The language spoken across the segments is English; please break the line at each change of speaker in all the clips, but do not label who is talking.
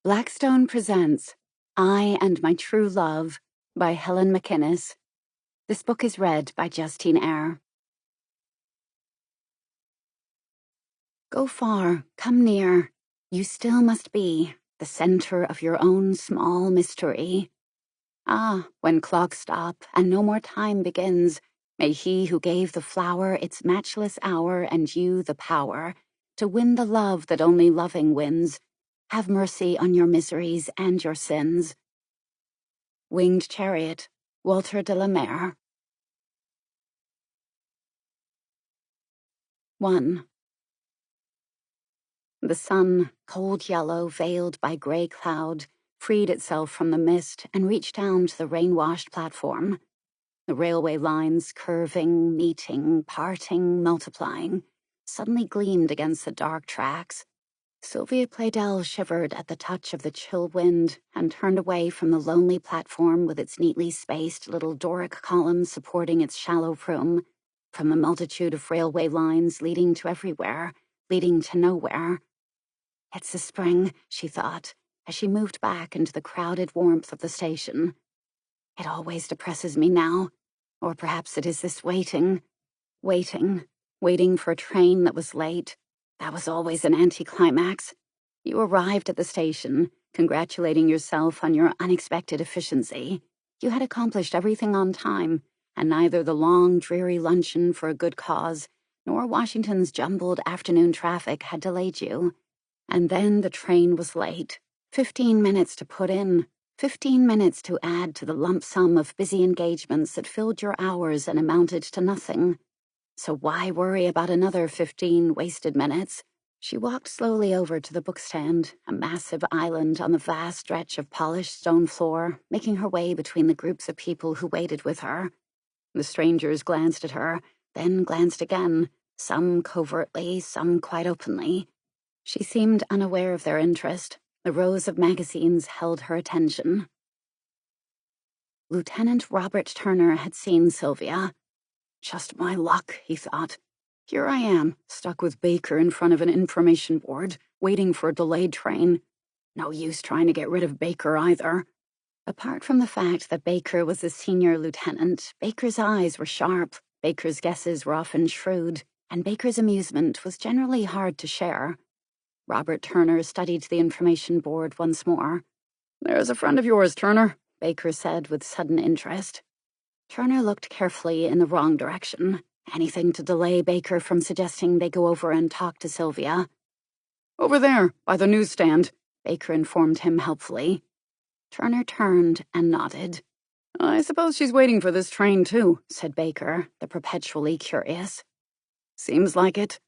Blackstone presents I and My True Love by Helen MacInnes. This book is read by Justine Eyre. Go far, come near. You still must be the center of your own small mystery. Ah, when clocks stop and no more time begins, may he who gave the flower its matchless hour and you the power to win the love that only loving wins, have mercy on your miseries and your sins. Winged Chariot, Walter de la Mare. 1. The sun, cold yellow, veiled by grey cloud, freed itself from the mist and reached down to the rain-washed platform. The railway lines, curving, meeting, parting, multiplying, suddenly gleamed against the dark tracks. Sylvia Playdell shivered at the touch of the chill wind and turned away from the lonely platform with its neatly spaced little Doric columns supporting its shallow room, from the multitude of railway lines leading to everywhere, leading to nowhere. It's the spring, she thought, as she moved back into the crowded warmth of the station. It always depresses me now, or perhaps it is this waiting for a train that was late. That was always an anticlimax. You arrived at the station, congratulating yourself on your unexpected efficiency. You had accomplished everything on time, and neither the long, dreary luncheon for a good cause, nor Washington's jumbled afternoon traffic had delayed you. And then the train was late. 15 minutes to put in. 15 minutes to add to the lump sum of busy engagements that filled your hours and amounted to nothing. So why worry about another 15 wasted minutes? She walked slowly over to the bookstand, a massive island on the vast stretch of polished stone floor, making her way between the groups of people who waited with her. The strangers glanced at her, then glanced again, some covertly, some quite openly. She seemed unaware of their interest. The rows of magazines held her attention. Lieutenant Robert Turner had seen Sylvia. Just my luck, he thought. Here I am, stuck with Baker in front of an information board, waiting for a delayed train. No use trying to get rid of Baker either. Apart from the fact that Baker was a senior lieutenant, Baker's eyes were sharp, Baker's guesses were often shrewd, and Baker's amusement was generally hard to share. Robert Turner studied the information board once more. "There's a friend of yours, Turner," Baker said with sudden interest. Turner looked carefully in the wrong direction, anything to delay Baker from suggesting they go over and talk to Sylvia. "Over there, by the newsstand," Baker informed him helpfully. Turner turned and nodded. "I suppose she's waiting for this train, too," said Baker, the perpetually curious. "Seems like it."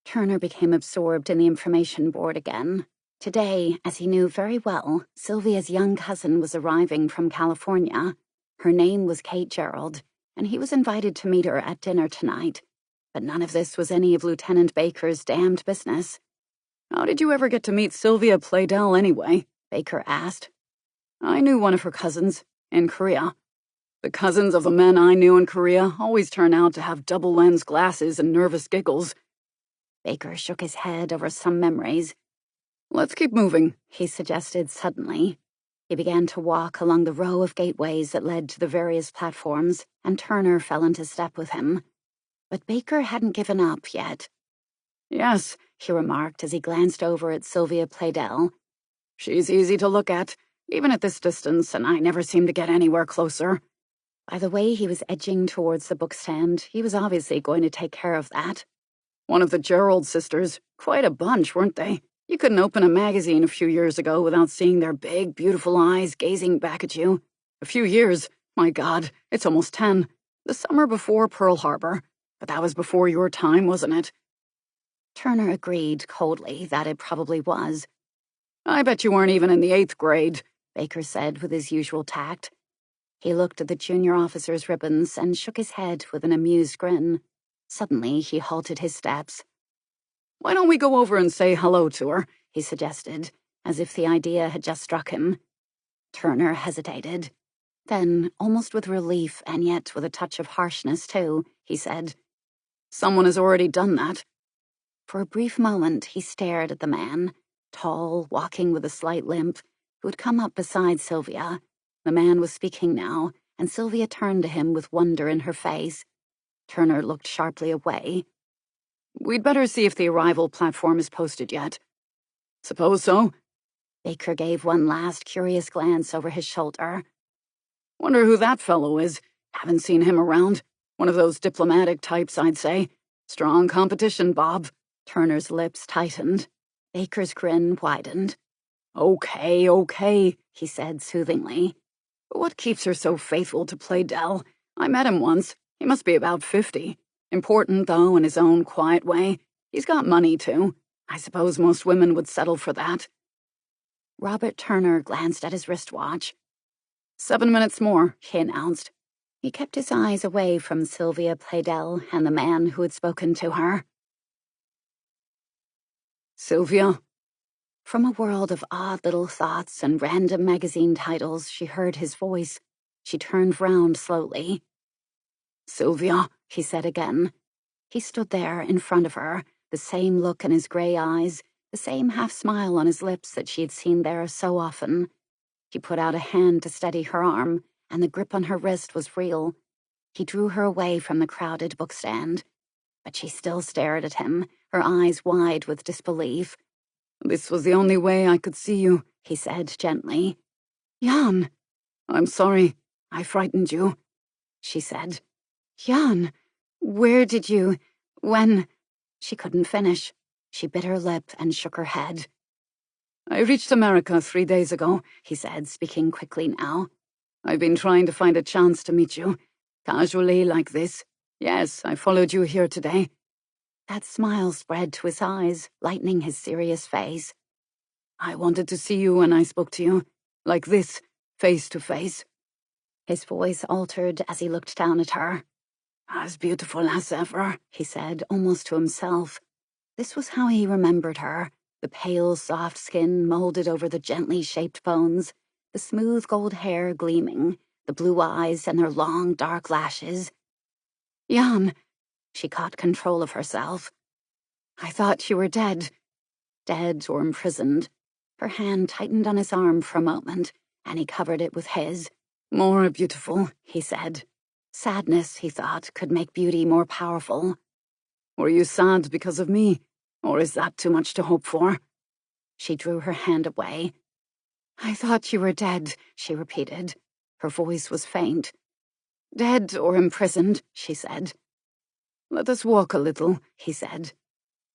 Turner became absorbed in the information board again. Today, as he knew very well, Sylvia's young cousin was arriving from California. Her name was Kate Gerald, and he was invited to meet her at dinner tonight. But none of this was any of Lieutenant Baker's damned business. "How did you ever get to meet Sylvia Playdell anyway?" Baker asked. "I knew one of her cousins, in Korea. The cousins of the men I knew in Korea always turn out to have double-lens glasses and nervous giggles." Baker shook his head over some memories. "Let's keep moving," he suggested suddenly. He began to walk along the row of gateways that led to the various platforms, and Turner fell into step with him. But Baker hadn't given up yet. "Yes," he remarked as he glanced over at Sylvia Playdell. "She's easy to look at, even at this distance, and I never seem to get anywhere closer." By the way he was edging towards the bookstand, he was obviously going to take care of that. "One of the Gerald sisters. Quite a bunch, weren't they? You couldn't open a magazine a few years ago without seeing their big, beautiful eyes gazing back at you. A few years? My God, it's almost 10. The summer before Pearl Harbor. But that was before your time, wasn't it?" Turner agreed coldly that it probably was. "I bet you weren't even in the 8th grade," Baker said with his usual tact. He looked at the junior officer's ribbons and shook his head with an amused grin. Suddenly, he halted his steps. "Why don't we go over and say hello to her?" he suggested, as if the idea had just struck him. Turner hesitated. Then, almost with relief and yet with a touch of harshness too, he said, "Someone has already done that." For a brief moment, he stared at the man. tall, walking with a slight limp, who had come up beside Sylvia. The man was speaking now, and Sylvia turned to him with wonder in her face. Turner looked sharply away. "We'd better see if the arrival platform is posted yet." "Suppose so." Baker gave one last curious glance over his shoulder.
"Wonder who that fellow is. Haven't seen him around. One of those diplomatic types, I'd say. Strong competition, Bob."
Turner's lips tightened. Baker's grin widened.
Okay, he said soothingly. "But what keeps her so faithful to Playdell? I met him once. He must be about 50. Important, though, in his own quiet way. He's got money, too. I suppose most women would settle for that."
Robert Turner glanced at his wristwatch.
7 minutes more,
he announced. He kept his eyes away from Sylvia Playdell and the man who had spoken to her.
"Sylvia?"
From a world of odd little thoughts and random magazine titles, she heard his voice. She turned round slowly.
"Sylvia,"
he said again. He stood there in front of her, the same look in his grey eyes, the same half-smile on his lips that she had seen there so often. He put out a hand to steady her arm, and the grip on her wrist was real. He drew her away from the crowded bookstand. But she still stared at him, her eyes wide with disbelief.
"This was the only way I could see you,"
he said gently.
"Jan!" "I'm sorry. I frightened you,"
she said. "Jan, where did you... when..." She couldn't finish. She bit her lip and shook her head.
"I reached America 3 days ago," he said, speaking quickly now. "I've been trying to find a chance to meet you. Casually like this. Yes, I followed you here today."
That smile spread to his eyes, lightening his serious face.
"I wanted to see you when I spoke to you. Like this, face to face."
His voice altered as he looked down at her.
"As beautiful as ever,"
he said, almost to himself. This was how he remembered her, the pale, soft skin molded over the gently shaped bones, the smooth gold hair gleaming, the blue eyes and their long, dark lashes.
"Jan,"
she caught control of herself. "I thought you were dead." Dead or imprisoned. Her hand tightened on his arm for a moment, and he covered it with his.
"More beautiful,"
he said. Sadness, he thought, could make beauty more powerful.
"Were you sad because of me? Or is that too much to hope for?"
She drew her hand away. "I thought you were dead," she repeated. Her voice was faint. "Dead or imprisoned," she said.
"Let us walk a little,"
he said.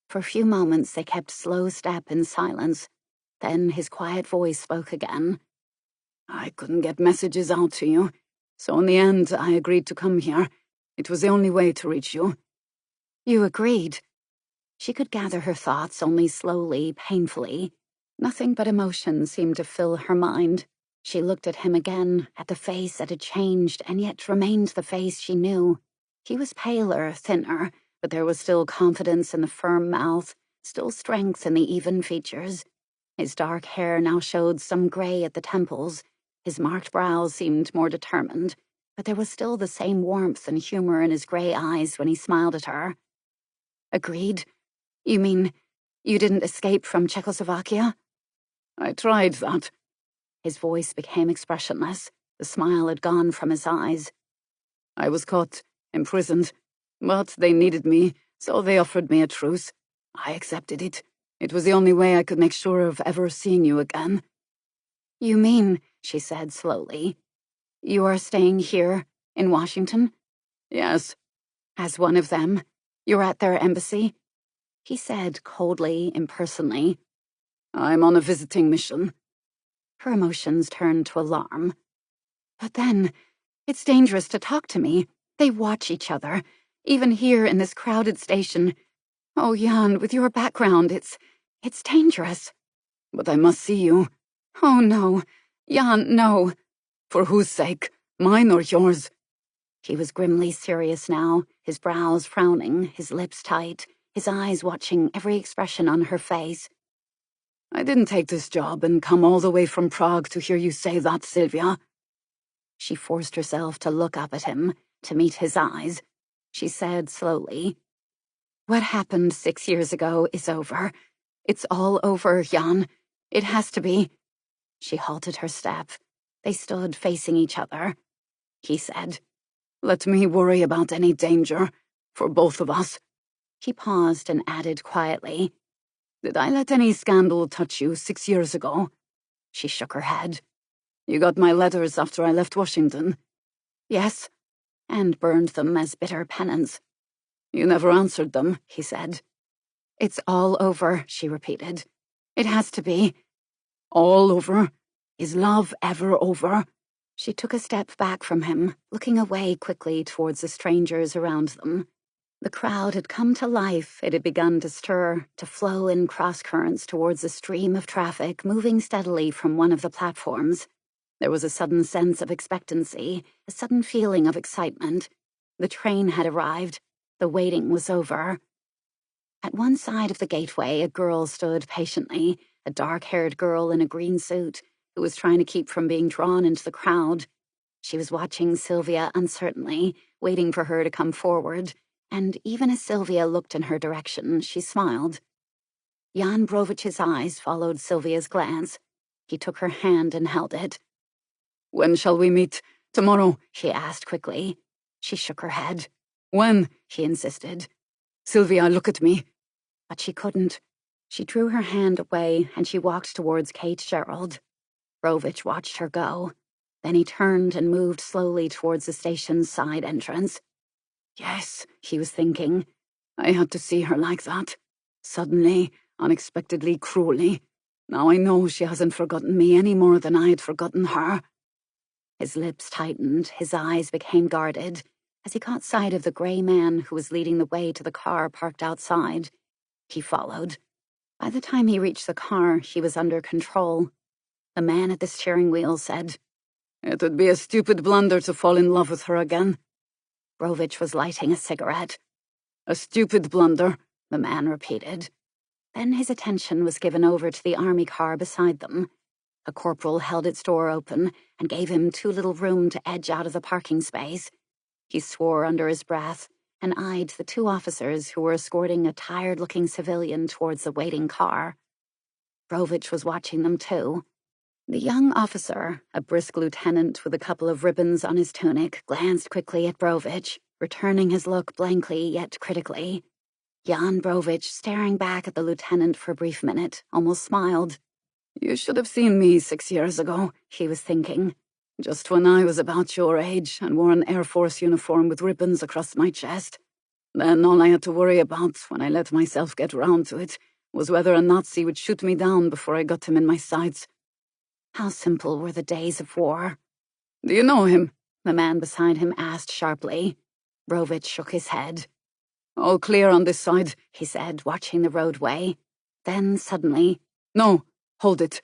For a few moments they kept slow step in silence. Then his quiet voice spoke again.
"I couldn't get messages out to you, so in the end I agreed to come here. It was the only way to reach you."
"You agreed?" She could gather her thoughts only slowly, painfully. Nothing but emotion seemed to fill her mind. She looked at him again, at the face that had changed and yet remained the face she knew. He was paler, thinner, but there was still confidence in the firm mouth, still strength in the even features. His dark hair now showed some gray at the temples. His marked brows seemed more determined, but there was still the same warmth and humor in his gray eyes when he smiled at her. "Agreed? You mean you didn't escape from Czechoslovakia?"
"I tried that."
His voice became expressionless. The smile had gone from his eyes.
"I was caught, imprisoned, but they needed me, so they offered me a truce. I accepted it. It was the only way I could make sure of ever seeing you again."
"You mean," she said slowly, "you are staying here, in Washington?"
"Yes."
"As one of them? You're at their embassy?" He said coldly, impersonally.
"I'm on a visiting mission."
Her emotions turned to alarm. "But then, it's dangerous to talk to me. They watch each other, even here in this crowded station. Oh, Jan, with your background, it's dangerous."
"But I must see you."
"Oh, no. Jan, no."
"For whose sake? Mine or yours?"
He was grimly serious now, his brows frowning, his lips tight, his eyes watching every expression on her face.
"I didn't take this job and come all the way from Prague to hear you say that, Sylvia."
She forced herself to look up at him, to meet his eyes. She said slowly, "What happened 6 years ago is over. It's all over, Jan. It has to be. She halted her step. They stood facing each other. He said, "Let me worry about any danger, for both of us." He paused and added quietly, "Did I let any scandal touch you 6 years ago?" She shook her head. "You got my letters after I left Washington?" "Yes," and burned them as bitter penance. "You never answered them," he said. "It's all over," she repeated. "It has to be." "All over? Is love ever over?" She took a step back from him, looking away quickly towards the strangers around them. The crowd had come to life. It had begun to stir, to flow in cross-currents towards a stream of traffic moving steadily from one of the platforms. There was a sudden sense of expectancy, a sudden feeling of excitement. The train had arrived. The waiting was over. At one side of the gateway, a girl stood patiently, a dark-haired girl in a green suit, who was trying to keep from being drawn into the crowd. She was watching Sylvia uncertainly, waiting for her to come forward, and even as Sylvia looked in her direction, she smiled. Jan Brovich's eyes followed Sylvia's glance. He took her hand and held it. "When shall we meet? Tomorrow?" he asked quickly. She shook her head. "When?" he insisted. "Sylvia, look at me." But she couldn't. She drew her hand away, and she walked towards Kate Gerald. Brovich watched her go. Then he turned and moved slowly towards the station's side entrance. Yes, he was thinking. I had to see her like that. Suddenly, unexpectedly, cruelly. Now I know she hasn't forgotten me any more than I had forgotten her. His lips tightened, his eyes became guarded, as he caught sight of the grey man who was leading the way to the car parked outside. He followed. By the time he reached the car, he was under control. The man at the steering wheel said, "It would be a stupid blunder to fall in love with her again." Brovich was lighting a cigarette. "A stupid blunder," the man repeated. Then his attention was given over to the army car beside them. A corporal held its door open and gave him too little room to edge out of the parking space. He swore under his breath and eyed the two officers who were escorting a tired-looking civilian towards the waiting car. Brovich was watching them too. The young officer, a brisk lieutenant with a couple of ribbons on his tunic, glanced quickly at Brovich, returning his look blankly yet critically. Jan Brovich, staring back at the lieutenant for a brief minute, almost smiled. "You should have seen me 6 years ago," he was thinking. "Just when I was about your age and wore an Air Force uniform with ribbons across my chest. Then all I had to worry about, when I let myself get round to it, was whether a Nazi would shoot me down before I got him in my sights." How simple were the days of war. "Do you know him?" the man beside him asked sharply. Brovich shook his head. "All clear on this side," he said, watching the roadway. Then suddenly, "No, hold it."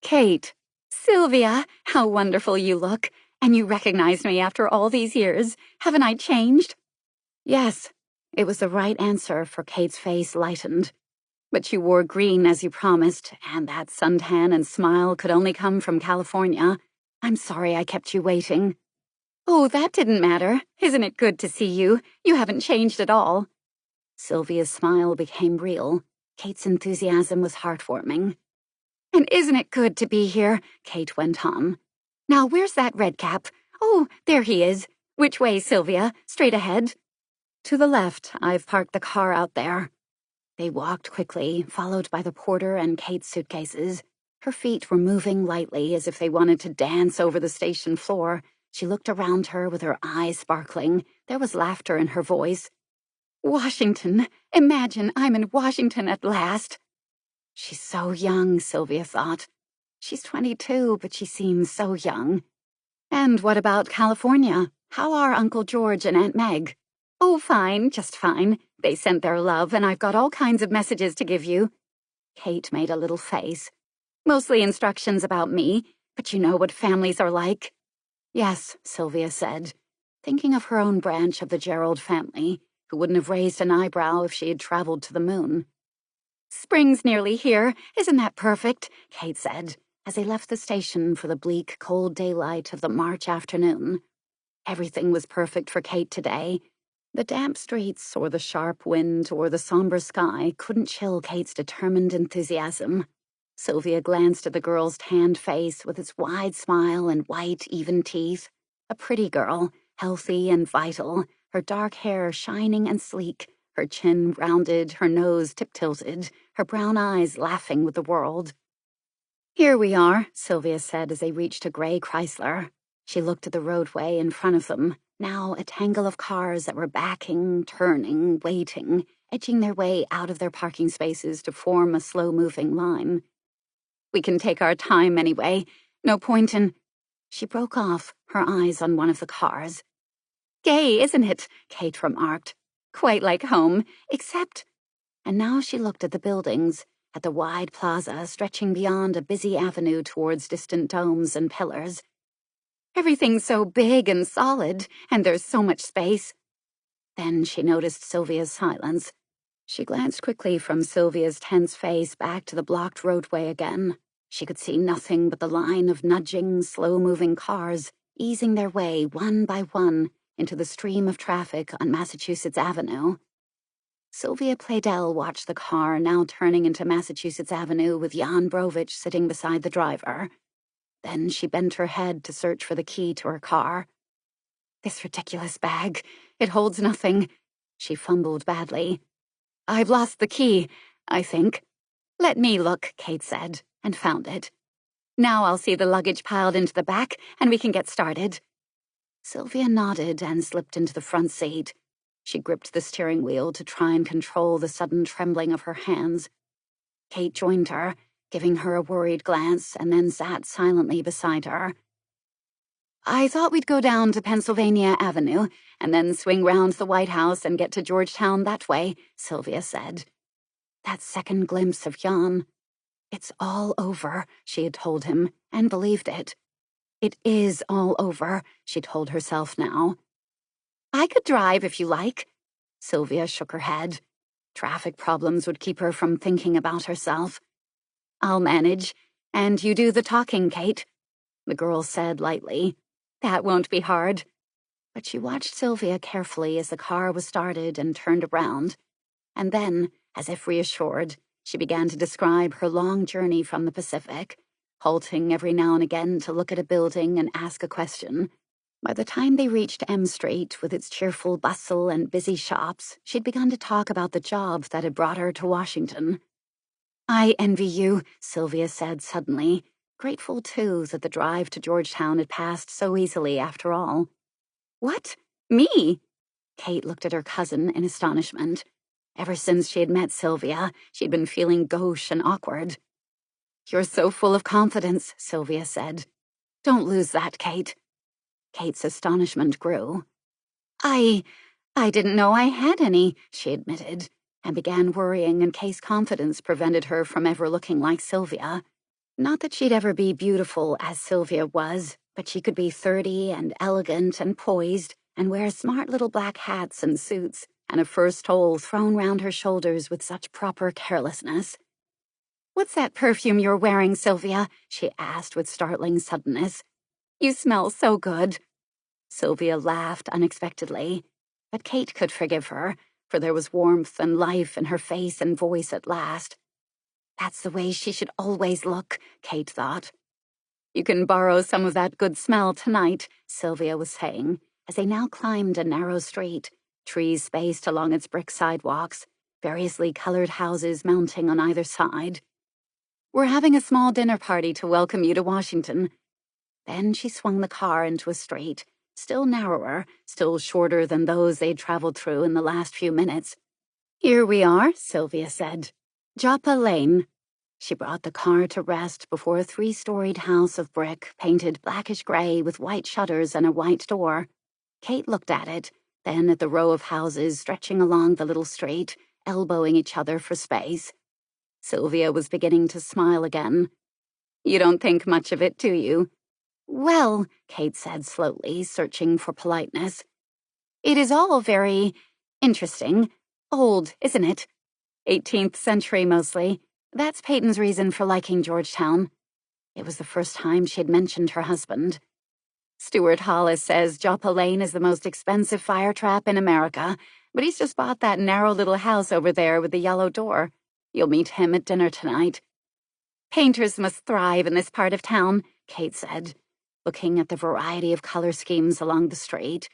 "Kate, Sylvia, how wonderful you look. And you recognized me after all these years. Haven't I changed?" Yes, it was the right answer, for Kate's face lightened. "But you wore green as you promised, and that suntan and smile could only come from California. I'm sorry I kept you waiting." "Oh, that didn't matter. Isn't it good to see you? You haven't changed at all." Sylvia's smile became real. Kate's enthusiasm was heartwarming. "And isn't it good to be here?" Kate went on. "Now, where's that redcap? Oh, there he is. Which way, Sylvia? Straight ahead?" "To the left. I've parked the car out there." They walked quickly, followed by the porter and Kate's suitcases. Her feet were moving lightly as if they wanted to dance over the station floor. She looked around her with her eyes sparkling. There was laughter in her voice. "Washington! Imagine I'm in Washington at last!" She's so young, Sylvia thought. She's 22, but she seems so young. "And what about California? How are Uncle George and Aunt Meg?" "Oh, fine, just fine. They sent their love, and I've got all kinds of messages to give you." Kate made a little face. "Mostly instructions about me, but you know what families are like." "Yes," Sylvia said, thinking of her own branch of the Gerald family, who wouldn't have raised an eyebrow if she had traveled to the moon. "Spring's nearly here. Isn't that perfect?" Kate said, as they left the station for the bleak, cold daylight of the March afternoon. Everything was perfect for Kate today. The damp streets, or the sharp wind, or the somber sky couldn't chill Kate's determined enthusiasm. Sylvia glanced at the girl's tanned face with its wide smile and white, even teeth. A pretty girl, healthy and vital, her dark hair shining and sleek, her chin rounded, her nose tip-tilted, her brown eyes laughing with the world. "Here we are," Sylvia said as they reached a gray Chrysler. She looked at the roadway in front of them, now a tangle of cars that were backing, turning, waiting, edging their way out of their parking spaces to form a slow-moving line. "We can take our time anyway. No point in—" She broke off, her eyes on one of the cars. "Gay, isn't it?" Kate remarked. "Quite like home, except—" And now she looked at the buildings, at the wide plaza stretching beyond a busy avenue towards distant domes and pillars. "Everything's so big and solid, and there's so much space." Then she noticed Sylvia's silence. She glanced quickly from Sylvia's tense face back to the blocked roadway again. She could see nothing but the line of nudging, slow-moving cars, easing their way one by one into the stream of traffic on Massachusetts Avenue. Sylvia Playdell watched the car now turning into Massachusetts Avenue with Jan Brovich sitting beside the driver. Then she bent her head to search for the key to her car. "This ridiculous bag. It holds nothing." She fumbled badly. "I've lost the key, I think." "Let me look," Kate said, and found it. "Now I'll see the luggage piled into the back, and we can get started." Sylvia nodded and slipped into the front seat. She gripped the steering wheel to try and control the sudden trembling of her hands. Kate joined her, giving her a worried glance, and then sat silently beside her. "I thought we'd go down to Pennsylvania Avenue, and then swing round the White House and get to Georgetown that way," Sylvia said. That second glimpse of Jan. "It's all over," she had told him, and believed it. "It is all over," she told herself now. "I could drive if you like." Sylvia shook her head. Traffic problems would keep her from thinking about herself. "I'll manage, and you do the talking, Kate," the girl said lightly. "That won't be hard." But she watched Sylvia carefully as the car was started and turned around. And then, as if reassured, she began to describe her long journey from the Pacific, halting every now and again to look at a building and ask a question. By the time they reached M Street, with its cheerful bustle and busy shops, she'd begun to talk about the job that had brought her to Washington. "I envy you," Sylvia said suddenly, grateful, too, that the drive to Georgetown had passed so easily after all. "What? Me?" Kate looked at her cousin in astonishment. Ever since she had met Sylvia, she'd been feeling gauche and awkward. "You're so full of confidence," Sylvia said. "Don't lose that, Kate." Kate's astonishment grew. I didn't know I had any," she admitted, and began worrying in case confidence prevented her from ever looking like Sylvia. Not that she'd ever be beautiful as Sylvia was, but she could be 30 and elegant and poised, and wear smart little black hats and suits, and a fur stole thrown round her shoulders with such proper carelessness. "What's that perfume you're wearing, Sylvia?" she asked with startling suddenness. "You smell so good." Sylvia laughed unexpectedly, but Kate could forgive her, for there was warmth and life in her face and voice at last. That's the way she should always look, Kate thought. "You can borrow some of that good smell tonight," Sylvia was saying, as they now climbed a narrow street, trees spaced along its brick sidewalks, variously colored houses mounting on either side. "We're having a small dinner party to welcome you to Washington." Then she swung the car into a street, still narrower, still shorter than those they'd traveled through in the last few minutes. "Here we are," Sylvia said. "Joppa Lane." She brought the car to rest before a 3-storied house of brick painted blackish-gray with white shutters and a white door. Kate looked at it, then at the row of houses stretching along the little street, elbowing each other for space. Sylvia was beginning to smile again. "You don't think much of it, do you?" "Well," Kate said slowly, searching for politeness, "it is all very interesting. Old, isn't it? 18th century mostly. That's Peyton's reason for liking Georgetown." It was the first time she had mentioned her husband. Stuart Hollis says Joppa Lane is the most expensive fire trap in America, but he's just bought that narrow little house over there with the yellow door. You'll meet him at dinner tonight. Painters must thrive in this part of town, Kate said, looking at the variety of color schemes along the street.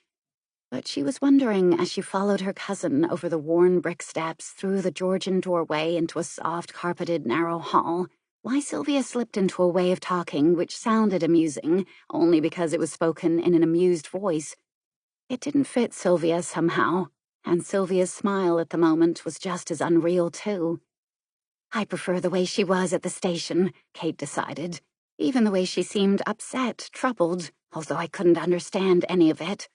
But she was wondering as she followed her cousin over the worn brick steps through the Georgian doorway into a soft-carpeted narrow hall, why Sylvia slipped into a way of talking which sounded amusing, only because it was spoken in an amused voice. It didn't fit Sylvia somehow, and Sylvia's smile at the moment was just as unreal too. I prefer the way she was at the station, Kate decided. Even the way she seemed upset, troubled, although I couldn't understand any of it.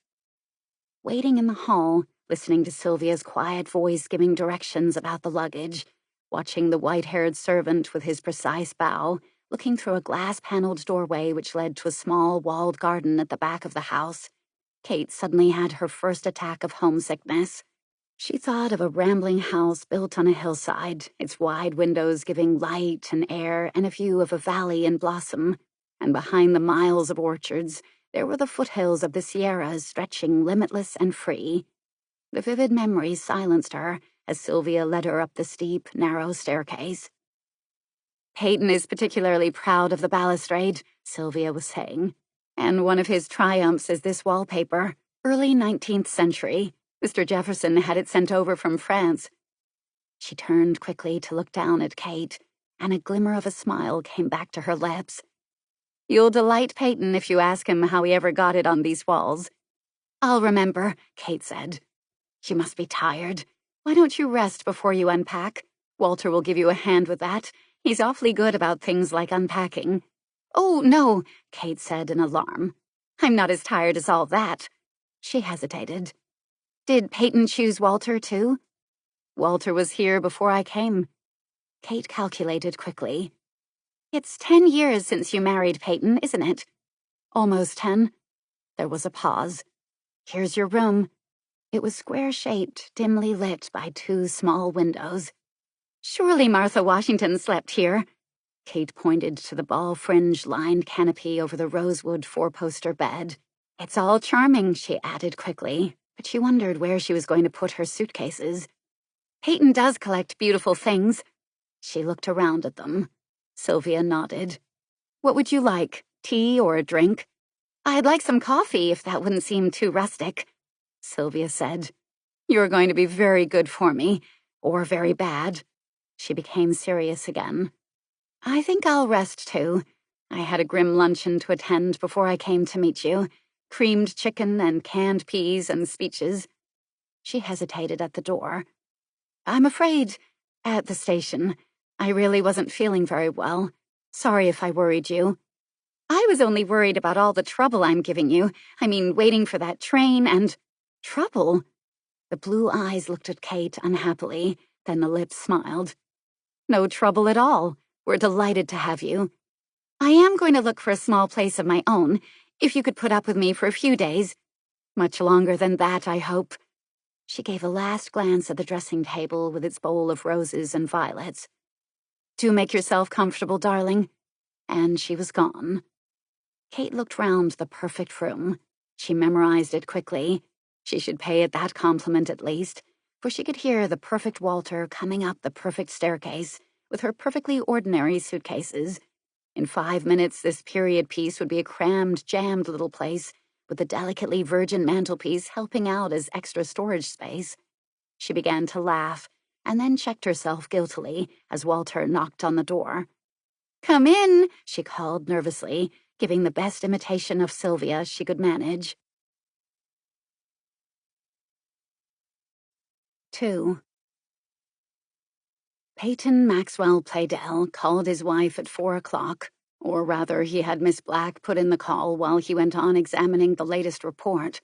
Waiting in the hall, listening to Sylvia's quiet voice giving directions about the luggage, watching the white-haired servant with his precise bow, looking through a glass-paneled doorway which led to a small walled garden at the back of the house, Kate suddenly had her first attack of homesickness. She thought of a rambling house built on a hillside, its wide windows giving light and air and a view of a valley in blossom, and behind the miles of orchards, there were the foothills of the Sierras stretching limitless and free. The vivid memory silenced her as Sylvia led her up the steep, narrow staircase. Peyton is particularly proud of the balustrade, Sylvia was saying, and one of his triumphs is this wallpaper, early 19th century. Mr. Jefferson had it sent over from France. She turned quickly to look down at Kate, and a glimmer of a smile came back to her lips. You'll delight Peyton if you ask him how he ever got it on these walls. I'll remember, Kate said. You must be tired. Why don't you rest before you unpack? Walter will give you a hand with that. He's awfully good about things like unpacking. Oh, no, Kate said in alarm. I'm not as tired as all that. She hesitated. Did Peyton choose Walter, too? Walter was here before I came. Kate calculated quickly. It's 10 years since you married Peyton, isn't it? Almost 10. There was a pause. Here's your room. It was square-shaped, dimly lit by 2 small windows. Surely Martha Washington slept here. Kate pointed to the ball-fringe-lined canopy over the rosewood 4-poster bed. It's all charming, she added quickly, but she wondered where she was going to put her suitcases. Peyton does collect beautiful things. She looked around at them. Sylvia nodded. What would you like, tea or a drink? I'd like some coffee if that wouldn't seem too rustic, Sylvia said. You're going to be very good for me, or very bad. She became serious again. I think I'll rest too. I had a grim luncheon to attend before I came to meet you. Creamed chicken and canned peas and speeches. She hesitated at the door. I'm afraid, at the station, I really wasn't feeling very well. Sorry if I worried you. I was only worried about all the trouble I'm giving you. I mean, waiting for that train and... Trouble? The blue eyes looked at Kate unhappily, then the lips smiled. No trouble at all. We're delighted to have you. I am going to look for a small place of my own, if you could put up with me for a few days. Much longer than that, I hope. She gave a last glance at the dressing table with its bowl of roses and violets. Do make yourself comfortable, darling. And she was gone. Kate looked round the perfect room. She memorized it quickly. She should pay it that compliment at least, for she could hear the perfect Walter coming up the perfect staircase with her perfectly ordinary suitcases. In 5 minutes, this period piece would be a crammed, jammed little place, with the delicately virgin mantelpiece helping out as extra storage space. She began to laugh, and then checked herself guiltily as Walter knocked on the door. Come in, she called nervously, giving the best imitation of Sylvia she could manage. 2. Peyton Maxwell Playdell called his wife at 4 o'clock, or rather he had Miss Black put in the call while he went on examining the latest report.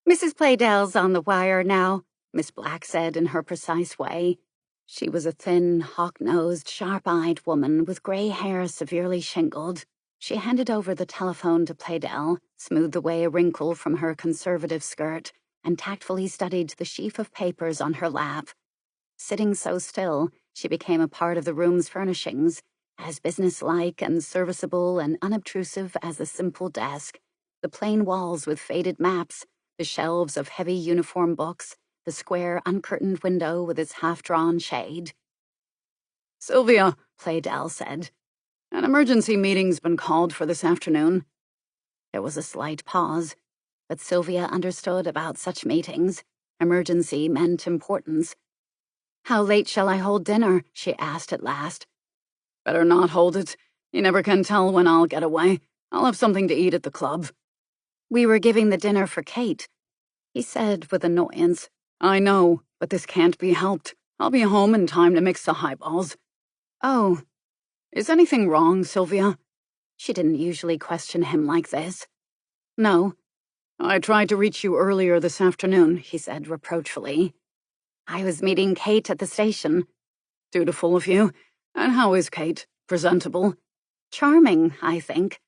Mrs. Playdell's on the wire now, Miss Black said in her precise way. She was a thin, hawk-nosed, sharp-eyed woman with gray hair severely shingled. She handed over the telephone to Playdell, smoothed away a wrinkle from her conservative skirt, and tactfully studied the sheaf of papers on her lap. Sitting so still, she became a part of the room's furnishings, as businesslike and serviceable and unobtrusive as a simple desk, The plain walls with faded maps, the shelves of heavy uniform books, the square uncurtained window with its half-drawn shade.
"Sylvia,"
Playdell said.
"an emergency meeting's been called for this afternoon."
There was a slight pause, but Sylvia understood about such meetings. Emergency meant importance. "How late shall I hold dinner?" she asked at last.
"Better not hold it. You never can tell when I'll get away. I'll have something to eat at the club."
"We were giving the dinner for Kate," he said with annoyance.
"I know, but this can't be helped. I'll be home in time to mix the highballs."
"Oh."
"Is anything wrong, Sylvia?"
She didn't usually question him like this. "No."
"I tried to reach you earlier this afternoon," he said reproachfully.
"I was meeting Kate at the station."
"Dutiful of you. And how is Kate? Presentable?"
"Charming, I think."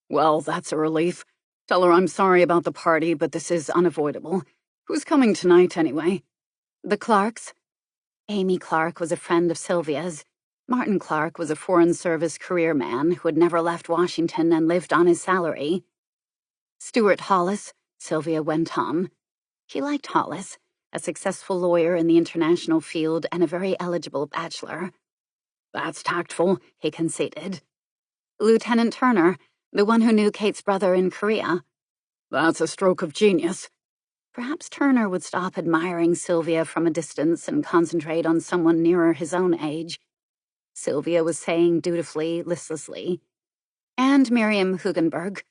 "Well, that's a relief. Tell her I'm sorry about the party, but this is unavoidable. Who's coming tonight, anyway?"
"The Clarks." Amy Clark was a friend of Sylvia's. Martin Clark was a Foreign Service career man who had never left Washington and lived on his salary. "Stuart Hollis," Sylvia went on. He liked Hollis, a successful lawyer in the international field and a very eligible bachelor.
"That's tactful,"
he conceded. "Lieutenant Turner, the one who knew Kate's brother in Korea."
"That's a stroke of genius."
Perhaps Turner would stop admiring Sylvia from a distance and concentrate on someone nearer his own age. Sylvia was saying dutifully, listlessly. "And Miriam Hugenberg."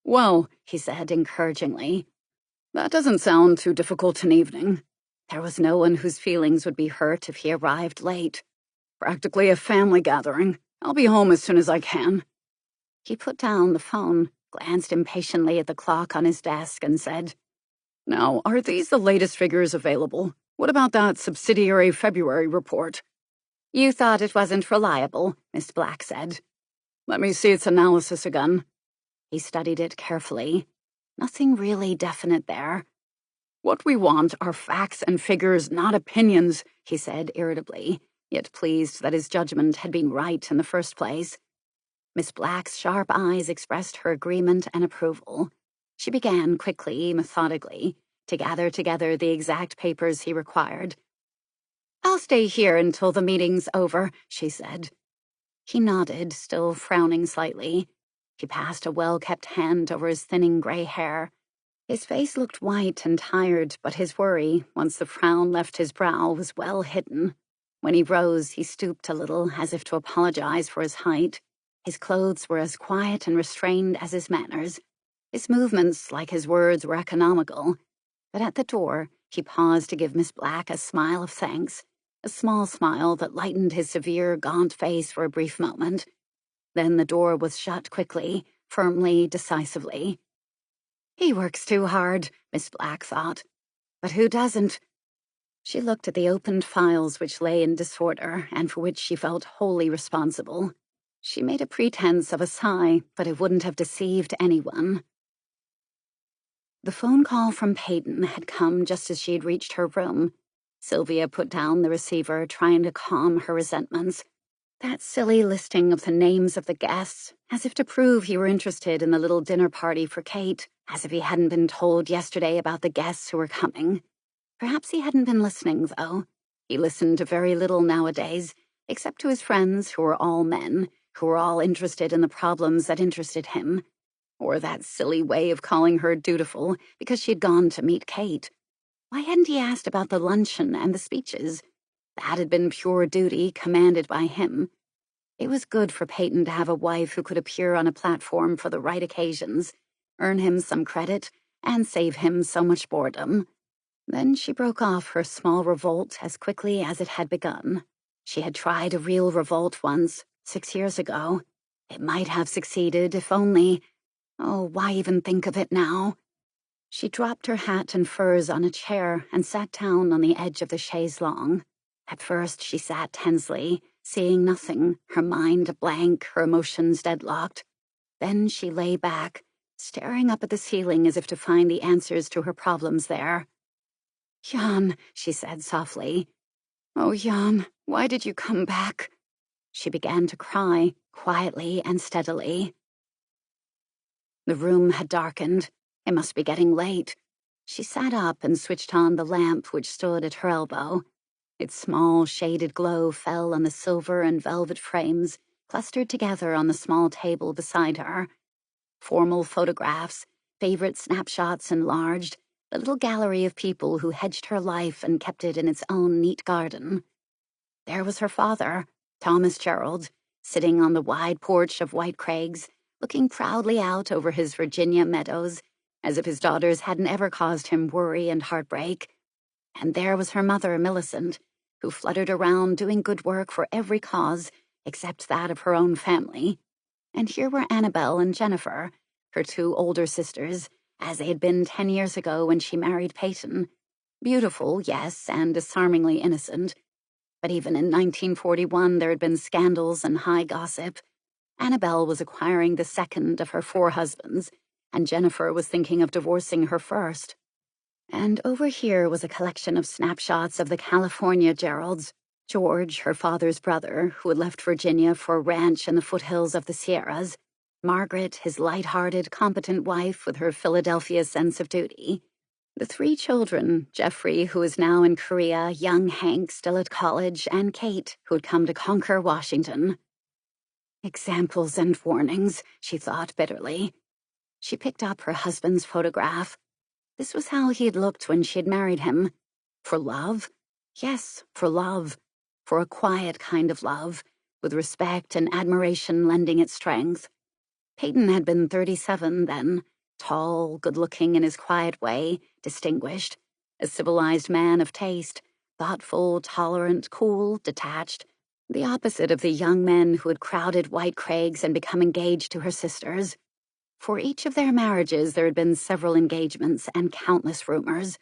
"Well,"
he said encouragingly.
"that doesn't sound too difficult an evening."
There was no one whose feelings would be hurt if he arrived late.
"Practically a family gathering. I'll be home as soon as I can."
He put down the phone, glanced impatiently at the clock on his desk, and said,
"Now, are these the latest figures available? What about that subsidiary February report?"
"You thought it wasn't reliable," Miss Black said.
"Let me see its analysis again."
He studied it carefully. Nothing really definite there.
"What we want are facts and figures, not opinions," he said irritably, yet pleased that his judgment had been right in the first place.
Miss Black's sharp eyes expressed her agreement and approval. She began quickly, methodically, to gather together the exact papers he required. "I'll stay here until the meeting's over," she said. He nodded, still frowning slightly. He passed a well-kept hand over his thinning gray hair. His face looked white and tired, but his worry, once the frown left his brow, was well hidden. When he rose, he stooped a little, as if to apologize for his height. His clothes were as quiet and restrained as his manners. His movements, like his words, were economical. But at the door, he paused to give Miss Black a smile of thanks, a small smile that lightened his severe, gaunt face for a brief moment. Then the door was shut quickly, firmly, decisively. "He works too hard," Miss Black thought. "But who doesn't?" She looked at the opened files which lay in disorder and for which she felt wholly responsible. She made a pretense of a sigh, but it wouldn't have deceived anyone. The phone call from Peyton had come just as she had reached her room. Sylvia put down the receiver, trying to calm her resentments. That silly listing of the names of the guests, as if to prove he were interested in the little dinner party for Kate, as if he hadn't been told yesterday about the guests who were coming. Perhaps he hadn't been listening, though. He listened to very little nowadays, except to his friends who were all men, who were all interested in the problems that interested him. Or that silly way of calling her dutiful because she had gone to meet Kate. Why hadn't he asked about the luncheon and the speeches? That had been pure duty commanded by him. It was good for Peyton to have a wife who could appear on a platform for the right occasions, earn him some credit, and save him so much boredom. Then she broke off her small revolt as quickly as it had begun. She had tried a real revolt once, 6 years ago. It might have succeeded if only... Oh, why even think of it now? She dropped her hat and furs on a chair and sat down on the edge of the chaise longue. At first she sat tensely, seeing nothing, her mind a blank, her emotions deadlocked. Then she lay back, staring up at the ceiling as if to find the answers to her problems there. "Jan," she said softly. "Oh, Jan, why did you come back?" She began to cry, quietly and steadily. The room had darkened. It must be getting late. She sat up and switched on the lamp which stood at her elbow. Its small, shaded glow fell on the silver and velvet frames clustered together on the small table beside her. Formal photographs, favorite snapshots enlarged, a little gallery of people who hedged her life and kept it in its own neat garden. There was her father, Thomas Gerald, sitting on the wide porch of White Craigs, looking proudly out over his Virginia meadows, as if his daughters hadn't ever caused him worry and heartbreak. And there was her mother, Millicent, who fluttered around doing good work for every cause except that of her own family. And here were Annabelle and Jennifer, her two older sisters, as they had been 10 years ago when she married Peyton. Beautiful, yes, and disarmingly innocent. But even in 1941 there had been scandals and high gossip. Annabelle was acquiring the second of her 4 husbands, and Jennifer was thinking of divorcing her first. And over here was a collection of snapshots of the California Geralds. George, her father's brother, who had left Virginia for a ranch in the foothills of the Sierras. Margaret, his light-hearted, competent wife with her Philadelphia sense of duty. The 3 children, Jeffrey, who is now in Korea, young Hank, still at college, and Kate, who had come to conquer Washington. Examples and warnings, she thought bitterly. She picked up her husband's photograph. This was how he had looked when she had married him. For love? Yes, for love. For a quiet kind of love, with respect and admiration lending it strength. Peyton had been 37 then, tall, good-looking in his quiet way, distinguished, a civilized man of taste, thoughtful, tolerant, cool, detached, the opposite of the young men who had crowded White Craigs and become engaged to her sisters. For each of their marriages there had been several engagements and countless rumors.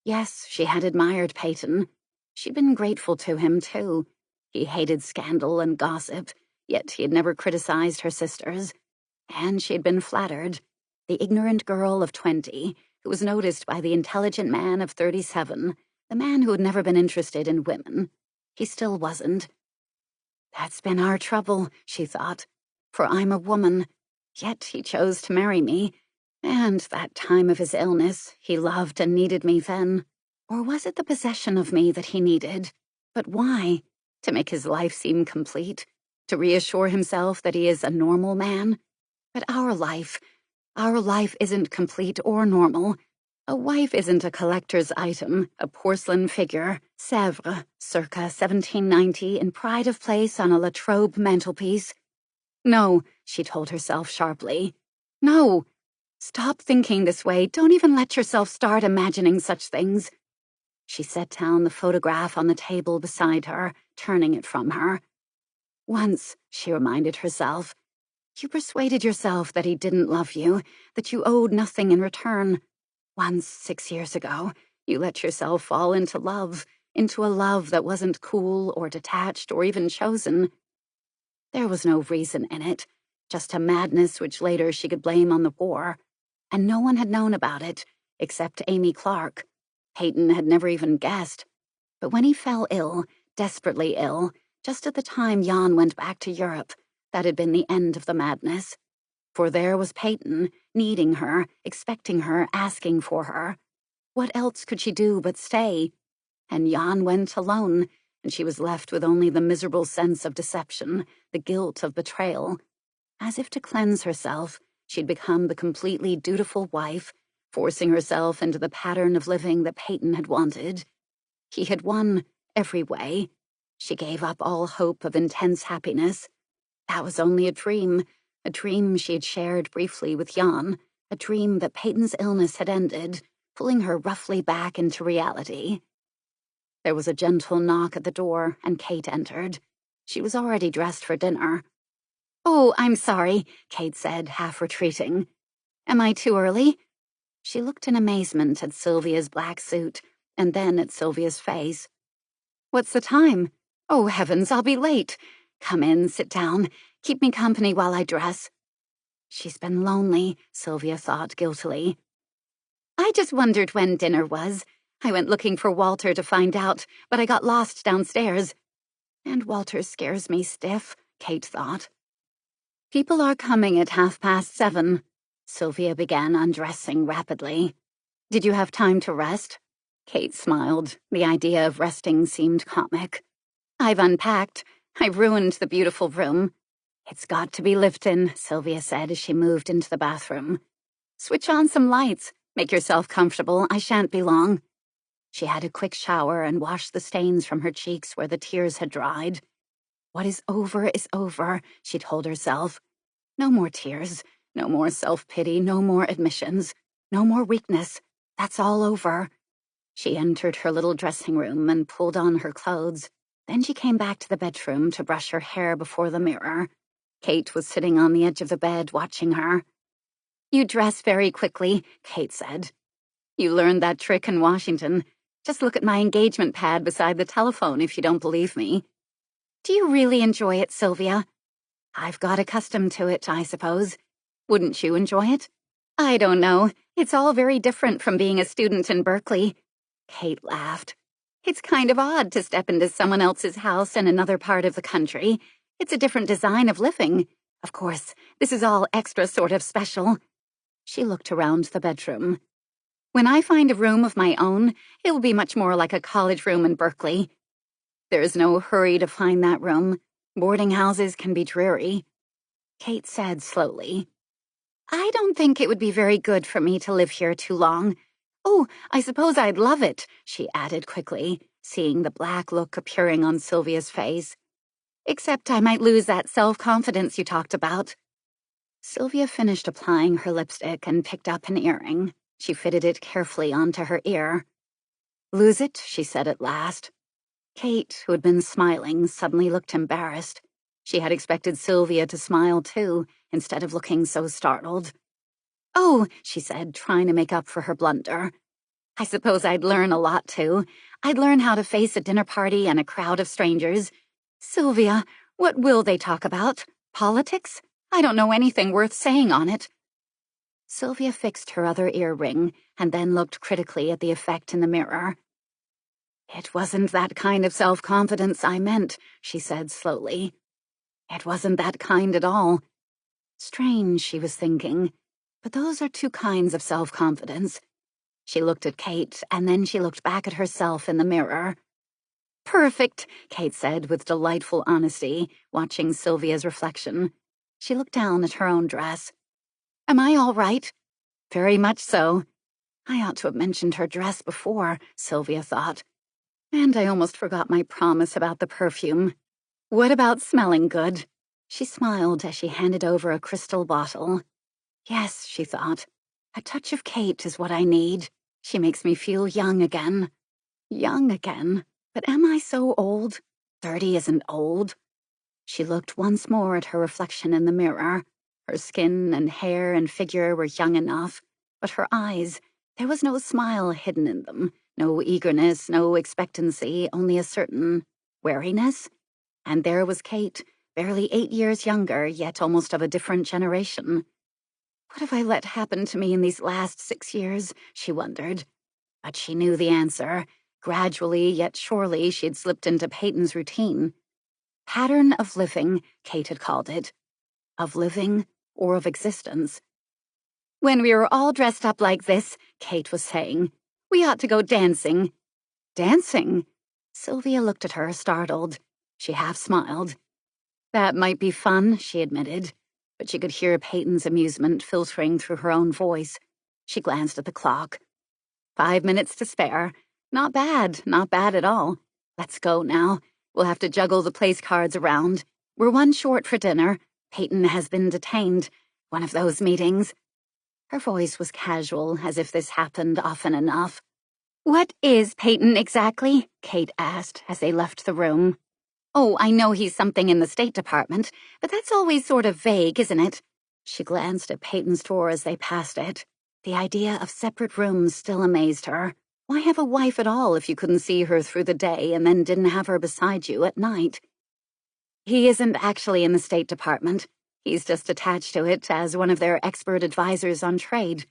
Yes, she had admired Peyton. She'd been grateful to him, too. He hated scandal and gossip, yet he had never criticized her sisters. And she had been flattered. The ignorant girl of 20, who was noticed by the intelligent man of 37, the man who had never been interested in women. He still wasn't. That's been our trouble, she thought, for I'm a woman. Yet he chose to marry me. And that time of his illness, he loved and needed me then. Or was it the possession of me that he needed? But why? To make his life seem complete? To reassure himself that he is a normal man? But our life isn't complete or normal. A wife isn't a collector's item, a porcelain figure, Sèvres, circa 1790, in pride of place on a La Trobe mantelpiece. No, she told herself sharply. No! Stop thinking this way. Don't even let yourself start imagining such things. She set down the photograph on the table beside her, turning it from her. Once, she reminded herself, you persuaded yourself that he didn't love you, that you owed nothing in return. Once, 6 years ago, you let yourself fall into a love that wasn't cool or detached or even chosen. There was no reason in it, just a madness which later she could blame on the war. And no one had known about it, except Amy Clark. Peyton had never even guessed. But when he fell ill, desperately ill, just at the time Jan went back to Europe, that had been the end of the madness. For there was Peyton, needing her, expecting her, asking for her. What else could she do but stay? And Jan went alone, and she was left with only the miserable sense of deception, the guilt of betrayal. As if to cleanse herself, she'd become the completely dutiful wife, forcing herself into the pattern of living that Peyton had wanted. He had won every way. She gave up all hope of intense happiness. That was only a dream she had shared briefly with Jan, a dream that Peyton's illness had ended, pulling her roughly back into reality. There was a gentle knock at the door, and Kate entered. She was already dressed for dinner. "Oh, I'm sorry," Kate said, half retreating. "Am I too early?" She looked in amazement at Sylvia's black suit, and then at Sylvia's face. "What's the time? Oh, heavens, I'll be late. Come in, sit down. Keep me company while I dress." She's been lonely, Sylvia thought guiltily. "I just wondered when dinner was. I went looking for Walter to find out, but I got lost downstairs. And Walter scares me stiff," Kate thought. "People are coming at 7:30. Sylvia began undressing rapidly. "Did you have time to rest?" Kate smiled. The idea of resting seemed comic. "I've unpacked. I've ruined the beautiful room." "It's got to be lived in," Sylvia said as she moved into the bathroom. "Switch on some lights. Make yourself comfortable. I shan't be long." She had a quick shower and washed the stains from her cheeks where the tears had dried. "What is over, she told herself. No more tears, no more self-pity, no more admissions, no more weakness. That's all over. She entered her little dressing room and pulled on her clothes. Then she came back to the bedroom to brush her hair before the mirror. Kate was sitting on the edge of the bed watching her. "You dress very quickly," Kate said. "You learned that trick in Washington. Just look at my engagement pad beside the telephone if you don't believe me." "Do you really enjoy it, Sylvia?" "I've got accustomed to it, I suppose. Wouldn't you enjoy it?" "I don't know. It's all very different from being a student in Berkeley." Kate laughed. "It's kind of odd to step into someone else's house in another part of the country. It's a different design of living. Of course, this is all extra sort of special." She looked around the bedroom. "When I find a room of my own, it will be much more like a college room in Berkeley. There's no hurry to find that room. Boarding houses can be dreary." Kate said slowly, "I don't think it would be very good for me to live here too long. Oh, I suppose I'd love it," she added quickly, seeing the black look appearing on Sylvia's face. "Except I might lose that self-confidence you talked about." Sylvia finished applying her lipstick and picked up an earring. She fitted it carefully onto her ear. "Lose it?" she said at last. Kate, who had been smiling, suddenly looked embarrassed. She had expected Sylvia to smile too, instead of looking so startled. "Oh," she said, trying to make up for her blunder. "I suppose I'd learn a lot too. I'd learn how to face a dinner party and a crowd of strangers. Sylvia, what will they talk about? Politics? I don't know anything worth saying on it." Sylvia fixed her other earring and then looked critically at the effect in the mirror. "It wasn't that kind of self-confidence I meant," she said slowly. "It wasn't that kind at all." Strange, she was thinking, but those are two kinds of self-confidence. She looked at Kate, and then she looked back at herself in the mirror. "Perfect," Kate said with delightful honesty, watching Sylvia's reflection. She looked down at her own dress. "Am I all right?" "Very much so." I ought to have mentioned her dress before, Sylvia thought. And I almost forgot my promise about the perfume. "What about smelling good?" She smiled as she handed over a crystal bottle. "Yes," she thought. "A touch of Kate is what I need. She makes me feel young again." Young again? But am I so old? 30 isn't old. She looked once more at her reflection in the mirror. Her skin and hair and figure were young enough, but her eyes, there was no smile hidden in them, no eagerness, no expectancy, only a certain wariness. And there was Kate, barely 8 years younger, yet almost of a different generation. What have I let happen to me in these last 6 years, she wondered. But she knew the answer. Gradually, yet surely, she'd slipped into Peyton's routine. Pattern of living, Kate had called it. Of living or of existence. "When we were all dressed up like this," Kate was saying, "we ought to go dancing." "Dancing?" Sylvia looked at her, startled. She half smiled. "That might be fun," she admitted, but she could hear Peyton's amusement filtering through her own voice. She glanced at the clock. 5 minutes to spare. Not bad at all. Let's go now. We'll have to juggle the place cards around. We're one short for dinner. Peyton has been detained. One of those meetings. Her voice was casual, as if this happened often enough. "What is Peyton exactly?" Kate asked as they left the room. "Oh, I know he's something in the State Department, but that's always sort of vague, isn't it?" She glanced at Peyton's door as they passed it. The idea of separate rooms still amazed her. Why have a wife at all if you couldn't see her through the day and then didn't have her beside you at night? "He isn't actually in the State Department. He's just attached to it as one of their expert advisors on trade,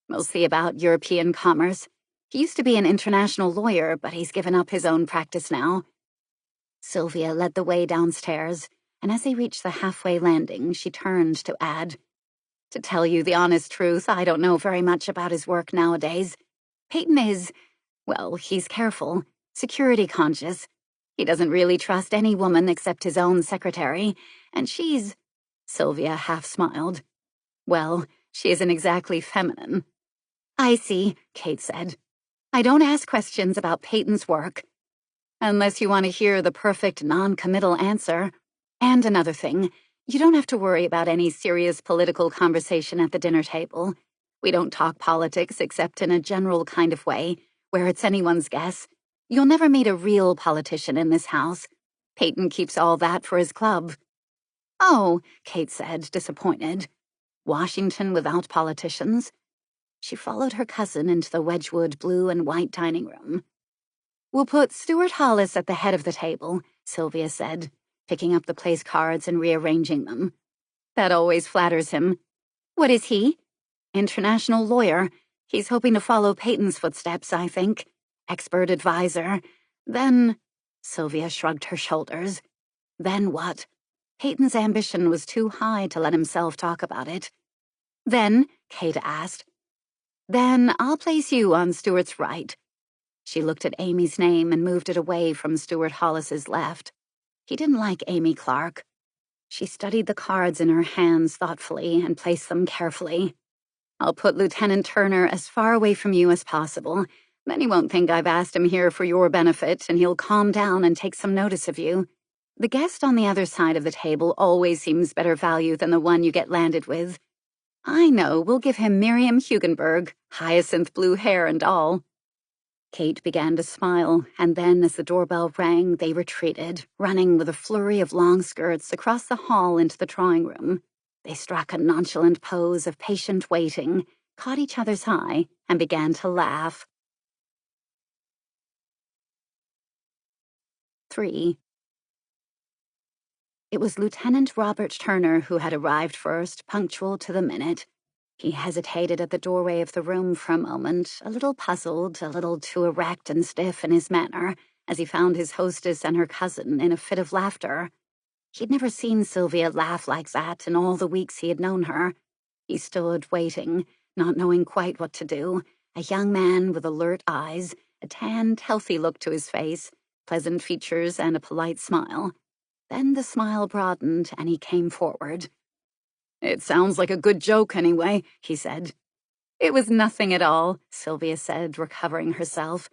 mostly about European commerce. He used to be an international lawyer, but he's given up his own practice now." Sylvia led the way downstairs, and as they reached the halfway landing, she turned to add, To tell you the honest truth, I don't know very much about his work nowadays. Peyton is, well, he's careful, security conscious. He doesn't really trust any woman except his own secretary, and she's—" Sylvia half smiled. "Well, she isn't exactly feminine." "I see," Kate said. "I don't ask questions about Peyton's work. Unless you want to hear the perfect non-committal answer. And another thing, you don't have to worry about any serious political conversation at the dinner table. We don't talk politics except in a general kind of way, where it's anyone's guess. You'll never meet a real politician in this house. Peyton keeps all that for his club." "Oh," Kate said, disappointed. Washington without politicians? She followed her cousin into the Wedgwood blue and white dining room. "We'll put Stuart Hollis at the head of the table," Sylvia said, picking up the place cards and rearranging them. "That always flatters him." "What is he?" "International lawyer. He's hoping to follow Peyton's footsteps, I think. Expert advisor. Then—" Sylvia shrugged her shoulders. "Then what?" Peyton's ambition was too high to let himself talk about it. "Then," Kate asked, "then I'll place you on Stuart's right." She looked at Amy's name and moved it away from Stuart Hollis's left. He didn't like Amy Clark. She studied the cards in her hands thoughtfully and placed them carefully. "I'll put Lieutenant Turner as far away from you as possible. Then he won't think I've asked him here for your benefit, and he'll calm down and take some notice of you. The guest on the other side of the table always seems better value than the one you get landed with. I know, we'll give him Miriam Hugenberg, hyacinth blue hair and all." Kate began to smile, and then as the doorbell rang, they retreated, running with a flurry of long skirts across the hall into the drawing room. They struck a nonchalant pose of patient waiting, caught each other's eye, and began to laugh. 3. It was Lieutenant Robert Turner who had arrived first, punctual to the minute. He hesitated at the doorway of the room for a moment, a little puzzled, a little too erect and stiff in his manner, as he found his hostess and her cousin in a fit of laughter. He'd never seen Sylvia laugh like that in all the weeks he had known her. He stood, waiting, not knowing quite what to do, a young man with alert eyes, a tanned, healthy look to his face, pleasant features and a polite smile. Then the smile broadened and he came forward. "It sounds like a good joke anyway," he said. "It was nothing at all," Sylvia said, recovering herself.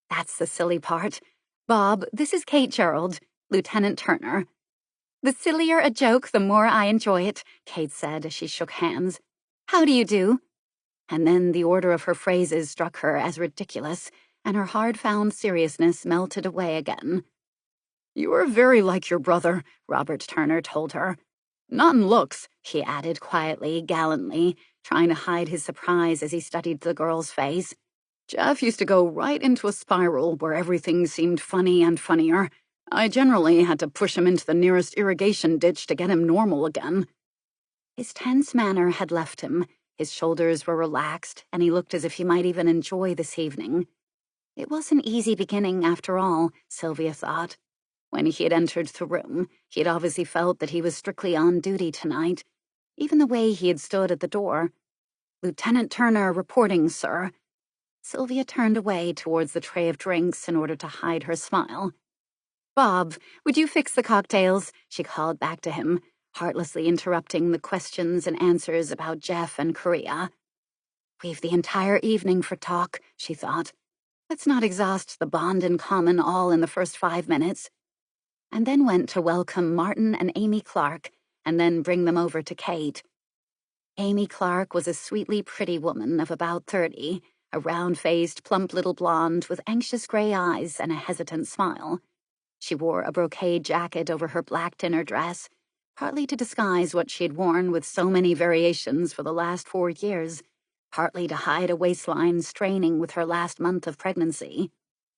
"That's the silly part. Bob, this is Kate Gerald, Lieutenant Turner." "The sillier a joke, the more I enjoy it," Kate said as she shook hands. "How do you do?" And then the order of her phrases struck her as ridiculous, and her hard-found seriousness melted away again. "You are very like your brother," Robert Turner told her. "Not in looks," he added quietly, gallantly, trying to hide his surprise as he studied the girl's face. "Jeff used to go right into a spiral where everything seemed funny and funnier. I generally had to push him into the nearest irrigation ditch to get him normal again." His tense manner had left him. His shoulders were relaxed, and he looked as if he might even enjoy this evening. It was an easy beginning, after all, Sylvia thought. When he had entered the room, he had obviously felt that he was strictly on duty tonight. Even the way he had stood at the door. "Lieutenant Turner reporting, sir." Sylvia turned away towards the tray of drinks in order to hide her smile. "Bob, would you fix the cocktails?" she called back to him, heartlessly interrupting the questions and answers about Jeff and Korea. "We've the entire evening for talk," she thought. "Let's not exhaust the bond in common all in the first 5 minutes." And then went to welcome Martin and Amy Clark, and then bring them over to Kate. Amy Clark was a sweetly pretty woman of about 30, a round-faced, plump little blonde with anxious gray eyes and a hesitant smile. She wore a brocade jacket over her black dinner dress, partly to disguise what she had worn with so many variations for the last 4 years, partly to hide a waistline straining with her last month of pregnancy.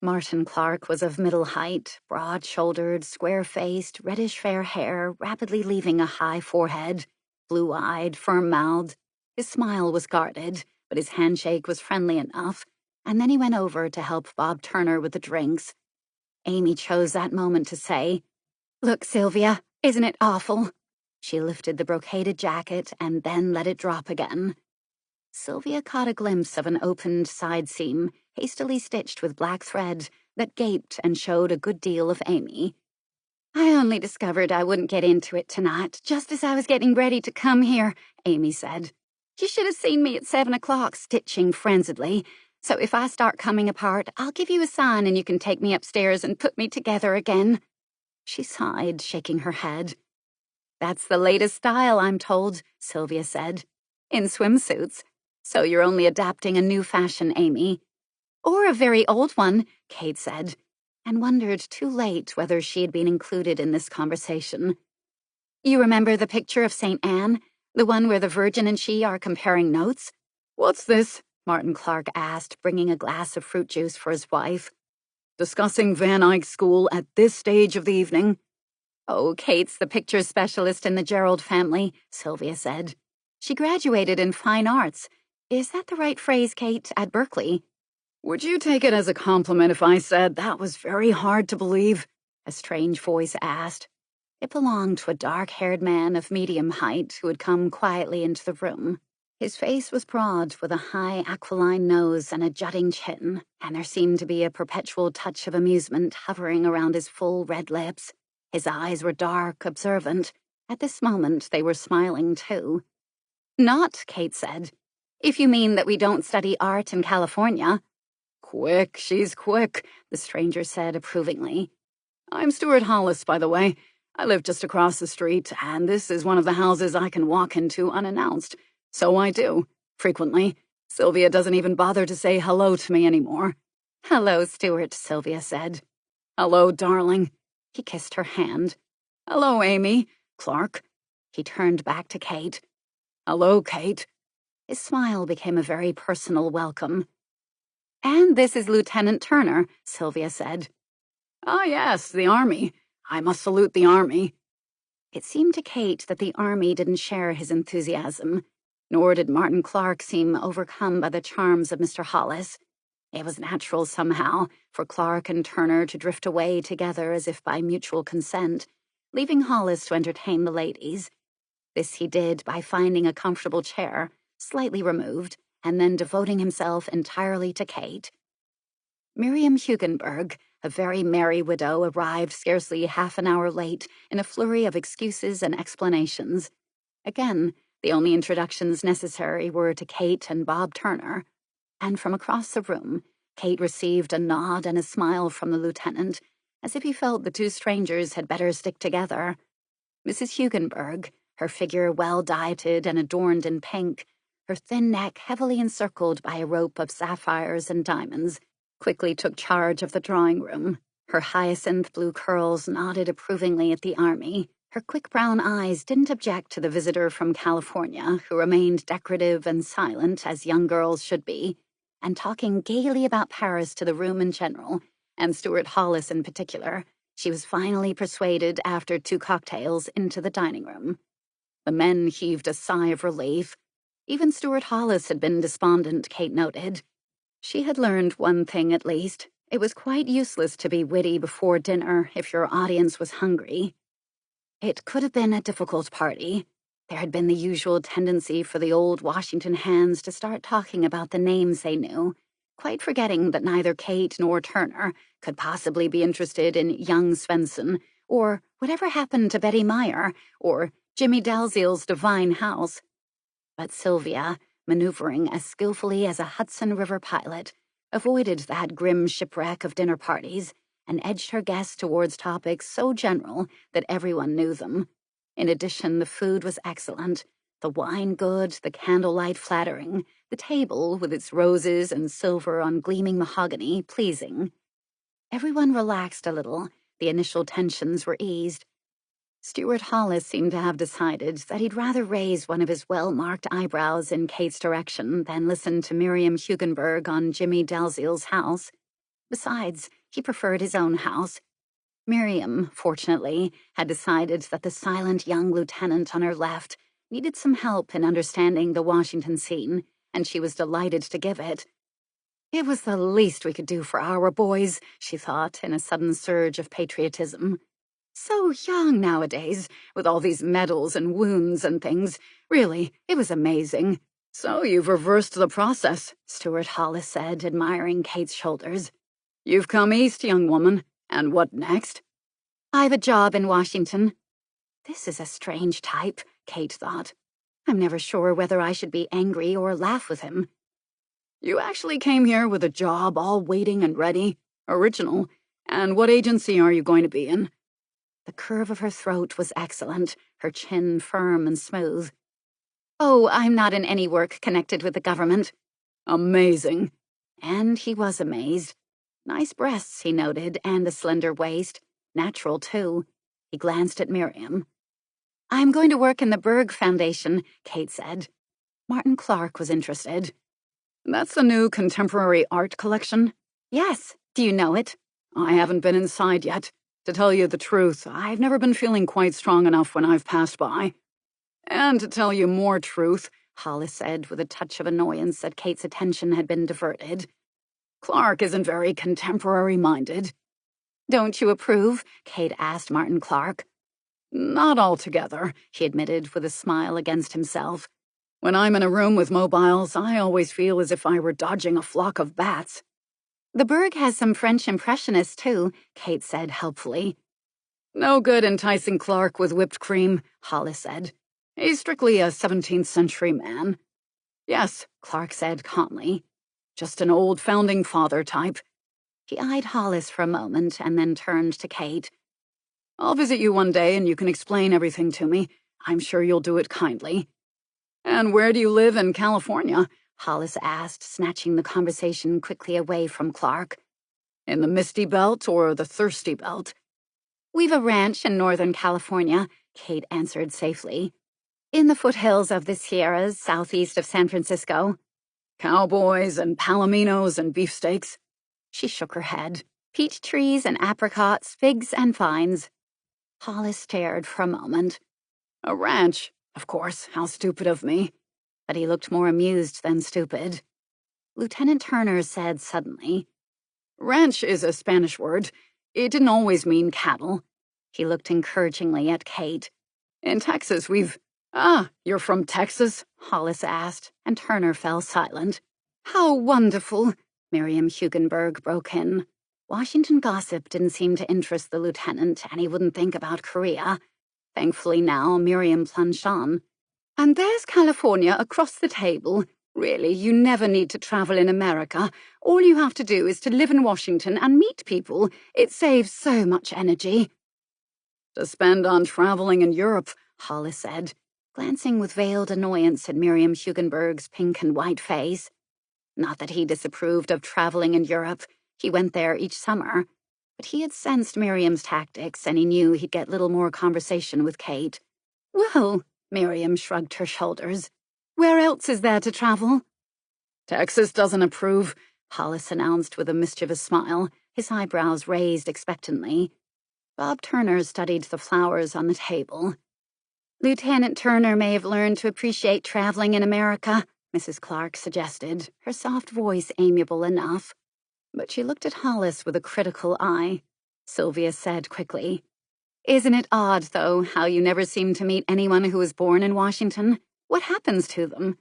Martin Clark was of middle height, broad-shouldered, square-faced, reddish-fair hair rapidly leaving a high forehead, blue-eyed, firm-mouthed. His smile was guarded, but his handshake was friendly enough, and then he went over to help Bob Turner with the drinks. Amy chose that moment to say, "Look, Sylvia, isn't it awful?" She lifted the brocaded jacket and then let it drop again. Sylvia caught a glimpse of an opened side seam, hastily stitched with black thread, that gaped and showed a good deal of Amy. "I only discovered I wouldn't get into it tonight, just as I was getting ready to come here," Amy said. "You should have seen me at 7 o'clock stitching frenziedly. So if I start coming apart, I'll give you a sign and you can take me upstairs and put me together again." She sighed, shaking her head. "That's the latest style, I'm told," Sylvia said. "In swimsuits. So you're only adapting a new fashion, Amy." "Or a very old one," Kate said, and wondered too late whether she had been included in this conversation. "You remember the picture of St. Anne? The one where the Virgin and she are comparing notes?"
"What's this?"
Martin Clark asked, bringing a glass of fruit juice for his wife.
"Discussing Van Eyck School at this stage of the evening?"
"Oh, Kate's the picture specialist in the Gerald family," Sylvia said. "She graduated in fine arts. Is that the right phrase, Kate, at Berkeley?"
"Would you take it as a compliment if I said that was very hard to believe?"
a strange voice asked. It belonged to a dark-haired man of medium height who had come quietly into the room. His face was broad, with a high aquiline nose and a jutting chin, and there seemed to be a perpetual touch of amusement hovering around his full red lips. His eyes were dark, observant. At this moment they were smiling too. "Not," Kate said. "If you mean that we don't study art in California."
"Quick, she's quick," the stranger said approvingly. "I'm Stuart Hollis, by the way. I live just across the street, and this is one of the houses I can walk into unannounced. So I do, frequently. Sylvia doesn't even bother to say hello to me anymore."
"Hello, Stuart," Sylvia said.
"Hello, darling."
He kissed her hand.
"Hello, Amy. Clark."
He turned back to Kate.
"Hello, Kate."
His smile became a very personal welcome. "And this is Lieutenant Turner," Sylvia said.
"Ah, yes, the Army. I must salute the Army."
It seemed to Kate that the Army didn't share his enthusiasm, nor did Martin Clark seem overcome by the charms of Mr. Hollis. It was natural somehow for Clark and Turner to drift away together as if by mutual consent, leaving Hollis to entertain the ladies. This he did by finding a comfortable chair, slightly removed, and then devoting himself entirely to Kate. Miriam Hugenberg, a very merry widow, arrived scarcely half an hour late in a flurry of excuses and explanations. Again, the only introductions necessary were to Kate and Bob Turner, and from across the room, Kate received a nod and a smile from the lieutenant, as if he felt the two strangers had better stick together. Mrs. Hugenberg, her figure well-dieted and adorned in pink, her thin neck heavily encircled by a rope of sapphires and diamonds, quickly took charge of the drawing room. Her hyacinth blue curls nodded approvingly at the Army. Her quick brown eyes didn't object to the visitor from California, who remained decorative and silent, as young girls should be, and talking gaily about Paris to the room in general, and Stuart Hollis in particular. She was finally persuaded, after 2 cocktails, into the dining room. The men heaved a sigh of relief. Even Stuart Hollis had been despondent, Kate noted. She had learned one thing at least. It was quite useless to be witty before dinner if your audience was hungry. It could have been a difficult party. There had been the usual tendency for the old Washington hands to start talking about the names they knew, quite forgetting that neither Kate nor Turner could possibly be interested in young Svensson, or whatever happened to Betty Meyer, or Jimmy Dalziel's Divine House. But Sylvia, maneuvering as skillfully as a Hudson River pilot, avoided that grim shipwreck of dinner parties, and edged her guests towards topics so general that everyone knew them. In addition, the food was excellent, the wine good, the candlelight flattering, the table, with its roses and silver on gleaming mahogany, pleasing. Everyone relaxed a little, the initial tensions were eased. Stuart Hollis seemed to have decided that he'd rather raise one of his well-marked eyebrows in Kate's direction than listen to Miriam Hugenberg on Jimmy Dalziel's house. Besides, he preferred his own house. Miriam, fortunately, had decided that the silent young lieutenant on her left needed some help in understanding the Washington scene, and she was delighted to give it. It was the least we could do for our boys, she thought, in a sudden surge of patriotism. So young nowadays, with all these medals and wounds and things. Really, it was amazing.
So you've reversed the process,
Stuart Hollis said, admiring Kate's shoulders.
You've come east, young woman. And what next?
I've a job in Washington. This is a strange type, Kate thought. I'm never sure whether I should be angry or laugh with him.
You actually came here with a job all waiting and ready? Original. And what agency are you going to be in?
The curve of her throat was excellent, her chin firm and smooth. Oh, I'm not in any work connected with the government.
Amazing.
And he was amazed. Nice breasts, he noted, and a slender waist. Natural, too. He glanced at Miriam. I'm going to work in the Berg Foundation, Kate said. Martin Clark was interested.
That's the new contemporary art collection?
Yes. Do you know it?
I haven't been inside yet. To tell you the truth, I've never been feeling quite strong enough when I've passed by. And to tell you more truth,
Hollis said with a touch of annoyance that Kate's attention had been diverted,
Clark isn't very contemporary-minded.
Don't you approve? Kate asked Martin Clark.
Not altogether, he admitted with a smile against himself. When I'm in a room with mobiles, I always feel as if I were dodging a flock of bats.
The Berg has some French impressionists, too, Kate said helpfully.
No good enticing Clark with whipped cream, Hollis said. He's strictly a 17th century man. Yes, Clark said calmly. Just an old founding father type.
He eyed Hollis for a moment and then turned to Kate.
I'll visit you one day and you can explain everything to me. I'm sure you'll do it kindly. And where do you live in California?
Hollis asked, snatching the conversation quickly away from Clark.
In the Misty Belt or the Thirsty Belt?
We've a ranch in Northern California, Kate answered safely. In the foothills of the Sierras, southeast of San Francisco.
Cowboys and palominos and beefsteaks?
She shook her head. Peach trees and apricots, figs and vines. Hollis stared for a moment.
A ranch, of course, how stupid of me.
But he looked more amused than stupid. Lieutenant Turner said suddenly,
Ranch is a Spanish word. It didn't always mean cattle.
He looked encouragingly at Kate.
In Texas, we've... Ah, you're from Texas?
Hollis asked, and Turner fell silent. How wonderful, Miriam Hugenberg broke in. Washington gossip didn't seem to interest the lieutenant, and he wouldn't think about Korea. Thankfully now, Miriam plunged on. And there's California across the table. Really, you never need to travel in America. All you have to do is to live in Washington and meet people. It saves so much energy.
To spend on traveling in Europe,
Hollis said, glancing with veiled annoyance at Miriam Hugenberg's pink and white face. Not that he disapproved of traveling in Europe. He went there each summer. But he had sensed Miriam's tactics, and he knew he'd get little more conversation with Kate. Well, Miriam shrugged her shoulders. Where else is there to travel?
Texas doesn't approve,
Hollis announced with a mischievous smile, his eyebrows raised expectantly. Bob Turner studied the flowers on the table. Lieutenant Turner may have learned to appreciate traveling in America, Mrs. Clark suggested, her soft voice amiable enough. But she looked at Hollis with a critical eye. Sylvia said quickly, Isn't it odd, though, how you never seem to meet anyone who was born in Washington? What happens to them?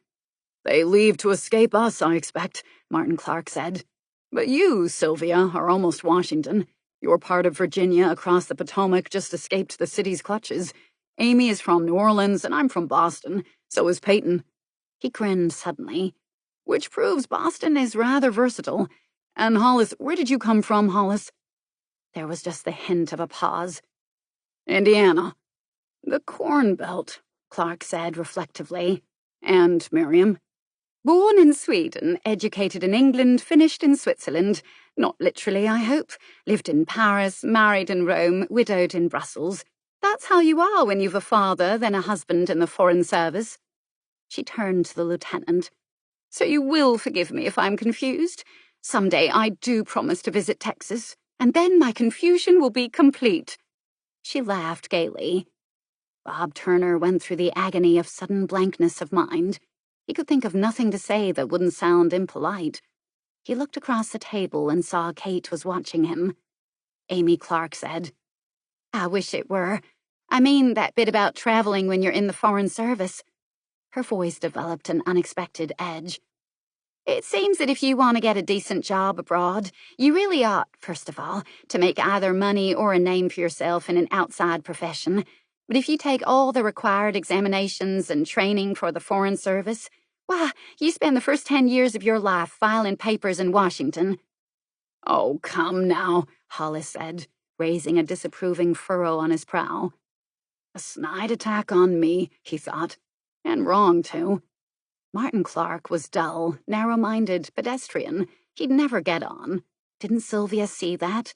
They leave to escape us, I expect, Martin Clark said. But you, Sylvia, are almost Washington. Your part of Virginia across the Potomac just escaped the city's clutches. Amy is from New Orleans, and I'm from Boston. So is Peyton.
He grinned suddenly.
Which proves Boston is rather versatile. And Hollis, where did you come from, Hollis?
There was just the hint of a pause.
Indiana.
The Corn Belt, Clark said reflectively.
And Miriam?
Born in Sweden, educated in England, finished in Switzerland. Not literally, I hope. Lived in Paris, married in Rome, widowed in Brussels. That's how you are when you've a father, then a husband in the Foreign Service. She turned to the lieutenant. So you will forgive me if I'm confused? Someday I do promise to visit Texas, and then my confusion will be complete. She laughed gaily. Bob Turner went through the agony of sudden blankness of mind. He could think of nothing to say that wouldn't sound impolite. He looked across the table and saw Kate was watching him. Amy Clark said, I wish it were. I mean that bit about traveling when you're in the Foreign Service. Her voice developed an unexpected edge. It seems that if you want to get a decent job abroad, you really ought, first of all, to make either money or a name for yourself in an outside profession. But if you take all the required examinations and training for the Foreign Service, why, you spend the first 10 years of your life filing papers in Washington.
Oh, come now, Hollis said, raising a disapproving furrow on his brow. A snide attack on me, he thought. And wrong, too. Martin Clark was dull, narrow-minded, pedestrian. He'd never get on. Didn't Sylvia see that?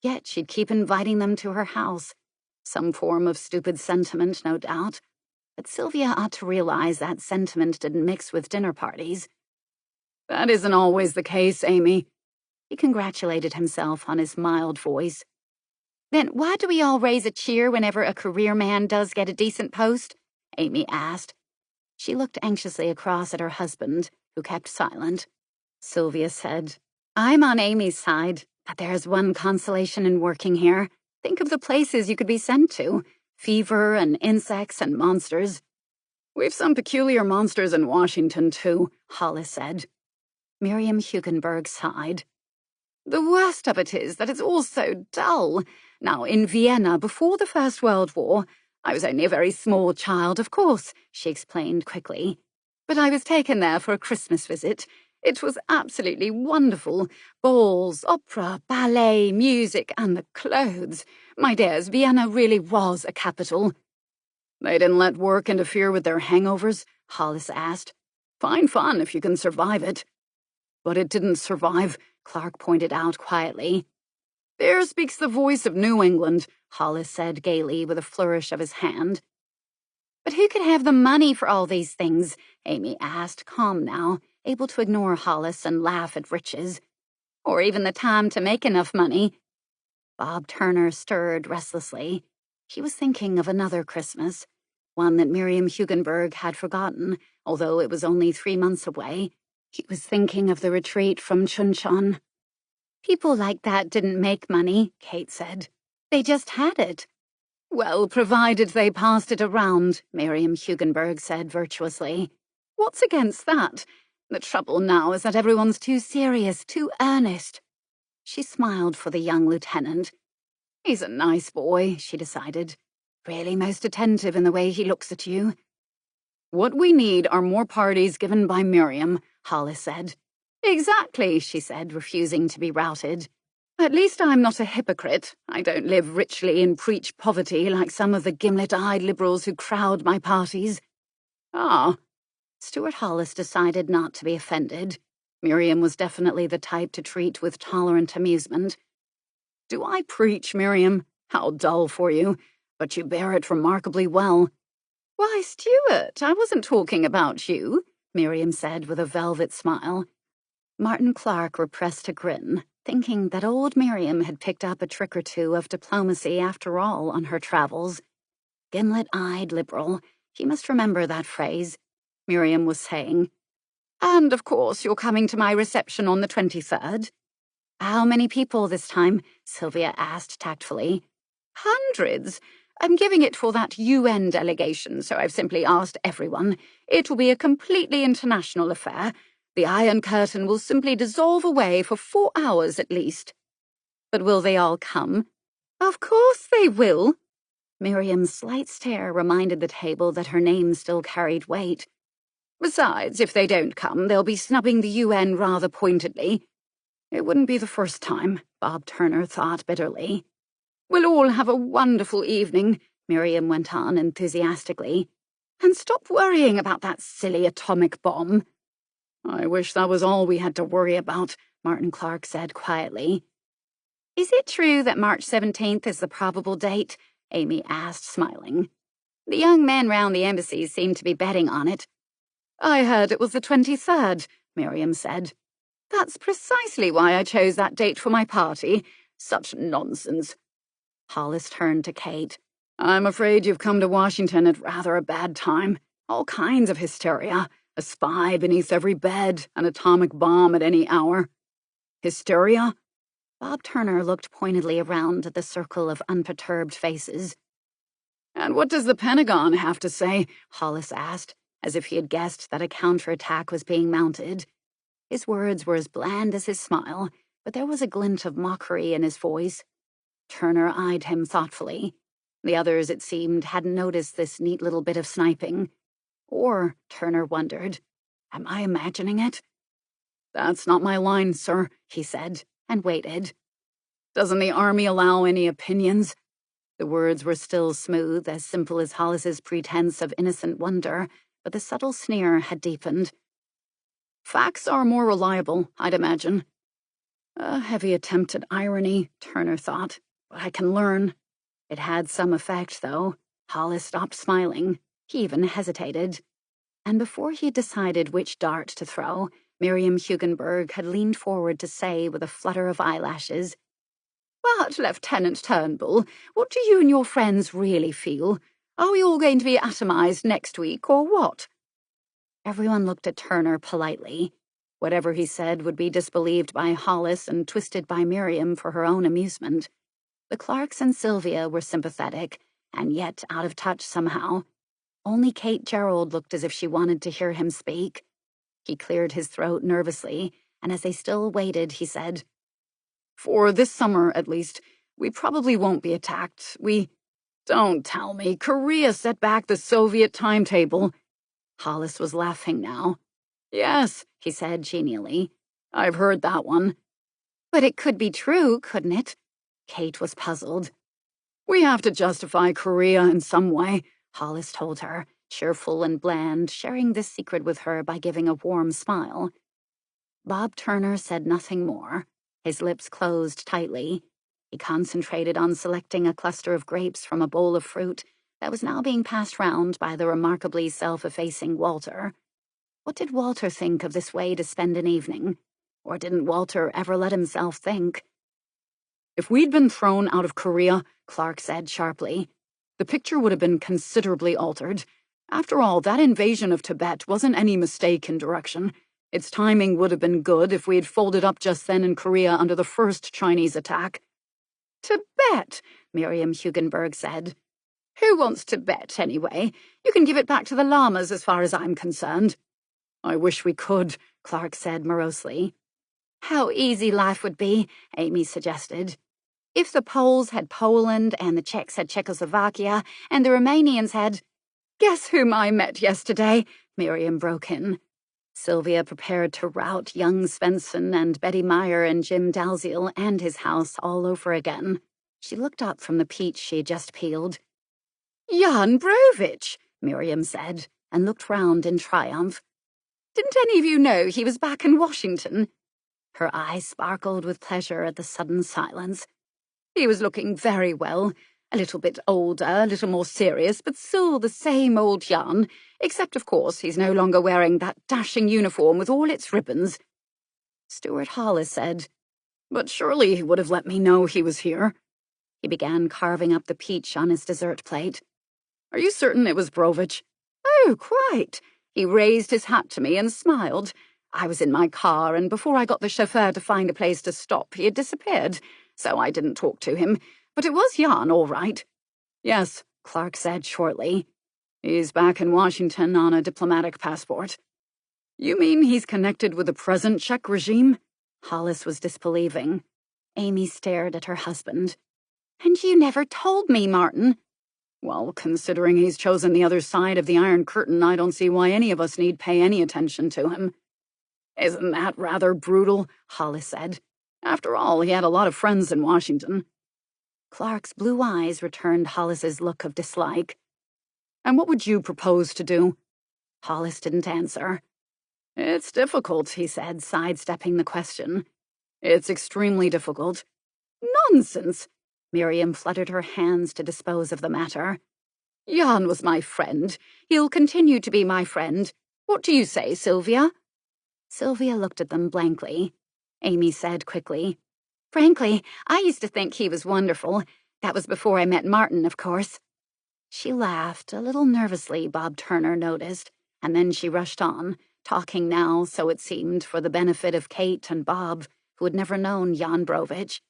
Yet she'd keep inviting them to her house. Some form of stupid sentiment, no doubt. But Sylvia ought to realize that sentiment didn't mix with dinner parties. That isn't always the case, Amy. He congratulated himself on his mild voice.
Then why do we all raise a cheer whenever a career man does get a decent post? Amy asked. She looked anxiously across at her husband, who kept silent. Sylvia said, I'm on Amy's side, but there's one consolation in working here. Think of the places you could be sent to. Fever and insects and monsters.
We've some peculiar monsters in Washington, too, Hollis said.
Miriam Hugenberg sighed.
The worst of it is that it's all so dull. Now, in Vienna, before the First World War, I was only a very small child, of course, she explained quickly. But I was taken there for a Christmas visit. It was absolutely wonderful. Balls, opera, ballet, music, and the clothes. My dears, Vienna really was a capital. They didn't let work interfere with their hangovers? Hollis asked. Fine fun if you can survive it. But it didn't survive, Clark pointed out quietly. There speaks the voice of New England, Hollis said gaily with a flourish of his hand.
But who could have the money for all these things? Amy asked, calm now, able to ignore Hollis and laugh at riches. Or even the time to make enough money. Bob Turner stirred restlessly. He was thinking of another Christmas, one that Miriam Hugenberg had forgotten, although it was only 3 months away. He was thinking of the retreat from Chuncheon. People like that didn't make money, Kate said. They just had it.
Well, provided they passed it around, Miriam Hugenberg said virtuously. What's against that? The trouble now is that everyone's too serious, too earnest.
She smiled for the young lieutenant.
He's a nice boy, she decided. Really most attentive in the way he looks at you. What we need are more parties given by Miriam, Hollis said. Exactly, she said, refusing to be routed. At least I'm not a hypocrite. I don't live richly and preach poverty like some of the gimlet-eyed liberals who crowd my parties. Ah.
Stuart Hollis decided not to be offended. Miriam was definitely the type to treat with tolerant amusement.
Do I preach, Miriam? How dull for you. But you bear it remarkably well. Why, Stuart, I wasn't talking about you, Miriam said with a velvet smile.
Martin Clark repressed a grin, thinking that old Miriam had picked up a trick or two of diplomacy after all on her travels. Gimlet-eyed liberal, he must remember that phrase, Miriam was saying.
And, of course, you're coming to my reception on the 23rd.
How many people this time? Sylvia asked tactfully.
Hundreds. I'm giving it for that UN delegation, so I've simply asked everyone. It will be a completely international affair. The Iron Curtain will simply dissolve away for 4 hours at least.
But will they all come?
Of course they will.
Miriam's slight stare reminded the table that her name still carried weight.
Besides, if they don't come, they'll be snubbing the UN rather pointedly. It wouldn't be the first time, Bob Turner thought bitterly. We'll all have a wonderful evening, Miriam went on enthusiastically. And stop worrying about that silly atomic bomb. I wish that was all we had to worry about, Martin Clark said quietly.
Is it true that March 17th is the probable date? Amy asked, smiling. The young men round the embassies seem to be betting on it.
I heard it was the 23rd, Miriam said. That's precisely why I chose that date for my party. Such nonsense.
Hollis turned to Kate.
I'm afraid you've come to Washington at rather a bad time. All kinds of hysteria. A spy beneath every bed, an atomic bomb at any hour. Hysteria?
Bob Turner looked pointedly around at the circle of unperturbed faces.
"And what does the Pentagon have to say?" Hollis asked, as if he had guessed that a counterattack was being mounted.
His words were as bland as his smile, but there was a glint of mockery in his voice. Turner eyed him thoughtfully. The others, it seemed, hadn't noticed this neat little bit of sniping. Or, Turner wondered, am I imagining it?
"That's not my line, sir," he said, and waited. "Doesn't the Army allow any opinions?"
The words were still smooth, as simple as Hollis's pretense of innocent wonder, but the subtle sneer had deepened.
"Facts are more reliable, I'd imagine." A heavy attempt at irony, Turner thought, but I can learn.
It had some effect, though. Hollis stopped smiling. He even hesitated. And before he had decided which dart to throw, Miriam Hugenberg had leaned forward to say with a flutter of eyelashes, "But, Lieutenant Turnbull, what do you and your friends really feel? Are we all going to be atomized next week, or what?" Everyone looked at Turner politely. Whatever he said would be disbelieved by Hollis and twisted by Miriam for her own amusement. The Clarks and Sylvia were sympathetic, and yet out of touch somehow. Only Kate Gerald looked as if she wanted to hear him speak. He cleared his throat nervously, and as they still waited, he said,
"For this summer, at least, we probably won't be attacked. Don't tell me, Korea set back the Soviet timetable."
Hollis was laughing now.
"Yes," he said genially. "I've heard that one."
"But it could be true, couldn't it?" Kate was puzzled.
"We have to justify Korea in some way,"
Hollis told her, cheerful and bland, sharing this secret with her by giving a warm smile. Bob Turner said nothing more. His lips closed tightly. He concentrated on selecting a cluster of grapes from a bowl of fruit that was now being passed round by the remarkably self-effacing Walter. What did Walter think of this way to spend an evening? Or didn't Walter ever let himself think?
"If we'd been thrown out of Korea," Clark said sharply, "the picture would have been considerably altered. After all, that invasion of Tibet wasn't any mistake in direction. Its timing would have been good if we had folded up just then in Korea under the first Chinese attack."
"Tibet," Miriam Hugenberg said. "Who wants Tibet, anyway? You can give it back to the llamas as far as I'm concerned."
"I wish we could," Clark said morosely.
"How easy life would be," Amy suggested. "If the Poles had Poland, and the Czechs had Czechoslovakia, and the Romanians had—" "Guess whom I met yesterday?" Miriam broke in. Sylvia prepared to rout young Svensson and Betty Meyer and Jim Dalziel and his house all over again. She looked up from the peach she had just peeled. "Jan Brovich," Miriam said, and looked round in triumph. "Didn't any of you know he was back in Washington?" Her eyes sparkled with pleasure at the sudden silence. "He was looking very well. A little bit older, a little more serious, but still the same old Jan, except, of course, he's no longer wearing that dashing uniform with all its ribbons." Stuart Hollis said,
"But surely he would have let me know he was here."
He began carving up the peach on his dessert plate.
"Are you certain it was Brovich?"
"Oh, quite. He raised his hat to me and smiled. I was in my car, and before I got the chauffeur to find a place to stop, he had disappeared, so I didn't talk to him. But it was Jan, all right."
"Yes," Clark said shortly. "He's back in Washington on a diplomatic passport." "You mean he's connected with the present Czech regime?"
Hollis was disbelieving. Amy stared at her husband. "And you never told me, Martin."
"Well, considering he's chosen the other side of the Iron Curtain, I don't see why any of us need pay any attention to him." "Isn't that rather brutal?" Hollis said. "After all, he had a lot of friends in Washington."
Clark's blue eyes returned Hollis's look of dislike.
"And what would you propose to do?"
Hollis didn't answer.
"It's difficult," he said, sidestepping the question. "It's extremely difficult."
"Nonsense!" Miriam fluttered her hands to dispose of the matter. "Jan was my friend. He'll continue to be my friend. What do you say, Sylvia?" Sylvia looked at them blankly. Amy said quickly, "Frankly, I used to think he was wonderful. That was before I met Martin, of course." She laughed, a little nervously, Bob Turner noticed, and then she rushed on, talking now, so it seemed, for the benefit of Kate and Bob, who had never known Jan Brovich.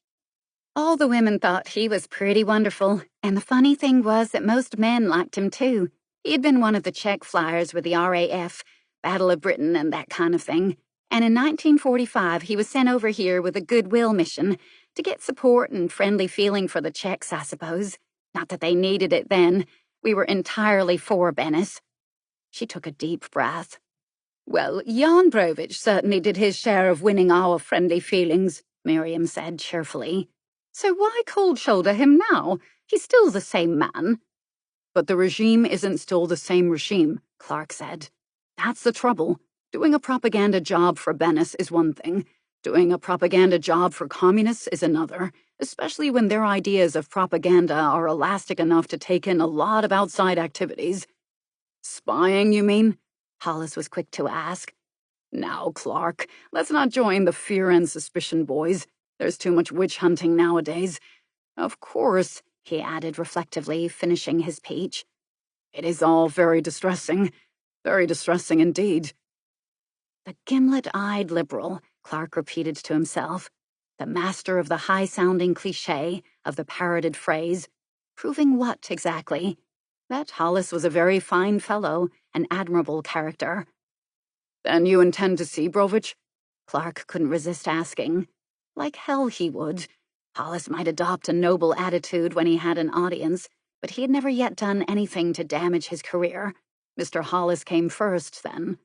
All the women thought he was pretty wonderful, and the funny thing was that most men liked him too. He had been one of the Czech flyers with the RAF, Battle of Britain and that kind of thing. And in 1945, he was sent over here with a goodwill mission to get support and friendly feeling for the Czechs, I suppose. Not that they needed it then. We were entirely for Bennis. She took a deep breath. Well, Jan Brovich certainly did his share of winning our friendly feelings, Miriam said cheerfully. So why cold-shoulder him now? He's still the same man. But the regime isn't still the same regime, Clark said. That's the trouble. Doing a propaganda job for Bennis is one thing. Doing a propaganda job for communists is another, especially when their ideas of propaganda are elastic enough to take in a lot of outside activities. Spying, you mean? Hollis was quick to ask. Now, Clark, let's not join the fear and suspicion boys. There's too much witch-hunting nowadays. Of course, he added reflectively, finishing his peach. It is all very distressing indeed. The gimlet-eyed liberal, Clark repeated to himself, the master of the high-sounding cliché, of the parroted phrase. Proving what, exactly? That Hollis was a very fine fellow, an admirable character. Then you intend to see Brovich? Clark couldn't resist asking. Like hell he would. Hollis might adopt a noble attitude when he had an audience, but he had never yet done anything to damage his career. Mr. Hollis came first, then.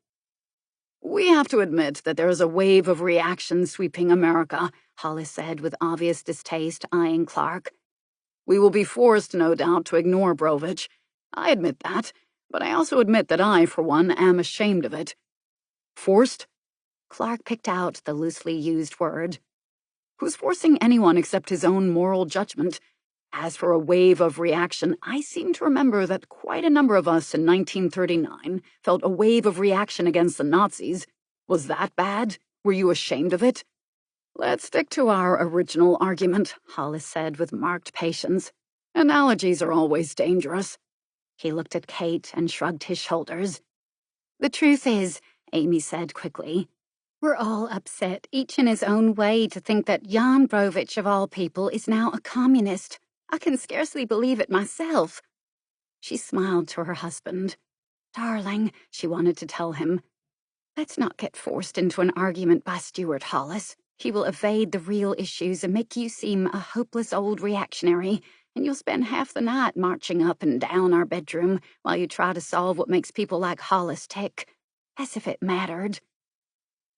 We have to admit that there is a wave of reaction sweeping America, Hollis said with obvious distaste, eyeing Clark. We will be forced, no doubt, to ignore Brovich. I admit that, but I also admit that I, for one, am ashamed of it. Forced? Clark picked out the loosely used word. Who's forcing anyone except his own moral judgment? As for a wave of reaction, I seem to remember that quite a number of us in 1939 felt a wave of reaction against the Nazis. Was that bad? Were you ashamed of it? Let's stick to our original argument, Hollis said with marked patience. Analogies are always dangerous. He looked at Kate and shrugged his shoulders. The truth is, Amy said quickly, we're all upset, each in his own way, to think that Jan Brovich, of all people, is now a communist. I can scarcely believe it myself. She smiled to her husband. Darling, she wanted to tell him, let's not get forced into an argument by Stuart Hollis. He will evade the real issues and make you seem a hopeless old reactionary, and you'll spend half the night marching up and down our bedroom while you try to solve what makes people like Hollis tick. As if it mattered.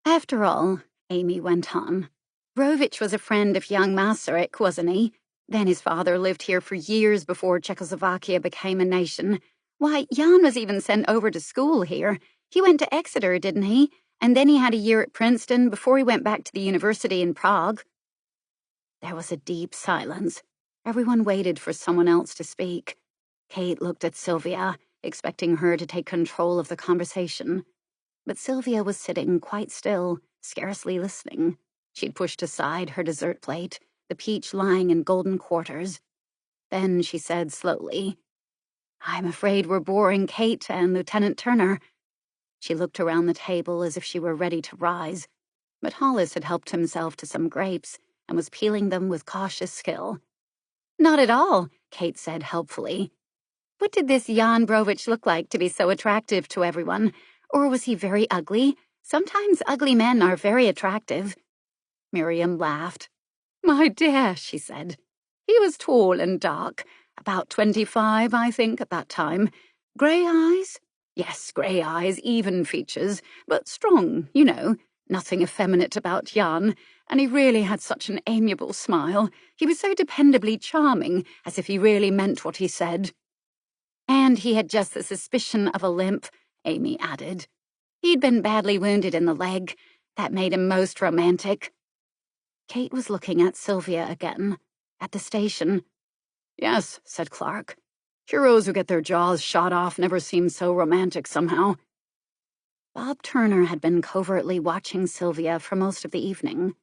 After all, Amy went on, Brovich was a friend of young Masaryk, wasn't he? Then his father lived here for years before Czechoslovakia became a nation. Why, Jan was even sent over to school here. He went to Exeter, didn't he? And then he had a year at Princeton before he went back to the university in Prague. There was a deep silence. Everyone waited for someone else to speak. Kate looked at Sylvia, expecting her to take control of the conversation. But Sylvia was sitting quite still, scarcely listening. She'd pushed aside her dessert plate, the peach lying in golden quarters. Then she said slowly, I'm afraid we're boring Kate and Lieutenant Turner. She looked around the table as if she were ready to rise, but Hollis had helped himself to some grapes and was peeling them with cautious skill. Not at all, Kate said helpfully. What did this Jan Brovich look like to be so attractive to everyone? Or was he very ugly? Sometimes ugly men are very attractive. Miriam laughed. My dear, she said. He was tall and dark, about 25, I think, at that time. Grey eyes? Yes, grey eyes, even features, but strong, you know. Nothing effeminate about Jan, and he really had such an amiable smile. He was so dependably charming, as if he really meant what he said. And he had just the suspicion of a limp, Amy added. He'd been badly wounded in the leg. That made him most romantic. Kate was looking at Sylvia again, at the station. Yes, said Clark. Heroes who get their jaws shot off never seem so romantic somehow. Bob Turner had been covertly watching Sylvia for most of the evening,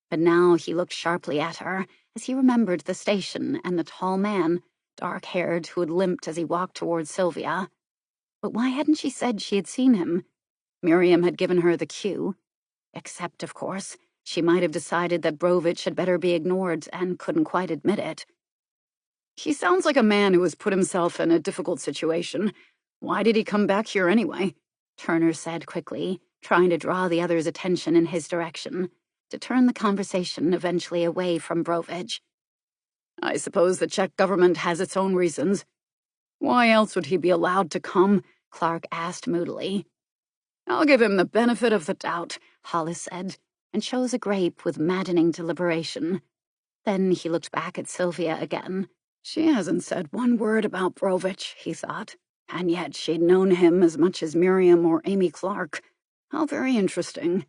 but now he looked sharply at her as he remembered the station and the tall man, dark-haired, who had limped as he walked toward Sylvia. But why hadn't she said she had seen him? Miriam had given her the cue. Except, of course, She might have decided that Brovich had better be ignored and couldn't quite admit it.
He sounds like a man who has put himself in a difficult situation. Why did he come back here anyway?
Turner said quickly, trying to draw the other's attention in his direction, to turn the conversation eventually away from Brovich.
I suppose the Czech government has its own reasons. Why else would he be allowed to come?
Clark asked moodily.
I'll give him the benefit of the doubt,
Hollis said, and chose a grape with maddening deliberation. Then he looked back at Sylvia again.
She hasn't said one word about Brovich, he thought, and yet she'd known him as much as Miriam or Amy Clark. How very interesting.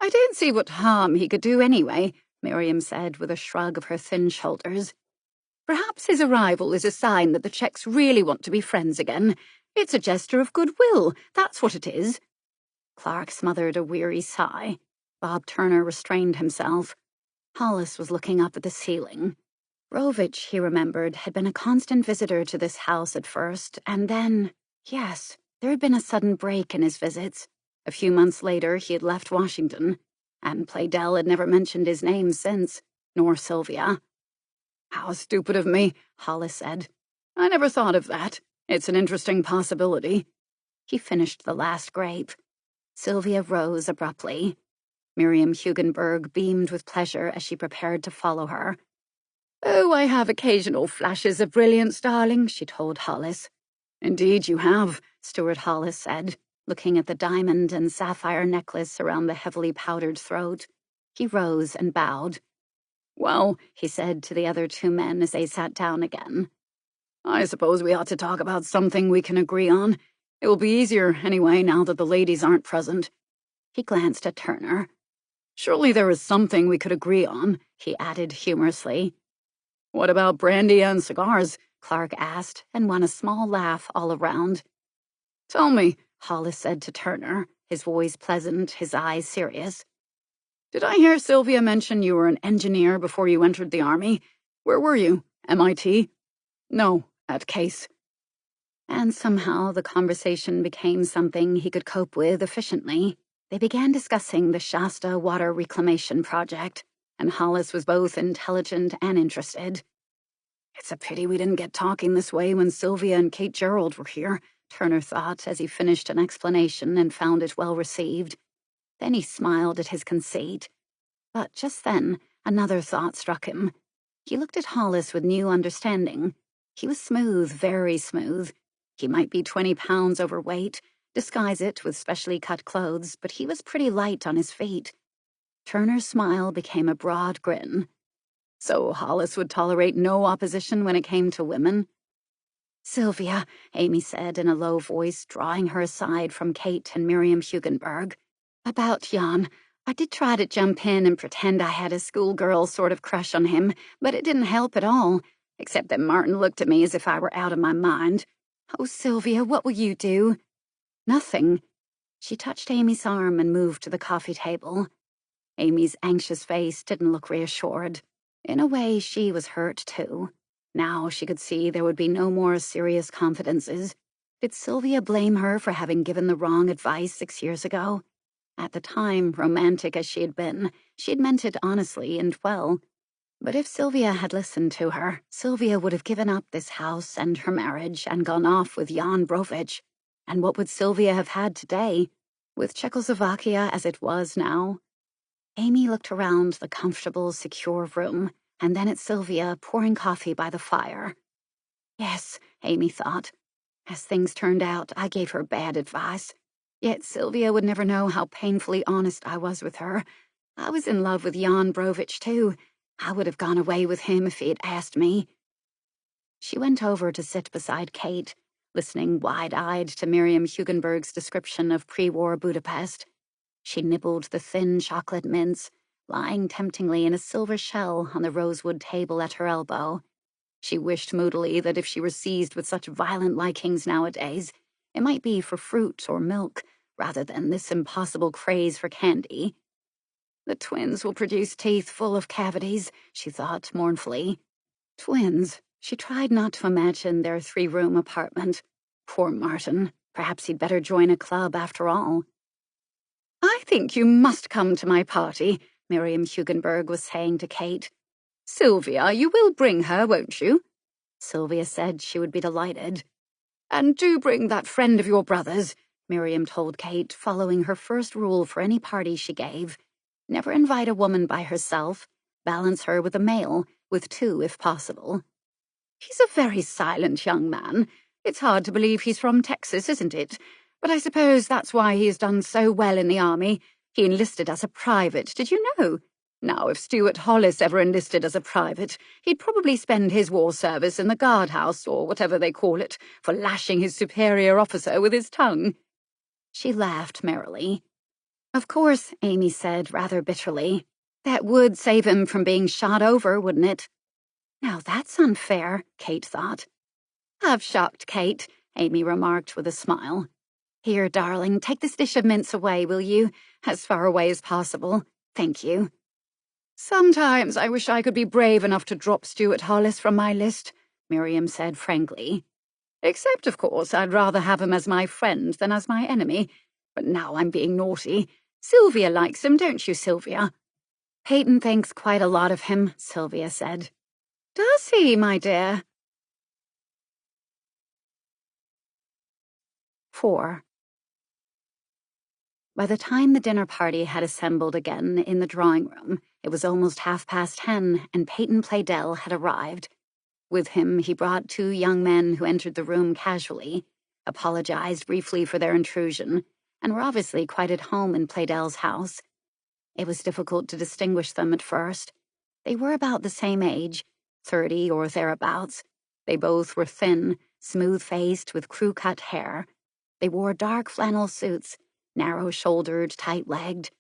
I don't see what harm he could do anyway, Miriam said with a shrug of her thin shoulders. Perhaps his arrival is a sign that the Czechs really want to be friends again. It's a gesture of goodwill, that's what it is. Clark smothered a weary sigh. Bob Turner restrained himself. Hollis was looking up at the ceiling. Brovich, he remembered, had been a constant visitor to this house at first, and then, yes, there had been a sudden break in his visits. A few months later, he had left Washington, and Playdell had never mentioned his name since, nor Sylvia.
How stupid of me, Hollis said. I never thought of that. It's an interesting possibility.
He finished the last grape. Sylvia rose abruptly. Miriam Hugenberg beamed with pleasure as she prepared to follow her.
Oh, I have occasional flashes of brilliance, darling, she told Hollis.
Indeed you have, Stuart Hollis said, looking at the diamond and sapphire necklace around the heavily powdered throat. He rose and bowed.
Well,
he said to the other two men as they sat down again,
I suppose we ought to talk about something we can agree on. It will be easier, anyway, now that the ladies aren't present.
He glanced at Turner.
Surely there is something we could agree on, he added humorously. What about brandy and cigars?
Clark asked, and won a small laugh all around.
Tell me,
Hollis said to Turner, his voice pleasant, his eyes serious.
Did I hear Sylvia mention you were an engineer before you entered the army? Where were you? MIT? No, at Case.
And somehow the conversation became something he could cope with efficiently. They began discussing the Shasta water reclamation project, and Hollis was both intelligent and interested.
It's a pity we didn't get talking this way when Sylvia and Kate Gerald were here,
Turner thought as he finished an explanation and found it well received. Then he smiled at his conceit. But just then, another thought struck him. He looked at Hollis with new understanding. He was smooth, very smooth. He might be 20 pounds overweight, disguise it with specially cut clothes, but he was pretty light on his feet. Turner's smile became a broad grin.
So Hollis would tolerate no opposition when it came to women?
Sylvia, Amy said in a low voice, drawing her aside from Kate and Miriam Hugenberg. About Jan, I did try to jump in and pretend I had a schoolgirl sort of crush on him, but it didn't help at all, except that Martin looked at me as if I were out of my mind. Oh, Sylvia, what will you do? Nothing. She touched Amy's arm and moved to the coffee table. Amy's anxious face didn't look reassured. In a way, she was hurt, too. Now she could see there would be no more serious confidences. Did Sylvia blame her for having given the wrong advice 6 years ago? At the time, romantic as she had been, she had meant it honestly and well. But if Sylvia had listened to her, Sylvia would have given up this house and her marriage and gone off with Jan Brovich. And what would Sylvia have had today, with Czechoslovakia as it was now? Amy looked around the comfortable, secure room, and then at Sylvia pouring coffee by the fire. Yes, Amy thought. As things turned out, I gave her bad advice. Yet Sylvia would never know how painfully honest I was with her. I was in love with Jan Brovich, too. I would have gone away with him if he had asked me. She went over to sit beside Kate, listening wide-eyed to Miriam Hugenberg's description of pre-war Budapest. She nibbled the thin chocolate mints, lying temptingly in a silver shell on the rosewood table at her elbow. She wished moodily that if she were seized with such violent likings nowadays, it might be for fruit or milk, rather than this impossible craze for candy. The twins will produce teeth full of cavities, she thought mournfully. Twins. She tried not to imagine their 3-room apartment. Poor Martin. Perhaps he'd better join a club after all. I think you must come to my party, Miriam Hugenberg was saying to Kate. "Sylvia, you will bring her, won't you?" Sylvia said she would be delighted. "And do bring that friend of your brother's," Miriam told Kate, following her first rule for any party she gave. Never invite a woman by herself. Balance her with a male, with two if possible. "He's a very silent young man. It's hard to believe he's from Texas, isn't it? But I suppose that's why he has done so well in the army. He enlisted as a private, did you know? Now, if Stuart Hollis ever enlisted as a private, he'd probably spend his war service in the guardhouse, or whatever they call it, for lashing his superior officer with his tongue." She laughed merrily. "Of course," Amy said rather bitterly. "That would save him from being shot over, wouldn't it?" "Now that's unfair," Kate thought. "I've shocked Kate," Amy remarked with a smile. "Here, darling, take this dish of mince away, will you? As far away as possible. Thank you." "Sometimes I wish I could be brave enough to drop Stuart Hollis from my list," Miriam said frankly. "Except, of course, I'd rather have him as my friend than as my enemy. But now I'm being naughty. Sylvia likes him, don't you, Sylvia?" "Peyton thinks quite a lot of him," Sylvia said. "Does he, my dear?" 4. By the time the dinner party had assembled again in the drawing room, it was almost 10:30, and Peyton Playdell had arrived. With him, he brought two young men who entered the room casually, apologized briefly for their intrusion, and were obviously quite at home in Playdell's house. It was difficult to distinguish them at first. They were about the same age, 30 or thereabouts. They both were thin, smooth-faced, with crew-cut hair. They wore dark flannel suits, narrow-shouldered, tight-legged.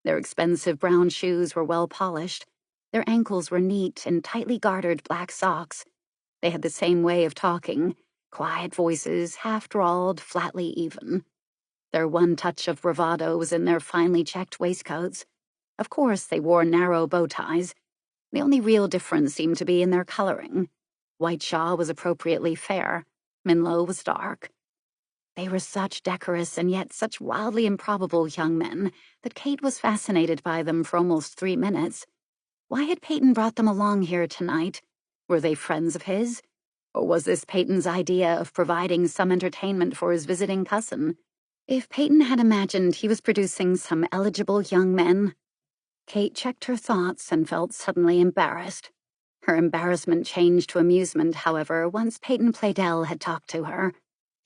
Their expensive brown shoes were well-polished. Their ankles were neat in tightly gartered black socks. They had the same way of talking, quiet voices, half-drawled, flatly even. Their one touch of bravado was in their finely checked waistcoats. Of course, they wore narrow bow ties. The only real difference seemed to be in their coloring. Whiteshaw was appropriately fair. Minlow was dark. They were such decorous and yet such wildly improbable young men that Kate was fascinated by them for almost 3 minutes. Why had Peyton brought them along here tonight? Were they friends of his? Or was this Peyton's idea of providing some entertainment for his visiting cousin? If Peyton had imagined he was producing some eligible young men... Kate checked her thoughts and felt suddenly embarrassed. Her embarrassment changed to amusement, however, once Peyton Playdell had talked to her.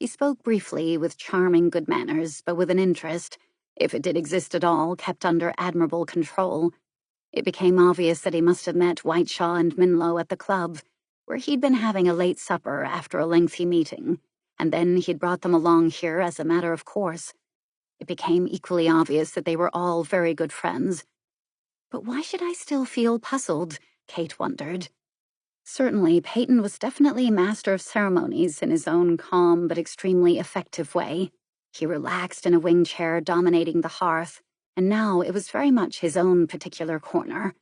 He spoke briefly, with charming good manners, but with an interest, if it did exist at all, kept under admirable control. It became obvious that he must have met Whiteshaw and Minlow at the club, where he'd been having a late supper after a lengthy meeting, and then he'd brought them along here as a matter of course. It became equally obvious that they were all very good friends. But why should I still feel puzzled? Kate wondered. Certainly, Peyton was definitely master of ceremonies in his own calm but extremely effective way. He relaxed in a wing chair dominating the hearth, and now it was very much his own particular corner.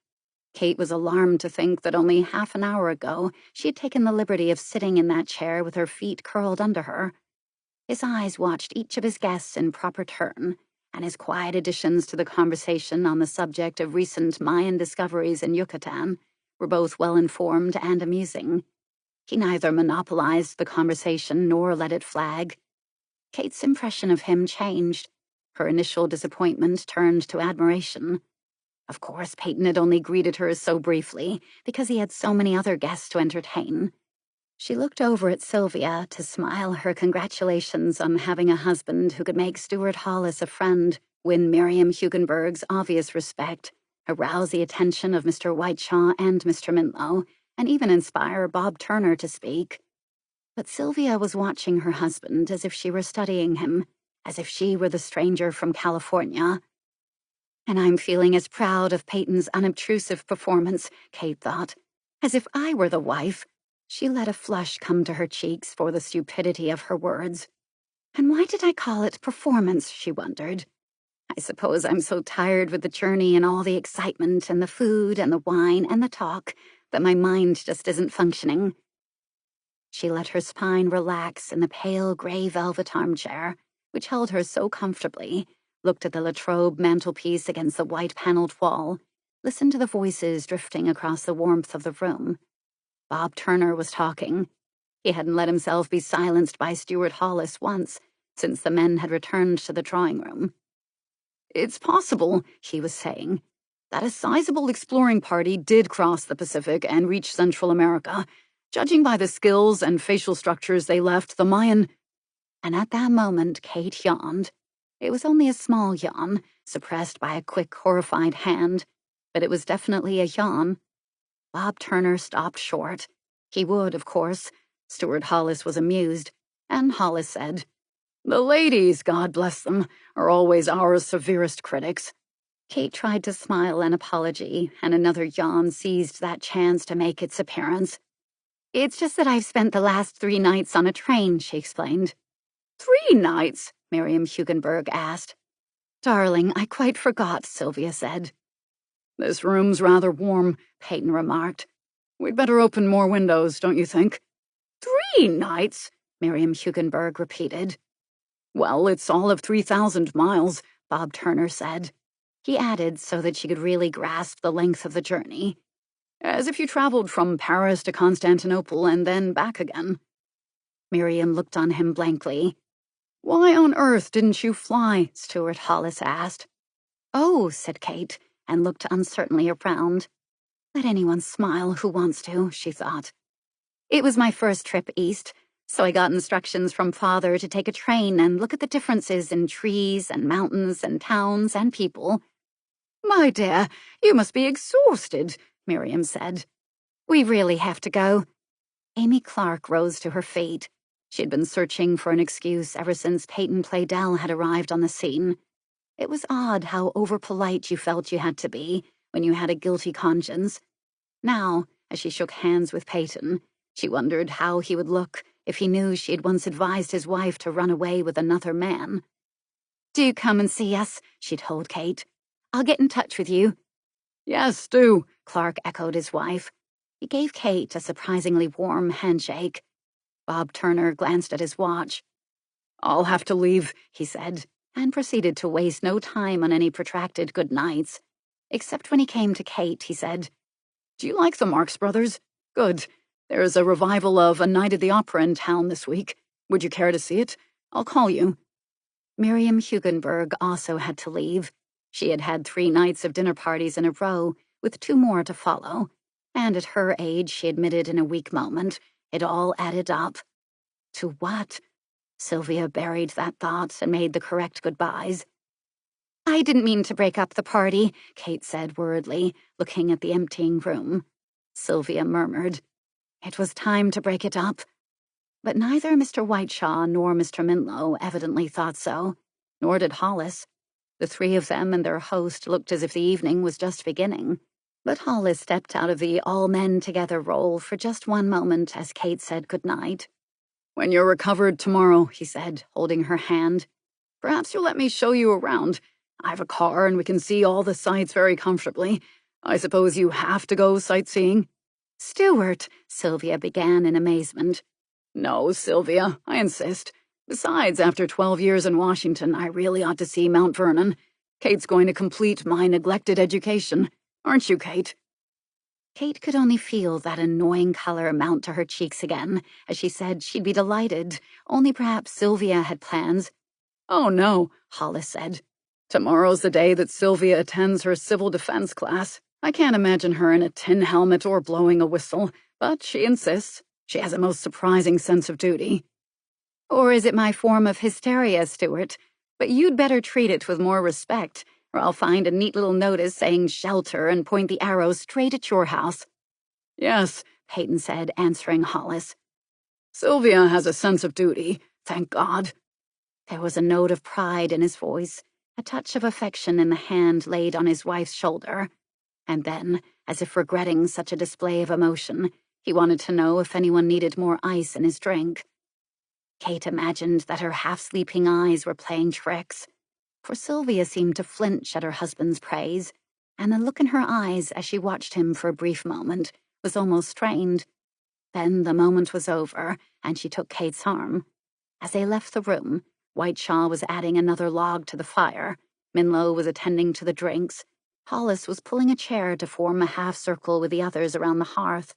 Kate was alarmed to think that only half an hour ago she had taken the liberty of sitting in that chair with her feet curled under her. His eyes watched each of his guests in proper turn, and his quiet additions to the conversation on the subject of recent Mayan discoveries in Yucatan were both well-informed and amusing. He neither monopolized the conversation nor let it flag. Kate's impression of him changed. Her initial disappointment turned to admiration. Of course, Peyton had only greeted her so briefly, because he had so many other guests to entertain. She looked over at Sylvia to smile her congratulations on having a husband who could make Stuart Hollis a friend, win Miriam Hugenberg's obvious respect, arouse the attention of Mr. Whiteshaw and Mr. Minlow, and even inspire Bob Turner to speak. But Sylvia was watching her husband as if she were studying him, as if she were the stranger from California. And I'm feeling as proud of Peyton's unobtrusive performance, Kate thought, as if I were the wife. She let a flush come to her cheeks for the stupidity of her words. And why did I call it performance, she wondered. I suppose I'm so tired with the journey and all the excitement and the food and the wine and the talk that my mind just isn't functioning. She let her spine relax in the pale gray velvet armchair, which held her so comfortably, looked at the Latrobe mantelpiece against the white-paneled wall, listened to the voices drifting across the warmth of the room. Bob Turner was talking. He hadn't let himself be silenced by Stuart Hollis once, since the men had returned to the drawing room. "It's possible," he was saying, "that a sizable exploring party did cross the Pacific and reach Central America. Judging by the skills and facial structures they left, the Mayan—" And at that moment, Kate yawned. It was only a small yawn, suppressed by a quick, horrified hand, but it was definitely a yawn. Bob Turner stopped short. He would, of course. Stuart Hollis was amused, and Hollis said, "The ladies, God bless them, are always our severest critics." Kate tried to smile an apology, and another yawn seized that chance to make its appearance. "It's just that I've spent the last 3 nights on a train," she explained. 3 nights? Miriam Hugenberg asked. "Darling, I quite forgot," Sylvia said. "This room's rather warm," Peyton remarked. "We'd better open more windows, don't you think?" 3 nights? Miriam Hugenberg repeated. "Well, it's all of 3,000 miles, Bob Turner said. He added, so that she could really grasp the length of the journey. "As if you traveled from Paris to Constantinople and then back again." Miriam looked on him blankly. "Why on earth didn't you fly?" Stuart Hollis asked. "Oh," said Kate, and looked uncertainly around. "Let anyone smile who wants to," she thought. "It was my first trip east, so I got instructions from Father to take a train and look at the differences in trees and mountains and towns and people." "My dear, you must be exhausted," Miriam said. "We really have to go." Amy Clark rose to her feet. She'd been searching for an excuse ever since Peyton Playdell had arrived on the scene. It was odd how over-polite you felt you had to be when you had a guilty conscience. Now, as she shook hands with Peyton, she wondered how he would look if he knew she had once advised his wife to run away with another man. "Do come and see us," she told Kate. "I'll get in touch with you." "Yes, do," Clark echoed his wife. He gave Kate a surprisingly warm handshake. Bob Turner glanced at his watch. "I'll have to leave," he said, and proceeded to waste no time on any protracted good nights. Except when he came to Kate, he said, "Do you like the Marx Brothers? Good. There's a revival of A Night at the Opera in town this week. Would you care to see it? I'll call you." Miriam Hugenberg also had to leave. She had had 3 nights of dinner parties in a row, with 2 more to follow. And at her age, she admitted in a weak moment, it all added up. To what? Sylvia buried that thought and made the correct goodbyes. "I didn't mean to break up the party," Kate said worriedly, looking at the emptying room. Sylvia murmured, "It was time to break it up." But neither Mr. Whiteshaw nor Mr. Minlow evidently thought so, nor did Hollis. The 3 of them and their host looked as if the evening was just beginning. But Hollis stepped out of the all-men-together role for just one moment as Kate said goodnight. "When you're recovered tomorrow," he said, holding her hand, "perhaps you'll let me show you around. I've a car and we can see all the sights very comfortably. I suppose you have to go sightseeing?" "Stuart," Sylvia began in amazement. "No, Sylvia, I insist. Besides, after 12 years in Washington, I really ought to see Mount Vernon. Kate's going to complete my neglected education. Aren't you, Kate?" Kate could only feel that annoying color mount to her cheeks again as she said she'd be delighted, only perhaps Sylvia had plans. "Oh, no," Hollis said. "Tomorrow's the day that Sylvia attends her civil defense class. I can't imagine her in a tin helmet or blowing a whistle, but she insists. She has a most surprising sense of duty." "Or is it my form of hysteria, Stuart? But you'd better treat it with more respect, or I'll find a neat little notice saying shelter and point the arrow straight at your house." "Yes," Peyton said, answering Hollis. "Sylvia has a sense of duty, thank God." There was a note of pride in his voice, a touch of affection in the hand laid on his wife's shoulder. And then, as if regretting such a display of emotion, he wanted to know if anyone needed more ice in his drink. Kate imagined that her half-sleeping eyes were playing tricks, for Sylvia seemed to flinch at her husband's praise, and the look in her eyes as she watched him for a brief moment was almost strained. Then the moment was over, and she took Kate's arm. As they left the room, Whiteshaw was adding another log to the fire. Minlow was attending to the drinks. Hollis was pulling a chair to form a half-circle with the others around the hearth.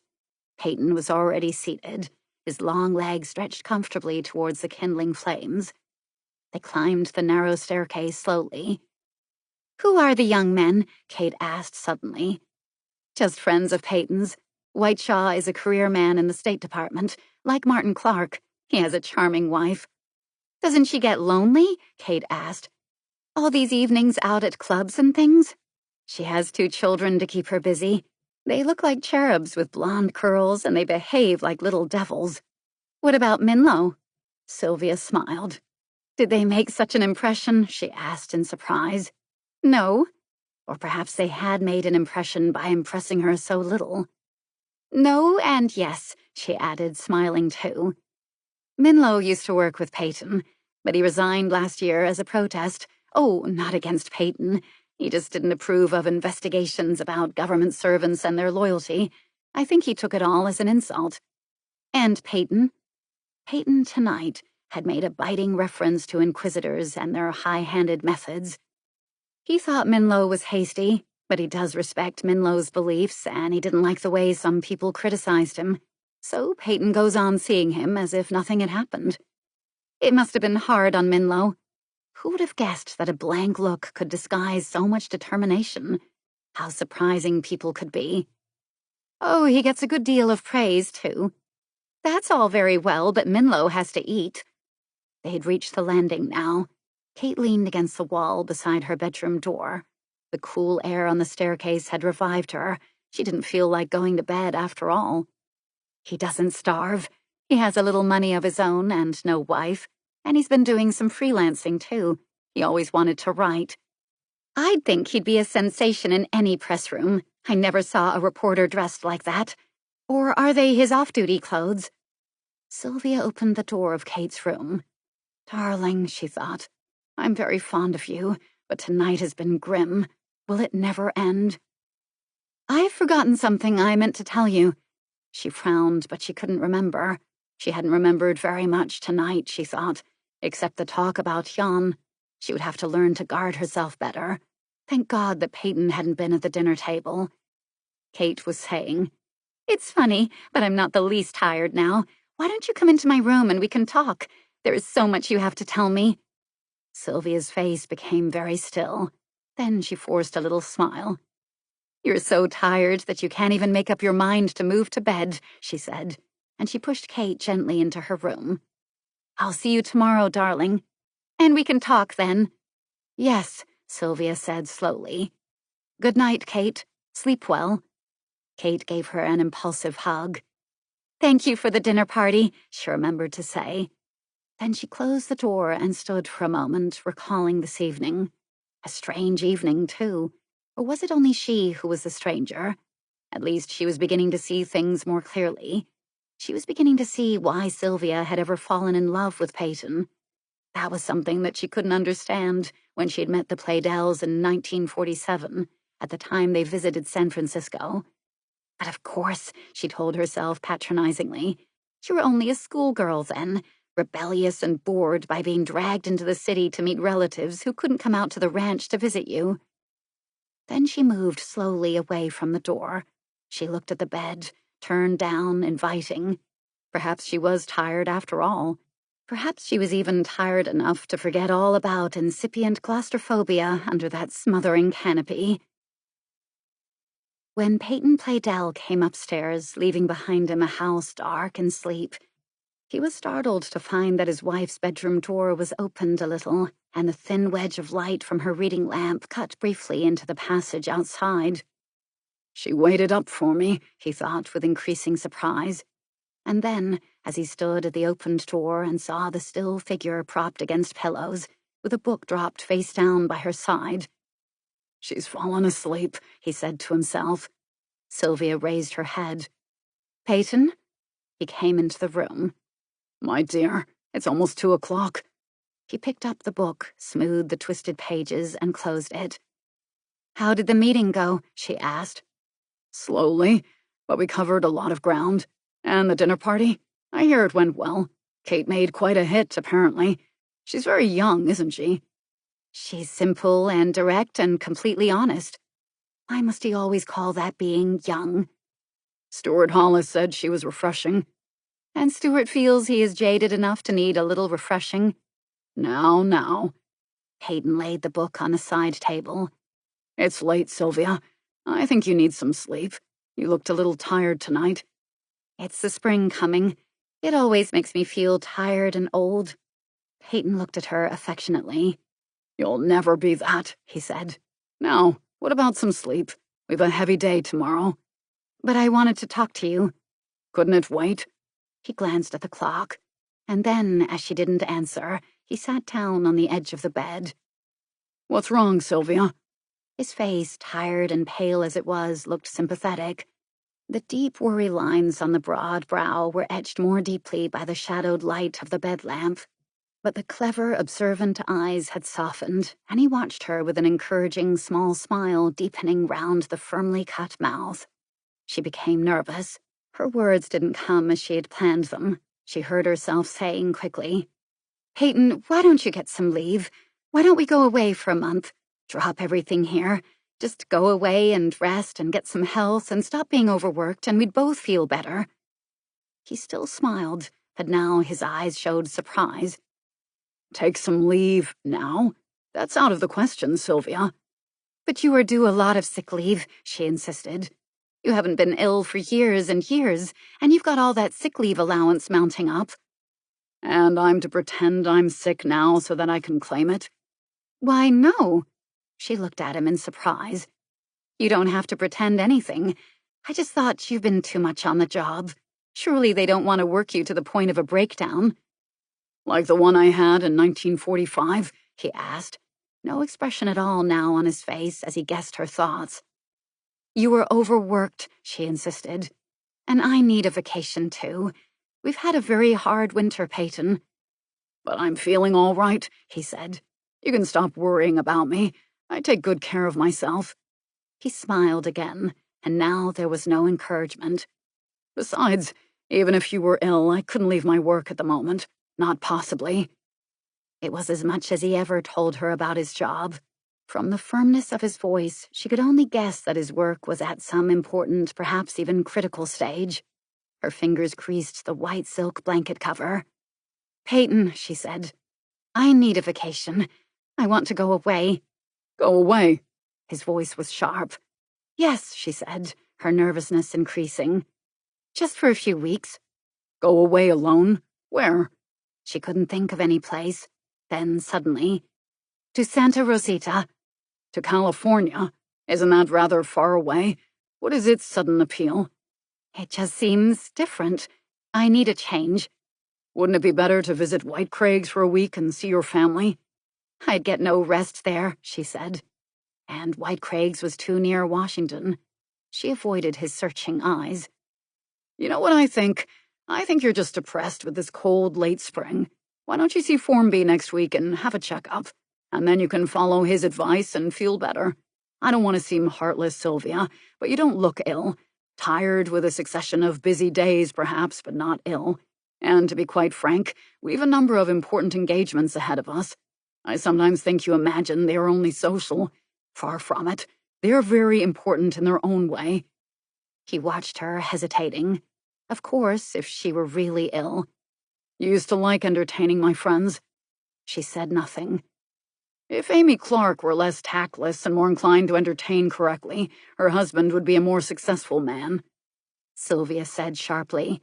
Peyton was already seated, his long legs stretched comfortably towards the kindling flames. They climbed the narrow staircase slowly. "Who are the young men?" Kate asked suddenly. "Just friends of Peyton's. Whiteshaw is a career man in the State Department, like Martin Clark. He has a charming wife." "Doesn't she get lonely?" Kate asked. "All these evenings out at clubs and things?" "She has 2 children to keep her busy. They look like cherubs with blonde curls, and they behave like little devils." "What about Minlo?" Sylvia smiled. "Did they make such an impression?" she asked in surprise. "No. Or perhaps they had made an impression by impressing her so little." "No and yes," she added, smiling too. "Minlo used to work with Peyton, but he resigned last year as a protest. Oh, not against Peyton. He just didn't approve of investigations about government servants and their loyalty. I think he took it all as an insult." "And Peyton?" Peyton tonight had made a biting reference to inquisitors and their high-handed methods. "He thought Minlo was hasty, but he does respect Minlo's beliefs, and he didn't like the way some people criticized him. So Peyton goes on seeing him as if nothing had happened. It must have been hard on Minlo. Who would have guessed that a blank look could disguise so much determination? How surprising people could be. Oh, he gets a good deal of praise, too. That's all very well, but Minlo has to eat." They had reached the landing now. Kate leaned against the wall beside her bedroom door. The cool air on the staircase had revived her. She didn't feel like going to bed after all. "He doesn't starve. He has a little money of his own and no wife. And he's been doing some freelancing, too. He always wanted to write. I'd think he'd be a sensation in any press room. I never saw a reporter dressed like that. Or are they his off-duty clothes?" Sylvia opened the door of Kate's room. "Darling," she thought, "I'm very fond of you, but tonight has been grim. Will it never end?" "I've forgotten something I meant to tell you." She frowned, but she couldn't remember. She hadn't remembered very much tonight, she thought, except the talk about Jan. She would have to learn to guard herself better. Thank God that Peyton hadn't been at the dinner table. Kate was saying, "It's funny, but I'm not the least tired now. Why don't you come into my room and we can talk? There is so much you have to tell me." Sylvia's face became very still. Then she forced a little smile. "You're so tired that you can't even make up your mind to move to bed," she said, and she pushed Kate gently into her room. "I'll see you tomorrow, darling. And we can talk then." "Yes," Sylvia said slowly. "Good night, Kate. Sleep well." Kate gave her an impulsive hug. "Thank you for the dinner party," she remembered to say. Then she closed the door and stood for a moment, recalling this evening. A strange evening, too. Or was it only she who was the stranger? At least she was beginning to see things more clearly. She was beginning to see why Sylvia had ever fallen in love with Peyton. That was something that she couldn't understand when she had met the Playdells in 1947, at the time they visited San Francisco. But of course, she told herself patronizingly, you were only a schoolgirl then, rebellious and bored by being dragged into the city to meet relatives who couldn't come out to the ranch to visit you. Then she moved slowly away from the door. She looked at the bed, turned down, inviting. Perhaps she was tired after all. Perhaps she was even tired enough to forget all about incipient claustrophobia under that smothering canopy. When Peyton Playdell came upstairs, leaving behind him a house dark in sleep, he was startled to find that his wife's bedroom door was opened a little, and the thin wedge of light from her reading lamp cut briefly into the passage outside. She waited up for me, he thought with increasing surprise. And then, as he stood at the opened door and saw the still figure propped against pillows, with a book dropped face down by her side, "She's fallen asleep," he said to himself. Sylvia raised her head. "Peyton?" He came into the room. "My dear, it's almost 2:00. He picked up the book, smoothed the twisted pages, and closed it. "How did the meeting go?" she asked. "Slowly, but we covered a lot of ground. And the dinner party? I hear it went well. Kate made quite a hit, apparently. She's very young, isn't she?" "She's simple and direct and completely honest." Why must he always call that being young?
Stuart Hollis said she was refreshing.
And Stuart feels he is jaded enough to need a little refreshing.
Now.
Peyton laid the book on a side table.
It's late, Sylvia. I think you need some sleep. You looked a little tired tonight.
It's the spring coming. It always makes me feel tired and old. Peyton looked at her affectionately.
You'll never be that, he said. Now, what about some sleep? We've a heavy day tomorrow.
But I wanted to talk to you.
Couldn't it wait?
He glanced at the clock, and then, as she didn't answer, he sat down on the edge of the bed.
What's wrong, Sylvia?
His face, tired and pale as it was, looked sympathetic. The deep worry lines on the broad brow were etched more deeply by the shadowed light of the bed lamp. But the clever, observant eyes had softened, and he watched her with an encouraging small smile deepening round the firmly cut mouth. She became nervous. Her words didn't come as she had planned them. She heard herself saying quickly, "Peyton, why don't you get some leave? Why don't we go away for a month? Drop everything here. Just go away and rest and get some health and stop being overworked, and we'd both feel better." He still smiled, but now his eyes showed surprise.
Take some leave now? That's out of the question, Sylvia.
But you are due a lot of sick leave, she insisted. You haven't been ill for years and years, and you've got all that sick leave allowance mounting up.
And I'm to pretend I'm sick now so that I can claim it?
Why, no. She looked at him in surprise. You don't have to pretend anything. I just thought you've been too much on the job. Surely they don't want to work you to the point of a breakdown.
Like the one I had in 1945?
He asked, no expression at all now on his face as he guessed her thoughts. You were overworked, she insisted. And I need a vacation, too. We've had a very hard winter, Peyton.
But I'm feeling all right, he said. You can stop worrying about me. I take good care of myself.
He smiled again, and now there was no encouragement.
Besides, even if you were ill, I couldn't leave my work at the moment. Not possibly.
It was as much as he ever told her about his job. From the firmness of his voice, she could only guess that his work was at some important, perhaps even critical stage. Her fingers creased the white silk blanket cover. Peyton, she said, I need a vacation. I want to go away.
Go away?
His voice was sharp. Yes, she said, her nervousness increasing. Just for a few weeks.
Go away alone? Where?
She couldn't think of any place. Then, suddenly, to Santa Rosita.
To California? Isn't that rather far away? What is its sudden appeal?
It just seems different. I need a change.
Wouldn't it be better to visit White Craigs for a week and see your family?
I'd get no rest there, she said. And White Craigs was too near Washington. She avoided his searching eyes.
You know what I think? I think you're just depressed with this cold late spring. Why don't you see Formby next week and have a checkup? And then you can follow his advice and feel better. I don't want to seem heartless, Sylvia, but you don't look ill. Tired with a succession of busy days, perhaps, but not ill. And to be quite frank, we've a number of important engagements ahead of us. I sometimes think you imagine they are only social. Far from it. They're very important in their own way.
He watched her, hesitating. Of course, if she were really ill.
You used to like entertaining my friends.
She said nothing.
If Amy Clark were less tactless and more inclined to entertain correctly, her husband would be a more successful man.
Sylvia said sharply.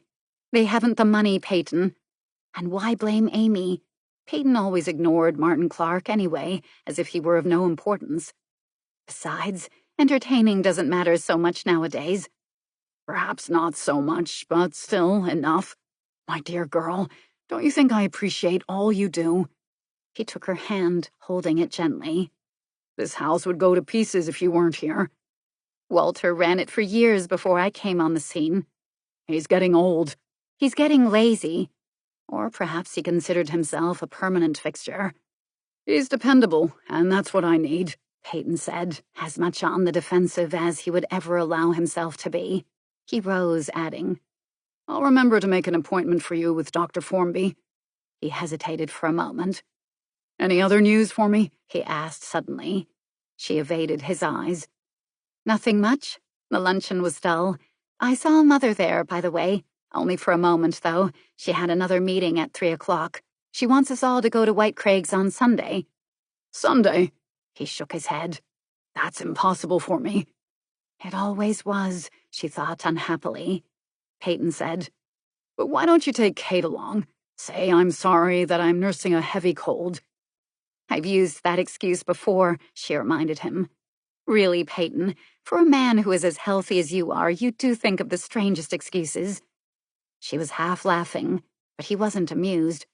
They haven't the money, Peyton. And why blame Amy? Peyton always ignored Martin Clark anyway, as if he were of no importance. Besides, entertaining doesn't matter so much nowadays.
Perhaps not so much, but still enough. My dear girl, don't you think I appreciate all you do?
He took her hand, holding it gently.
This house would go to pieces if you weren't here.
Walter ran it for years before I came on the scene.
He's getting old.
He's getting lazy. Or perhaps he considered himself a permanent fixture.
He's dependable, and that's what I need,
Peyton said, as much on the defensive as he would ever allow himself to be. He rose, adding,
I'll remember to make an appointment for you with Dr. Formby.
He hesitated for a moment.
Any other news for me?
He asked suddenly. She evaded his eyes. Nothing much. The luncheon was dull. I saw Mother there, by the way. Only for a moment, though. She had another meeting at 3 o'clock. She wants us all to go to White Craig's on Sunday.
Sunday?
He shook his head.
That's impossible for me.
It always was, she thought unhappily. Peyton said,
But why don't you take Kate along? Say I'm sorry that I'm nursing a heavy cold.
I've used that excuse before, she reminded him. Really, Peyton, for a man who is as healthy as you are, you do think of the strangest excuses. She was half laughing, but he wasn't amused.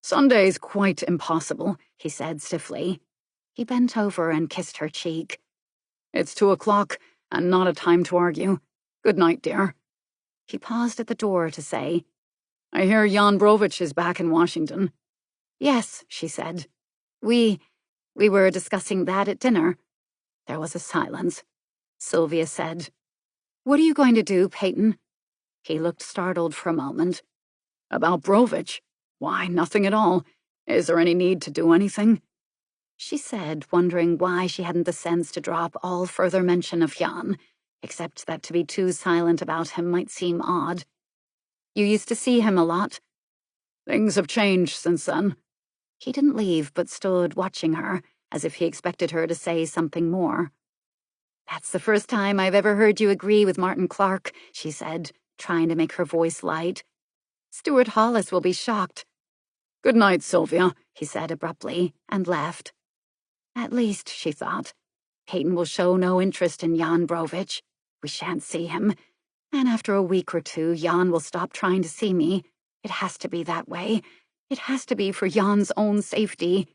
Sunday's quite impossible,
he said stiffly. He bent over and kissed her cheek.
It's 2 o'clock, and not a time to argue. Good night, dear.
He paused at the door to say,
I hear Jan Brovich is back in Washington.
Yes, she said. We were discussing that at dinner. There was a silence. Sylvia said, What are you going to do, Peyton? He looked startled for a moment.
About Brovich? Why, nothing at all. Is there any need to do anything?
She said, wondering why she hadn't the sense to drop all further mention of Jan, except that to be too silent about him might seem odd. You used to see him a lot.
Things have changed since then.
He didn't leave, but stood watching her, as if he expected her to say something more. That's the first time I've ever heard you agree with Martin Clark, she said, trying to make her voice light. Stuart Hollis will be shocked.
Good night, Sylvia,
he said abruptly, and left. At least, she thought, Peyton will show no interest in Jan Brovich. We shan't see him. And after a week or two, Jan will stop trying to see me. It has to be that way. It has to be for Jan's own safety.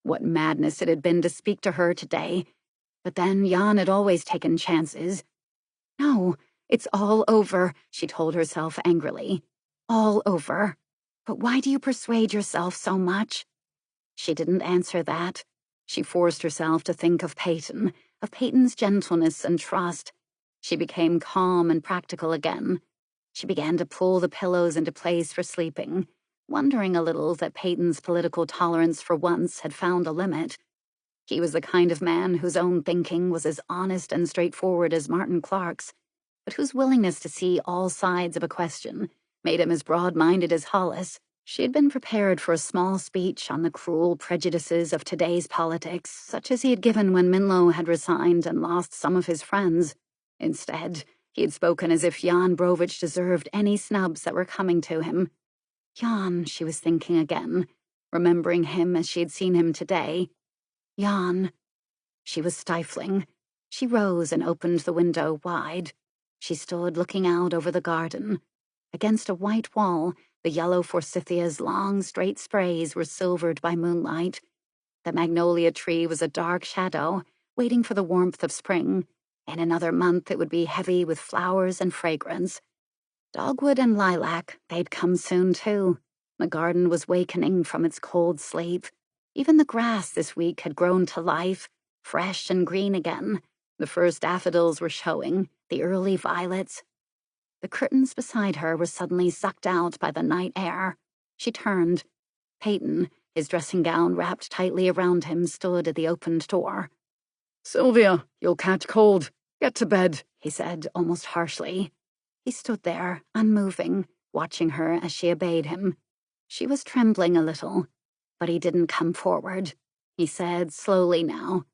What madness it had been to speak to her today. But then Jan had always taken chances. No, it's all over, she told herself angrily. All over. But why do you persuade yourself so much? She didn't answer that. She forced herself to think of Peyton's gentleness and trust. She became calm and practical again. She began to pull the pillows into place for sleeping, wondering a little that Peyton's political tolerance for once had found a limit. He was the kind of man whose own thinking was as honest and straightforward as Martin Clark's, but whose willingness to see all sides of a question made him as broad-minded as Hollis. She had been prepared for a small speech on the cruel prejudices of today's politics, such as he had given when Minlow had resigned and lost some of his friends. Instead, he had spoken as if Jan Brovich deserved any snubs that were coming to him. Jan, she was thinking again, remembering him as she had seen him today. Jan. She was stifling. She rose and opened the window wide. She stood looking out over the garden. Against a white wall, the yellow forsythia's long, straight sprays were silvered by moonlight. The magnolia tree was a dark shadow, waiting for the warmth of spring. In another month it would be heavy with flowers and fragrance. Dogwood and lilac, they'd come soon too. The garden was wakening from its cold sleep. Even the grass this week had grown to life, fresh and green again. The first daffodils were showing, the early violets. The curtains beside her were suddenly sucked out by the night air. She turned. Peyton, his dressing gown wrapped tightly around him, stood at the opened door.
Sylvia, you'll catch cold. Get to bed,
he said, almost harshly. He stood there, unmoving, watching her as she obeyed him. She was trembling a little, but he didn't come forward. He said slowly now,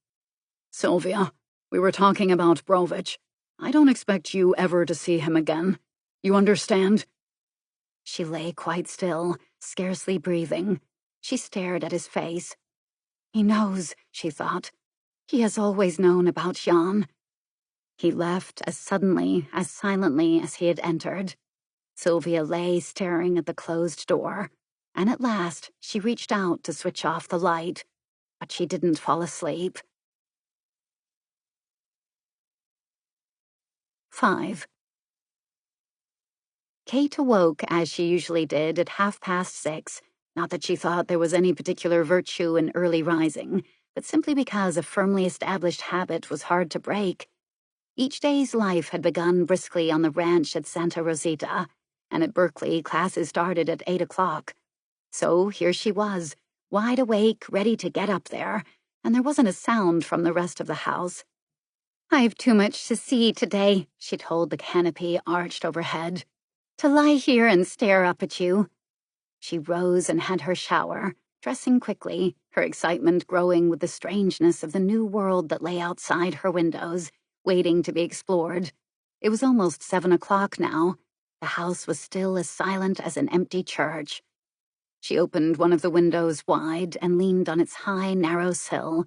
Sylvia, we were talking about Brovich. I don't expect you ever to see him again. You understand?
She lay quite still, scarcely breathing. She stared at his face. He knows, she thought. He has always known about Jan. He left as suddenly, as silently as he had entered. Sylvia lay staring at the closed door, and at last she reached out to switch off the light, but she didn't fall asleep. 5. Kate awoke as she usually did at 6:30, not that she thought there was any particular virtue in early rising, but simply because a firmly established habit was hard to break. Each day's life had begun briskly on the ranch at Santa Rosita, and at Berkeley classes started at 8 o'clock. So here she was, wide awake, ready to get up there, and there wasn't a sound from the rest of the house. I've too much to see today, she told the canopy arched overhead. To lie here and stare up at you. She rose and had her shower, dressing quickly, her excitement growing with the strangeness of the new world that lay outside her windows, waiting to be explored. It was almost 7 o'clock now. The house was still as silent as an empty church. She opened one of the windows wide and leaned on its high, narrow sill.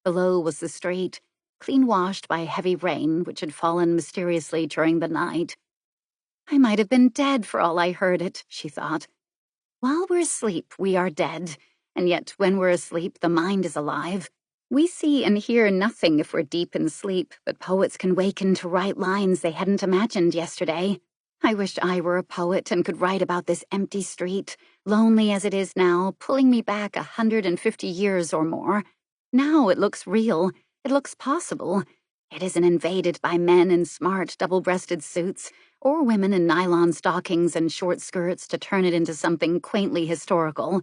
Below was the street, clean-washed by heavy rain which had fallen mysteriously during the night. I might have been dead for all I heard it, she thought. While we're asleep, we are dead, and yet when we're asleep, the mind is alive. We see and hear nothing if we're deep in sleep, but poets can waken to write lines they hadn't imagined yesterday. I wished I were a poet and could write about this empty street, lonely as it is now, pulling me back 150 years or more. Now it looks real. It looks possible. It isn't invaded by men in smart, double-breasted suits, or women in nylon stockings and short skirts to turn it into something quaintly historical.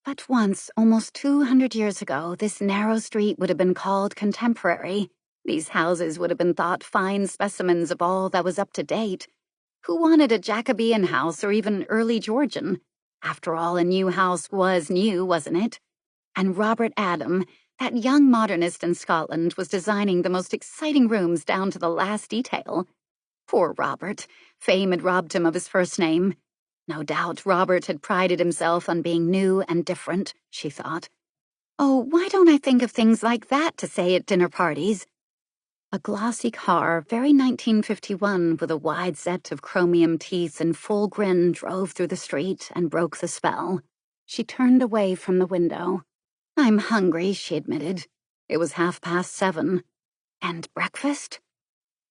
But once, almost 200 years ago, this narrow street would have been called contemporary. These houses would have been thought fine specimens of all that was up to date. Who wanted a Jacobean house or even early Georgian? After all, a new house was new, wasn't it? And Robert Adam, that young modernist in Scotland, was designing the most exciting rooms down to the last detail. Poor Robert. Fame had robbed him of his first name. No doubt Robert had prided himself on being new and different, she thought. Oh, why don't I think of things like that to say at dinner parties? A glossy car, very 1951, with a wide set of chromium teeth and full grin, drove through the street and broke the spell. She turned away from the window. I'm hungry, she admitted. It was 7:30. And breakfast?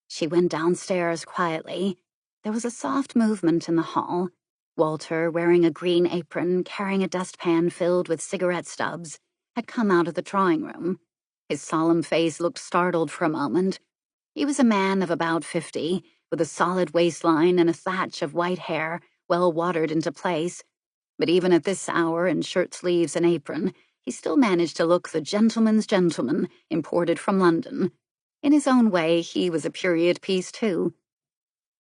She went downstairs quietly. There was a soft movement in the hall. Walter, wearing a green apron, carrying a dustpan filled with cigarette stubs, had come out of the drawing room. His solemn face looked startled for a moment. He was a man of about 50, with a solid waistline and a thatch of white hair, well watered into place. But even at this hour, in shirt sleeves and apron, he still managed to look the gentleman's gentleman, imported from London. In his own way, he was a period piece, too.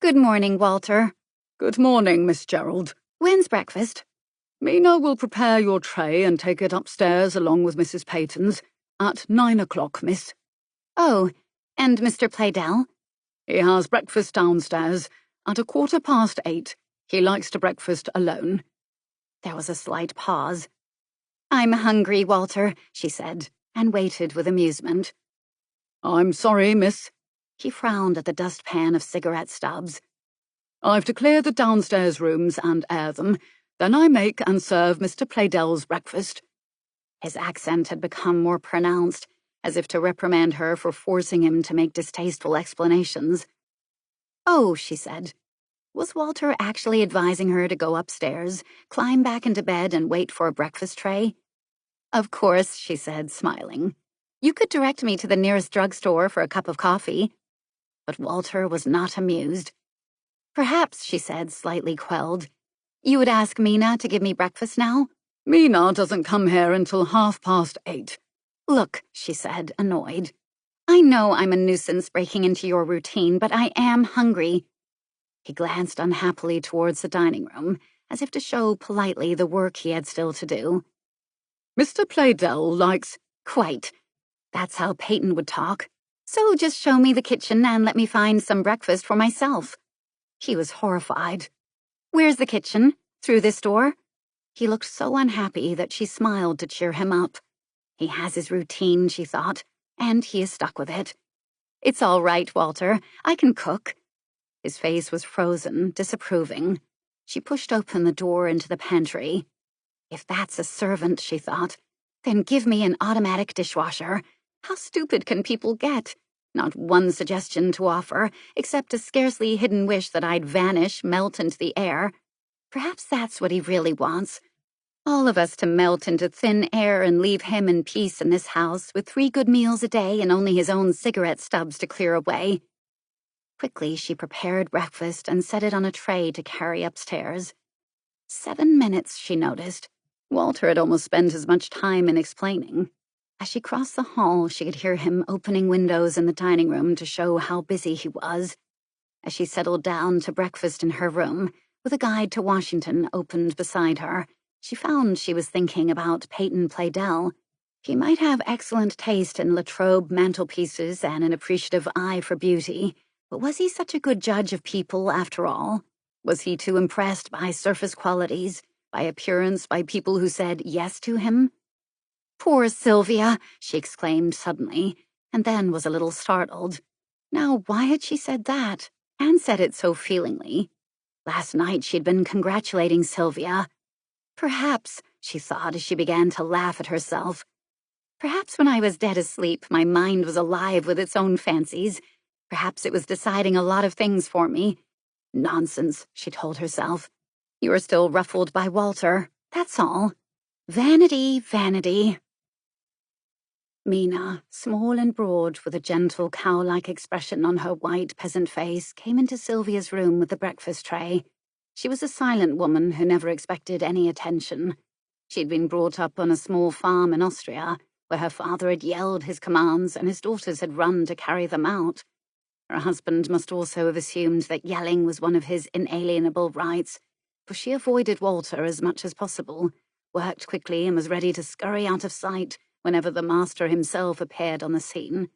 Good morning, Walter.
Good morning, Miss Gerald.
When's breakfast?
Mina will prepare your tray and take it upstairs along with Mrs. Peyton's. At 9 o'clock, miss.
Oh, and Mr. Playdell?
He has breakfast downstairs at 8:15. He likes to breakfast alone.
There was a slight pause. I'm hungry, Walter, she said, and waited with amusement.
I'm sorry, miss.
He frowned at the dustpan of cigarette stubs.
I've to clear the downstairs rooms and air them. Then I make and serve Mr. Playdell's breakfast.
His accent had become more pronounced, as if to reprimand her for forcing him to make distasteful explanations. Oh, she said. Was Walter actually advising her to go upstairs, climb back into bed, and wait for a breakfast tray? Of course, she said, smiling. You could direct me to the nearest drugstore for a cup of coffee. But Walter was not amused. Perhaps, she said, slightly quelled, you would ask Mina to give me breakfast now?
Mina doesn't come here until 8:30.
Look, she said, annoyed. I know I'm a nuisance breaking into your routine, but I am hungry. He glanced unhappily towards the dining room, as if to show politely the work he had still to do.
Mr. Playdell likes...
Quite. That's how Peyton would talk. So just show me the kitchen and let me find some breakfast for myself. He was horrified. Where's the kitchen? Through this door? He looked so unhappy that she smiled to cheer him up. He has his routine, she thought, and he is stuck with it. It's all right, Walter. I can cook. His face was frozen, disapproving. She pushed open the door into the pantry. If that's a servant, she thought, then give me an automatic dishwasher. How stupid can people get? Not one suggestion to offer, except a scarcely hidden wish that I'd vanish, melt into the air. Perhaps that's what he really wants. All of us to melt into thin air and leave him in peace in this house with 3 good meals a day and only his own cigarette stubs to clear away. Quickly, she prepared breakfast and set it on a tray to carry upstairs. 7 minutes, she noticed. Walter had almost spent as much time in explaining. As she crossed the hall, she could hear him opening windows in the dining room to show how busy he was. As she settled down to breakfast in her room, with a guide to Washington opened beside her, she found she was thinking about Peyton Playdell. He might have excellent taste in Latrobe mantelpieces and an appreciative eye for beauty, but was he such a good judge of people after all? Was he too impressed by surface qualities, by appearance, by people who said yes to him? "Poor Sylvia," she exclaimed suddenly, and then was a little startled. Now, why had she said that, and said it so feelingly? Last night she'd been congratulating Sylvia. Perhaps, she thought as she began to laugh at herself, perhaps when I was dead asleep, my mind was alive with its own fancies. Perhaps it was deciding a lot of things for me. Nonsense, she told herself. You are still ruffled by Walter, that's all. Vanity, vanity. Mina, small and broad, with a gentle cow-like expression on her white peasant face, came into Sylvia's room with the breakfast tray. She was a silent woman who never expected any attention. She'd been brought up on a small farm in Austria, where her father had yelled his commands and his daughters had run to carry them out. Her husband must also have assumed that yelling was one of his inalienable rights, for she avoided Walter as much as possible, worked quickly and was ready to scurry out of sight whenever the master himself appeared on the scene.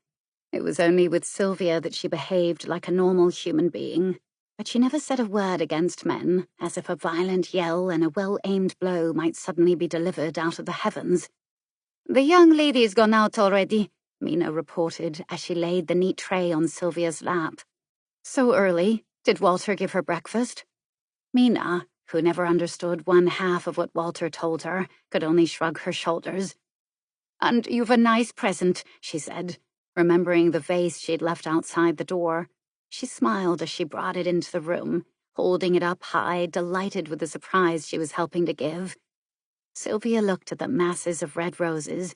It was only with Sylvia that she behaved like a normal human being, but she never said a word against men, as if a violent yell and a well-aimed blow might suddenly be delivered out of the heavens. "The young lady's gone out already," Mina reported as she laid the neat tray on Sylvia's lap. "So early? Did Walter give her breakfast?" Mina, who never understood one half of what Walter told her, could only shrug her shoulders. "And you've a nice present," she said, remembering the vase she'd left outside the door. She smiled as she brought it into the room, holding it up high, delighted with the surprise she was helping to give. Sylvia looked at the masses of red roses.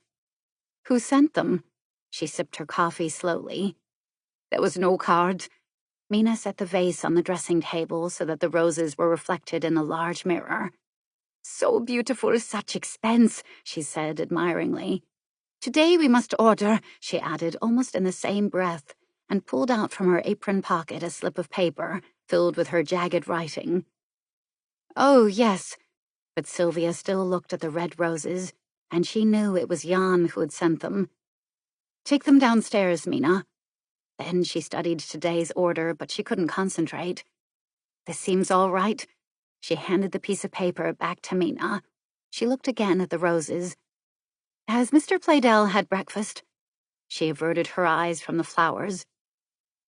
"Who sent them?" She sipped her coffee slowly. "There was no card." Mina set the vase on the dressing table so that the roses were reflected in a large mirror. "So beautiful, such expense," she said admiringly. "Today we must order," she added almost in the same breath, and pulled out from her apron pocket a slip of paper filled with her jagged writing. "Oh, yes," but Sylvia still looked at the red roses, and she knew it was Jan who had sent them. "Take them downstairs, Mina." Then she studied today's order, but she couldn't concentrate. "This seems all right." She handed the piece of paper back to Mina. She looked again at the roses. "Has Mr. Playdell had breakfast?" She averted her eyes from the flowers.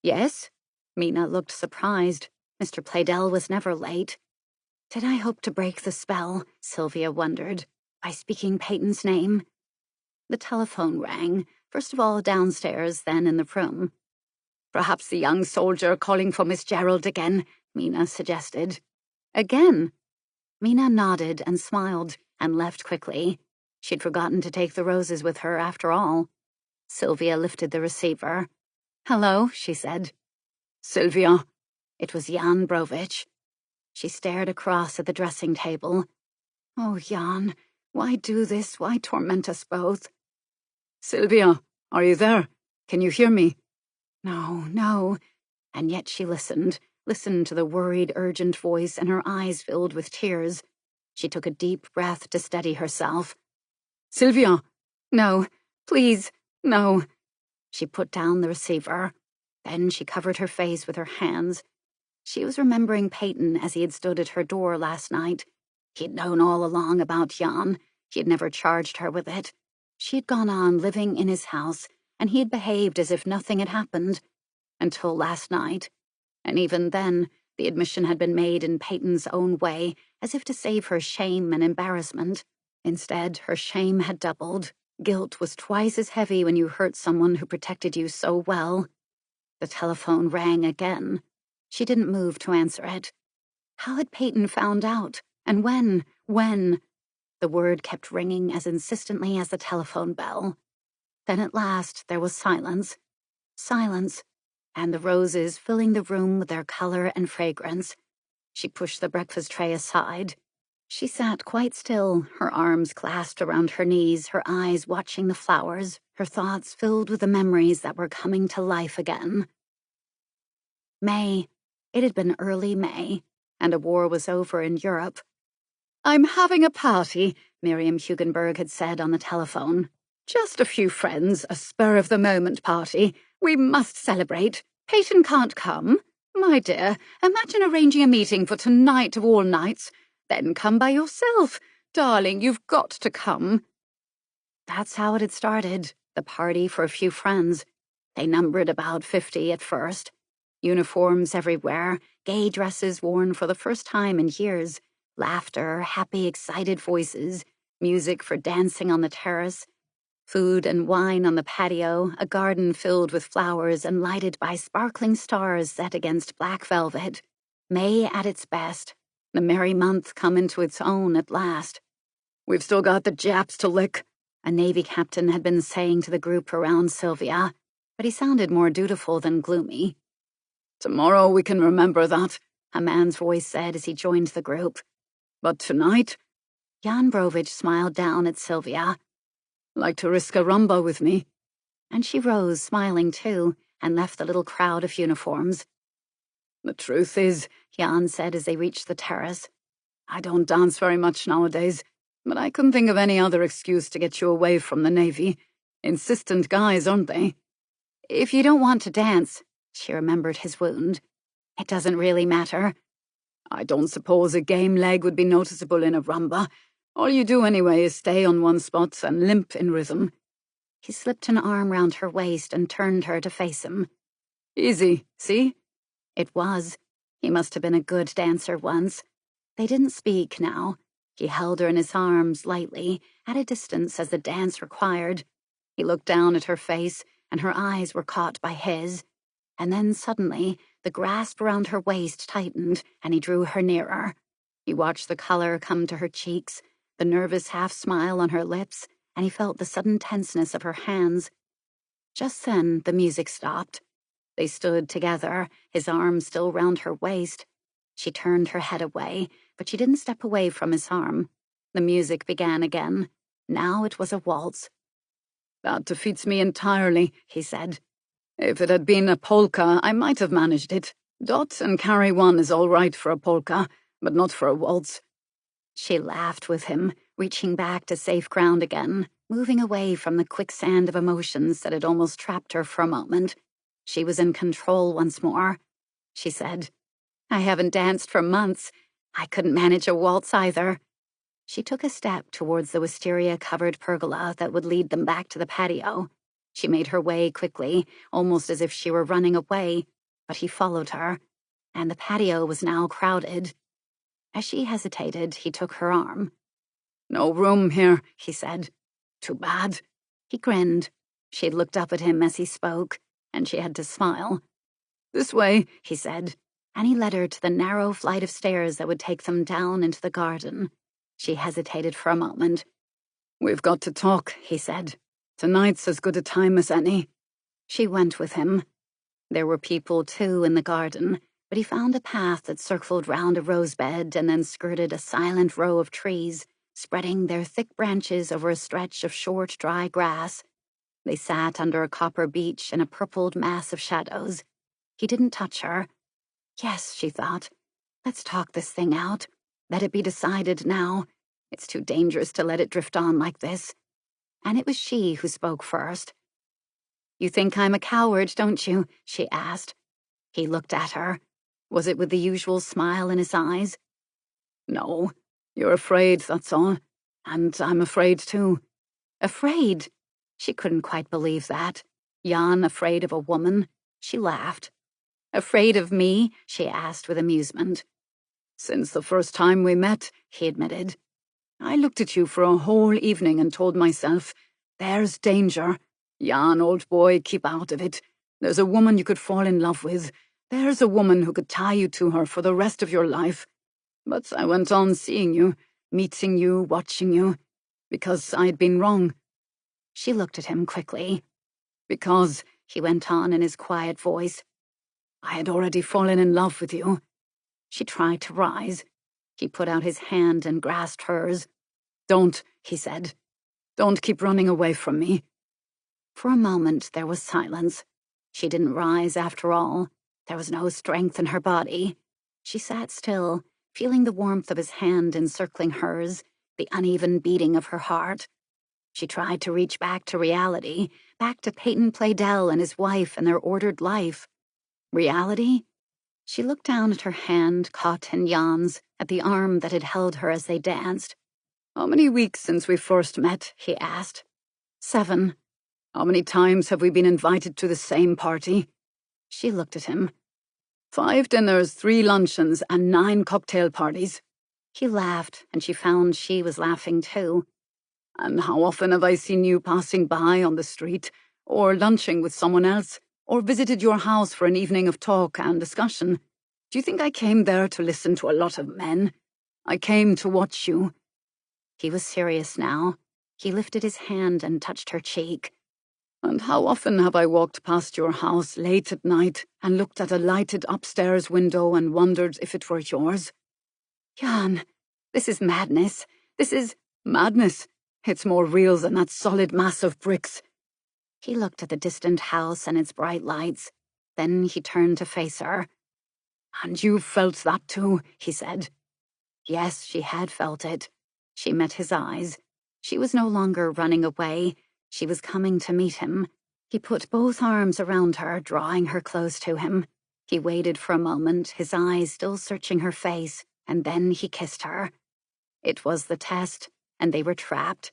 "Yes?" Mina looked surprised. Mr. Playdell was never late. Did I hope to break the spell, Sylvia wondered, by speaking Peyton's name? The telephone rang, first of all downstairs, then in the room. "Perhaps the young soldier calling for Miss Gerald again," Mina suggested. "Again?" Mina nodded and smiled, and left quickly. She'd forgotten to take the roses with her after all. Sylvia lifted the receiver. "Hello," she said. "Sylvia." It was Jan Brovich. She stared across at the dressing table. "Oh, Jan, why do this? Why torment us both?" "Sylvia, are you there? Can you hear me?" No, no. And yet she listened to the worried, urgent voice, and her eyes filled with tears. She took a deep breath to steady herself. "Sylvia!" "No, please, no." She put down the receiver. Then she covered her face with her hands. She was remembering Peyton as he had stood at her door last night. He had known all along about Jan. He had never charged her with it. She had gone on living in his house, and he had behaved as if nothing had happened. Until last night. And even then, the admission had been made in Peyton's own way, as if to save her shame and embarrassment. Instead, her shame had doubled. Guilt was twice as heavy when you hurt someone who protected you so well. The telephone rang again. She didn't move to answer it. How had Peyton found out? And when? When? The word kept ringing as insistently as the telephone bell. Then at last there was silence. Silence. And the roses filling the room with their color and fragrance. She pushed the breakfast tray aside. She sat quite still, her arms clasped around her knees, her eyes watching the flowers, her thoughts filled with the memories that were coming to life again. May. It had been early May, and a war was over in Europe. "I'm having a party," Miriam Hugenberg had said on the telephone. "Just a few friends, a spur-of-the-moment party. We must celebrate. Peyton can't come. My dear, imagine arranging a meeting for tonight of all nights. Then come by yourself. Darling, you've got to come." That's how it had started, the party for a few friends. They numbered about 50 at first. Uniforms everywhere, gay dresses worn for the first time in years, laughter, happy, excited voices, music for dancing on the terrace, food and wine on the patio, a garden filled with flowers and lighted by sparkling stars set against black velvet. May at its best, the merry month come into its own at last. "We've still got the Japs to lick," a Navy captain had been saying to the group around Sylvia, but he sounded more dutiful than gloomy. "Tomorrow we can remember that," a man's voice said as he joined the group. "But tonight?" Jan Brovich smiled down at Sylvia. "Like to risk a rumba with me?" And she rose, smiling too, and left the little crowd of uniforms. "The truth is," Jan said as they reached the terrace, "I don't dance very much nowadays, but I couldn't think of any other excuse to get you away from the Navy. Insistent guys, aren't they?" "If you don't want to dance," she remembered his wound, "it doesn't really matter." "I don't suppose a game leg would be noticeable in a rumba. All you do anyway is stay on one spot and limp in rhythm." He slipped an arm round her waist and turned her to face him. "Easy, see?" It was. He must have been a good dancer once. They didn't speak now. He held her in his arms lightly, at a distance as the dance required. He looked down at her face, and her eyes were caught by his. And then suddenly, the grasp around her waist tightened, and he drew her nearer. He watched the color come to her cheeks, the nervous half-smile on her lips, and he felt the sudden tenseness of her hands. Just then, the music stopped. They stood together, his arm still round her waist. She turned her head away, but she didn't step away from his arm. The music began again. Now it was a waltz. "That defeats me entirely," he said. "If it had been a polka, I might have managed it. Dot and carry one is all right for a polka, but not for a waltz." She laughed with him, reaching back to safe ground again, moving away from the quicksand of emotions that had almost trapped her for a moment. She was in control once more. She said, "I haven't danced for months. I couldn't manage a waltz either." She took a step towards the wisteria-covered pergola that would lead them back to the patio. She made her way quickly, almost as if she were running away, but he followed her, and the patio was now crowded. As she hesitated, he took her arm. "No room here," he said. "Too bad." He grinned. She had looked up at him as he spoke, and she had to smile. "This way," he said, and he led her to the narrow flight of stairs that would take them down into the garden. She hesitated for a moment. "We've got to talk," he said. "Tonight's as good a time as any." She went with him. There were people, too, in the garden, but he found a path that circled round a rosebed and then skirted a silent row of trees, spreading their thick branches over a stretch of short, dry grass. They sat under a copper beech in a purpled mass of shadows. He didn't touch her. Yes, she thought. Let's talk this thing out. Let it be decided now. It's too dangerous to let it drift on like this. And it was she who spoke first. "You think I'm a coward, don't you?" she asked. He looked at her. Was it with the usual smile in his eyes? "No, you're afraid, that's all. And I'm afraid too." Afraid? She couldn't quite believe that. Jan afraid of a woman? She laughed. "Afraid of me?" she asked with amusement. "Since the first time we met," he admitted. "I looked at you for a whole evening and told myself, there's danger. Jan, old boy, keep out of it. There's a woman you could fall in love with. There's a woman who could tie you to her for the rest of your life. But I went on seeing you, meeting you, watching you, because I'd been wrong." She looked at him quickly. "Because," he went on in his quiet voice, "I had already fallen in love with you." She tried to rise. He put out his hand and grasped hers. "Don't," he said. "Don't keep running away from me." For a moment there was silence. She didn't rise after all. There was no strength in her body. She sat still, feeling the warmth of his hand encircling hers, the uneven beating of her heart. She tried to reach back to reality, back to Peyton Playdell and his wife and their ordered life. Reality? She looked down at her hand caught in Jan's, at the arm that had held her as they danced. "How many weeks since we first met?" he asked. 7. "How many times have we been invited to the same party?" She looked at him. 5 dinners, 3 luncheons, and 9 cocktail parties. He laughed, and she found she was laughing too. "And how often have I seen you passing by on the street, or lunching with someone else, or visited your house for an evening of talk and discussion? Do you think I came there to listen to a lot of men? I came to watch you." He was serious now. He lifted his hand and touched her cheek. "And how often have I walked past your house late at night and looked at a lighted upstairs window and wondered if it were yours?" "Jan, this is madness. This is madness. It's more real than that solid mass of bricks." He looked at the distant house and its bright lights. Then he turned to face her. "And you felt that too," he said. Yes, she had felt it. She met his eyes. She was no longer running away. She was coming to meet him. He put both arms around her, drawing her close to him. He waited for a moment, his eyes still searching her face, and then he kissed her. It was the test, and they were trapped.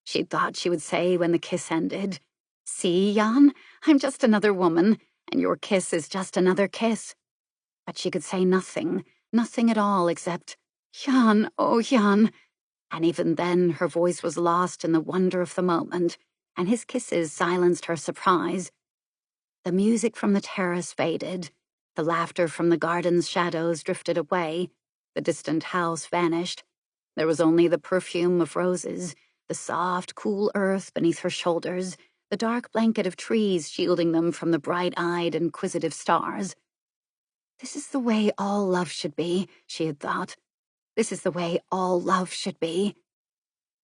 She'd thought she would say when the kiss ended, "See, Jan, I'm just another woman, and your kiss is just another kiss." But she could say nothing, nothing at all except, "Jan, oh Jan." And even then her voice was lost in the wonder of the moment, and his kisses silenced her surprise. The music from the terrace faded. The laughter from the garden's shadows drifted away. The distant house vanished. There was only the perfume of roses, the soft, cool earth beneath her shoulders, the dark blanket of trees shielding them from the bright-eyed, inquisitive stars. This is the way all love should be, she had thought. This is the way all love should be.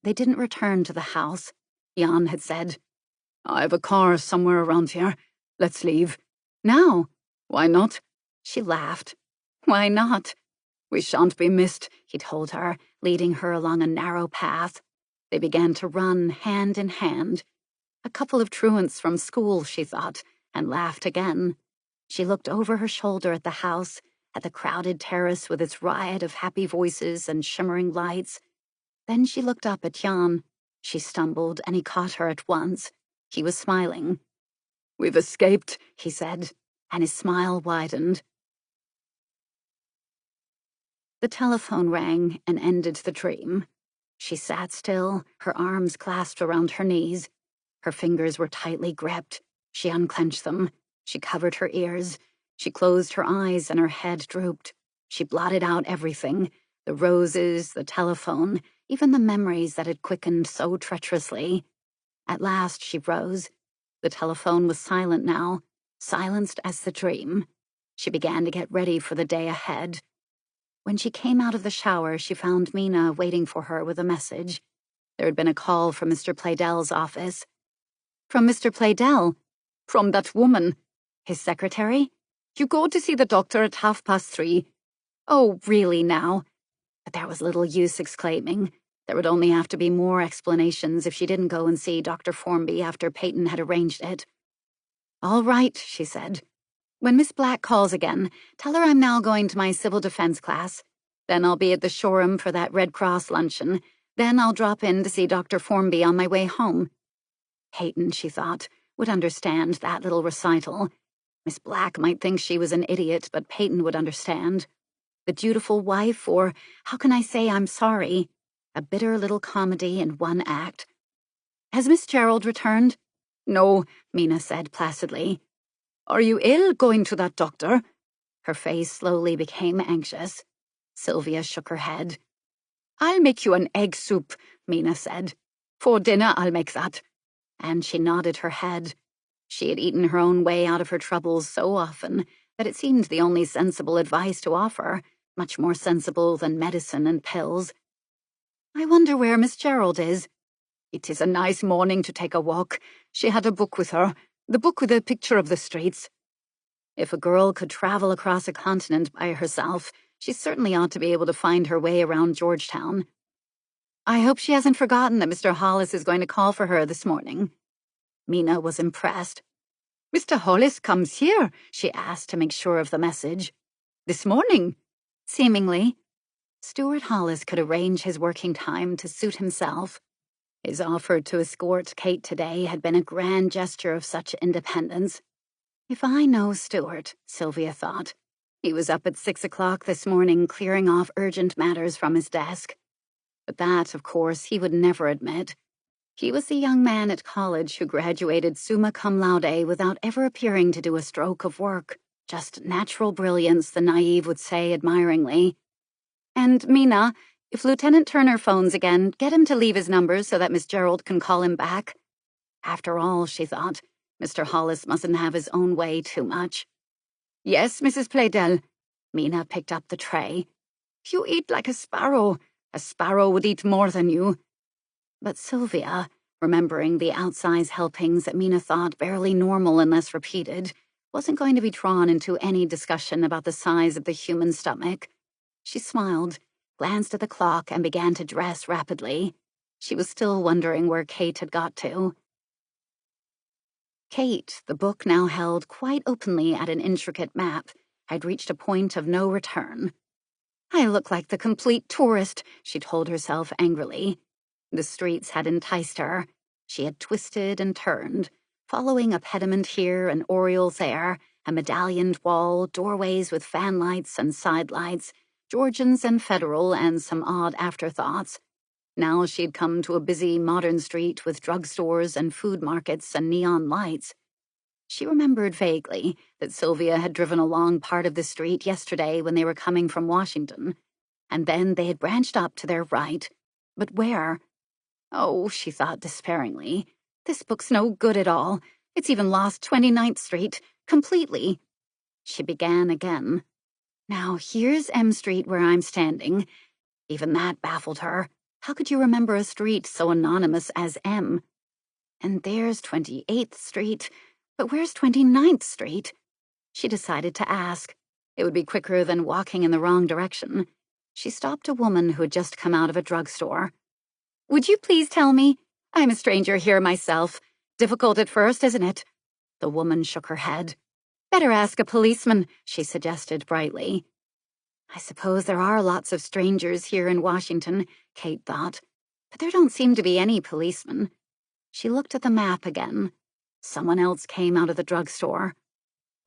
They didn't return to the house. Jan had said, "I have a car somewhere around here. Let's leave." "Now?" "Why not?" She laughed. "Why not?" "We shan't be missed," he told her, leading her along a narrow path. They began to run hand in hand. A couple of truants from school, she thought, and laughed again. She looked over her shoulder at the house, at the crowded terrace with its riot of happy voices and shimmering lights. Then she looked up at Jan. She stumbled, and he caught her at once. He was smiling. "We've escaped," he said, and his smile widened. The telephone rang and ended the dream. She sat still, her arms clasped around her knees. Her fingers were tightly gripped. She unclenched them. She covered her ears. She closed her eyes and her head drooped. She blotted out everything, the roses, the telephone, even the memories that had quickened so treacherously. At last she rose. The telephone was silent now, silenced as the dream. She began to get ready for the day ahead. When she came out of the shower, she found Mina waiting for her with a message. There had been a call from Mr. Playdell's office. "From Mr. Playdell?" "From that woman." "His secretary?" "You go to see the doctor at 3:30. "Oh, really now?" But there was little use exclaiming. There would only have to be more explanations if she didn't go and see Dr. Formby after Peyton had arranged it. "All right," she said. "When Miss Black calls again, tell her I'm now going to my civil defense class. Then I'll be at the showroom for that Red Cross luncheon. Then I'll drop in to see Dr. Formby on my way home." Peyton, she thought, would understand that little recital. Miss Black might think she was an idiot, but Peyton would understand. The dutiful wife, or how can I say I'm sorry? A bitter little comedy in one act. "Has Miss Gerald returned?" "No," Mina said placidly. "Are you ill going to that doctor?" Her face slowly became anxious. Sylvia shook her head. "I'll make you an egg soup," Mina said. "For dinner I'll make that." And she nodded her head. She had eaten her own way out of her troubles so often that it seemed the only sensible advice to offer, much more sensible than medicine and pills. I wonder where Miss Gerald is. It is a nice morning to take a walk. She had a book with her, the book with a picture of the streets. If a girl could travel across a continent by herself, she certainly ought to be able to find her way around Georgetown. I hope she hasn't forgotten that Mr. Hollis is going to call for her this morning. Mina was impressed. Mr. Hollis comes here, she asked to make sure of the message. This morning? Seemingly. Stuart Hollis could arrange his working time to suit himself. His offer to escort Kate today had been a grand gesture of such independence. If I know Stuart, Sylvia thought. He was up at 6 o'clock this morning clearing off urgent matters from his desk. But that, of course, he would never admit. He was the young man at college who graduated summa cum laude without ever appearing to do a stroke of work. Just natural brilliance, the naive would say admiringly. And, Mina, if Lieutenant Turner phones again, get him to leave his number so that Miss Gerald can call him back. After all, she thought, Mr. Hollis mustn't have his own way too much. Yes, Mrs. Playdell. Mina picked up the tray. You eat like a sparrow. A sparrow would eat more than you. But Sylvia, remembering the outsized helpings that Mina thought barely normal unless repeated, wasn't going to be drawn into any discussion about the size of the human stomach. She smiled, glanced at the clock, and began to dress rapidly. She was still wondering where Kate had got to. Kate, the book now held quite openly at an intricate map, had reached a point of no return. I look like the complete tourist, she told herself angrily. The streets had enticed her. She had twisted and turned, following a pediment here, an oriel there, a medallioned wall, doorways with fanlights and sidelights, Georgians and Federal, and some odd afterthoughts. Now she'd come to a busy modern street with drugstores and food markets and neon lights. She remembered vaguely that Sylvia had driven along part of the street yesterday when they were coming from Washington, and then they had branched up to their right. But where? Oh, she thought despairingly, this book's no good at all. It's even lost 29th Street, completely. She began again. Now, here's M Street where I'm standing. Even that baffled her. How could you remember a street so anonymous as M? And there's 28th Street, but where's 29th Street? She decided to ask. It would be quicker than walking in the wrong direction. She stopped a woman who had just come out of a drugstore. Would you please tell me? I'm a stranger here myself. Difficult at first, isn't it? The woman shook her head. Better ask a policeman, she suggested brightly. I suppose there are lots of strangers here in Washington, Kate thought, but there don't seem to be any policemen. She looked at the map again. Someone else came out of the drugstore.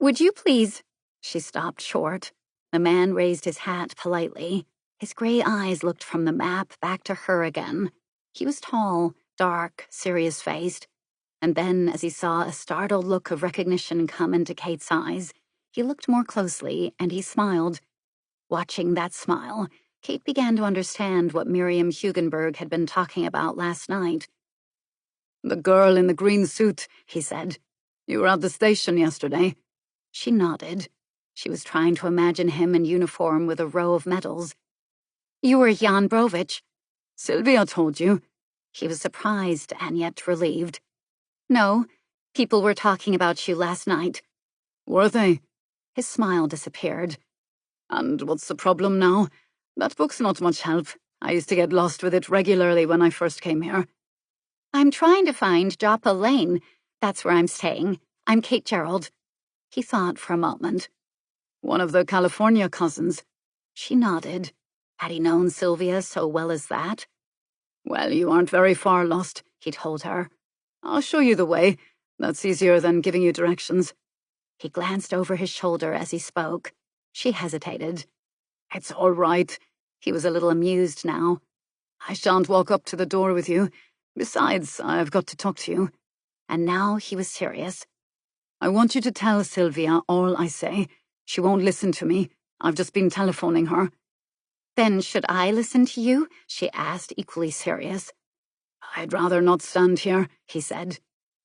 Would you please? She stopped short. The man raised his hat politely. His gray eyes looked from the map back to her again. He was tall, dark, serious-faced. And then, as he saw a startled look of recognition come into Kate's eyes, he looked more closely and he smiled. Watching that smile, Kate began to understand what Miriam Hugenberg had been talking about last night. The girl in the green suit, he said. You were at the station yesterday. She nodded. She was trying to imagine him in uniform with a row of medals. You were Jan Brovich. Sylvia told you. He was surprised and yet relieved. No, people were talking about you last night. Were they? His smile disappeared. And what's the problem now? That book's not much help. I used to get lost with it regularly when I first came here. I'm trying to find Joppa Lane. That's where I'm staying. I'm Kate Gerald. He thought for a moment. One of the California cousins. She nodded. Had he known Sylvia so well as that? Well, you aren't very far lost, he told her. I'll show you the way. That's easier than giving you directions. He glanced over his shoulder as he spoke. She hesitated. It's all right. He was a little amused now. I shan't walk up to the door with you. Besides, I've got to talk to you. And now he was serious. I want you to tell Sylvia all I say. She won't listen to me. I've just been telephoning her. Then should I listen to you? She asked, equally serious. I'd rather not stand here, he said.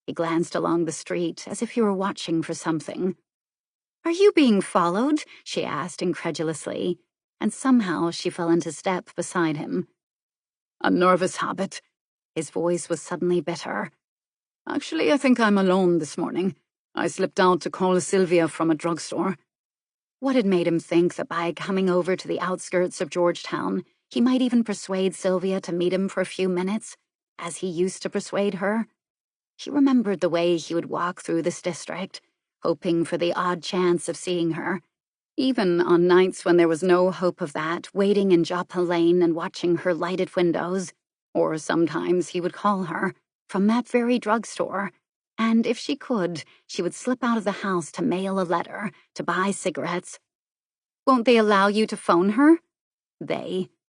He glanced along the street as if he were watching for something. Are you being followed? She asked incredulously. and somehow she fell into step beside him.
A nervous habit.
His voice was suddenly bitter.
Actually, I think I'm alone this morning. I slipped out to call Sylvia from a drugstore.
What had made him think that by coming over to the outskirts of Georgetown, he might even persuade Sylvia to meet him for a few minutes, as he used to persuade her? He remembered the way he would walk through this district, hoping for the odd chance of seeing her, even on nights when there was no hope of that, waiting in Joppa Lane and watching her lighted windows. Or sometimes he would call her, from that very drugstore, and if she could, she would slip out of the house to mail a letter, to buy cigarettes. Won't they allow you to phone her?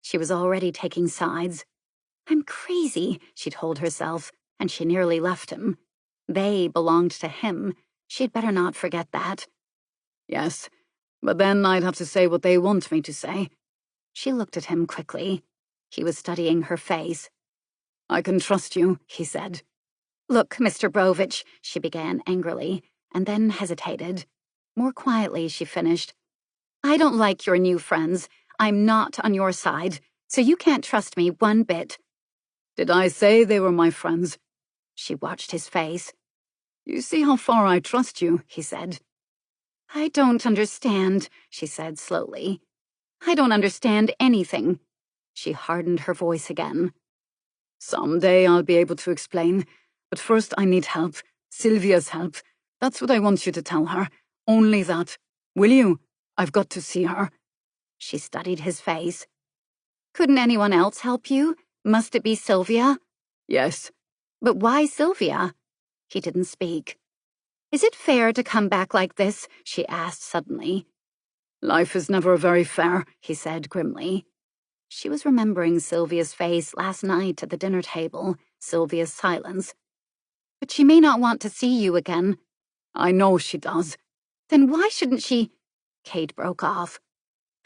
She was already taking sides. I'm crazy, she told herself, and she nearly left him. They belonged to him. She'd better not forget that.
Yes, but then I'd have to say what they want me to say.
She looked at him quickly. He was studying her face.
I can trust you, he said.
Look, Mr. Brovich, she began angrily, and then hesitated. More quietly, she finished. I don't like your new friends. I'm not on your side, so you can't trust me one bit.
Did I say they were my friends?
She watched his face.
You see how far I trust you, he said.
I don't understand, she said slowly. I don't understand anything. She hardened her voice again.
Someday I'll be able to explain, but first I need help. Sylvia's help. That's what I want you to tell her. Only that. Will you? I've got to see her.
She studied his face. Couldn't anyone else help you? Must it be Sylvia?
Yes.
But why Sylvia? He didn't speak. Is it fair to come back like this? She asked suddenly.
Life is never very fair,
he said grimly. She was remembering Sylvia's face last night at the dinner table, Sylvia's silence. But she may not want to see you again.
I know she does.
Then why shouldn't she? Kate broke off.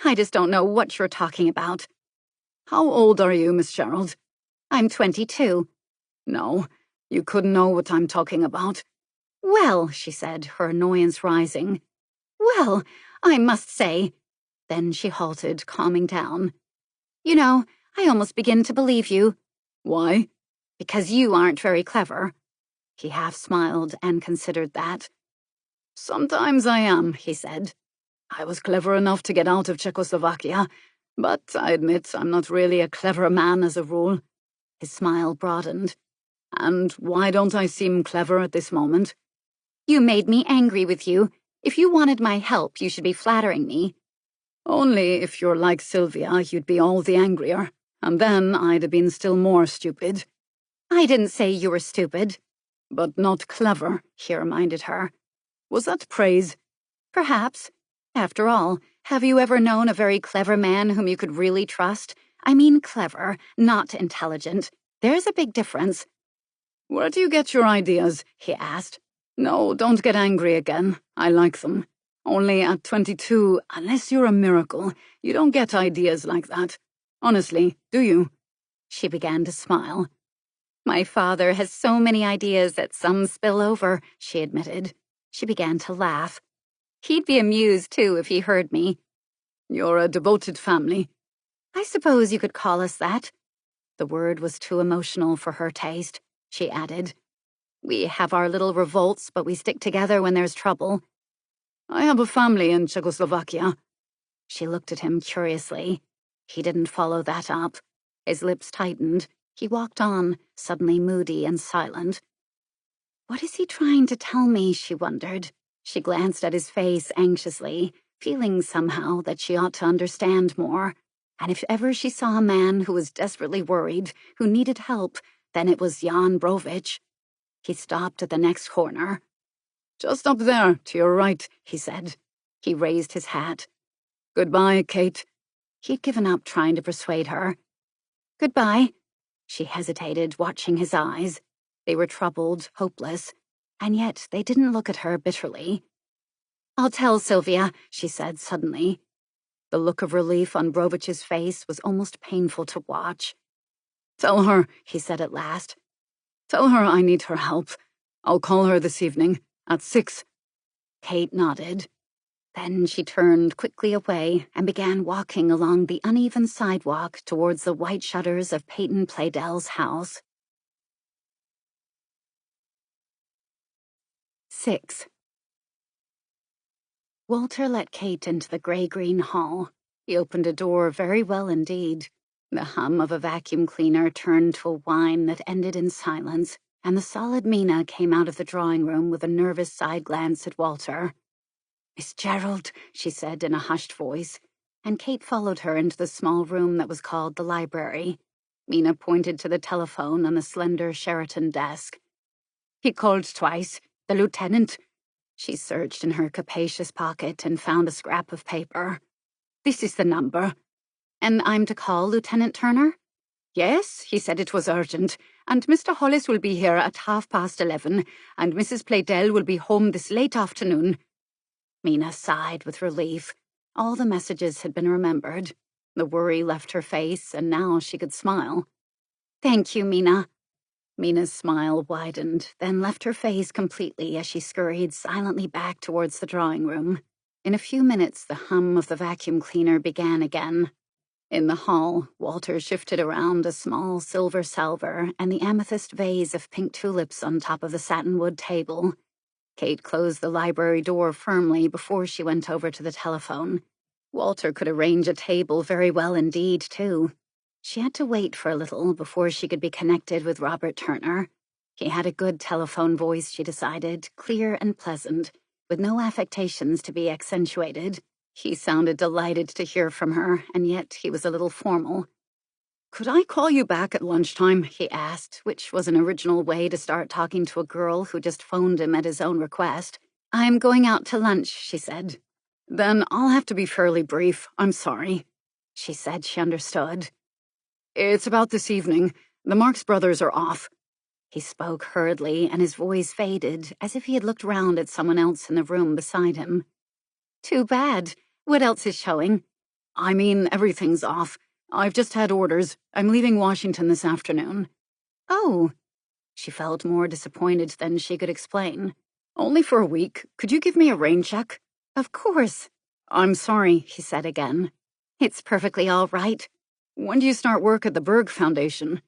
I just don't know what you're talking about.
How old are you, Miss Gerald?
I'm 22.
No, you couldn't know what I'm talking about.
Well, she said, her annoyance rising. Well, I must say. Then she halted, calming down. You know, I almost begin to believe you.
Why?
Because you aren't very clever. He half smiled and considered that.
Sometimes I am, he said. I was clever enough to get out of Czechoslovakia, but I admit I'm not really a clever man as a rule.
His smile broadened.
And why don't I seem clever at this moment?
You made me angry with you. If you wanted my help, you should be flattering me.
Only if you're like Sylvia, you'd be all the angrier, and then I'd have been still more stupid.
I didn't say you were stupid.
But not clever, he reminded her. Was that praise?
Perhaps. After all, have you ever known a very clever man whom you could really trust? I mean clever, not intelligent. There's a big difference.
Where do you get your ideas? He asked. No, don't get angry again. I like them. Only at 22, unless you're a miracle, you don't get ideas like that. Honestly, do you?
She began to smile. My father has so many ideas that some spill over, she admitted. She began to laugh. He'd be amused, too, if he heard me.
You're a devoted family.
I suppose you could call us that. The word was too emotional for her taste, she added. We have our little revolts, but we stick together when there's trouble.
I have a family in Czechoslovakia.
She looked at him curiously. He didn't follow that up. His lips tightened. He walked on, suddenly moody and silent. What is he trying to tell me, she wondered. She glanced at his face anxiously, feeling somehow that she ought to understand more. And if ever she saw a man who was desperately worried, who needed help, then it was Jan Brovich. He stopped at the next corner.
Just up there, to your right, he said.
He raised his hat.
Goodbye, Kate.
He'd given up trying to persuade her. Goodbye. She hesitated, watching his eyes. They were troubled, hopeless, and yet they didn't look at her bitterly. I'll tell Sylvia, she said suddenly. The look of relief on Brovich's face was almost painful to watch.
Tell her,
he said at last.
Tell her I need her help. I'll call her this evening, at 6.
Kate nodded. Then she turned quickly away and began walking along the uneven sidewalk towards the white shutters of Peyton Playdell's house. 6. Walter let Kate into the gray-green hall. He opened a door very well indeed. The hum of a vacuum cleaner turned to a whine that ended in silence, and the solid Mina came out of the drawing room with a nervous side glance at Walter. "Miss Gerald," she said in a hushed voice, and Kate followed her into the small room that was called the library. Mina pointed to the telephone on the slender Sheraton desk. "He called twice. The lieutenant." She searched in her capacious pocket and found a scrap of paper. "This is the number." "And I'm to call Lieutenant Turner?" "Yes, he said it was urgent, and Mr. Hollis will be here at 11:30, and Mrs. Playdell will be home this late afternoon." Mina sighed with relief. All the messages had been remembered. The worry left her face, and now she could smile. "Thank you, Mina." Mina's smile widened, then left her face completely as she scurried silently back towards the drawing room. In a few minutes, the hum of the vacuum cleaner began again. In the hall, Walter shifted around a small silver salver and the amethyst vase of pink tulips on top of the satinwood table. Kate closed the library door firmly before she went over to the telephone. Walter could arrange a table very well indeed, too. She had to wait for a little before she could be connected with Robert Turner. He had a good telephone voice, she decided, clear and pleasant, with no affectations to be accentuated. He sounded delighted to hear from her, and yet he was a little formal. "Could I call you back at lunchtime?" he asked, which was an original way to start talking to a girl who just phoned him at his own request. "I'm going out to lunch," she said. "Then I'll have to be fairly brief. I'm sorry." She said she understood. "It's about this evening. The Marx Brothers are off." He spoke hurriedly, and his voice faded, as if he had looked round at someone else in the room beside him. "Too bad. What else is showing?" "I mean, everything's off. I've just had orders. I'm leaving Washington this afternoon." "Oh." She felt more disappointed than she could explain. "Only for a week. Could you give me a rain check?" "Of course." "I'm sorry," he said again. "It's perfectly all right." "When do you start work at the Berg Foundation?"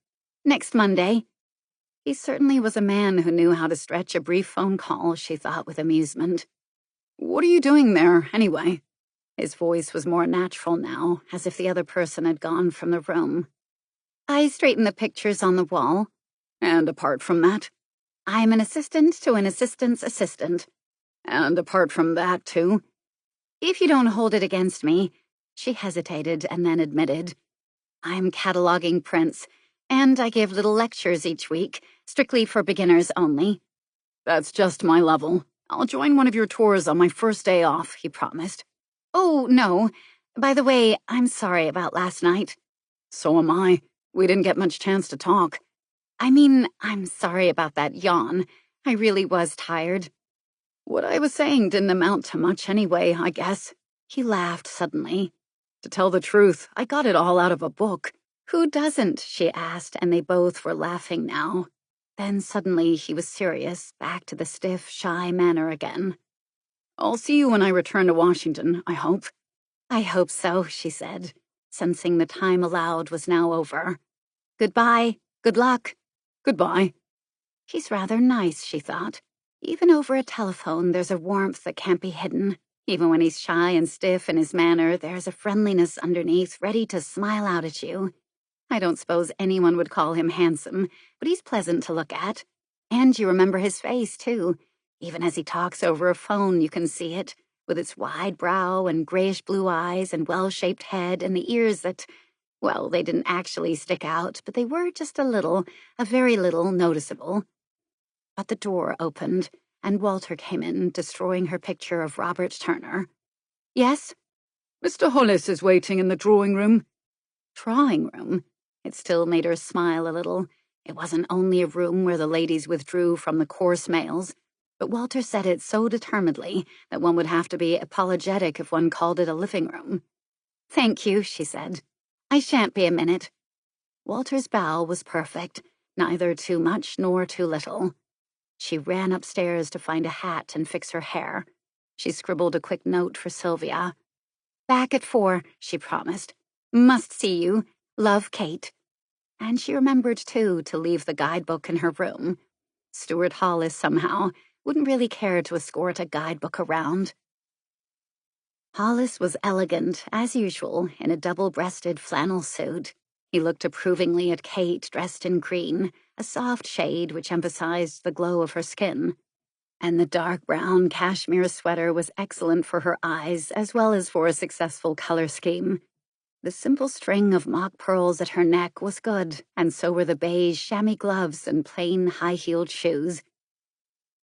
"Next Monday." He certainly was a man who knew how to stretch a brief phone call, she thought with amusement. "What are you doing there, anyway?" His voice was more natural now, as if the other person had gone from the room. "I straighten the pictures on the wall." "And apart from that?" "I'm an assistant to an assistant's assistant." "And apart from that, too?" "If you don't hold it against me," she hesitated and then admitted, "I'm cataloging prints, and I give little lectures each week, strictly for beginners only." "That's just my level. I'll join one of your tours on my first day off," he promised. "Oh, no. By the way, I'm sorry about last night." "So am I. We didn't get much chance to talk." "I mean, I'm sorry about that yawn. I really was tired." "What I was saying didn't amount to much anyway, I guess." He laughed suddenly. "To tell the truth, I got it all out of a book." "Who doesn't?" she asked, and they both were laughing now. Then suddenly he was serious, back to the stiff, shy manner again. "I'll see you when I return to Washington, I hope." "I hope so," she said, sensing the time allowed was now over. "Goodbye. Good luck." "Goodbye." He's rather nice, she thought. Even over a telephone, there's a warmth that can't be hidden. Even when he's shy and stiff in his manner, there's a friendliness underneath ready to smile out at you. I don't suppose anyone would call him handsome, but he's pleasant to look at. And you remember his face, too. Even as he talks over a phone, you can see it, with its wide brow and grayish-blue eyes and well-shaped head and the ears that, well, they didn't actually stick out, but they were just a very little noticeable. But the door opened, and Walter came in, destroying her picture of Robert Turner. "Yes?" "Mr. Hollis is waiting in the drawing room." Drawing room? It still made her smile a little. It wasn't only a room where the ladies withdrew from the coarse males, but Walter said it so determinedly that one would have to be apologetic if one called it a living room. "Thank you," she said. "I shan't be a minute." Walter's bow was perfect, neither too much nor too little. She ran upstairs to find a hat and fix her hair. She scribbled a quick note for Sylvia. "Back at 4, she promised. Must see you. Love, Kate." And she remembered, too, to leave the guidebook in her room. Stuart Hollis, somehow, wouldn't really care to escort a guidebook around. Hollis was elegant, as usual, in a double-breasted flannel suit. He looked approvingly at Kate, dressed in green, a soft shade which emphasized the glow of her skin. And the dark brown cashmere sweater was excellent for her eyes, as well as for a successful color scheme. The simple string of mock pearls at her neck was good, and so were the beige chamois gloves and plain high-heeled shoes.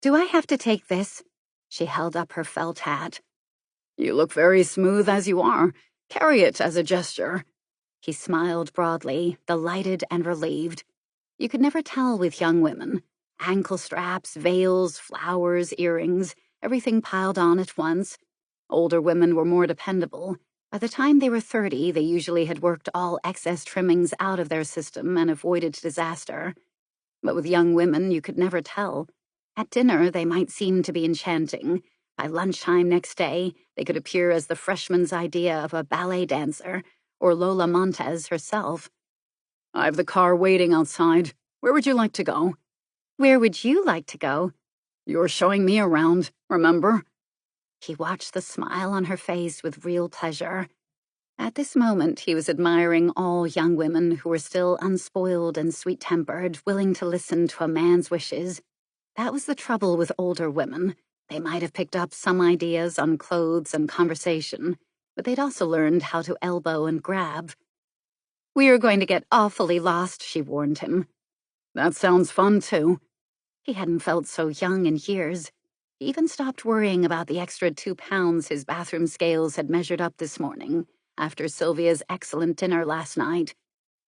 "Do I have to take this?" She held up her felt hat.
"You look very smooth as you are. Carry it as a gesture."
He smiled broadly, delighted and relieved. You could never tell with young women. Ankle straps, veils, flowers, earrings, everything piled on at once. Older women were more dependable. By the time they were 30, they usually had worked all excess trimmings out of their system and avoided disaster. But with young women, you could never tell. At dinner, they might seem to be enchanting. By lunchtime next day, they could appear as the freshman's idea of a ballet dancer, or Lola Montez herself.
"I've the car waiting outside. Where would you like to go?"
"Where would you like to go?"
"You're showing me around, remember?"
He watched the smile on her face with real pleasure. At this moment, he was admiring all young women who were still unspoiled and sweet-tempered, willing to listen to a man's wishes. That was the trouble with older women. They might have picked up some ideas on clothes and conversation, but they'd also learned how to elbow and grab. "We are going to get awfully lost," she warned him.
"That sounds fun, too."
He hadn't felt so young in years. He even stopped worrying about the extra 2 pounds his bathroom scales had measured up this morning, after Sylvia's excellent dinner last night.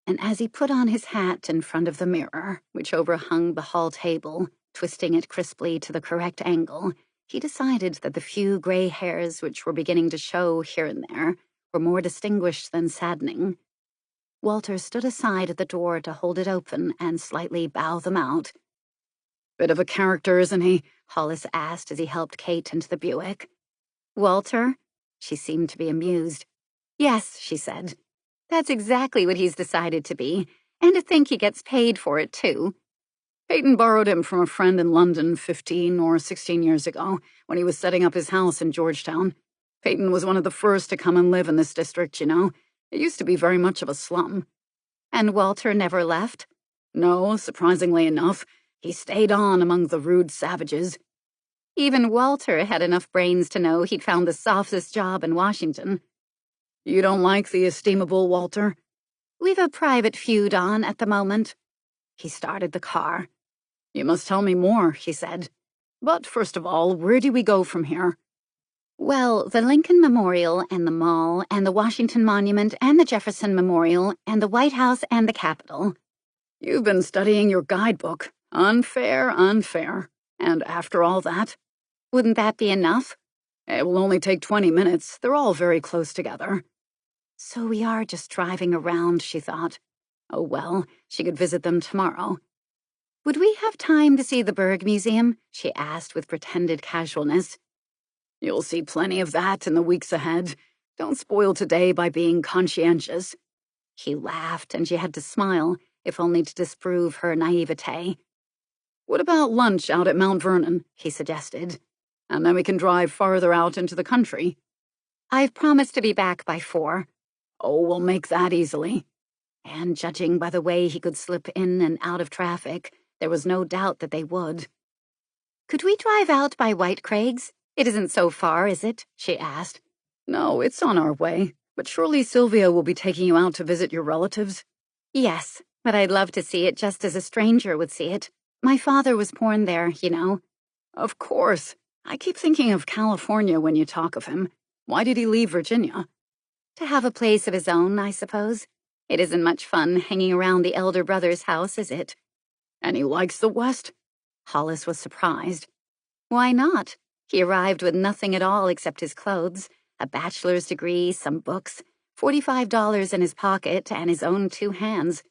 And as he put on his hat in front of the mirror, which overhung the hall table, twisting it crisply to the correct angle, he decided that the few gray hairs which were beginning to show here and there were more distinguished than saddening. Walter stood aside at the door to hold it open and slightly bow them out.
"Bit of a character, isn't he?"
Hollis asked as he helped Kate into the Buick. "Walter?" She seemed to be amused. "Yes," she said. "That's exactly what he's decided to be, and to think he gets paid for it, too."
Peyton borrowed him from a friend in London 15 or 16 years ago, when he was setting up his house in Georgetown. Peyton was one of the first to come and live in this district, you know. It used to be very much of a slum.
"And Walter never left?"
"No, surprisingly enough. He stayed on among the rude savages."
Even Walter had enough brains to know he'd found the softest job in Washington.
"You don't like the estimable Walter?"
"We've a private feud on at the moment." He started the car.
"You must tell me more," he said. "But first of all, where do we go from here?"
"Well, the Lincoln Memorial and the Mall and the Washington Monument and the Jefferson Memorial and the White House and the Capitol."
"You've been studying your guidebook. Unfair, unfair. And after all that?"
"Wouldn't that be enough?"
"It will only take 20 minutes. They're all very close together."
So we are just driving around, she thought. Oh well, she could visit them tomorrow. "Would we have time to see the Berg Museum?" she asked with pretended casualness.
"You'll see plenty of that in the weeks ahead. Don't spoil today by being conscientious."
He laughed, and she had to smile, if only to disprove her naivete.
"What about lunch out at Mount Vernon?" he suggested. "And then we can drive farther out into the country."
"I've promised to be back by 4.
"Oh, we'll make that easily."
And judging by the way he could slip in and out of traffic, there was no doubt that they would. "Could we drive out by White Craig's? It isn't so far, is it?" she asked.
"No, it's on our way. But surely Sylvia will be taking you out to visit your relatives?"
"Yes, but I'd love to see it just as a stranger would see it. My father was born there, you know."
"Of course. I keep thinking of California when you talk of him. Why did he leave Virginia?"
"To have a place of his own, I suppose. It isn't much fun hanging around the elder brother's house, is it?"
"And he likes the West?"
Hollis was surprised. "Why not? He arrived with nothing at all except his clothes, a bachelor's degree, some books, $45 in his pocket, and his own 2 hands.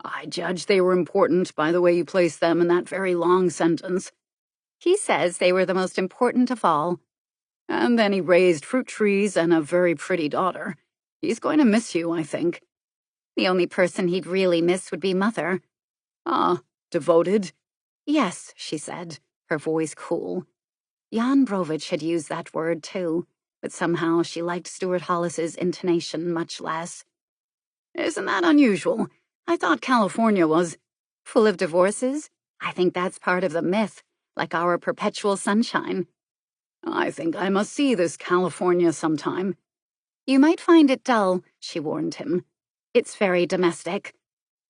"I judge they were important by the way you placed them in that very long sentence."
"He says they were the most important of all."
And then he raised fruit trees and a very pretty daughter. He's going to miss you, I think.
The only person he'd really miss would be Mother.
Ah, devoted?
Yes, she said, her voice cool. Jan Brovich had used that word too, but somehow she liked Stuart Hollis's intonation much less.
Isn't that unusual? I thought California was
full of divorces. I think that's part of the myth, like our perpetual sunshine.
I think I must see this California sometime.
You might find it dull, she warned him. It's very domestic.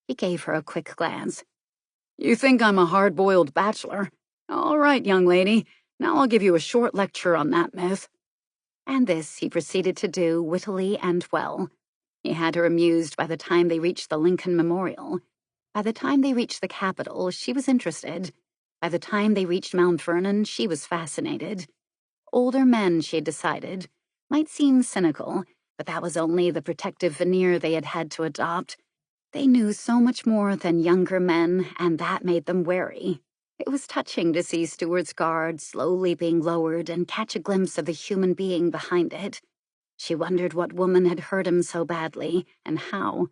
He gave her a quick glance.
You think I'm a hard-boiled bachelor? All right, young lady. Now I'll give you a short lecture on that myth.
And this he proceeded to do wittily and well. He had her amused by the time they reached the Lincoln Memorial. By the time they reached the Capitol, she was interested. By the time they reached Mount Vernon, she was fascinated. Older men, she had decided, might seem cynical, but that was only the protective veneer they had had to adopt. They knew so much more than younger men, and that made them wary. It was touching to see Stuart's guard slowly being lowered and catch a glimpse of the human being behind it. She wondered what woman had hurt him so badly, and how.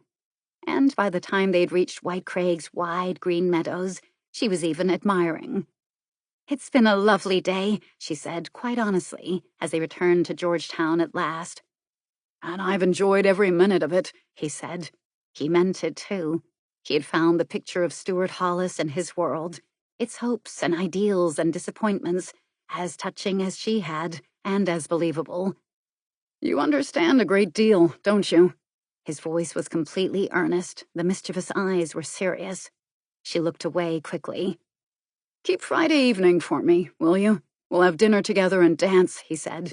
And by the time they'd reached White Craig's wide green meadows, she was even admiring. It's been a lovely day, she said quite honestly, as they returned to Georgetown at last.
And I've enjoyed every minute of it, he said.
He meant it, too. He had found the picture of Stuart Hollis and his world, its hopes and ideals and disappointments, as touching as she had, and as believable.
You understand a great deal, don't you?
His voice was completely earnest. The mischievous eyes were serious. She looked away quickly.
Keep Friday evening for me, will you? We'll have dinner together and dance, he said.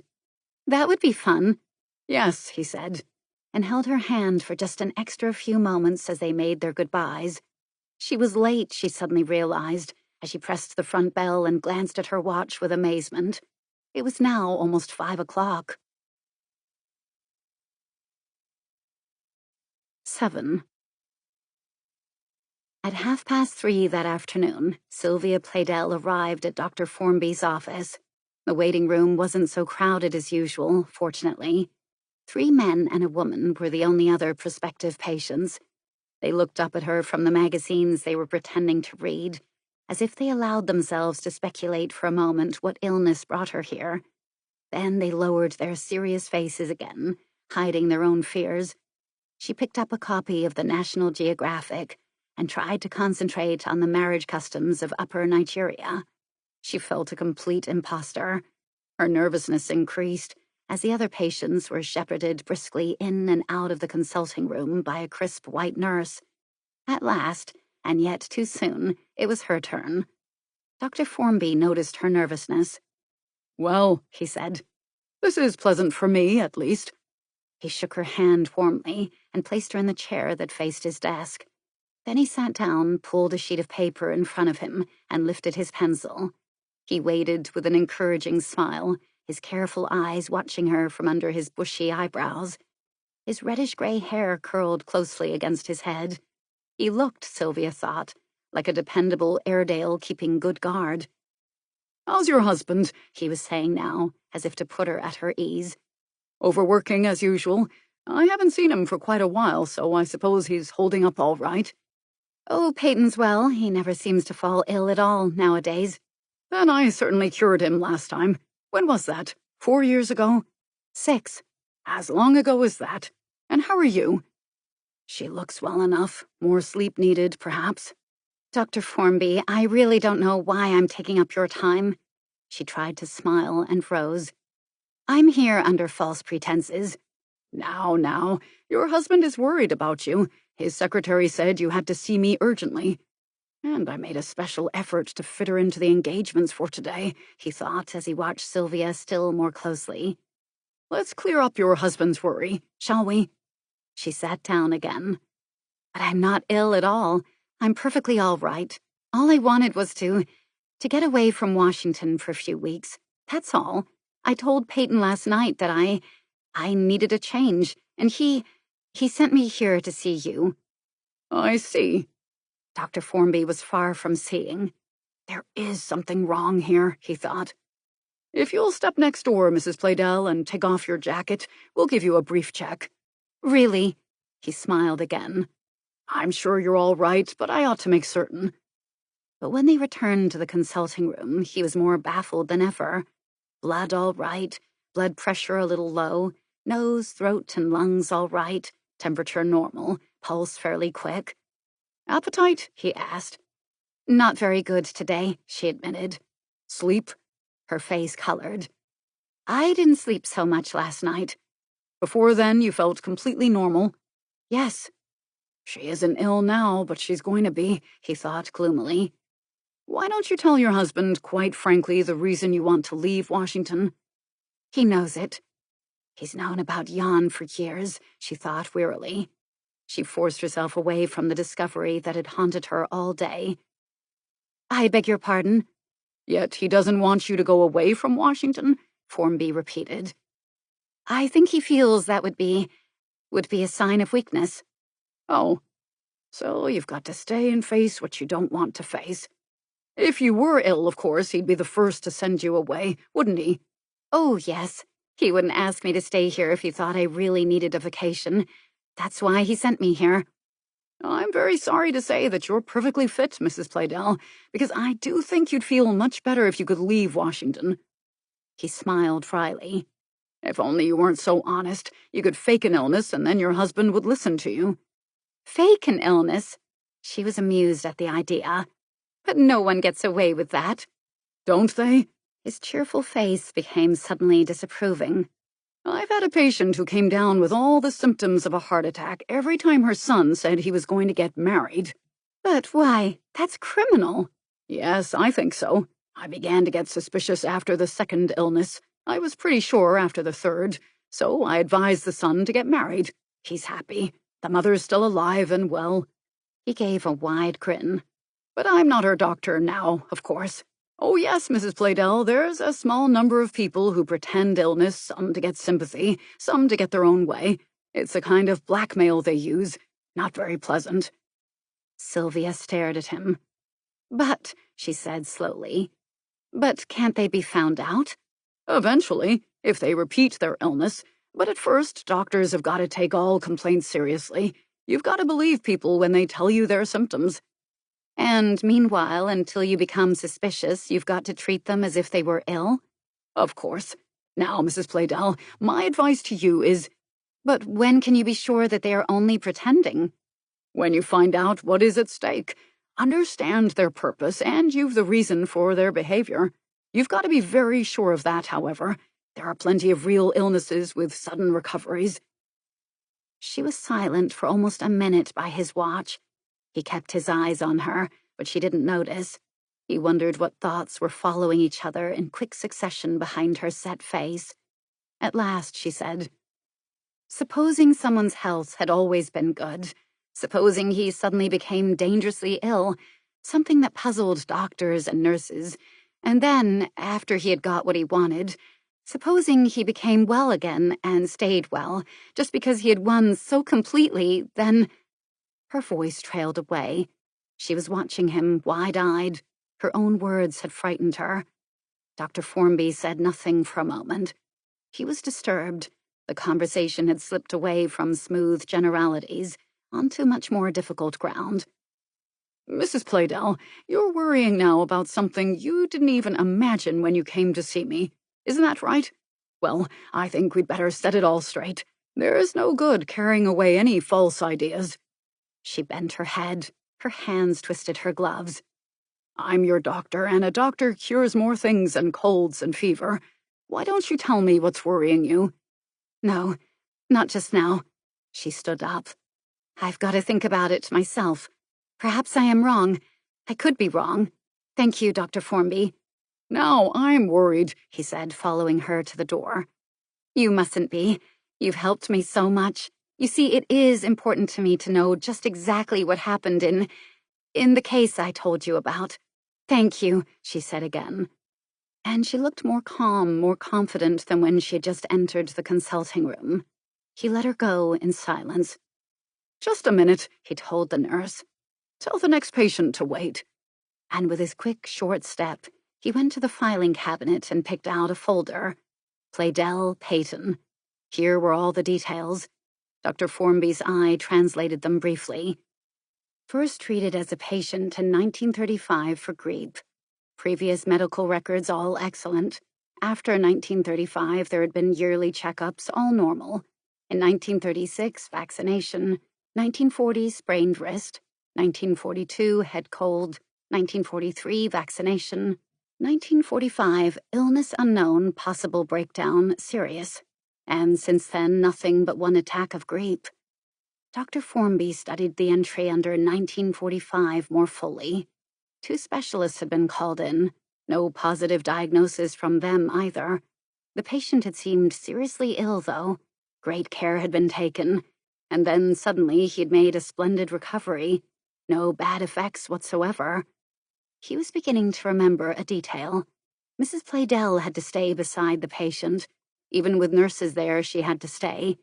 That would be fun.
Yes, he said,
and held her hand for just an extra few moments as they made their goodbyes. She was late, she suddenly realized, as she pressed the front bell and glanced at her watch with amazement. It was now almost 5 o'clock. 7. At 3:30 that afternoon, Sylvia Playdell arrived at Dr. Formby's office. The waiting room wasn't so crowded as usual, fortunately. 3 men and a woman were the only other prospective patients. They looked up at her from the magazines they were pretending to read, as if they allowed themselves to speculate for a moment what illness brought her here. Then they lowered their serious faces again, hiding their own fears. She picked up a copy of the National Geographic and tried to concentrate on the marriage customs of Upper Nigeria. She felt a complete imposter. Her nervousness increased as the other patients were shepherded briskly in and out of the consulting room by a crisp white nurse. At last, and yet too soon, it was her turn. Dr. Formby noticed her nervousness.
Well, he said, this is pleasant for me, at least.
He shook her hand warmly and placed her in the chair that faced his desk. Then he sat down, pulled a sheet of paper in front of him, and lifted his pencil. He waited with an encouraging smile, his careful eyes watching her from under his bushy eyebrows. His reddish-gray hair curled closely against his head. He looked, Sylvia thought, like a dependable Airedale keeping good guard.
How's your husband?
He was saying now, as if to put her at her ease.
Overworking as usual. I haven't seen him for quite a while, so I suppose he's holding up all right.
Oh, Peyton's well. He never seems to fall ill at all nowadays.
Then I certainly cured him last time. When was that? 4 years ago?
6.
As long ago as that. And how are you? She looks well enough. More sleep needed, perhaps.
Dr. Formby, I really don't know why I'm taking up your time. She tried to smile and rose. I'm here under false pretenses.
Now, your husband is worried about you. His secretary said you had to see me urgently. And I made a special effort to fit her into the engagements for today, he thought as he watched Sylvia still more closely. Let's clear up your husband's worry, shall we?
She sat down again. But I'm not ill at all. I'm perfectly all right. All I wanted was to get away from Washington for a few weeks. That's all. I told Peyton last night that I needed a change, and he sent me here to see you.
I see.
Dr. Formby was far from seeing. There is something wrong here, he thought.
If you'll step next door, Mrs. Playdell, and take off your jacket, we'll give you a brief check."
"Really?" He smiled again.
"I'm sure you're all right, but I ought to make certain."
But when they returned to the consulting room, he was more baffled than ever. Blood all right, blood pressure a little low, nose, throat, and lungs all right, temperature normal, pulse fairly quick.
"Appetite?" he asked.
"Not very good today," she admitted.
"Sleep?"
Her face colored. "I didn't sleep so much last night."
"Before then, you felt completely normal?"
"Yes."
"She isn't ill now, but she's going to be," he thought gloomily. "Why don't you tell your husband, quite frankly, the reason you want to leave Washington?"
"He knows it." "He's known about Jan for years," she thought wearily. She forced herself away from the discovery that had haunted her all day. "I beg your pardon?"
"Yet he doesn't want you to go away from Washington?" Formby repeated.
"I think he feels that would be a sign of weakness."
"Oh, so you've got to stay and face what you don't want to face. If you were ill, of course, he'd be the first to send you away, wouldn't he?"
"Oh, yes. He wouldn't ask me to stay here if he thought I really needed a vacation. That's why he sent me here."
"I'm very sorry to say that you're perfectly fit, Mrs. Playdell, because I do think you'd feel much better if you could leave Washington."
He smiled dryly.
"If only you weren't so honest, you could fake an illness and then your husband would listen to you."
"Fake an illness?" She was amused at the idea. "But no one gets away with that."
"Don't they?"
His cheerful face became suddenly disapproving.
"I've had a patient who came down with all the symptoms of a heart attack every time her son said he was going to get married."
"But why? That's criminal."
"Yes, I think so. I began to get suspicious after the second illness. I was pretty sure after the third. So I advised the son to get married. He's happy. The mother's still alive and well."
He gave a wide grin.
"But I'm not her doctor now, of course. Oh, yes, Mrs. Playdell, there's a small number of people who pretend illness, some to get sympathy, some to get their own way. It's a kind of blackmail they use. Not very pleasant."
Sylvia stared at him. "But," she said slowly, "but can't they be found out?"
"Eventually, if they repeat their illness. But at first, doctors have got to take all complaints seriously. You've got to believe people when they tell you their symptoms."
"And meanwhile, until you become suspicious, you've got to treat them as if they were ill?"
"Of course. Now, Mrs. Playdell, my advice to you is—"
"But when can you be sure that they are only pretending?"
"When you find out what is at stake. Understand their purpose, and you've the reason for their behavior. You've got to be very sure of that, however. There are plenty of real illnesses with sudden recoveries."
She was silent for almost a minute by his watch. He kept his eyes on her, but she didn't notice. He wondered what thoughts were following each other in quick succession behind her set face. At last she said, "Supposing someone's health had always been good, supposing he suddenly became dangerously ill, something that puzzled doctors and nurses, and then, after he had got what he wanted, supposing he became well again and stayed well, just because he had won so completely, then—" Her voice trailed away. She was watching him, wide-eyed. Her own words had frightened her. Dr. Formby said nothing for a moment. He was disturbed. The conversation had slipped away from smooth generalities onto much more difficult ground.
"Mrs. Playdell, you're worrying now about something you didn't even imagine when you came to see me. Isn't that right? Well, I think we'd better set it all straight. There's no good carrying away any false ideas."
She bent her head. Her hands twisted her gloves.
"I'm your doctor, and a doctor cures more things than colds and fever. Why don't you tell me what's worrying you?"
"No, not just now." She stood up. "I've got to think about it myself. Perhaps I am wrong. I could be wrong. Thank you, Dr. Formby."
"Now I'm worried,"
he said, following her to the door. "You mustn't be. You've helped me so much. You see, it is important to me to know just exactly what happened in the case I told you about. Thank you," she said again. And she looked more calm, more confident than when she had just entered the consulting room. He let her go in silence.
"Just a minute," he told the nurse. "Tell the next patient to wait."
And with his quick, short step, He went to the filing cabinet and picked out a folder. Playdell, Peyton. Here were all the details. Dr. Formby's eye translated them briefly. First treated as a patient in 1935 for grippe. Previous medical records all excellent. After 1935, there had been yearly checkups, all normal. In 1936, vaccination. 1940, sprained wrist. 1942, head cold. 1943, vaccination. 1945, illness unknown, possible breakdown, serious. And since then, nothing but one attack of grippe. Dr. Formby studied the entry under 1945 more fully. 2 specialists had been called in. No positive diagnosis from them either. The patient had seemed seriously ill, though. Great care had been taken. And then suddenly he'd made a splendid recovery. No bad effects whatsoever. He was beginning to remember a detail. Mrs. Playdell had to stay beside the patient. Even with nurses there, she had to stay.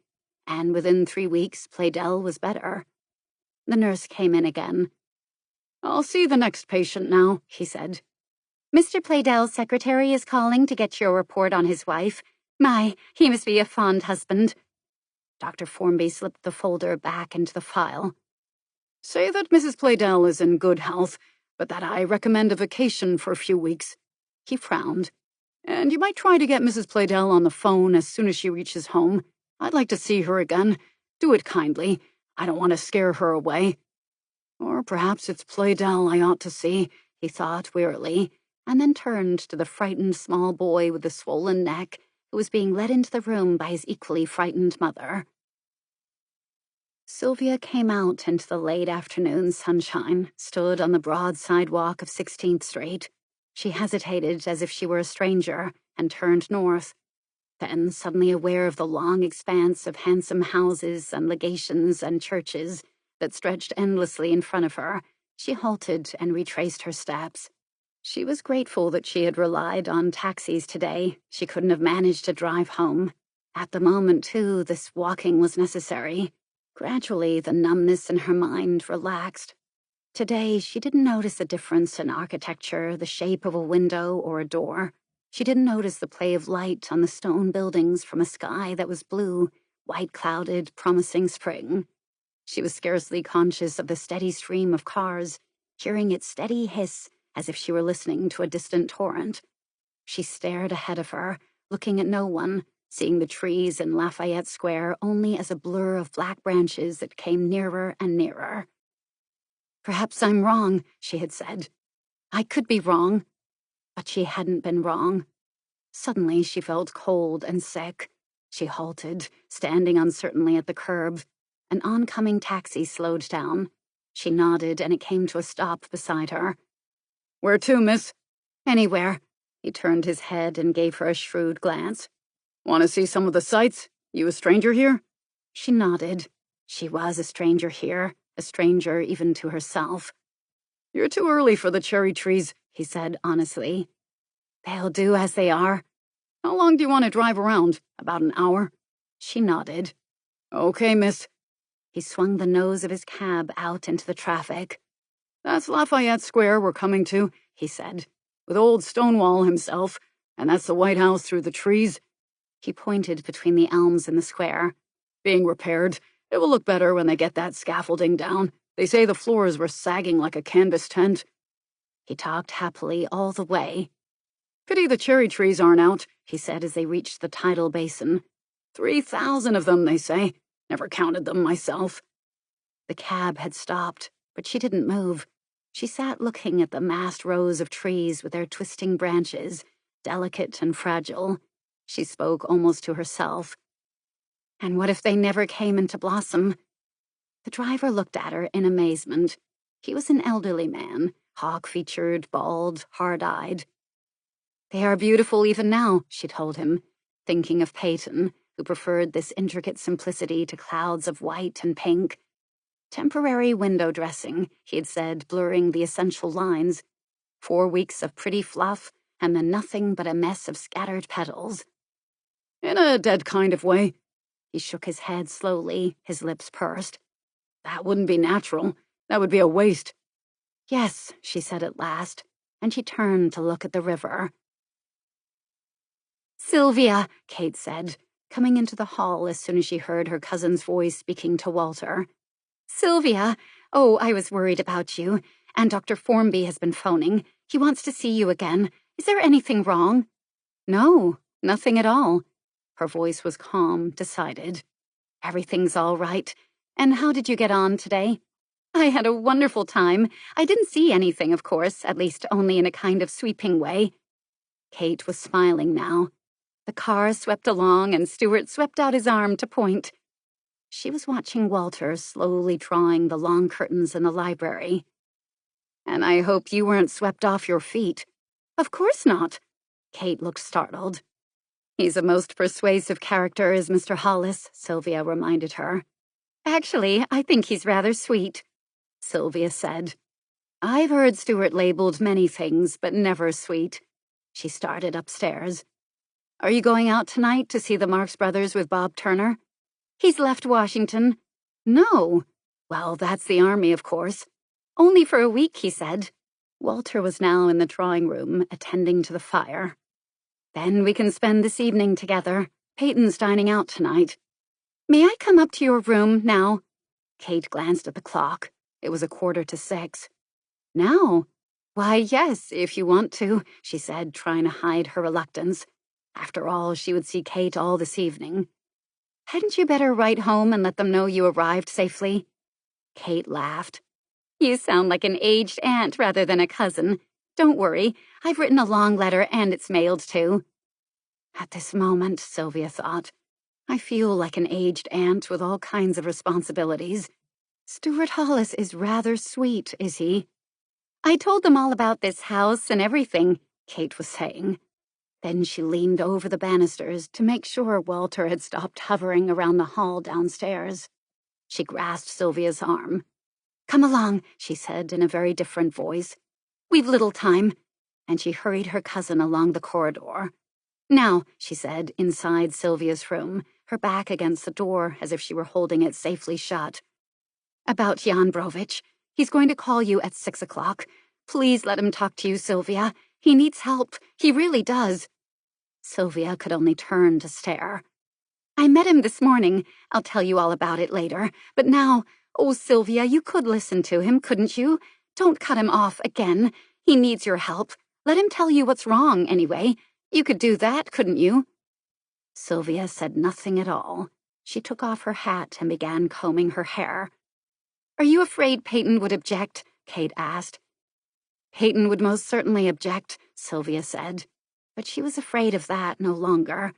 And within 3 weeks, Playdell was better. The nurse came in again.
"I'll see the next patient now," he said.
"Mr. Playdell's secretary is calling to get your report on his wife. My, he must be a fond husband." Dr. Formby slipped the folder back into the file.
"Say that Mrs. Playdell is in good health, but that I recommend a vacation for a few weeks." He frowned. "And you might try to get Mrs. Playdell on the phone as soon as she reaches home. I'd like to see her again. Do it kindly. I don't want to scare her away. Or perhaps it's Playdell I ought to see," he thought wearily, and then turned to the frightened small boy with the swollen neck who was being led into the room by his equally frightened mother. Sylvia came out into the late afternoon sunshine, stood on the broad sidewalk of 16th Street. She hesitated as if she were a stranger, and turned north. Then, suddenly aware of the long expanse of handsome houses and legations and churches that stretched endlessly in front of her, she halted and retraced her steps. She was grateful that she had relied on taxis today. She couldn't have managed to drive home. At the moment, too, this walking was necessary. Gradually, the numbness in her mind relaxed. Today, she didn't notice a difference in architecture, the shape of a window or a door. She didn't notice the play of light on the stone buildings from a sky that was blue, white-clouded, promising spring. She was scarcely conscious of the steady stream of cars, hearing its steady hiss as if she were listening to a distant torrent. She stared ahead of her, looking at no one, seeing the trees in Lafayette Square only as a blur of black branches that came nearer and nearer. "Perhaps I'm wrong," she had said. "I could be wrong." But she hadn't been wrong. Suddenly she felt cold and sick. She halted, standing uncertainly at the curb. An oncoming taxi slowed down. She nodded and it came to a stop beside her. "Where to, miss?"
"Anywhere." He turned his head and gave her a shrewd glance.
"Want to see some of the sights? You a stranger here?"
She nodded. She was a stranger here, a stranger even to herself.
"You're too early for the cherry trees," he said honestly.
"They'll do as they are."
"How long do you want to drive around? About an hour?"
She nodded.
"Okay, miss."
He swung the nose of his cab out into the traffic.
"That's Lafayette Square we're coming to," he said, "with old Stonewall himself, and that's the White House through the trees."
He pointed between the elms in the square.
"Being repaired. It will look better when they get that scaffolding down. They say the floors were sagging like a canvas tent."
He talked happily all the way.
"Pity the cherry trees aren't out," he said as they reached the tidal basin. 3,000 of them, they say. Never counted them myself.
The cab had stopped, but she didn't move. She sat looking at the massed rows of trees with their twisting branches, delicate and fragile. She spoke almost to herself. And what if they never came into blossom? The driver looked at her in amazement. He was an elderly man, hawk-featured, bald, hard-eyed. "They are beautiful even now," she told him, thinking of Peyton, who preferred this intricate simplicity to clouds of white and pink. Temporary window dressing, he had said, blurring the essential lines. 4 weeks of pretty fluff, and then nothing but a mess of scattered petals.
In a dead kind of way.
He shook his head slowly, his lips pursed.
That wouldn't be natural. That would be a waste.
"Yes," she said at last, and she turned to look at the river. "Sylvia," Kate said, coming into the hall as soon as she heard her cousin's voice speaking to Walter. "Sylvia, oh, I was worried about you, and Dr. Formby has been phoning. He wants to see you again. Is there anything wrong?" "No, nothing at all." Her voice was calm, decided. "Everything's all right. And how did you get on today?" "I had a wonderful time. I didn't see anything, of course, at least only in a kind of sweeping way." Kate was smiling now. The car swept along and Stuart swept out his arm to point. She was watching Walter slowly drawing the long curtains in the library. "And I hope you weren't swept off your feet." "Of course not." Kate looked startled. "He's a most persuasive character, is Mr. Hollis," Sylvia reminded her. "Actually, I think he's rather sweet," Sylvia said. "I've heard Stuart labeled many things, but never sweet." She started upstairs. "Are you going out tonight to see the Marx Brothers with Bob Turner?" "He's left Washington." "No." "Well, that's the army, of course." "Only for a week," he said. Walter was now in the drawing room, attending to the fire. "Then we can spend this evening together. Peyton's dining out tonight." "May I come up to your room now?" Kate glanced at the clock. It was 5:45. "Now?" "Why, yes, if you want to," she said, trying to hide her reluctance. After all, she would see Kate all this evening. "Hadn't you better write home and let them know you arrived safely?" Kate laughed. "You sound like an aged aunt rather than a cousin. Don't worry, I've written a long letter and it's mailed too." At this moment, Sylvia thought, I feel like an aged aunt with all kinds of responsibilities. Stuart Hollis is rather sweet, is he? "I told them all about this house and everything," Kate was saying. Then she leaned over the banisters to make sure Walter had stopped hovering around the hall downstairs. She grasped Sylvia's arm. "Come along," she said in a very different voice. "We've little time." And she hurried her cousin along the corridor. "Now," she said, inside Sylvia's room, her back against the door as if she were holding it safely shut. "About Jan Brovich. He's going to call you at 6 o'clock. Please let him talk to you, Sylvia. He needs help. He really does." Sylvia could only turn to stare. "I met him this morning. I'll tell you all about it later. But now, oh, Sylvia, you could listen to him, couldn't you? Don't cut him off again. He needs your help. Let him tell you what's wrong, anyway. You could do that, couldn't you?" Sylvia said nothing at all. She took off her hat and began combing her hair. "Are you afraid Peyton would object?" Kate asked. "Peyton would most certainly object," Sylvia said. But she was afraid of that no longer.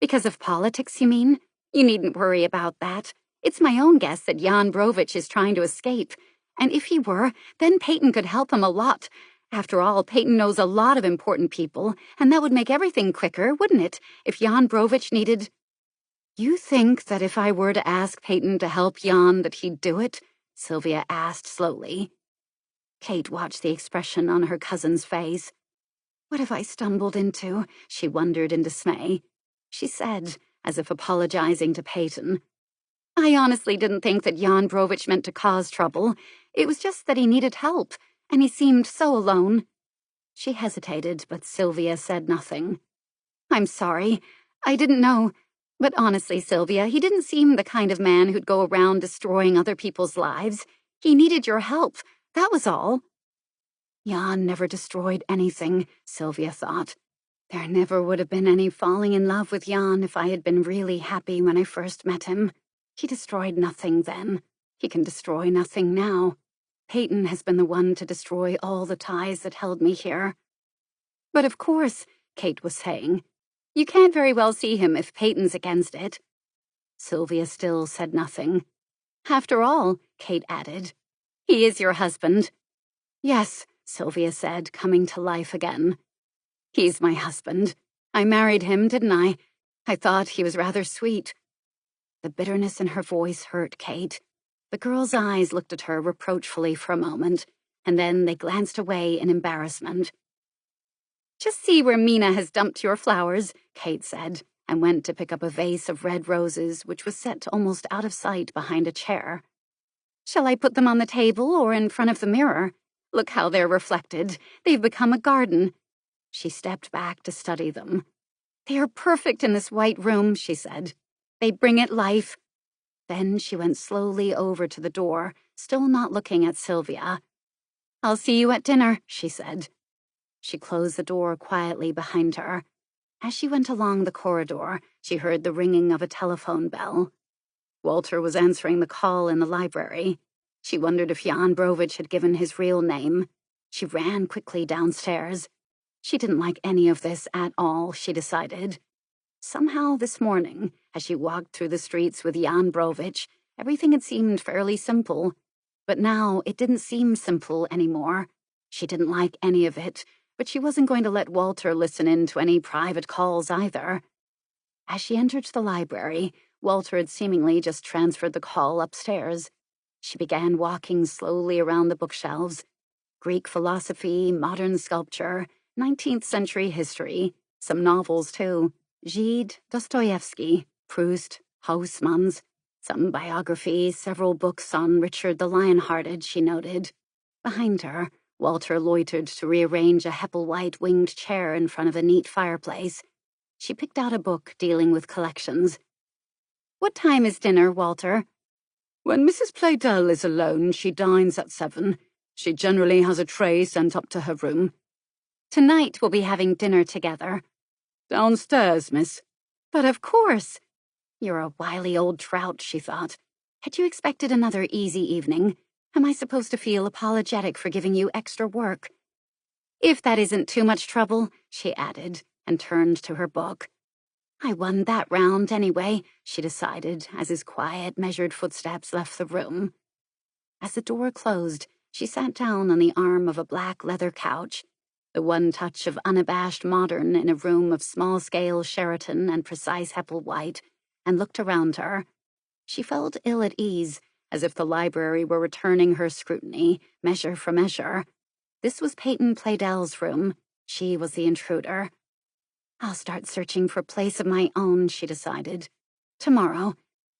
"Because of politics, you mean? You needn't worry about that. It's my own guess that Jan Brovich is trying to escape. And if he were, then Peyton could help him a lot. After all, Peyton knows a lot of important people, and that would make everything quicker, wouldn't it, if Jan Brovich needed—" "You think that if I were to ask Peyton to help Jan that he'd do it?" Sylvia asked slowly. Kate watched the expression on her cousin's face. "What have I stumbled into?" she wondered in dismay. She said, as if apologizing to Peyton, "I honestly didn't think that Jan Brovich meant to cause trouble. It was just that he needed help, and he seemed so alone." She hesitated, but Sylvia said nothing. "I'm sorry. I didn't know. But honestly, Sylvia, he didn't seem the kind of man who'd go around destroying other people's lives. He needed your help. That was all." Jan never destroyed anything, Sylvia thought. There never would have been any falling in love with Jan if I had been really happy when I first met him. He destroyed nothing then. He can destroy nothing now. Peyton has been the one to destroy all the ties that held me here. "But of course," Kate was saying, "you can't very well see him if Peyton's against it." Sylvia still said nothing. "After all," Kate added, "he is your husband." "Yes," Sylvia said, coming to life again. "He's my husband. I married him, didn't I? I thought he was rather sweet." The bitterness in her voice hurt Kate. The girl's eyes looked at her reproachfully for a moment, and then they glanced away in embarrassment. "Just see where Mina has dumped your flowers," Kate said, and went to pick up a vase of red roses which was set almost out of sight behind a chair. "Shall I put them on the table or in front of the mirror? Look how they're reflected. They've become a garden. She stepped back to study them. They are perfect in this white room, she said. They bring it life. Then she went slowly over to the door, still not looking at Sylvia. I'll see you at dinner, she said. She closed the door quietly behind her. As she went along the corridor, she heard the ringing of a telephone bell. Walter was answering the call in the library. She wondered if Jan Brovich had given his real name. She ran quickly downstairs. She didn't like any of this at all, she decided. Somehow this morning, as she walked through the streets with Jan Brovich, everything had seemed fairly simple. But now it didn't seem simple anymore. She didn't like any of it, but she wasn't going to let Walter listen in to any private calls either. As she entered the library, Walter had seemingly just transferred the call upstairs. She began walking slowly around the bookshelves. Greek philosophy, modern sculpture, 19th century history, some novels too. Gide, Dostoevsky, Proust, Huysmans, some biography, several books on Richard the Lionhearted, she noted. Behind her, Walter loitered to rearrange a Hepplewhite winged chair in front of a neat fireplace. She picked out a book dealing with collections. What time is dinner, Walter? When Mrs. Playdell is alone, she dines at 7. She generally has a tray sent up to her room. Tonight we'll be having dinner together. Downstairs, miss. But of course. You're a wily old trout, she thought. Had you expected another easy evening? Am I supposed to feel apologetic for giving you extra work? If that isn't too much trouble, she added, and turned to her book. I won that round anyway, she decided, as his quiet, measured footsteps left the room. As the door closed, she sat down on the arm of a black leather couch, the one touch of unabashed modern in a room of small-scale Sheraton and precise Hepplewhite, and looked around her. She felt ill at ease, as if the library were returning her scrutiny, measure for measure. This was Peyton Playdell's room. She was the intruder. I'll start searching for a place of my own, she decided. Tomorrow.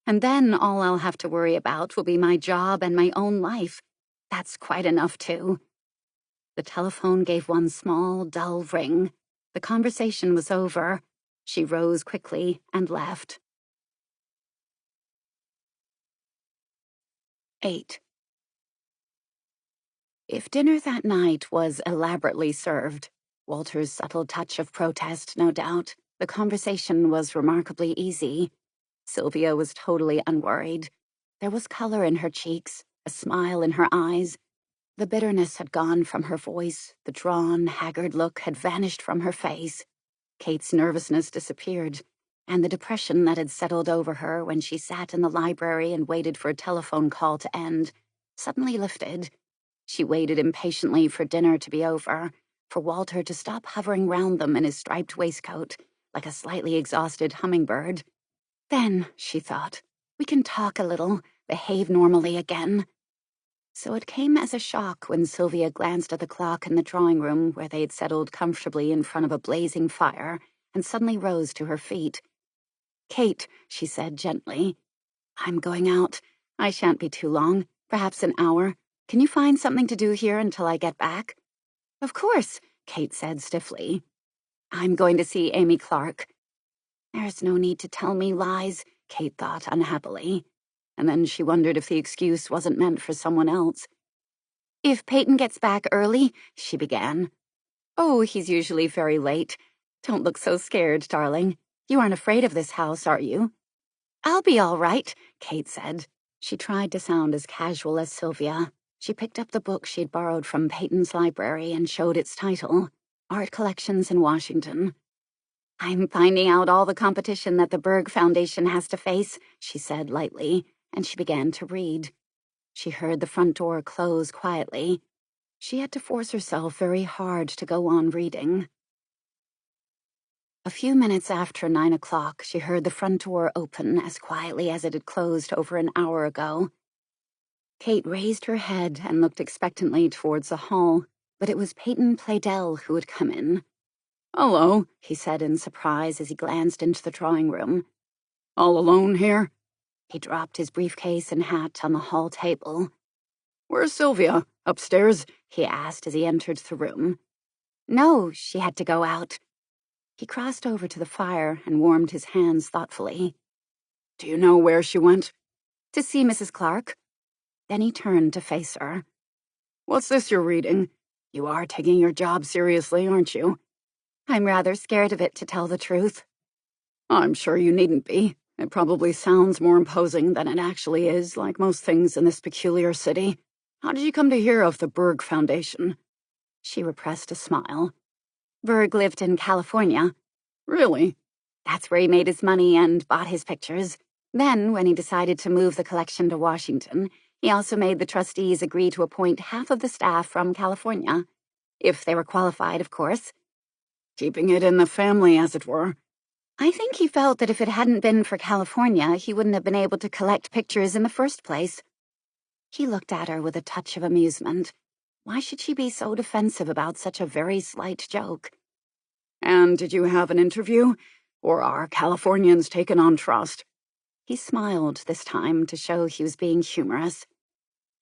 And then all I'll have to worry about will be my job and my own life. That's quite enough, too. The telephone gave one small, dull ring. The conversation was over. She rose quickly and left. 8. If dinner that night was elaborately served, Walter's subtle touch of protest, no doubt, the conversation was remarkably easy. Sylvia was totally unworried. There was color in her cheeks, a smile in her eyes. The bitterness had gone from her voice, the drawn, haggard look had vanished from her face. Kate's nervousness disappeared, and the depression that had settled over her when she sat in the library and waited for a telephone call to end suddenly lifted. She waited impatiently for dinner to be over, for Walter to stop hovering round them in his striped waistcoat, like a slightly exhausted hummingbird. Then, she thought, we can talk a little, behave normally again. So it came as a shock when Sylvia glanced at the clock in the drawing room where they had settled comfortably in front of a blazing fire and suddenly rose to her feet. Kate, she said gently, I'm going out. I shan't be too long, perhaps an hour. Can you find something to do here until I get back? Of course, Kate said stiffly. I'm going to see Amy Clark. There's no need to tell me lies, Kate thought unhappily. And then she wondered if the excuse wasn't meant for someone else. If Peyton gets back early, she began. Oh, he's usually very late. Don't look so scared, darling. You aren't afraid of this house, are you? I'll be all right, Kate said. She tried to sound as casual as Sylvia. She picked up the book she'd borrowed from Peyton's library and showed its title, Art Collections in Washington. I'm finding out all the competition that the Berg Foundation has to face, she said lightly, and she began to read. She heard the front door close quietly. She had to force herself very hard to go on reading. A few minutes after 9 o'clock, she heard the front door open as quietly as it had closed over an hour ago. Kate raised her head and looked expectantly towards the hall, but it was Peyton Playdell who had come in. Hello, he said in surprise as he glanced into the drawing room. All alone here? He dropped his briefcase and hat on the hall table. Where's Sylvia? Upstairs?" he asked as he entered the room.
No, she had to go out. He crossed over to the fire and warmed his hands thoughtfully.
"Do you know where she went?"
To see Mrs. Clark. Then he turned to face her.
"What's this you're reading? You are taking your job seriously, aren't you?"
I'm rather scared of it, to tell the truth.
"I'm sure you needn't be. It probably sounds more imposing than it actually is, like most things in this peculiar city. How did you come to hear of the Berg Foundation?"
She repressed a smile. Berg lived in California.
"Really?"
That's where he made his money and bought his pictures. Then, when he decided to move the collection to Washington, he also made the trustees agree to appoint half of the staff from California. If they were qualified, of course.
"Keeping it in the family, as it were."
I think he felt that if it hadn't been for California, he wouldn't have been able to collect pictures in the first place. He looked at her with a touch of amusement. Why should she be so defensive about such a very slight joke?
"And did you have an interview? Or are Californians taken on trust?"
He smiled this time to show he was being humorous.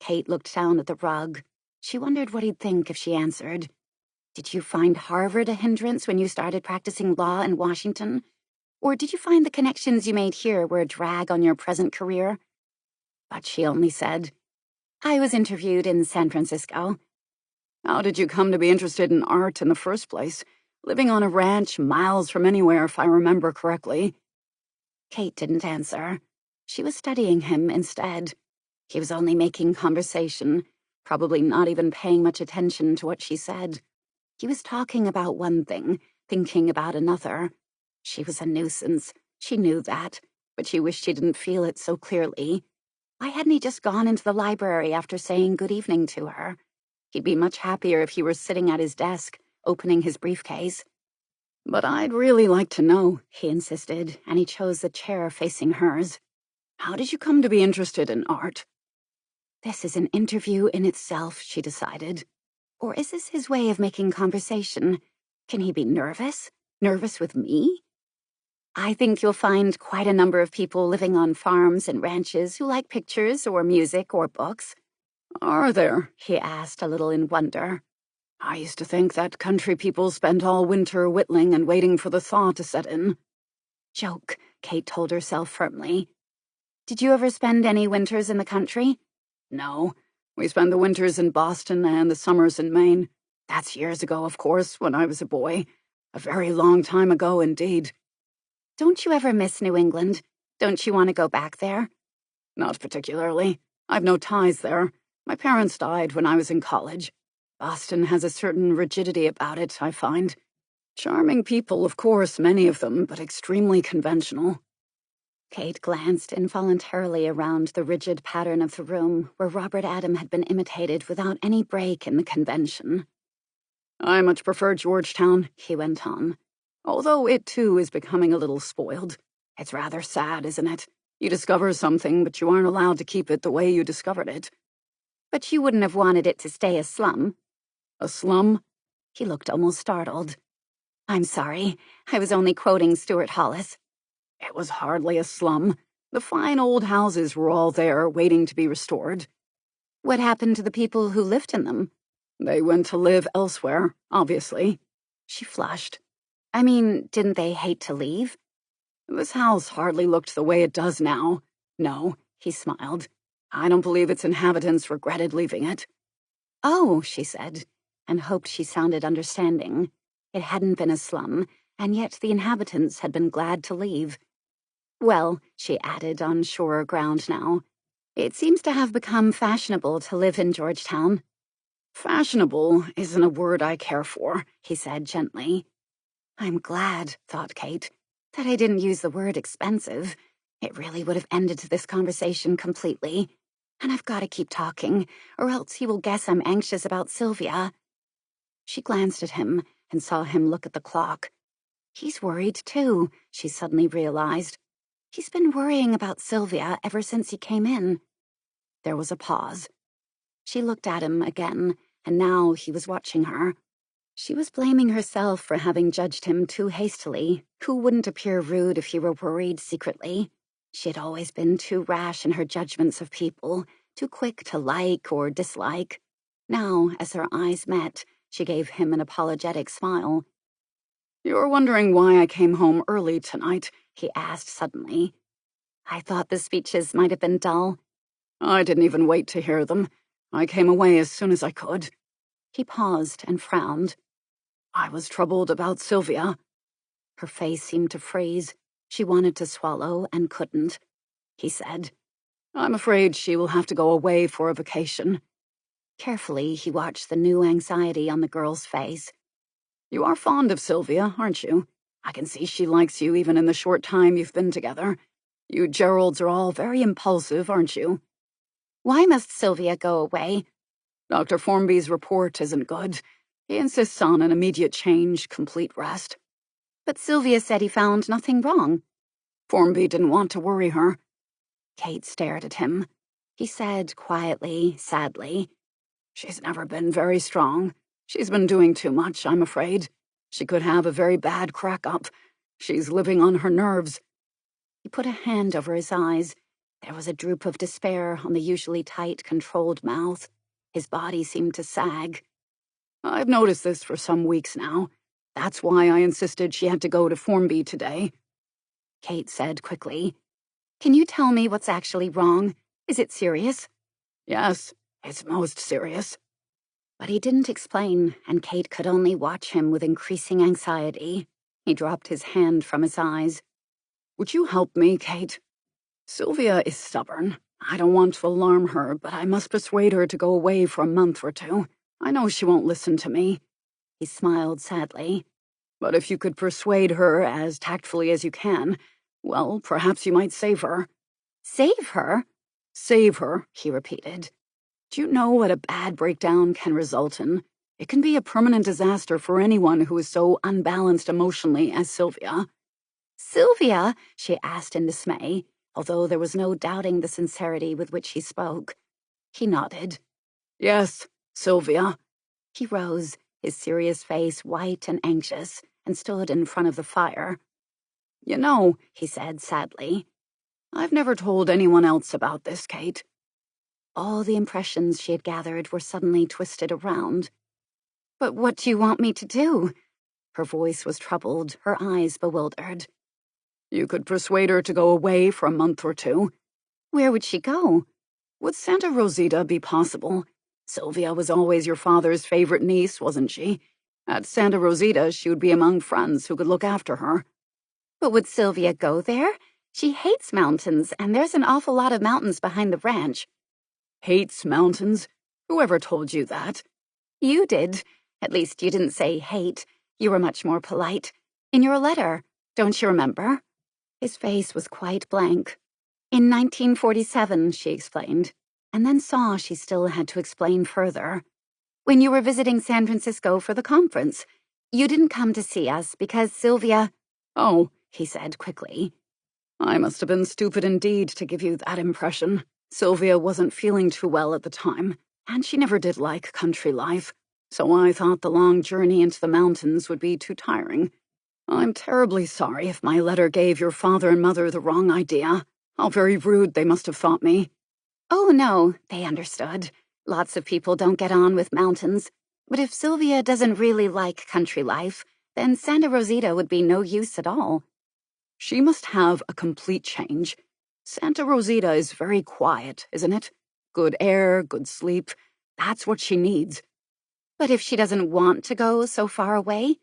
Kate looked down at the rug. She wondered what he'd think if she answered. Did you find Harvard a hindrance when you started practicing law in Washington? Or did you find the connections you made here were a drag on your present career? But she only said, I was interviewed in San Francisco.
"How did you come to be interested in art in the first place? Living on a ranch miles from anywhere, if I remember correctly."
Kate didn't answer. She was studying him instead. He was only making conversation, probably not even paying much attention to what she said. He was talking about one thing, thinking about another. She was a nuisance. She knew that, but she wished she didn't feel it so clearly. Why hadn't he just gone into the library after saying good evening to her? He'd be much happier if he were sitting at his desk, opening his briefcase.
"But I'd really like to know," he insisted, and he chose the chair facing hers. "How did you come to be interested in art?"
This is an interview in itself, she decided. Or is this his way of making conversation? Can he be nervous? Nervous with me? I think you'll find quite a number of people living on farms and ranches who like pictures or music or books.
"Are there?"
he asked, a little in wonder.
"I used to think that country people spent all winter whittling and waiting for the thaw to set in."
Joke, Kate told herself firmly. Did you ever spend any winters in the country?
"No. We spend the winters in Boston and the summers in Maine. That's years ago, of course, when I was a boy. A very long time ago, indeed."
Don't you ever miss New England? Don't you want to go back there?
"Not particularly. I've no ties there. My parents died when I was in college. Boston has a certain rigidity about it, I find. Charming people, of course, many of them, but extremely conventional."
Kate glanced involuntarily around the rigid pattern of the room where Robert Adam had been imitated without any break in the convention.
"I much prefer Georgetown," he went on. "Although it, too, is becoming a little spoiled. It's rather sad, isn't it? You discover something, but you aren't allowed to keep it the way you discovered it."
But you wouldn't have wanted it to stay a slum.
"A slum?"
He looked almost startled. I'm sorry, I was only quoting Stuart Hollis.
"It was hardly a slum. The fine old houses were all there, waiting to be restored."
What happened to the people who lived in them?
"They went to live elsewhere, obviously."
She flushed. I mean, didn't they hate to leave?
"This house hardly looked the way it does now. No," he smiled. "I don't believe its inhabitants regretted leaving it."
Oh, she said, and hoped she sounded understanding. It hadn't been a slum, and yet the inhabitants had been glad to leave. Well, she added on surer ground now, it seems to have become fashionable to live in Georgetown.
"Fashionable isn't a word I care for," he said gently.
I'm glad, thought Kate, that I didn't use the word expensive. It really would have ended this conversation completely. And I've got to keep talking, or else he will guess I'm anxious about Sylvia. She glanced at him and saw him look at the clock. He's worried, too, she suddenly realized. He's been worrying about Sylvia ever since he came in. There was a pause. She looked at him again, and now he was watching her. She was blaming herself for having judged him too hastily. Who wouldn't appear rude if he were worried secretly? She had always been too rash in her judgments of people, too quick to like or dislike.
Now, as their eyes met, she gave him an apologetic smile.
"You're wondering why I came home early tonight?"
he asked suddenly. "I thought the speeches might have been dull."
"I didn't even wait to hear them. I came away as soon as I could."
He paused and frowned.
"I was troubled about Sylvia."
Her face seemed to freeze. She wanted to swallow and couldn't. He said,
"I'm afraid she will have to go away for a vacation."
Carefully, he watched the new anxiety on the girl's face.
"You are fond of Sylvia, aren't you? I can see she likes you even in the short time you've been together. You Geralds are all very impulsive, aren't you?"
"Why must Sylvia go away?"
"Dr. Formby's report isn't good. He insists on an immediate change, complete rest."
"But Sylvia said he found nothing wrong."
"Formby didn't want to worry her."
Kate stared at him. He said quietly, sadly,
"She's never been very strong. She's been doing too much, I'm afraid. She could have a very bad crack-up. She's living on her nerves."
He put a hand over his eyes. There was a droop of despair on the usually tight, controlled mouth. His body seemed to sag.
"I've noticed this for some weeks now. That's why I insisted she had to go to Formby today."
Kate said quickly, "Can you tell me what's actually wrong? Is it serious?"
"Yes, it's most serious."
But he didn't explain, and Kate could only watch him with increasing anxiety. He dropped his hand from his eyes.
"Would you help me, Kate? Sylvia is stubborn. I don't want to alarm her, but I must persuade her to go away for a month or two. I know she won't listen to me."
He smiled sadly.
"But if you could persuade her as tactfully as you can, well, perhaps you might save her."
"Save her?"
"Save her," he repeated. "Do you know what a bad breakdown can result in? It can be a permanent disaster for anyone who is so unbalanced emotionally as Sylvia."
"Sylvia?" she asked in dismay, although there was no doubting the sincerity with which he spoke. He nodded.
"Yes, Sylvia."
He rose, his serious face white and anxious, and stood in front of the fire.
"You know,"
he said sadly,
"I've never told anyone else about this, Kate."
All the impressions she had gathered were suddenly twisted around. "But what do you want me to do?" Her voice was troubled, her eyes bewildered.
"You could persuade her to go away for a month or two."
"Where would she go?"
"Would Santa Rosita be possible? Sylvia was always your father's favorite niece, wasn't she? At Santa Rosita, she would be among friends who could look after her."
"But would Sylvia go there? She hates mountains, and there's an awful lot of mountains behind the ranch."
"Hates mountains? Whoever told you that?"
"You did. At least you didn't say hate. You were much more polite. In your letter, don't you remember?" His face was quite blank. "In 1947, she explained, and then saw she still had to explain further. When you were visiting San Francisco for the conference, you didn't come to see us because Sylvia—"
"Oh,"
he said quickly.
"I must have been stupid indeed to give you that impression. Sylvia wasn't feeling too well at the time, and she never did like country life, so I thought the long journey into the mountains would be too tiring. I'm terribly sorry if my letter gave your father and mother the wrong idea. How very rude they must have thought me."
"Oh, no, they understood. Lots of people don't get on with mountains. But if Sylvia doesn't really like country life, then Santa Rosita would be no use at all."
"She must have a complete change. Santa Rosita is very quiet, isn't it? Good air, good sleep. That's what she needs."
"But if she doesn't want to go so far away?"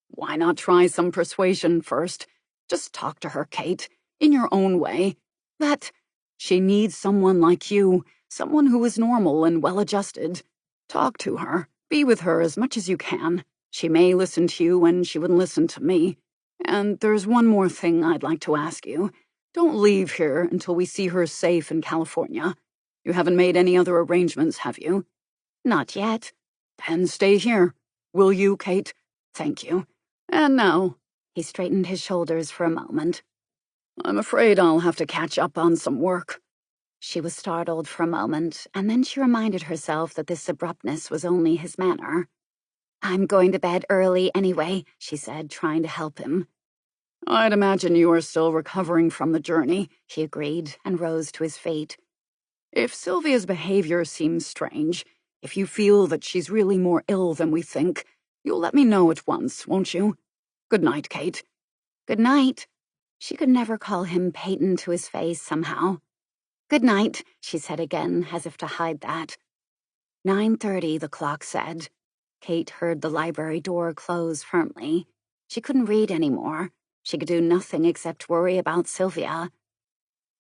"Why not try some persuasion first? Just talk to her, Kate, in your own way."
"But—"
"She needs someone like you, someone who is normal and well-adjusted. Talk to her. Be with her as much as you can. She may listen to you when she wouldn't listen to me. And there's one more thing I'd like to ask you. Don't leave here until we see her safe in California. You haven't made any other arrangements, have you?"
"Not yet."
"Then stay here. Will you, Kate? Thank you. And now,"
he straightened his shoulders for a moment,
"I'm afraid I'll have to catch up on some work."
She was startled for a moment, and then she reminded herself that this abruptness was only his manner. "I'm going to bed early anyway," she said, trying to help him.
"I'd imagine you are still recovering from the journey,"
he agreed, and rose to his feet.
"If Sylvia's behavior seems strange, If you feel that she's really more ill than we think, you'll let me know at once, won't you? Good night, Kate."
"Good night." She could never call him Peyton to his face somehow. "Good night," she said again, as if to hide that. 9:30, the clock said. Kate heard the library door close firmly. She couldn't read anymore. She could do nothing except worry about Sylvia.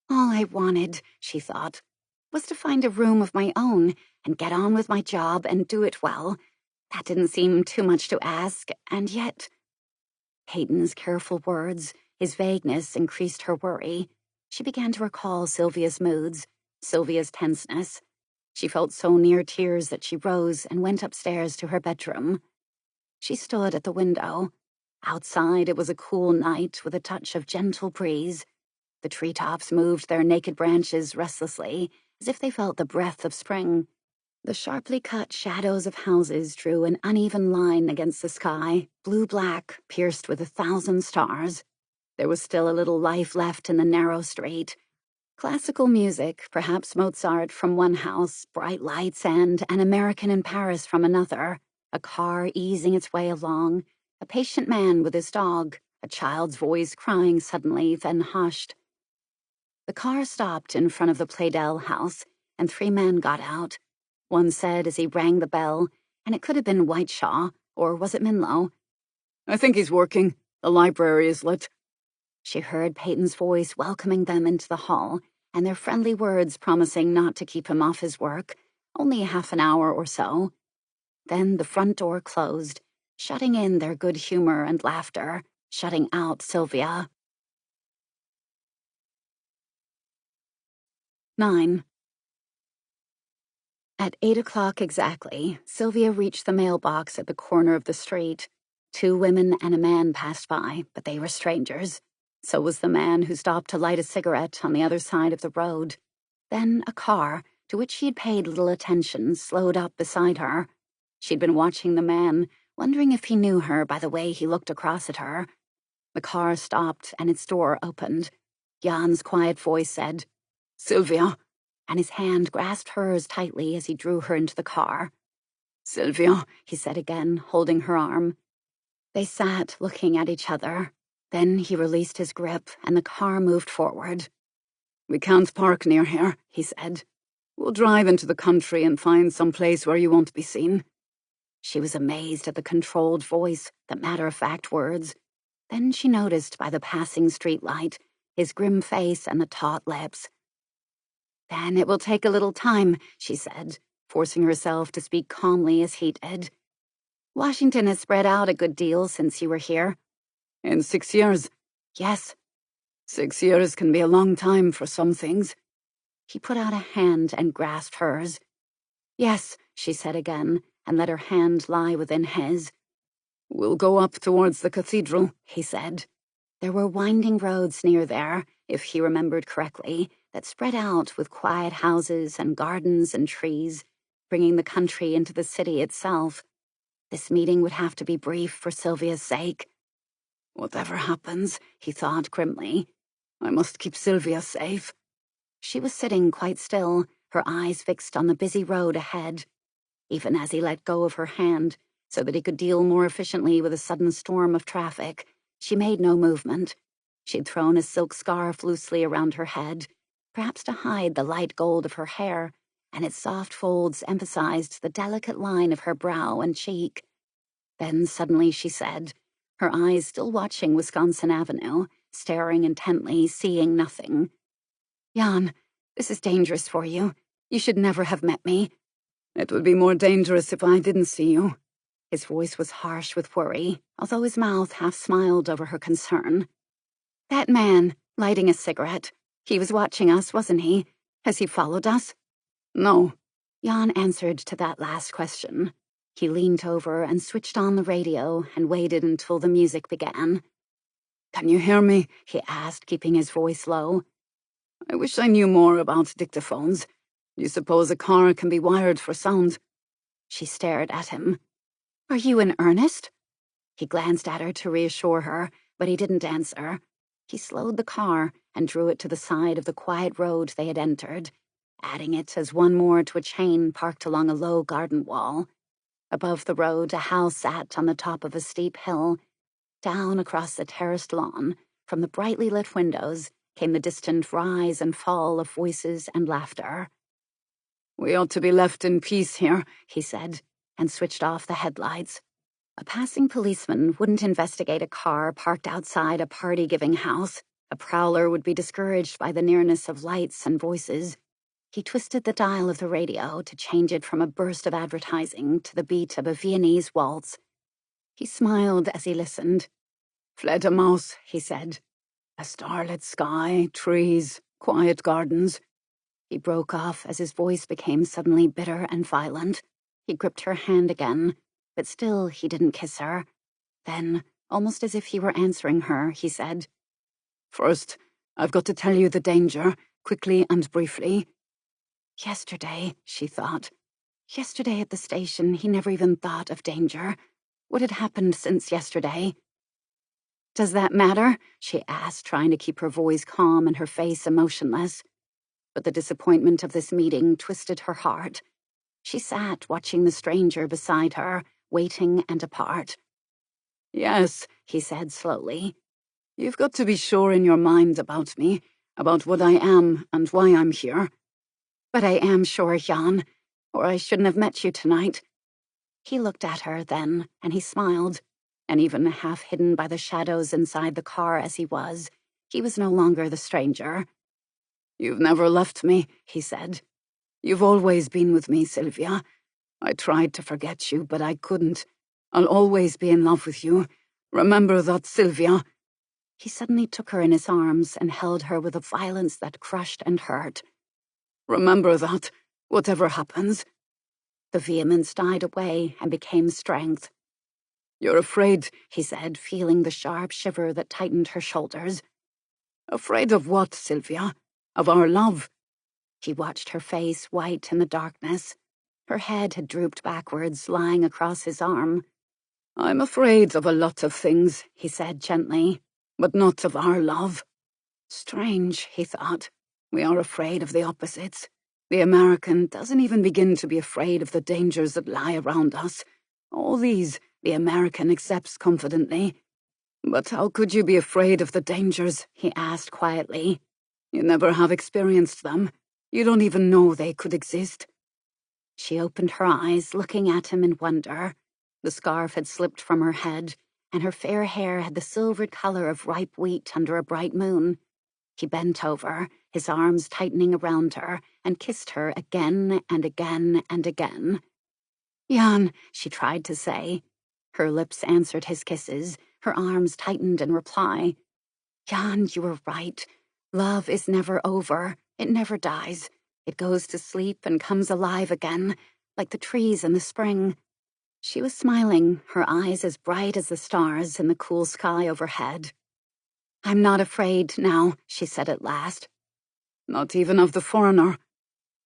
All I wanted, she thought, was to find a room of my own and get on with my job and do it well. That didn't seem too much to ask, and yet... Peyton's careful words, his vagueness increased her worry. She began to recall Sylvia's moods, Sylvia's tenseness. She felt so near tears that she rose and went upstairs to her bedroom. She stood at the window. Outside it was a cool night with a touch of gentle breeze. The treetops moved their naked branches restlessly, as if they felt the breath of spring. The sharply cut shadows of houses drew an uneven line against the sky, blue-black, pierced with 1,000 stars. There was still a little life left in the narrow street. Classical music, perhaps Mozart from one house, bright lights and An American in Paris from another, a car easing its way along, a patient man with his dog, a child's voice crying suddenly, then hushed. The car stopped in front of the Playdell house, and 3 men got out. One said as he rang the bell, and it could have been Whiteshaw, or was it Minlow?
"I think he's working. The library is lit."
She heard Peyton's voice welcoming them into the hall, and their friendly words promising not to keep him off his work, only half an hour or so. Then the front door closed, shutting in their good humor and laughter, shutting out Sylvia. 9. At 8 o'clock exactly, Sylvia reached the mailbox at the corner of the street. 2 women and a man passed by, but they were strangers. So was the man who stopped to light a cigarette on the other side of the road. Then a car, to which she had paid little attention, slowed up beside her. She'd been watching the man, wondering if he knew her by the way he looked across at her. The car stopped and its door opened. Jan's quiet voice said,
"Sylvia,"
and his hand grasped hers tightly as he drew her into the car.
"Sylvia,"
he said again, holding her arm. They sat looking at each other. Then he released his grip, and the car moved forward.
"We can't park near here," he said. "We'll drive into the country and find some place where you won't be seen."
She was amazed at the controlled voice, the matter-of-fact words. Then she noticed by the passing streetlight his grim face and the taut lips. "Then it will take a little time," she said, forcing herself to speak calmly as he did. "Washington has spread out a good deal since you were here."
"In 6 years?"
"Yes."
6 years can be a long time for some things.
He put out a hand and grasped hers. "Yes," she said again, and let her hand lie within his.
"We'll go up towards the cathedral,"
he said. There were winding roads near there, if he remembered correctly, that spread out with quiet houses and gardens and trees, bringing the country into the city itself. This meeting would have to be brief for Sylvia's sake.
"Whatever happens," he thought grimly, "I must keep Sylvia safe."
She was sitting quite still, her eyes fixed on the busy road ahead. Even as he let go of her hand, so that he could deal more efficiently with a sudden storm of traffic, she made no movement. She'd thrown a silk scarf loosely around her head, perhaps to hide the light gold of her hair, and its soft folds emphasized the delicate line of her brow and cheek. Then suddenly she said, her eyes still watching Wisconsin Avenue, staring intently, seeing nothing, "Jan, this is dangerous for you. You should never have met me."
"It would be more dangerous if I didn't see you."
His voice was harsh with worry, although his mouth half smiled over her concern. "That man, lighting a cigarette, he was watching us, wasn't he? Has he followed us?"
"No."
Jan answered to that last question. He leaned over and switched on the radio and waited until the music began.
"Can you hear me?"
he asked, keeping his voice low.
"I wish I knew more about dictaphones. Do you suppose a car can be wired for sound?"
She stared at him. "Are you in earnest?" He glanced at her to reassure her, but he didn't answer. He slowed the car and drew it to the side of the quiet road they had entered, adding it as one more to a chain parked along a low garden wall. Above the road, a house sat on the top of a steep hill. Down across the terraced lawn, from the brightly lit windows, came the distant rise and fall of voices and laughter.
"We ought to be left in peace here,"
he said, and switched off the headlights. A passing policeman wouldn't investigate a car parked outside a party-giving house. A prowler would be discouraged by the nearness of lights and voices. He twisted the dial of the radio to change it from a burst of advertising to the beat of a Viennese waltz. He smiled as he listened.
"Fledermaus," he said. "A starlit sky, trees, quiet gardens."
He broke off as his voice became suddenly bitter and violent. He gripped her hand again, but still he didn't kiss her. Then, almost as if he were answering her, he said,
"First, I've got to tell you the danger, quickly and briefly."
Yesterday, she thought. Yesterday at the station, he never even thought of danger. What had happened since yesterday? "Does that matter?" she asked, trying to keep her voice calm and her face emotionless. But the disappointment of this meeting twisted her heart. She sat watching the stranger beside her, waiting and apart.
"Yes," he said slowly. "You've got to be sure in your mind about me, about what I am and why I'm here."
"But I am sure, Jan, or I shouldn't have met you tonight." He looked at her then, and he smiled, and even half hidden by the shadows inside the car as he was no longer the stranger.
"You've never left me," he said. "You've always been with me, Sylvia. I tried to forget you, but I couldn't. I'll always be in love with you. Remember that, Sylvia."
He suddenly took her in his arms and held her with a violence that crushed and hurt.
"Remember that, whatever happens."
The vehemence died away and became strength.
"You're afraid,"
he said, feeling the sharp shiver that tightened her shoulders.
"Afraid of what, Sylvia? Of our love?"
He watched her face white in the darkness. Her head had drooped backwards, lying across his arm.
"I'm afraid of a lot of things," he said gently, "but not of our love." Strange, he thought. We are afraid of the opposites. The American doesn't even begin to be afraid of the dangers that lie around us. All these the American accepts confidently. "But how could you be afraid of the dangers?" he asked quietly. "You never have experienced them. You don't even know they could exist."
She opened her eyes, looking at him in wonder. The scarf had slipped from her head, and her fair hair had the silvered color of ripe wheat under a bright moon. He bent over, his arms tightening around her, and kissed her again and again and again. "Jan," she tried to say. Her lips answered his kisses, her arms tightened in reply. "Jan, you were right. Love is never over. It never dies. It goes to sleep and comes alive again, like the trees in the spring." She was smiling, her eyes as bright as the stars in the cool sky overhead. "I'm not afraid now," she said at last.
"Not even of the foreigner?"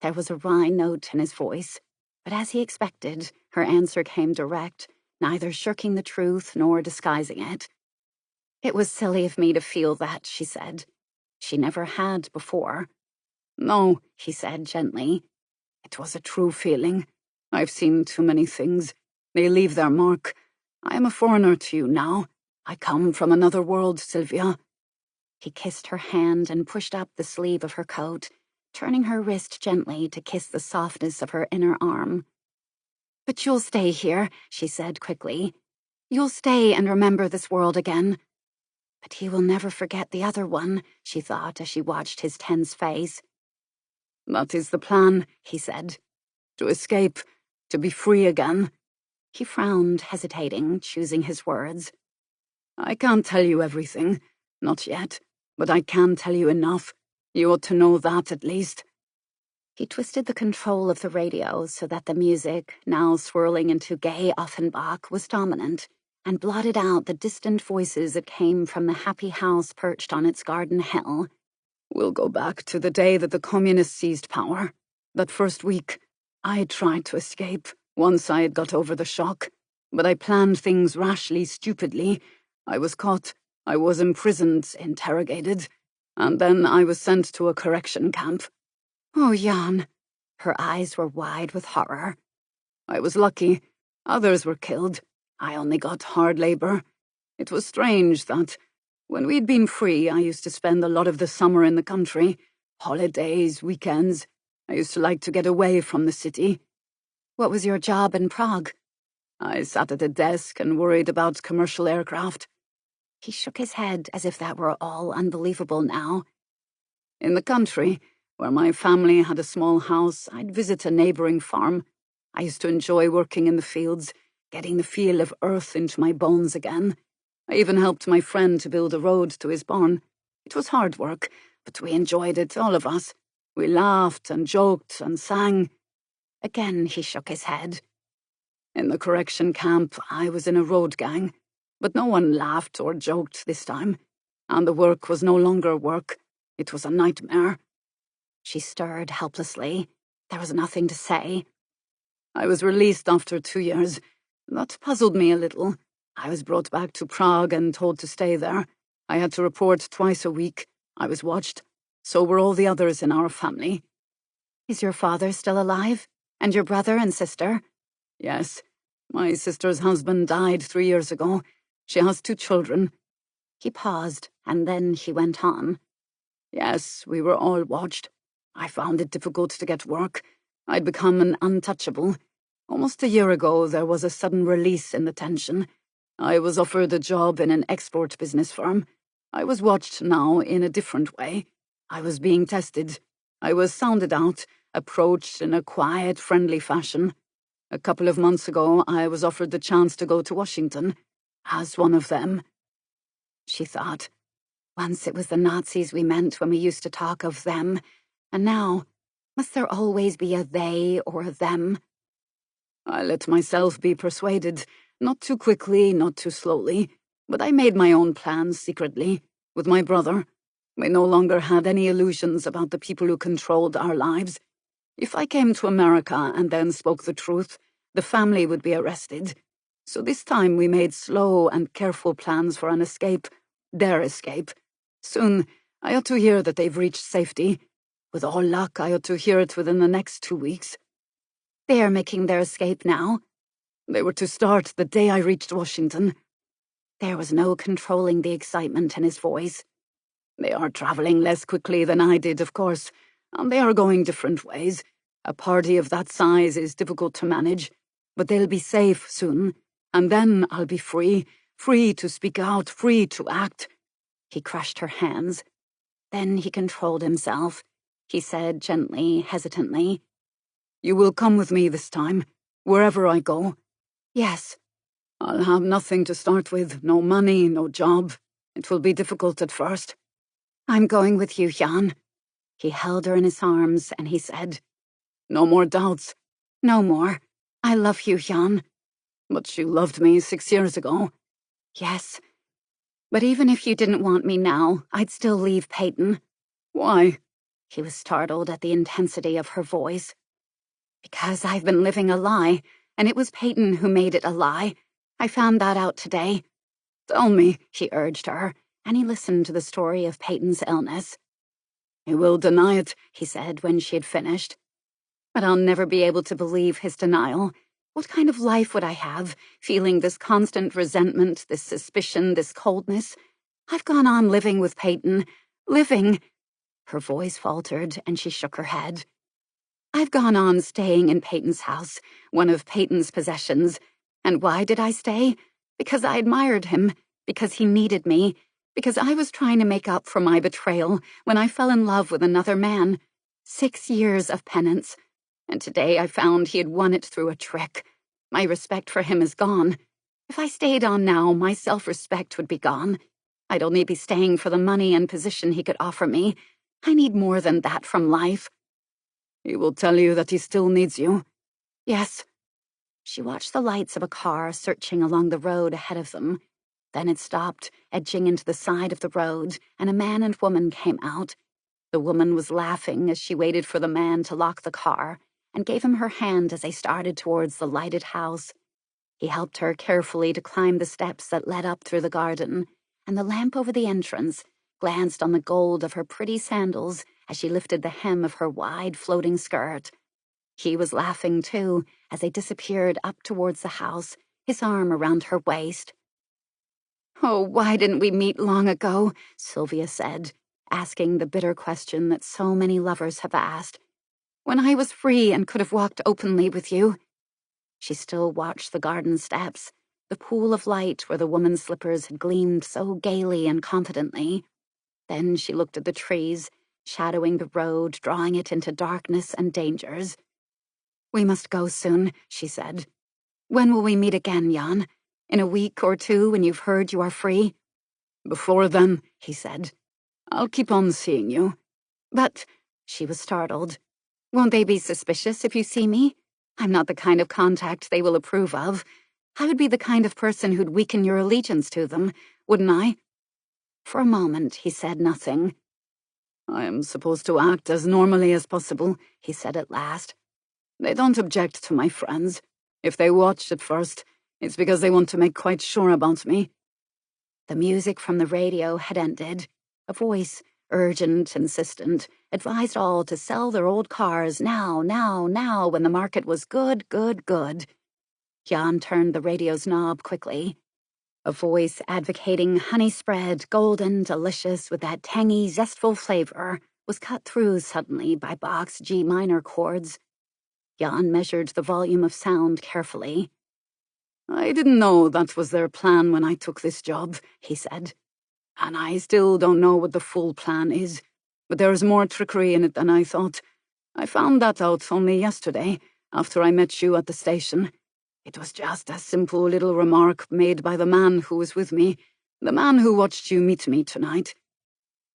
There was a wry note in his voice, but as he expected, her answer came direct, neither shirking the truth nor disguising it. "It was silly of me to feel that," she said. She never had before.
"No," he said gently. "It was a true feeling. I've seen too many things. They leave their mark. I am a foreigner to you now. I come from another world, Sylvia."
He kissed her hand and pushed up the sleeve of her coat, turning her wrist gently to kiss the softness of her inner arm. "But you'll stay here," she said quickly. "You'll stay and remember this world again." But he will never forget the other one, she thought as she watched his tense face.
"That is the plan," he said. "To escape, to be free again."
He frowned, hesitating, choosing his words.
"I can't tell you everything, not yet, but I can tell you enough. You ought to know that at least."
He twisted the control of the radio so that the music, now swirling into gay Offenbach, was dominant, and blotted out the distant voices that came from the happy house perched on its garden hill.
"We'll go back to the day that the communists seized power. That first week, I tried to escape, once I had got over the shock. But I planned things rashly, stupidly. I was caught, I was imprisoned, interrogated, and then I was sent to a correction camp. Oh, Jan. Her eyes were wide with horror.
I was lucky. Others were killed. I only got hard labor. It was strange that, when we'd been free, I used to spend a lot of the summer in the country. Holidays, weekends. I used to like to get away from the city.
What was your job in Prague?
I sat at a desk and worried about commercial aircraft.
He shook his head as if that were all unbelievable now.
In the country, where my family had a small house, I'd visit a neighboring farm. I used to enjoy working in the fields, getting the feel of earth into my bones again. I even helped my friend to build a road to his barn. It was hard work, but we enjoyed it, all of us. We laughed and joked and sang.
Again he shook his head.
In the correction camp, I was in a road gang, but no one laughed or joked this time, and the work was no longer work. It was a nightmare.
She stirred helplessly. There was nothing to say.
I was released after 2 years. That puzzled me a little. I was brought back to Prague and told to stay there. I had to report twice a week. I was watched. So were all the others in our family.
Is your father still alive? And your brother and sister?
Yes. My sister's husband died 3 years ago. She has 2 children.
He paused, and then he went on.
Yes, we were all watched. I found it difficult to get work. I'd become an untouchable. Almost a year ago, there was a sudden release in the tension. I was offered a job in an export business firm. I was watched now in a different way. I was being tested. I was sounded out, approached in a quiet, friendly fashion. A couple of months ago, I was offered the chance to go to Washington, as one of them.
She thought, once it was the Nazis we meant when we used to talk of them, and now, must there always be a they or a them?
I let myself be persuaded, not too quickly, not too slowly, but I made my own plans secretly, with my brother. We no longer had any illusions about the people who controlled our lives. If I came to America and then spoke the truth, the family would be arrested. So this time we made slow and careful plans for an escape, their escape. Soon, I ought to hear that they've reached safety. With all luck, I ought to hear it within the next 2 weeks.
They are making their escape now?
They were to start the day I reached Washington.
There was no controlling the excitement in his voice.
They are traveling less quickly than I did, of course, and they are going different ways. A party of that size is difficult to manage, but they'll be safe soon, and then I'll be free to speak out, free to act.
He crushed her hands. Then he controlled himself. He said gently, hesitantly,
You will come with me this time, wherever I go.
Yes.
I'll have nothing to start with, no money, no job. It will be difficult at first.
I'm going with you, Jan. He held her in his arms, and he said,
No more doubts.
No more. I love you, Jan.
But you loved me 6 years ago.
Yes. But even if you didn't want me now, I'd still leave Peyton.
Why?
He was startled at the intensity of her voice. Because I've been living a lie, and it was Peyton who made it a lie. I found that out today.
Tell me,
she urged her, and he listened to the story of Peyton's illness.
He will deny it, he said when she had finished.
But I'll never be able to believe his denial. What kind of life would I have, feeling this constant resentment, this suspicion, this coldness? I've gone on living with Peyton. Living. Her voice faltered, and she shook her head. I've gone on staying in Peyton's house, one of Peyton's possessions. And why did I stay? Because I admired him, because he needed me, because I was trying to make up for my betrayal when I fell in love with another man. 6 years of penance. And today I found he had won it through a trick. My respect for him is gone. If I stayed on now, my self-respect would be gone. I'd only be staying for the money and position he could offer me. I need more than that from life.
He will tell you that he still needs you.
Yes. She watched the lights of a car searching along the road ahead of them. Then it stopped, edging into the side of the road, and a man and woman came out. The woman was laughing as she waited for the man to lock the car, and gave him her hand as they started towards the lighted house. He helped her carefully to climb the steps that led up through the garden, and the lamp over the entrance glanced on the gold of her pretty sandals
as she lifted the hem of her wide, floating skirt. He was laughing, too, as they disappeared up towards the house, his arm around her waist. "Oh, why didn't we meet long ago?" Sylvia said, asking the bitter question that so many lovers have asked. "When I was free and could have walked openly with you." She still watched the garden steps, the pool of light where the woman's slippers had gleamed so gaily and confidently. Then she looked at the trees, shadowing the road, drawing it into darkness and dangers. "We must go soon," she said. "When will we meet again, Jan? In a week or two when you've heard you are free?"
"Before then," he said, "I'll keep on seeing you."
"But," she was startled, "won't they be suspicious if you see me? I'm not the kind of contact they will approve of. I would be the kind of person who'd weaken your allegiance to them, wouldn't I?" For a moment, he said nothing.
"I am supposed to act as normally as possible," he said at last. "They don't object to my friends. If they watch at first, it's because they want to make quite sure about me."
The music from the radio had ended. A voice, urgent, insistent, advised all to sell their old cars now, when the market was good. Jan turned the radio's knob quickly. A voice advocating honey spread, golden, delicious, with that tangy, zestful flavor, was cut through suddenly by Bach's G minor chords. Jan measured the volume of sound carefully.
"I didn't know that was their plan when I took this job," he said. "And I still don't know what the full plan is, but there's more trickery in it than I thought. I found that out only yesterday, after I met you at the station. It was just a simple little remark made by the man who was with me, the man who watched you meet me tonight."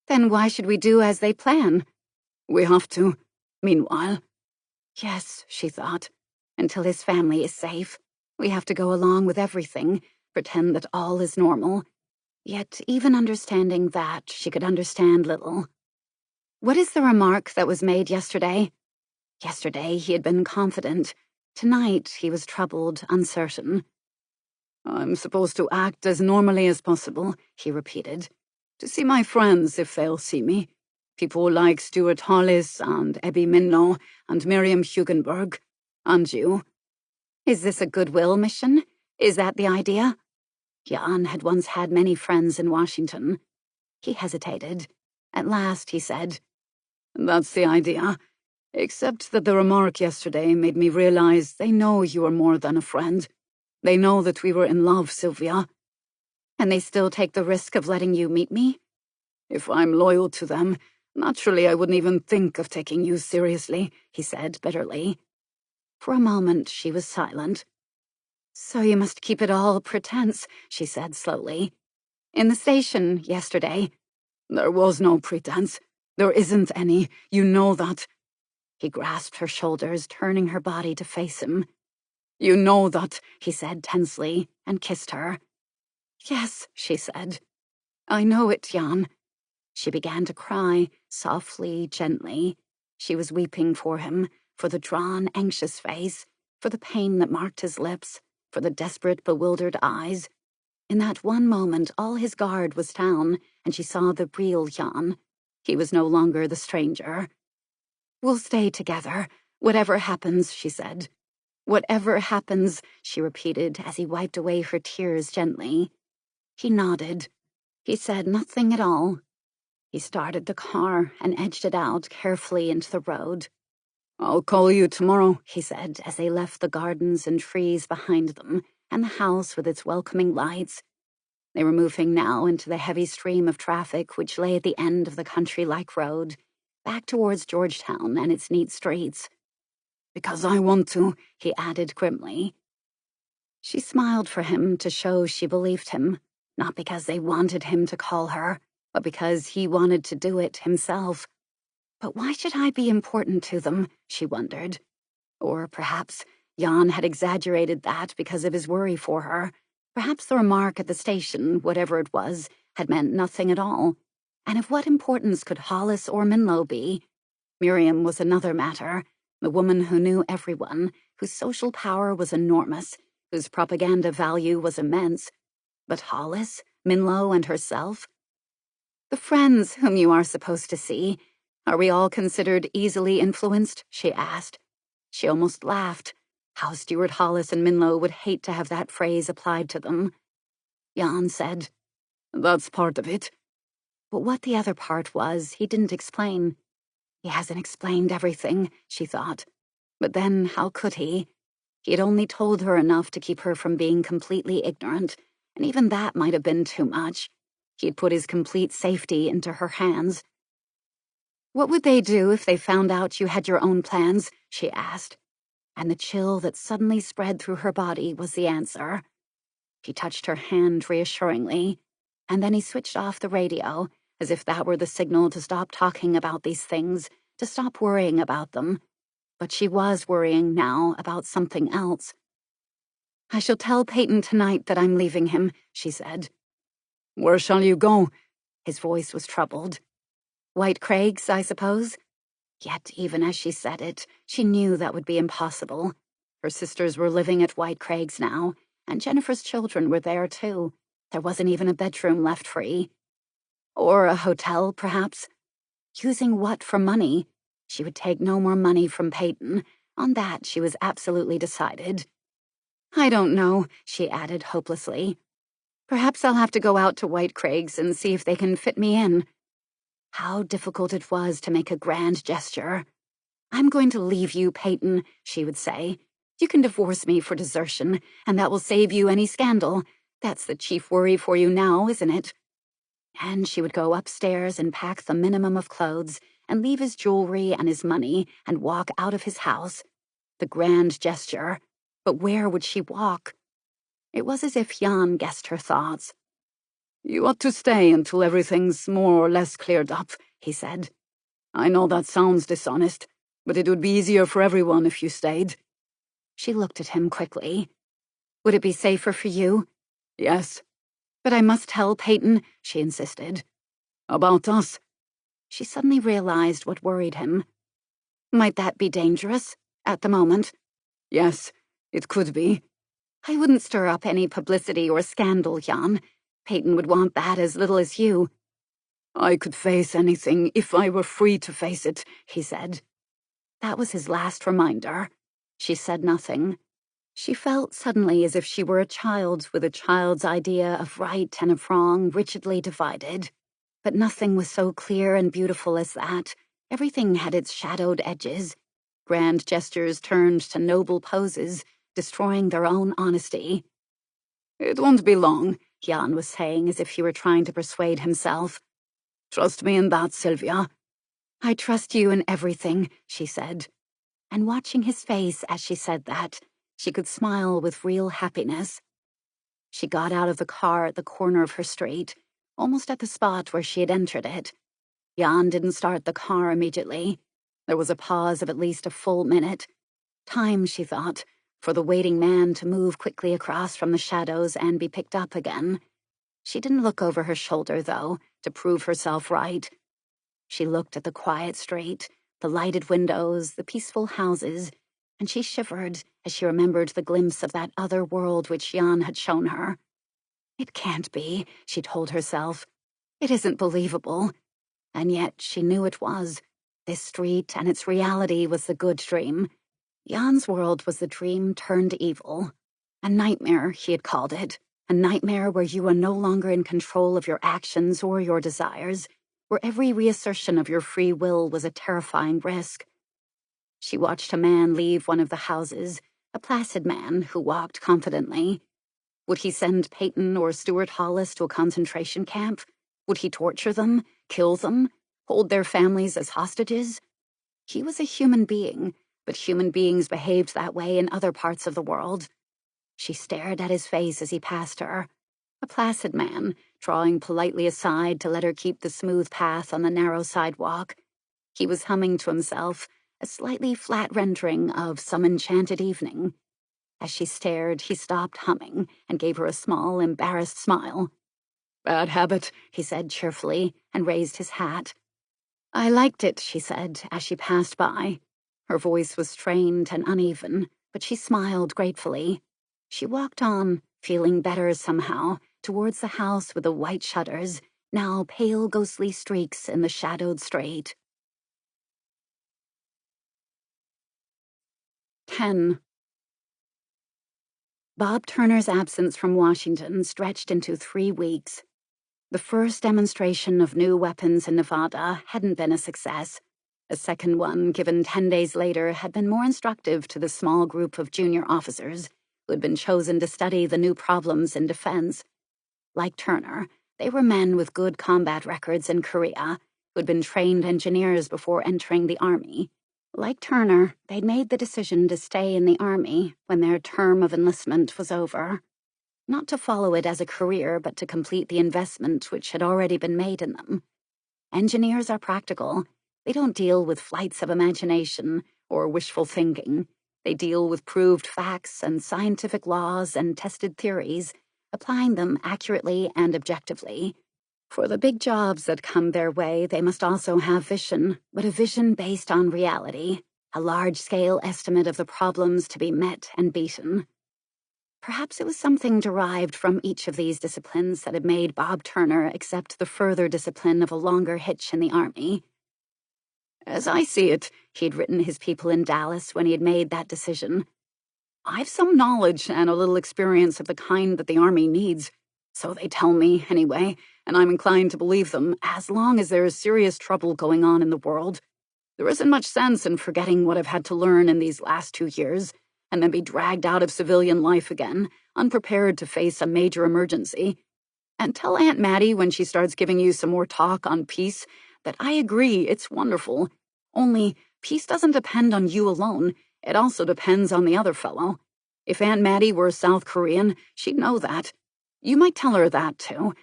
"Then why should we do as they plan?"
"We have to. Meanwhile."
Yes, she thought, until his family is safe. We have to go along with everything, pretend that all is normal. Yet, even understanding that, she could understand little. "What is the remark that was made yesterday?" Yesterday he had been confident. Tonight he was troubled, uncertain.
"I'm supposed to act as normally as possible," he repeated. "To see my friends if they'll see me. People like Stuart Hollis and Ebby Minlow and Miriam Hugenberg. And you."
"Is this a goodwill mission? Is that the idea?" Jan had once had many friends in Washington. He hesitated. At last he said,
"That's the idea. Except that the remark yesterday made me realize they know you are more than a friend. They know that we were in love, Sylvia."
"And they still take the risk of letting you meet me?"
"If I'm loyal to them, naturally I wouldn't even think of taking you seriously," he said bitterly.
For a moment she was silent. "So you must keep it all pretense," she said slowly. "In the station yesterday."
"There was no pretense. There isn't any. You know that."
He grasped her shoulders, turning her body to face him.
"You know that,"
he said tensely, and kissed her. "Yes," she said. "I know it, Jan." She began to cry, softly, gently. She was weeping for him, for the drawn, anxious face, for the pain that marked his lips, for the desperate, bewildered eyes. In that one moment, all his guard was down, and she saw the real Jan. He was no longer the stranger. "We'll stay together, whatever happens," she said. "Whatever happens," she repeated as he wiped away her tears gently. He nodded. He said nothing at all. He started the car and edged it out carefully into the road.
"I'll call you tomorrow,"
he said as they left the gardens and trees behind them and the house with its welcoming lights. They were moving now into the heavy stream of traffic which lay at the end of the country-like road, back towards Georgetown and its neat streets.
"Because I want to,"
he added grimly. She smiled for him to show she believed him, not because they wanted him to call her, but because he wanted to do it himself. But why should I be important to them, she wondered. Or perhaps Jan had exaggerated that because of his worry for her. Perhaps the remark at the station, whatever it was, had meant nothing at all. And of what importance could Hollis or Minlow be? Miriam was another matter, the woman who knew everyone, whose social power was enormous, whose propaganda value was immense. But Hollis, Minlow, and herself? "The friends whom you are supposed to see, Are we all considered easily influenced? She asked. She almost laughed. How Stuart Hollis and Minlow would hate to have that phrase applied to them. Jan said, "That's part of it." But what the other part was, he didn't explain. He hasn't explained everything, she thought. But then, how could he? He had only told her enough to keep her from being completely ignorant, and even that might have been too much. He'd put his complete safety into her hands. "What would they do if they found out you had your own plans?" she asked. And the chill that suddenly spread through her body was the answer. He touched her hand reassuringly, and then he switched off the radio, as if that were the signal to stop talking about these things, to stop worrying about them. But she was worrying now about something else. "I shall tell Peyton tonight that I'm leaving him," she said. "Where shall you go?" His voice was troubled. "White Craigs, I suppose?" Yet, even as she said it, she knew that would be impossible. Her sisters were living at White Craigs now, and Jennifer's children were there too. There wasn't even a bedroom left free. Or a hotel, perhaps? Using what for money? She would take no more money from Peyton. On that, she was absolutely decided. "I don't know," she added hopelessly. "Perhaps I'll have to go out to White Craigs and see if they can fit me in." How difficult it was to make a grand gesture. "I'm going to leave you, Peyton," she would say. "You can divorce me for desertion, and that will save you any scandal. That's the chief worry for you now, isn't it?" And she would go upstairs and pack the minimum of clothes, and leave his jewelry and his money, and walk out of his house. The grand gesture. But where would she walk? It was as if Jan guessed her thoughts. "You ought to stay until everything's more or less cleared up," he said. "I know that sounds dishonest, but it would be easier for everyone if you stayed." She looked at him quickly. "Would it be safer for you?" "Yes." "But I must tell Peyton," she insisted. "About us?" She suddenly realized what worried him. "Might that be dangerous? At the moment?" "Yes, it could be." "I wouldn't stir up any publicity or scandal, Jan. Peyton would want that as little as you." "I could face anything if I were free to face it," he said. That was his last reminder. She said nothing. She felt suddenly as if she were a child with a child's idea of right and of wrong rigidly divided. But nothing was so clear and beautiful as that. Everything had its shadowed edges. Grand gestures turned to noble poses, destroying their own honesty. "It won't be long," Jan was saying as if he were trying to persuade himself. "Trust me in that, Sylvia." "I trust you in everything," she said. And watching his face as she said that, she could smile with real happiness. She got out of the car at the corner of her street, almost at the spot where she had entered it. Jan didn't start the car immediately. There was a pause of at least a full minute. Time, she thought, for the waiting man to move quickly across from the shadows and be picked up again. She didn't look over her shoulder, though, to prove herself right. She looked at the quiet street, the lighted windows, the peaceful houses, and she shivered as she remembered the glimpse of that other world which Jan had shown her. It can't be, she told herself. It isn't believable. And yet she knew it was. This street and its reality was the good dream. Jan's world was the dream turned evil. A nightmare, he had called it. A nightmare where you were no longer in control of your actions or your desires, where every reassertion of your free will was a terrifying risk. She watched a man leave one of the houses, a placid man who walked confidently. Would he send Peyton or Stuart Hollis to a concentration camp? Would he torture them, kill them, hold their families as hostages? He was a human being, but human beings behaved that way in other parts of the world. She stared at his face as he passed her. A placid man, drawing politely aside to let her keep the smooth path on the narrow sidewalk. He was humming to himself, a slightly flat rendering of Some Enchanted Evening. As she stared, he stopped humming and gave her a small, embarrassed smile. "Bad habit," he said cheerfully, and raised his hat. "I liked it," she said as she passed by. Her voice was strained and uneven, but she smiled gratefully. She walked on, feeling better somehow, towards the house with the white shutters, now pale ghostly streaks in the shadowed street. 10. Bob Turner's absence from Washington stretched into 3 weeks. The first demonstration of new weapons in Nevada hadn't been a success. A second one, given 10 days later, had been more instructive to the small group of junior officers who had been chosen to study the new problems in defense. Like Turner, they were men with good combat records in Korea who had been trained engineers before entering the Army. Like Turner, they'd made the decision to stay in the Army when their term of enlistment was over. Not to follow it as a career, but to complete the investment which had already been made in them. Engineers are practical. They don't deal with flights of imagination or wishful thinking. They deal with proved facts and scientific laws and tested theories, applying them accurately and objectively. For the big jobs that come their way, they must also have vision, but a vision based on reality, a large-scale estimate of the problems to be met and beaten. Perhaps it was something derived from each of these disciplines that had made Bob Turner accept the further discipline of a longer hitch in the Army. As I see it, he'd written his people in Dallas when he had made that decision. I've some knowledge and a little experience of the kind that the Army needs. So they tell me, anyway, and I'm inclined to believe them, as long as there is serious trouble going on in the world. There isn't much sense in forgetting what I've had to learn in these last 2 years, and then be dragged out of civilian life again, unprepared to face a major emergency. And tell Aunt Mattie when she starts giving you some more talk on peace that I agree it's wonderful. Only, peace doesn't depend on you alone. It also depends on the other fellow. If Aunt Mattie were South Korean, she'd know that. You might tell her that, too.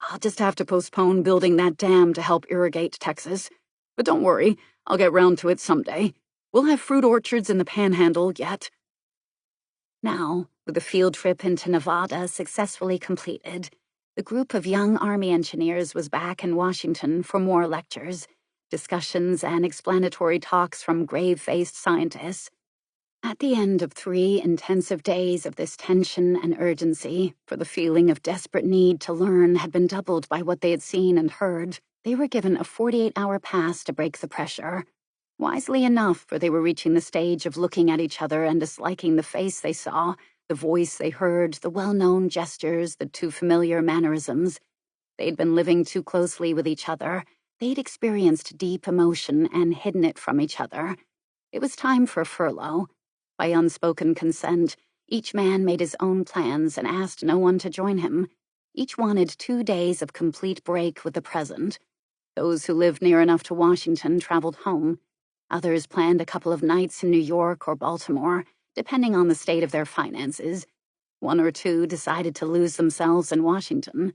I'll just have to postpone building that dam to help irrigate Texas. But don't worry, I'll get round to it someday. We'll have fruit orchards in the Panhandle yet. Now, with the field trip into Nevada successfully completed, the group of young Army engineers was back in Washington for more lectures, discussions, and explanatory talks from grave-faced scientists. At the end of 3 intensive days of this tension and urgency, for the feeling of desperate need to learn had been doubled by what they had seen and heard, they were given a 48-hour pass to break the pressure. Wisely enough, for they were reaching the stage of looking at each other and disliking the face they saw, the voice they heard, the well-known gestures, the too familiar mannerisms. They'd been living too closely with each other. They'd experienced deep emotion and hidden it from each other. It was time for a furlough. By unspoken consent, each man made his own plans and asked no one to join him. Each wanted 2 days of complete break with the present. Those who lived near enough to Washington traveled home. Others planned a couple of nights in New York or Baltimore, depending on the state of their finances. 1 or 2 decided to lose themselves in Washington.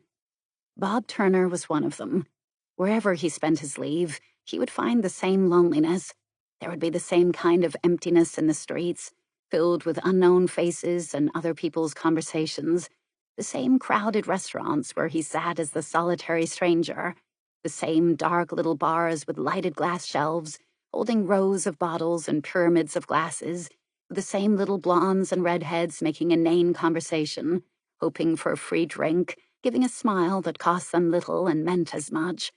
Bob Turner was one of them. Wherever he spent his leave, he would find the same loneliness. There would be the same kind of emptiness in the streets, filled with unknown faces and other people's conversations, the same crowded restaurants where he sat as the solitary stranger, the same dark little bars with lighted glass shelves, holding rows of bottles and pyramids of glasses, with the same little blondes and redheads making inane conversation, hoping for a free drink, giving a smile that cost them little and meant as much.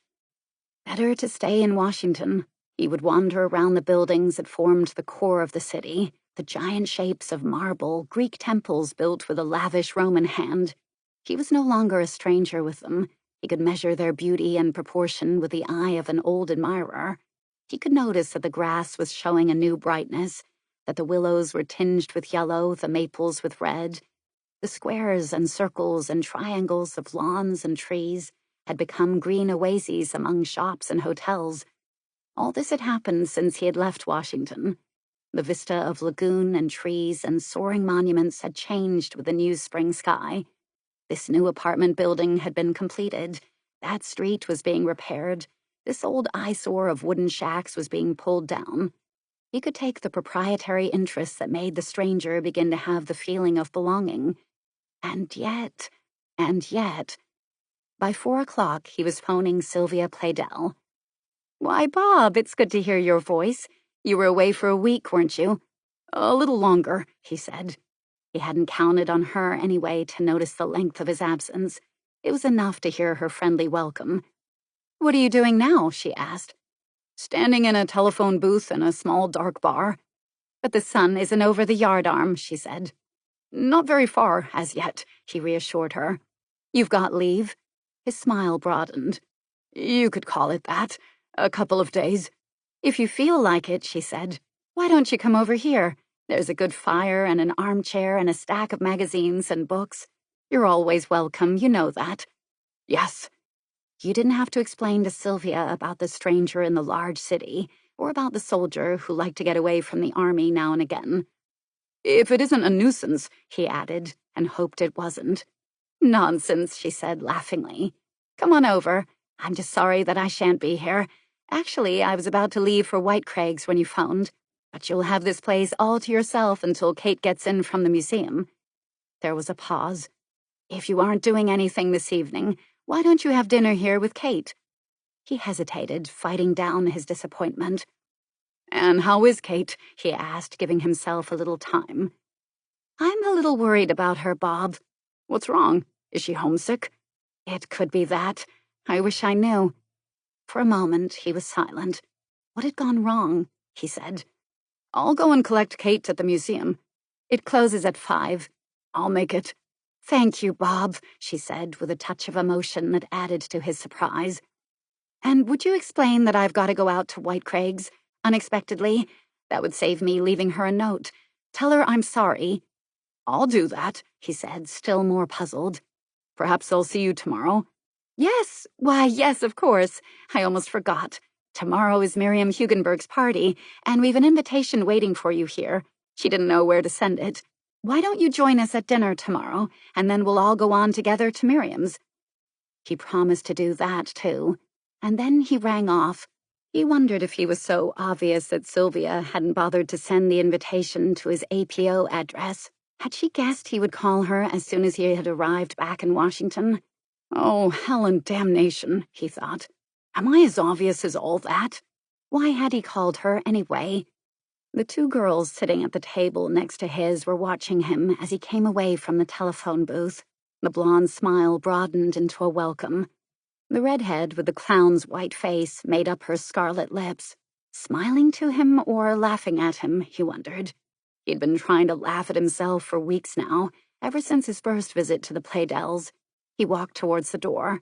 Better to stay in Washington. He would wander around the buildings that formed the core of the city, the giant shapes of marble, Greek temples built with a lavish Roman hand. He was no longer a stranger with them. He could measure their beauty and proportion with the eye of an old admirer. He could notice that the grass was showing a new brightness, that the willows were tinged with yellow, the maples with red. The squares and circles and triangles of lawns and trees had become green oases among shops and hotels. All this had happened since he had left Washington. The vista of lagoon and trees and soaring monuments had changed with the new spring sky. This new apartment building had been completed. That street was being repaired. This old eyesore of wooden shacks was being pulled down. He could take the proprietary interest that made the stranger begin to have the feeling of belonging. And yet, by 4 o'clock he was phoning Sylvia Playdell. "Why, Bob, it's good to hear your voice. You were away for a week, weren't you?" "A little longer," he said. He hadn't counted on her anyway to notice the length of his absence. It was enough to hear her friendly welcome. "What are you doing now?" she asked. "Standing in a telephone booth in a small dark bar." But the sun isn't over the yardarm, she said. Not very far, as yet, he reassured her. You've got leave? His smile broadened. You could call it that. A couple of days. If you feel like it, she said. Why don't you come over here? There's a good fire and an armchair and a stack of magazines and books. You're always welcome, you know that. Yes. You didn't have to explain to Sylvia about the stranger in the large city, or about the soldier who liked to get away from the army now and again. If it isn't a nuisance, he added, and hoped it wasn't. Nonsense, she said laughingly. Come on over. I'm just sorry that I shan't be here. Actually, I was about to leave for White Craigs when you phoned, but you'll have this place all to yourself until Kate gets in from the museum. There was a pause. If you aren't doing anything this evening, why don't you have dinner here with Kate? He hesitated, fighting down his disappointment. And how is Kate? He asked, giving himself a little time. I'm a little worried about her, Bob. What's wrong? Is she homesick? It could be that. I wish I knew. For a moment, he was silent. What had gone wrong? He said. I'll go and collect Kate at the museum. It closes at 5. I'll make it. Thank you, Bob, she said, with a touch of emotion that added to his surprise. And would you explain that I've got to go out to White Craigs, unexpectedly? That would save me leaving her a note. Tell her I'm sorry. I'll do that, he said, still more puzzled. Perhaps I'll see you tomorrow. Yes, why, yes, of course. I almost forgot. Tomorrow is Miriam Hugenberg's party, and we've an invitation waiting for you here. She didn't know where to send it. Why don't you join us at dinner tomorrow, and then we'll all go on together to Miriam's? He promised to do that, too. And then he rang off. He wondered if he was so obvious that Sylvia hadn't bothered to send the invitation to his APO address. Had she guessed he would call her as soon as he had arrived back in Washington? Oh, hell and damnation, he thought. Am I as obvious as all that? Why had he called her anyway? The 2 girls sitting at the table next to his were watching him as he came away from the telephone booth. The blonde smile broadened into a welcome. The redhead with the clown's white face made up her scarlet lips. Smiling to him or laughing at him, he wondered. He'd been trying to laugh at himself for weeks now, ever since his first visit to the Playdells. He walked towards the door.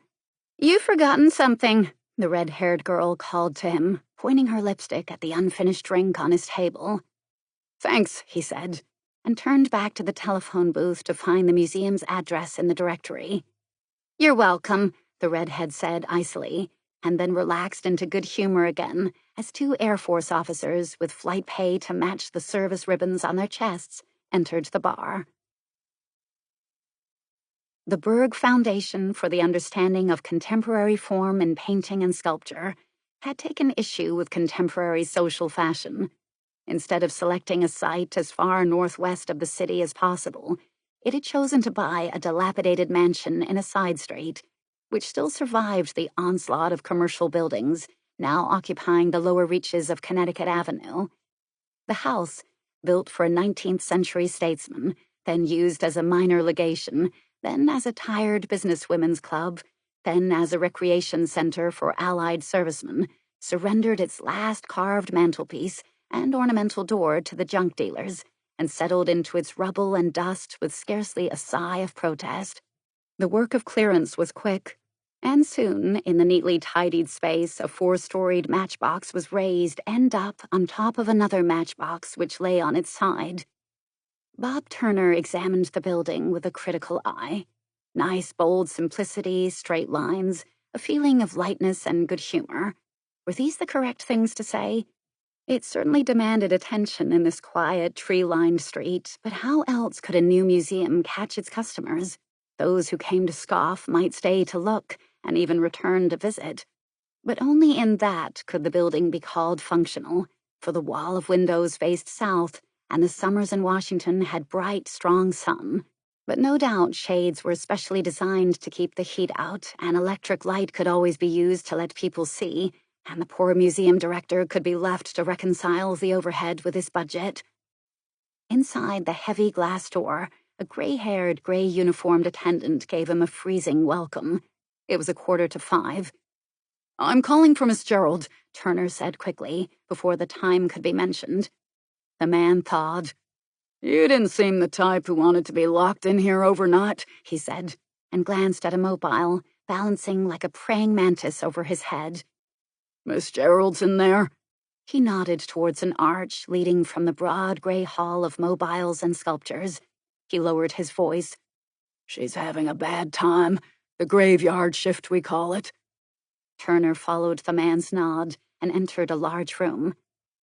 You've forgotten something, the red-haired girl called to him, pointing her lipstick at the unfinished drink on his table. Thanks, he said, and turned back to the telephone booth to find the museum's address in the directory. You're welcome, the redhead said icily, and then relaxed into good humor again as 2 Air Force officers with flight pay to match the service ribbons on their chests entered the bar. The Berg Foundation for the Understanding of Contemporary Form in Painting and Sculpture had taken issue with contemporary social fashion. Instead of selecting a site as far northwest of the city as possible, it had chosen to buy a dilapidated mansion in a side street, which still survived the onslaught of commercial buildings now occupying the lower reaches of Connecticut Avenue. The house, built for a 19th century statesman, then used as a minor legation, then as a tired businesswomen's club, then as a recreation center for Allied servicemen, surrendered its last carved mantelpiece and ornamental door to the junk dealers, and settled into its rubble and dust with scarcely a sigh of protest. The work of clearance was quick, and soon, in the neatly tidied space, a 4-storied matchbox was raised end up on top of another matchbox which lay on its side. Bob Turner examined the building with a critical eye. Nice, bold simplicity, straight lines, a feeling of lightness and good humor. Were these the correct things to say? It certainly demanded attention in this quiet, tree-lined street, but how else could a new museum catch its customers? Those who came to scoff might stay to look, and even return to visit. But only in that could the building be called functional, for the wall of windows faced south, and the summers in Washington had bright, strong sun. But no doubt shades were specially designed to keep the heat out, and electric light could always be used to let people see, and the poor museum director could be left to reconcile the overhead with his budget. Inside the heavy glass door, a gray-haired, gray-uniformed attendant gave him a freezing welcome. It was 5:15. "I'm calling for Miss Gerald," Turner said quickly, before the time could be mentioned.
the man thawed. You didn't seem the type who wanted to be locked in here overnight, he said, and glanced at a mobile, balancing like a praying mantis over his head. Miss Gerald's in there? He nodded towards an arch leading from the broad grey hall of mobiles and sculptures. He lowered his voice. She's having a bad time. The graveyard shift, we call it. Turner followed the man's nod and entered a large room.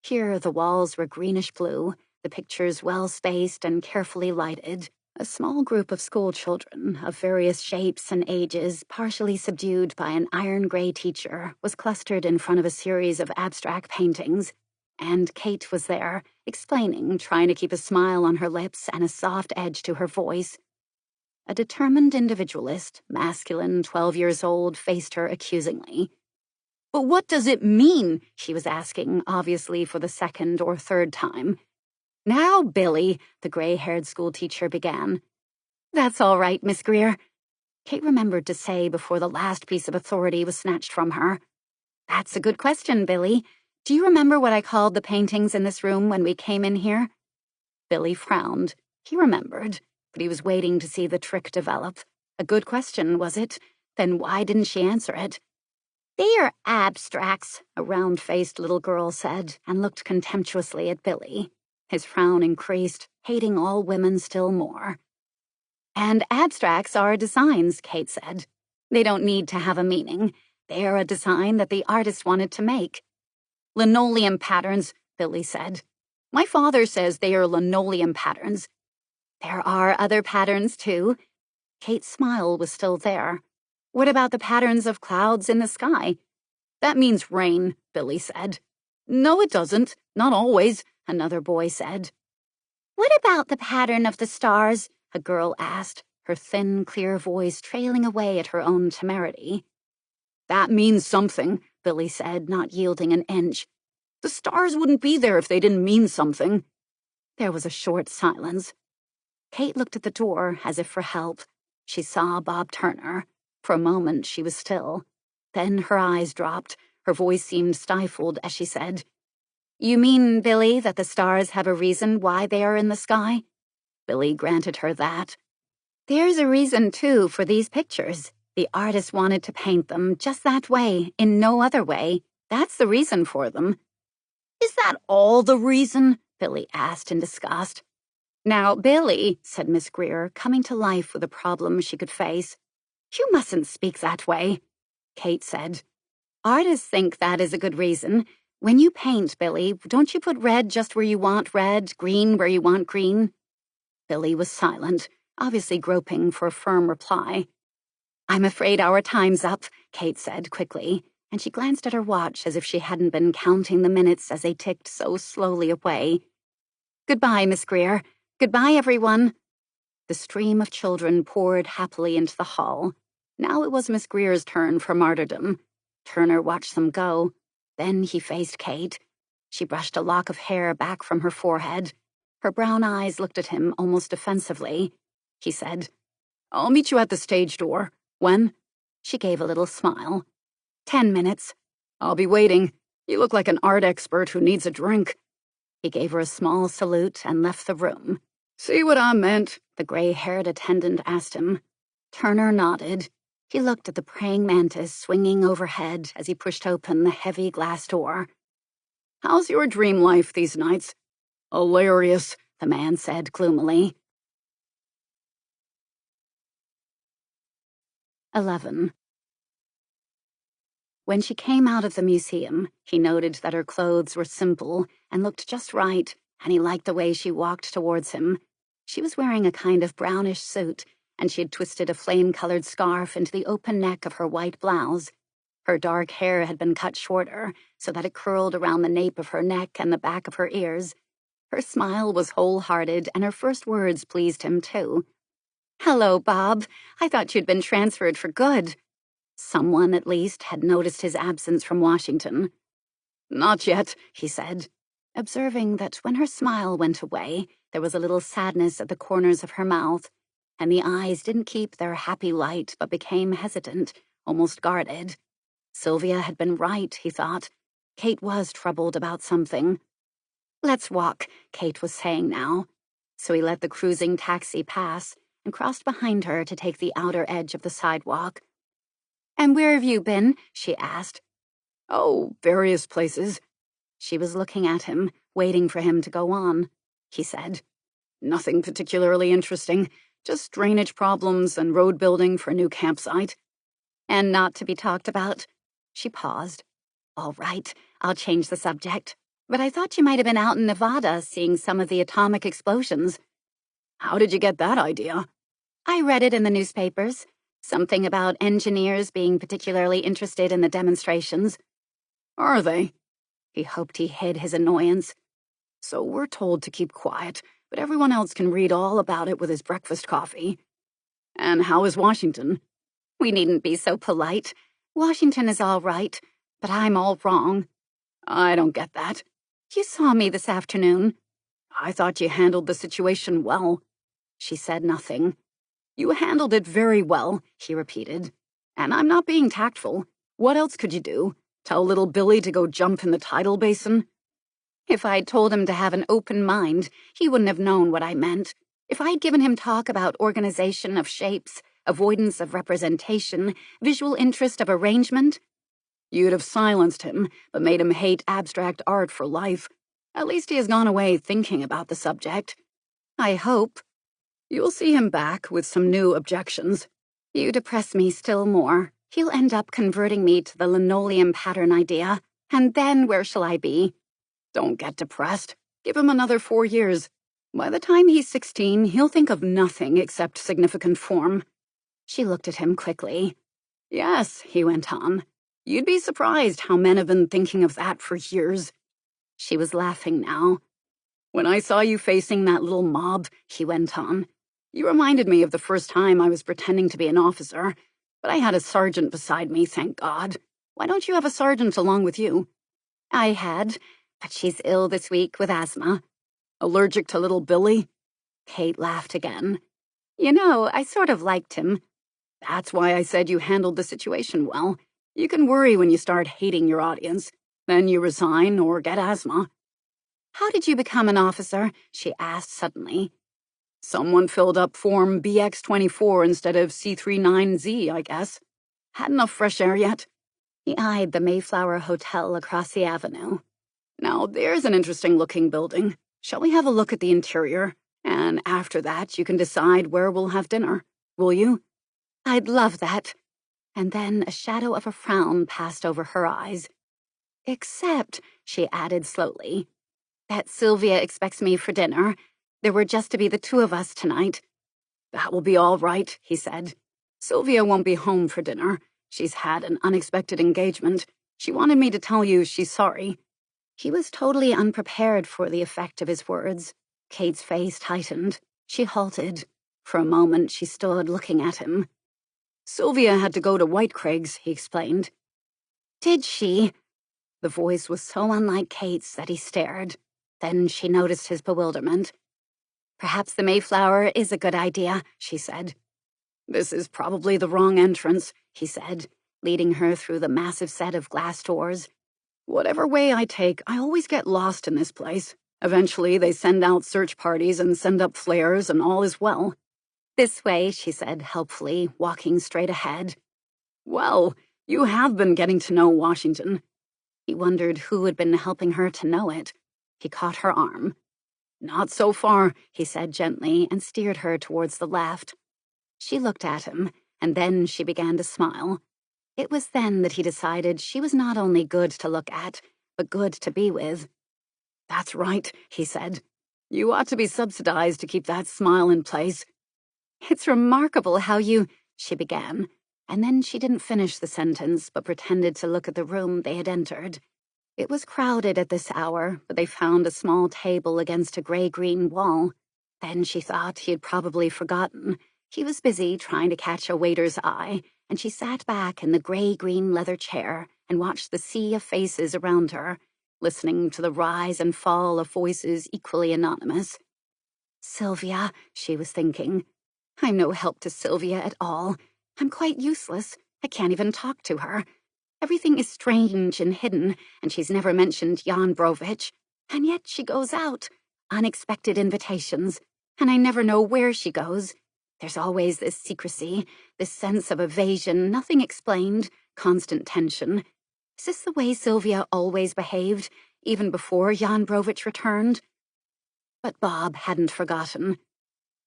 Here the walls were greenish-blue, the pictures well-spaced and carefully lighted. A small group of schoolchildren of various shapes and ages, partially subdued by an iron-gray teacher, was clustered in front of a series of abstract paintings. And Kate was there, explaining, trying to keep a smile on her lips and a soft edge to her voice. A determined individualist, masculine, 12 years old, faced her accusingly. But what does it mean? She was asking, obviously for the second or third time. Now, Billy, the gray-haired schoolteacher began. That's all right, Miss Greer, Kate remembered to say before the last piece of authority was snatched from her. That's a good question, Billy. Do you remember what I called the paintings in this room when we came in here? Billy frowned. He remembered, but he was waiting to see the trick develop. A good question, was it? Then why didn't she answer it? They are abstracts, a round-faced little girl said, and looked contemptuously at Billy. His frown increased, hating all women still more. And abstracts are designs, Kate said. They don't need to have a meaning. They are a design that the artist wanted to make. Linoleum patterns, Billy said. My father says they are linoleum patterns. There are other patterns, too. Kate's smile was still there. What about the patterns of clouds in the sky? That means rain, Billy said. No, it doesn't. Not always, another boy said. What about the pattern of the stars? A girl asked, her thin, clear voice trailing away at her own temerity. That means something, Billy said, not yielding an inch. The stars wouldn't be there if they didn't mean something. There was a short silence. Kate looked at the door as if for help. She saw Bob Turner. For a moment, she was still. Then her eyes dropped. Her voice seemed stifled as she said, You mean, Billy, that the stars have a reason why they are in the sky? Billy granted her that. There's a reason, too, for these pictures. The artist wanted to paint them just that way, in no other way. That's the reason for them. Is that all the reason? Billy asked in disgust. Now, Billy, said Miss Greer, coming to life with a problem she could face. You mustn't speak that way, Kate said. Artists think that is a good reason. When you paint, Billy, don't you put red just where you want red, green where you want green? Billy was silent, obviously groping for a firm reply. I'm afraid our time's up, Kate said quickly, and she glanced at her watch as if she hadn't been counting the minutes as they ticked so slowly away. Goodbye, Miss Greer. Goodbye, everyone. The stream of children poured happily into the hall. Now it was Miss Greer's turn for martyrdom. Turner watched them go. Then he faced Kate. She brushed a lock of hair back from her forehead. Her brown eyes looked at him almost offensively. He said, I'll meet you at the stage door. When? She gave a little smile. 10 minutes. I'll be waiting. You look like an art expert who needs a drink. He gave her a small salute and left the room. See what I meant? The gray-haired attendant asked him. Turner nodded. He looked at the praying mantis swinging overhead as he pushed open the heavy glass door. How's your dream life these nights? Hilarious, the man said gloomily. 11. When she came out of the museum, he noted that her clothes were simple and looked just right, and he liked the way she walked towards him. She was wearing a kind of brownish suit, and she had twisted a flame-colored scarf into the open neck of her white blouse. Her dark hair had been cut shorter, so that it curled around the nape of her neck and the back of her ears. Her smile was wholehearted, and her first words pleased him, too. Hello, Bob. I thought you'd been transferred for good. Someone, at least, had noticed his absence from Washington. Not yet, he said, observing that when her smile went away, there was a little sadness at the corners of her mouth, and the eyes didn't keep their happy light but became hesitant, almost guarded. Sylvia had been right, he thought. Kate was troubled about something.
Let's walk, Kate was saying now. So he let the cruising taxi pass and crossed behind her to take the outer edge of the sidewalk. And where have you been? She asked.
Oh, various places.
She was looking at him, waiting for him to go on. He said,
Nothing particularly interesting, just drainage problems and road building for a new campsite.
And not to be talked about. She paused. All right, I'll change the subject. But I thought you might have been out in Nevada seeing some of the atomic explosions.
How did you get that idea?
I read it in the newspapers. Something about engineers being particularly interested in the demonstrations.
Are they?
He hoped he hid his annoyance.
So we're told to keep quiet, but everyone else can read all about it with his breakfast coffee. And how is Washington?
We needn't be so polite. Washington is all right, but I'm all wrong.
I don't get that.
You saw me this afternoon.
I thought you handled the situation well.
She said nothing.
You handled it very well, he repeated. And I'm not being tactful. What else could you do? Tell little Billy to go jump in the tidal basin?
If I'd told him to have an open mind, he wouldn't have known what I meant. If I'd given him talk about organization of shapes, avoidance of representation, visual interest of arrangement,
you'd have silenced him, but made him hate abstract art for life. At least he has gone away thinking about the subject.
I hope.
You'll see him back with some new objections.
You depress me still more. He'll end up converting me to the linoleum pattern idea. And then where shall I be?
Don't get depressed. Give him another 4 years. By the time he's 16, he'll think of nothing except significant form.
She looked at him quickly.
Yes, he went on. You'd be surprised how men have been thinking of that for years.
She was laughing now.
When I saw you facing that little mob, he went on, you reminded me of the first time I was pretending to be an officer, but I had a sergeant beside me, thank God. Why don't you have a sergeant along with you?
I had, but she's ill this week with asthma.
Allergic to little Billy?
Kate laughed again. You know, I sort of liked him.
That's why I said you handled the situation well. You can worry when you start hating your audience. Then you resign or get asthma.
How did you become an officer? She asked suddenly.
Someone filled up form BX24 instead of C39Z, I guess. Had enough fresh air yet?
He eyed the Mayflower Hotel across the avenue.
Now, there's an interesting-looking building. Shall we have a look at the interior? And after that, you can decide where we'll have dinner. Will you?
I'd love that. And then a shadow of a frown passed over her eyes. Except, she added slowly, that Sylvia expects me for dinner. There were just to be the two of us tonight.
That will be all right, he said. Sylvia won't be home for dinner. She's had an unexpected engagement. She wanted me to tell you she's sorry.
He was totally unprepared for the effect of his words. Kate's face tightened. She halted. For a moment, she stood looking at him.
Sylvia had to go to White Craig's, he explained.
Did she?
The voice was so unlike Kate's that he stared.
Then she noticed his bewilderment. Perhaps the Mayflower is a good idea, she said.
This is probably the wrong entrance, he said, leading her through the massive set of glass doors. Whatever way I take, I always get lost in this place. Eventually, they send out search parties and send up flares, and all is well.
This way, she said helpfully, walking straight ahead.
Well, you have been getting to know Washington.
He wondered who had been helping her to know it. He caught her arm.
Not so far,
he said gently, and steered her towards the left. She looked at him, and then she began to smile. It was then that he decided she was not only good to look at, but good to be with.
That's right, he said. You ought to be subsidized to keep that smile in place.
It's remarkable how you, she began, and then she didn't finish the sentence, but pretended to look at the room they had entered. It was crowded at this hour, but they found a small table against a gray-green wall. Then she thought he had probably forgotten. He was busy trying to catch a waiter's eye, and she sat back in the gray-green leather chair and watched the sea of faces around her, listening to the rise and fall of voices equally anonymous. Sylvia, she was thinking. I'm no help to Sylvia at all. I'm quite useless. I can't even talk to her. Everything is strange and hidden, and she's never mentioned Jan Brovich. And yet she goes out. Unexpected invitations. And I never know where she goes. There's always this secrecy, this sense of evasion, nothing explained, constant tension. Is this the way Sylvia always behaved, even before Jan Brovich returned? But Bob hadn't forgotten.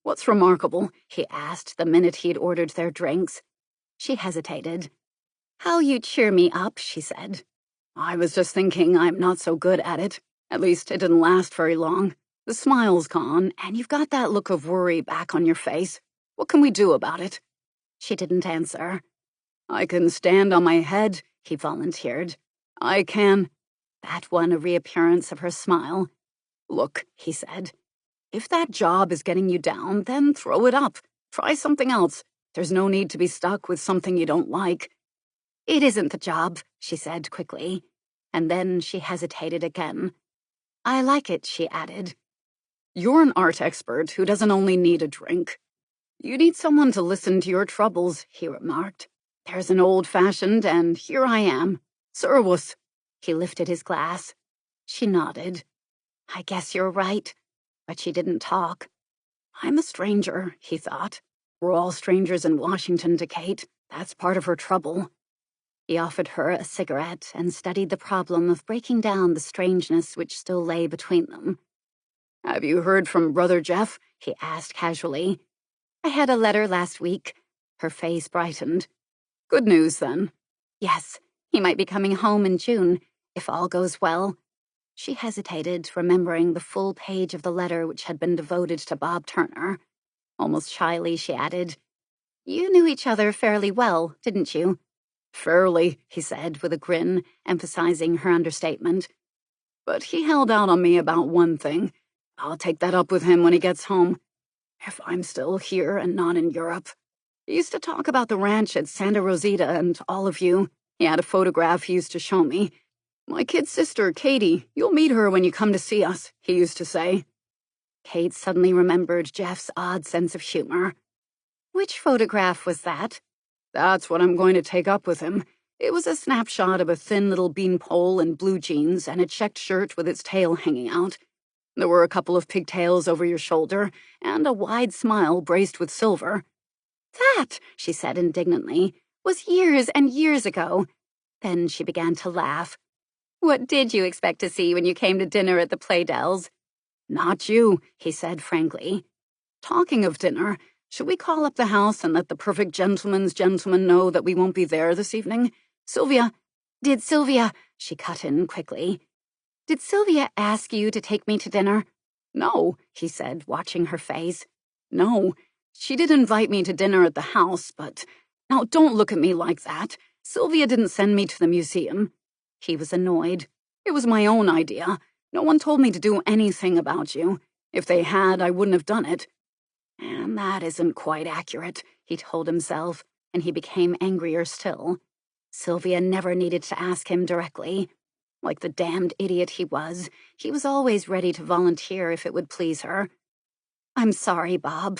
What's remarkable?
He asked the minute he'd ordered their drinks. She hesitated. How you cheer me up, she said.
I was just thinking I'm not so good at it. At least it didn't last very long. The smile's gone, and you've got that look of worry back on your face. What can we do about it?
She didn't answer.
I can stand on my head, he volunteered. I can.
That won a reappearance of her smile.
Look, he said. If that job is getting you down, then throw it up. Try something else. There's no need to be stuck with something you don't like.
It isn't the job, she said quickly. And then she hesitated again. I like it, she added.
You're an art expert who doesn't only need a drink. You need someone to listen to your troubles, he remarked. There's an old-fashioned, and here I am. Servus.
He lifted his glass. She nodded. I guess you're right. But she didn't talk.
I'm a stranger, he thought. We're all strangers in Washington to Kate. That's part of her trouble.
He offered her a cigarette and studied the problem of breaking down the strangeness which still lay between them.
Have you heard from Brother Jeff? He asked casually.
I had a letter last week. Her face brightened.
Good news, then.
Yes, he might be coming home in June, if all goes well. She hesitated, remembering the full page of the letter which had been devoted to Bob Turner. Almost shyly, she added, You knew each other fairly well, didn't you?
Fairly, he said with a grin, emphasizing her understatement. But he held out on me about one thing. I'll take that up with him when he gets home. If I'm still here and not in Europe. He used to talk about the ranch at Santa Rosita and all of you. He had a photograph he used to show me. My kid sister, Katie, you'll meet her when you come to see us, he used to say.
Kate suddenly remembered Jeff's odd sense of humor. Which photograph was that?
That's what I'm going to take up with him. It was a snapshot of a thin little beanpole in blue jeans and a checked shirt with its tail hanging out. There were a couple of pigtails over your shoulder and a wide smile braced with silver.
That, she said indignantly, was years and years ago. Then she began to laugh. What did you expect to see when you came to dinner at the Playdells?
Not you, he said frankly. Talking of dinner, should we call up the house and let the perfect gentleman's gentleman know that we won't be there this evening? Sylvia.
Did Sylvia, she cut in quickly. Did Sylvia ask you to take me to dinner?
No, he said, watching her face. No, she did invite me to dinner at the house, but... Now, don't look at me like that. Sylvia didn't send me to the museum. He was annoyed. It was my own idea. No one told me to do anything about you. If they had, I wouldn't have done it. And that isn't quite accurate, he told himself, and he became angrier still.
Sylvia never needed to ask him directly. Like the damned idiot he was always ready to volunteer if it would please her. I'm sorry, Bob,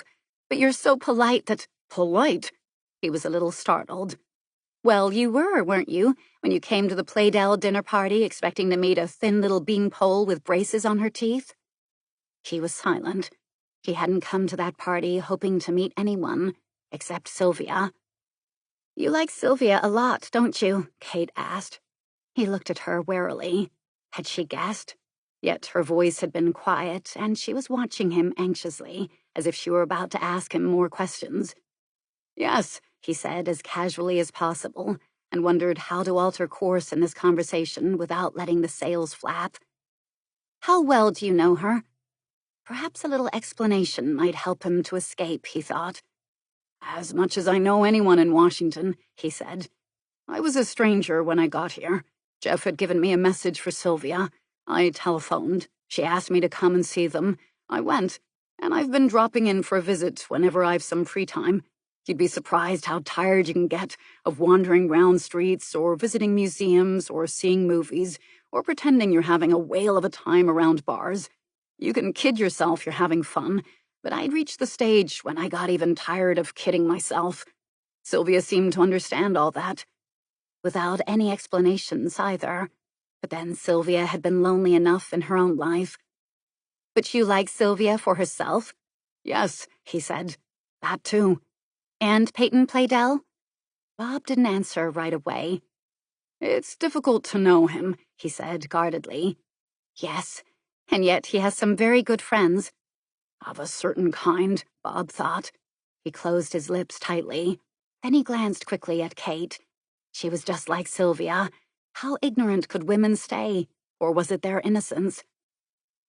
but you're so polite that—
Polite?
He was a little startled. Well, you were, weren't you, when you came to the Playdell dinner party expecting to meet a thin little beanpole with braces on her teeth? He was silent. He hadn't come to that party hoping to meet anyone, except Sylvia. You like Sylvia a lot, don't you? Kate asked. He looked at her warily. Had she guessed? Yet her voice had been quiet, and she was watching him anxiously, as if she were about to ask him more questions.
Yes, he said as casually as possible, and wondered how to alter course in this conversation without letting the sails flap.
How well do you know her? Perhaps a little explanation might help him to escape, he thought.
As much as I know anyone in Washington, he said. I was a stranger when I got here. Jeff had given me a message for Sylvia. I telephoned. She asked me to come and see them. I went, and I've been dropping in for a visit whenever I've some free time. You'd be surprised how tired you can get of wandering round streets or visiting museums or seeing movies or pretending you're having a whale of a time around bars. You can kid yourself you're having fun, but I'd reached the stage when I got even tired of kidding myself. Sylvia seemed to understand all that.
Without any explanations either. But then Sylvia had been lonely enough in her own life. But you like Sylvia for herself?
Yes, he said. That too.
And Peyton Playdell? Bob didn't answer right away.
It's difficult to know him, he said guardedly.
Yes, and yet he has some very good friends.
Of a certain kind, Bob thought.
He closed his lips tightly. Then he glanced quickly at Kate. She was just like Sylvia. How ignorant could women stay? Or was it their innocence?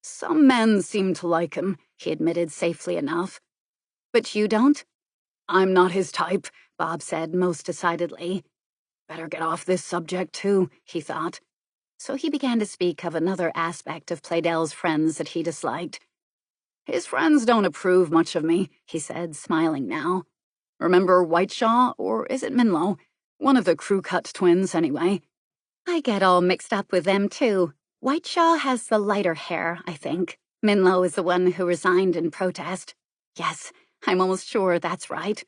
Some men seem to like him, he admitted safely enough.
But you don't?
I'm not his type, Bob said most decidedly. Better get off this subject too, he thought.
So he began to speak of another aspect of Playdell's friends that he disliked.
His friends don't approve much of me, he said, smiling now. Remember Whiteshaw, or is it Minlow? One of the crew-cut twins, anyway.
I get all mixed up with them, too. Whiteshaw has the lighter hair, I think. Minlow is the one who resigned in protest. Yes, I'm almost sure that's right.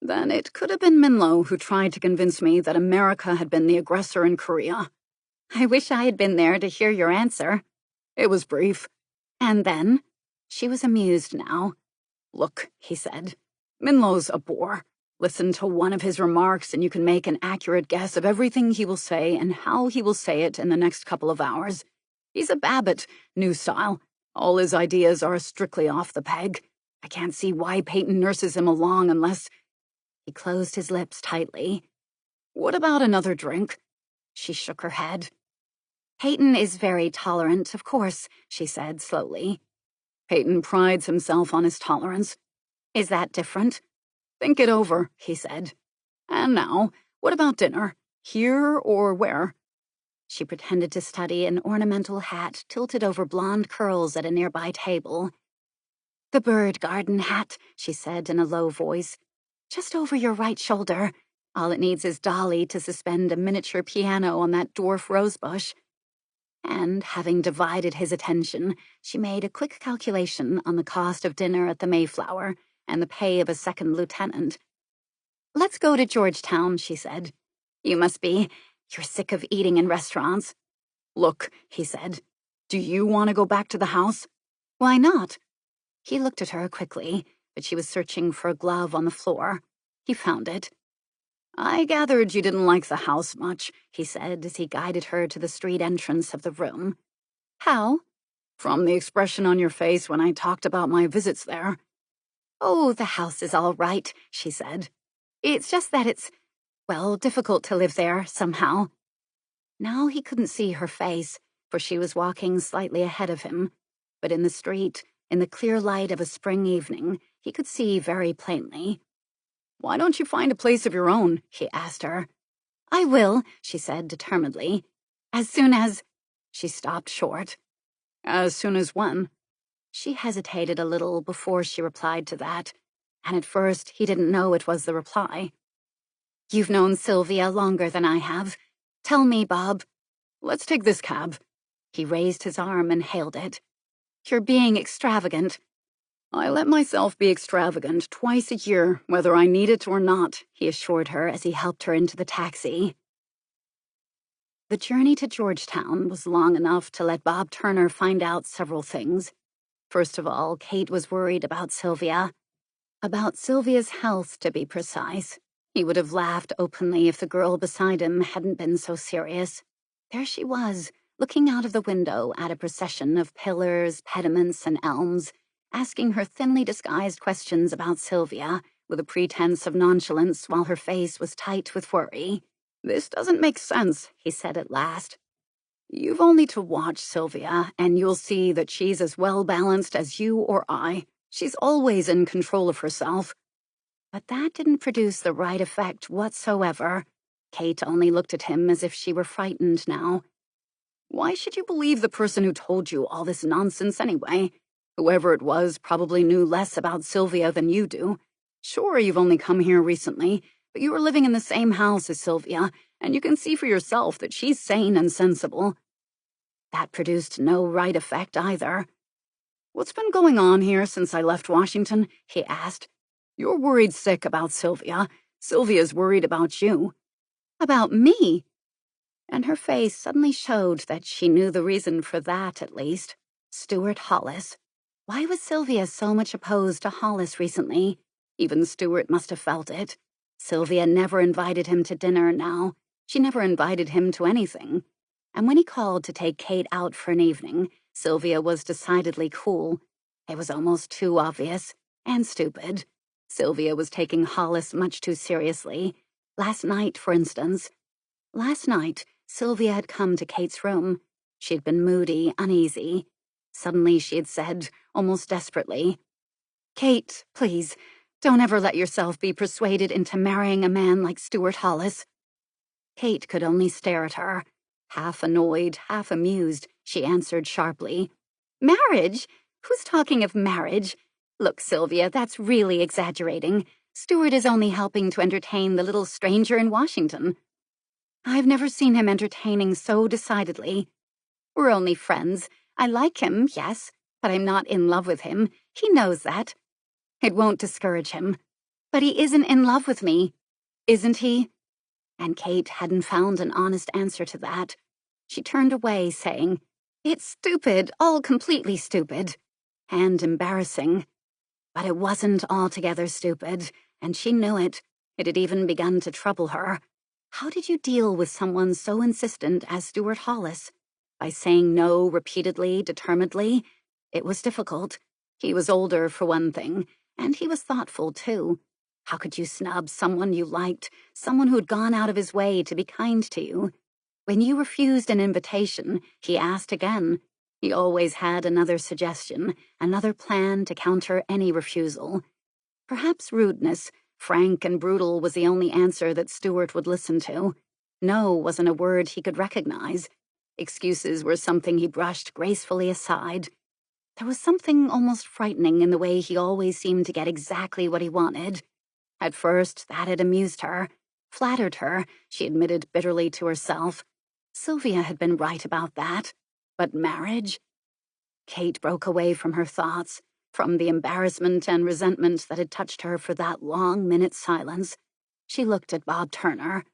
Then it could have been Minlow who tried to convince me that America had been the aggressor in Korea.
I wish I had been there to hear your answer.
It was brief.
And then? She was amused now.
Look, he said, Minlow's a bore. Listen to one of his remarks and you can make an accurate guess of everything he will say and how he will say it in the next couple of hours. He's a Babbitt, new style. All his ideas are strictly off the peg. I can't see why Peyton nurses him along unless...
He closed his lips tightly.
What about another drink? She shook her head.
Peyton is very tolerant, of course, she said slowly.
Peyton prides himself on his tolerance.
Is that different?
Think it over, he said. And now, what about dinner? Here or where?
She pretended to study an ornamental hat tilted over blonde curls at a nearby table. The bird garden hat, she said in a low voice. Just over your right shoulder. All it needs is Dolly to suspend a miniature piano on that dwarf rosebush. And, having divided his attention, she made a quick calculation on the cost of dinner at the Mayflower and the pay of a second lieutenant. Let's go to Georgetown, she said. You must be. You're sick of eating in restaurants.
Look, he said, do you want to go back to the house?
Why not? He looked at her quickly, but she was searching for a glove on the floor. He found it.
I gathered you didn't like the house much, he said as he guided her to the street entrance of the room.
How?
From the expression on your face when I talked about my visits there.
Oh, the house is all right, she said. It's just that it's, well, difficult to live there, somehow. Now he couldn't see her face, for she was walking slightly ahead of him. But in the street, in the clear light of a spring evening, he could see very plainly.
Why don't you find a place of your own? He asked her.
I will, she said determinedly. As soon as...
She stopped short. As soon as when?
She hesitated a little before she replied to that, and at first he didn't know it was the reply. You've known Sylvia longer than I have. Tell me, Bob.
Let's take this cab.
He raised his arm and hailed it. You're being extravagant.
I let myself be extravagant twice a year, whether I need it or not, he assured her as he helped her into the taxi.
The journey to Georgetown was long enough to let Bob Turner find out several things. First of all, Kate was worried about Sylvia. About Sylvia's health, to be precise. He would have laughed openly if the girl beside him hadn't been so serious. There she was, looking out of the window at a procession of pillars, pediments, and elms, asking her thinly disguised questions about Sylvia, with a pretense of nonchalance while her face was tight with worry.
This doesn't make sense, he said at last.
You've only to watch Sylvia, and you'll see that she's as well-balanced as you or I. She's always in control of herself. But that didn't produce the right effect whatsoever. Kate only looked at him as if she were frightened now.
Why should you believe the person who told you all this nonsense anyway? Whoever it was probably knew less about Sylvia than you do. Sure, you've only come here recently, but you were living in the same house as Sylvia, and you can see for yourself that she's sane and sensible.
That produced no right effect either.
What's been going on here since I left Washington? He asked. You're worried sick about Sylvia. Sylvia's worried about you.
About me? And her face suddenly showed that she knew the reason for that, at least. Stuart Hollis. Why was Sylvia so much opposed to Hollis recently? Even Stuart must have felt it. Sylvia never invited him to dinner now. She never invited him to anything. And when he called to take Kate out for an evening, Sylvia was decidedly cool. It was almost too obvious. And stupid. Sylvia was taking Hollis much too seriously. Last night, for instance. Last night, Sylvia had come to Kate's room. She had been moody, uneasy. Suddenly she had said, almost desperately, "Kate, please, don't ever let yourself be persuaded into marrying a man like Stuart Hollis." Kate could only stare at her. Half annoyed, half amused, she answered sharply, "Marriage? Who's talking of marriage? Look, Sylvia, that's really exaggerating. Stuart is only helping to entertain the little stranger in Washington." "I've never seen him entertaining so decidedly. We're only friends. I like him, yes, but I'm not in love with him. He knows that. It won't discourage him. But he isn't in love with me, isn't he?" And Kate hadn't found an honest answer to that. She turned away, saying, "It's stupid, all completely stupid. And embarrassing." But it wasn't altogether stupid, and she knew it. It had even begun to trouble her. How did you deal with someone so insistent as Stuart Hollis? By saying no repeatedly, determinedly? It was difficult. He was older, for one thing, and he was thoughtful, too. How could you snub someone you liked, someone who'd gone out of his way to be kind to you? When you refused an invitation, he asked again. He always had another suggestion, another plan to counter any refusal. Perhaps rudeness, frank and brutal, was the only answer that Stuart would listen to. No wasn't a word he could recognize. Excuses were something he brushed gracefully aside. There was something almost frightening in the way he always seemed to get exactly what he wanted. At first, that had amused her, flattered her, she admitted bitterly to herself. Sylvia had been right about that. But marriage? Kate broke away from her thoughts, from the embarrassment and resentment that had touched her for that long minute's silence. She looked at Bob Turner.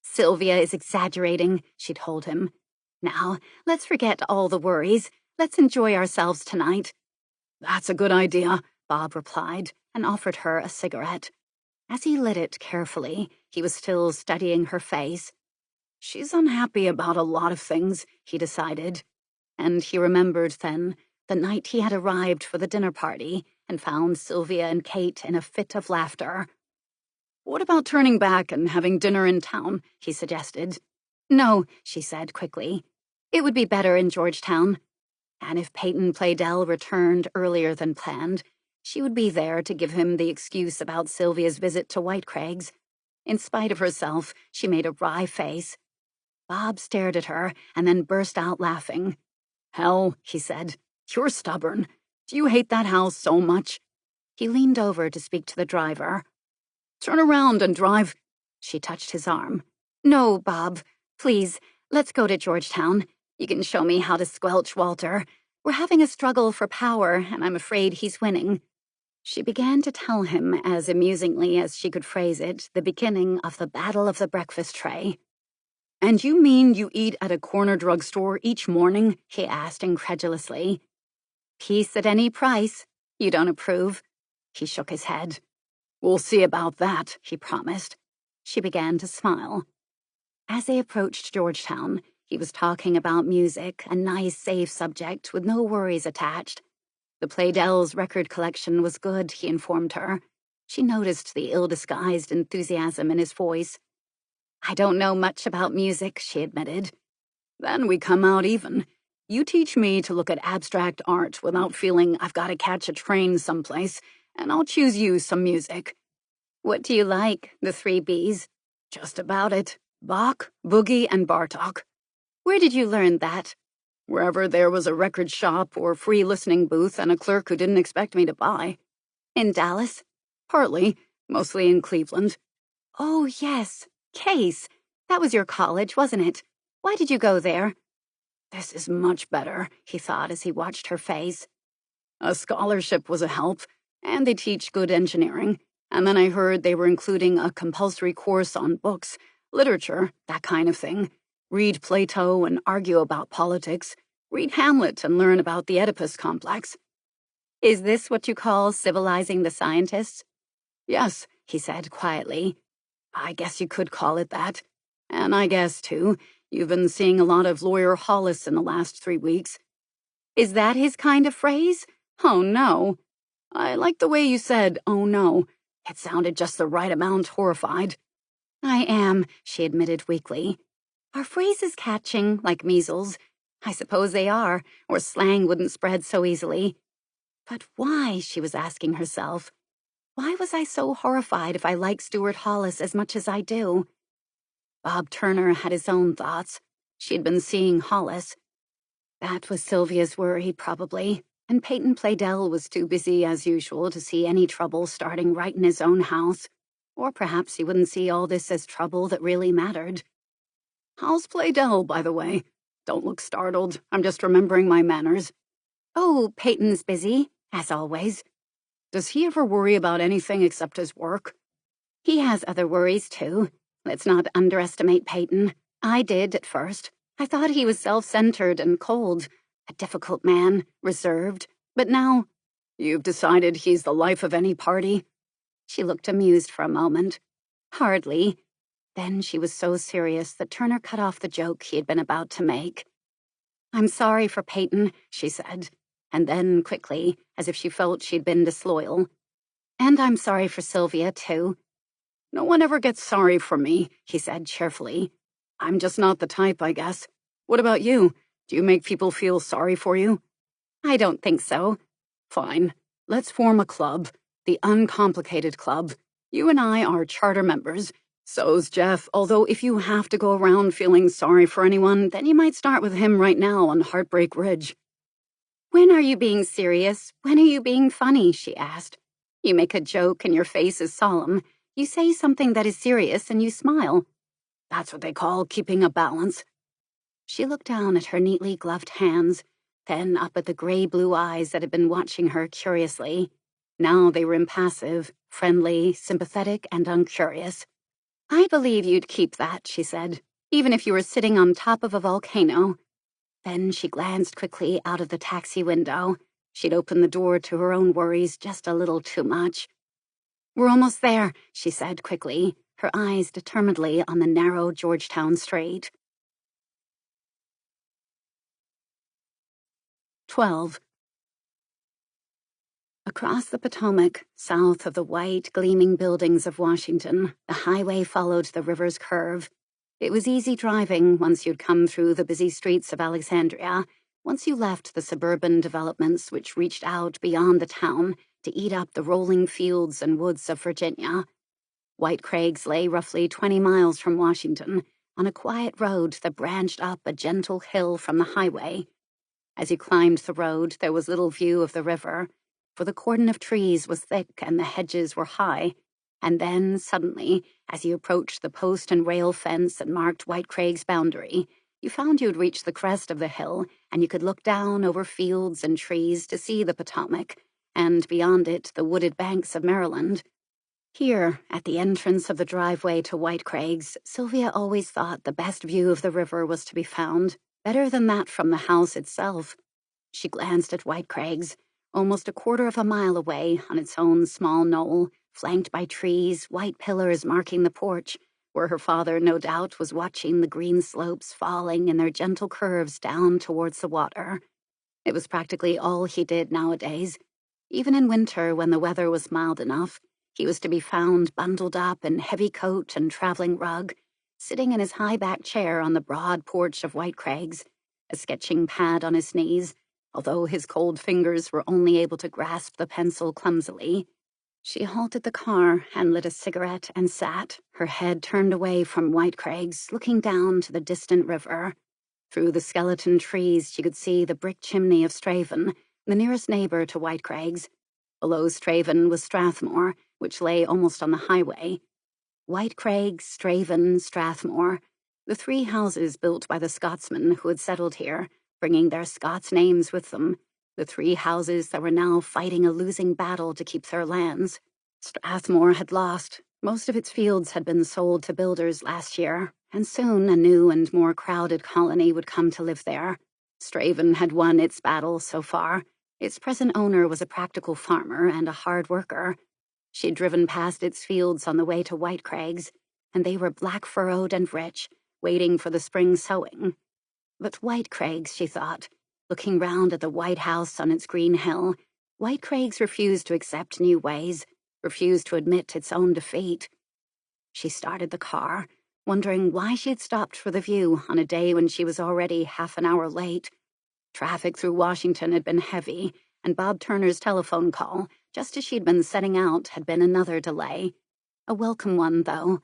"Sylvia is exaggerating," she told him. "Now, let's forget all the worries. Let's enjoy ourselves tonight." "That's a good idea," Bob replied, and offered her a cigarette. As he lit it carefully, he was still studying her face. She's unhappy about a lot of things, he decided. And he remembered then the night he had arrived for the dinner party and found Sylvia and Kate in a fit of laughter. "What about turning back and having dinner in town?" he suggested. "No," she said quickly. "It would be better in Georgetown." And if Peyton Playdell returned earlier than planned, she would be there to give him the excuse about Sylvia's visit to White Craig's. In spite of herself, she made a wry face. Bob stared at her and then burst out laughing. "Hell," he said, "you're stubborn. Do you hate that house so much?" He leaned over to speak to the driver. "Turn around and drive." She touched his arm. "No, Bob. Please, let's go to Georgetown. You can show me how to squelch Walter. We're having a struggle for power, and I'm afraid he's winning." She began to tell him, as amusingly as she could phrase it, the beginning of the Battle of the Breakfast Tray. "And you mean you eat at a corner drugstore each morning?" he asked incredulously. "Peace at any price. You don't approve?" He shook his head. "We'll see about that," he promised. She began to smile. As they approached Georgetown, he was talking about music, a nice, safe subject with no worries attached. The Playdells' record collection was good, he informed her. She noticed the ill-disguised enthusiasm in his voice. "I don't know much about music," she admitted. "Then we come out even. You teach me to look at abstract art without feeling I've got to catch a train someplace, and I'll choose you some music." "What do you like, the 3 Bs?" "Just about it. Bach, Boogie, and Bartok." "Where did you learn that?" "Wherever there was a record shop or free listening booth and a clerk who didn't expect me to buy." "In Dallas?" "Partly. Mostly in Cleveland." "Oh, yes. Case. That was your college, wasn't it? Why did you go there?" "This is much better," he thought as he watched her face. "A scholarship was a help, and they teach good engineering. And then I heard they were including a compulsory course on books, literature, that kind of thing.
Read Plato and argue about politics. Read Hamlet and learn about the Oedipus complex.
Is this what you call civilizing the scientists?
Yes, he said quietly. I guess you could call it that. And I guess, too, you've been seeing a lot of Lawyer Hollis in the last 3 weeks.
Is that his kind of phrase?
Oh, no. I like the way you said, oh, no. It sounded just the right amount horrified.
I am, she admitted weakly. Are phrases catching, like measles? I suppose they are, or slang wouldn't spread so easily. But why, she was asking herself. Why was I so horrified if I like Stuart Hollis as much as I do? Bob Turner had his own thoughts. She'd been seeing Hollis. That was Sylvia's worry, probably, and Peyton Playdell was too busy as usual to see any trouble starting right in his own house. Or perhaps he wouldn't see all this as trouble that really mattered.
How's Playdell, by the way? Don't look startled. I'm just remembering my manners.
Oh, Peyton's busy, as always.
Does he ever worry about anything except his work?
He has other worries, too. Let's not underestimate Peyton. I did at first. I thought he was self-centered and cold. A difficult man, reserved. But now...
You've decided he's the life of any party?
She looked amused for a moment. Hardly. Then she was so serious that Turner cut off the joke he had been about to make. I'm sorry for Peyton, she said. And then, quickly, as if she felt she'd been disloyal. And I'm sorry for Sylvia, too.
No one ever gets sorry for me, he said cheerfully. I'm just not the type, I guess. What about you? Do you make people feel sorry for you?
I don't think so.
Fine. Let's form a club. The Uncomplicated Club. You and I are charter members. So's Jeff, although if you have to go around feeling sorry for anyone, then you might start with him right now on Heartbreak Ridge.
When are you being serious? When are you being funny? She asked. You make a joke and your face is solemn. You say something that is serious and you smile.
That's what they call keeping a balance.
She looked down at her neatly gloved hands, then up at the gray-blue eyes that had been watching her curiously. Now they were impassive, friendly, sympathetic, and uncurious. I believe you'd keep that, she said, even if you were sitting on top of a volcano. Then she glanced quickly out of the taxi window. She'd opened the door to her own worries just a little too much. We're almost there, she said quickly, her eyes determinedly on the narrow Georgetown Strait. 12. Across the Potomac, south of the white, gleaming buildings of Washington, the highway followed the river's curve. It was easy driving once you'd come through the busy streets of Alexandria, once you left the suburban developments which reached out beyond the town to eat up the rolling fields and woods of Virginia. White Craigs lay roughly 20 miles from Washington, on a quiet road that branched up a gentle hill from the highway. As you climbed the road, there was little view of the river, for the cordon of trees was thick and the hedges were high. And then, suddenly, as you approached the post and rail fence that marked White Craig's boundary, you found you'd reached the crest of the hill, and you could look down over fields and trees to see the Potomac, and beyond it, the wooded banks of Maryland. Here, at the entrance of the driveway to White Craig's, Sylvia always thought the best view of the river was to be found, better than that from the house itself. She glanced at White Craig's, almost a quarter of a mile away on its own small knoll, flanked by trees, white pillars marking the porch, where her father, no doubt, was watching the green slopes falling in their gentle curves down towards the water. It was practically all he did nowadays. Even in winter, when the weather was mild enough, he was to be found bundled up in heavy coat and traveling rug, sitting in his high-backed chair on the broad porch of White Craig's, a sketching pad on his knees, although his cold fingers were only able to grasp the pencil clumsily. She halted the car and lit a cigarette and sat, her head turned away from White Craig's, looking down to the distant river. Through the skeleton trees, she could see the brick chimney of Straven, the nearest neighbor to White Craig's. Below Straven was Strathmore, which lay almost on the highway. White Craig, Straven, Strathmore, the 3 houses built by the Scotsmen who had settled here, bringing their Scots names with them, the 3 houses that were now fighting a losing battle to keep their lands. Strathmore had lost. Most of its fields had been sold to builders last year, And soon a new and more crowded colony would come to live there. Straven had won its battle so far. Its present owner was a practical farmer and a hard worker. She'd driven past its fields on the way to White Craigs, and they were black-furrowed and rich, waiting for the spring sowing. But White Craigs, she thought, looking round at the white house on its green hill, White Craigs refused to accept new ways, refused to admit its own defeat. She started the car, wondering why she had stopped for the view on a day when she was already half an hour late. Traffic through Washington had been heavy, and Bob Turner's telephone call, just as she'd been setting out, had been another delay. A welcome one, though.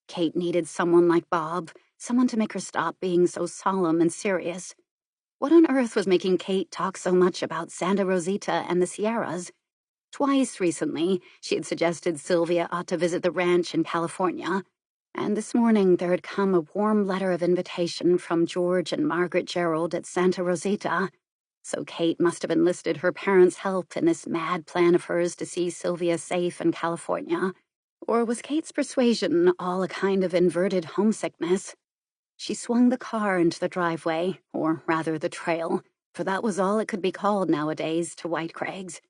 Kate needed someone like Bob, someone to make her stop being so solemn and serious. What on earth was making Kate talk so much about Santa Rosita and the Sierras? Twice recently, she had suggested Sylvia ought to visit the ranch in California. And this morning there had come a warm letter of invitation from George and Margaret Gerald at Santa Rosita. So Kate must have enlisted her parents' help in this mad plan of hers to see Sylvia safe in California. Or was Kate's persuasion all a kind of inverted homesickness? She swung the car into the driveway, or rather the trail, for that was all it could be called nowadays, to White Craigs.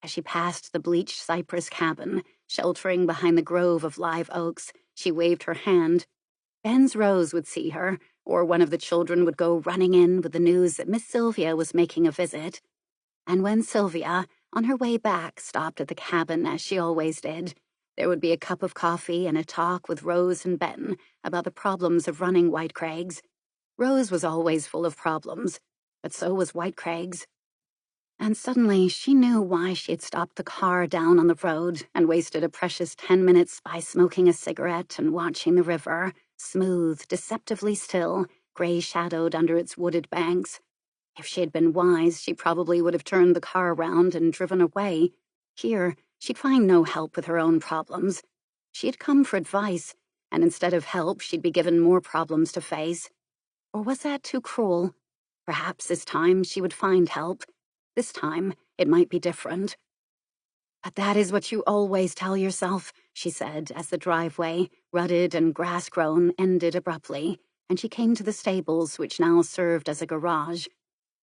As she passed the bleached cypress cabin, sheltering behind the grove of live oaks, she waved her hand. Ben's Rose would see her, or one of the children would go running in with the news that Miss Sylvia was making a visit. And when Sylvia, on her way back, stopped at the cabin as she always did, there would be a cup of coffee and a talk with Rose and Ben about the problems of running White Craigs. Rose was always full of problems, but so was White Craigs. And suddenly she knew why she had stopped the car down on the road and wasted a precious 10 minutes by smoking a cigarette and watching the river, smooth, deceptively still, gray-shadowed under its wooded banks. If she had been wise, she probably would have turned the car around and driven away. Here, she'd find no help with her own problems. She had come for advice, and instead of help, she'd be given more problems to face. Or was that too cruel? Perhaps this time she would find help. This time, it might be different. But that is what you always tell yourself, she said as the driveway, rutted and grass-grown, ended abruptly, and she came to the stables which now served as a garage.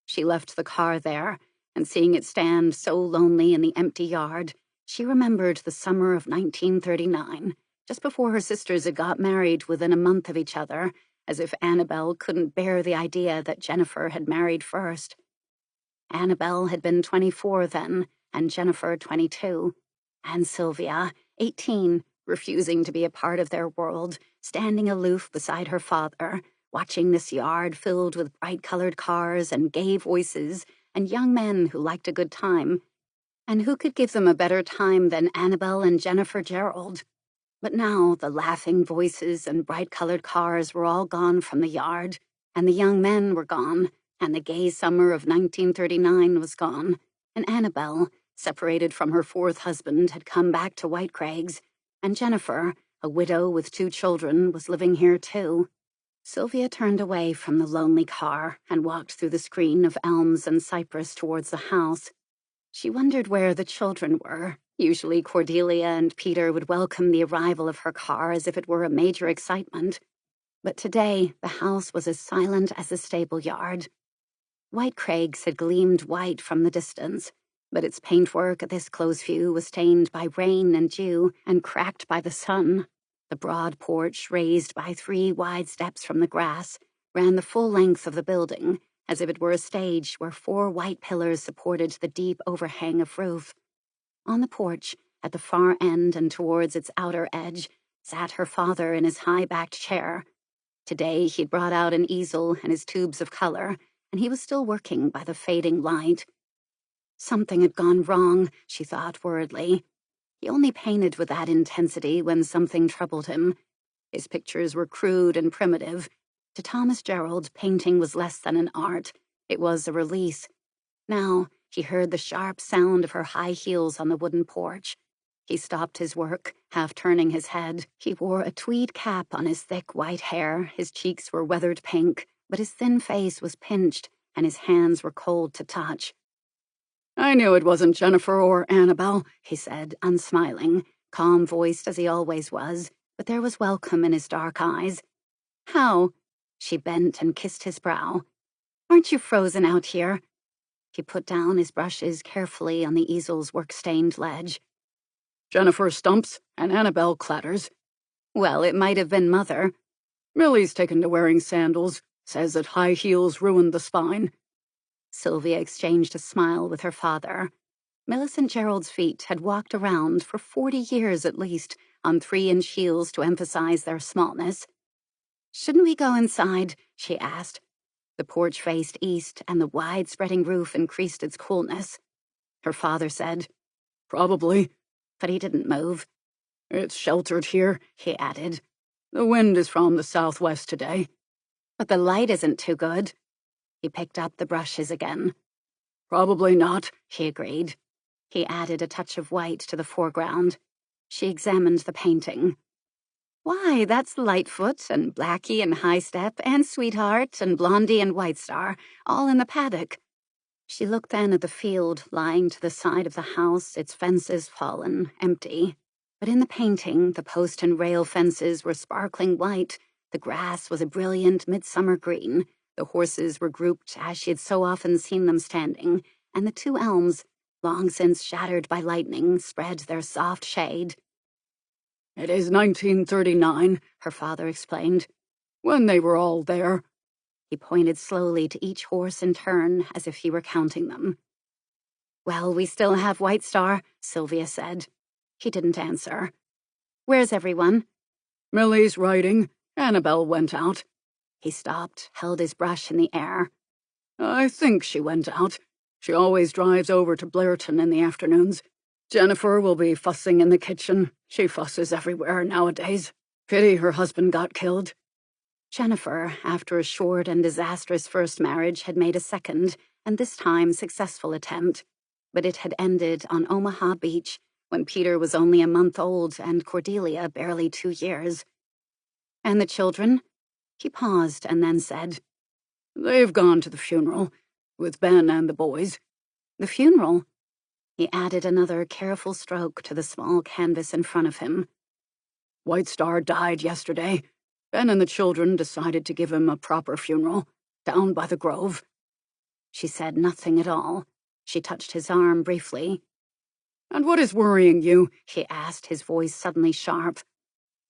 She left the car there, and seeing it stand so lonely in the empty yard, she remembered the summer of 1939, just before her sisters had got married within a month of each other, as if Annabelle couldn't bear the idea that Jennifer had married first. Annabelle had been 24 then, and Jennifer 22, and Sylvia, 18, refusing to be a part of their world, standing aloof beside her father, watching this yard filled with bright-colored cars and gay voices and young men who liked a good time. And who could give them a better time than Annabelle and Jennifer Gerald? But now the laughing voices and bright-colored cars were all gone from the yard, and the young men were gone, and the gay summer of 1939 was gone, and Annabelle, separated from her fourth husband, had come back to White Craigs, and Jennifer, a widow with 2 children, was living here too. Sylvia turned away from the lonely car and walked through the screen of elms and cypress towards the house. She wondered where the children were. Usually Cordelia and Peter would welcome the arrival of her car as if it were a major excitement. But today the house was as silent as the stable yard. White Craigs had gleamed white from the distance, but its paintwork at this close view was stained by rain and dew and cracked by the sun. The broad porch, raised by 3 wide steps from the grass, ran the full length of the building, as if it were a stage where 4 white pillars supported the deep overhang of roof. On the porch, at the far end and towards its outer edge, sat her father in his high-backed chair. Today he'd brought out an easel and his tubes of color, and he was still working by the fading light. Something had gone wrong, she thought worriedly. He only painted with that intensity when something troubled him. His pictures were crude and primitive. To Thomas Gerald, painting was less than an art. It was a release. Now he heard the sharp sound of her high heels on the wooden porch. He stopped his work, half turning his head. He wore a tweed cap on his thick white hair. His cheeks were weathered pink, but his thin face was pinched, and his hands were cold to touch. "I knew it wasn't Jennifer or Annabelle," he said, unsmiling, calm-voiced as he always was, but there was welcome in his dark eyes. How? She bent and kissed his brow. Aren't you frozen out here? He put down his brushes carefully on the easel's work-stained ledge.
Jennifer stumps and Annabelle clatters.
Well, it might have been Mother.
Millie's taken to wearing sandals, says that high heels ruined the spine.
Sylvia exchanged a smile with her father. Millicent Gerald's feet had walked around for 40 years at least on 3-inch heels to emphasize their smallness. Shouldn't we go inside? She asked. The porch faced east, and the wide-spreading roof increased its coolness. Her father said,
Probably.
But he didn't move.
It's sheltered here,
he added.
The wind is from the southwest today.
But the light isn't too good. He picked up the brushes again.
Probably not,
he agreed. He added a touch of white to the foreground. She examined the painting. Why, that's Lightfoot and Blackie and High Step and Sweetheart and Blondie and White Star, all in the paddock. She looked then at the field lying to the side of the house, its fences fallen, empty. But in the painting, the post and rail fences were sparkling white, the grass was a brilliant midsummer green, the horses were grouped as she had so often seen them standing, and the 2 elms, long since shattered by lightning, spread their soft shade.
It is 1939,
her father explained.
When they were all there.
He pointed slowly to each horse in turn, as if he were counting them. Well, we still have White Star, Sylvia said. He didn't answer. Where's everyone?
Millie's writing. Annabelle went out.
He stopped, held his brush in the air.
I think she went out. She always drives over to Blairton in the afternoons. Jennifer will be fussing in the kitchen. She fusses everywhere nowadays. Pity her husband got killed.
Jennifer, after a short and disastrous first marriage, had made a second, and this time successful attempt. But it had ended on Omaha Beach, when Peter was only a month old and Cordelia barely 2 years. And the children? He paused and then said,
They've gone to the funeral, with Ben and the boys.
The funeral? He added another careful stroke to the small canvas in front of him.
White Star died yesterday. Ben and the children decided to give him a proper funeral, down by the grove.
She said nothing at all. She touched his arm briefly.
And what is worrying you?
He asked, his voice suddenly sharp.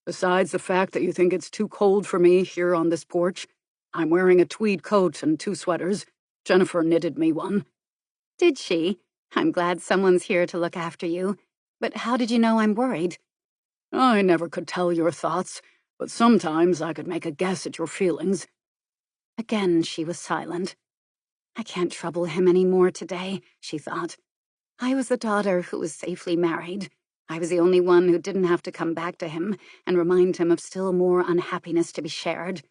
Besides the fact that you think it's too cold for me here on this porch, I'm wearing a tweed coat and 2 sweaters. Jennifer knitted me one.
Did she? I'm glad someone's here to look after you. But how did you know I'm worried?
I never could tell your thoughts, but sometimes I could make a guess at your feelings.
Again she was silent. I can't trouble him any more today, she thought. I was the daughter who was safely married. I was the only one who didn't have to come back to him and remind him of still more unhappiness to be shared.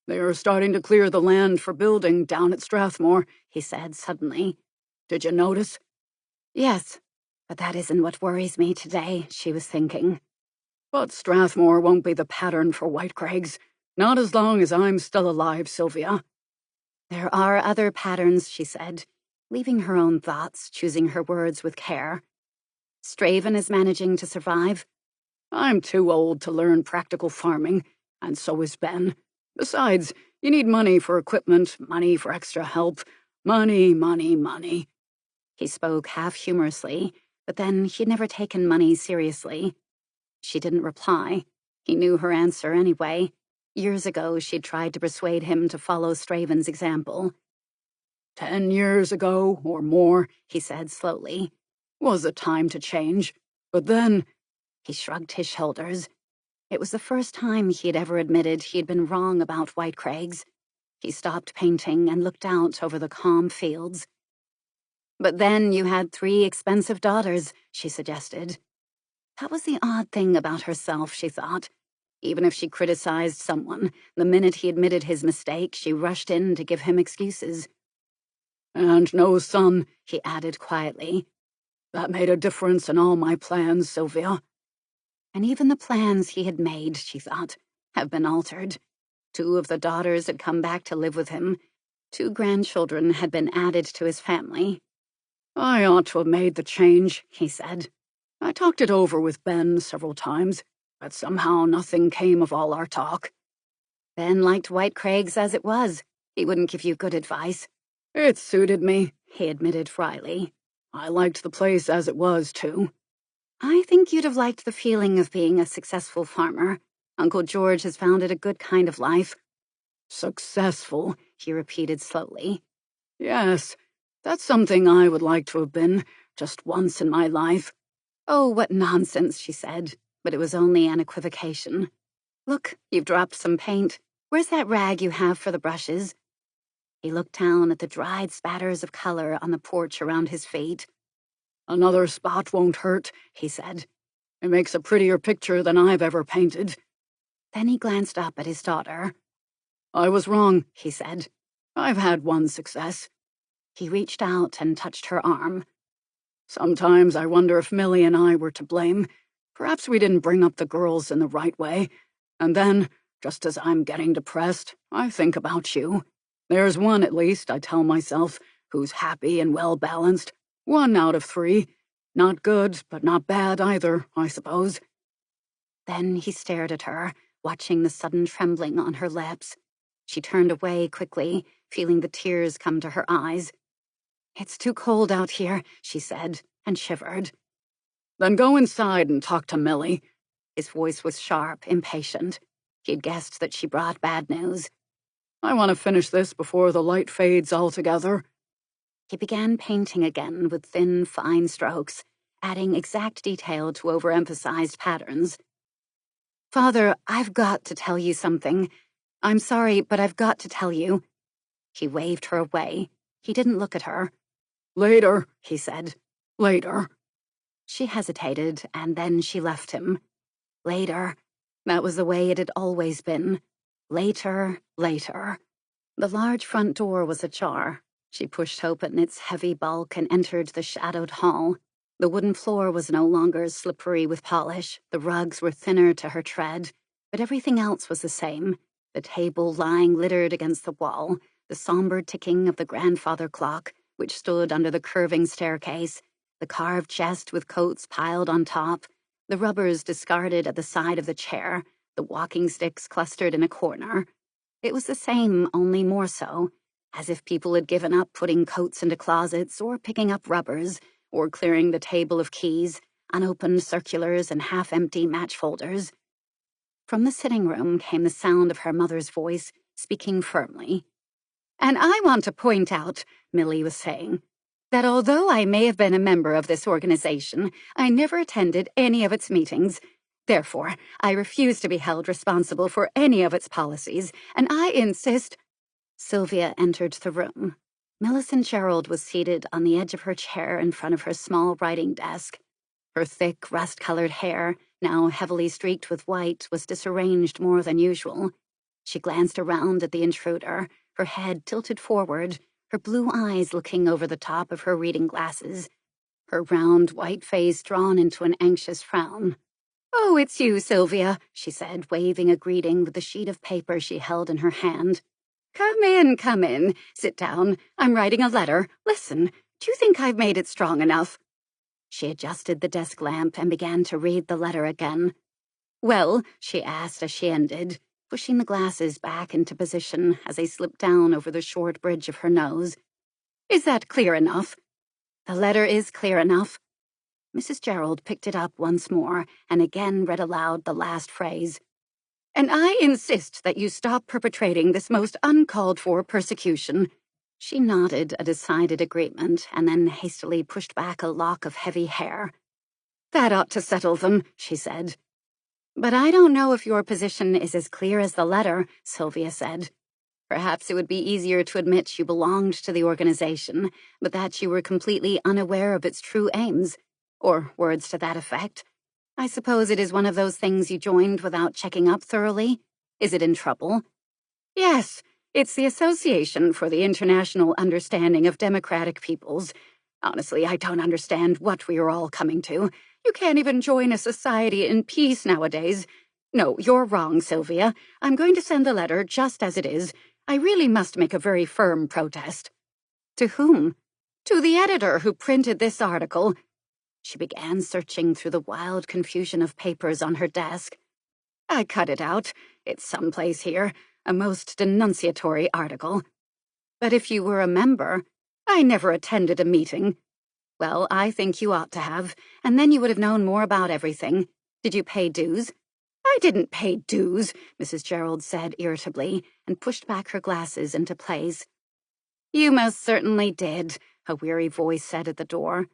They are starting to clear the land for building down at Strathmore, he said suddenly. Did you notice?
Yes, but that isn't what worries me today, she was thinking.
But Strathmore won't be the pattern for Whitecraigs. Not as long as I'm still alive, Sylvia.
There are other patterns, she said, leaving her own thoughts, choosing her words with care. Straven is managing to survive.
I'm too old to learn practical farming, and so is Ben. Besides, you need money for equipment, money for extra help. Money, money, money.
He spoke half humorously, but then he'd never taken money seriously. She didn't reply. He knew her answer anyway. Years ago, she'd tried to persuade him to follow Straven's example.
10 years ago, or more,
he said slowly,
was a time to change. But then...
He shrugged his shoulders. It was the first time he had ever admitted he had been wrong about Whitecraigs. He stopped painting and looked out over the calm fields. But then you had 3 expensive daughters, she suggested. That was the odd thing about herself, she thought. Even if she criticized someone, the minute he admitted his mistake, she rushed in to give him excuses.
And no son,
he added quietly.
That made a difference in all my plans, Sylvia.
And even the plans he had made, she thought, have been altered. 2 of the daughters had come back to live with him. 2 grandchildren had been added to his family.
I ought to have made the change, he said. I talked it over with Ben several times, but somehow nothing came of all our talk.
Ben liked White Craigs as it was. He wouldn't give you good advice.
It suited me, he admitted wryly. I liked the place as it was, too.
I think you'd have liked the feeling of being a successful farmer. Uncle George has found it a good kind of life.
Successful,
he repeated slowly.
Yes, that's something I would like to have been, just once in my life.
Oh, what nonsense, she said, but it was only an equivocation. Look, you've dropped some paint. Where's that rag you have for the brushes? He looked down at the dried spatters of color on the porch around his feet.
Another spot won't hurt, he said. It makes a prettier picture than I've ever painted.
Then he glanced up at his daughter.
I was wrong, he said. I've had one success.
He reached out and touched her arm.
Sometimes I wonder if Millie and I were to blame. Perhaps we didn't bring up the girls in the right way. And then, just as I'm getting depressed, I think about you. There's one, at least, I tell myself, who's happy and well-balanced. 1 out of 3. Not good, but not bad either, I suppose.
Then he stared at her, watching the sudden trembling on her lips. She turned away quickly, feeling the tears come to her eyes. It's too cold out here, she said, and shivered.
Then go inside and talk to Millie.
His voice was sharp, impatient. He'd guessed that she brought bad news.
I want to finish this before the light fades altogether.
He began painting again with thin, fine strokes, adding exact detail to overemphasized patterns. Father, I've got to tell you something. I'm sorry, but I've got to tell you. He waved her away. He didn't look at her.
Later, he said. Later.
She hesitated, and then she left him. Later. That was the way it had always been. Later, later. The large front door was ajar. She pushed open its heavy bulk and entered the shadowed hall. The wooden floor was no longer slippery with polish. The rugs were thinner to her tread, but everything else was the same. The table lying littered against the wall, the somber ticking of the grandfather clock, which stood under the curving staircase, the carved chest with coats piled on top, the rubbers discarded at the side of the chair, the walking sticks clustered in a corner. It was the same, only more so, as if people had given up putting coats into closets or picking up rubbers, or clearing the table of keys, unopened circulars and half-empty match folders. From the sitting room came the sound of her mother's voice, speaking firmly. And I want to point out, Millie was saying, that although I may have been a member of this organization, I never attended any of its meetings. Therefore, I refuse to be held responsible for any of its policies, and I insist— Sylvia entered the room. Millicent Gerald was seated on the edge of her chair in front of her small writing desk. Her thick, rust-colored hair, now heavily streaked with white, was disarranged more than usual. She glanced around at the intruder, her head tilted forward, her blue eyes looking over the top of her reading glasses, her round, white face drawn into an anxious frown. "Oh, it's you, Sylvia," she said, waving a greeting with the sheet of paper she held in her hand. Come in. Sit down. I'm writing a letter. Listen, do you think I've made it strong enough?" She adjusted the desk lamp and began to read the letter again. "Well," she asked as she ended, pushing the glasses back into position as they slipped down over the short bridge of her nose. "Is that clear enough?" "The letter is clear enough." Mrs. Gerald picked it up once more and again read aloud the last phrase. "And I insist that you stop perpetrating this most uncalled-for persecution." She nodded a decided agreement and then hastily pushed back a lock of heavy hair. "That ought to settle them," she said. "But I don't know if your position is as clear as the letter," Sylvia said. "Perhaps it would be easier to admit you belonged to the organization, but that you were completely unaware of its true aims, or words to that effect. I suppose it is one of those things you joined without checking up thoroughly. Is it in trouble?" "Yes, it's the Association for the International Understanding of Democratic Peoples. Honestly, I don't understand what we are all coming to. You can't even join a society in peace nowadays. No, you're wrong, Sylvia. I'm going to send the letter just as it is. I really must make a very firm protest." "To whom?" "To the editor who printed this article." She began searching through the wild confusion of papers on her desk. "I cut it out. It's someplace here. a most denunciatory article. But if you were a member, I never attended a meeting. Well, I think you ought to have, and then you would have known more about everything. Did you pay dues? I didn't pay dues, Mrs. Gerald said irritably, and pushed back her glasses into place. You most certainly did, a weary voice said at the door.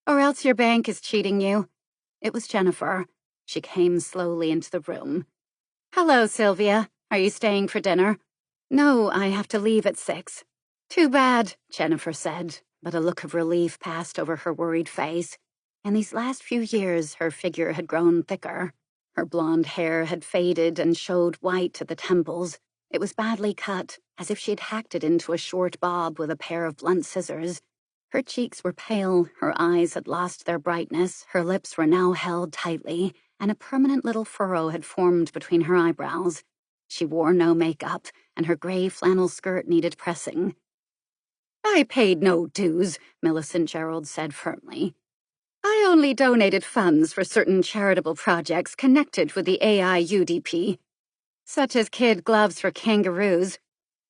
Or else your bank is cheating you. It was Jennifer. She came slowly into the room. Hello, Sylvia. Are you staying for dinner? No, I have to leave at 6. Too bad, Jennifer said, but a look of relief passed over her worried face. In these last few years, her figure had grown thicker. Her blonde hair had faded and showed white at the temples. It was badly cut, as if she'd hacked it into a short bob with a pair of blunt scissors. Her cheeks were pale, her eyes had lost their brightness, her lips were now held tightly, and a permanent little furrow had formed between her eyebrows. She wore no makeup, and her gray flannel skirt needed pressing. I paid no dues, Millicent Gerald said firmly. I only donated funds for certain charitable projects connected with the AIUDP, such as kid gloves for kangaroos.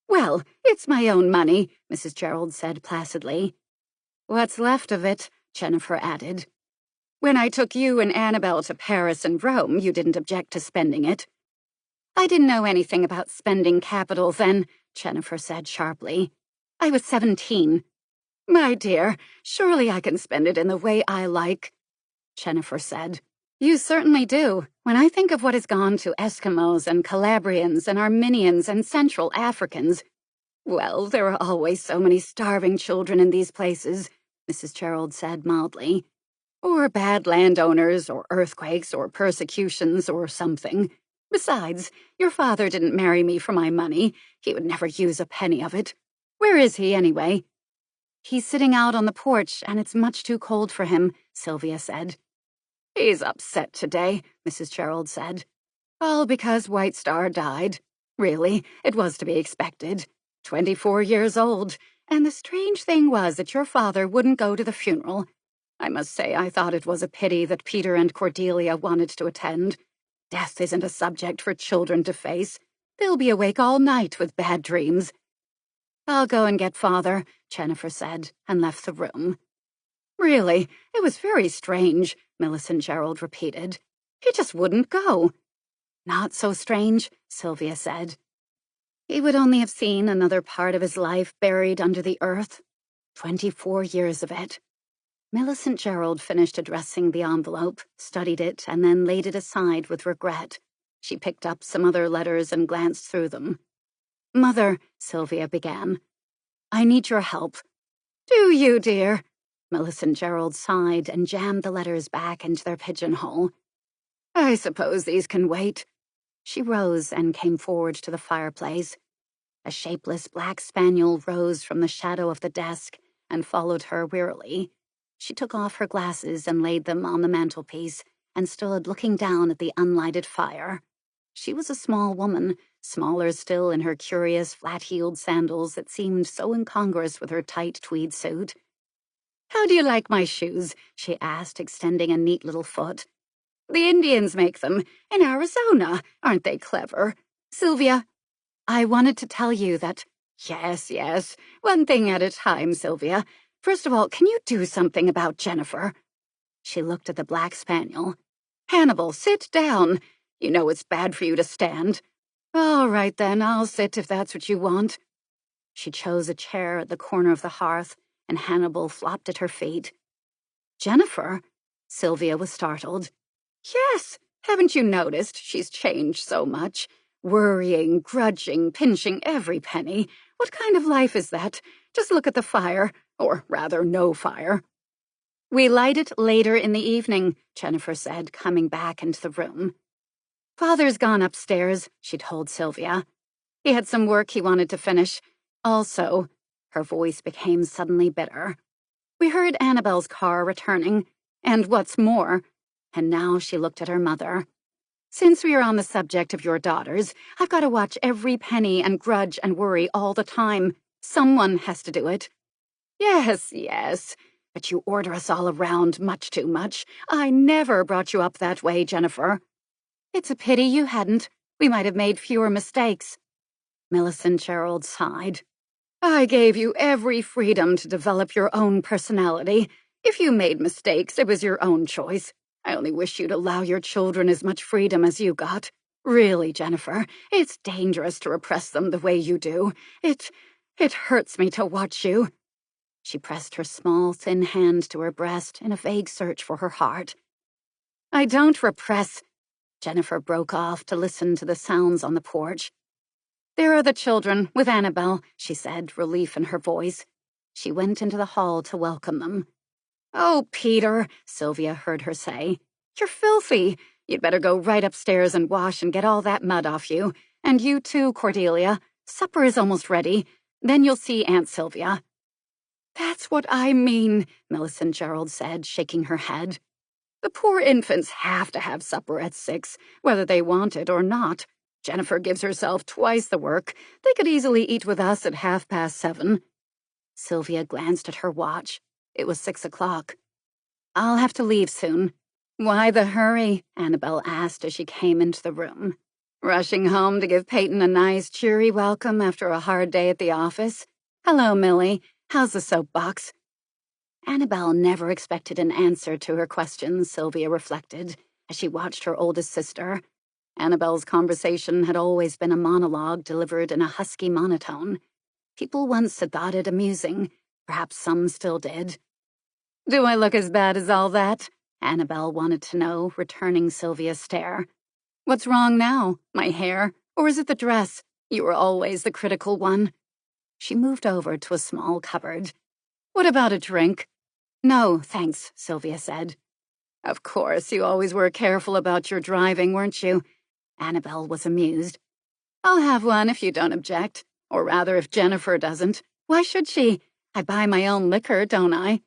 Well, it's my own money, Mrs. Gerald said placidly. What's left of it, Jennifer added. When I took you and Annabelle to Paris and Rome, you didn't object to spending it. I didn't know anything about spending capital then, Jennifer said sharply. I was 17. My dear, surely I can spend it in the way I like, Jennifer said. You certainly do. When I think of what has gone to Eskimos and Calabrians and Armenians and Central Africans, well, there are always so many starving children in these places, Mrs. Gerald said mildly. Or bad landowners, or earthquakes, or persecutions, or something. Besides, your father didn't marry me for my money. He would never use a penny of it. Where is he, anyway? He's sitting out on the porch, and it's much too cold for him, Sylvia said. He's upset today, Mrs. Gerald said. All because White Star died. Really, it was to be expected. 24 years old, and the strange thing was that your father wouldn't go to the funeral. I must say I thought it was a pity that Peter and Cordelia wanted to attend. Death isn't a subject for children to face. They'll be awake all night with bad dreams. I'll go and get Father, Jennifer said, and left the room. Really, it was very strange, Millicent Gerald repeated. He just wouldn't go. Not so strange, Sylvia said. He would only have seen another part of his life buried under the earth. 24 years of it. Millicent Gerald finished addressing the envelope, studied it, and then laid it aside with regret. She picked up some other letters and glanced through them. Mother, Sylvia began, I need your help. Do you, dear? Millicent Gerald sighed and jammed the letters back into their pigeonhole. I suppose these can wait. She rose and came forward to the fireplace. A shapeless black spaniel rose from the shadow of the desk and followed her wearily. She took off her glasses and laid them on the mantelpiece and stood looking down at the unlighted fire. She was a small woman, smaller still in her curious flat-heeled sandals that seemed so incongruous with her tight tweed suit. How do you like my shoes? She asked, extending a neat little foot. The Indians make them in Arizona. Aren't they clever? Sylvia, I wanted to tell you that... Yes. One thing at a time, Sylvia. First of all, can you do something about Jennifer? She looked at the black spaniel. Hannibal, sit down. You know it's bad for you to stand. All right, then, I'll sit if that's what you want. She chose a chair at the corner of the hearth, and Hannibal flopped at her feet. Jennifer? Sylvia was startled. Yes, haven't you noticed? She's changed so much. Worrying, grudging, pinching every penny. What kind of life is that? Just look at the fire, or rather no fire. We light it later in the evening, Jennifer said, coming back into the room. Father's gone upstairs, she told Sylvia. He had some work he wanted to finish. Also, her voice became suddenly bitter. We heard Annabelle's car returning, and what's more, and now she looked at her mother. Since we are on the subject of your daughters, I've got to watch every penny and grudge and worry all the time. Someone has to do it. Yes, but you order us all around much too much. I never brought you up that way, Jennifer. It's a pity you hadn't. We might have made fewer mistakes. Millicent Gerald sighed. I gave you every freedom to develop your own personality. If you made mistakes, it was your own choice. I only wish you'd allow your children as much freedom as you got. Really, Jennifer, it's dangerous to repress them the way you do. It hurts me to watch you. She pressed her small, thin hand to her breast in a vague search for her heart. I don't repress. Jennifer broke off to listen to the sounds on the porch. There are the children, with Annabelle, she said, relief in her voice. She went into the hall to welcome them. Oh, Peter, Sylvia heard her say. You're filthy. You'd better go right upstairs and wash and get all that mud off you. And you too, Cordelia. Supper is almost ready. Then you'll see Aunt Sylvia. That's what I mean, Millicent Gerald said, shaking her head. The poor infants have to have supper at 6, whether they want it or not. Jennifer gives herself twice the work. They could easily eat with us at 7:30. Sylvia glanced at her watch. It was 6 o'clock. I'll have to leave soon. Why the hurry? Annabelle asked as she came into the room. Rushing home to give Peyton a nice, cheery welcome after a hard day at the office? Hello, Millie. How's the soapbox? Annabelle never expected an answer to her questions, Sylvia reflected, as she watched her oldest sister. Annabelle's conversation had always been a monologue delivered in a husky monotone. People once had thought it amusing. Perhaps some still did. Do I look as bad as all that? Annabelle wanted to know, returning Sylvia's stare. What's wrong now? My hair? Or is it the dress? You were always the critical one. She moved over to a small cupboard. What about a drink? No, thanks, Sylvia said. Of course, you always were careful about your driving, weren't you? Annabelle was amused. I'll have one if you don't object. Or rather, if Jennifer doesn't. Why should she? I buy my own liquor, don't I?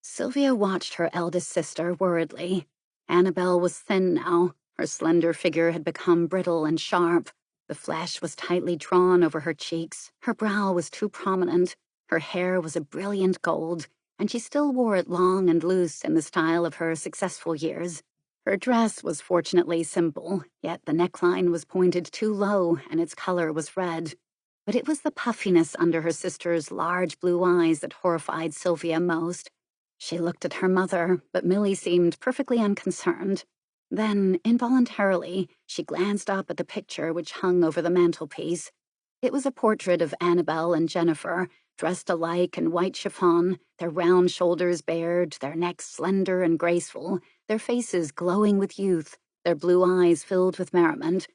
Sylvia watched her eldest sister worriedly. Annabelle was thin now. Her slender figure had become brittle and sharp. The flesh was tightly drawn over her cheeks. Her brow was too prominent. Her hair was a brilliant gold, and she still wore it long and loose in the style of her successful years. Her dress was fortunately simple, yet the neckline was pointed too low and its color was red. But it was the puffiness under her sister's large blue eyes that horrified Sylvia most. She looked at her mother, but Millie seemed perfectly unconcerned. Then, involuntarily, she glanced up at the picture which hung over the mantelpiece. It was a portrait of Annabelle and Jennifer, dressed alike in white chiffon, their round shoulders bared, their necks slender and graceful, their faces glowing with youth, their blue eyes filled with merriment.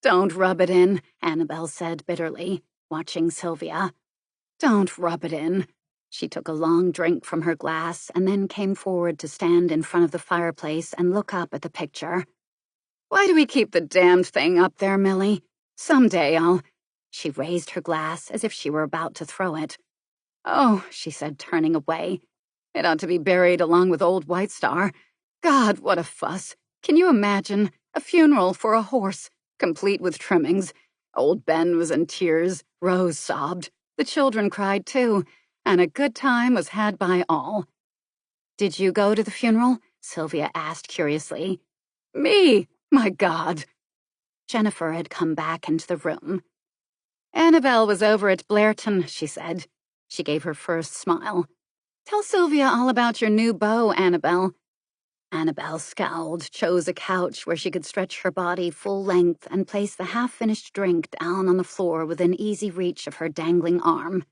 Don't rub it in, Annabelle said bitterly, watching Sylvia. Don't rub it in. She took a long drink from her glass and then came forward to stand in front of the fireplace and look up at the picture. Why do we keep the damned thing up there, Millie? Someday I'll... She raised her glass as if she were about to throw it. Oh, she said, turning away. It ought to be buried along with old White Star. God, what a fuss. Can you imagine? A funeral for a horse, complete with trimmings. Old Ben was in tears. Rose sobbed. The children cried too, and a good time was had by all. Did you go to the funeral? Sylvia asked curiously. Me? My God. Jennifer had come back into the room. Annabelle was over at Blairton, she said. She gave her first smile. Tell Sylvia all about your new beau, Annabelle. Annabelle scowled, chose a couch where she could stretch her body full length and place the half-finished drink down on the floor within easy reach of her dangling arm.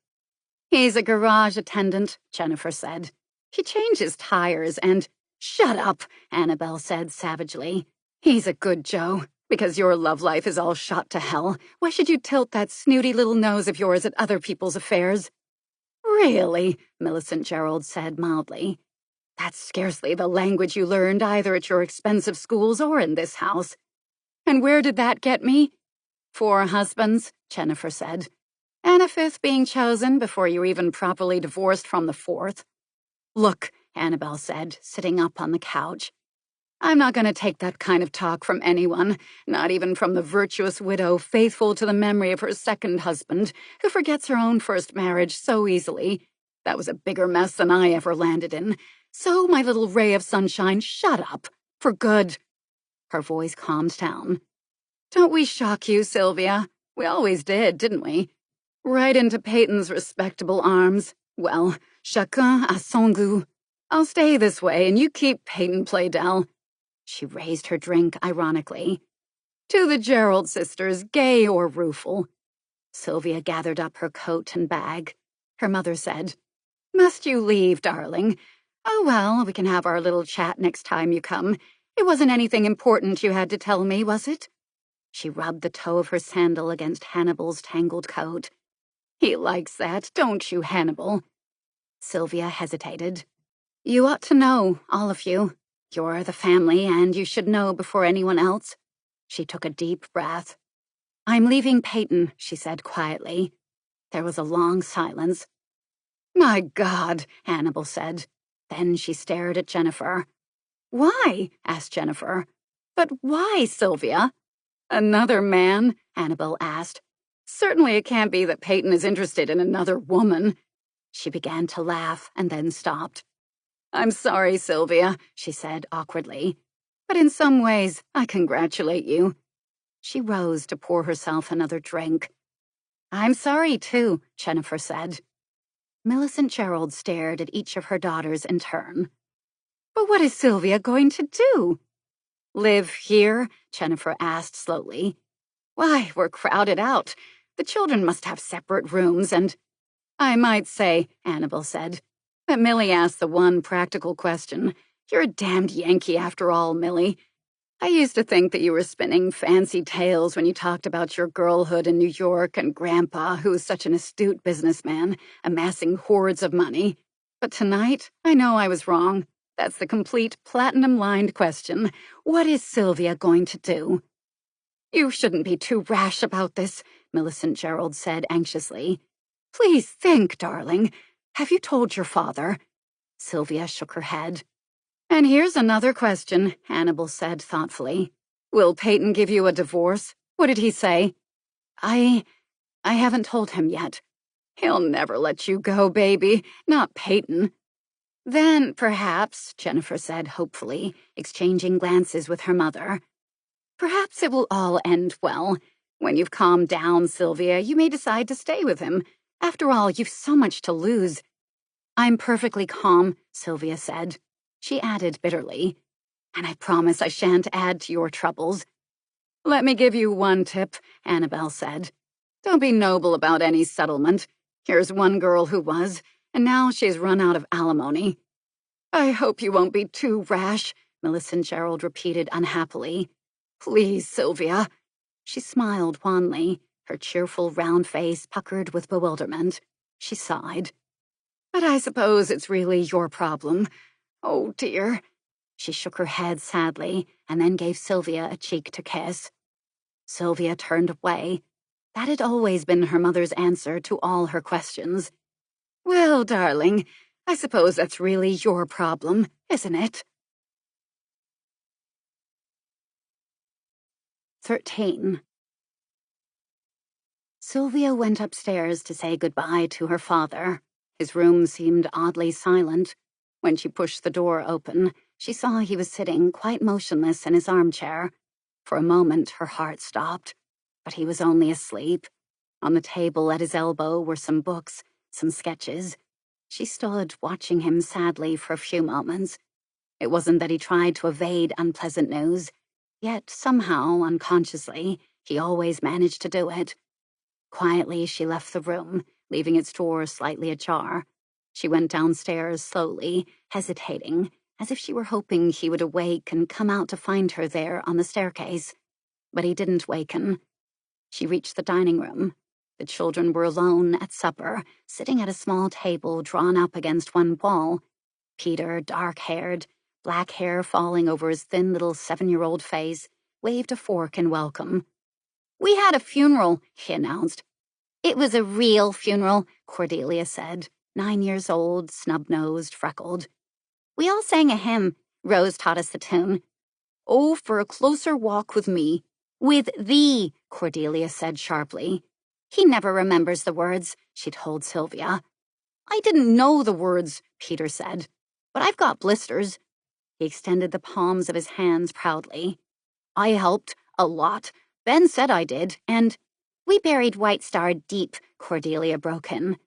He's a garage attendant, Jennifer said. He changes tires and... Shut up, Annabelle said savagely. He's a good Joe. Because your love life is all shot to hell, why should you tilt that snooty little nose of yours at other people's affairs? Really, Millicent Gerald said mildly. That's scarcely the language you learned either at your expensive schools or in this house. And where did that get me? 4 husbands, Jennifer said. And a 5th being chosen before you were even properly divorced from the 4th. Look, Annabelle said, sitting up on the couch. I'm not going to take that kind of talk from anyone, not even from the virtuous widow faithful to the memory of her 2nd husband, who forgets her own first marriage so easily. That was a bigger mess than I ever landed in. So, my little ray of sunshine, shut up. For good. Her voice calmed down. Don't we shock you, Sylvia?
We always did, didn't we? Right into Peyton's respectable arms. Well, chacun a son goût. I'll stay this way, and you keep Peyton Playdell. She raised her drink ironically. To the Gerald sisters, gay or rueful. Sylvia gathered up her coat and bag. Her mother said, "Must you leave, darling? Oh, well, we can have our little chat next time you come. It wasn't anything important you had to tell me, was it?" She rubbed the toe of her sandal against Hannibal's tangled coat. "He likes that, don't you, Hannibal?" Sylvia hesitated. "You ought to know, all of you. You're the family, and you should know before anyone else." She took a deep breath. "I'm leaving Peyton," she said quietly. There was a long silence. "My God," Hannibal said. Then she stared at Jennifer. "Why?" asked Jennifer. "But why, Sylvia?" "Another man?" Hannibal asked. "Certainly it can't be that Peyton is interested in another woman." She began to laugh and then stopped. "I'm sorry, Sylvia," she said awkwardly. "But in some ways, I congratulate you." She rose to pour herself another drink. "I'm sorry, too," Jennifer said. Millicent Gerald stared at each of her daughters in turn. "But what is Sylvia going to do?" "Live here?" Jennifer asked slowly. "Why, we're crowded out. The children must have separate rooms and—" "I might say," Hannibal said, "that Millie asked the one practical question. You're a damned Yankee after all, Millie. I used to think that you were spinning fancy tales when you talked about your girlhood in New York and Grandpa, who was such an astute businessman, amassing hordes of money. But tonight, I know I was wrong. That's the complete platinum-lined question. What is Sylvia going to do?" "You shouldn't be too rash about this," Millicent Gerald said anxiously. "Please think, darling. Have you told your father?" Sylvia shook her head. "And here's another question," Hannibal said thoughtfully. "Will Peyton give you a divorce? What did he say?" I haven't told him yet." "He'll never let you go, baby. Not Peyton." "Then, perhaps," Jennifer said hopefully, exchanging glances with her mother, "perhaps it will all end well. When you've calmed down, Sylvia, you may decide to stay with him. After all, you've so much to lose." "I'm perfectly calm," Sylvia said. She added bitterly, "And I promise I shan't add to your troubles." "Let me give you one tip," Annabelle said. "Don't be noble about any settlement. Here's one girl who was, and now she's run out of alimony." "I hope you won't be too rash," Millicent Gerald repeated unhappily. "Please, Sylvia." She smiled wanly, her cheerful round face puckered with bewilderment. She sighed. "But I suppose it's really your problem. Oh, dear." She shook her head sadly and then gave Sylvia a cheek to kiss. Sylvia turned away. That had always been her mother's answer to all her questions. "Well, darling, I suppose that's really your problem, isn't it?" 13. Sylvia went upstairs to say goodbye to her father. His room seemed oddly silent. When she pushed the door open, she saw he was sitting quite motionless in his armchair. For a moment, her heart stopped. But he was only asleep. On the table at his elbow were some books, some sketches. She stood watching him sadly for a few moments. It wasn't that he tried to evade unpleasant news, yet somehow, unconsciously, he always managed to do it. Quietly, she left the room, leaving its door slightly ajar. She went downstairs slowly, hesitating, as if she were hoping he would awake and come out to find her there on the staircase. But he didn't waken. She reached the dining room. The children were alone at supper, sitting at a small table drawn up against one wall. Peter, dark-haired, black hair falling over his thin little 7-year-old face, waved a fork in welcome. "We had a funeral," he announced. "It was a real funeral," Cordelia said, 9 years old, snub-nosed, freckled. "We all sang a hymn. Rose taught us the tune. 'Oh, for a closer walk with me.' With thee," Cordelia said sharply. "He never remembers the words," she told Sylvia. "I didn't know the words," Peter said, "but I've got blisters." He extended the palms of his hands proudly. "I helped, a lot. Ben said I did, and—"
We buried White Star deep, Cordelia broke in.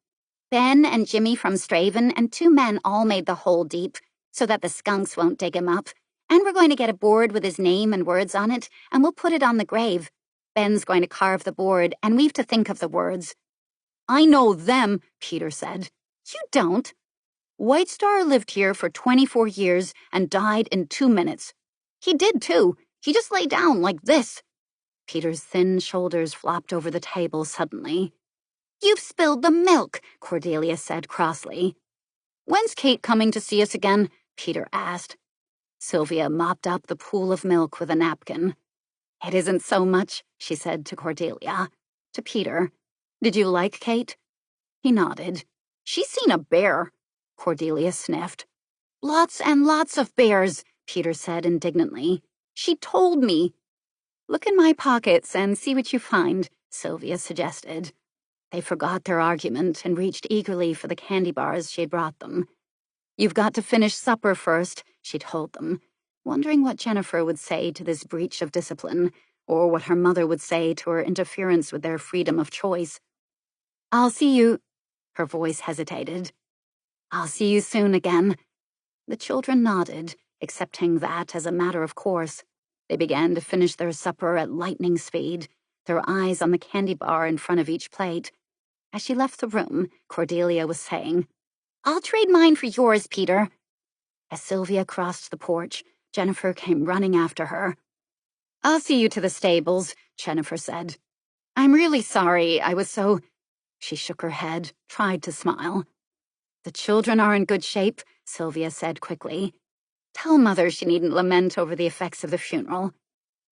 Ben and Jimmy from Straven and 2 men all made the hole deep, so that the skunks won't dig him up. And we're going to get a board with his name and words on it, and we'll put it on the grave. Ben's going to carve the board, and we've to think of the words. I know them, Peter said. You don't. White Star lived here for 24 years and died in 2 minutes. He did, too. He just lay down like this. Peter's thin shoulders flopped over the table suddenly. You've spilled the milk, Cordelia said crossly. When's Kate coming to see us again? Peter asked. Sylvia mopped up the pool of milk with a napkin. It isn't so much, she said to Cordelia. To Peter. Did you like Kate? He nodded. She's seen a bear. Cordelia sniffed. Lots and lots of bears, Peter said indignantly. She told me. Look in my pockets and see what you find, Sylvia suggested. They forgot their argument and reached eagerly for the candy bars she had brought them. You've got to finish supper first, she told them, wondering what Jennifer would say to this breach of discipline, or what her mother would say to her interference with their freedom of choice. I'll see you. Her voice hesitated. I'll see you soon again. The children nodded, accepting that as a matter of course. They began to finish their supper at lightning speed, their eyes on the candy bar in front of each plate. As she left the room, Cordelia was saying, I'll trade mine for yours, Peter. As Sylvia crossed the porch, Jennifer came running after her. I'll see you to the stables, Jennifer said. I'm really sorry, I was so... She shook her head, tried to smile. The children are in good shape, Sylvia said quickly. Tell Mother she needn't lament over the effects of the funeral.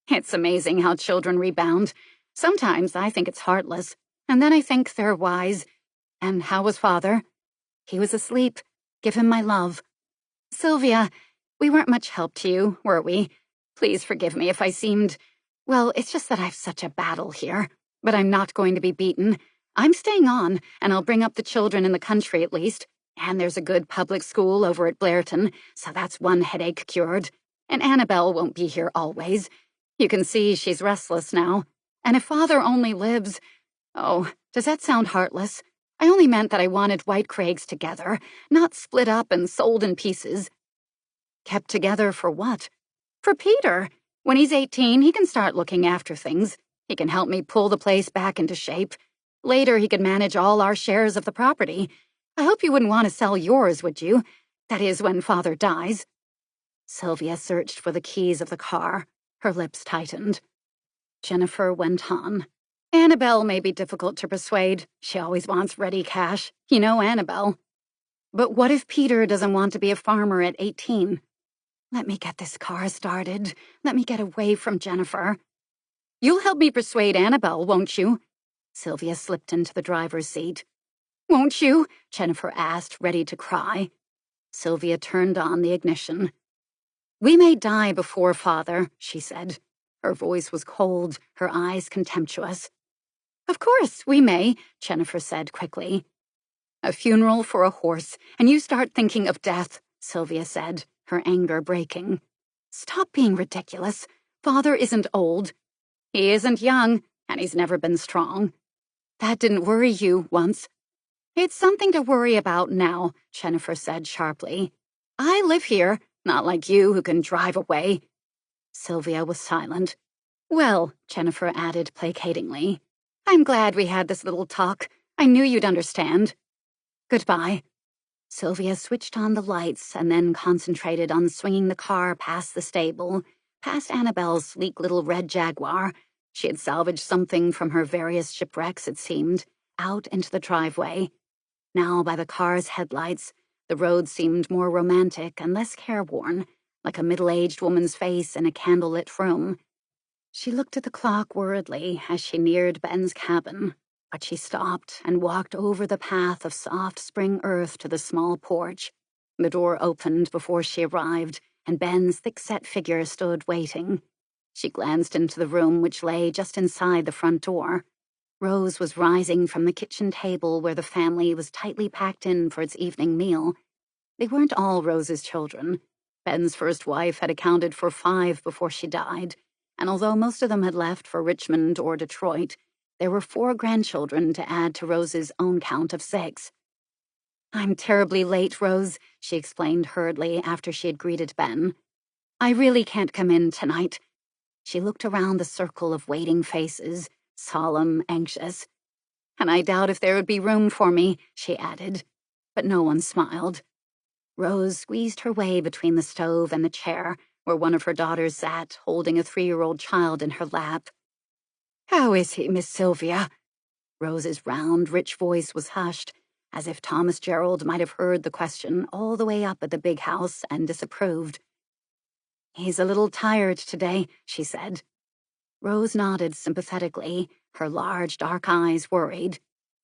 It's amazing how children rebound. Sometimes I think it's heartless, and then I think they're wise. And how was Father? He was asleep. Give him my love. Sylvia, we weren't much help to you, were we? Please forgive me if I seemed... Well, it's just that I've such a battle here. But I'm not going to be beaten. I'm staying on, and I'll bring up the children in the country at least. And there's a good public school over at Blairton, so that's one headache cured. And Annabelle won't be here always. You can see she's restless now. And if Father only lives... Oh, does that sound heartless? I only meant that I wanted White Craigs together, not split up and sold in pieces. Kept together for what? For Peter. When he's 18, he can start looking after things. He can help me pull the place back into shape. Later, he can manage all our shares of the property. I hope you wouldn't want to sell yours, would you? That is, when Father dies. Sylvia searched for the keys of the car. Her lips tightened. Jennifer went on. Annabelle may be difficult to persuade. She always wants ready cash. You know Annabelle. But what if Peter doesn't want to be a farmer at 18? Let me get this car started. Let me get away from Jennifer. You'll help me persuade Annabelle, won't you? Sylvia slipped into the driver's seat. Won't you? Jennifer asked, ready to cry. Sylvia turned on the ignition. We may die before Father, she said. Her voice was cold, her eyes contemptuous. Of course, we may, Jennifer said quickly. A funeral for a horse, and you start thinking of death, Sylvia said, her anger breaking. Stop being ridiculous. Father isn't old. He isn't young, and he's never been strong. That didn't worry you once. It's something to worry about now, Jennifer said sharply. I live here, not like you who can drive away. Sylvia was silent. Well, Jennifer added placatingly, I'm glad we had this little talk. I knew you'd understand. Goodbye. Sylvia switched on the lights and then concentrated on swinging the car past the stable, past Annabelle's sleek little red Jaguar. She had salvaged something from her various shipwrecks, it seemed, out into the driveway. Now, by the car's headlights, the road seemed more romantic and less careworn, like a middle-aged woman's face in a candlelit room. She looked at the clock worriedly as she neared Ben's cabin, but she stopped and walked over the path of soft spring earth to the small porch. The door opened before she arrived, and Ben's thick-set figure stood waiting. She glanced into the room which lay just inside the front door. Rose was rising from the kitchen table where the family was tightly packed in for its evening meal. They weren't all Rose's children. Ben's first wife had accounted for 5 before she died, and although most of them had left for Richmond or Detroit, There were 4 grandchildren to add to Rose's own count of 6. "I'm terribly late, Rose," she explained hurriedly after she had greeted Ben. "I really can't come in tonight." She looked around the circle of waiting faces, solemn, anxious. "And I doubt if there would be room for me," she added. But no one smiled. Rose squeezed her way between the stove and the chair, where one of her daughters sat, holding a 3-year-old child in her lap. "How is he, Miss Sylvia?" Rose's round, rich voice was hushed, as if Thomas Gerald might have heard the question all the way up at the big house and disapproved. "He's a little tired today," she said. Rose nodded sympathetically, her large, dark eyes worried.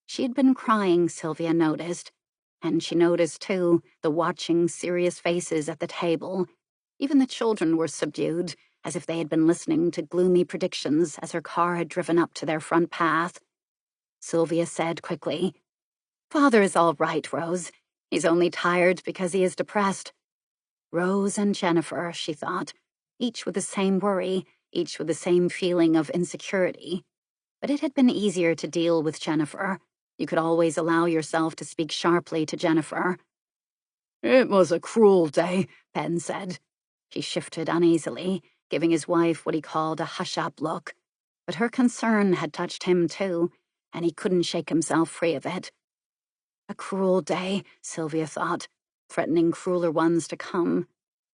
She had been crying, Sylvia noticed. And she noticed, too, the watching, serious faces at the table. Even the children were subdued, as if they had been listening to gloomy predictions as her car had driven up to their front path. Sylvia said quickly, "Father is all right, Rose. He's only tired because he is depressed." Rose and Jennifer, she thought, each with the same worry, each with the same feeling of insecurity. But it had been easier to deal with Jennifer. You could always allow yourself to speak sharply to Jennifer. "It was a cruel day," Ben said. He shifted uneasily, giving his wife what he called a hush-up look. But her concern had touched him too, and he couldn't shake himself free of it. A cruel day, Sylvia thought, threatening crueler ones to come.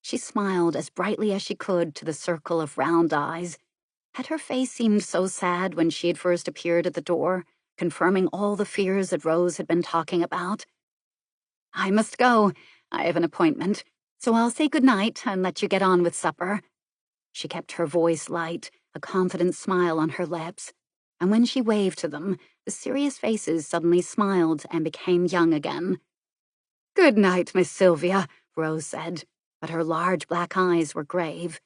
She smiled as brightly as she could to the circle of round eyes. Had her face seemed so sad when she had first appeared at the door, confirming all the fears that Rose had been talking about? "I must go. I have an appointment, so I'll say good night and let you get on with supper." She kept her voice light, a confident smile on her lips. And when she waved to them, the serious faces suddenly smiled and became young again. "Good night, Miss Sylvia," Rose said, but her large black eyes were grave.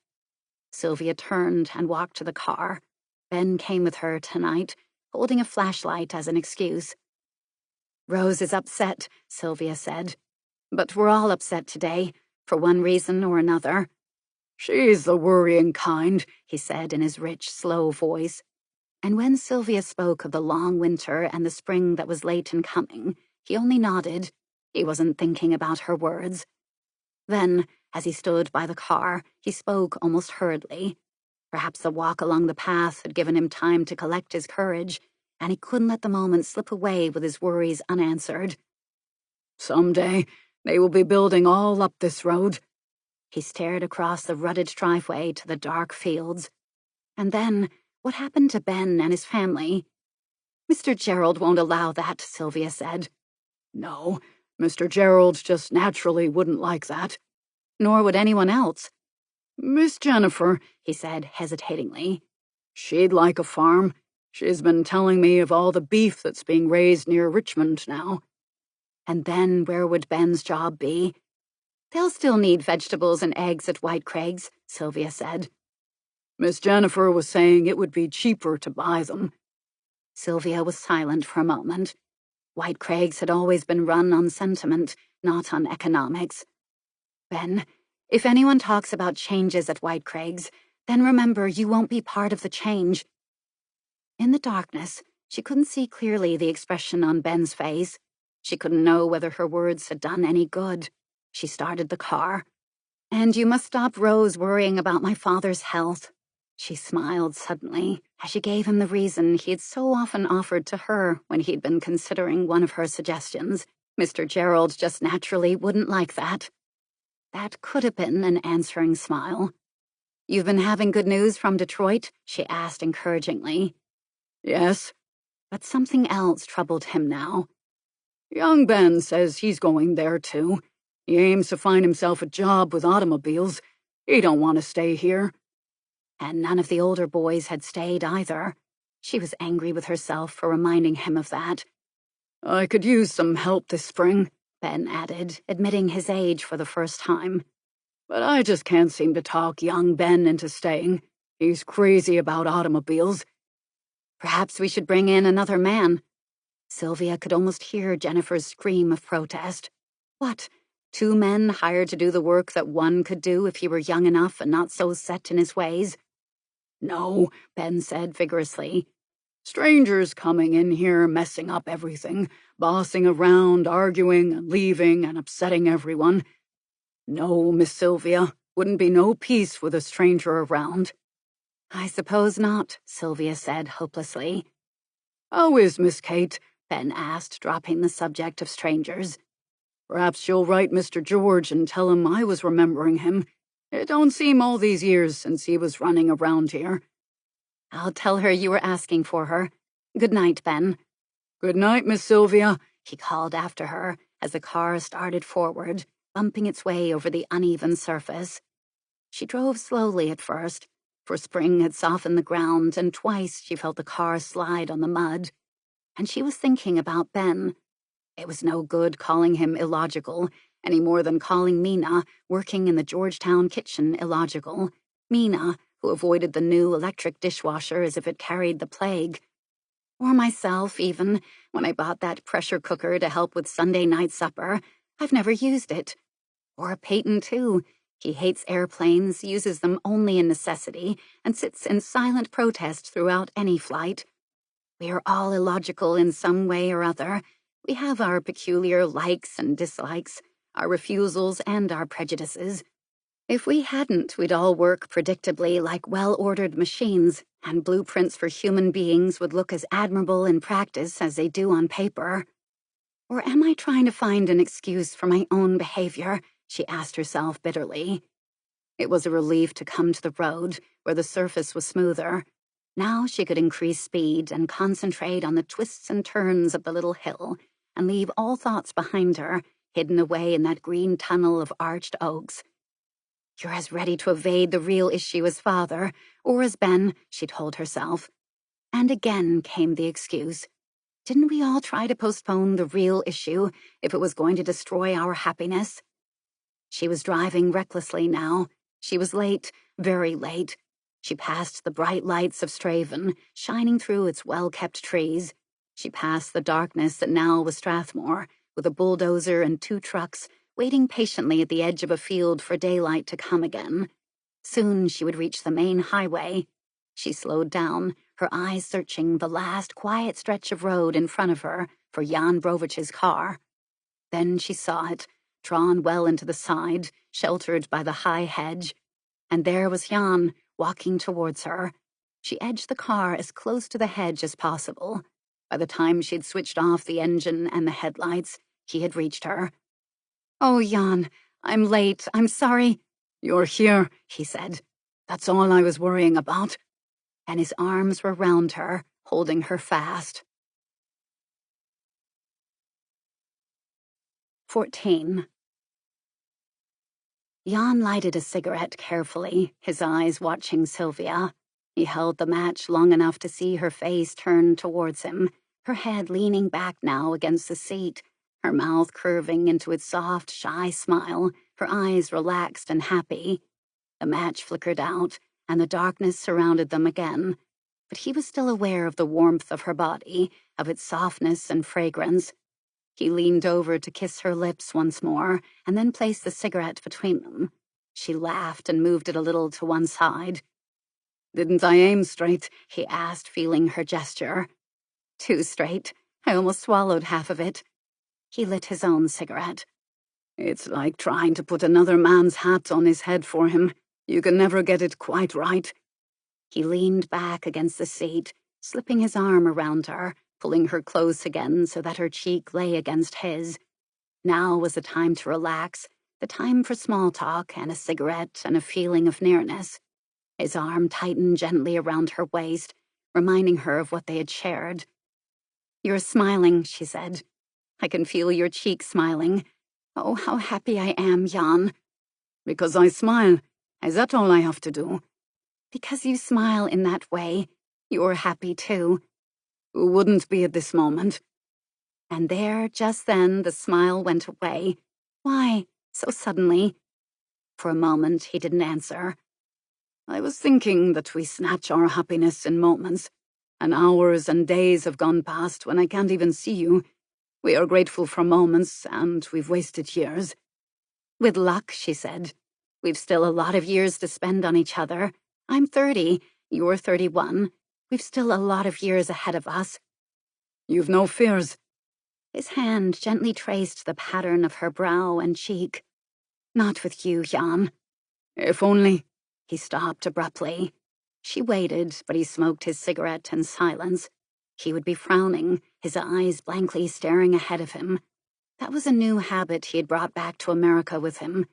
Sylvia turned and walked to the car. Ben came with her tonight, holding a flashlight as an excuse. "Rose is upset," Sylvia said. "But we're all upset today, for one reason or another." "She's the worrying kind," he said in his rich, slow voice. And when Sylvia spoke of the long winter and the spring that was late in coming, he only nodded. He wasn't thinking about her words. Then, as he stood by the car, he spoke almost hurriedly. Perhaps the walk along the path had given him time to collect his courage, and he couldn't let the moment slip away with his worries unanswered. "Someday, they will be building all up this road." He stared across the rutted driveway to the dark fields. And then, what happened to Ben and his family? "Mr. Gerald won't allow that," Sylvia said. "No, Mr. Gerald just naturally wouldn't like that." "Nor would anyone else." "Miss Jennifer," he said hesitatingly. "She'd like a farm. She's been telling me of all the beef that's being raised near Richmond now." And then where would Ben's job be? "They'll still need vegetables and eggs at White Craig's," Sylvia said. "Miss Jennifer was saying it would be cheaper to buy them." Sylvia was silent for a moment. White Craig's had always been run on sentiment, not on economics. "Ben, if anyone talks about changes at White Craig's, then remember you won't be part of the change." In the darkness, she couldn't see clearly the expression on Ben's face. She couldn't know whether her words had done any good. She started the car. "And you must stop Rose worrying about my father's health." She smiled suddenly as she gave him the reason he had so often offered to her when he'd been considering one of her suggestions. Mr. Gerald just naturally wouldn't like that. That could have been an answering smile. "You've been having good news from Detroit?" she asked encouragingly. "Yes." But something else troubled him now. "Young Ben says he's going there too. He aims to find himself a job with automobiles. He don't want to stay here." And none of the older boys had stayed either. She was angry with herself for reminding him of that. "I could use some help this spring," Ben added, admitting his age for the first time. "But I just can't seem to talk young Ben into staying. He's crazy about automobiles." "Perhaps we should bring in another man." Sylvia could almost hear Jennifer's scream of protest. What? 2 men hired to do the work that one could do if he were young enough and not so set in his ways? "No," Ben said vigorously.
Strangers coming in here, messing up everything, bossing around, arguing and leaving and upsetting everyone. No, Miss Sylvia, wouldn't be no peace with a stranger around."
"I suppose not," Sylvia said hopelessly.
"How is Miss Kate?"
Ben asked, dropping the subject of strangers.
"Perhaps you'll write Mr. George and tell him I was remembering him. It don't seem all these years since he was running around here."
"I'll tell her you were asking for her. Good night, Ben."
"Good night, Miss Sylvia,"
he called after her as the car started forward, bumping its way over the uneven surface. She drove slowly at first, for spring had softened the ground, and twice she felt the car slide on the mud. And she was thinking about Ben. It was no good calling him illogical, any more than calling Mina, working in the Georgetown kitchen, illogical. Mina, who avoided the new electric dishwasher as if it carried the plague. Or myself, even, when I bought that pressure cooker to help with Sunday night supper. I've never used it. Or Peyton, too. He hates airplanes, uses them only in necessity, and sits in silent protest throughout any flight. We are all illogical in some way or other. We have our peculiar likes and dislikes, our refusals and our prejudices. If we hadn't, we'd all work predictably like well-ordered machines, and blueprints for human beings would look as admirable in practice as they do on paper. Or am I trying to find an excuse for my own behavior? She asked herself bitterly. It was a relief to come to the road, where the surface was smoother. Now she could increase speed and concentrate on the twists and turns of the little hill, and leave all thoughts behind her, hidden away in that green tunnel of arched oaks. You're as ready to evade the real issue as father, or as Ben, she told herself. And again came the excuse. Didn't we all try to postpone the real issue if it was going to destroy our happiness? She was driving recklessly now. She was late, very late. She passed the bright lights of Straven, shining through its well-kept trees. She passed the darkness that now was Strathmore, with a bulldozer and 2 trucks, waiting patiently at the edge of a field for daylight to come again. Soon she would reach the main highway. She slowed down, her eyes searching the last quiet stretch of road in front of her for Jan Brovich's car. Then she saw it, drawn well into the side, sheltered by the high hedge. And there was Jan, walking towards her. She edged the car as close to the hedge as possible. By the time she'd switched off the engine and the headlights, he had reached her. "Oh, Jan, I'm late. I'm sorry."
"You're here,"
he said.
"That's all I was worrying about."
And his arms were round her, holding her fast. 14. Jan lighted a cigarette carefully, his eyes watching Sylvia. He held the match long enough to see her face turned towards him, her head leaning back now against the seat, her mouth curving into its soft, shy smile, her eyes relaxed and happy. The match flickered out, and the darkness surrounded them again. But he was still aware of the warmth of her body, of its softness and fragrance. He leaned over to kiss her lips once more, and then placed the cigarette between them. She laughed and moved it a little to one side.
"Didn't I aim straight?"
he asked, feeling her gesture. "Too straight. I almost swallowed half of it." He lit his own cigarette.
"It's like trying to put another man's hat on his head for him. You can never get it quite right."
He leaned back against the seat, slipping his arm around her, pulling her close again so that her cheek lay against his. Now was the time to relax, the time for small talk and a cigarette and a feeling of nearness. His arm tightened gently around her waist, reminding her of what they had shared. "You're smiling," she said. "I can feel your cheek smiling. Oh, how happy I am, Jan."
"Because I smile? Is that all I have to do?"
"Because you smile in that way. You're happy, too."
"Who wouldn't be at this moment?"
And there, just then, the smile went away. Why, so suddenly? For a moment, he didn't answer.
"I was thinking that we snatch our happiness in moments, and hours and days have gone past when I can't even see you. We are grateful for moments, and we've wasted years."
"With luck," she said. "We've still a lot of years to spend on each other. I'm 30, you're 31. We've still a lot of years ahead of us.
You've no fears?
His hand gently traced the pattern of her brow and cheek. Not with you, Jan.
If only...
He stopped abruptly. She waited, but he smoked his cigarette in silence. He would be frowning, his eyes blankly staring ahead of him. That was a new habit he had brought back to America with him.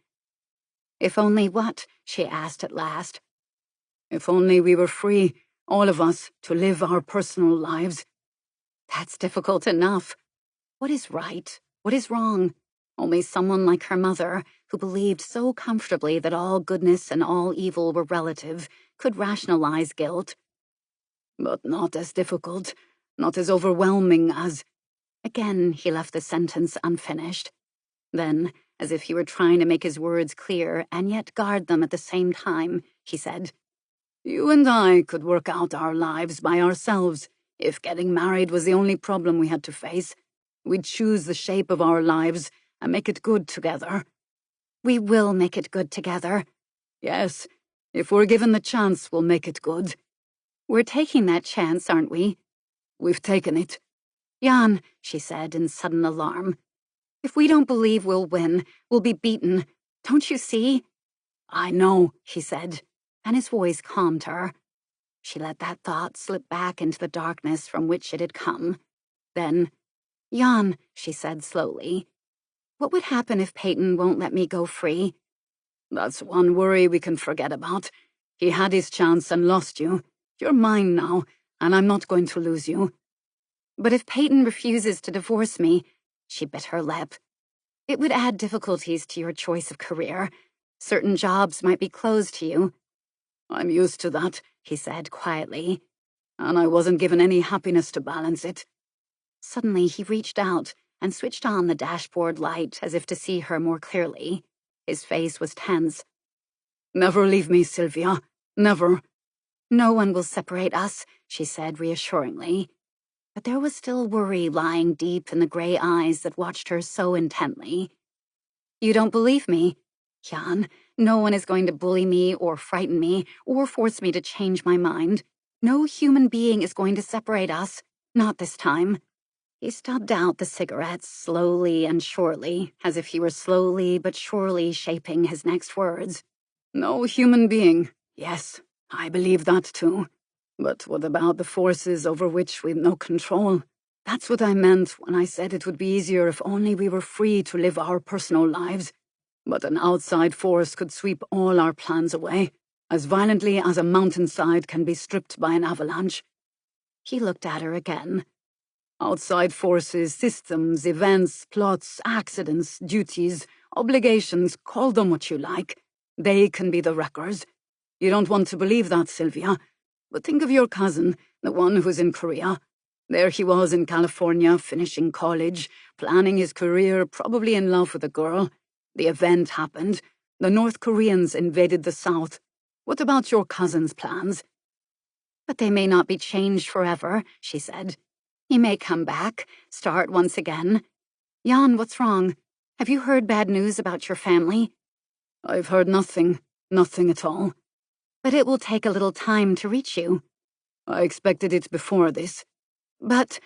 If only what? She asked at last.
If only we were free, all of us, to live our personal lives.
That's difficult enough. What is right? What is wrong? Only someone like her mother, who believed so comfortably that all goodness and all evil were relative, could rationalize guilt.
But not as difficult, not as overwhelming as...
Again, he left the sentence unfinished. Then, as if he were trying to make his words clear and yet guard them at the same time, he said,
You and I could work out our lives by ourselves if getting married was the only problem we had to face. We'd choose the shape of our lives and make it good together.
We will make it good together.
Yes, if we're given the chance, we'll make it good.
We're taking that chance, aren't we?
We've taken it.
Jan, she said in sudden alarm. If we don't believe we'll win, we'll be beaten. Don't you see?
I know,
he said, and his voice calmed her. She let that thought slip back into the darkness from which it had come. Then, Jan, she said slowly, what would happen if Peyton won't let me go free?
That's one worry we can forget about. He had his chance and lost you. You're mine now, and I'm not going to lose you.
But if Peyton refuses to divorce me, she bit her lip, it would add difficulties to your choice of career. Certain jobs might be closed to you.
I'm used to that, he said quietly, and I wasn't given any happiness to balance it.
Suddenly he reached out and switched on the dashboard light as if to see her more clearly. His face was tense.
Never leave me, Sylvia. Never.
No one will separate us, she said reassuringly. But there was still worry lying deep in the gray eyes that watched her so intently. You don't believe me? Jan, no one is going to bully me or frighten me or force me to change my mind. No human being is going to separate us. Not this time. He stubbed out the cigarettes slowly and surely, as if he were slowly but surely shaping his next words.
No human being. Yes, I believe that too. But what about the forces over which we've no control? That's what I meant when I said it would be easier if only we were free to live our personal lives. But an outside force could sweep all our plans away, as violently as a mountainside can be stripped by an avalanche.
He looked at her again.
Outside forces, systems, events, plots, accidents, duties, obligations, call them what you like. They can be the wreckers. You don't want to believe that, Sylvia. But think of your cousin, the one who's in Korea. There he was in California, finishing college, planning his career, probably in love with a girl. The event happened. The North Koreans invaded the South. What about your cousin's plans?
But they may not be changed forever, she said. He may come back, start once again. Jan, what's wrong? Have you heard bad news about your family?
I've heard nothing. Nothing at all.
But it will take a little time to reach you.
I expected it before this.
But...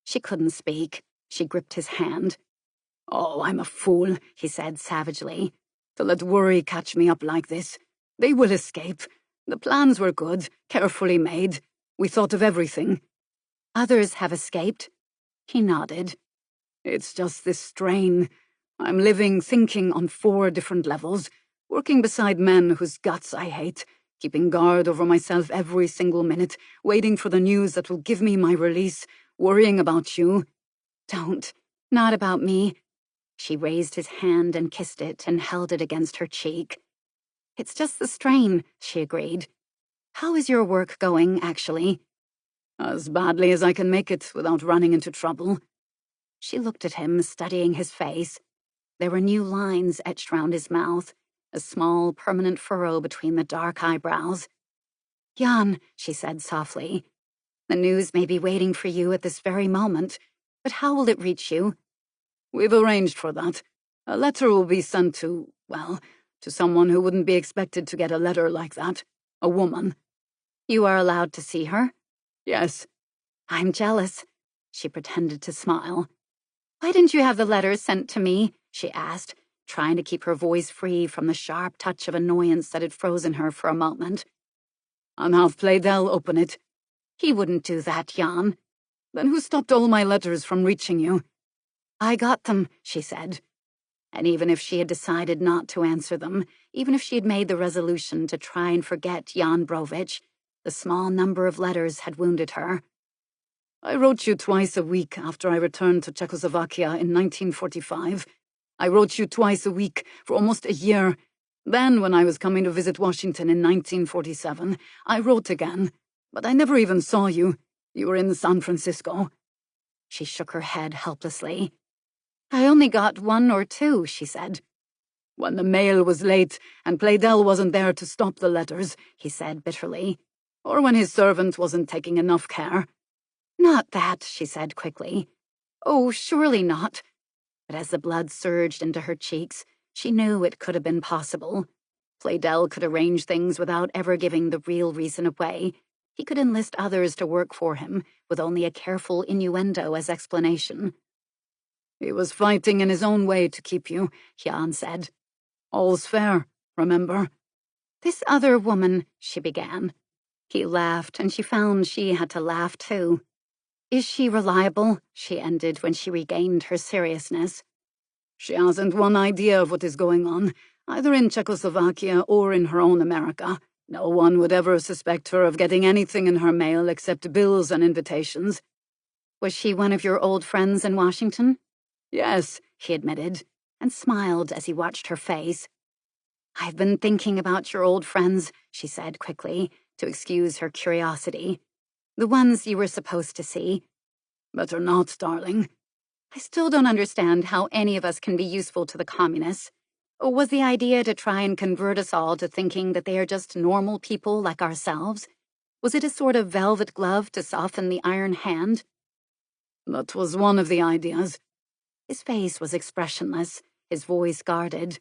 She couldn't speak. She gripped his hand.
Oh, I'm a fool, he said savagely. To let worry catch me up like this. They will escape. The plans were good, carefully made. We thought of everything.
Others have escaped. He nodded.
It's just this strain. I'm living, thinking on 4 different levels, working beside men whose guts I hate, keeping guard over myself every single minute, waiting for the news that will give me my release, worrying about you.
Don't. Not about me. She raised his hand and kissed it and held it against her cheek. It's just the strain, she agreed. How is your work going, actually?
As badly as I can make it without running into trouble.
She looked at him, studying his face. There were new lines etched round his mouth, a small, permanent furrow between the dark eyebrows. Jan, she said softly, the news may be waiting for you at this very moment, but how will it reach you?
We've arranged for that. A letter will be sent to, well, to someone who wouldn't be expected to get a letter like that. A woman.
You are allowed to see her?
Yes.
I'm jealous. She pretended to smile. Why didn't you have the letters sent to me? She asked, trying to keep her voice free from the sharp touch of annoyance that had frozen her for a moment.
And have Playdell open it.
He wouldn't do that, Jan.
Then who stopped all my letters from reaching you?
I got them, she said. And even if she had decided not to answer them, even if she had made the resolution to try and forget Jan Brovich, the small number of letters had wounded her.
I wrote you twice a week after I returned to Czechoslovakia in 1945. I wrote you twice a week for almost a year. Then, when I was coming to visit Washington in 1947, I wrote again. But I never even saw you. You were in San Francisco.
She shook her head helplessly. I only got 1 or 2, she said.
When the mail was late and Playdell wasn't there to stop the letters, he said bitterly. Or when his servant wasn't taking enough care.
Not that, she said quickly. Oh, surely not. But as the blood surged into her cheeks, she knew it could have been possible. Playdell could arrange things without ever giving the real reason away. He could enlist others to work for him, with only a careful innuendo as explanation.
He was fighting in his own way to keep you, Jan said. All's fair, remember?
This other woman, she began. He laughed, and she found she had to laugh too. Is she reliable? She ended when she regained her seriousness.
She hasn't one idea of what is going on, either in Czechoslovakia or in her own America. No one would ever suspect her of getting anything in her mail except bills and invitations.
Was she one of your old friends in Washington?
Yes,
he admitted, and smiled as he watched her face. I've been thinking about your old friends, she said quickly, to excuse her curiosity. The ones you were supposed to see.
Better not, darling.
I still don't understand how any of us can be useful to the communists. Or was the idea to try and convert us all to thinking that they are just normal people like ourselves? Was it a sort of velvet glove to soften the iron hand?
That was one of the ideas.
His face was expressionless, his voice guarded.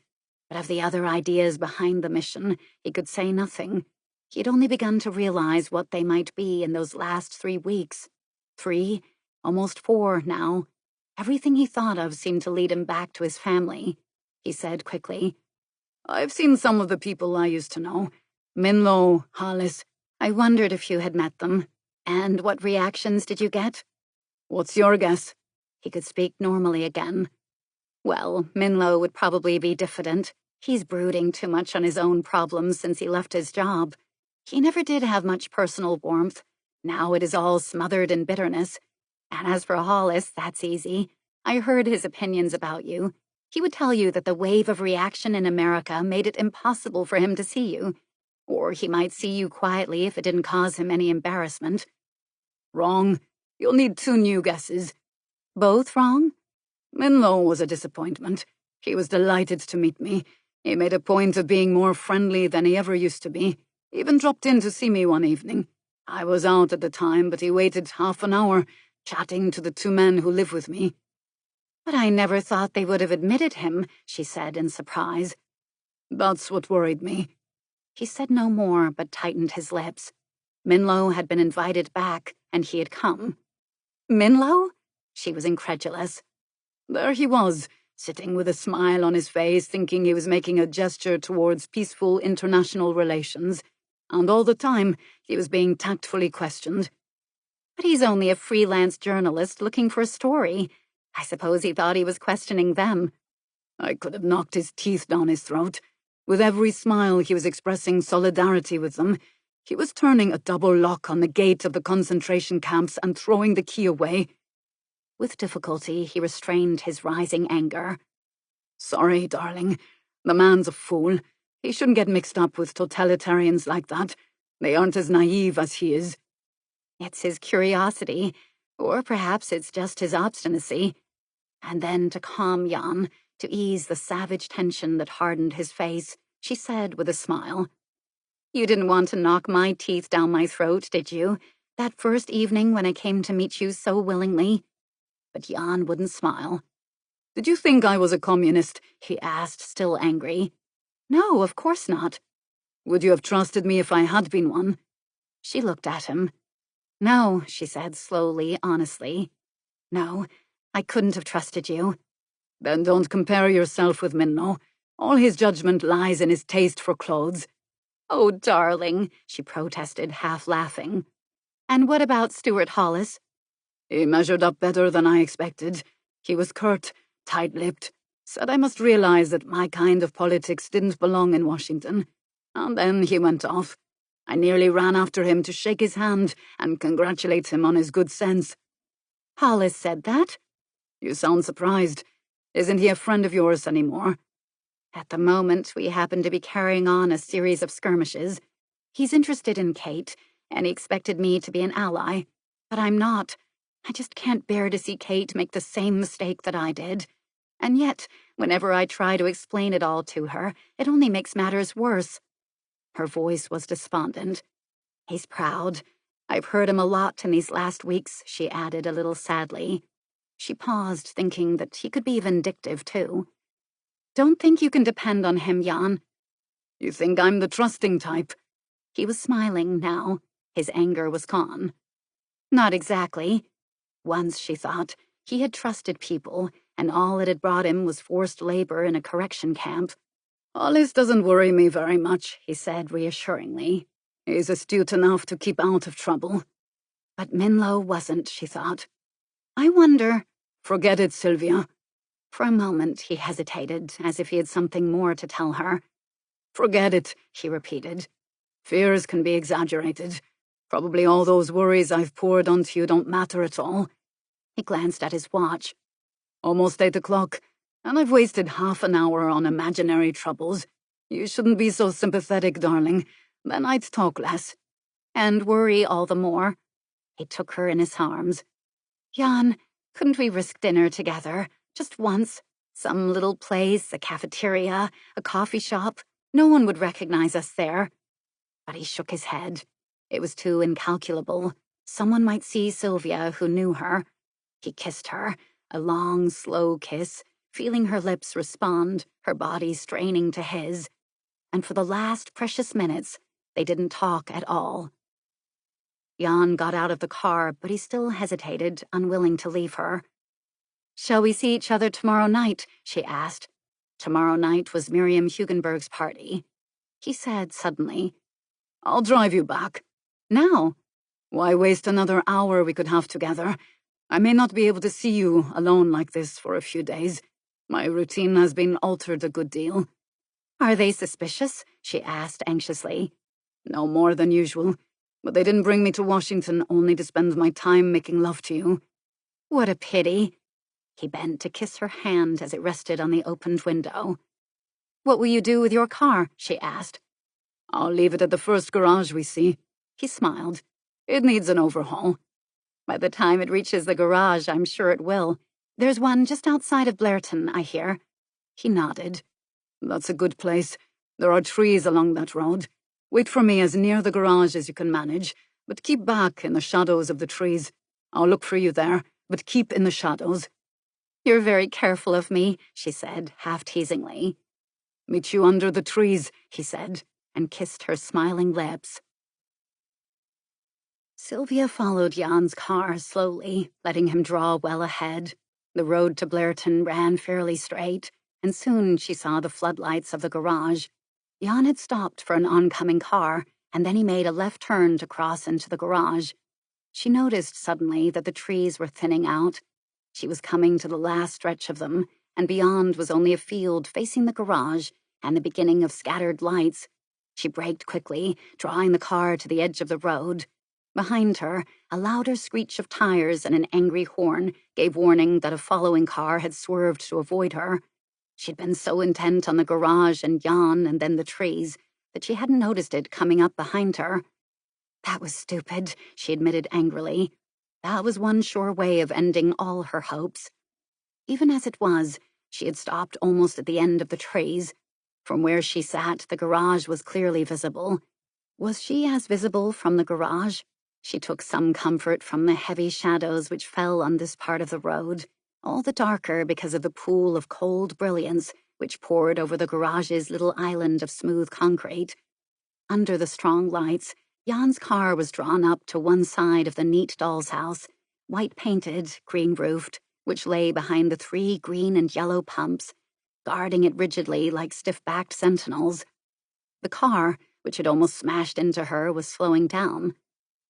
But of the other ideas behind the mission, he could say nothing. He had only begun to realize what they might be in those last 3 weeks. 3, almost 4 now. Everything he thought of seemed to lead him back to his family. He said quickly,
I've seen some of the people I used to know. Minlo, Hollis.
I wondered if you had met them. And what reactions did you get?
What's your guess?
He could speak normally again. Well, Minlo would probably be diffident. He's brooding too much on his own problems since he left his job. He never did have much personal warmth. Now it is all smothered in bitterness. And as for Hollis, that's easy. I heard his opinions about you. He would tell you that the wave of reaction in America made it impossible for him to see you. Or he might see you quietly if it didn't cause him any embarrassment.
Wrong. You'll need 2 new guesses.
Both wrong?
Minlo was a disappointment. He was delighted to meet me. He made a point of being more friendly than he ever used to be. He even dropped in to see me one evening. I was out at the time, but he waited half an hour, chatting to the 2 men who live with me.
But I never thought they would have admitted him, she said in surprise.
That's what worried me.
He said no more, but tightened his lips. Minlo had been invited back, and he had come. Minlo? She was incredulous.
There he was, sitting with a smile on his face, thinking he was making a gesture towards peaceful international relations. And all the time, he was being tactfully questioned.
But he's only a freelance journalist looking for a story. I suppose he thought he was questioning them.
I could have knocked his teeth down his throat. With every smile, he was expressing solidarity with them. He was turning a double lock on the gate of the concentration camps and throwing the key away.
With difficulty, he restrained his rising anger.
Sorry, darling. The man's a fool. He shouldn't get mixed up with totalitarians like that. They aren't as naive as he is.
It's his curiosity, or perhaps it's just his obstinacy. And then to calm Jan, to ease the savage tension that hardened his face, she said with a smile, You didn't want to knock my teeth down my throat, did you? That first evening when I came to meet you so willingly? But Jan wouldn't smile.
Did you think I was a communist?
He asked, still angry. No, of course not.
Would you have trusted me if I had been one?
She looked at him. No, she said slowly, honestly. No, I couldn't have trusted you.
Then don't compare yourself with Minno. All his judgment lies in his taste for clothes.
Oh, darling, she protested, half laughing. And what about Stuart Hollis?
He measured up better than I expected. He was curt, tight-lipped, said I must realize that my kind of politics didn't belong in Washington. And then he went off. I nearly ran after him to shake his hand and congratulate him on his good sense.
Hollis said that?
You sound surprised. Isn't he a friend of yours anymore?
At the moment, we happen to be carrying on a series of skirmishes. He's interested in Kate, and he expected me to be an ally. But I'm not. I just can't bear to see Kate make the same mistake that I did. And yet, whenever I try to explain it all to her, it only makes matters worse. Her voice was despondent. He's proud. I've heard him a lot in these last weeks, she added a little sadly. She paused, thinking that he could be vindictive, too. Don't think you can depend on him, Jan.
You think I'm the trusting type?
He was smiling now. His anger was gone. Not exactly. Once, she thought, he had trusted people, and all it had brought him was forced labor in a correction camp.
Hollis doesn't worry me very much, he said reassuringly. He's astute enough to keep out of trouble.
But Minlo wasn't, she thought. I wonder...
Forget it, Sylvia.
For a moment, he hesitated, as if he had something more to tell her.
Forget it, he repeated. Fears can be exaggerated. Probably all those worries I've poured onto you don't matter at all.
He glanced at his watch.
Almost 8 o'clock, and I've wasted half an hour on imaginary troubles. You shouldn't be so sympathetic, darling. Then I'd talk less.
And worry all the more. He took her in his arms. Jan, couldn't we risk dinner together? Just once. Some little place, a cafeteria, a coffee shop. No one would recognize us there. But he shook his head. It was too incalculable. Someone might see Sylvia who knew her. He kissed her, a long, slow kiss, feeling her lips respond, her body straining to his. And for the last precious minutes, they didn't talk at all. Jan got out of the car, but he still hesitated, unwilling to leave her. Shall we see each other tomorrow night? She asked. Tomorrow night was Miriam Hugenberg's party. He said suddenly,
I'll drive you back.
Now?
Why waste another hour we could have together? I may not be able to see you alone like this for a few days. My routine has been altered a good deal.
Are they suspicious? She asked anxiously.
No more than usual, but they didn't bring me to Washington only to spend my time making love to you.
What a pity. He bent to kiss her hand as it rested on the opened window. What will you do with your car? She asked.
I'll leave it at the first garage we see.
He smiled.
It needs an overhaul.
By the time it reaches the garage, I'm sure it will. There's one just outside of Blairton, I hear. He nodded.
That's a good place. There are trees along that road. Wait for me as near the garage as you can manage, but keep back in the shadows of the trees. I'll look for you there, but keep in the shadows.
You're very careful of me, she said, half-teasingly.
Meet you under the trees,
he said, and kissed her smiling lips. Sylvia followed Jan's car slowly, letting him draw well ahead. The road to Blairton ran fairly straight, and soon she saw the floodlights of the garage. Jan had stopped for an oncoming car, and then he made a left turn to cross into the garage. She noticed suddenly that the trees were thinning out. She was coming to the last stretch of them, and beyond was only a field facing the garage and the beginning of scattered lights. She braked quickly, drawing the car to the edge of the road. Behind her, a louder screech of tires and an angry horn gave warning that a following car had swerved to avoid her. She'd been so intent on the garage and Jan and then the trees that she hadn't noticed it coming up behind her. That was stupid, she admitted angrily. That was one sure way of ending all her hopes. Even as it was, she had stopped almost at the end of the trees. From where she sat, the garage was clearly visible. Was she as visible from the garage? She took some comfort from the heavy shadows which fell on this part of the road, all the darker because of the pool of cold brilliance which poured over the garage's little island of smooth concrete. Under the strong lights, Jan's car was drawn up to one side of the neat doll's house, white-painted, green-roofed, which lay behind the 3 green and yellow pumps, guarding it rigidly like stiff-backed sentinels. The car, which had almost smashed into her, was slowing down.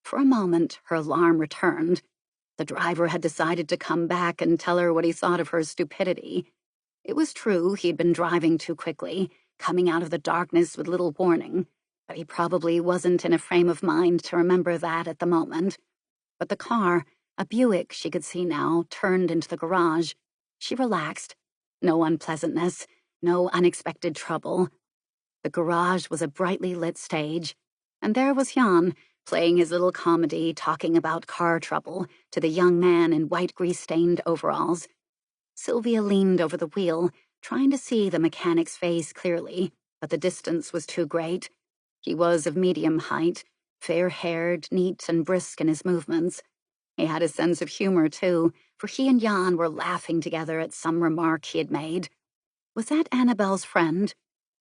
For a moment, her alarm returned. The driver had decided to come back and tell her what he thought of her stupidity. It was true he'd been driving too quickly, coming out of the darkness with little warning, but he probably wasn't in a frame of mind to remember that at the moment. But the car, a Buick she could see now, turned into the garage. She relaxed. No unpleasantness, no unexpected trouble. The garage was a brightly lit stage, and there was Jan, playing his little comedy, talking about car trouble to the young man in white grease-stained overalls. Sylvia leaned over the wheel, trying to see the mechanic's face clearly, but the distance was too great. He was of medium height, fair-haired, neat and brisk in his movements. He had a sense of humor, too, for he and Jan were laughing together at some remark he had made. Was that Annabelle's friend?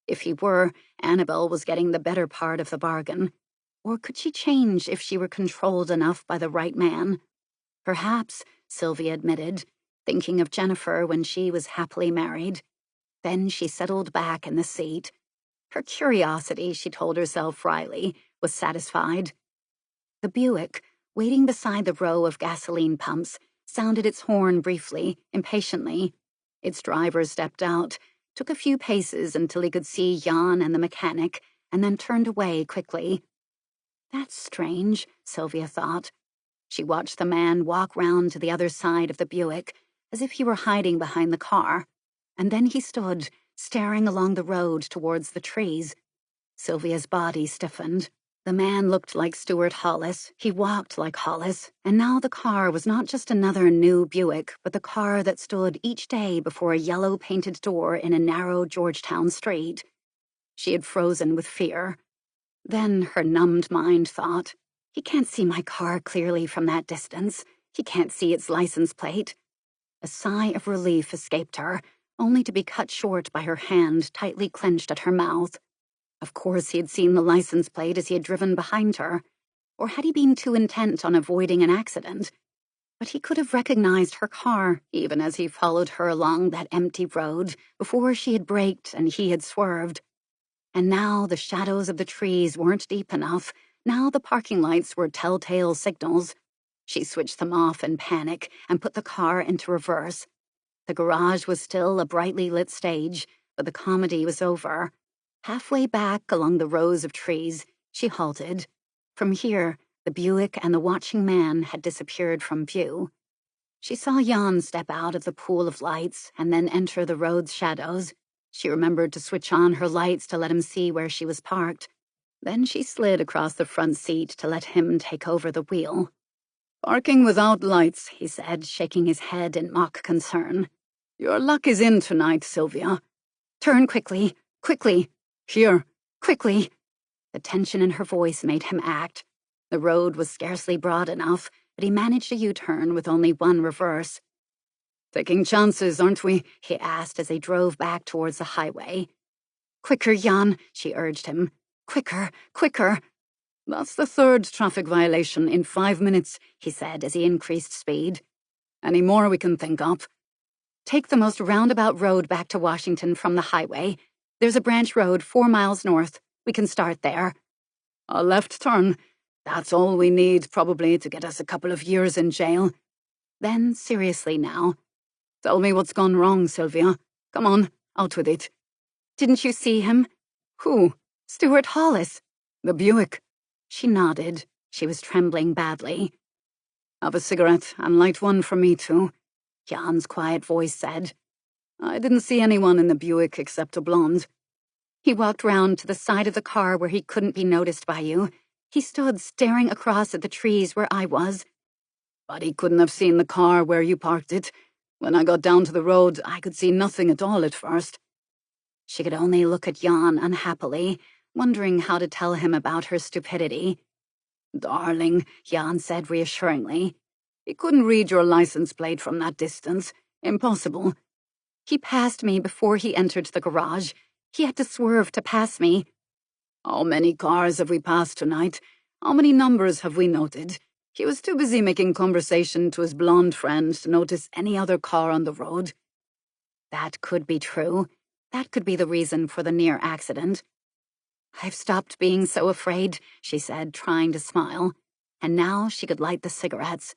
If he were, Annabelle was getting the better part of the bargain. Or could she change if she were controlled enough by the right man? Perhaps, Sylvia admitted, thinking of Jennifer when she was happily married. Then she settled back in the seat. Her curiosity, she told herself wryly, was satisfied. The Buick, waiting beside the row of gasoline pumps, sounded its horn briefly, impatiently. Its driver stepped out, took a few paces until he could see Jan and the mechanic, and then turned away quickly. That's strange, Sylvia thought. She watched the man walk round to the other side of the Buick, as if he were hiding behind the car, and then he stood, staring along the road towards the trees. Sylvia's body stiffened. The man looked like Stuart Hollis, he walked like Hollis, and now the car was not just another new Buick, but the car that stood each day before a yellow-painted door in a narrow Georgetown street. She had frozen with fear. Then her numbed mind thought, he can't see my car clearly from that distance. He can't see its license plate. A sigh of relief escaped her, only to be cut short by her hand tightly clenched at her mouth. Of course he had seen the license plate as he had driven behind her. Or had he been too intent on avoiding an accident? But he could have recognized her car, even as he followed her along that empty road, before she had braked and he had swerved. And now the shadows of the trees weren't deep enough. Now the parking lights were telltale signals. She switched them off in panic and put the car into reverse. The garage was still a brightly lit stage, but the comedy was over. Halfway back along the rows of trees, she halted. From here, the Buick and the watching man had disappeared from view. She saw Jan step out of the pool of lights and then enter the road's shadows. She remembered to switch on her lights to let him see where she was parked. Then she slid across the front seat to let him take over the wheel. "Parking without lights," he said, shaking his head in mock concern. "Your luck is in tonight, Sylvia. Turn quickly, quickly. Here, quickly." The tension in her voice made him act. The road was scarcely broad enough, but he managed a U-turn with only one reverse. "Taking chances, aren't we?" he asked as they drove back towards the highway. "Quicker, Jan," she urged him. "Quicker, quicker." "That's the 3rd traffic violation in 5 minutes," he said as he increased speed. "Any more we can think of?" "Take the most roundabout road back to Washington from the highway. There's a branch road 4 miles north. We can start there." "A left turn. That's all we need, probably, to get us a couple of years in jail." Then, seriously now, "Tell me what's gone wrong, Sylvia. Come on, out with it." "Didn't you see him?" "Who?" "Stuart Hollis." "The Buick." She nodded. She was trembling badly. "Have a cigarette and light one for me, too," Jan's quiet voice said. "I didn't see anyone in the Buick except a blonde." He walked round to the side of the car where he couldn't be noticed by you. He stood staring across at the trees where I was. "But he couldn't have seen the car where you parked it. When I got down to the road, I could see nothing at all at first." She could only look at Jan unhappily, wondering how to tell him about her stupidity. "Darling," Jan said reassuringly, "he couldn't read your license plate from that distance. Impossible." "He passed me before he entered the garage. He had to swerve to pass me." "How many cars have we passed tonight?
How many numbers have we noted? He was too busy making conversation to his blonde friend to notice any other car on the road.
That could be true. That could be the reason for the near accident. I've stopped being so afraid, she said, trying to smile. And now she could light the cigarettes.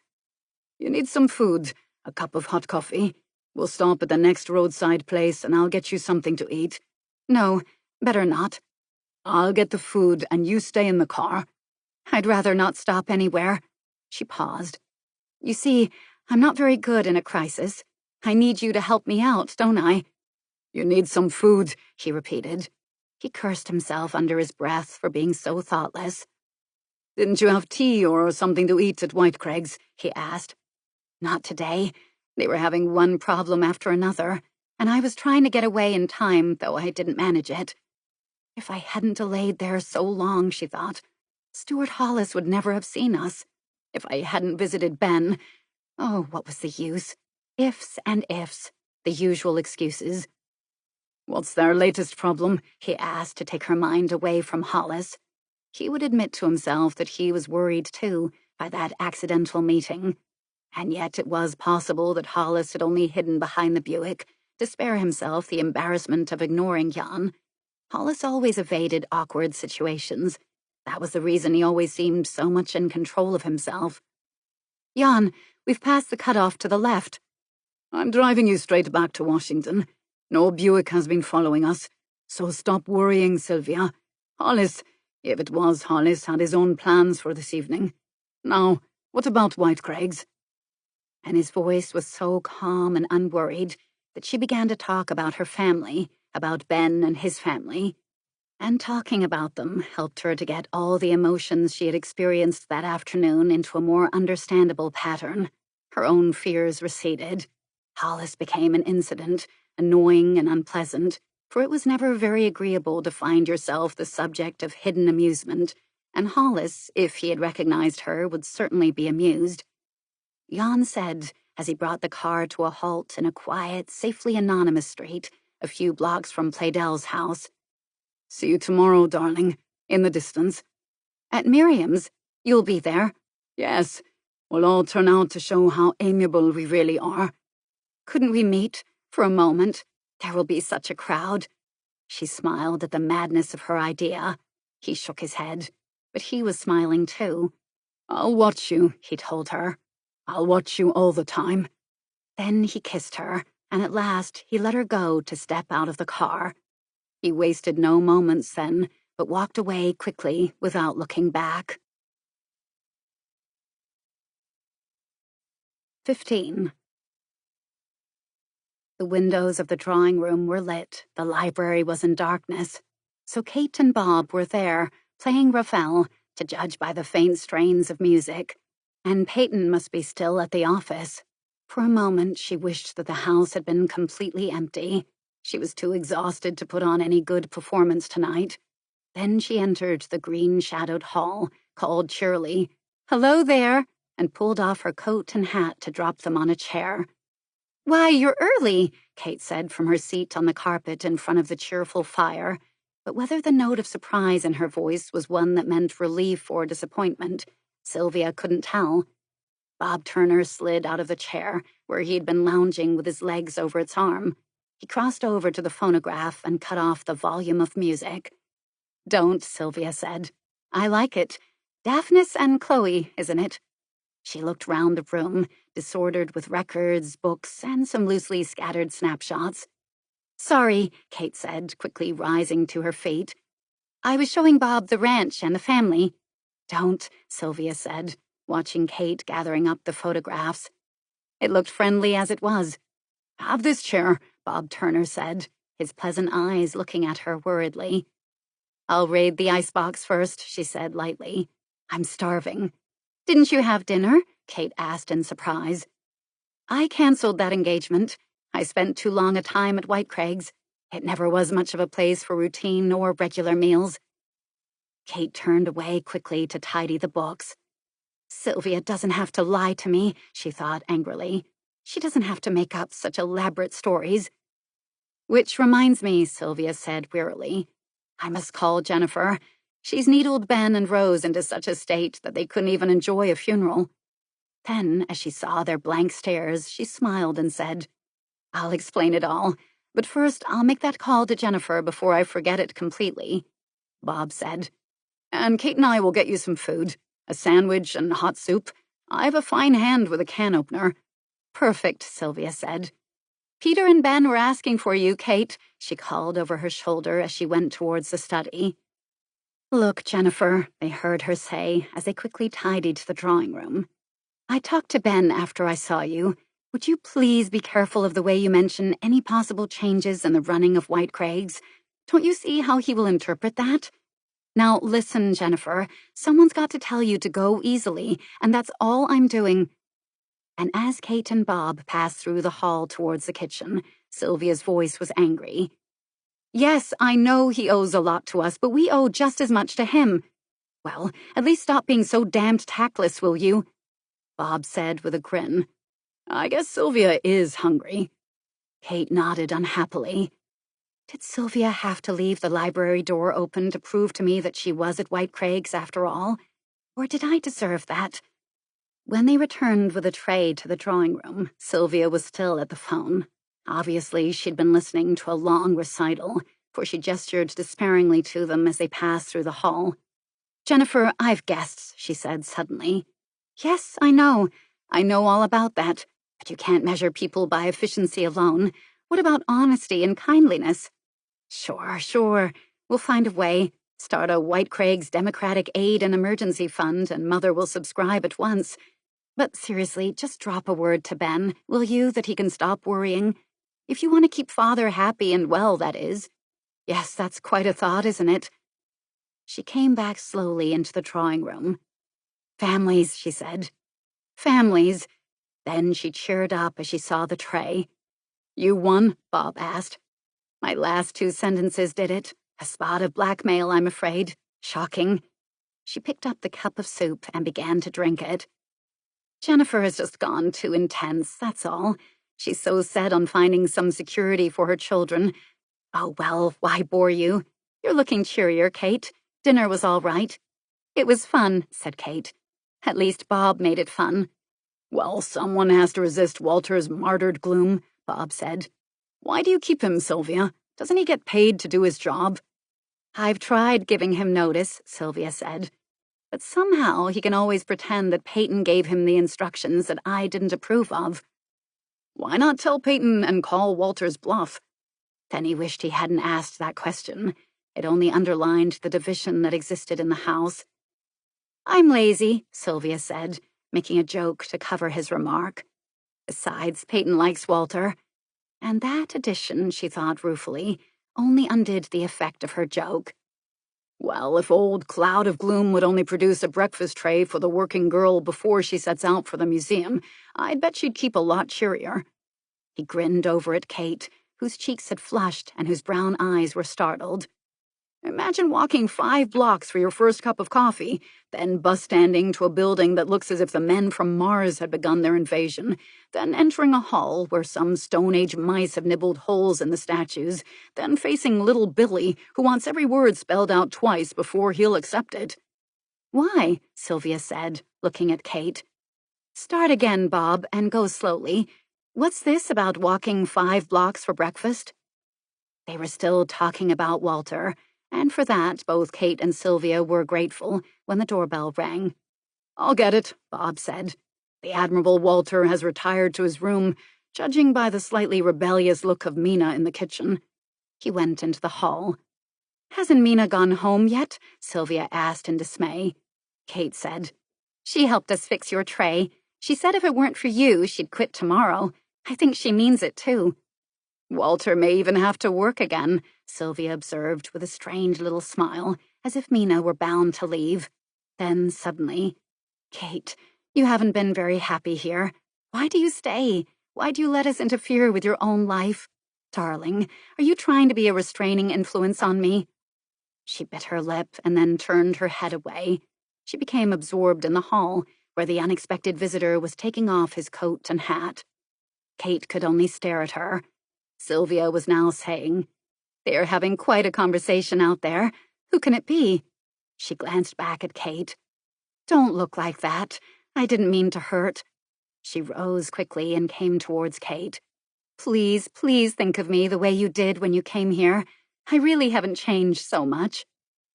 You need some food, a cup of hot coffee. We'll stop at the next roadside place and I'll get you something to eat.
No, better not.
I'll get the food and you stay in the car.
I'd rather not stop anywhere. She paused. You see, I'm not very good in a crisis. I need you to help me out, don't I?
You need some food, he repeated.
He cursed himself under his breath for being so thoughtless.
Didn't you have tea or something to eat at White Craig's? He asked.
Not today. They were having one problem after another, and I was trying to get away in time, though I didn't manage it. If I hadn't delayed there so long, she thought, Stuart Hollis would never have seen us. If I hadn't visited Ben, oh, what was the use? Ifs and ifs, the usual excuses.
What's their latest problem?
He asked to take her mind away from Hollis. He would admit to himself that he was worried, too, by that accidental meeting. And yet it was possible that Hollis had only hidden behind the Buick to spare himself the embarrassment of ignoring Jan. Hollis always evaded awkward situations. That was the reason he always seemed so much in control of himself. Jan, we've passed the cutoff to the left.
I'm driving you straight back to Washington. No Buick has been following us, so stop worrying, Sylvia. Hollis, if it was Hollis, had his own plans for this evening. Now, what about White Craig's?
And his voice was so calm and unworried that she began to talk about her family, about Ben and his family. And talking about them helped her to get all the emotions she had experienced that afternoon into a more understandable pattern. Her own fears receded. Hollis became an incident, annoying and unpleasant, for it was never very agreeable to find yourself the subject of hidden amusement, and Hollis, if he had recognized her, would certainly be amused. Jan said, as he brought the car to a halt in a quiet, safely anonymous street, a few blocks from Playdell's house.
See you tomorrow, darling, in the distance.
At Miriam's? You'll be there?
Yes, we'll all turn out to show how amiable we really are.
Couldn't we meet, for a moment? There will be such a crowd. She smiled at the madness of her idea. He shook his head, but he was smiling too.
I'll watch you, he told her. I'll watch you all the time.
Then he kissed her, and at last he let her go to step out of the car. He wasted no moments then, but walked away quickly without looking back. 15. The windows of the drawing room were lit, the library was in darkness, so Kate and Bob were there, playing Ravel, to judge by the faint strains of music, and Peyton must be still at the office. For a moment she wished that the house had been completely empty. She was too exhausted to put on any good performance tonight. Then she entered the green-shadowed hall, called cheerily, "Hello there," and pulled off her coat and hat to drop them on a chair. "Why, you're early," Kate said from her seat on the carpet in front of the cheerful fire, but whether the note of surprise in her voice was one that meant relief or disappointment, Sylvia couldn't tell. Bob Turner slid out of the chair, where he had been lounging with his legs over its arm. He crossed over to the phonograph and cut off the volume of music. "Don't," Sylvia said. "I like it. Daphnis and Chloe, isn't it?" She looked round the room, disordered with records, books, and some loosely scattered snapshots. "Sorry," Kate said, quickly rising to her feet. "I was showing Bob the ranch and the family." "Don't," Sylvia said, watching Kate gathering up the photographs. It looked friendly as it was. "Have this chair," Bob Turner said, his pleasant eyes looking at her worriedly. "I'll raid the icebox first," she said lightly. "I'm starving." "Didn't you have dinner?" Kate asked in surprise. "I canceled that engagement. I spent too long a time at White Craig's. It never was much of a place for routine or regular meals." Kate turned away quickly to tidy the books. "Sylvia doesn't have to lie to me," she thought angrily. "She doesn't have to make up such elaborate stories." "Which reminds me," Sylvia said wearily. "I must call Jennifer. She's needled Ben and Rose into such a state that they couldn't even enjoy a funeral. Then, as she saw their blank stares, she smiled and said, "I'll explain it all, but first I'll make that call to Jennifer before I forget it completely," Bob said. "And Kate and I will get you some food, a sandwich and hot soup. I have a fine hand with a can opener." "Perfect," Sylvia said. "Peter and Ben were asking for you, Kate," she called over her shoulder as she went towards the study. "Look, Jennifer," they heard her say as they quickly tidied the drawing room. "I talked to Ben after I saw you. Would you please be careful of the way you mention any possible changes in the running of White Craigs? Don't you see how he will interpret that? Now listen, Jennifer, someone's got to tell you to go easily, and that's all I'm doing." And as Kate and Bob passed through the hall towards the kitchen, Sylvia's voice was angry. "Yes, I know he owes a lot to us, but we owe just as much to him. Well, at least stop being so damned tactless, will you?" Bob said with a grin. "I guess Sylvia is hungry." Kate nodded unhappily. Did Sylvia have to leave the library door open to prove to me that she was at White Craig's after all? Or did I deserve that? When they returned with a tray to the drawing room, Sylvia was still at the phone. Obviously, she'd been listening to a long recital, for she gestured despairingly to them as they passed through the hall. "Jennifer, I've guests," she said suddenly. "Yes, I know. I know all about that. But you can't measure people by efficiency alone. What about honesty and kindliness?" Sure. We'll find a way. Start a White Craig's Democratic Aid and Emergency Fund, and Mother will subscribe at once. But seriously, just drop a word to Ben, will you, that he can stop worrying? If you want to keep Father happy and well, that is. Yes, that's quite a thought, isn't it? She came back slowly into the drawing room. "Families," she said. "Families." Then she cheered up as she saw the tray. "You won?" Bob asked. "My last two sentences did it. A spot of blackmail, I'm afraid. Shocking." She picked up the cup of soup and began to drink it. "Jennifer has just gone too intense, that's all. She's so set on finding some security for her children. Oh, well, why bore you? You're looking cheerier, Kate. Dinner was all right." "It was fun," said Kate. "At least Bob made it fun." "Well, someone has to resist Walter's martyred gloom," Bob said. "Why do you keep him, Sylvia? Doesn't he get paid to do his job?" "I've tried giving him notice," Sylvia said. "But somehow he can always pretend that Peyton gave him the instructions that I didn't approve of." "Why not tell Peyton and call Walter's bluff?" Then he wished he hadn't asked that question. It only underlined the division that existed in the house. "I'm lazy," Sylvia said, making a joke to cover his remark. "Besides, Peyton likes Walter." And that addition, she thought ruefully, only undid the effect of her joke. "Well, if old Cloud of Gloom would only produce a breakfast tray for the working girl before she sets out for the museum, I'd bet she'd keep a lot cheerier." He grinned over at Kate, whose cheeks had flushed and whose brown eyes were startled. "Imagine walking 5 blocks for your first cup of coffee, then bus-standing to a building that looks as if the men from Mars had begun their invasion, then entering a hall where some Stone Age mice have nibbled holes in the statues, then facing little Billy, who wants every word spelled out twice before he'll accept it." "Why?" Sylvia said, looking at Kate. "Start again, Bob, and go slowly. What's this about walking 5 blocks for breakfast?" They were still talking about Walter, and for that both Kate and Sylvia were grateful when the doorbell rang. "I'll get it," Bob said. "The admirable Walter has retired to his room, judging by the slightly rebellious look of Mina in the kitchen." He went into the hall. "Hasn't Mina gone home yet?" Sylvia asked in dismay. Kate said, "She helped us fix your tray. She said if it weren't for you, she'd quit tomorrow. I think she means it, too." "Walter may even have to work again," Sylvia observed with a strange little smile, as if Mina were bound to leave. Then, suddenly, "Kate, you haven't been very happy here. Why do you stay? Why do you let us interfere with your own life? Darling, are you trying to be a restraining influence on me?" She bit her lip and then turned her head away. She became absorbed in the hall, where the unexpected visitor was taking off his coat and hat. Kate could only stare at her. Sylvia was now saying, "They're having quite a conversation out there. Who can it be?" She glanced back at Kate. Don't look like that. I didn't mean to hurt. She rose quickly and came towards Kate. Please, please think of me the way you did when you came here. I really haven't changed so much.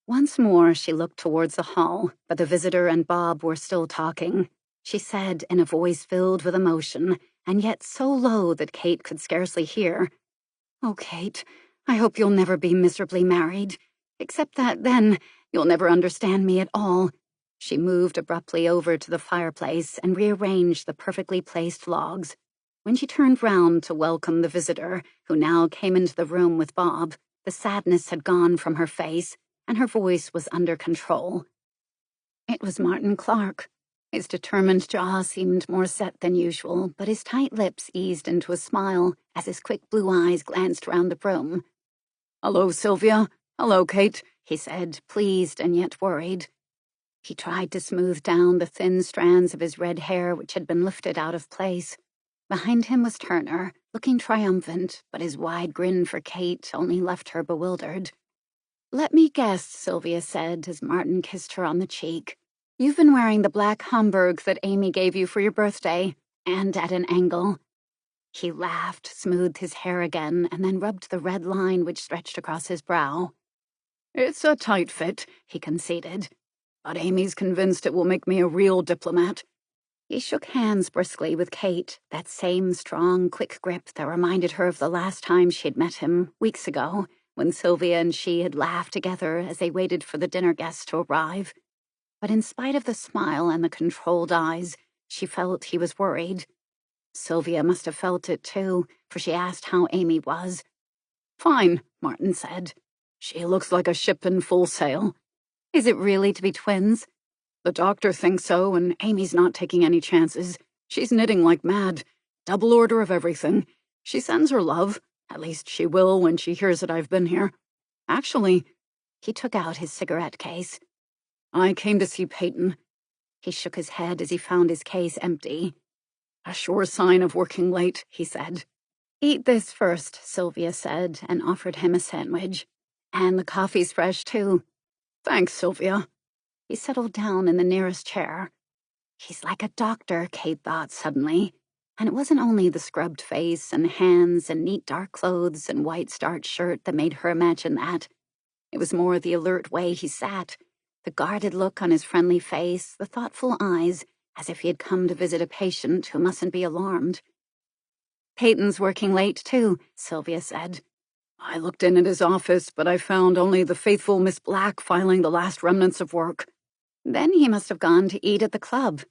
Once more she looked towards the hall, but the visitor and Bob were still talking. She said in a voice filled with emotion, and yet so low that Kate could scarcely hear, "Oh, Kate, I hope you'll never be miserably married. Except that then you'll never understand me at all." She moved abruptly over to the fireplace and rearranged the perfectly placed logs. When she turned round to welcome the visitor, who now came into the room with Bob, the sadness had gone from her face, and her voice was under control. It was Martin Clark. His determined jaw seemed more set than usual, but his tight lips eased into a smile as his quick blue eyes glanced round the room. "Hello, Sylvia. Hello, Kate," he said, pleased and yet worried. He tried to smooth down the thin strands of his red hair which had been lifted out of place. Behind him was Turner, looking triumphant, but his wide grin for Kate only left her bewildered. "Let me guess," Sylvia said as Martin kissed her on the cheek. "You've been wearing the black Homburg that Amy gave you for your birthday, and at an angle." He laughed, smoothed his hair again, and then rubbed the red line which stretched across his brow. "It's a tight fit," he conceded, "but Amy's convinced it will make me a real diplomat." He shook hands briskly with Kate, that same strong, quick grip that reminded her of the last time she had met him, weeks ago, when Sylvia and she had laughed together as they waited for the dinner guests to arrive. But in spite of the smile and the controlled eyes, she felt he was worried. Sylvia must have felt it too, for she asked how Amy was. "Fine," Martin said. "She looks like a ship in full sail." "Is it really to be twins?" "The doctor thinks so, and Amy's not taking any chances. She's knitting like mad. Double order of everything. She sends her love. At least she will when she hears that I've been here. Actually," he took out his cigarette case, "I came to see Peyton." He shook his head as he found his case empty. "A sure sign of working late," he said. "Eat this first," Sylvia said, and offered him a sandwich. "And the coffee's fresh, too." "Thanks, Sylvia." He settled down in the nearest chair. He's like a doctor, Kate thought suddenly. And it wasn't only the scrubbed face and hands and neat dark clothes and white starched shirt that made her imagine that. It was more the alert way he sat, the guarded look on his friendly face, the thoughtful eyes, as if he had come to visit a patient who mustn't be alarmed. "Peyton's working late, too," Sylvia said. "I looked in at his office, but I found only the faithful Miss Black filing the last remnants of work." "Then he must have gone to eat at the club."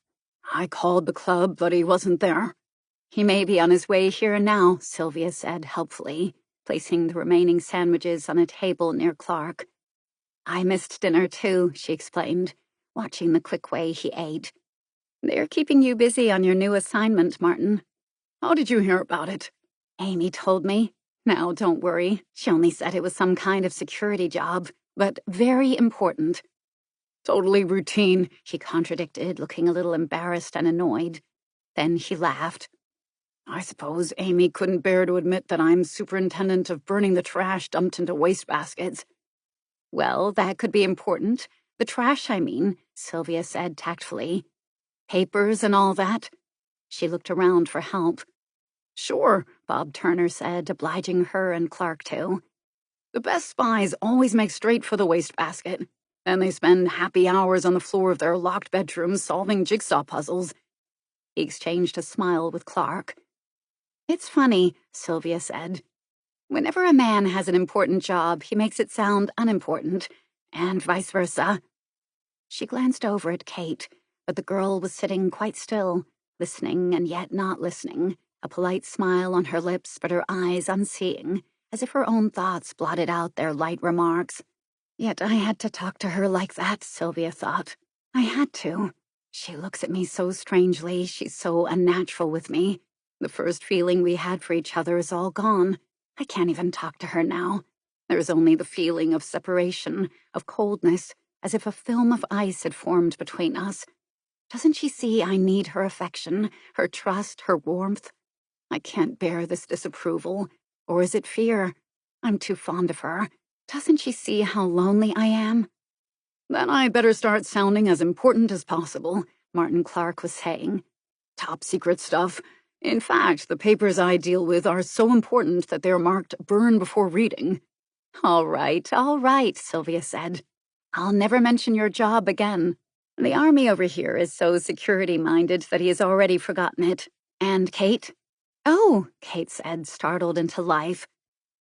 "I called the club, but he wasn't there." "He may be on his way here now," Sylvia said helpfully, placing the remaining sandwiches on a table near Clark. "I missed dinner too," she explained, watching the quick way he ate. "They're keeping you busy on your new assignment, Martin." "How did you hear about it?" "Amy told me. Now, don't worry. She only said it was some kind of security job, but very important." "Totally routine," he contradicted, looking a little embarrassed and annoyed. Then he laughed. "I suppose Amy couldn't bear to admit that I'm superintendent of burning the trash dumped into wastebaskets." "Well, that could be important. The trash, I mean," Sylvia said tactfully. "Papers and all that." She looked around for help. "Sure," Bob Turner said, obliging her and Clark too. "The best spies always make straight for the wastebasket. Then they spend happy hours on the floor of their locked bedrooms solving jigsaw puzzles." He exchanged a smile with Clark. "It's funny," Sylvia said. "Whenever a man has an important job, he makes it sound unimportant, and vice versa." She glanced over at Kate, but the girl was sitting quite still, listening and yet not listening, a polite smile on her lips but her eyes unseeing, as if her own thoughts blotted out their light remarks. Yet I had to talk to her like that, Sylvia thought. I had to. She looks at me so strangely, she's so unnatural with me. The first feeling we had for each other is all gone. I can't even talk to her now. There's only the feeling of separation, of coldness, as if a film of ice had formed between us. Doesn't she see I need her affection, her trust, her warmth? I can't bear this disapproval. Or is it fear? I'm too fond of her. Doesn't she see how lonely I am?
Then I'd better start sounding as important as possible, Martin Clark was saying. Top secret stuff. In fact, the papers I deal with are so important that they're marked burn before reading.
All right, Sylvia said. I'll never mention your job again. The army over here is so security-minded that he has already forgotten it. And Kate? Oh, Kate said, startled into life.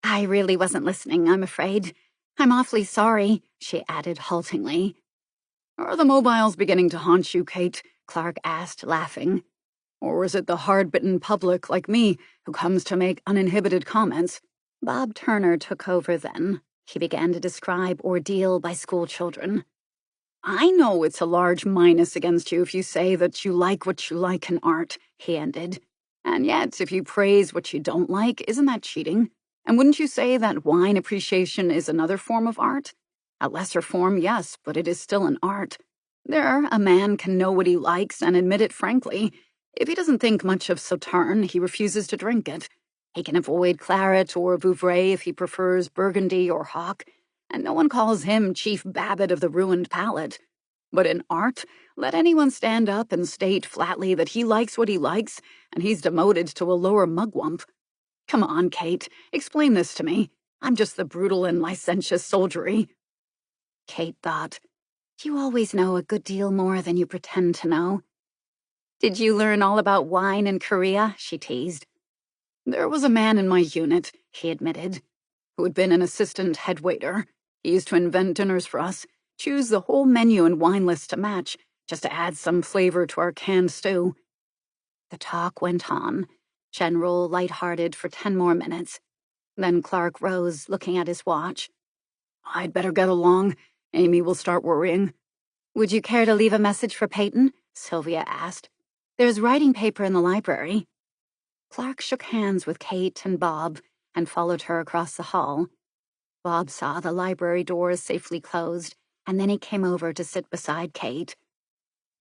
I really wasn't listening, I'm afraid. I'm awfully sorry, she added haltingly.
Are the mobiles beginning to haunt you, Kate? Clark asked, laughing. Or is it the hard-bitten public like me who comes to make uninhibited comments?
Bob Turner took over then. He began to describe ordeal by schoolchildren.
I know it's a large minus against you if you say that you like what you like in art, he ended. And yet, if you praise what you don't like, isn't that cheating? And wouldn't you say that wine appreciation is another form of art? A lesser form, yes, but it is still an art. There, a man can know what he likes and admit it frankly. If he doesn't think much of Sauterne, he refuses to drink it. He can avoid claret or Vouvray if he prefers Burgundy or Hock, and no one calls him Chief Babbitt of the ruined palate. But in art, let anyone stand up and state flatly that he likes what he likes, and he's demoted to a lower mugwump. Come on, Kate, explain this to me. I'm just the brutal and licentious soldiery.
Kate thought, you always know a good deal more than you pretend to know. Did you learn all about wine in Korea? She teased.
There was a man in my unit, he admitted, who had been an assistant head waiter. He used to invent dinners for us, choose the whole menu and wine list to match, just to add some flavor to our canned stew.
The talk went on, general, light-hearted, for 10 more minutes. Then Clark rose, looking at his watch.
I'd better get along. Amy will start worrying.
Would you care to leave a message for Peyton? Sylvia asked. There's writing paper in the library. Clark shook hands with Kate and Bob and followed her across the hall. Bob saw the library doors safely closed, and then he came over to sit beside Kate.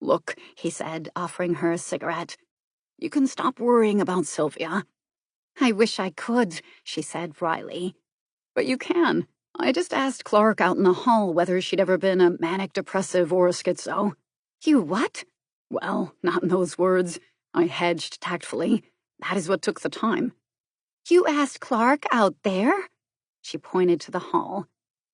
Look, he said, offering her a cigarette. You can stop worrying about Sylvia.
I wish I could, she said wryly.
But you can. I just asked Clark out in the hall whether she'd ever been a manic-depressive or a schizo.
You what?
Well, not in those words. I hedged tactfully. That is what took the time.
You asked Clark out there? She pointed to the hall.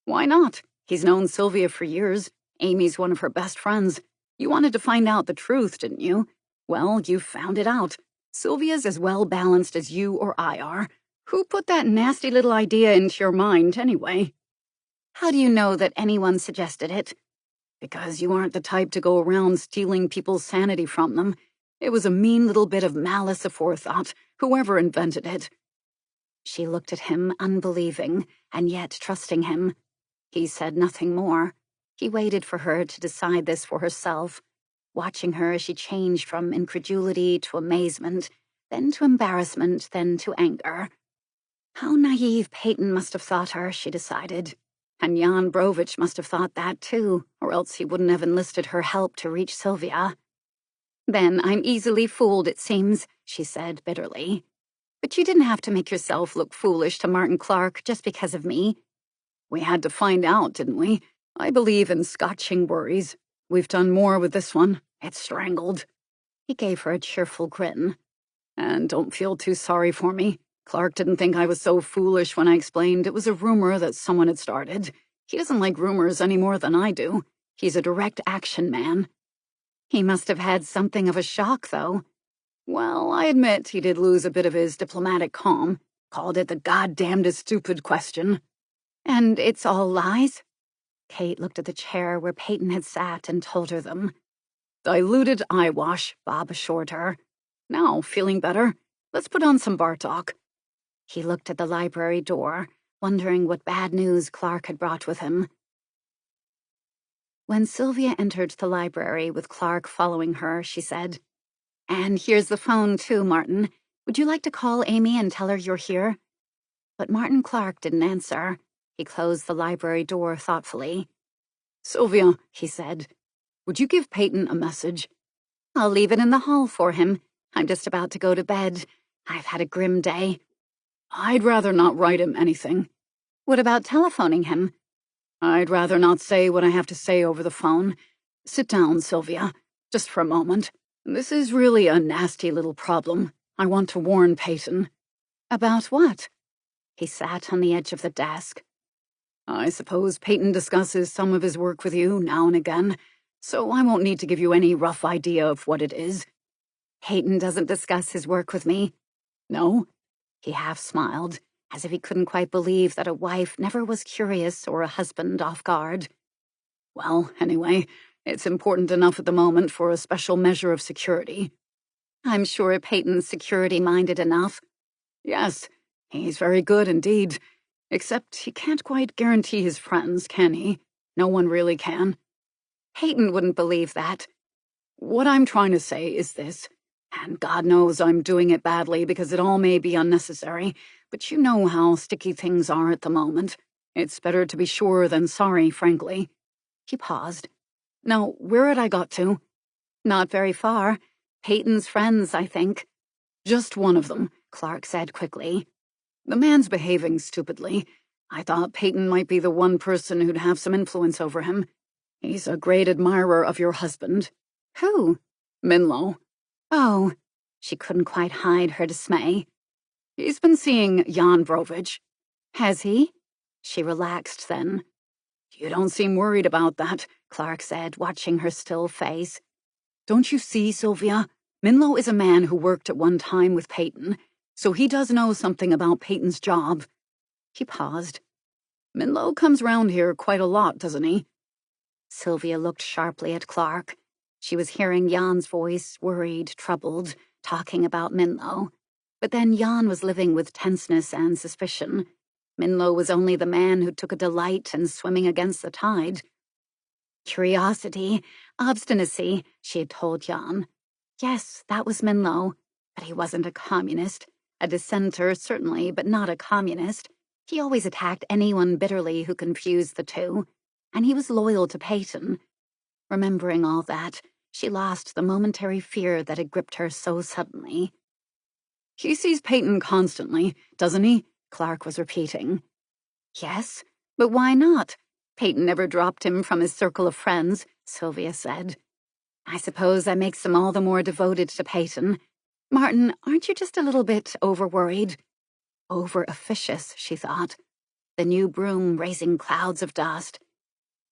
Why not? He's known Sylvia for years. Amy's one of her best friends. You wanted to find out the truth, didn't you? Well, you found it out. Sylvia's as well-balanced as you or I are. Who put that nasty little idea into your mind, anyway?
How do you know that anyone suggested it?
Because you aren't the type to go around stealing people's sanity from them. It was a mean little bit of malice aforethought, whoever invented it.
She looked at him, unbelieving, and yet trusting him. He said nothing more. He waited for her to decide this for herself, watching her as she changed from incredulity to amazement, then to embarrassment, then to anger. How naive Peyton must have thought her, she decided. And Jan Brovich must have thought that too, or else he wouldn't have enlisted her help to reach Sylvia. Then I'm easily fooled, it seems, she said bitterly. But you didn't have to make yourself look foolish to Martin Clark just because of me.
We had to find out, didn't we? I believe in scotching worries. We've done more with this one. It's strangled.
He gave her a cheerful grin.
And don't feel too sorry for me. Clark didn't think I was so foolish when I explained it was a rumor that someone had started. He doesn't like rumors any more than I do. He's a direct action man.
He must have had something of a shock, though.
Well, I admit he did lose a bit of his diplomatic calm. Called it the goddamnedest stupid question.
And it's all lies? Kate looked at the chair where Peyton had sat and told her them.
Diluted eyewash, Bob assured her. Now, feeling better? Let's put on some Bartok.
He looked at the library door, wondering what bad news Clark had brought with him. When Sylvia entered the library with Clark following her, she said, "And here's the phone, too, Martin. Would you like to call Amy and tell her you're here?" But Martin Clark didn't answer. He closed the library door thoughtfully.
"Sylvia," he said, "would you give Peyton a message?"
"I'll leave it in the hall for him. I'm just about to go to bed. I've had a grim day."
"I'd rather not write him anything."
"What about telephoning him?"
I'd rather not say what I have to say over the phone. Sit down, Sylvia, just for a moment. This is really a nasty little problem. I want to warn Peyton.
About what? He sat on the edge of the desk.
I suppose Peyton discusses some of his work with you now and again, so I won't need to give you any rough idea of what it is.
Peyton doesn't discuss his work with me.
No?
He half smiled, as if he couldn't quite believe that a wife never was curious or a husband off guard.
Well, anyway, it's important enough at the moment for a special measure of security.
I'm sure Peyton's security-minded enough.
Yes, he's very good indeed. Except he can't quite guarantee his friends, can he? No one really can.
Peyton wouldn't believe that.
What I'm trying to say is this, and God knows I'm doing it badly because it all may be unnecessary, but you know how sticky things are at the moment. It's better to be sure than sorry, frankly.
He paused.
Now, where had I got to?
Not very far. Peyton's friends, I think.
Just one of them, Clark said quickly. The man's behaving stupidly. I thought Peyton might be the one person who'd have some influence over him. He's a great admirer of your husband.
Who?
Minlo.
Oh. She couldn't quite hide her dismay.
He's been seeing Jan Brovich.
Has he?
She relaxed then. You don't seem worried about that, Clark said, watching her still face. Don't you see, Sylvia? Minlo is a man who worked at one time with Peyton, so he does know something about Peyton's job.
He paused.
Minlo comes round here quite a lot, doesn't he?
Sylvia looked sharply at Clark. She was hearing Jan's voice, worried, troubled, talking about Minlo. But then Jan was living with tenseness and suspicion. Minlo was only the man who took a delight in swimming against the tide. Curiosity, obstinacy, she had told Jan. Yes, that was Minlo, but he wasn't a communist. A dissenter, certainly, but not a communist. He always attacked anyone bitterly who confused the two. And he was loyal to Peyton. Remembering all that, she lost the momentary fear that had gripped her so suddenly.
He sees Peyton constantly, doesn't he? Clark was repeating.
Yes, but why not? Peyton never dropped him from his circle of friends, Sylvia said. I suppose that makes him all the more devoted to Peyton. Martin, aren't you just a little bit over-worried? Over-officious, she thought. The new broom raising clouds of dust.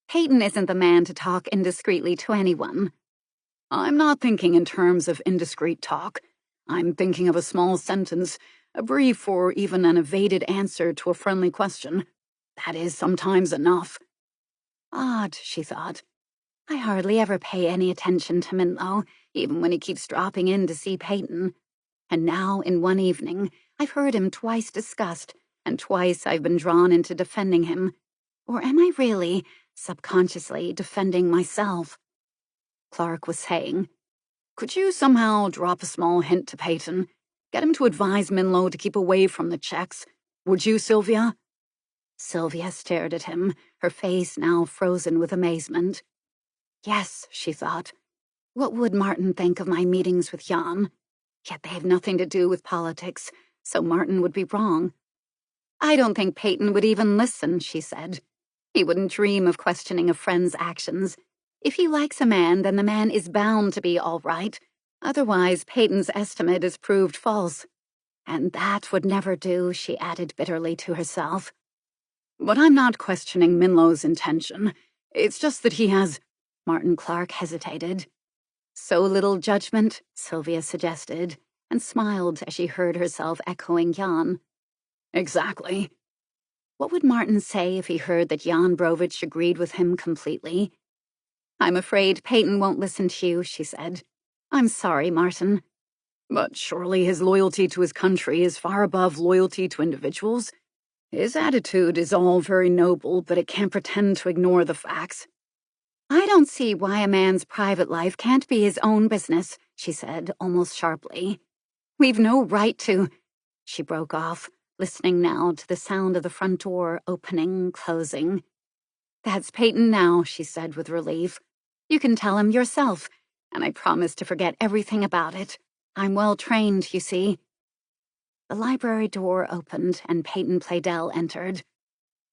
Peyton isn't the man to talk indiscreetly to anyone.
I'm not thinking in terms of indiscreet talk. I'm thinking of a small sentence, a brief or even an evaded answer to a friendly question. That is sometimes enough.
Odd, she thought. I hardly ever pay any attention to Minlo, even when he keeps dropping in to see Peyton. And now, in one evening, I've heard him twice discussed, and twice I've been drawn into defending him. Or am I really, subconsciously, defending myself?
Clark was saying, could you somehow drop a small hint to Peyton? Get him to advise Minlo to keep away from the checks. Would you, Sylvia?
Sylvia stared at him, her face now frozen with amazement. Yes, she thought. What would Martin think of my meetings with Jan? Yet they have nothing to do with politics, so Martin would be wrong. I don't think Peyton would even listen, she said. He wouldn't dream of questioning a friend's actions. If he likes a man, then the man is bound to be all right. Otherwise, Peyton's estimate is proved false. And that would never do, she added bitterly to herself.
But I'm not questioning Minlo's intention. It's just that he has...
Martin Clark hesitated. So little judgment, Sylvia suggested, and smiled as she heard herself echoing Jan.
Exactly.
What would Martin say if he heard that Jan Brovich agreed with him completely? I'm afraid Peyton won't listen to you, she said. I'm sorry, Martin.
But surely his loyalty to his country is far above loyalty to individuals. His attitude is all very noble, but it can't pretend to ignore the facts.
I don't see why a man's private life can't be his own business, she said, almost sharply. We've no right to... She broke off, listening now to the sound of the front door opening, closing. That's Peyton now, she said with relief. You can tell him yourself, and I promise to forget everything about it. I'm well trained, you see. The library door opened and Peyton Playdell entered.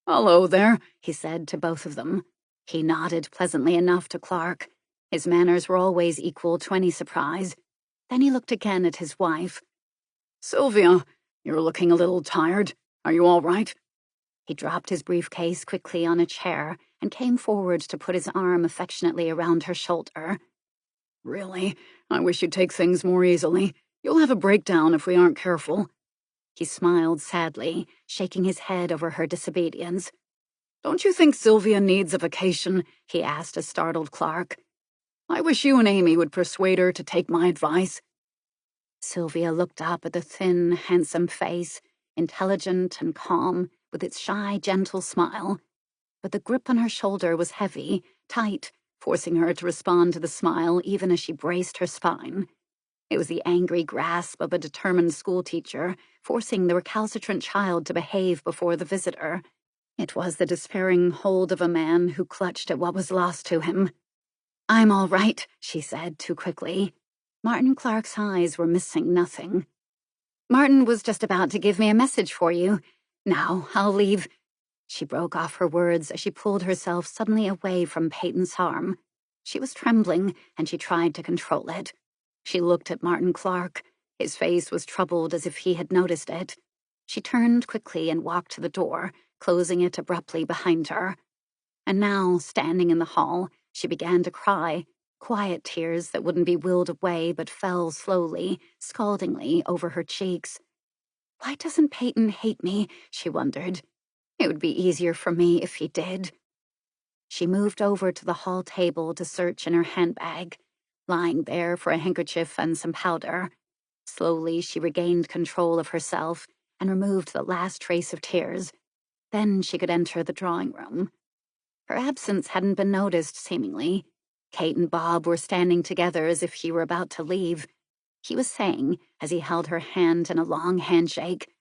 "Hello there," he said to both of them. He nodded pleasantly enough to Clark. His manners were always equal to any surprise. Then he looked again at his wife. "Sylvia, you're looking a little tired. Are you all right?" He dropped his briefcase quickly on a chair and came forward to put his arm affectionately around her shoulder. "Really, I wish you'd take things more easily. You'll have a breakdown if we aren't careful." He smiled sadly, shaking his head over her disobedience. "Don't you think Sylvia needs a vacation?" he asked a startled Clark. "I wish you and Amy would persuade her to take my advice." Sylvia looked up at the thin, handsome face, intelligent and calm, with its shy, gentle smile. But the grip on her shoulder was heavy, tight, forcing her to respond to the smile even as she braced her spine. It was the angry grasp of a determined schoolteacher, forcing the recalcitrant child to behave before the visitor. It was the despairing hold of a man who clutched at what was lost to him. "I'm all right," she said too quickly. Martin Clark's eyes were missing nothing. "Martin was just about to give me a message for you. Now, I'll leave." She broke off her words as she pulled herself suddenly away from Peyton's arm. She was trembling, and she tried to control it. She looked at Martin Clark. His face was troubled as if he had noticed it. She turned quickly and walked to the door, closing it abruptly behind her. And now, standing in the hall, she began to cry, quiet tears that wouldn't be willed away but fell slowly, scaldingly over her cheeks. Why doesn't Peyton hate me? She wondered. It would be easier for me if he did. She moved over to the hall table to search in her handbag, lying there for a handkerchief and some powder. Slowly, she regained control of herself and removed the last trace of tears. Then she could enter the drawing room. Her absence hadn't been noticed, seemingly. Kate and Bob were standing together as if he were about to leave. He was saying, as he held her hand in a long handshake,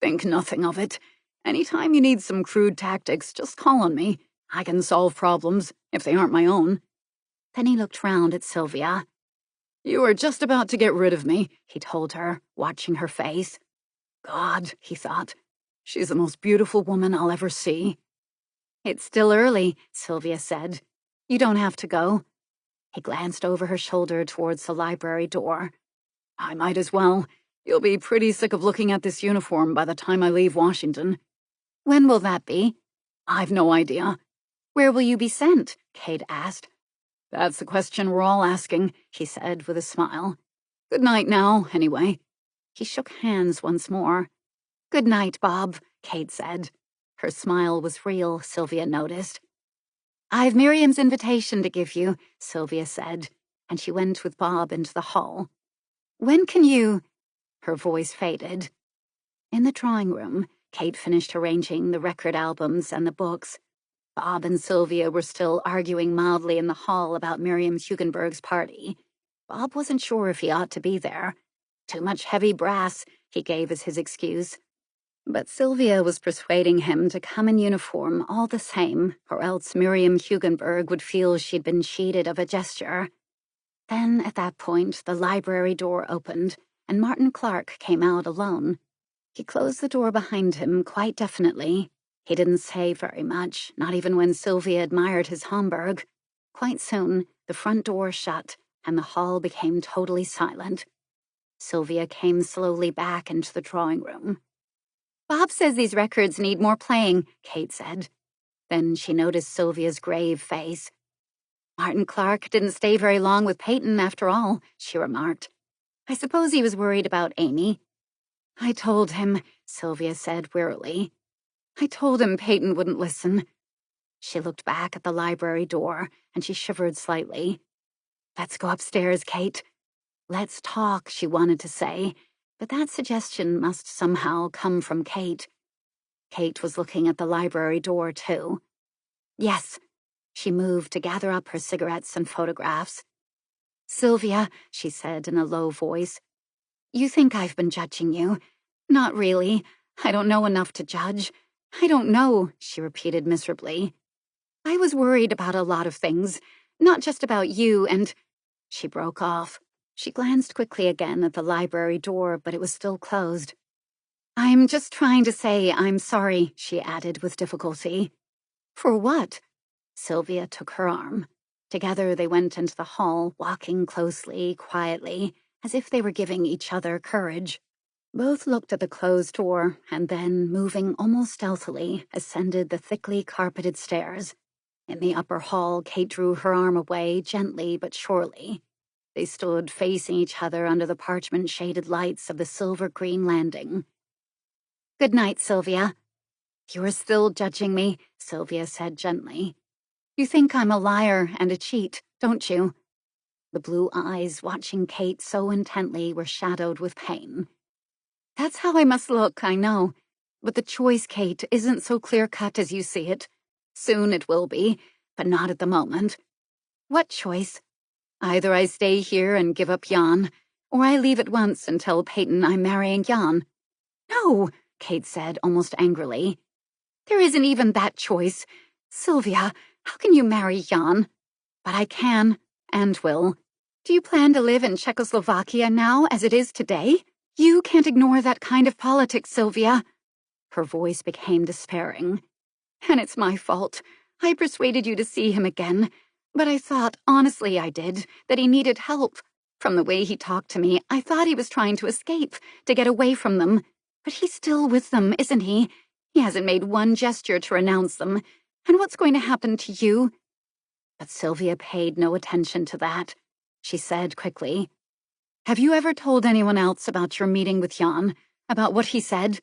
"Think nothing of it. Anytime you need some crude tactics, just call on me. I can solve problems, if they aren't my own." Then he looked round at Sylvia. "You are just about to get rid of me," he told her, watching her face. "God," he thought, "she's the most beautiful woman I'll ever see." "It's still early," Sylvia said. "You don't have to go." He glanced over her shoulder towards the library door. "I might as well. You'll be pretty sick of looking at this uniform by the time I leave Washington." "When will that be?" "I've no idea." "Where will you be sent?" Kate asked. "That's the question we're all asking," he said with a smile. "Good night now, anyway." He shook hands once more. "Good night, Bob," Kate said. Her smile was real, Sylvia noticed. "I've Miriam's invitation to give you," Sylvia said, and she went with Bob into the hall. "When can you—" Her voice faded. In the drawing room, Kate finished arranging the record albums and the books. Bob and Sylvia were still arguing mildly in the hall about Miriam Hugenberg's party. Bob wasn't sure if he ought to be there. Too much heavy brass, he gave as his excuse. But Sylvia was persuading him to come in uniform all the same, or else Miriam Hugenberg would feel she'd been cheated of a gesture. Then, at that point, the library door opened, and Martin Clark came out alone. He closed the door behind him quite definitely. He didn't say very much, not even when Sylvia admired his Homburg. Quite soon, the front door shut, and the hall became totally silent. Sylvia came slowly back into the drawing room. "Bob says these records need more playing," Kate said. Then she noticed Sylvia's grave face. "Martin Clark didn't stay very long with Peyton after all," she remarked. "I suppose he was worried about Amy." "I told him," Sylvia said wearily. "I told him Peyton wouldn't listen." She looked back at the library door, and she shivered slightly. "Let's go upstairs, Kate." "Let's talk," she wanted to say, but that suggestion must somehow come from Kate. Kate was looking at the library door, too. "Yes." She moved to gather up her cigarettes and photographs. "Sylvia," she said in a low voice, "you think I've been judging you. Not really. I don't know enough to judge. I don't know," she repeated miserably. "I was worried about a lot of things, not just about you and—" She broke off. She glanced quickly again at the library door, but it was still closed.
I'm just trying to say I'm sorry, she added with difficulty. For what? Sylvia took her arm. Together they went into the hall, walking closely, quietly, as if they were giving each other courage. Both looked at the closed door, and then, moving almost stealthily, ascended the thickly carpeted stairs. In the upper hall, Kate drew her arm away, gently but surely. They stood facing each other under the parchment-shaded lights of the silver-green landing. "Good night, Sylvia." "You're still judging me," Sylvia said gently. "You think I'm a liar and a cheat, don't you?" The blue eyes, watching Kate so intently, were shadowed with pain. "That's how I must look, I know. But the choice, Kate, isn't so clear-cut as you see it. Soon it will be, but not at the moment." "What choice?" "Either I stay here and give up Jan, or I leave at once and tell Peyton I'm marrying Jan." "No," Kate said, almost angrily. "There isn't even that choice. Sylvia, how can you marry Jan?" "But I can, and will. Do you plan to live in Czechoslovakia now as it is today? You can't ignore that kind of politics, Sylvia." Her voice became despairing. "And it's my fault. I persuaded you to see him again. But I thought, honestly I did, that he needed help. From the way he talked to me, I thought he was trying to escape, to get away from them. But he's still with them, isn't he? He hasn't made one gesture to renounce them. And what's going to happen to you?" But Sylvia paid no attention to that. She said quickly, "Have you ever told anyone else about your meeting with Jan? About what he said?"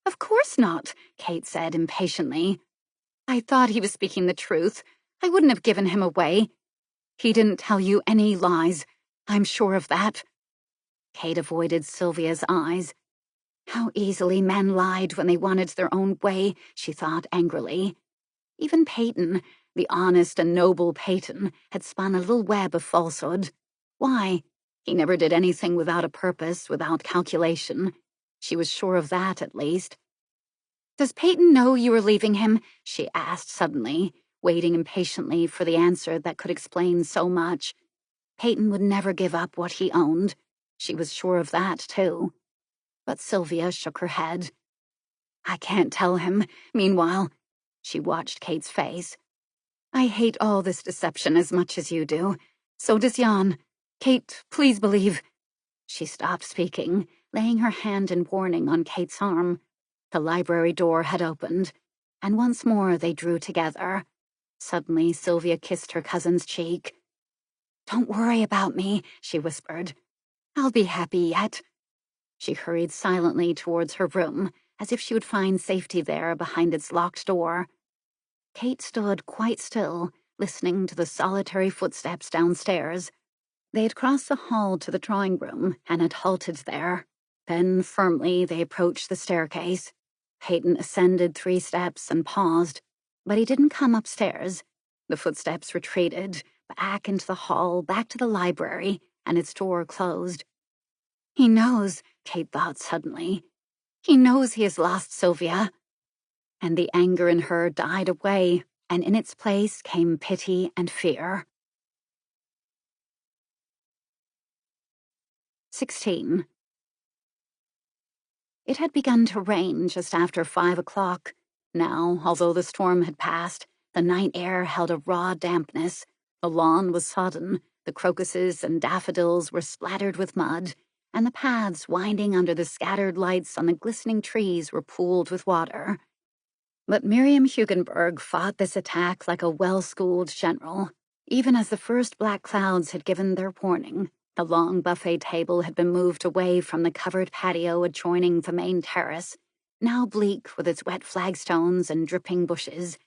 "Of course not," Kate said impatiently. "I thought he was speaking the truth. I wouldn't have given him away." "He didn't tell you any lies. I'm sure of that." Kate avoided Sylvia's eyes. How easily men lied when they wanted their own way, she thought angrily. Even Peyton, the honest and noble Peyton, had spun a little web of falsehood. Why? He never did anything without a purpose, without calculation. She was sure of that, at least. "Does Peyton know you were leaving him?" she asked suddenly, waiting impatiently for the answer that could explain so much. Peyton would never give up what he owned. She was sure of that, too. But Sylvia shook her head. "I can't tell him. Meanwhile," she watched Kate's face, "I hate all this deception as much as you do. So does Jan. Kate, please believe." She stopped speaking, laying her hand in warning on Kate's arm. The library door had opened, and once more they drew together. Suddenly, Sylvia kissed her cousin's cheek. "Don't worry about me," she whispered. "I'll be happy yet." She hurried silently towards her room, as if she would find safety there behind its locked door. Kate stood quite still, listening to the solitary footsteps downstairs. They had crossed the hall to the drawing room and had halted there. Then, firmly, they approached the staircase. Peyton ascended 3 steps and paused, but he didn't come upstairs. The footsteps retreated, back into the hall, back to the library, and its door closed. "He knows," Kate thought suddenly. "He knows he has lost Sylvia." And the anger in her died away, and in its place came pity and fear. 16. It had begun to rain just after 5 o'clock. Now, although the storm had passed, the night air held a raw dampness. The lawn was sodden, the crocuses and daffodils were splattered with mud, and the paths winding under the scattered lights on the glistening trees were pooled with water. But Miriam Hugenberg fought this attack like a well-schooled general. Even as the first black clouds had given their warning, the long buffet table had been moved away from the covered patio adjoining the main terrace, now bleak with its wet flagstones and dripping bushes,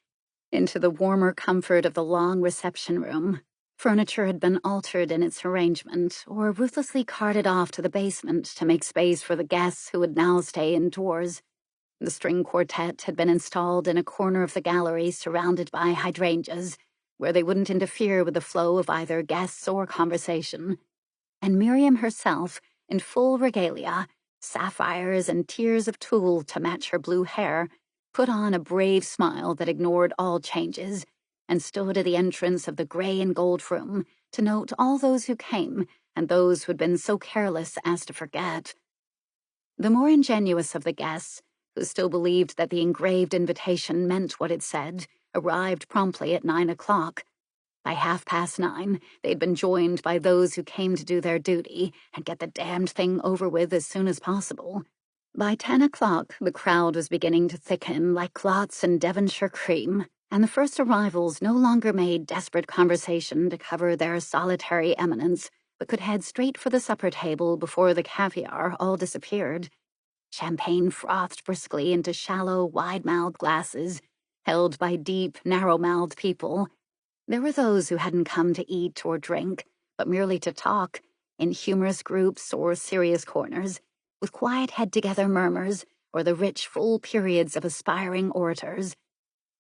into the warmer comfort of the long reception room. Furniture had been altered in its arrangement, or ruthlessly carted off to the basement to make space for the guests who would now stay indoors. The string quartet had been installed in a corner of the gallery surrounded by hydrangeas, where they wouldn't interfere with the flow of either guests or conversation. And Miriam herself, in full regalia, sapphires and tiers of tulle to match her blue hair, put on a brave smile that ignored all changes, and stood at the entrance of the gray and gold room to note all those who came and those who had been so careless as to forget. The more ingenuous of the guests, who still believed that the engraved invitation meant what it said, arrived promptly at 9 o'clock. By 9:30, they'd been joined by those who came to do their duty and get the damned thing over with as soon as possible. By 10 o'clock, the crowd was beginning to thicken like clots in Devonshire cream, and the first arrivals no longer made desperate conversation to cover their solitary eminence, but could head straight for the supper table before the caviar all disappeared. Champagne frothed briskly into shallow, wide-mouthed glasses, held by deep, narrow-mouthed people. There were those who hadn't come to eat or drink, but merely to talk, in humorous groups or serious corners, with quiet head-together murmurs or the rich, full periods of aspiring orators.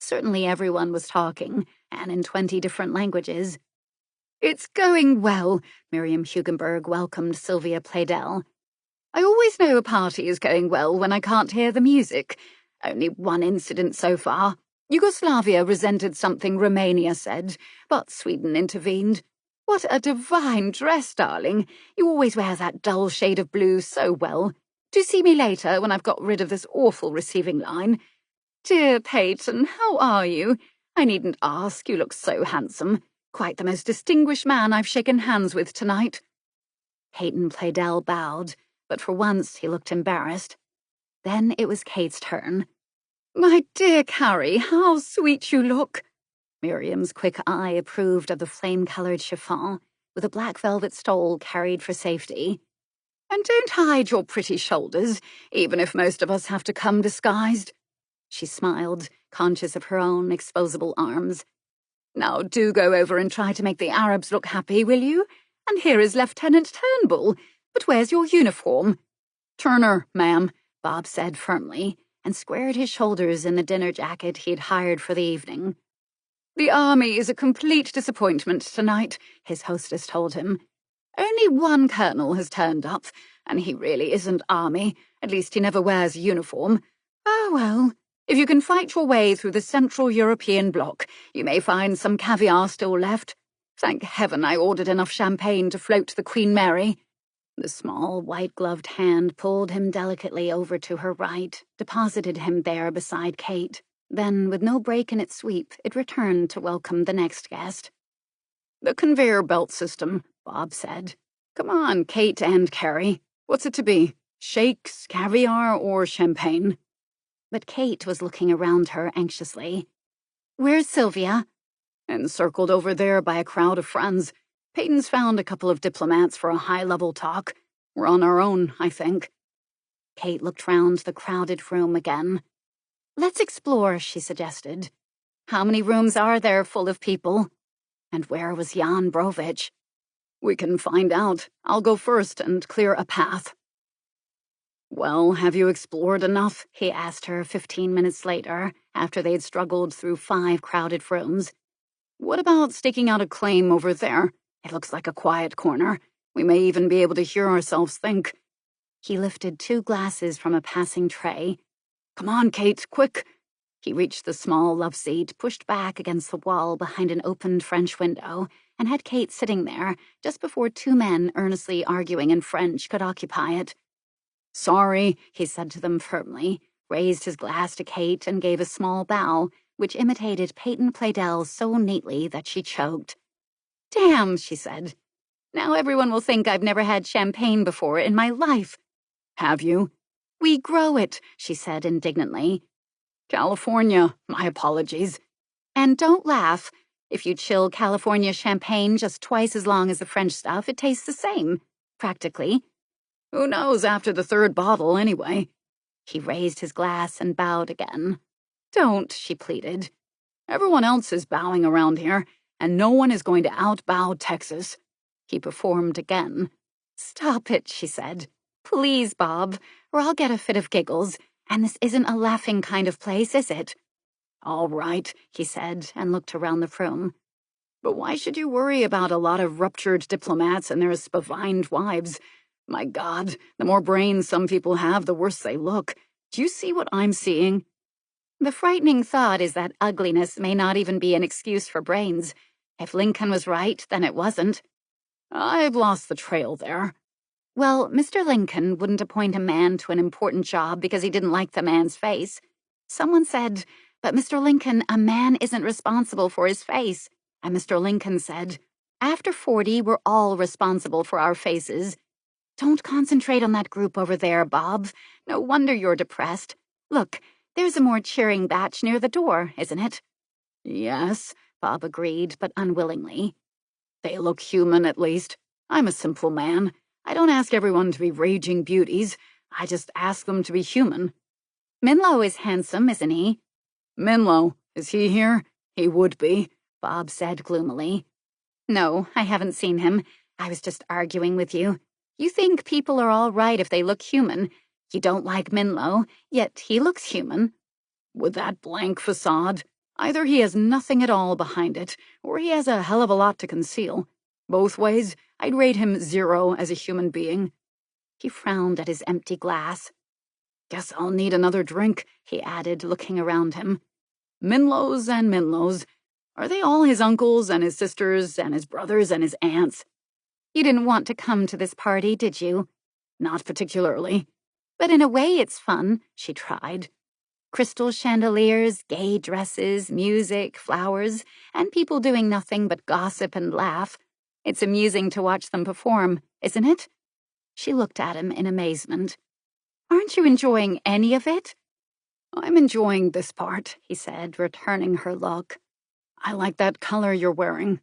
Certainly everyone was talking, and in 20 different languages. "It's going well," Miriam Hugenberg welcomed Sylvia Playdell. "I always know a party is going well when I can't hear the music. Only one incident so far. Yugoslavia resented something Romania said, but Sweden intervened. What a divine dress, darling. You always wear that dull shade of blue so well. Do see me later when I've got rid of this awful receiving line. Dear Peyton, how are you? I needn't ask, you look so handsome. Quite the most distinguished man I've shaken hands with tonight." Peyton Playdell bowed, but for once he looked embarrassed. Then it was Kate's turn. "My dear Carrie, how sweet you look." Miriam's quick eye approved of the flame-colored chiffon, with a black velvet stole carried for safety. "And don't hide your pretty shoulders, even if most of us have to come disguised." She smiled, conscious of her own exposable arms. "Now do go over and try to make the Arabs look happy, will you? And here is Lieutenant Turnbull. But where's your uniform?" "Turner, ma'am," Bob said firmly, and squared his shoulders in the dinner jacket he'd hired for the evening. "The army is a complete disappointment tonight," his hostess told him. "Only one colonel has turned up, and he really isn't army. At least he never wears a uniform. Oh well, if you can fight your way through the Central European bloc, you may find some caviar still left. Thank heaven I ordered enough champagne to float the Queen Mary." The small, white-gloved hand pulled him delicately over to her right, deposited him there beside Kate. Then, with no break in its sweep, it returned to welcome the next guest. "The conveyor belt system," Bob said. "Come on, Kate and Carrie. What's it to be? Shakes, caviar, or champagne?" But Kate was looking around her anxiously. "Where's Sylvia?" "Encircled over there by a crowd of friends. Peyton's found a couple of diplomats for a high-level talk. We're on our own, I think." Kate looked round the crowded room again. "Let's explore," she suggested. "How many rooms are there full of people? And where was Jan Brovich?" "We can find out. I'll go first and clear a path." "Well, have you explored enough?" he asked her 15 minutes later, after they'd struggled through 5 crowded rooms. "What about staking out a claim over there? It looks like a quiet corner. We may even be able to hear ourselves think." He lifted 2 glasses from a passing tray. "Come on, Kate, quick!" He reached the small love seat, pushed back against the wall behind an opened French window, and had Kate sitting there just before 2 men earnestly arguing in French could occupy it. "Sorry," he said to them firmly, raised his glass to Kate and gave a small bow, which imitated Peyton Playdell so neatly that she choked. "Damn," she said. "Now everyone will think I've never had champagne before in my life." "Have you?" "We grow it," she said indignantly. "California, my apologies." "And don't laugh. If you chill California champagne just twice as long as the French stuff, it tastes the same, practically." "Who knows after the 3rd bottle, anyway?" He raised his glass and bowed again. "Don't," she pleaded. "Everyone else is bowing around here, and no one is going to outbow Texas." He performed again. "Stop it," she said. "Please, Bob, or I'll get a fit of giggles, and this isn't a laughing kind of place, is it?" "All right," he said, and looked around the room. "But why should you worry about a lot of ruptured diplomats and their spavined wives? My God, the more brains some people have, the worse they look. Do you see what I'm seeing?" "The frightening thought is that ugliness may not even be an excuse for brains. If Lincoln was right, then it wasn't." "I've lost the trail there." Well, Mr. Lincoln wouldn't appoint a man to an important job because he didn't like the man's face. Someone said, "But Mr. Lincoln, a man isn't responsible for his face." And Mr. Lincoln said, "After 40, we're all responsible for our faces." Don't concentrate on that group over there, Bob. No wonder you're depressed. Look, there's a more cheering batch near the door, isn't it?
Yes,
Bob agreed, but unwillingly.
They look human, at least. I'm a simple man. I don't ask everyone to be raging beauties. I just ask them to be human.
Minlo is handsome, isn't he?
Minlo, is he here? He would be,
Bob said gloomily. No, I haven't seen him. I was just arguing with you. You think people are all right if they look human. You don't like Minlo, yet he looks human.
With that blank facade, either he has nothing at all behind it, or he has a hell of a lot to conceal. Both ways, I'd rate him 0 as a human being.
He frowned at his empty glass.
Guess I'll need another drink, he added, looking around him. Minlos and Minlos. Are they all his uncles and his sisters and his brothers and his aunts?
You didn't want to come to this party, did you?
Not particularly.
But in a way it's fun, she tried. Crystal chandeliers, gay dresses, music, flowers, and people doing nothing but gossip and laugh. It's amusing to watch them perform, isn't it? She looked at him in amazement. Aren't you enjoying any of it?
I'm enjoying this part, he said, returning her look. I like that color you're wearing.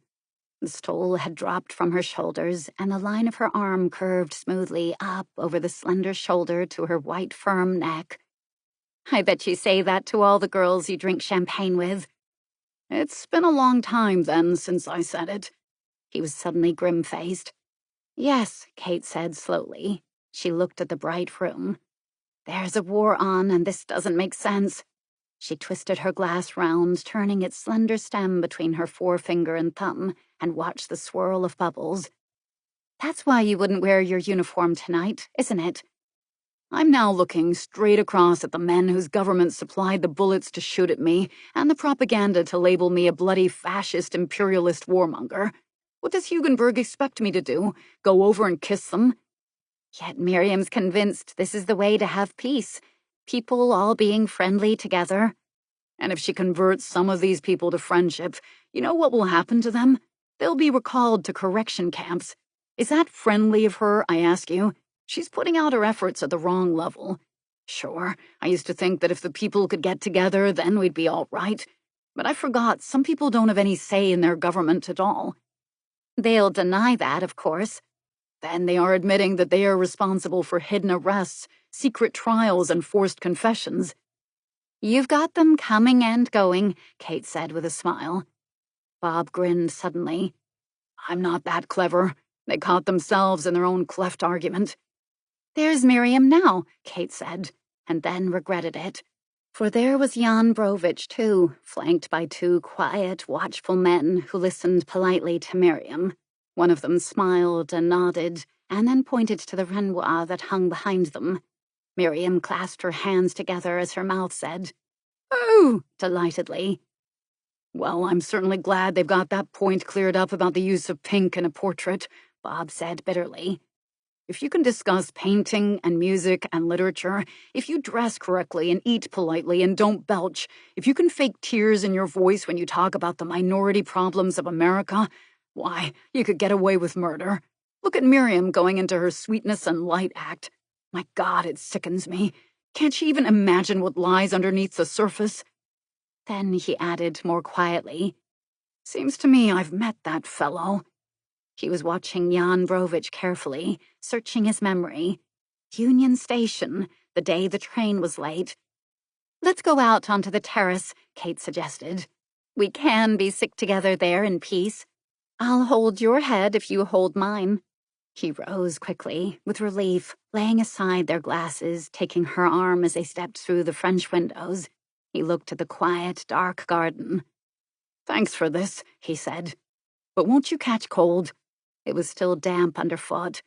The stole had dropped from her shoulders, and the line of her arm curved smoothly up over the slender shoulder to her white, firm neck. I bet you say that to all the girls you drink champagne with.
It's been a long time, then, since I said it.
He was suddenly grim-faced. Yes, Kate said slowly. She looked at the bright room. There's a war on, and this doesn't make sense. She twisted her glass round, turning its slender stem between her forefinger and thumb, and watched the swirl of bubbles. That's why you wouldn't wear your uniform tonight, isn't it?
I'm now looking straight across at the men whose government supplied the bullets to shoot at me and the propaganda to label me a bloody fascist imperialist warmonger. What does Hugenberg expect me to do? Go over and kiss them?
Yet Miriam's convinced this is the way to have peace. People all being friendly together.
And if she converts some of these people to friendship, you know what will happen to them? They'll be recalled to correction camps. Is that friendly of her, I ask you? She's putting out her efforts at the wrong level. Sure, I used to think that if the people could get together, then we'd be all right. But I forgot some people don't have any say in their government at all.
They'll deny that, of course.
Then they are admitting that they are responsible for hidden arrests, secret trials, and forced confessions.
You've got them coming and going, Kate said with a smile.
Bob grinned suddenly. I'm not that clever. They caught themselves in their own cleft argument.
There's Miriam now, Kate said, and then regretted it. For there was Jan Brovich, too, flanked by 2 quiet, watchful men who listened politely to Miriam. One of them smiled and nodded, and then pointed to the Renoir that hung behind them. Miriam clasped her hands together as her mouth said, "Oh!" delightedly.
Well, I'm certainly glad they've got that point cleared up about the use of pink in a portrait, Bob said bitterly. If you can discuss painting and music and literature, if you dress correctly and eat politely and don't belch, if you can fake tears in your voice when you talk about the minority problems of America, why, you could get away with murder. Look at Miriam going into her sweetness and light act. My God, it sickens me. Can't she even imagine what lies underneath the surface?
Then he added more quietly,
Seems to me I've met that fellow.
He was watching Jan Brovich carefully, searching his memory. Union Station, the day the train was late. Let's go out onto the terrace, Kate suggested. We can be sick together there in peace. I'll hold your head if you hold mine. He rose quickly, with relief, laying aside their glasses, taking her arm as they stepped through the French windows. He looked at the quiet, dark garden.
Thanks for this, he said. But won't you catch cold?
It was still damp underfoot.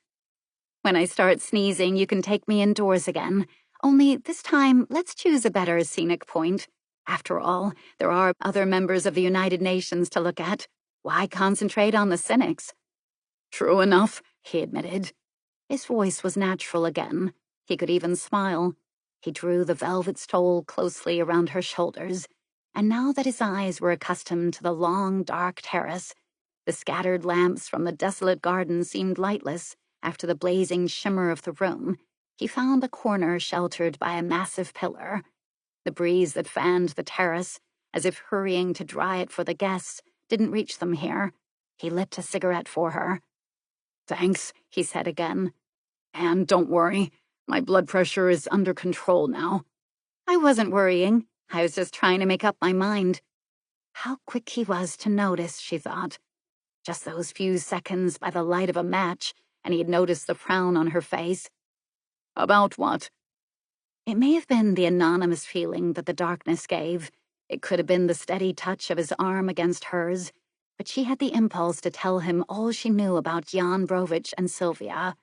When I start sneezing, you can take me indoors again. Only this time, let's choose a better scenic point. After all, there are other members of the United Nations to look at. Why concentrate on the cynics?
True enough, he admitted.
His voice was natural again. He could even smile. He drew the velvet stole closely around her shoulders, and now that his eyes were accustomed to the long, dark terrace, the scattered lamps from the desolate garden seemed lightless after the blazing shimmer of the room. He found a corner sheltered by a massive pillar. The breeze that fanned the terrace, as if hurrying to dry it for the guests, didn't reach them here. He lit a cigarette for her.
"Thanks," he said again. "And don't worry, my blood pressure is under control now."
I wasn't worrying. I was just trying to make up my mind. How quick he was to notice, she thought. Just those few seconds by the light of a match, and he had noticed the frown on her face.
"About what?"
It may have been the anonymous feeling that the darkness gave. It could have been the steady touch of his arm against hers, but she had the impulse to tell him all she knew about Jan Brovich and Sylvia.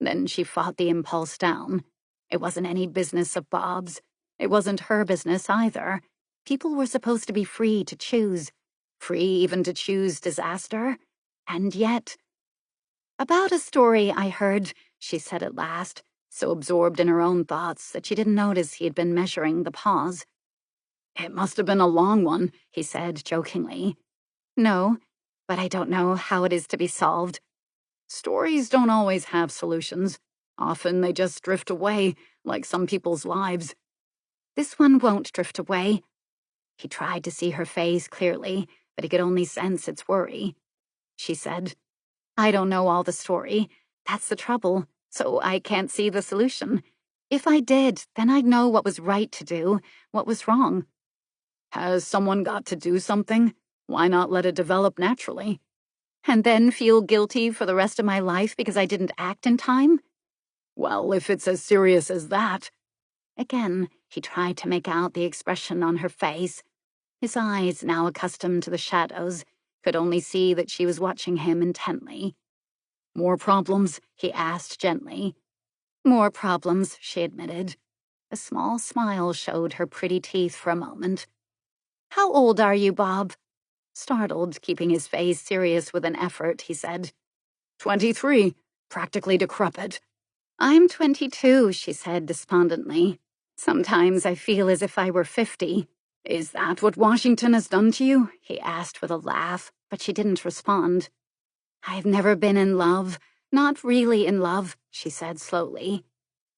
Then she fought the impulse down. It wasn't any business of Bob's. It wasn't her business either. People were supposed to be free to choose. Free even to choose disaster. And yet... "About a story I heard," she said at last, so absorbed in her own thoughts that she didn't notice he had been measuring the pause.
"It must have been a long one," he said jokingly.
"No, but I don't know how it is to be solved."
"Stories don't always have solutions. Often they just drift away, like some people's lives."
"This one won't drift away." He tried to see her face clearly, but he could only sense its worry. She said, "I don't know all the story. That's the trouble, so I can't see the solution. If I did, then I'd know what was right to do, what was wrong."
"Has someone got to do something? Why not let it develop naturally?"
"And then feel guilty for the rest of my life because I didn't act in time?"
"Well, if it's as serious as that."
Again, he tried to make out the expression on her face. His eyes, now accustomed to the shadows, could only see that she was watching him intently.
"More problems?"
he asked gently. "More problems," she admitted. A small smile showed her pretty teeth for a moment. "How old are you, Bob?" Startled, keeping his face serious with an effort, he said,
23, practically decrepit."
"I'm 22, she said despondently. "Sometimes I feel as if I were 50.
"Is that what Washington has done to you?"
he asked with a laugh, but she didn't respond. "I've never been in love. Not really in love," she said slowly.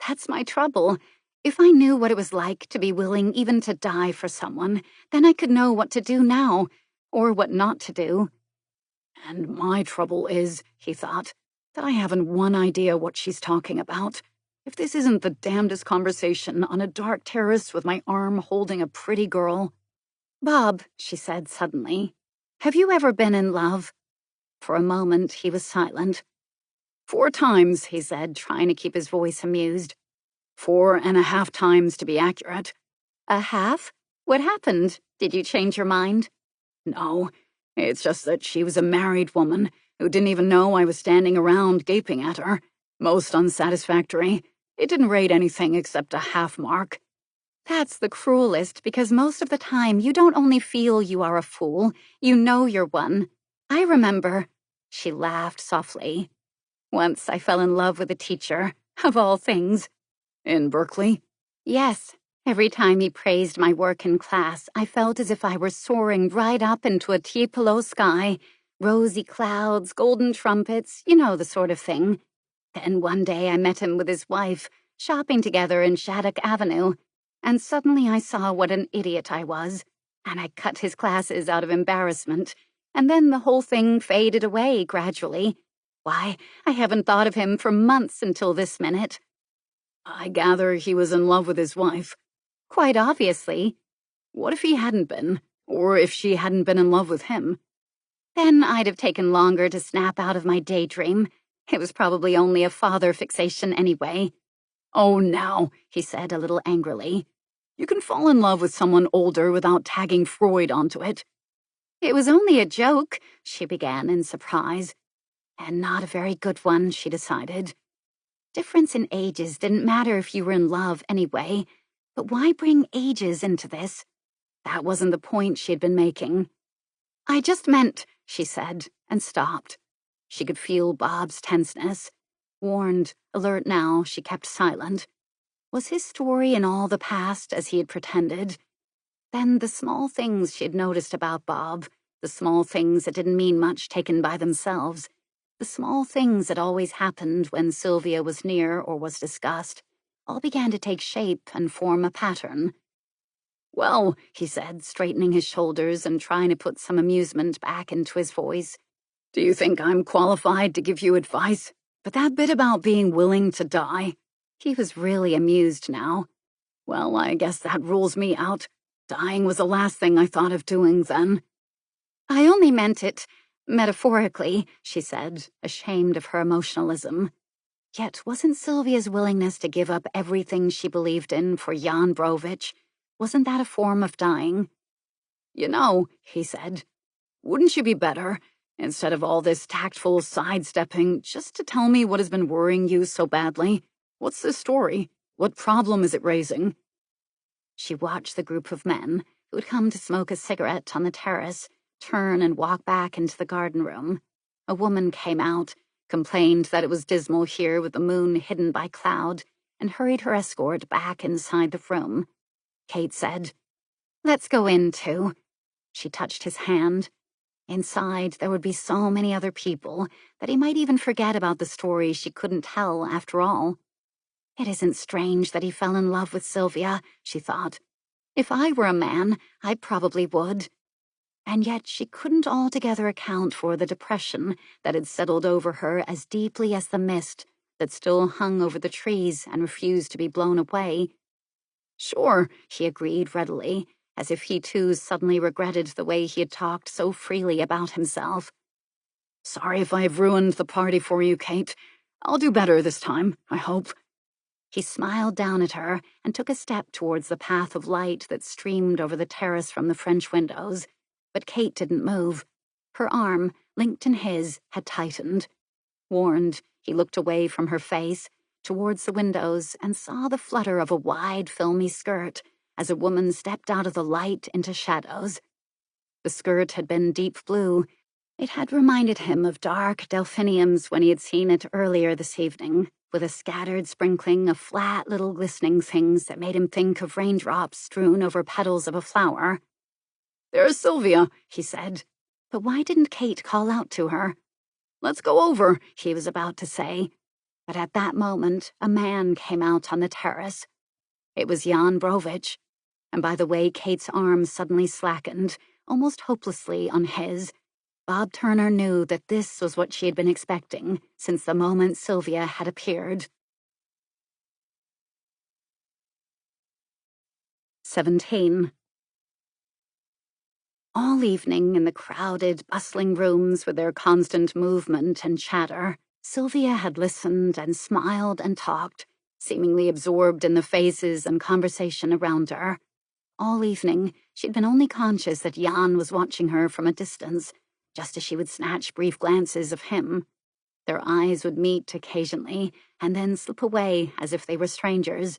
"That's my trouble. If I knew what it was like to be willing even to die for someone, then I could know what to do now, or what not to do."
"And my trouble is," he thought, "that I haven't one idea what she's talking about. If this isn't the damnedest conversation on a dark terrace with my arm holding a pretty girl."
"Bob," she said suddenly, "have you ever been in love?" For a moment he was silent.
4 times, he said, trying to keep his voice amused. 4.5 times, to be accurate.
"A half? What happened? Did you change your mind?"
"No, it's just that she was a married woman who didn't even know I was standing around gaping at her. Most unsatisfactory. It didn't rate anything except a half mark."
"That's the cruelest, because most of the time you don't only feel you are a fool, you know you're one. I remember," she laughed softly. "Once I fell in love with a teacher, of all things."
"In Berkeley?"
"Yes. Every time he praised my work in class, I felt as if I were soaring right up into a Tiepolo sky. Rosy clouds, golden trumpets, you know the sort of thing. Then one day I met him with his wife, shopping together in Shattuck Avenue, and suddenly I saw what an idiot I was, and I cut his classes out of embarrassment, and then the whole thing faded away gradually. Why, I haven't thought of him for months until this minute."
"I gather he was in love with his wife."
"Quite obviously."
"What if he hadn't been? Or if she hadn't been in love with him?"
"Then I'd have taken longer to snap out of my daydream. It was probably only a father fixation anyway."
"Oh, now," he said a little angrily. "You can fall in love with someone older without tagging Freud onto it."
"It was only a joke," she began in surprise. And not a very good one, she decided. Difference in ages didn't matter if you were in love anyway, but why bring ages into this? That wasn't the point she had been making. "I just meant," she said, and stopped. She could feel Bob's tenseness. Warned, alert now, she kept silent. Was his story in all the past as he had pretended? Then the small things she had noticed about Bob, the small things that didn't mean much taken by themselves, the small things that always happened when Sylvia was near or was discussed, all began to take shape and form a pattern. "Well," he said, straightening his shoulders and trying to put some amusement back into his voice, "do you think I'm qualified to give you advice? But that bit about being willing to die..." He was really amused now. "Well, I guess that rules me out. Dying was the last thing I thought of doing then." "I only meant it metaphorically," she said, ashamed of her emotionalism. Yet wasn't Sylvia's willingness to give up everything she believed in for Jan Brovich? Wasn't that a form of dying? "You know," he said, "wouldn't you be better, instead of all this tactful sidestepping, just to tell me what has been worrying you so badly? What's the story? What problem is it raising?" She watched the group of men, who had come to smoke a cigarette on the terrace, turn and walk back into the garden room. A woman came out, complained that it was dismal here with the moon hidden by cloud, and hurried her escort back inside the room. Kate said, "Let's go in, too." She touched his hand. Inside, there would be so many other people that he might even forget about the story she couldn't tell after all. It isn't strange that he fell in love with Sylvia, she thought. If I were a man, I probably would. And yet she couldn't altogether account for the depression that had settled over her as deeply as the mist that still hung over the trees and refused to be blown away. "Sure," he agreed readily, as if he too suddenly regretted the way he had talked so freely about himself. "Sorry if I've ruined the party for you, Kate. I'll do better this time, I hope." He smiled down at her and took a step towards the path of light that streamed over the terrace from the French windows, but Kate didn't move. Her arm, linked in his, had tightened. Warned, he looked away from her face, towards the windows, and saw the flutter of a wide, filmy skirt as a woman stepped out of the light into shadows. The skirt had been deep blue. It had reminded him of dark delphiniums when he had seen it earlier this evening, with a scattered sprinkling of flat little glistening things that made him think of raindrops strewn over petals of a flower. "There's Sylvia," he said. But why didn't Kate call out to her? "Let's go over," he was about to say. But at that moment, a man came out on the terrace. It was Jan Brovich, and by the way Kate's arm suddenly slackened, almost hopelessly on his, Bob Turner knew that this was what she had been expecting since the moment Sylvia had appeared. 17. All evening in the crowded, bustling rooms with their constant movement and chatter, Sylvia had listened and smiled and talked, seemingly absorbed in the faces and conversation around her. All evening, she'd been only conscious that Jan was watching her from a distance, just as she would snatch brief glances of him. Their eyes would meet occasionally, and then slip away as if they were strangers.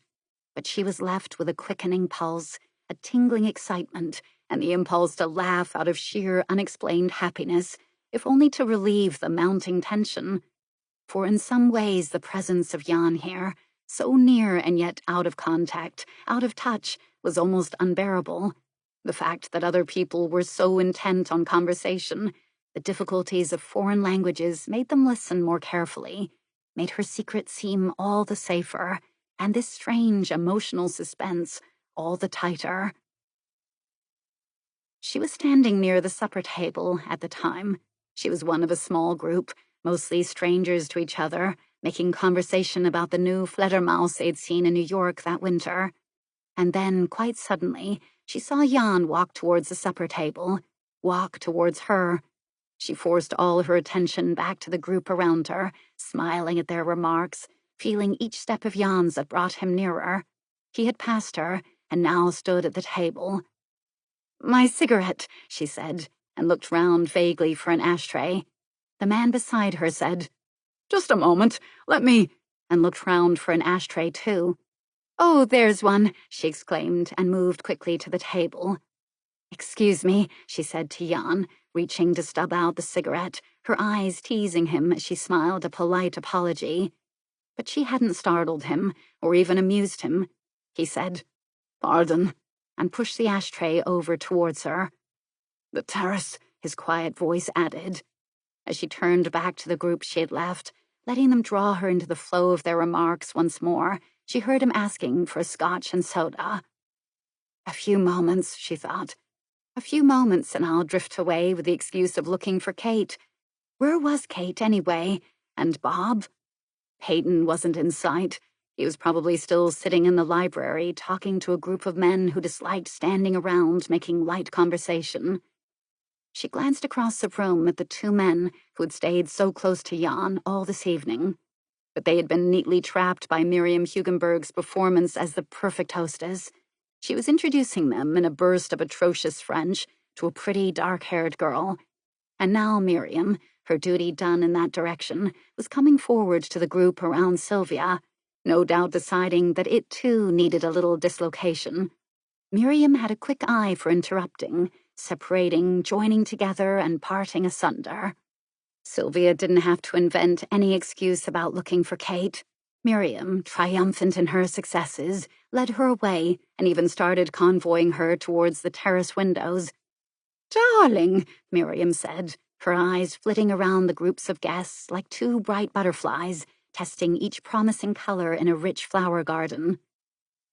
But she was left with a quickening pulse, a tingling excitement, and the impulse to laugh out of sheer, unexplained happiness, if only to relieve the mounting tension. For in some ways the presence of Jan here, so near and yet out of contact, out of touch, was almost unbearable. The fact that other people were so intent on conversation, the difficulties of foreign languages made them listen more carefully, made her secret seem all the safer, and this strange emotional suspense all the tighter. She was standing near the supper table at the time. She was one of a small group, mostly strangers to each other, making conversation about the new Fledermaus they'd seen in New York that winter. And then, quite suddenly, she saw Jan walk towards the supper table, walk towards her. She forced all her attention back to the group around her, smiling at their remarks, feeling each step of Jan's that brought him nearer. He had passed her, and now stood at the table. "My cigarette," she said, and looked round vaguely for an ashtray. The man beside her said, "Just a moment, let me," and looked round for an ashtray too. "Oh, there's one," she exclaimed, and moved quickly to the table. "Excuse me," she said to Jan, reaching to stub out the cigarette, her eyes teasing him as she smiled a polite apology. But she hadn't startled him, or even amused him. He said, "Pardon," and pushed the ashtray over towards her. "The terrace," his quiet voice added. As she turned back to the group she had left, letting them draw her into the flow of their remarks once more, she heard him asking for a scotch and soda. A few moments, she thought. A few moments and I'll drift away with the excuse of looking for Kate. Where was Kate, anyway? And Bob? Peyton wasn't in sight. He was probably still sitting in the library, talking to a group of men who disliked standing around making light conversation. She glanced across the room at the two men who had stayed so close to Jan all this evening. But they had been neatly trapped by Miriam Hugenberg's performance as the perfect hostess. She was introducing them in a burst of atrocious French to a pretty, dark-haired girl. And now Miriam, her duty done in that direction, was coming forward to the group around Sylvia, no doubt deciding that it too needed a little dislocation. Miriam had a quick eye for interrupting, separating, joining together, and parting asunder. Sylvia didn't have to invent any excuse about looking for Kate. Miriam, triumphant in her successes, led her away and even started convoying her towards the terrace windows. "Darling," Miriam said, her eyes flitting around the groups of guests like two bright butterflies, testing each promising color in a rich flower garden.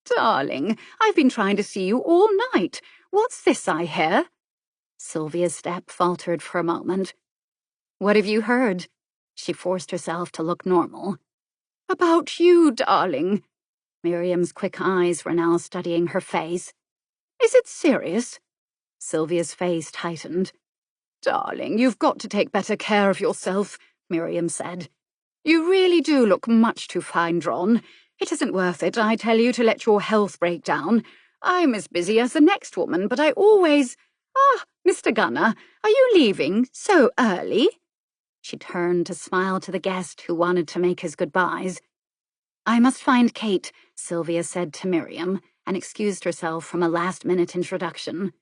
"Darling, I've been trying to see you all night. What's this I hear?" Sylvia's step faltered for a moment. "What have you heard?" She forced herself to look normal. "About you, darling." Miriam's quick eyes were now studying her face. "Is it serious?" Sylvia's face tightened. "Darling, you've got to take better care of yourself," Miriam said. "You really do look much too fine-drawn. It isn't worth it, I tell you, to let your health break down. I'm as busy as the next woman, but I always— Ah, Mr. Gunner, are you leaving so early?" She turned to smile to the guest who wanted to make his goodbyes. "I must find Kate," Sylvia said to Miriam, and excused herself from a last-minute introduction.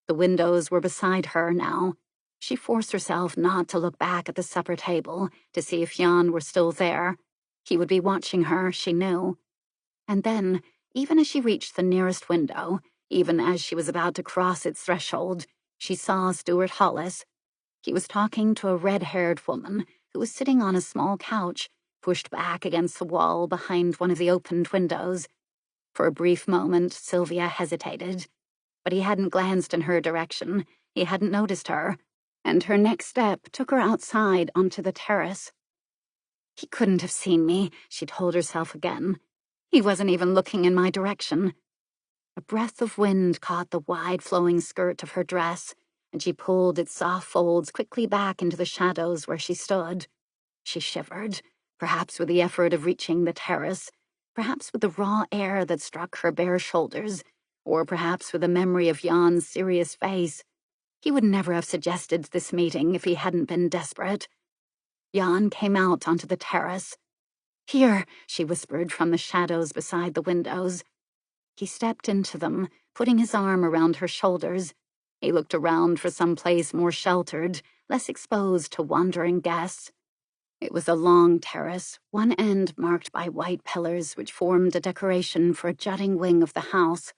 The windows were beside her now. She forced herself not to look back at the supper table to see if Jan were still there. He would be watching her, she knew. And then, even as she reached the nearest window, even as she was about to cross its threshold, she saw Stuart Hollis. He was talking to a red-haired woman who was sitting on a small couch, pushed back against the wall behind one of the opened windows. For a brief moment, Sylvia hesitated. But he hadn't glanced in her direction, he hadn't noticed her, and her next step took her outside onto the terrace. "He couldn't have seen me," she told herself again. "He wasn't even looking in my direction." A breath of wind caught the wide flowing skirt of her dress, and she pulled its soft folds quickly back into the shadows where she stood. She shivered, perhaps with the effort of reaching the terrace, perhaps with the raw air that struck her bare shoulders, or perhaps with the memory of Jan's serious face. He would never have suggested this meeting if he hadn't been desperate. Jan came out onto the terrace. "Here," she whispered from the shadows beside the windows. He stepped into them, putting his arm around her shoulders. He looked around for some place more sheltered, less exposed to wandering guests. It was a long terrace, one end marked by white pillars which formed a decoration for a jutting wing of the house.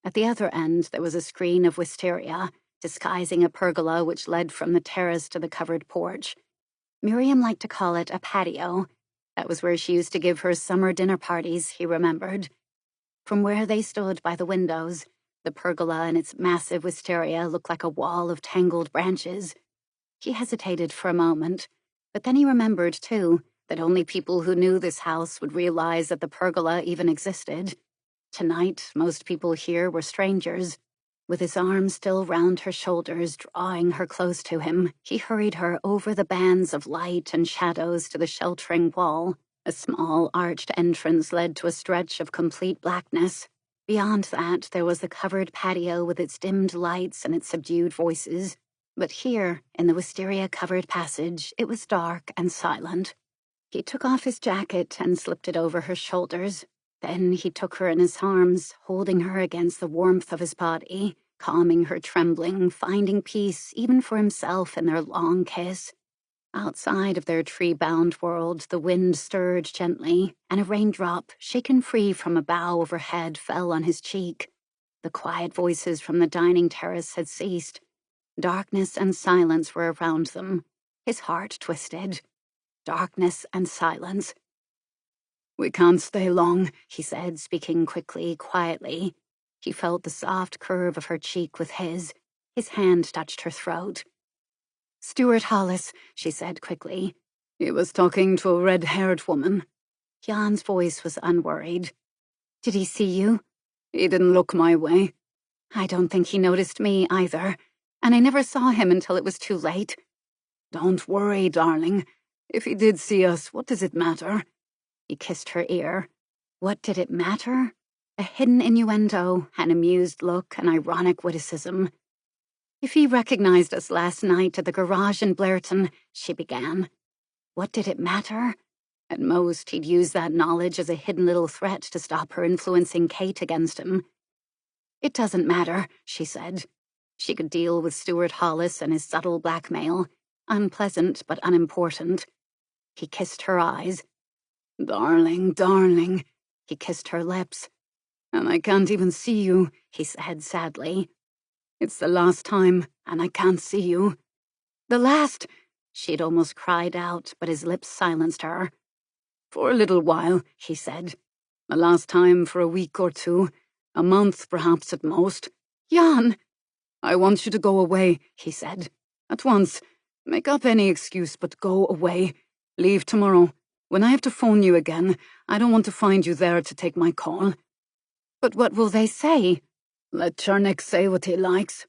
At the other end there was a screen of wisteria, disguising a pergola which led from the terrace to the covered porch. Miriam liked to call it a patio. That was where she used to give her summer dinner parties, he remembered. From where they stood by the windows, the pergola and its massive wisteria looked like a wall of tangled branches. He hesitated for a moment, but then he remembered, too, that only people who knew this house would realize that the pergola even existed. Tonight, most people here were strangers. With his arm still round her shoulders, drawing her close to him, he hurried her over the bands of light and shadows to the sheltering wall. A small arched entrance led to a stretch of complete blackness. Beyond that, there was the covered patio with its dimmed lights and its subdued voices. But here, in the wisteria-covered passage, it was dark and silent. He took off his jacket and slipped it over her shoulders. Then he took her in his arms, holding her against the warmth of his body, calming her trembling, finding peace even for himself in their long kiss. Outside of their tree-bound world, the wind stirred gently, and a raindrop, shaken free from a bough overhead, fell on his cheek. The quiet voices from the dining terrace had ceased. Darkness and silence were around them. His heart twisted. Darkness and silence. "We can't stay long," he said, speaking quickly, quietly. He felt the soft curve of her cheek with his. His hand touched her throat. "Stuart Hollis," she said quickly. "He was talking to a red-haired woman." Jan's voice was unworried. "Did he see you?" "He didn't look my way." "I don't think he noticed me either, and I never saw him until it was too late." "Don't worry, darling. If he did see us, what does it matter?" He kissed her ear. What did it matter? A hidden innuendo, an amused look, an ironic witticism. "If he recognized us last night at the garage in Blairton," she began. What did it matter? At most, he'd use that knowledge as a hidden little threat to stop her influencing Kate against him. "It doesn't matter," she said. She could deal with Stuart Hollis and his subtle blackmail. Unpleasant, but unimportant. He kissed her eyes. "Darling, darling." He kissed her lips. "And I can't even see you," he said sadly. "It's the last time, and I can't see you." "The last?" She'd almost cried out, but his lips silenced her. "For a little while," he said. "The last time for a week or two. A month, perhaps, at most." "Jan!" "I want you to go away," he said. "At once. Make up any excuse, but go away. Leave tomorrow. When I have to phone you again, I don't want to find you there to take my call." "But what will they say?" "Let Chernik say what he likes."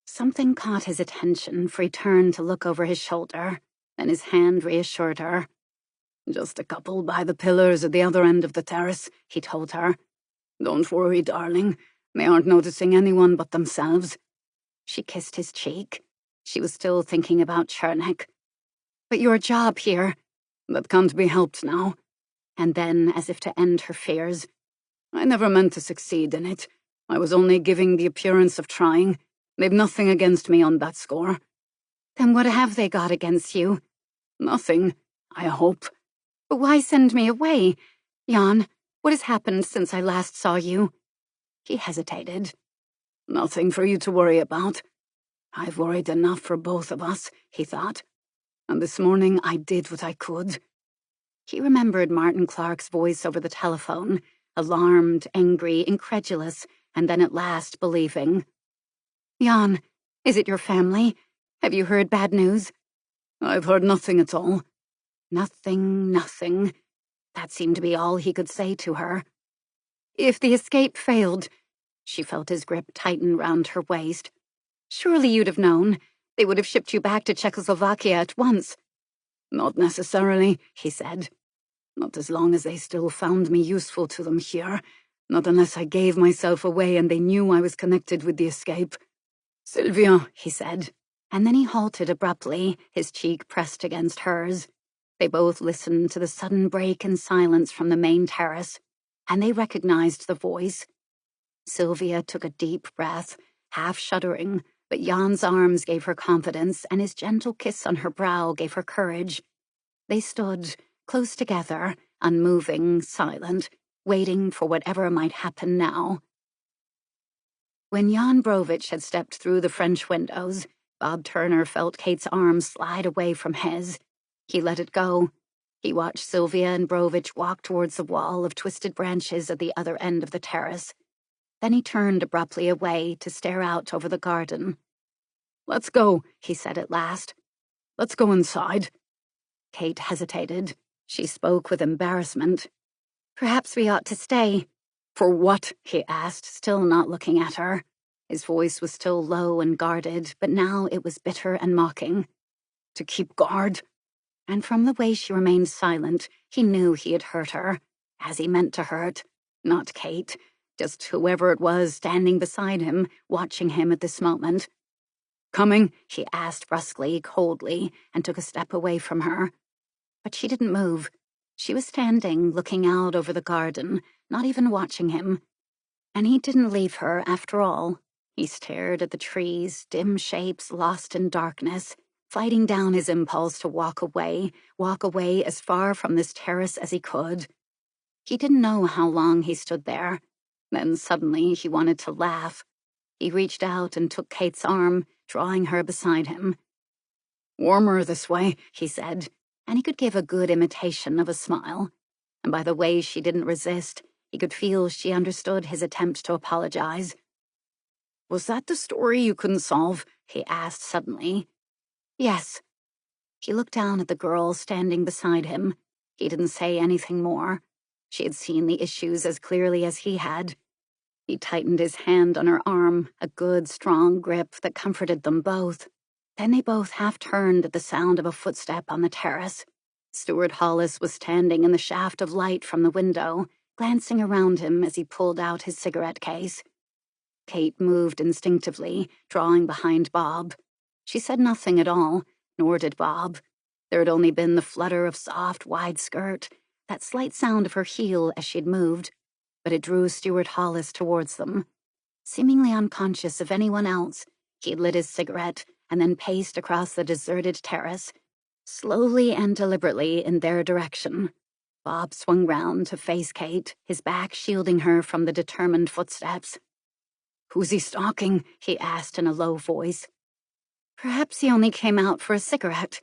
Something caught his attention, for he turned to look over his shoulder. Then his hand reassured her. "Just a couple by the pillars at the other end of the terrace," he told her. "Don't worry, darling. They aren't noticing anyone but themselves." She kissed his cheek. She was still thinking about Chernik. "But your job here—" "That can't be helped now." And then, as if to end her fears, "I never meant to succeed in it. I was only giving the appearance of trying. They've nothing against me on that score." "Then what have they got against you?" "Nothing, I hope." "But why send me away? Jan, what has happened since I last saw you?" He hesitated. "Nothing for you to worry about. I've worried enough for both of us," he thought. "And this morning I did what I could." He remembered Martin Clark's voice over the telephone, alarmed, angry, incredulous, and then at last believing. "Jan, is it your family? Have you heard bad news?" "I've heard nothing at all." Nothing, nothing. That seemed to be all he could say to her. "If the escape failed," she felt his grip tighten round her waist, "surely you'd have known. They would have shipped you back to Czechoslovakia at once." "Not necessarily," he said. "Not as long as they still found me useful to them here. Not unless I gave myself away and they knew I was connected with the escape." "Sylvia," he said, and then he halted abruptly, his cheek pressed against hers. They both listened to the sudden break in silence from the main terrace, and they recognized the voice. Sylvia took a deep breath, half shuddering, but Jan's arms gave her confidence, and his gentle kiss on her brow gave her courage. They stood, close together, unmoving, silent, waiting for whatever might happen now. When Jan Brovich had stepped through the French windows, Bob Turner felt Kate's arm slide away from his. He let it go. He watched Sylvia and Brovich walk towards the wall of twisted branches at the other end of the terrace. Then he turned abruptly away to stare out over the garden. "Let's go," he said at last. "Let's go inside." Kate hesitated. She spoke with embarrassment. "Perhaps we ought to stay." "For what?" he asked, still not looking at her. His voice was still low and guarded, but now it was bitter and mocking. "To keep guard?" And from the way she remained silent, he knew he had hurt her, as he meant to hurt. Not Kate, just whoever it was standing beside him, watching him at this moment. "Coming?" he asked brusquely, coldly, and took a step away from her. But she didn't move. She was standing, looking out over the garden, not even watching him. And he didn't leave her after all. He stared at the trees, dim shapes lost in darkness, fighting down his impulse to walk away as far from this terrace as he could. He didn't know how long he stood there. Then suddenly he wanted to laugh. He reached out and took Kate's arm, drawing her beside him. "Warmer this way," he said, and he could give a good imitation of a smile. And by the way she didn't resist, he could feel she understood his attempt to apologize. "Was that the story you couldn't solve?" he asked suddenly. "Yes." He looked down at the girl standing beside him. He didn't say anything more. She had seen the issues as clearly as he had. He tightened his hand on her arm, a good, strong grip that comforted them both. Then they both half-turned at the sound of a footstep on the terrace. Stuart Hollis was standing in the shaft of light from the window, glancing around him as he pulled out his cigarette case. Kate moved instinctively, drawing behind Bob. She said nothing at all, nor did Bob. There had only been the flutter of soft, wide skirt, that slight sound of her heel as she'd moved, but it drew Stuart Hollis towards them. Seemingly unconscious of anyone else, he lit his cigarette and then paced across the deserted terrace, slowly and deliberately in their direction. Bob swung round to face Kate, his back shielding her from the determined footsteps. "Who's he stalking?" he asked in a low voice. "Perhaps he only came out for a cigarette."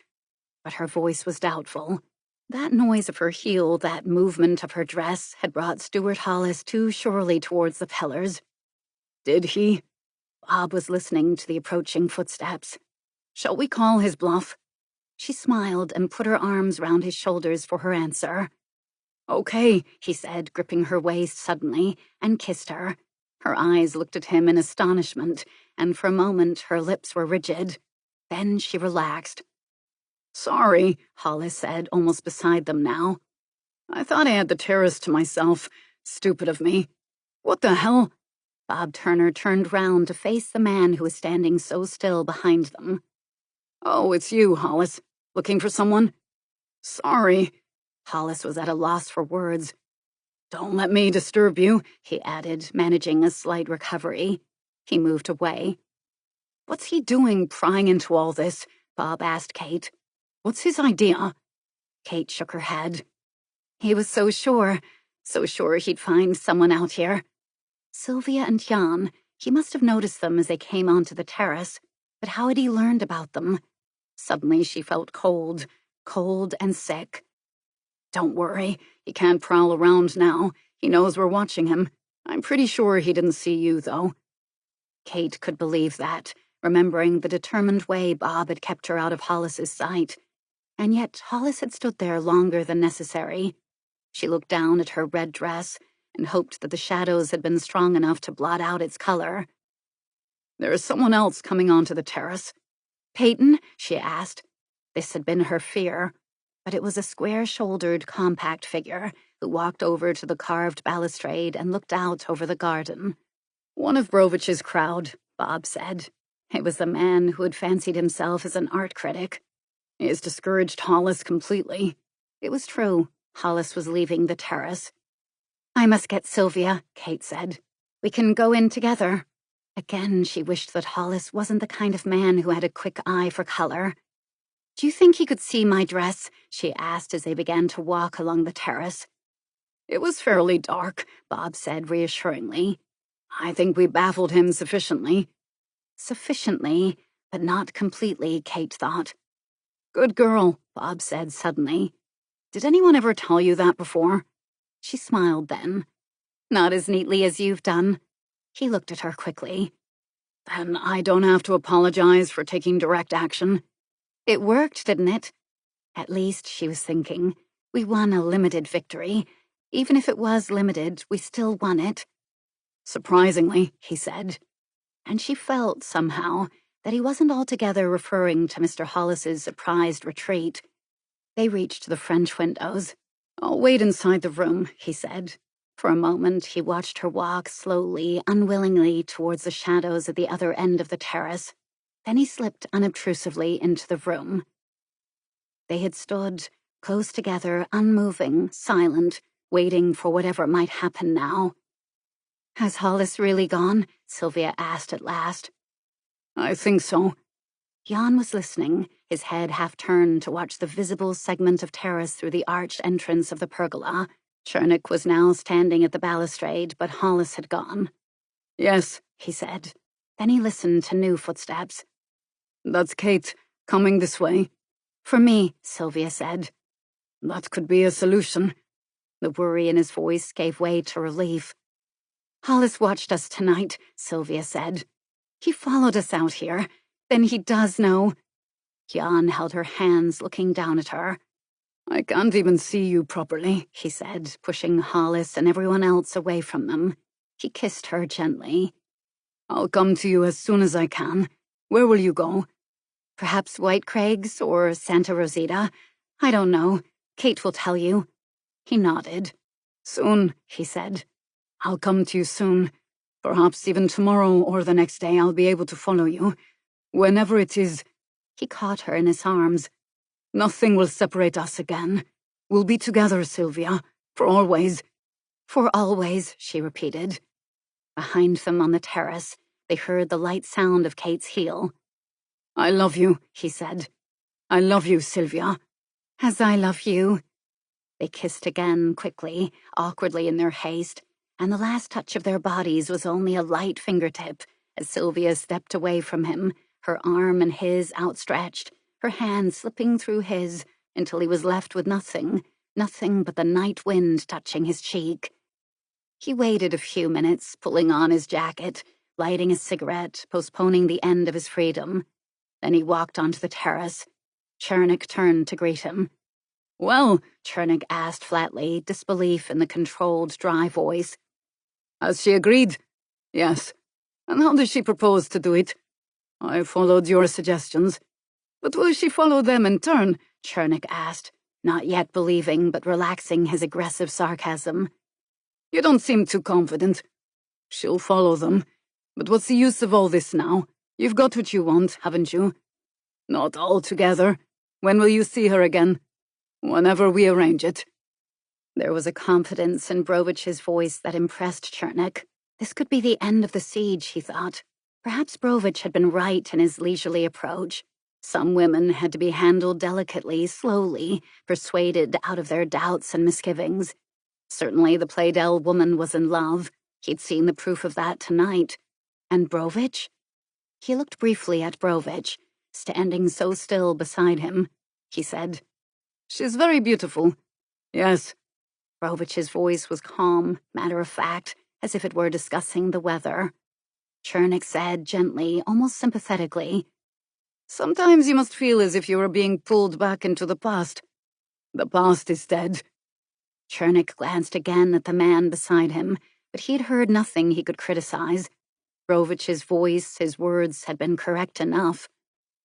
But her voice was doubtful. That noise of her heel, that movement of her dress, had brought Stuart Hollis too surely towards the pillars. "Did he?" Bob was listening to the approaching footsteps. "Shall we call his bluff?" She smiled and put her arms round his shoulders for her answer. "Okay," he said, gripping her waist suddenly, and kissed her. Her eyes looked at him in astonishment, and for a moment her lips were rigid. Then she relaxed. "Sorry," Hollis said, almost beside them now. "I thought I had the terrace to myself. Stupid of me. What the hell?" Bob Turner turned round to face the man who was standing so still behind them. "Oh, it's you, Hollis. Looking for someone?" "Sorry." Hollis was at a loss for words. "Don't let me disturb you," he added, managing a slight recovery. He moved away. "What's he doing prying into all this?" Bob asked Kate. "What's his idea?" Kate shook her head. "He was so sure he'd find someone out here. Sylvia and Jan, he must have noticed them as they came onto the terrace, but how had he learned about them?" Suddenly she felt cold and sick. "Don't worry, he can't prowl around now. He knows we're watching him. I'm pretty sure he didn't see you, though." Kate could believe that, remembering the determined way Bob had kept her out of Hollis's sight. And yet Hollis had stood there longer than necessary. She looked down at her red dress and hoped that the shadows had been strong enough to blot out its color. "There is someone else coming onto the terrace." "Peyton?" she asked. This had been her fear, but it was a square-shouldered, compact figure who walked over to the carved balustrade and looked out over the garden. "One of Brovich's crowd," Bob said. It was the man who had fancied himself as an art critic. "He has discouraged Hollis completely." It was true. Hollis was leaving the terrace. "I must get Sylvia," Kate said. "We can go in together." Again, she wished that Hollis wasn't the kind of man who had a quick eye for color. "Do you think he could see my dress?" she asked as they began to walk along the terrace. "It was fairly dark," Bob said reassuringly. "I think we baffled him sufficiently." Sufficiently, but not completely, Kate thought. "Good girl," Bob said suddenly. "Did anyone ever tell you that before?" She smiled then. "Not as neatly as you've done." He looked at her quickly. "Then I don't have to apologize for taking direct action." "It worked, didn't it?" At least, she was thinking, we won a limited victory. Even if it was limited, we still won it. "Surprisingly," he said. And she felt, somehow, that he wasn't altogether referring to Mr. Hollis's surprised retreat. They reached the French windows. "I'll wait inside the room," he said. For a moment, he watched her walk slowly, unwillingly towards the shadows at the other end of the terrace. Then he slipped unobtrusively into the room. They had stood, close together, unmoving, silent, waiting for whatever might happen now. "Has Hollis really gone?" Sylvia asked at last. "I think so." Jan was listening, his head half-turned to watch the visible segment of terrace through the arched entrance of the pergola. Chernick was now standing at the balustrade, but Hollis had gone.
"Yes,"
he said. Then he listened to new footsteps.
"That's Kate, coming this way."
"For me," Sylvia said.
"That could be a solution."
The worry in his voice gave way to relief. "Hollis watched us tonight," Sylvia said. "He followed us out here. Then he does know." Jan held her hands, looking down at her.
"I can't even see you properly,"
he said, pushing Hollis and everyone else away from them. He kissed her gently.
"I'll come to you as soon as I can. Where will you go?"
"Perhaps White Craigs or Santa Rosita. I don't know. Kate will tell you." He nodded.
"Soon,"
he said.
"I'll come to you soon. Perhaps even tomorrow or the next day I'll be able to follow you. Whenever it is."
He caught her in his arms.
"Nothing will separate us again. We'll be together, Sylvia, for always."
"For always," she repeated. Behind them on the terrace, they heard the light sound of Kate's heel.
"I love you," he said. "I love you, Sylvia."
"As I love you." They kissed again, quickly, awkwardly in their haste, and the last touch of their bodies was only a light fingertip as Sylvia stepped away from him, her arm and his outstretched, her hand slipping through his until he was left with nothing but the night wind touching his cheek. He waited a few minutes, pulling on his jacket, lighting a cigarette, postponing the end of his freedom. Then he walked onto the terrace. Chernick turned to greet him.
"Well,"
Chernick asked flatly, disbelief in the controlled, dry voice.
"Has she agreed?" "Yes." "And how does she propose to do it?" "I followed your suggestions." "But will she follow them in turn?"
Chernick asked, not yet believing but relaxing his aggressive sarcasm.
"You don't seem too confident." "She'll follow them. But what's the use of all this now? You've got what you want, haven't you?" "Not altogether. When will you see her again?" "Whenever we arrange it."
There was a confidence in Brovich's voice that impressed Chernick. This could be the end of the siege, he thought. Perhaps Brovich had been right in his leisurely approach. Some women had to be handled delicately, slowly, persuaded out of their doubts and misgivings. Certainly the Playdell woman was in love. He'd seen the proof of that tonight. And Brovich? He looked briefly at Brovich, standing so still beside him. He said,
"She's very beautiful." "Yes."
Brovich's voice was calm, matter-of-fact, as if it were discussing the weather. Chernick said gently, almost sympathetically,
"Sometimes you must feel as if you were being pulled back into the past. The past is dead."
Chernick glanced again at the man beside him, but he'd heard nothing he could criticize. Brovich's voice, his words, had been correct enough.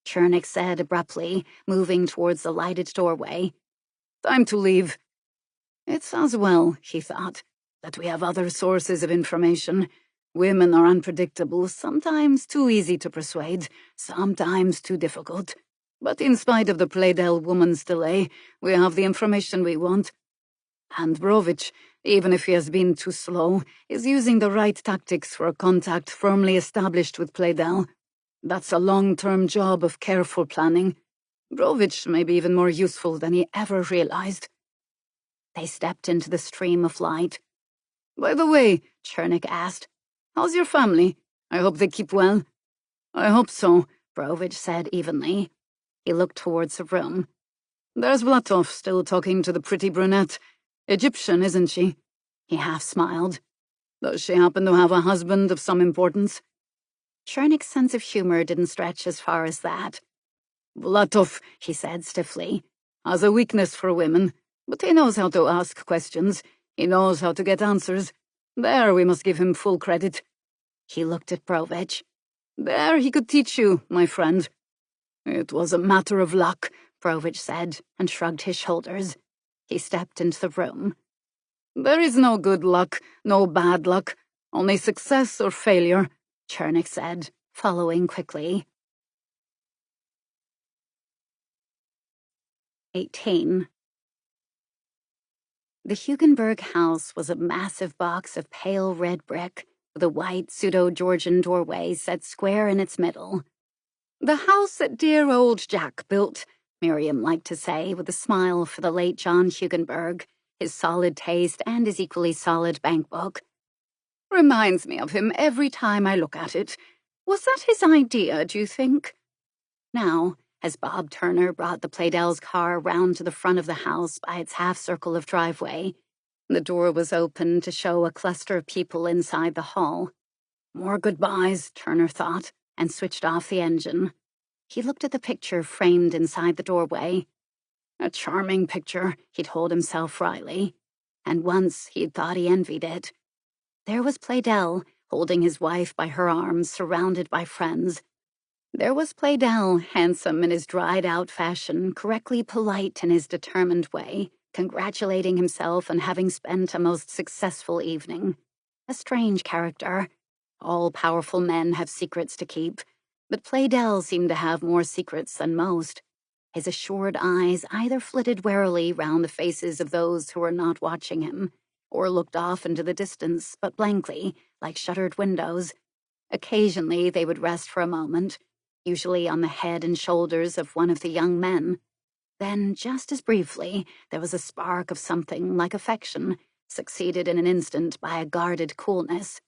Chernick said abruptly, moving towards the lighted doorway,
"Time to leave." It's as well, he thought, that we have other sources of information. Women are unpredictable, sometimes too easy to persuade, sometimes too difficult. But in spite of the Playdell woman's delay, we have the information we want. And Brovich, even if he has been too slow, is using the right tactics for a contact firmly established with Playdell. That's a long-term job of careful planning. Brovich may be even more useful than he ever realized.
They stepped into the stream of light.
"By the way," Chernick asked, "how's your family? I hope they keep well." "I hope so," Brovich said evenly.
He looked towards the room.
"There's Vlatov still talking to the pretty brunette. Egyptian, isn't she?" He half smiled. "Does she happen to have a husband of some importance?"
Chernick's sense of humor didn't stretch as far as that.
"Vlatov," he said stiffly, "has a weakness for women, but he knows how to ask questions. He knows how to get answers. There we must give him full credit."
He looked at Brovich.
"There he could teach you, my friend." "It was a matter of luck,"
Brovich said, and shrugged his shoulders. He stepped into the room.
"There is no good luck, no bad luck, only success or failure,"
Chernick said, following quickly. 18. The Hugenberg house was a massive box of pale red brick, with a white pseudo-Georgian doorway set square in its middle. "The house that dear old Jack built," Miriam liked to say with a smile for the late John Hugenberg, his solid taste and his equally solid bankbook. "Reminds me of him every time I look at it. Was that his idea, do you think?" Now, as Bob Turner brought the Playdells' car round to the front of the house by its half-circle of driveway, the door was open to show a cluster of people inside the hall. More goodbyes, Turner thought, and switched off the engine. He looked at the picture framed inside the doorway. A charming picture, he told himself wryly, and once he'd thought he envied it. There was Playdell, holding his wife by her arms, surrounded by friends. There was Playdell, handsome in his dried-out fashion, correctly polite in his determined way, congratulating himself on having spent a most successful evening. A strange character. All powerful men have secrets to keep, but Playdell seemed to have more secrets than most. His assured eyes either flitted warily round the faces of those who were not watching him, or looked off into the distance, but blankly, like shuttered windows. Occasionally they would rest for a moment, usually on the head and shoulders of one of the young men. Then, just as briefly, there was a spark of something like affection, succeeded in an instant by a guarded coolness.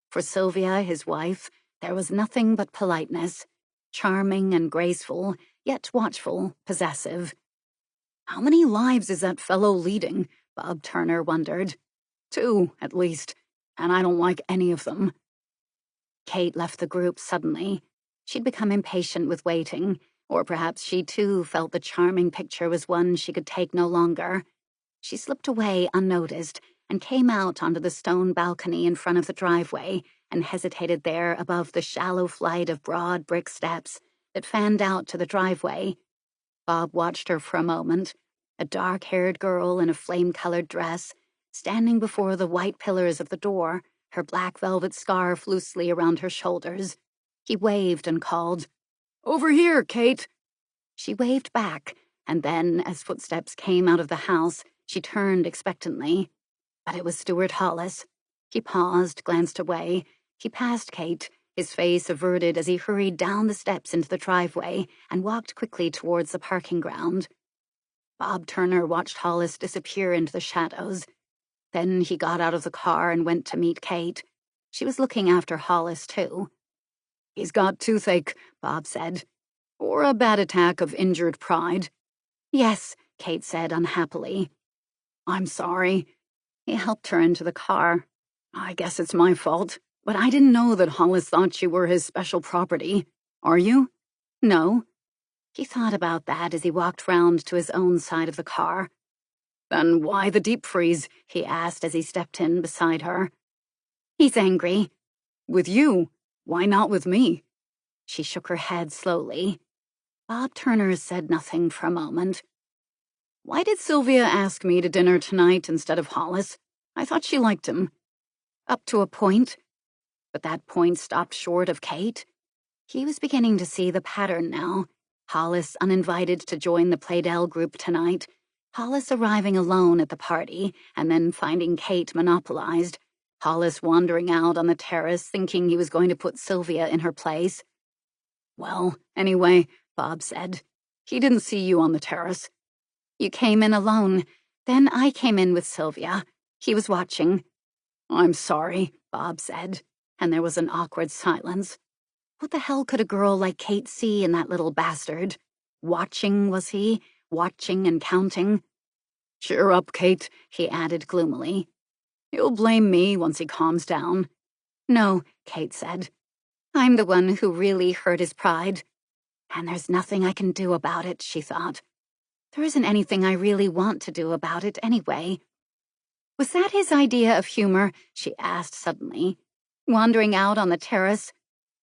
For Sylvia, his wife, there was nothing but politeness, charming and graceful, yet watchful, possessive. How many lives is that fellow leading? Bob Turner wondered. 2, at least, and I don't like any of them. Kate left the group suddenly. She'd become impatient with waiting, or perhaps she too felt the charming picture was one she could take no longer. She slipped away unnoticed and came out onto the stone balcony in front of the driveway and hesitated there above the shallow flight of broad brick steps that fanned out to the driveway. Bob watched her for a moment, a dark-haired girl in a flame-colored dress, standing before the white pillars of the door, her black velvet scarf loosely around her shoulders. He waved and called, "Over here, Kate!" She waved back, and then, as footsteps came out of the house, she turned expectantly. But it was Stuart Hollis. He paused, glanced away. He passed Kate, his face averted as he hurried down the steps into the driveway and walked quickly towards the parking ground. Bob Turner watched Hollis disappear into the shadows. Then he got out of the car and went to meet Kate. She was looking after Hollis, too. "He's got toothache," Bob said. "Or a bad attack of injured pride." "Yes," Kate said unhappily. "I'm sorry." He helped her into the car. "I guess it's my fault, but I didn't know that Hollis thought you were his special property. Are you?" "No." He thought about that as he walked round to his own side of the car. "Then why the deep freeze?" he asked as he stepped in beside her. "He's angry." "With you? Why not with me?" She shook her head slowly. Bob Turner said nothing for a moment. "Why did Sylvia ask me to dinner tonight instead of Hollis? I thought she liked him." "Up to a point." But that point stopped short of Kate. He was beginning to see the pattern now. Hollis uninvited to join the Playdell group tonight. Hollis arriving alone at the party, and then finding Kate monopolized. Hollis wandering out on the terrace thinking he was going to put Sylvia in her place. "Well, anyway," Bob said, "he didn't see you on the terrace." "You came in alone. Then I came in with Sylvia. He was watching." "I'm sorry," Bob said, and there was an awkward silence. What the hell could a girl like Kate see in that little bastard? Watching, was he? Watching and counting? "Cheer up, Kate," he added gloomily. "He'll blame me once he calms down." "No," Kate said. "I'm the one who really hurt his pride. And there's nothing I can do about it," she thought. "There isn't anything I really want to do about it anyway." "Was that his idea of humor?" she asked suddenly. "Wandering out on the terrace?"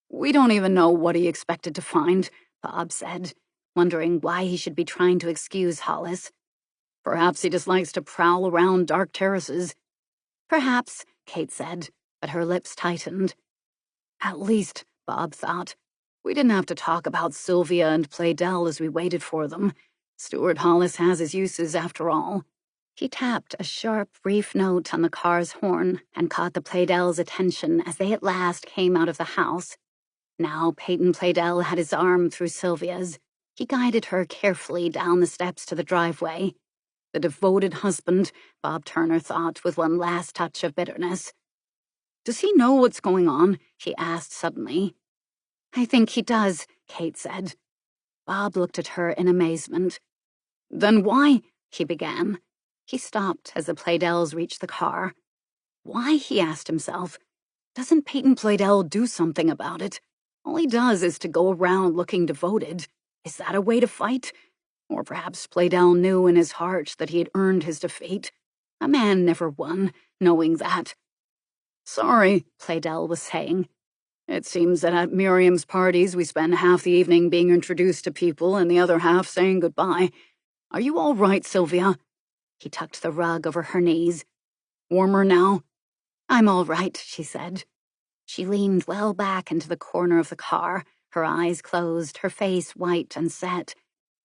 "We don't even know what he expected to find," Bob said, wondering why he should be trying to excuse Hollis. "Perhaps he just likes to prowl around dark terraces." "Perhaps," Kate said, but her lips tightened. At least, Bob thought, we didn't have to talk about Sylvia and Playdell as we waited for them. Stuart Hollis has his uses after all. He tapped a sharp, brief note on the car's horn and caught the Playdells' attention as they at last came out of the house. Now Peyton Playdell had his arm through Sylvia's. He guided her carefully down the steps to the driveway. The devoted husband, Bob Turner thought with one last touch of bitterness. "Does he know what's going on?" he asked suddenly. "I think he does," Kate said. Bob looked at her in amazement. "Then why?" he began. He stopped as the Playdells reached the car. Why, he asked himself. Doesn't Peyton Playdell do something about it? All he does is to go around looking devoted. Is that a way to fight? Or perhaps Playdell knew in his heart that he had earned his defeat. A man never won, knowing that. "Sorry," Playdell was saying. "It seems that at Miriam's parties we spend half the evening being introduced to people and the other half saying goodbye. Are you all right, Sylvia?" He tucked the rug over her knees. "Warmer now?" "I'm all right," she said. She leaned well back into the corner of the car, her eyes closed, her face white and set.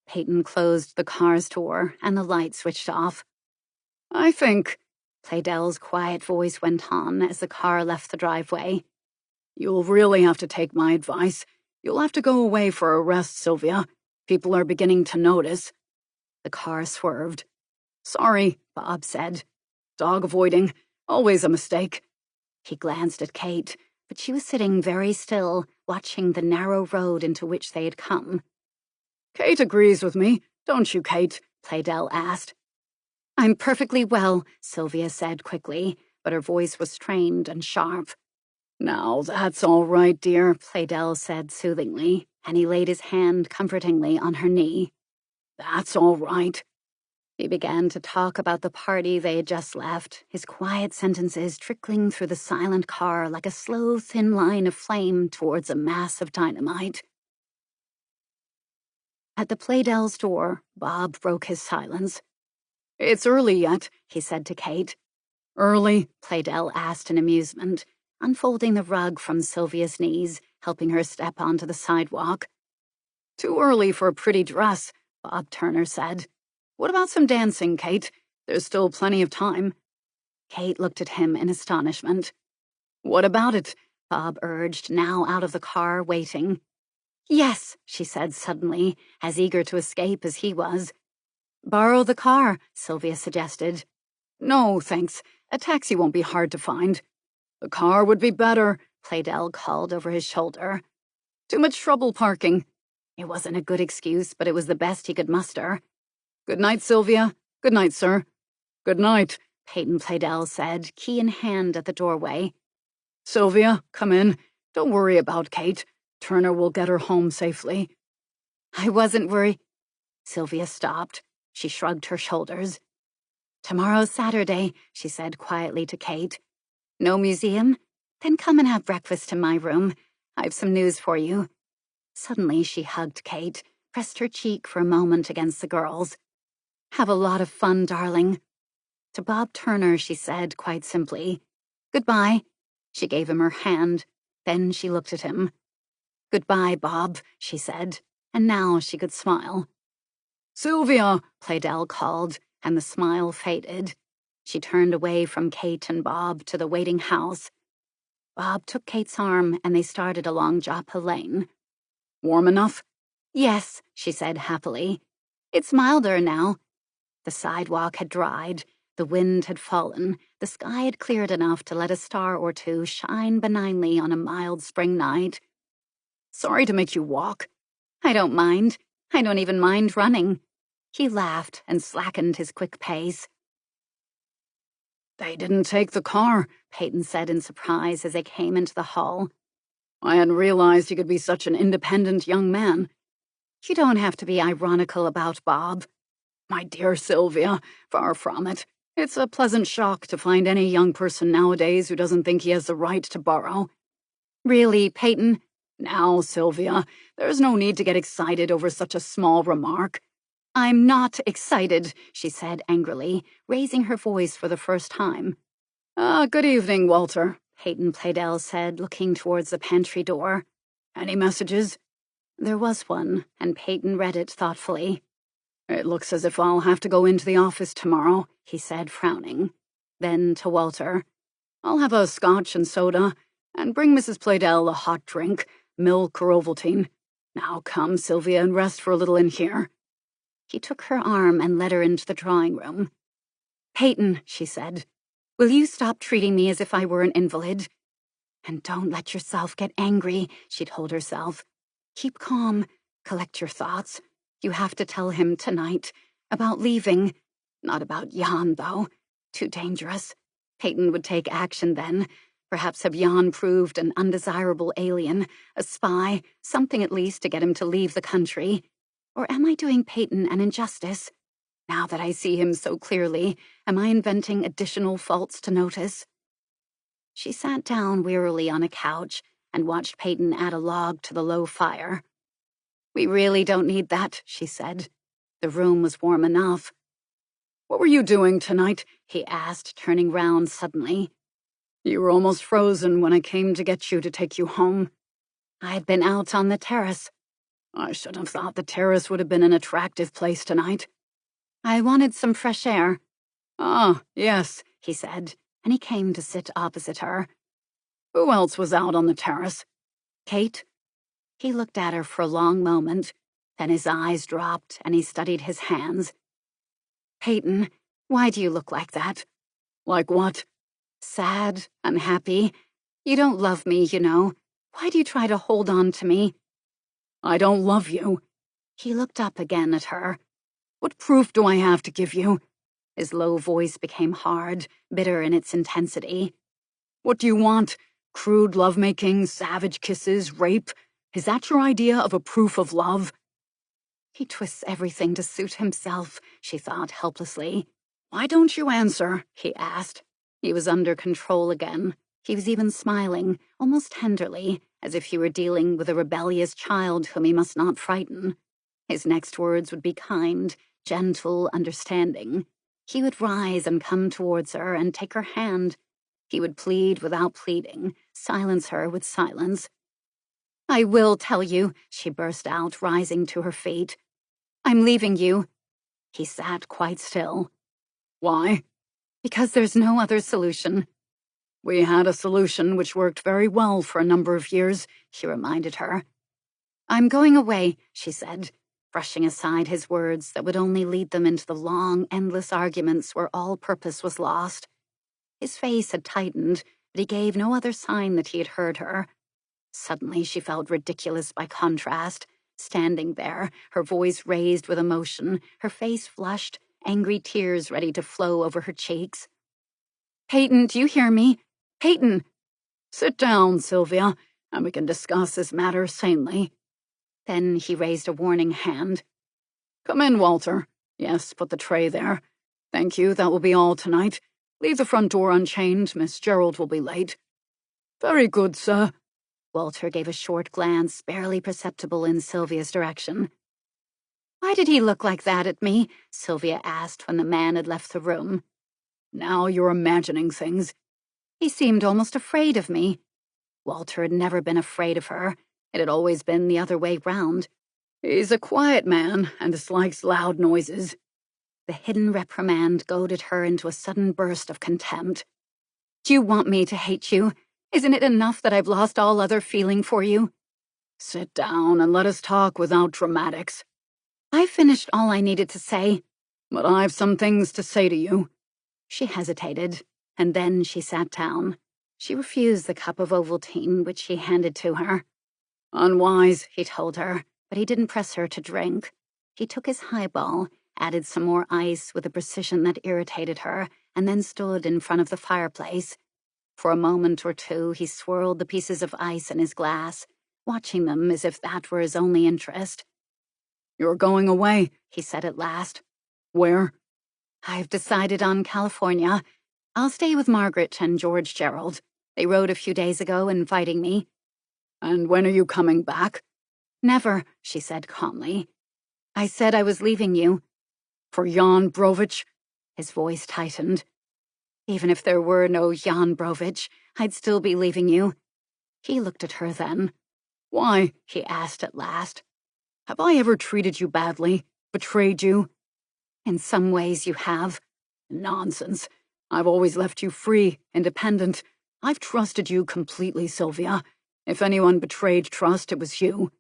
Peyton closed the car's door, and the light switched off. "I think," Playdell's quiet voice went on as the car left the driveway, "you'll really have to take my advice. You'll have to go away for a rest, Sylvia. People are beginning to notice." The car swerved. "Sorry," Bob said. "Dog avoiding. Always a mistake." He glanced at Kate, but she was sitting very still, watching the narrow road into which they had come. "Kate agrees with me, don't you, Kate?" Playdell asked. "I'm perfectly well," Sylvia said quickly, but her voice was strained and sharp. "Now, that's all right, dear," Playdell said soothingly, and he laid his hand comfortingly on her knee. "That's all right." He began to talk about the party they had just left, his quiet sentences trickling through the silent car like a slow, thin line of flame towards a mass of dynamite. At the Playdell's door, Bob broke his silence. "It's early yet," he said to Kate. "Early?" Playdell asked in amusement, unfolding the rug from Sylvia's knees, helping her step onto the sidewalk. "Too early for a pretty dress," Bob Turner said. "What about some dancing, Kate? There's still plenty of time." Kate looked at him in astonishment. "What about it?" Bob urged, now out of the car, waiting. "Yes," she said suddenly, as eager to escape as he was. "Borrow the car," Sylvia suggested. "No, thanks. A taxi won't be hard to find." "The car would be better," Playdell called over his shoulder. "Too much trouble parking." It wasn't a good excuse, but it was the best he could muster. "Good night, Sylvia. Good night, sir." "Good night," Peyton Playdell said, key in hand at the doorway. "Sylvia, come in. Don't worry about Kate. Turner will get her home safely." "I wasn't worried." Sylvia stopped. She shrugged her shoulders. "Tomorrow's Saturday," she said quietly to Kate. "No museum? Then come and have breakfast in my room. I've some news for you." Suddenly she hugged Kate, pressed her cheek for a moment against the girl's. "Have a lot of fun, darling." To Bob Turner she said quite simply, "Goodbye." She gave him her hand. Then she looked at him. "Goodbye, Bob," she said, and now she could smile. "Sylvia," Playdell called, and the smile faded. She turned away from Kate and Bob to the waiting house. Bob took Kate's arm and they started along Joppa Lane. "Warm enough?" "Yes," she said happily. "It's milder now." The sidewalk had dried, the wind had fallen, the sky had cleared enough to let a star or two shine benignly on a mild spring night. "Sorry to make you walk." "I don't mind. I don't even mind running." He laughed and slackened his quick pace. "They didn't take the car," Peyton said in surprise as they came into the hall. "I hadn't realized you could be such an independent young man." "You don't have to be ironical about Bob." "My dear Sylvia, far from it. It's a pleasant shock to find any young person nowadays who doesn't think he has the right to borrow." "Really, Peyton?" "Now, Sylvia, there's no need to get excited over such a small remark." "I'm not excited," she said angrily, raising her voice for the first time. Good evening, Walter," Peyton Playdell said, looking towards the pantry door. "Any messages?" There was one, and Peyton read it thoughtfully. "It looks as if I'll have to go into the office tomorrow," he said, frowning. Then to Walter, "I'll have a scotch and soda, and bring Mrs. Playdell a hot drink.
milk or Ovaltine. Now come, Sylvia, and rest for a little in here."
He took her arm and led her into the drawing room. "Peyton," she said, "will you stop treating me as if I were an invalid? And don't let yourself get angry," she told herself. "Keep calm. Collect your thoughts. You have to tell him tonight. About leaving. Not about Jan, though. Too dangerous. Peyton would take action then. Perhaps have Jan proved an undesirable alien, a spy, something at least to get him to leave the country. Or am I doing Peyton an injustice? Now that I see him so clearly, am I inventing additional faults to notice?" She sat down wearily on a couch and watched Peyton add a log to the low fire. "We really don't need that," she said. The room was warm enough.
"What were you doing tonight?"
he asked, turning round suddenly.
"You were almost frozen when I came to get you to take you home."
"I had been out on the terrace."
"I should have thought the terrace would have been an attractive place tonight."
"I wanted some fresh air."
"Ah, yes,"
he said, and he came to sit opposite her.
"Who else was out on the terrace?"
"Kate." He looked at her for a long moment, then his eyes dropped and he studied his hands. "Peyton, why do you look like that?"
"Like what?"
"Sad, unhappy. You don't love me, you know. Why do you try to hold on to me?"
"I don't love you."
He looked up again at her.
"What proof do I have to give you?"
His low voice became hard, bitter in its intensity.
"What do you want? Crude lovemaking, savage kisses, rape? Is that your idea of a proof of love?"
He twists everything to suit himself, she thought helplessly.
"Why don't you answer?"
he asked. He was under control again. He was even smiling, almost tenderly, as if he were dealing with a rebellious child whom he must not frighten. His next words would be kind, gentle, understanding. He would rise and come towards her and take her hand. He would plead without pleading, silence her with silence. "I will tell you," she burst out, rising to her feet. "I'm leaving you." He sat quite still.
"Why?"
"Because there's no other solution."
"We had a solution which worked very well for a number of years," he reminded her.
"I'm going away," she said, brushing aside his words that would only lead them into the long, endless arguments where all purpose was lost. His face had tightened, but he gave no other sign that he had heard her. Suddenly she felt ridiculous by contrast, standing there, her voice raised with emotion, her face flushed, angry tears ready to flow over her cheeks. "Peyton, do you hear me? Peyton!"
"Sit down, Sylvia, and we can discuss this matter sanely."
Then he raised a warning hand.
"Come in, Walter. Yes, put the tray there. Thank you, that will be all tonight. Leave the front door unchained, Miss Gerald will be late." "Very good, sir."
Walter gave a short glance, barely perceptible in Sylvia's direction. "Why did he look like that at me?" Sylvia asked when the man had left the room.
"Now you're imagining things."
"He seemed almost afraid of me." Walter had never been afraid of her. It had always been the other way round.
"He's a quiet man and dislikes loud noises."
The hidden reprimand goaded her into a sudden burst of contempt. "Do you want me to hate you? Isn't it enough that I've lost all other feeling for you?"
"Sit down and let us talk without dramatics."
"I finished all I needed to say."
"But I've some things to say to you."
She hesitated, and then she sat down. She refused the cup of Ovaltine which he handed to her.
"Unwise,"
he told her, but he didn't press her to drink. He took his highball, added some more ice with a precision that irritated her, and then stood in front of the fireplace. For a moment or two he swirled the pieces of ice in his glass, watching them as if that were his only interest.
"You're going away,"
he said at last.
"Where?"
"I've decided on California. I'll stay with Margaret and George Gerald. They wrote a few days ago inviting me."
"And when are you coming back?"
"Never," she said calmly. "I said I was leaving you."
"For Jan Brovich?"
His voice tightened. "Even if there were no Jan Brovich, I'd still be leaving you." He looked at her then.
"Why?"
he asked at last.
"Have I ever treated you badly? Betrayed you?"
"In some ways you have."
"Nonsense. I've always left you free, independent. I've trusted you completely, Sylvia. If anyone betrayed trust, it was you.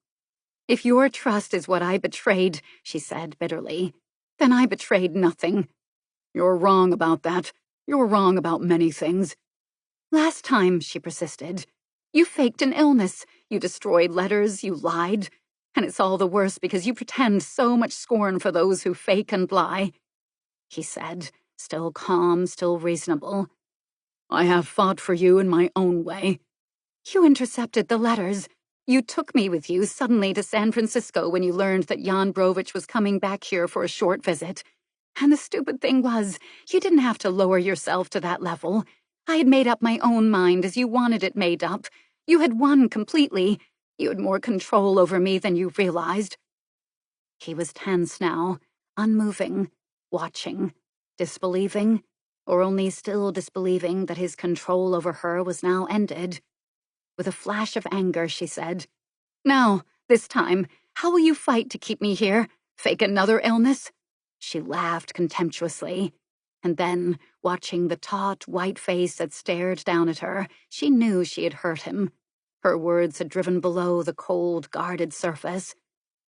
If your trust is what I betrayed, she said bitterly, then I betrayed nothing.
You're wrong about that. You're wrong about many things.
Last time, she persisted, you faked an illness, you destroyed letters, you lied. And it's all the worse because you pretend so much scorn for those who fake and lie. He said, still calm, still reasonable.
I have fought for you in my own way.
You intercepted the letters. You took me with you suddenly to San Francisco when you learned that Jan Brovich was coming back here for a short visit. And the stupid thing was, you didn't have to lower yourself to that level. I had made up my own mind as you wanted it made up. You had won completely. You had more control over me than you realized. He was tense now, unmoving, watching, disbelieving, or only still disbelieving that his control over her was now ended. With a flash of anger, she said, Now, this time, how will you fight to keep me here? Fake another illness? She laughed contemptuously. And then, watching the taut, white face that stared down at her, she knew she had hurt him. Her words had driven below the cold, guarded surface.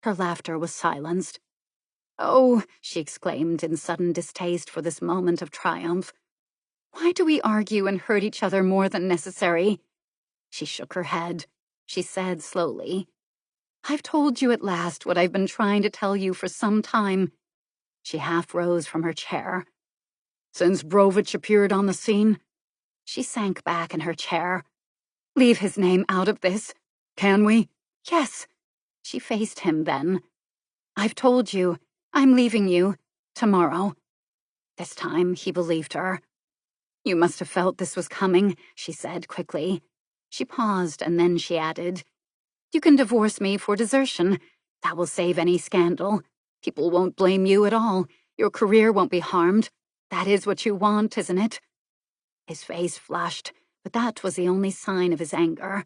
Her laughter was silenced. Oh, she exclaimed in sudden distaste for this moment of triumph. Why do we argue and hurt each other more than necessary? She shook her head. She said slowly, I've told you at last what I've been trying to tell you for some time. She half rose from her chair.
Since Brovich appeared on the scene?
She sank back in her chair. Leave his name out of this.
Can we?
Yes. She faced him then. I've told you. I'm leaving you. Tomorrow. This time he believed her. You must have felt this was coming, she said quickly. She paused and then she added, You can divorce me for desertion. That will save any scandal. People won't blame you at all. Your career won't be harmed. That is what you want, isn't it? His face flushed, but that was the only sign of his anger.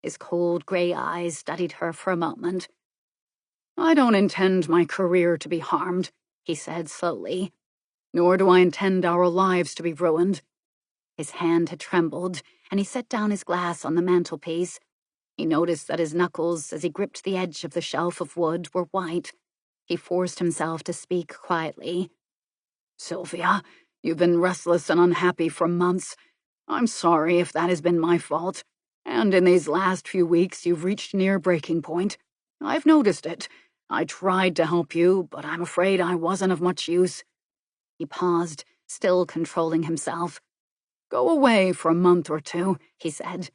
His cold gray eyes studied her for a moment.
I don't intend my career to be harmed, he said slowly. Nor do I intend our lives to be ruined.
His hand had trembled, and he set down his glass on the mantelpiece. He noticed that his knuckles, as he gripped the edge of the shelf of wood, were white. He forced himself to speak quietly.
Sylvia, you've been restless and unhappy for months. I'm sorry if that has been my fault. And in these last few weeks, you've reached near breaking point. I've noticed it. I tried to help you, but I'm afraid I wasn't of much use.
He paused, still controlling himself.
Go away for a month or two, he said.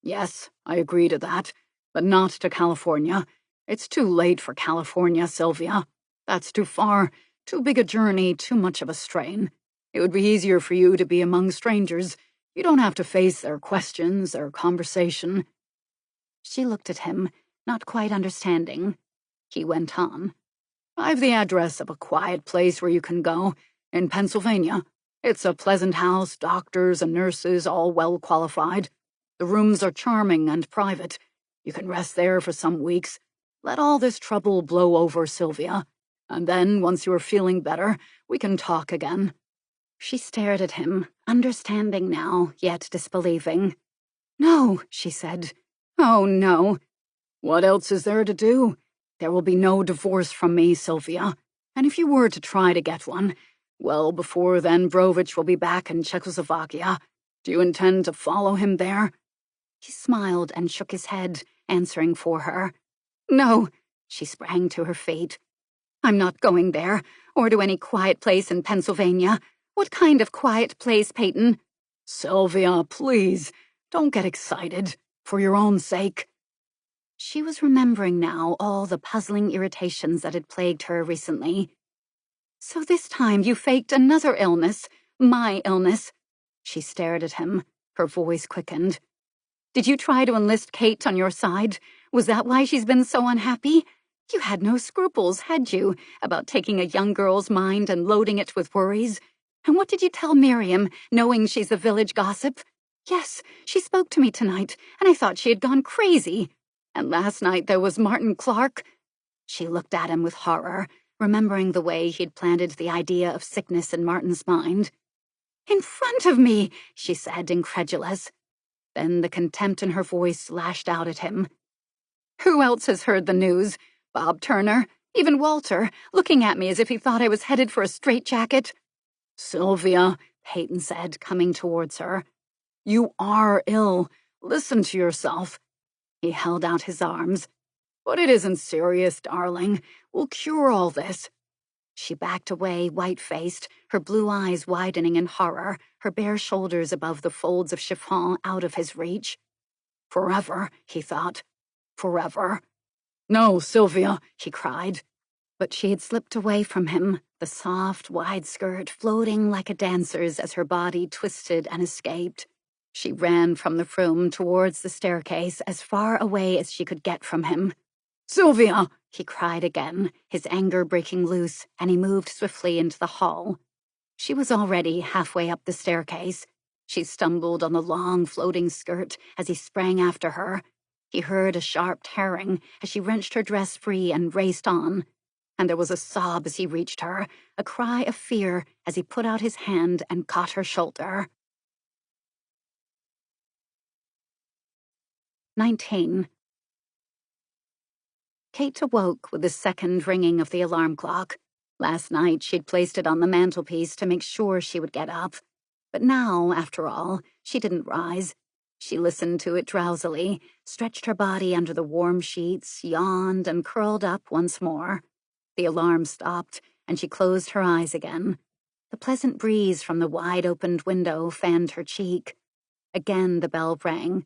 Yes, I agree to that, but not to California. It's too late for California, Sylvia. That's too far, too big a journey, too much of a strain. It would be easier for you to be among strangers. You don't have to face their questions, their conversation.
She looked at him, not quite understanding. He went on.
I've the address of a quiet place where you can go, in Pennsylvania. It's a pleasant house, doctors and nurses, all well qualified. The rooms are charming and private. You can rest there for some weeks. Let all this trouble blow over, Sylvia. And then, once you are feeling better, we can talk again.
She stared at him, understanding now, yet disbelieving. No, she said. Oh, no.
What else is there to do? There will be no divorce from me, Sylvia. And if you were to try to get one, well, before then Brovich will be back in Czechoslovakia. Do you intend to follow him there?
He smiled and shook his head, answering for her. No, she sprang to her feet. I'm not going there, or to any quiet place in Pennsylvania. What kind of quiet place, Peyton?
Sylvia, please, don't get excited, for your own sake.
She was remembering now all the puzzling irritations that had plagued her recently. So this time you faked another illness, my illness. She stared at him, her voice quickened. Did you try to enlist Kate on your side? Was that why she's been so unhappy? You had no scruples, had you, about taking a young girl's mind and loading it with worries? And what did you tell Miriam, knowing she's a village gossip? Yes, she spoke to me tonight, and I thought she had gone crazy. And last night there was Martin Clark. She looked at him with horror, remembering the way he'd planted the idea of sickness in Martin's mind. In front of me, she said, incredulous. Then the contempt in her voice lashed out at him. "Who else has heard the news? Bob Turner, even Walter, looking at me as if he thought I was headed for a straitjacket." "Sylvia," Peyton said, coming towards her. "You are ill. Listen to yourself." He held out his arms. "But it isn't serious, darling. We'll cure all this." She backed away, white-faced, her blue eyes widening in horror, her bare shoulders above the folds of chiffon out of his reach. Forever, he thought. Forever. "No, Sylvia," he cried. But she had slipped away from him, the soft, wide skirt floating like a dancer's as her body twisted and escaped. She ran from the room towards the staircase as far away as she could get from him. "Sylvia!" he cried again, his anger breaking loose, and he moved swiftly into the hall. She was already halfway up the staircase. She stumbled on the long, floating skirt as he sprang after her. He heard a sharp tearing as she wrenched her dress free and raced on. And there was a sob as he reached her, a cry of fear as he put out his hand and caught her shoulder. 19. Kate awoke with the second ringing of the alarm clock. Last night she'd placed it on the mantelpiece to make sure she would get up. But now, after all, she didn't rise. She listened to it drowsily, stretched her body under the warm sheets, yawned, and curled up once more. The alarm stopped, and she closed her eyes again. The pleasant breeze from the wide-opened window fanned her cheek. Again the bell rang.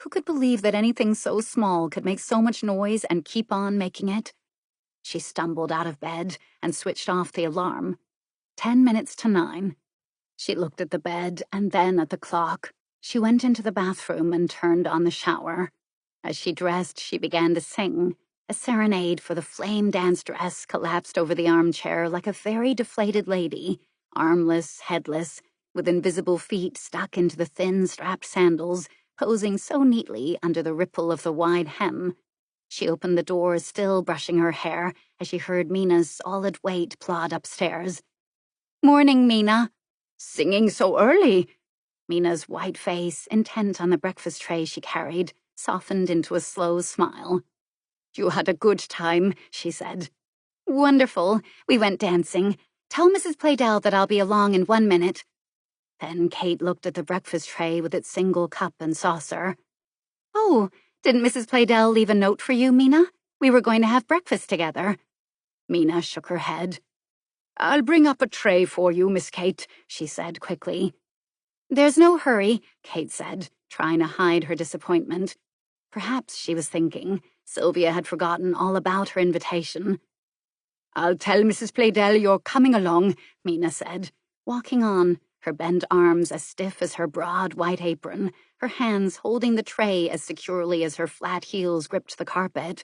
Who could believe that anything so small could make so much noise and keep on making it? She stumbled out of bed and switched off the alarm. 10 minutes to 9. She looked at the bed and then at the clock. She went into the bathroom and turned on the shower. As she dressed, she began to sing. A serenade for the flame dance dress collapsed over the armchair like a very deflated lady, armless, headless, with invisible feet stuck into the thin, strapped sandals, posing so neatly under the ripple of the wide hem. She opened the door, still brushing her hair, as she heard Mina's solid weight plod upstairs. "Morning, Mina." "Singing so early?" Mina's white face, intent on the breakfast tray she carried, softened into a slow smile. "You had a good time," she said. "Wonderful. We went dancing. Tell Mrs. Playdell that I'll be along in 1 minute." Then Kate looked at the breakfast tray with its single cup and saucer. "Oh, didn't Mrs. Playdell leave a note for you, Mina? We were going to have breakfast together." Mina shook her head. "I'll bring up a tray for you, Miss Kate," she said quickly. "There's no hurry," Kate said, trying to hide her disappointment. Perhaps, she was thinking, Sylvia had forgotten all about her invitation. "I'll tell Mrs. Playdell you're coming along," Mina said, walking on, her bent arms as stiff as her broad white apron, her hands holding the tray as securely as her flat heels gripped the carpet.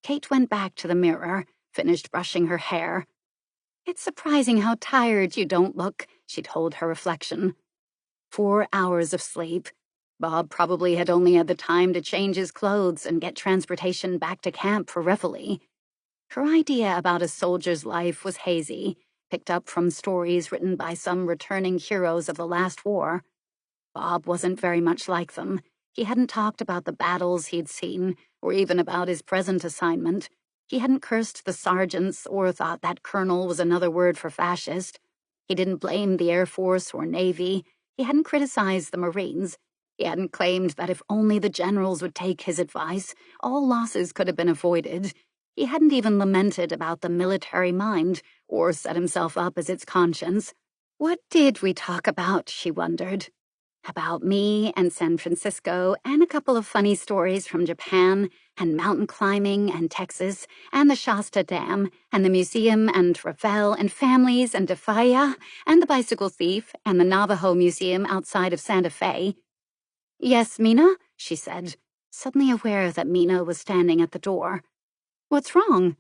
Kate went back to the mirror, finished brushing her hair. "It's surprising how tired you don't look," she told her reflection. 4 hours of sleep. Bob probably had only had the time to change his clothes and get transportation back to camp for reveille. Her idea about a soldier's life was hazy, picked up from stories written by some returning heroes of the last war. Bob wasn't very much like them. He hadn't talked about the battles he'd seen, or even about his present assignment. He hadn't cursed the sergeants or thought that colonel was another word for fascist. He didn't blame the Air Force or Navy. He hadn't criticized the Marines. He hadn't claimed that if only the generals would take his advice, all losses could have been avoided. He hadn't even lamented about the military mind, or set himself up as its conscience. What did we talk about, she wondered. About me and San Francisco, and a couple of funny stories from Japan, and mountain climbing, and Texas, and the Shasta Dam, and the museum, and Ravel, and families, and Defaya, and the bicycle thief, and the Navajo Museum outside of Santa Fe. "Yes, Mina?" she said, suddenly aware that Mina was standing at the door. "What's wrong?"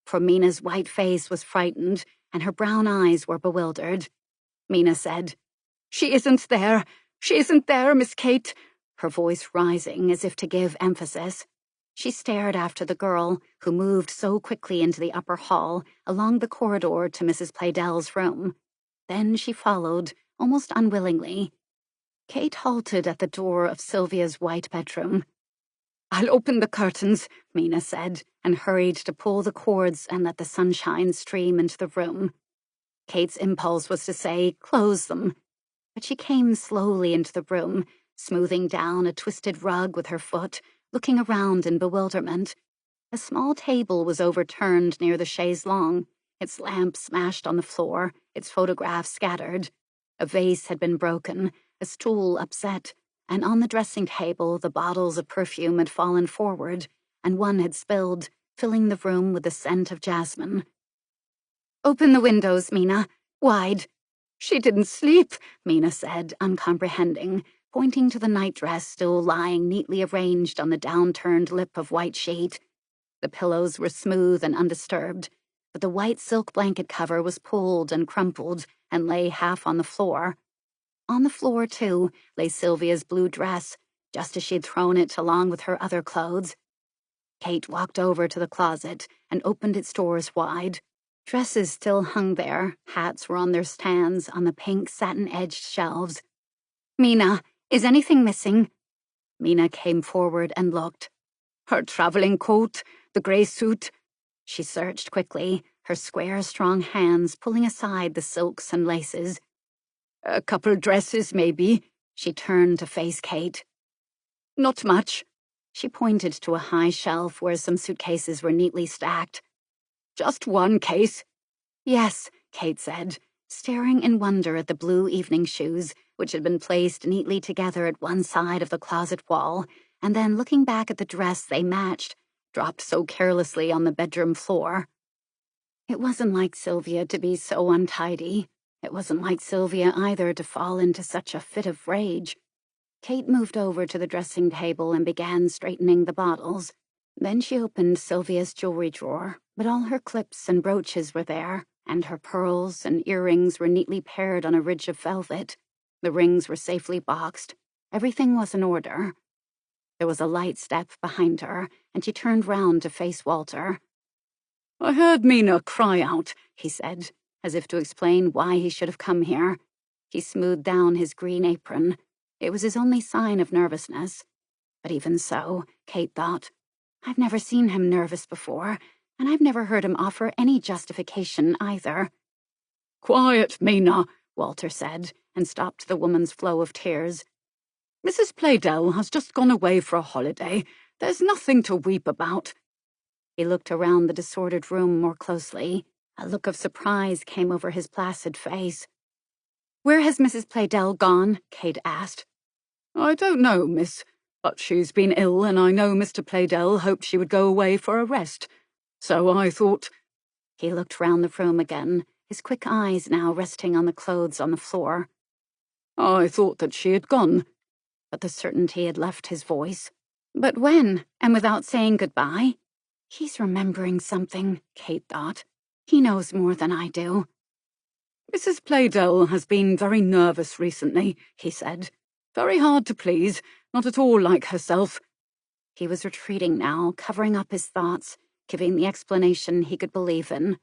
For Mina's white face was frightened, and her brown eyes were bewildered. Mina said, "She isn't there. She isn't there, Miss Kate," her voice rising as if to give emphasis. She stared after the girl, who moved so quickly into the upper hall, along the corridor to Mrs. Playdell's room. Then she followed, almost unwillingly. Kate halted at the door of Sylvia's white bedroom. "I'll open the curtains," Mina said, and hurried to pull the cords and let the sunshine stream into the room. Kate's impulse was to say, "Close them," but she came slowly into the room, smoothing down a twisted rug with her foot, looking around in bewilderment. A small table was overturned near the chaise longue, its lamp smashed on the floor, its photographs scattered. A vase had been broken, a stool upset, and on the dressing table the bottles of perfume had fallen forward, and one had spilled, filling the room with the scent of jasmine. "Open the windows, Mina. Wide." "She didn't sleep," Mina said, uncomprehending, pointing to the nightdress still lying neatly arranged on the downturned lip of white sheet. The pillows were smooth and undisturbed, but the white silk blanket cover was pulled and crumpled and lay half on the floor. On the floor, too, lay Sylvia's blue dress, just as she'd thrown it along with her other clothes. Kate walked over to the closet and opened its doors wide. Dresses still hung there, hats were on their stands on the pink satin-edged shelves. "Mina, is anything missing?" Mina came forward and looked. "Her traveling coat, the grey suit." She searched quickly, her square, strong hands pulling aside the silks and laces. "A couple dresses, maybe." She turned to face Kate. "Not much." She pointed to a high shelf where some suitcases were neatly stacked. "Just one case." "Yes," Kate said, staring in wonder at the blue evening shoes, which had been placed neatly together at one side of the closet wall, and then looking back at the dress they matched, dropped so carelessly on the bedroom floor. It wasn't like Sylvia to be so untidy. It wasn't like Sylvia either to fall into such a fit of rage. Kate moved over to the dressing table and began straightening the bottles. Then she opened Sylvia's jewelry drawer, but all her clips and brooches were there, and her pearls and earrings were neatly paired on a ridge of velvet. The rings were safely boxed. Everything was in order. There was a light step behind her, and she turned round to face Walter. "I heard Mina cry out," he said, as if to explain why he should have come here. He smoothed down his green apron. It was his only sign of nervousness. But even so, Kate thought, I've never seen him nervous before, and I've never heard him offer any justification either. "Quiet, Mina," Walter said, and stopped the woman's flow of tears. "Mrs. Playdell has just gone away for a holiday. There's nothing to weep about." He looked around the disordered room more closely. A look of surprise came over his placid face. "Where has Mrs. Playdell gone?" Kate asked. "I don't know, miss. But she's been ill, and I know Mr. Playdell hoped she would go away for a rest. So I thought—" He looked round the room again, his quick eyes now resting on the clothes on the floor. "I thought that she had gone." But the certainty had left his voice. "But when? And without saying goodbye?" He's remembering something, Kate thought. He knows more than I do. "Mrs. Playdell has been very nervous recently," he said. "Very hard to please, not at all like herself." He was retreating now, covering up his thoughts, giving the explanation he could believe in.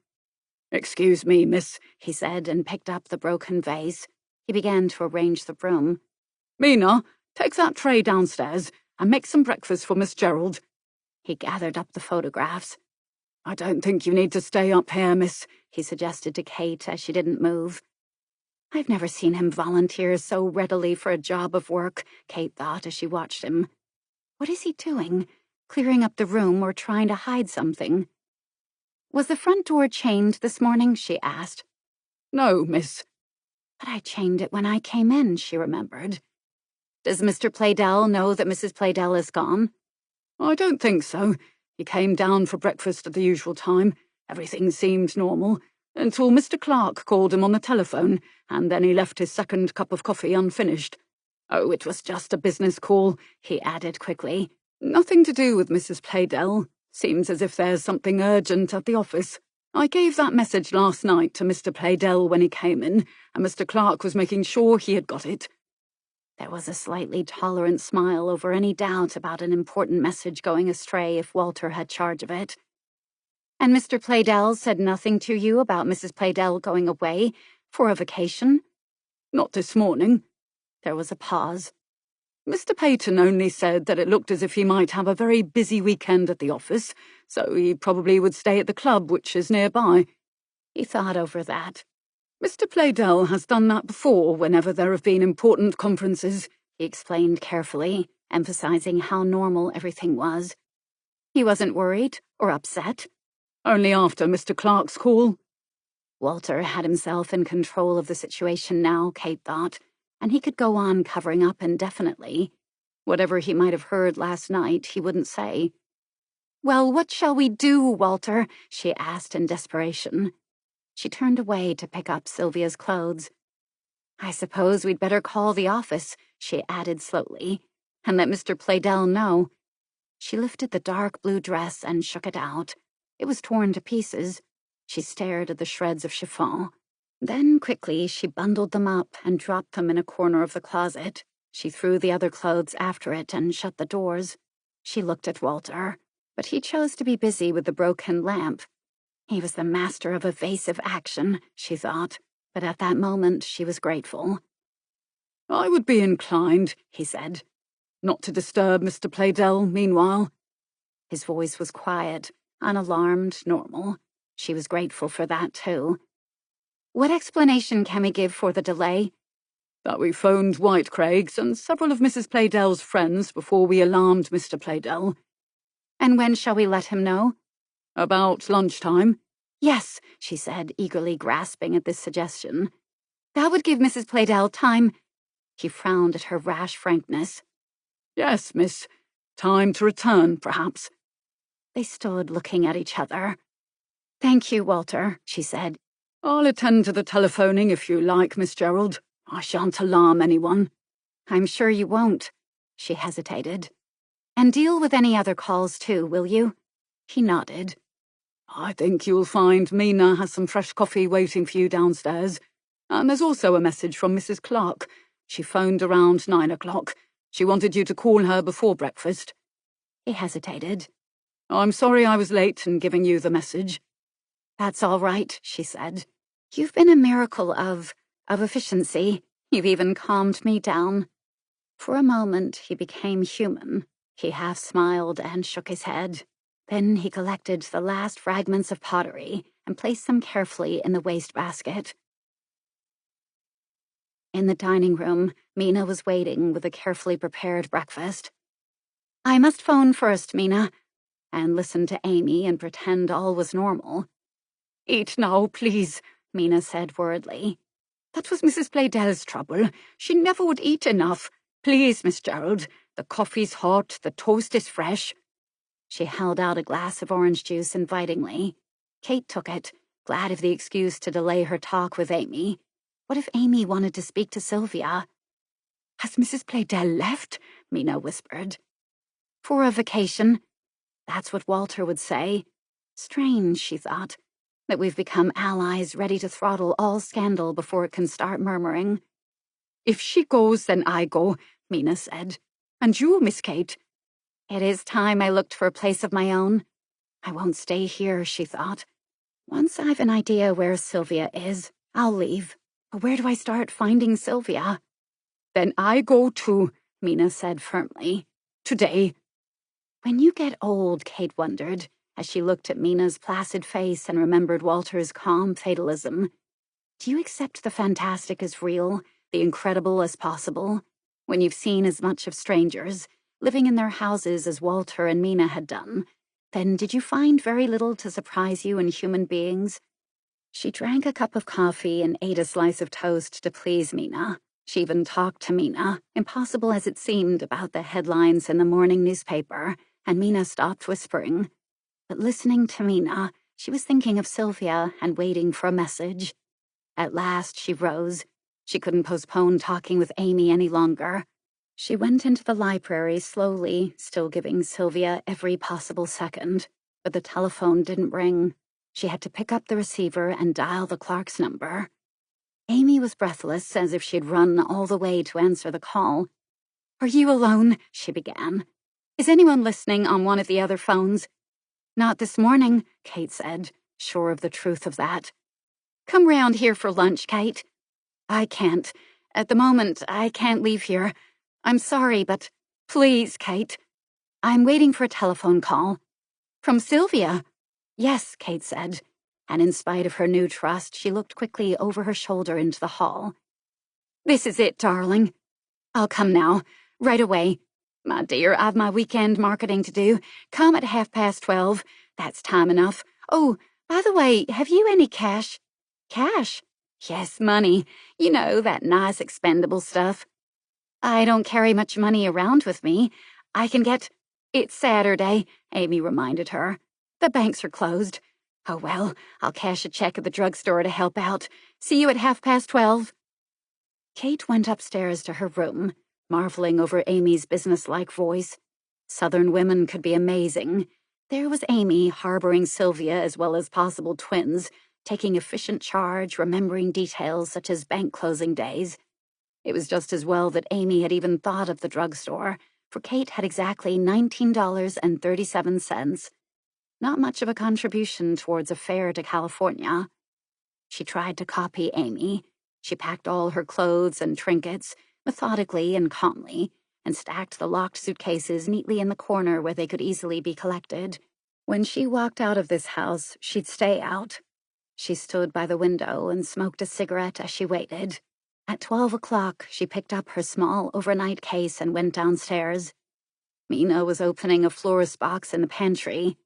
"Excuse me, miss," he said, and picked up the broken vase. He began to arrange the room. "Mina, take that tray downstairs and make some breakfast for Miss Gerald." He gathered up the photographs. "I don't think you need to stay up here, miss," he suggested to Kate as she didn't move. I've never seen him volunteer so readily for a job of work, Kate thought as she watched him. What is he doing? Clearing up the room or trying to hide something? "Was the front door chained this morning?" she asked. "No, miss." "But I chained it when I came in," she remembered. "Does Mr. Playdell know that Mrs. Playdell is gone?" "I don't think so. He came down for breakfast at the usual time. Everything seemed normal, until Mr. Clark called him on the telephone, and then he left his second cup of coffee unfinished. Oh, it was just a business call," he added quickly. "Nothing to do with Mrs. Playdell. Seems as if there's something urgent at the office. I gave that message last night to Mr. Playdell when he came in, and Mr. Clark was making sure he had got it." There was a slightly tolerant smile over any doubt about an important message going astray if Walter had charge of it. "And Mr. Playdell said nothing to you about Mrs. Playdell going away for a vacation?" "Not this morning."
There was a pause. Mr. Peyton only said that it looked as if he might have a very busy weekend at the office, so he probably would stay at the club, which is nearby. He thought over that. Mr. Playdell has done that before whenever there have been important conferences, he explained carefully, emphasizing how normal everything was. He wasn't worried or upset. Only after Mr. Clark's call. Walter had himself in control of the situation now, Kate thought, and he could go on covering up indefinitely. Whatever he might have heard last night, he wouldn't say. "Well, what shall we do, Walter?" she asked in desperation. She turned away to pick up Sylvia's clothes. "I suppose we'd better call the office," she added slowly, "and let Mr. Playdell know." She lifted the dark blue dress and shook it out. It was torn to pieces. She stared at the shreds of chiffon. Then, quickly, she bundled them up and dropped them in a corner of the closet. She threw the other clothes after it and shut the doors. She looked at Walter, but he chose to be busy with the broken lamp. He was the master of evasive action, she thought, but at that moment she was grateful. "I would be inclined," he said, "not to disturb Mr. Playdell meanwhile." His voice was quiet, unalarmed, normal. She was grateful for that, too. "What explanation can we give for the delay?" "That we phoned White Craig's and several of Mrs. Playdell's friends before we alarmed Mr. Playdell." "And when shall we let him know?" "About lunchtime." "Yes," she said, eagerly grasping at this suggestion. "That would give Mrs. Playdell time." He frowned at her rash frankness. "Yes, miss. Time to return, perhaps." They stood looking at each other. "Thank you, Walter," she said. "I'll attend to the telephoning if you like, Miss Gerald. I shan't alarm anyone." "I'm sure you won't." She hesitated. "And deal with any other calls, too, will you?" He nodded. "I think you'll find Mina has some fresh coffee waiting for you downstairs. And there's also a message from Mrs. Clark. She phoned around 9 o'clock. She wanted you to call her before breakfast." He hesitated. "I'm sorry I was late in giving you the message." "That's all right," she said. "You've been a miracle of efficiency. You've even calmed me down." For a moment, he became human. He half smiled and shook his head. Then he collected the last fragments of pottery and placed them carefully in the wastebasket. In the dining room, Mina was waiting with a carefully prepared breakfast. "I must phone first, Mina," and listen to Amy and pretend all was normal. "Eat now, please," Mina said worriedly. "That was Mrs. Playdell's trouble. She never would eat enough. Please, Miss Gerald, the coffee's hot, the toast is fresh." She held out a glass of orange juice invitingly. Kate took it, glad of the excuse to delay her talk with Amy. What if Amy wanted to speak to Sylvia? "Has Mrs. Playdell left?" Mina whispered. "For a vacation." That's what Walter would say. Strange, she thought, that we've become allies ready to throttle all scandal before it can start murmuring. "If she goes, then I go," Mina said. "And you, Miss Kate?" "It is time I looked for a place of my own. I won't stay here," she thought. "Once I've an idea where Sylvia is, I'll leave. But where do I start finding Sylvia?" "Then I go too," Mina said firmly. "Today." When you get old, Kate wondered, as she looked at Mina's placid face and remembered Walter's calm fatalism. Do you accept the fantastic as real, the incredible as possible? When you've seen as much of strangers, living in their houses as Walter and Mina had done, then did you find very little to surprise you in human beings? She drank a cup of coffee and ate a slice of toast to please Mina. She even talked to Mina, impossible as it seemed, about the headlines in the morning newspaper, and Mina stopped whispering. But listening to Mina, she was thinking of Sylvia and waiting for a message. At last she rose. She couldn't postpone talking with Amy any longer. She went into the library slowly, still giving Sylvia every possible second, but the telephone didn't ring. She had to pick up the receiver and dial the Clark's number. Amy was breathless, as if she'd run all the way to answer the call. "Are you alone?" she began. "Is anyone listening on one of the other phones?" "Not this morning," Kate said, sure of the truth of that. "Come round here for lunch, Kate." "I can't.
At the moment, I can't leave here. I'm sorry, but please, Kate. I'm waiting for a telephone call. From Sylvia? Yes, Kate said, and in spite of her new trust, she looked quickly over her shoulder into the hall. This is it, darling. I'll come now, right away. My dear, I've my weekend marketing to do. Come at 12:30. That's time enough. Oh, by the way, have you any cash? Cash? Yes, money. You know, that nice expendable stuff. I don't carry much money around with me. I can get... It's Saturday, Amy reminded her. The banks are closed. Oh well, I'll cash a check at the drugstore to help out. See you at 12:30. Kate went upstairs to her room, marveling over Amy's businesslike voice. Southern women could be amazing. There was Amy harboring Sylvia as well as possible twins, taking efficient charge, remembering details such as bank closing days. It was just as well that Amy had even thought of the drugstore, for Kate had exactly $19.37. Not much of a contribution towards a fare to California. She tried to copy Amy. She packed all her clothes and trinkets, methodically and calmly, and stacked the locked suitcases neatly in the corner where they could easily be collected. When she walked out of this house, she'd stay out. She stood by the window and smoked a cigarette as she waited. At 12 o'clock, she picked up her small overnight case and went downstairs. Mina was opening a florist box in the pantry.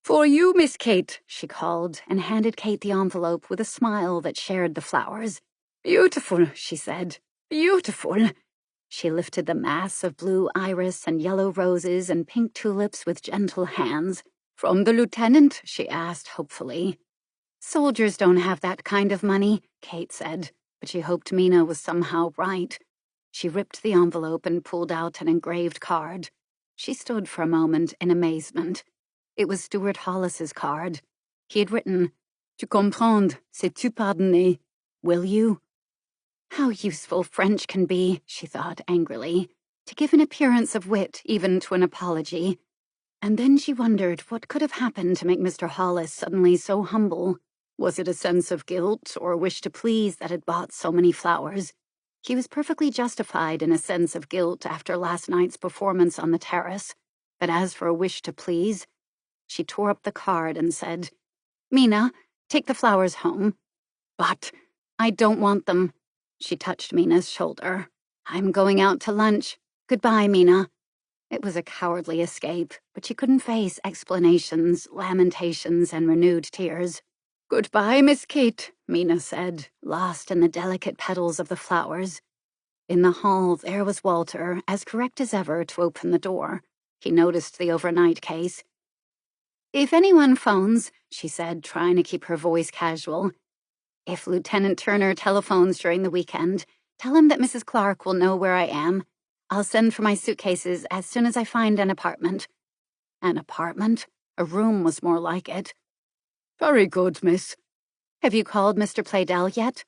For you, Miss Kate, she called, and handed Kate the envelope with a smile that shared the flowers. Beautiful, she said. Beautiful. She lifted the mass of blue iris and yellow roses and pink tulips with gentle hands. From the lieutenant? She asked hopefully. Soldiers don't have that kind of money, Kate said, but she hoped Mina was somehow right. She ripped the envelope and pulled out an engraved card. She stood for a moment in amazement. It was Stuart Hollis's card. He had written, Tu comprends, sais-tu pardonner? Will you? How useful French can be, she thought angrily, to give an appearance of wit even to an apology. And then she wondered what could have happened to make Mr. Hollis suddenly so humble. Was it a sense of guilt or a wish to please that had bought so many flowers? He was perfectly justified in a sense of guilt after last night's performance on the terrace. But as for a wish to please, she tore up the card and said, Mina, take the flowers home. But I don't want them. She touched Mina's shoulder. I'm going out to lunch. Goodbye, Mina. It was a cowardly escape, but she couldn't face explanations, lamentations, and renewed tears. Goodbye, Miss Kate, Mina said, lost in the delicate petals of the flowers. In the hall, there was Walter, as correct as ever to open the door. He noticed the overnight case. If anyone phones, she said, trying to keep her voice casual. If Lieutenant Turner telephones during the weekend, tell him that Mrs. Clark will know where I am. I'll send for my suitcases as soon as I find an apartment. An apartment? A room was more like it. Very good, miss. Have you called Mr. Playdell yet?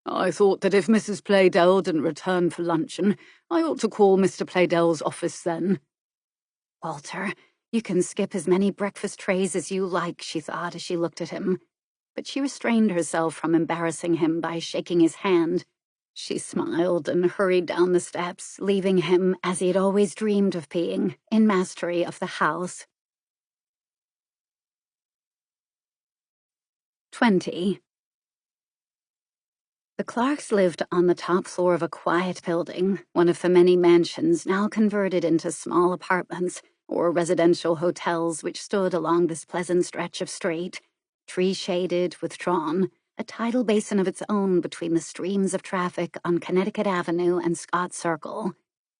I thought that if Mrs. Playdell didn't return for luncheon, I ought to call Mr. Playdell's office then. Walter, you can skip as many breakfast trays as you like, she thought as she looked at him. But she restrained herself from embarrassing him by shaking his hand. She smiled and hurried down the steps, leaving him, as he had always dreamed of being, in mastery of the house. 20. The Clarks lived on the top floor of a quiet building, one of the many mansions now converted into small apartments or residential hotels which stood along this pleasant stretch of street, tree-shaded, withdrawn, a tidal basin of its own between the streams of traffic on Connecticut Avenue and Scott Circle.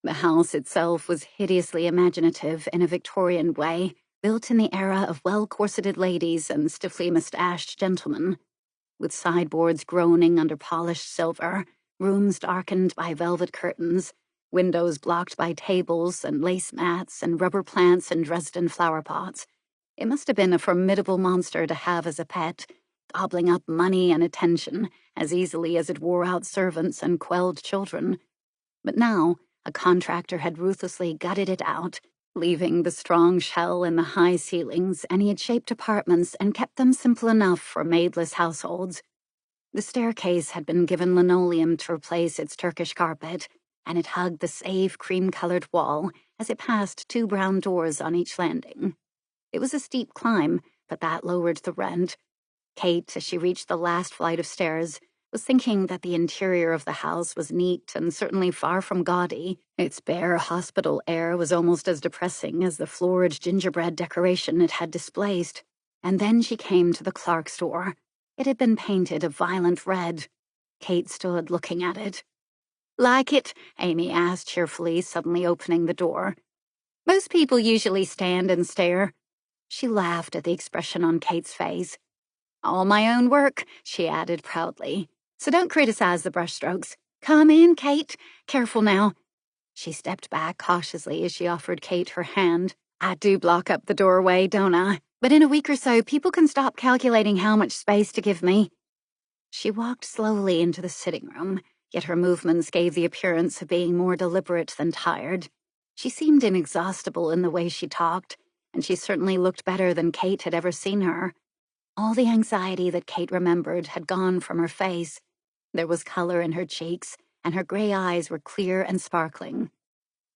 The house itself was hideously imaginative in a Victorian way, built in the era of well-corseted ladies and stiffly mustached gentlemen. With sideboards groaning under polished silver, rooms darkened by velvet curtains, windows blocked by tables and lace mats and rubber plants and Dresden flower pots. It must have been a formidable monster to have as a pet, gobbling up money and attention as easily as it wore out servants and quelled children. But now, a contractor had ruthlessly gutted it out, leaving the strong shell in the high ceilings, and he had shaped apartments and kept them simple enough for maidless households. The staircase had been given linoleum to replace its Turkish carpet, and it hugged the safe cream-colored wall as it passed 2 brown doors on each landing. It was a steep climb, but that lowered the rent. Kate, as she reached the last flight of stairs, was thinking that the interior of the house was neat and certainly far from gaudy. Its bare hospital air was almost as depressing as the florid gingerbread decoration it had displaced. And then she came to the Clark's door. It had been painted a violent red. Kate stood looking at it. "Like it?" Amy asked cheerfully, suddenly opening the door. "Most people usually stand and stare." She laughed at the expression on Kate's face. "All my own work," she added proudly. "So don't criticize the brushstrokes. Come in, Kate. Careful now." She stepped back cautiously as she offered Kate her hand. "I do block up the doorway, don't I? But in a week or so, people can stop calculating how much space to give me." She walked slowly into the sitting room, yet her movements gave the appearance of being more deliberate than tired. She seemed inexhaustible in the way she talked, and she certainly looked better than Kate had ever seen her. All the anxiety that Kate remembered had gone from her face. There was color in her cheeks, and her gray eyes were clear and sparkling.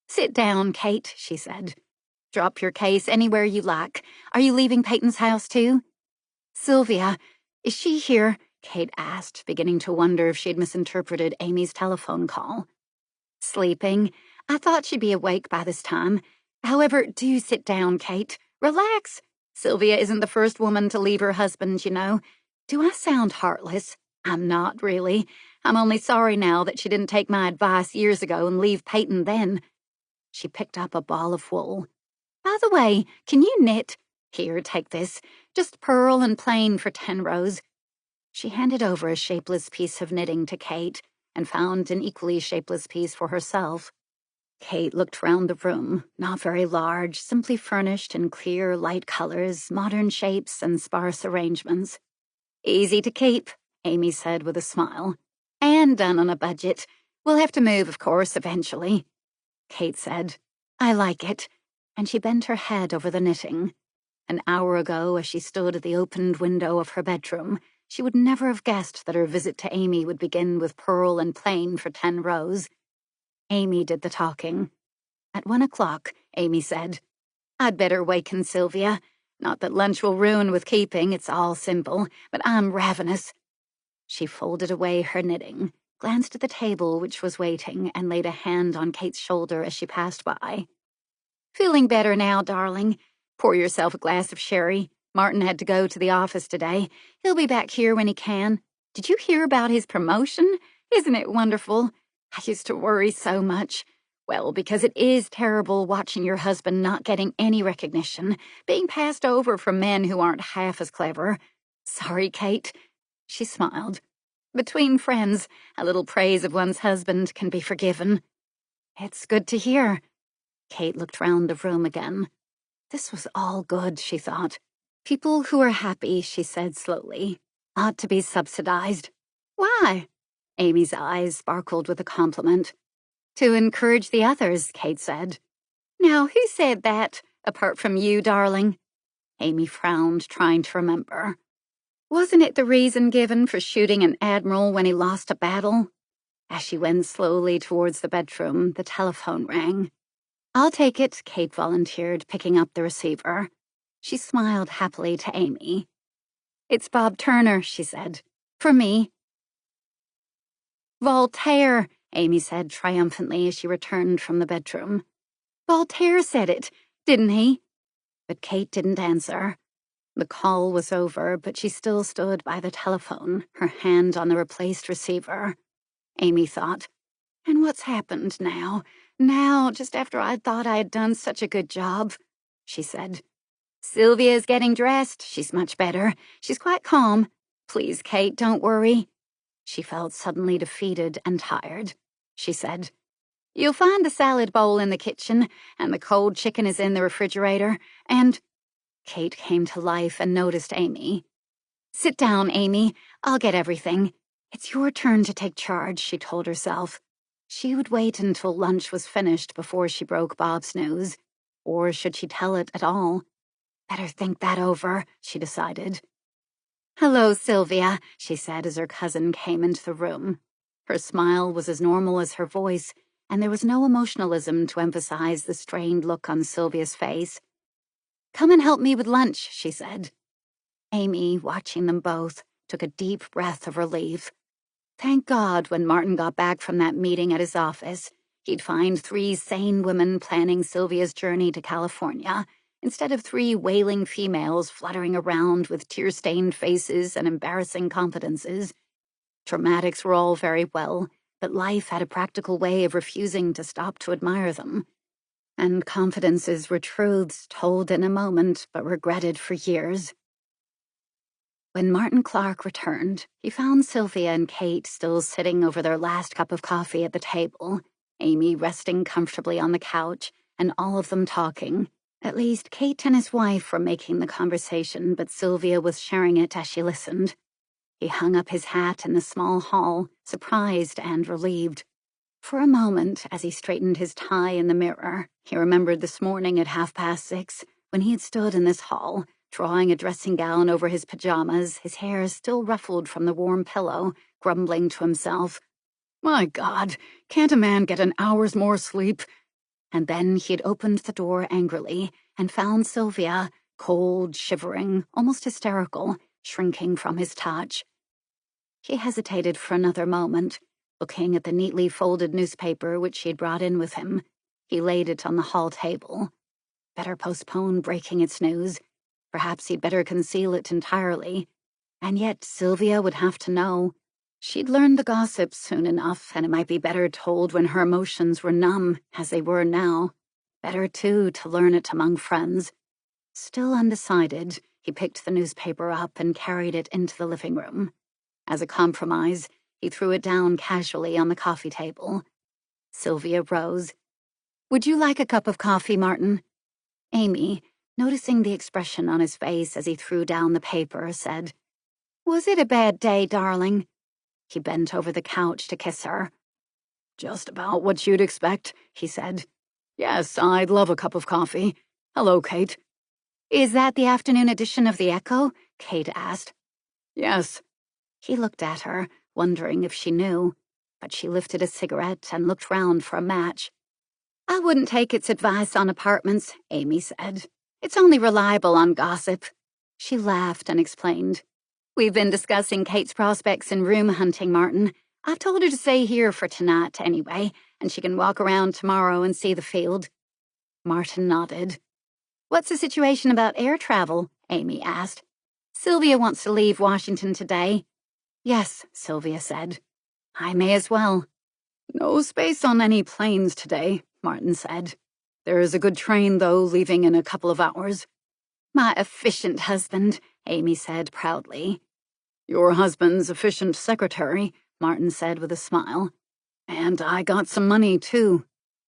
"Sit down, Kate," she said. "Drop your case anywhere you like. Are you leaving Peyton's house, too?" "Sylvia, is she here?" Kate asked, beginning to wonder if she had misinterpreted Amy's telephone call. "Sleeping. I thought she'd be awake by this time. However, do sit down, Kate. Relax. Sylvia isn't the first woman to leave her husband, you know. Do I sound heartless? I'm not, really. I'm only sorry now that she didn't take my advice years ago and leave Peyton then." She picked up a ball of wool. "By the way, can you knit? Here, take this. Just purl and plain for 10 rows. She handed over a shapeless piece of knitting to Kate and found an equally shapeless piece for herself. Kate looked round the room, not very large, simply furnished in clear, light colors, modern shapes, and sparse arrangements. "Easy to keep," Amy said with a smile. "And done on a budget. We'll have to move, of course, eventually." Kate said, "I like it," and she bent her head over the knitting. An hour ago, as she stood at the opened window of her bedroom, she would never have guessed that her visit to Amy would begin with purl and plain for 10 rows. Amy did the talking. At 1 o'clock, Amy said, "I'd better waken Sylvia. Not that lunch will ruin with keeping, it's all simple, but I'm ravenous." She folded away her knitting, glanced at the table which was waiting, and laid a hand on Kate's shoulder as she passed by. "Feeling better now, darling? Pour yourself a glass of sherry. Martin had to go to the office today. He'll be back here when he can. Did you hear about his promotion? Isn't it wonderful? I used to worry so much. Well, because it is terrible watching your husband not getting any recognition, being passed over for men who aren't half as clever. Sorry, Kate." She smiled. "Between friends, a little praise of one's husband can be forgiven." "It's good to hear." Kate looked round the room again. This was all good, she thought. "People who are happy," she said slowly, "ought to be subsidized." "Why?" Amy's eyes sparkled with a compliment. "To encourage the others," Kate said. "Now, who said that, apart from you, darling?" Amy frowned, trying to remember. "Wasn't it the reason given for shooting an admiral when he lost a battle?" As she went slowly towards the bedroom, the telephone rang. "I'll take it," Kate volunteered, picking up the receiver. She smiled happily to Amy. "It's Bob Turner," she said. "For me." "Voltaire," Amy said triumphantly as she returned from the bedroom. "Voltaire said it, didn't he?" But Kate didn't answer. The call was over, but she still stood by the telephone, her hand on the replaced receiver. Amy thought, "And what's happened now? Now, just after I thought I had done such a good job," she said. "Sylvia's getting dressed. She's much better. She's quite calm. Please, Kate, don't worry." She felt suddenly defeated and tired. She said, "You'll find the salad bowl in the kitchen, and the cold chicken is in the refrigerator, and—" Kate came to life and noticed Amy. "Sit down, Amy. I'll get everything. It's your turn to take charge," she told herself. She would wait until lunch was finished before she broke Bob's news. Or should she tell it at all? Better think that over, she decided. "Hello, Sylvia," she said as her cousin came into the room. Her smile was as normal as her voice, and there was no emotionalism to emphasize the strained look on Sylvia's face. "Come and help me with lunch," she said. Amy, watching them both, took a deep breath of relief. Thank God when Martin got back from that meeting at his office, he'd find 3 sane women planning Sylvia's journey to California, instead of 3 wailing females fluttering around with tear-stained faces and embarrassing confidences. Dramatics were all very well, but life had a practical way of refusing to stop to admire them. And confidences were truths told in a moment but regretted for years. When Martin Clark returned, he found Sylvia and Kate still sitting over their last cup of coffee at the table, Amy resting comfortably on the couch, and all of them talking. At least Kate and his wife were making the conversation, but Sylvia was sharing it as she listened. He hung up his hat in the small hall, surprised and relieved. For a moment, as he straightened his tie in the mirror, he remembered this morning at 6:30, when he had stood in this hall, drawing a dressing gown over his pajamas, his hair still ruffled from the warm pillow, grumbling to himself, "My God, can't a man get an hour's more sleep?" And then he had opened the door angrily and found Sylvia, cold, shivering, almost hysterical, shrinking from his touch. He hesitated for another moment, looking at the neatly folded newspaper which he had brought in with him. He laid it on the hall table. Better postpone breaking its news. Perhaps he'd better conceal it entirely. And yet Sylvia would have to know. She'd learned the gossip soon enough, and it might be better told when her emotions were numb, as they were now. Better, too, to learn it among friends. Still undecided, he picked the newspaper up and carried it into the living room. As a compromise, he threw it down casually on the coffee table. Sylvia rose. "Would you like a cup of coffee, Martin?" Amy, noticing the expression on his face as he threw down the paper, said, "Was it a bad day, darling?" He bent over the couch to kiss her. "Just about what you'd expect," he said. "Yes, I'd love a cup of coffee. Hello, Kate." "Is that the afternoon edition of the Echo?" Kate asked. "Yes." He looked at her, wondering if she knew, but she lifted a cigarette and looked round for a match. "I wouldn't take its advice on apartments," Amy said. "It's only reliable on gossip." She laughed and explained. "We've been discussing Kate's prospects in room hunting, Martin. I've told her to stay here for tonight, anyway, and she can walk around tomorrow and see the field." Martin nodded. "What's the situation about air travel?" Amy asked. "Sylvia wants to leave Washington today." "Yes," Sylvia said. "I may as well." "No space on any planes today," Martin said. "There is a good train, though, leaving in a couple of hours." "My efficient husband," Amy said proudly. "Your husband's efficient secretary," Martin said with a smile. "And I got some money, too."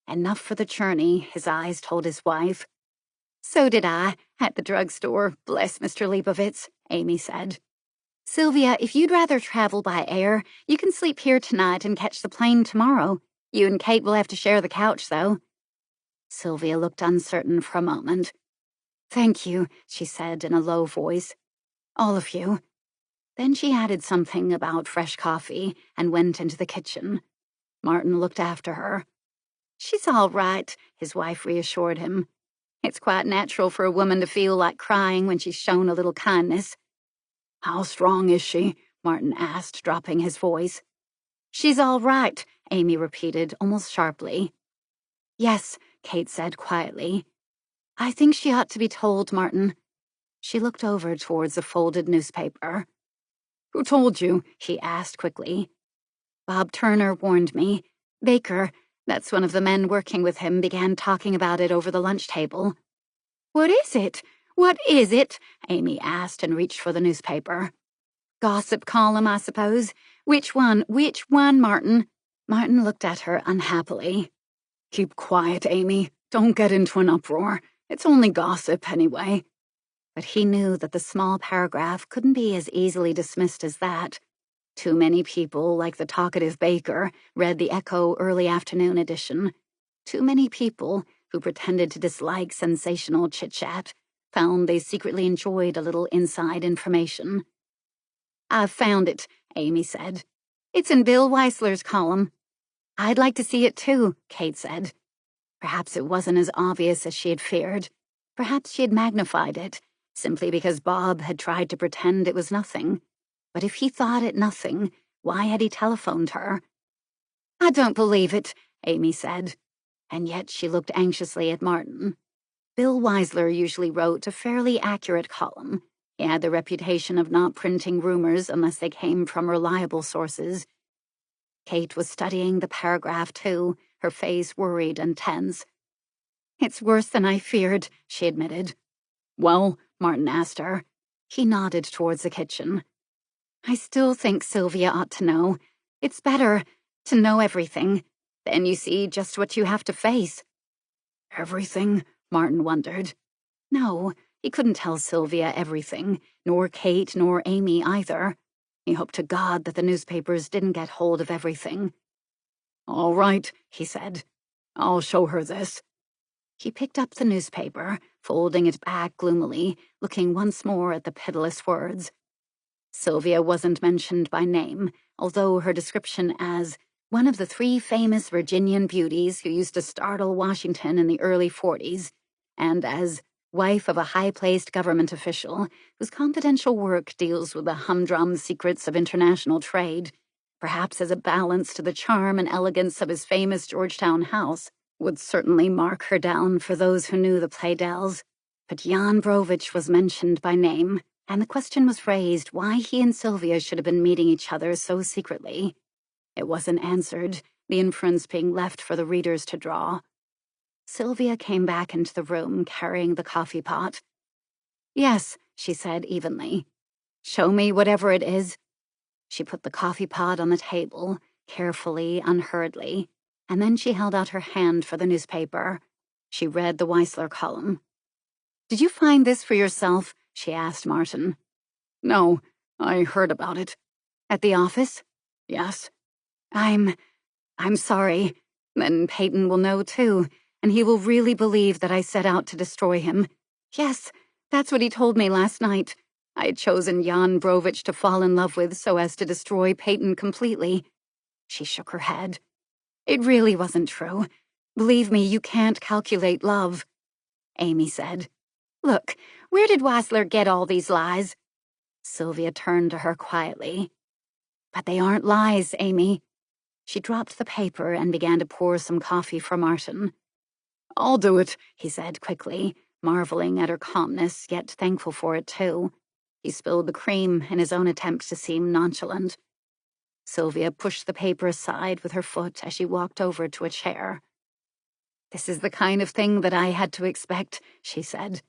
Enough for the journey, his eyes told his wife. "So did I, at the drugstore, bless Mr. Leibovitz," Amy said. "Sylvia, if you'd rather travel by air, you can sleep here tonight and catch the plane tomorrow. You and Kate will have to share the couch, though." Sylvia looked uncertain for a moment. "Thank you," she said in a low voice. "All of you." Then she added something about fresh coffee and went into the kitchen. Martin looked after her. "She's all right," his wife reassured him. "It's quite natural for a woman to feel like crying when she's shown a little kindness." "How strong is she?" Martin asked, dropping his voice. "She's all right," Amy repeated, almost sharply. "Yes," Kate said quietly. "I think she ought to be told, Martin." She looked over towards the folded newspaper. "Who told you?" he asked quickly. "Bob Turner warned me. Baker, that's one of the men working with him, began talking about it over the lunch table." "What is it? What is it?" Amy asked and reached for the newspaper. "Gossip column, I suppose. Which one? Which one, Martin?" Martin looked at her unhappily. "Keep quiet, Amy. Don't get into an uproar. It's only gossip, anyway." But he knew that the small paragraph couldn't be as easily dismissed as that. Too many people, like the talkative Baker, read the Echo early afternoon edition. Too many people, who pretended to dislike sensational chit-chat, found they secretly enjoyed a little inside information. "I've found it," Amy said. "It's in Bill Weisler's column." "I'd like to see it too," Kate said. Perhaps it wasn't as obvious as she had feared. Perhaps she had magnified it, simply because Bob had tried to pretend it was nothing. But if he thought it nothing, why had he telephoned her? "I don't believe it," Amy said. And yet she looked anxiously at Martin. Bill Weisler usually wrote a fairly accurate column. He had the reputation of not printing rumors unless they came from reliable sources. Kate was studying the paragraph too, her face worried and tense. "It's worse than I feared," she admitted. "Well?" Martin asked her. He nodded towards the kitchen. "I still think Sylvia ought to know. It's better to know everything. Then you see just what you have to face." "Everything?" Martin wondered. No, he couldn't tell Sylvia everything, nor Kate nor Amy either. He hoped to God that the newspapers didn't get hold of everything. "All right," he said. "I'll show her this." He picked up the newspaper, folding it back gloomily, looking once more at the pitiless words. Sylvia wasn't mentioned by name, although her description as one of the 3 famous Virginian beauties who used to startle Washington in the early 40s, and as wife of a high-placed government official whose confidential work deals with the humdrum secrets of international trade, perhaps as a balance to the charm and elegance of his famous Georgetown house, would certainly mark her down for those who knew the Playdells. But Jan Brovich was mentioned by name, and the question was raised why he and Sylvia should have been meeting each other so secretly. It wasn't answered, the inference being left for the readers to draw. Sylvia came back into the room carrying the coffee pot. "Yes," she said evenly. "Show me whatever it is." She put the coffee pot on the table, carefully, unhurriedly, and then she held out her hand for the newspaper. She read the Weisler column. "Did you find this for yourself?" she asked Martin. "No, I heard about it." "At the office?" "Yes." I'm sorry. Then Peyton will know too, and he will really believe that I set out to destroy him. Yes, that's what he told me last night. I had chosen Jan Brovich to fall in love with so as to destroy Peyton completely." She shook her head. "It really wasn't true. Believe me, you can't calculate love." Amy said, "Look, where did Weisler get all these lies?" Sylvia turned to her quietly. "But they aren't lies, Amy." She dropped the paper and began to pour some coffee for Martin. "I'll do it," he said quickly, marveling at her calmness, yet thankful for it too. He spilled the cream in his own attempt to seem nonchalant. Sylvia pushed the paper aside with her foot as she walked over to a chair. "This is the kind of thing that I had to expect," she said.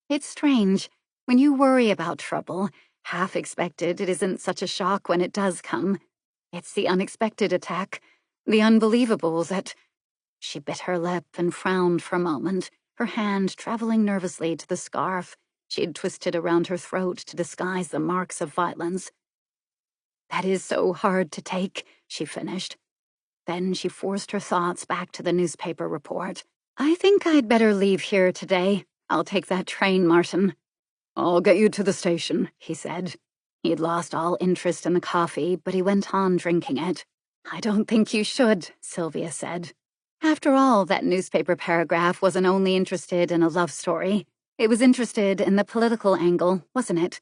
"It's strange. When you worry about trouble, half expected, it isn't such a shock when it does come. It's the unexpected attack, the unbelievable that—" She bit her lip and frowned for a moment, her hand traveling nervously to the scarf she had twisted around her throat to disguise the marks of violence. "That is so hard to take," she finished. Then she forced her thoughts back to the newspaper report. "I think I'd better leave here today. I'll take that train, Martin." "I'll get you to the station," he said. He had lost all interest in the coffee, but he went on drinking it. "I don't think you should," Sylvia said. "After all, that newspaper paragraph wasn't only interested in a love story. It was interested in the political angle, wasn't it?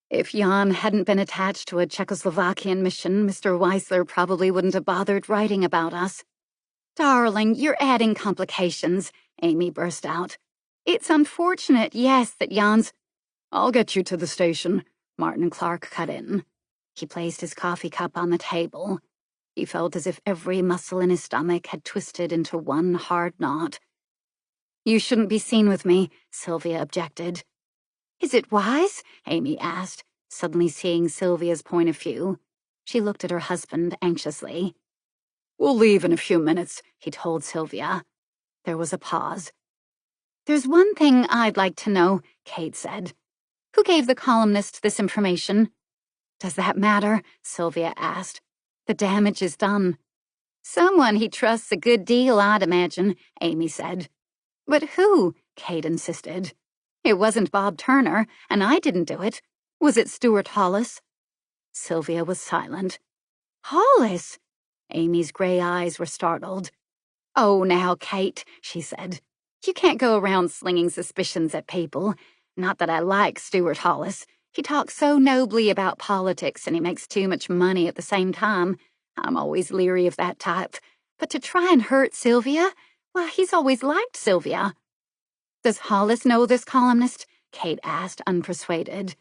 If Jan hadn't been attached to a Czechoslovakian mission, Mr. Weisler probably wouldn't have bothered writing about us." "Darling, you're adding complications," Amy burst out. "It's unfortunate, yes, that Jan's—" "I'll get you to the station," Martin Clark cut in. He placed his coffee cup on the table. He felt as if every muscle in his stomach had twisted into one hard knot. "You shouldn't be seen with me," Sylvia objected. "Is it wise?" Amy asked, suddenly seeing Sylvia's point of view. She looked at her husband anxiously. "We'll leave in a few minutes," he told Sylvia. There was a pause. "There's one thing I'd like to know," Kate said. "Who gave the columnist this information?" "Does that matter?" Sylvia asked. "The damage is done." "Someone he trusts a good deal, I'd imagine," Amy said. "But who?" Kate insisted. "It wasn't Bob Turner, and I didn't do it. Was it Stuart Hollis?" Sylvia was silent. Hollis! Amy's grey eyes were startled. Oh, now, Kate, she said. You can't go around slinging suspicions at people. Not that I like Stuart Hollis. He talks so nobly about politics and he makes too much money at the same time. I'm always leery of that type. But to try and hurt Sylvia? Well, he's always liked Sylvia. Does Hollis know this columnist? Kate asked, unpersuaded.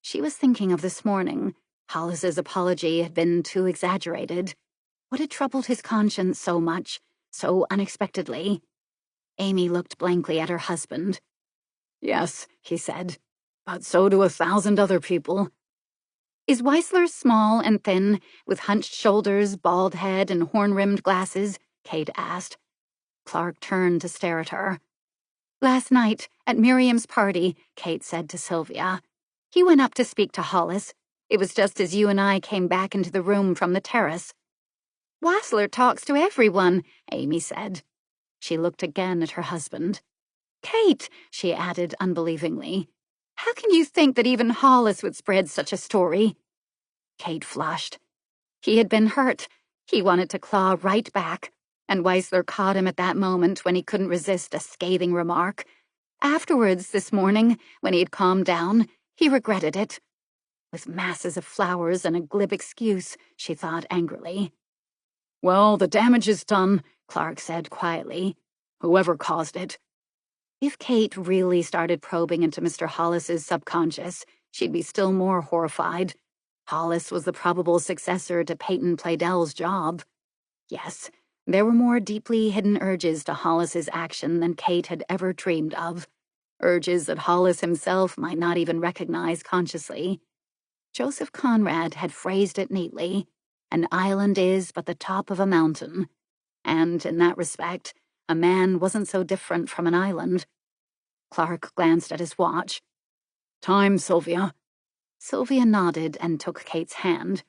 She was thinking of this morning. Hollis's apology had been too exaggerated. What had troubled his conscience so much, so unexpectedly? Amy looked blankly at her husband. Yes, he said, but so do 1,000 other people. Is Weissler small and thin, with hunched shoulders, bald head, and horn-rimmed glasses? Kate asked. Clark turned to stare at her. Last night, at Miriam's party, Kate said to Sylvia. He went up to speak to Hollis. It was just as you and I came back into the room from the terrace. Weissler talks to everyone, Amy said. She looked again at her husband. Kate, she added unbelievingly, how can you think that even Hollis would spread such a story? Kate flushed. He had been hurt. He wanted to claw right back, and Weissler caught him at that moment when he couldn't resist a scathing remark. Afterwards, this morning, when he had calmed down, he regretted it. With masses of flowers and a glib excuse, she thought angrily. Well, the damage is done, Clark said quietly. Whoever caused it. If Kate really started probing into Mr. Hollis's subconscious, she'd be still more horrified. Hollis was the probable successor to Peyton Playdell's job. Yes, there were more deeply hidden urges to Hollis's action than Kate had ever dreamed of. Urges that Hollis himself might not even recognize consciously. Joseph Conrad had phrased it neatly. An island is but the top of a mountain. And, in that respect, a man wasn't so different from an island. Clark glanced at his watch. Time, Sylvia. Sylvia nodded and took Kate's hand.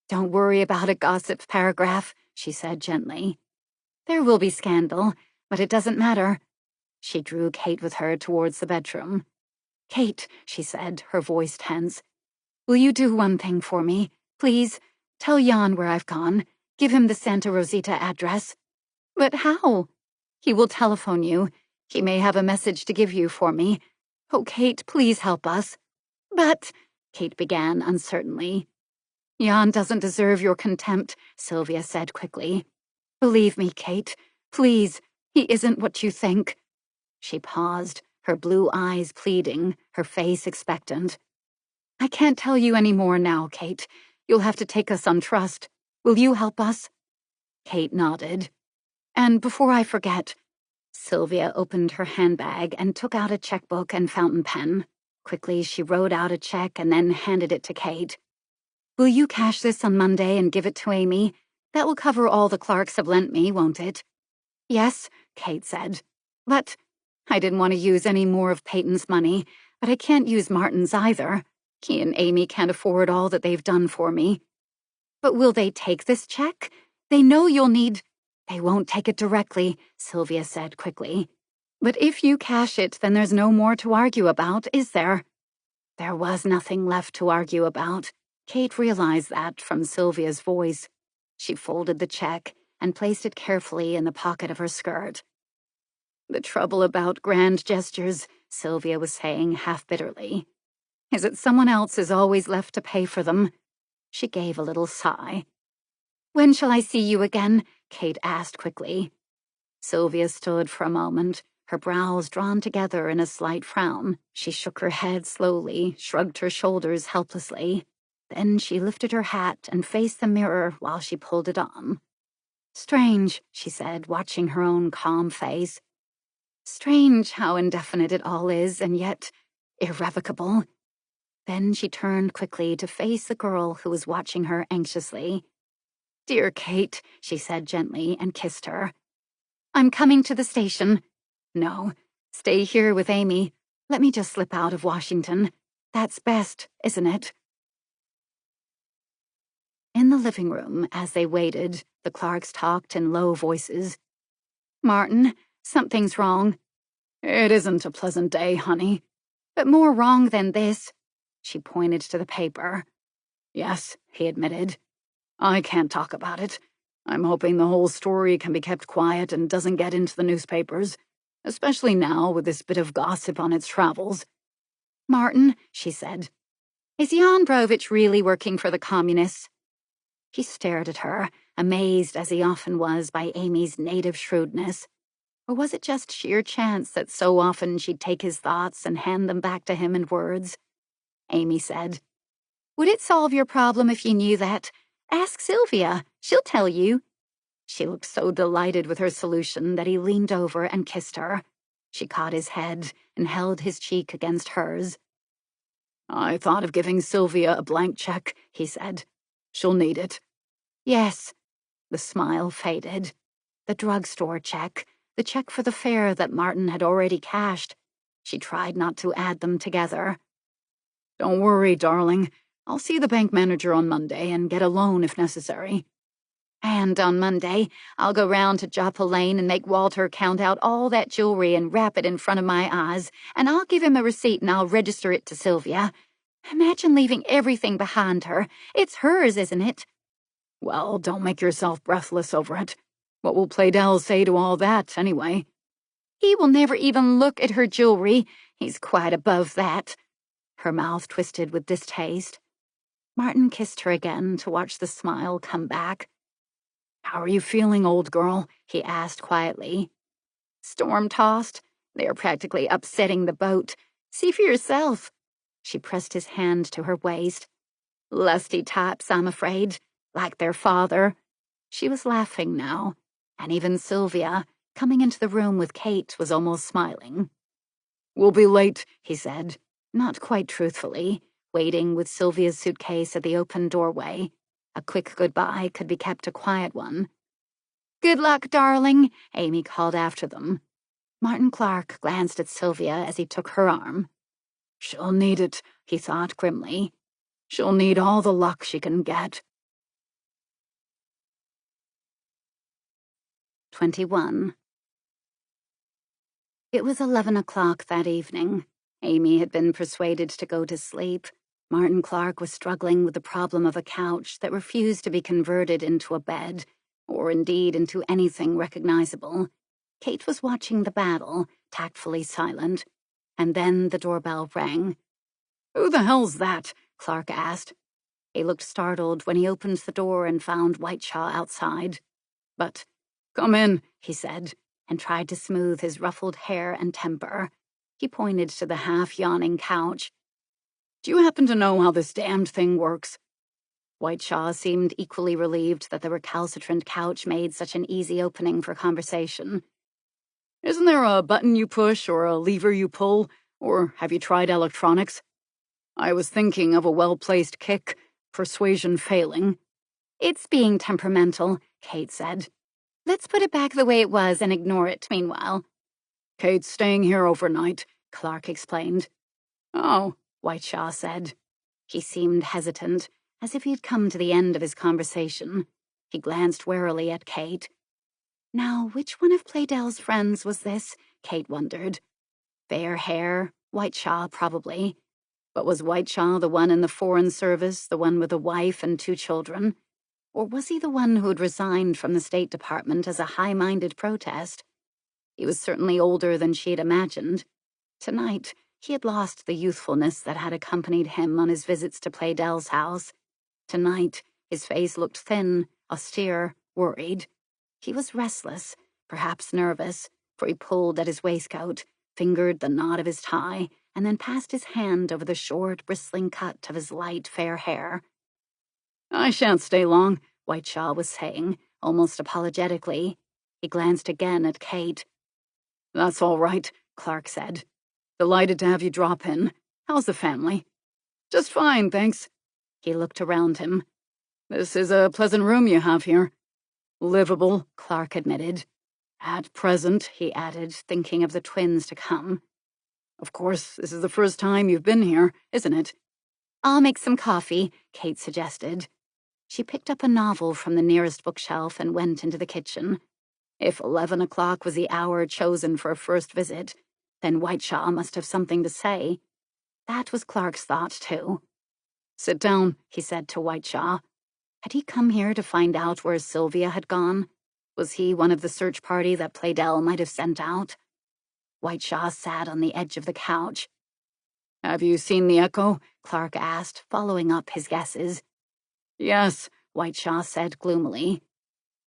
Don't worry about a gossip paragraph, she said gently. There will be scandal, but it doesn't matter. She drew Kate with her towards the bedroom. Kate, she said, her voice tense, will you do one thing for me? Please, tell Jan where I've gone. Give him the Santa Rosita address. But how? He will telephone you. He may have a message to give you for me. Oh, Kate, please help us. But, Kate began uncertainly. Jan doesn't deserve your contempt, Sylvia said quickly. Believe me, Kate. Please, he isn't what you think. She paused, her blue eyes pleading, her face expectant. I can't tell you any more now, Kate. You'll have to take us on trust. Will you help us? Kate nodded. And before I forget, Sylvia opened her handbag and took out a checkbook and fountain pen. Quickly, she wrote out a check and then handed it to Kate. Will you cash this on Monday and give it to Amy? That will cover all the Clarks have lent me, won't it? Yes, Kate said. But I didn't want to use any more of Peyton's money, but I can't use Martin's either. He and Amy can't afford all that they've done for me. But will they take this check? They know you'll need... They won't take it directly, Sylvia said quickly. But if you cash it, then there's no more to argue about, is there? There was nothing left to argue about. Kate realized that from Sylvia's voice. She folded the check and placed it carefully in the pocket of her skirt. The trouble about grand gestures, Sylvia was saying half bitterly, is that someone else is always left to pay for them. She gave a little sigh. When shall I see you again? Kate asked quickly. Sylvia stood for a moment, her brows drawn together in a slight frown. She shook her head slowly, shrugged her shoulders helplessly. Then she lifted her hat and faced the mirror while she pulled it on. Strange, she said, watching her own calm face. Strange how indefinite it all is, and yet irrevocable. Then she turned quickly to face the girl who was watching her anxiously. Dear Kate, she said gently, and kissed her. I'm coming to the station. No, stay here with Amy. Let me just slip out of Washington. That's best, isn't it? In the living room, as they waited, the Clarks talked in low voices. Martin, something's wrong. It isn't a pleasant day, honey. But more wrong than this. She pointed to the paper.
Yes, he admitted. I can't talk about it. I'm hoping the whole story can be kept quiet and doesn't get into the newspapers, especially now with this bit of gossip on its travels.
Martin, she said, is Jan Brovich really working for the communists? He stared at her, amazed as he often was by Amy's native shrewdness. Or was it just sheer chance that so often she'd take his thoughts and hand them back to him in words? Amy said, would it solve your problem if you knew that? Ask Sylvia. She'll tell you. She looked so delighted with her solution that he leaned over and kissed her. She caught his head and held his cheek against hers.
I thought of giving Sylvia a blank check, he said. She'll need it.
Yes.
The smile faded. The drugstore check, the check for the fare that Martin had already cashed. She tried not to add them together. Don't worry, darling. I'll see the bank manager on Monday and get a loan if necessary.
And on Monday, I'll go round to Joppa Lane and make Walter count out all that jewelry and wrap it in front of my eyes, and I'll give him a receipt and I'll register it to Sylvia. Imagine leaving everything behind her. It's hers, isn't it?
Well, don't make yourself breathless over it. What will Playdell say to all that, anyway?
He will never even look at her jewelry. He's quite above that. Her mouth twisted with distaste. Martin kissed her again to watch the smile come back.
How are you feeling, old girl? He asked quietly.
Storm-tossed. They are practically upsetting the boat. See for yourself. She pressed his hand to her waist. Lusty types, I'm afraid. Like their father. She was laughing now, and even Sylvia, coming into the room with Kate, was almost smiling.
We'll be late, he said,
not quite truthfully, waiting with Sylvia's suitcase at the open doorway. A quick goodbye could be kept a quiet one. Good luck, darling, Amy called after them. Martin Clark glanced at Sylvia as he took her arm.
She'll need it, he thought grimly. She'll need all the luck she can get.
21. It was 11 o'clock that evening. Amy had been persuaded to go to sleep. Martin Clark was struggling with the problem of a couch that refused to be converted into a bed, or indeed into anything recognizable. Kate was watching the battle, tactfully silent, and then the doorbell rang.
Who the hell's that? Clark asked.
He looked startled when he opened the door and found Whiteshaw outside.
But, come in,
he said, and tried to smooth his ruffled hair and temper. He pointed to the half-yawning couch.
Do you happen to know how this damned thing works?
Whiteshaw seemed equally relieved that the recalcitrant couch made such an easy opening for conversation.
Isn't there a button you push or a lever you pull, or have you tried electronics? I was thinking of a well-placed kick, persuasion failing.
It's being temperamental, Kate said. Let's put it back the way it was and ignore it meanwhile.
Kate's staying here overnight,
Clark explained.
Oh,
Whiteshaw said. He seemed hesitant, as if he'd come to the end of his conversation. He glanced warily at Kate. Now, which one of Playdell's friends was this? Kate wondered. Fair hair, Whiteshaw probably. But was Whiteshaw the one in the Foreign Service, the one with a wife and 2 children? Or was he the one who'd resigned from the State Department as a high-minded protest? He was certainly older than she had imagined. Tonight, he had lost the youthfulness that had accompanied him on his visits to Playdell's house. Tonight, his face looked thin, austere, worried. He was restless, perhaps nervous, for he pulled at his waistcoat, fingered the knot of his tie, and then passed his hand over the short, bristling cut of his light, fair hair.
I shan't stay long,
Whiteshaw was saying, almost apologetically. He glanced again at Kate.
That's all right, Clark said. Delighted to have you drop in. How's the family? Just fine, thanks.
He looked around him.
This is a pleasant room you have here.
Livable, Clark admitted.
At present,
he added, thinking of the twins to come.
Of course, this is the first time you've been here, isn't it?
I'll make some coffee, Kate suggested. She picked up a novel from the nearest bookshelf and went into the kitchen. If 11 o'clock was the hour chosen for a first visit, then Whiteshaw must have something to say. That was Clark's thought, too.
Sit down, he said to Whiteshaw. Had he come here to find out where Sylvia had gone? Was he one of the search party that Playdell might have sent out? Whiteshaw sat on the edge of the couch. Have you seen the echo? Clark asked, following up his guesses. Yes, Whiteshaw said gloomily.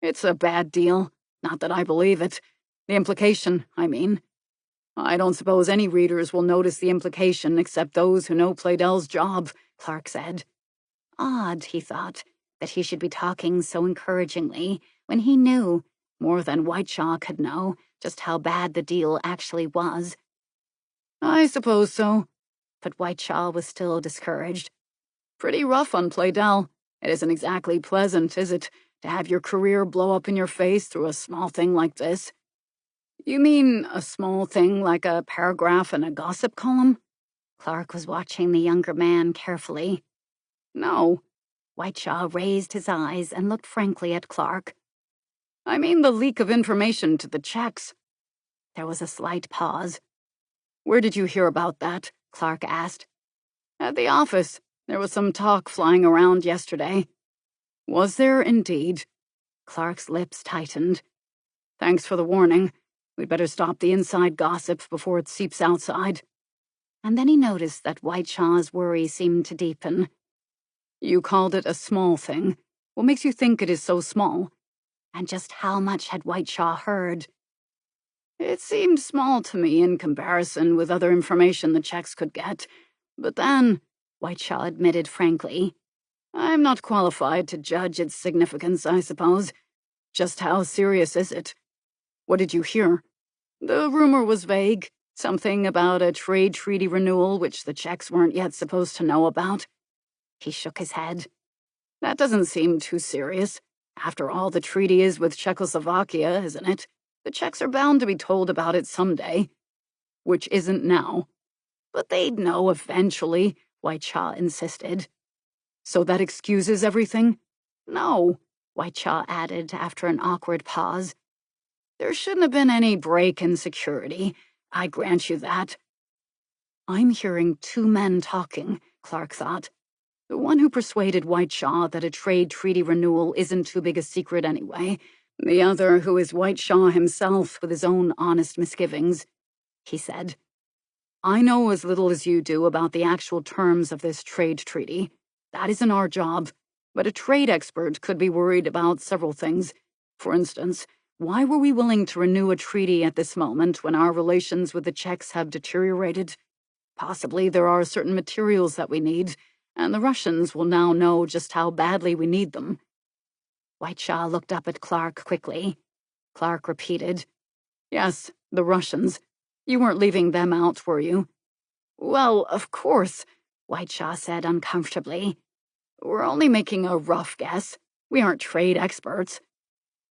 It's a bad deal. Not that I believe it. The implication, I mean. I don't suppose any readers will notice the implication except those who know Playdell's job, Clark said. Odd, he thought, that he should be talking so encouragingly when he knew, more than Whiteshaw could know, just how bad the deal actually was. I suppose so, but Whiteshaw was still discouraged. Pretty rough on Playdell. It isn't exactly pleasant, is it, to have your career blow up in your face through a small thing like this? You mean a small thing like a paragraph in a gossip column? Clark was watching the younger man carefully. No. Whiteshaw raised his eyes and looked frankly at Clark. I mean the leak of information to the Czechs. There was a slight pause. Where did you hear about that? Clark asked. At the office. There was some talk flying around yesterday. Was there indeed? Clark's lips tightened. Thanks for the warning. We'd better stop the inside gossip before it seeps outside. And then he noticed that Whiteshaw's worry seemed to deepen. You called it a small thing. What makes you think it is so small? And just how much had Whiteshaw heard? It seemed small to me in comparison with other information the Czechs could get. But then, Whiteshaw admitted frankly, I'm not qualified to judge its significance, I suppose. Just how serious is it? What did you hear? The rumor was vague. Something about a trade treaty renewal which the Czechs weren't yet supposed to know about. He shook his head. That doesn't seem too serious. After all, the treaty is with Czechoslovakia, isn't it? The Czechs are bound to be told about it someday. Which isn't now. But they'd know eventually, Whiteshaw insisted. So that excuses everything? No, Whiteshaw added after an awkward pause. There shouldn't have been any break in security. I grant you that. I'm hearing two men talking, Clark thought. The one who persuaded Whiteshaw that a trade treaty renewal isn't too big a secret anyway. The other who is Whiteshaw himself with his own honest misgivings. He said, I know as little as you do about the actual terms of this trade treaty. That isn't our job. But a trade expert could be worried about several things. For instance, why were we willing to renew a treaty at this moment when our relations with the Czechs have deteriorated? Possibly there are certain materials that we need, and the Russians will now know just how badly we need them. Whiteshaw looked up at Clark quickly. Clark repeated, Yes, the Russians. You weren't leaving them out, were you? Well, of course, Whiteshaw said uncomfortably. We're only making a rough guess. We aren't trade experts.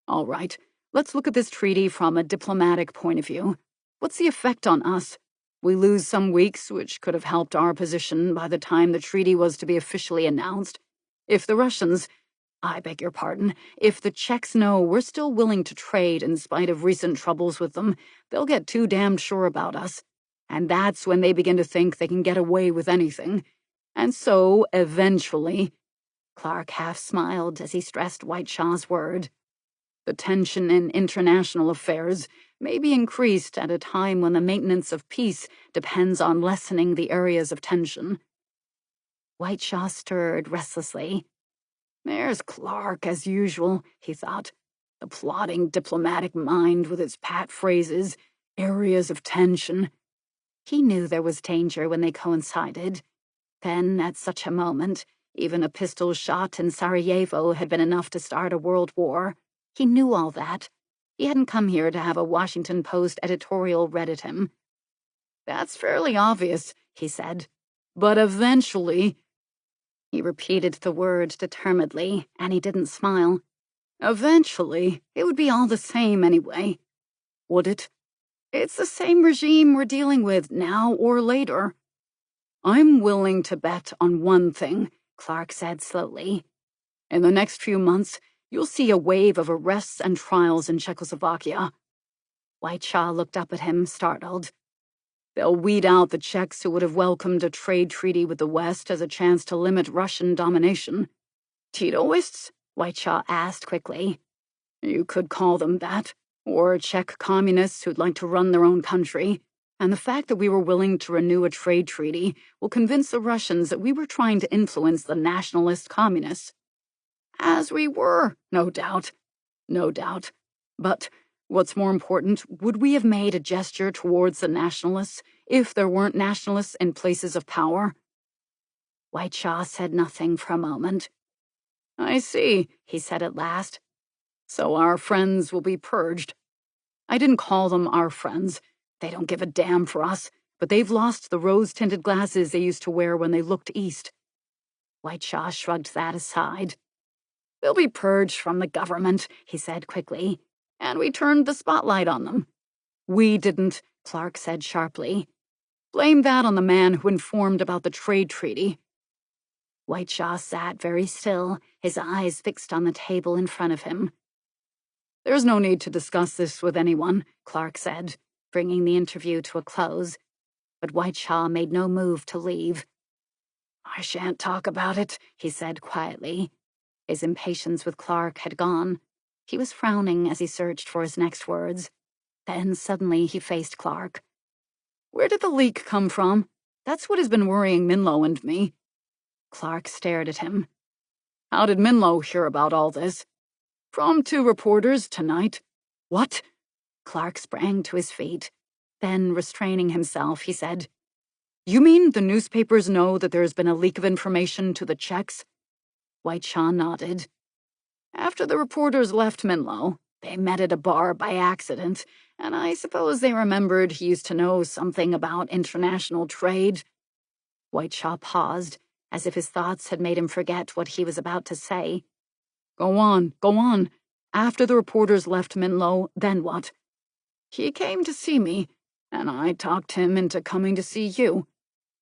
All right. Let's look at this treaty from a diplomatic point of view. What's the effect on us? We lose some weeks, which could have helped our position by the time the treaty was to be officially announced. If the Russians, I beg your pardon, if the Czechs know we're still willing to trade in spite of recent troubles with them, they'll get too damned sure about us. And that's when they begin to think they can get away with anything. And so, eventually, Clark half smiled as he stressed Whiteshaw's word. The tension in international affairs may be increased at a time when the maintenance of peace depends on lessening the areas of tension. Whiteshaw stirred restlessly. There's Clark, as usual, he thought. The plodding diplomatic mind with its pat phrases, areas of tension. He knew there was danger when they coincided. Then, at such a moment, even a pistol shot in Sarajevo had been enough to start a world war. He knew all that. He hadn't come here to have a Washington Post editorial read at him. That's fairly obvious, he said. But eventually... He repeated the word determinedly, and he didn't smile. Eventually, it would be all the same anyway. Would it? It's the same regime we're dealing with now or later. I'm willing to bet on one thing, Clark said slowly. In the next few months, you'll see a wave of arrests and trials in Czechoslovakia. Whiteshaw looked up at him, startled. They'll weed out the Czechs who would have welcomed a trade treaty with the West as a chance to limit Russian domination. Titoists? Whiteshaw asked quickly. You could call them that. Or Czech communists who'd like to run their own country. And the fact that we were willing to renew a trade treaty will convince the Russians that we were trying to influence the nationalist communists. As we were, no doubt. No doubt. But what's more important, would we have made a gesture towards the nationalists if there weren't nationalists in places of power? Whiteshaw said nothing for a moment. I see, he said at last. So our friends will be purged. I didn't call them our friends. They don't give a damn for us, but they've lost the rose-tinted glasses they used to wear when they looked east. Whiteshaw shrugged that aside. They'll be purged from the government, he said quickly, and we turned the spotlight on them. We didn't, Clark said sharply. Blame that on the man who informed about the trade treaty. Whiteshaw sat very still, his eyes fixed on the table in front of him. There's no need to discuss this with anyone, Clark said, bringing the interview to a close. But Whiteshaw made no move to leave. I shan't talk about it, he said quietly. His impatience with Clark had gone. He was frowning as he searched for his next words. Then suddenly he faced Clark. Where did the leak come from? That's what has been worrying Minlow and me. Clark stared at him. How did Minlow hear about all this? From 2 reporters tonight. What? Clark sprang to his feet. Then, restraining himself, he said, You mean the newspapers know that there has been a leak of information to the Czechs? Whiteshaw nodded. After the reporters left Minlow, they met at a bar by accident, and I suppose they remembered he used to know something about international trade. Whiteshaw paused, as if his thoughts had made him forget what he was about to say. Go on, go on. After the reporters left Minlow, then what? He came to see me, and I talked him into coming to see you.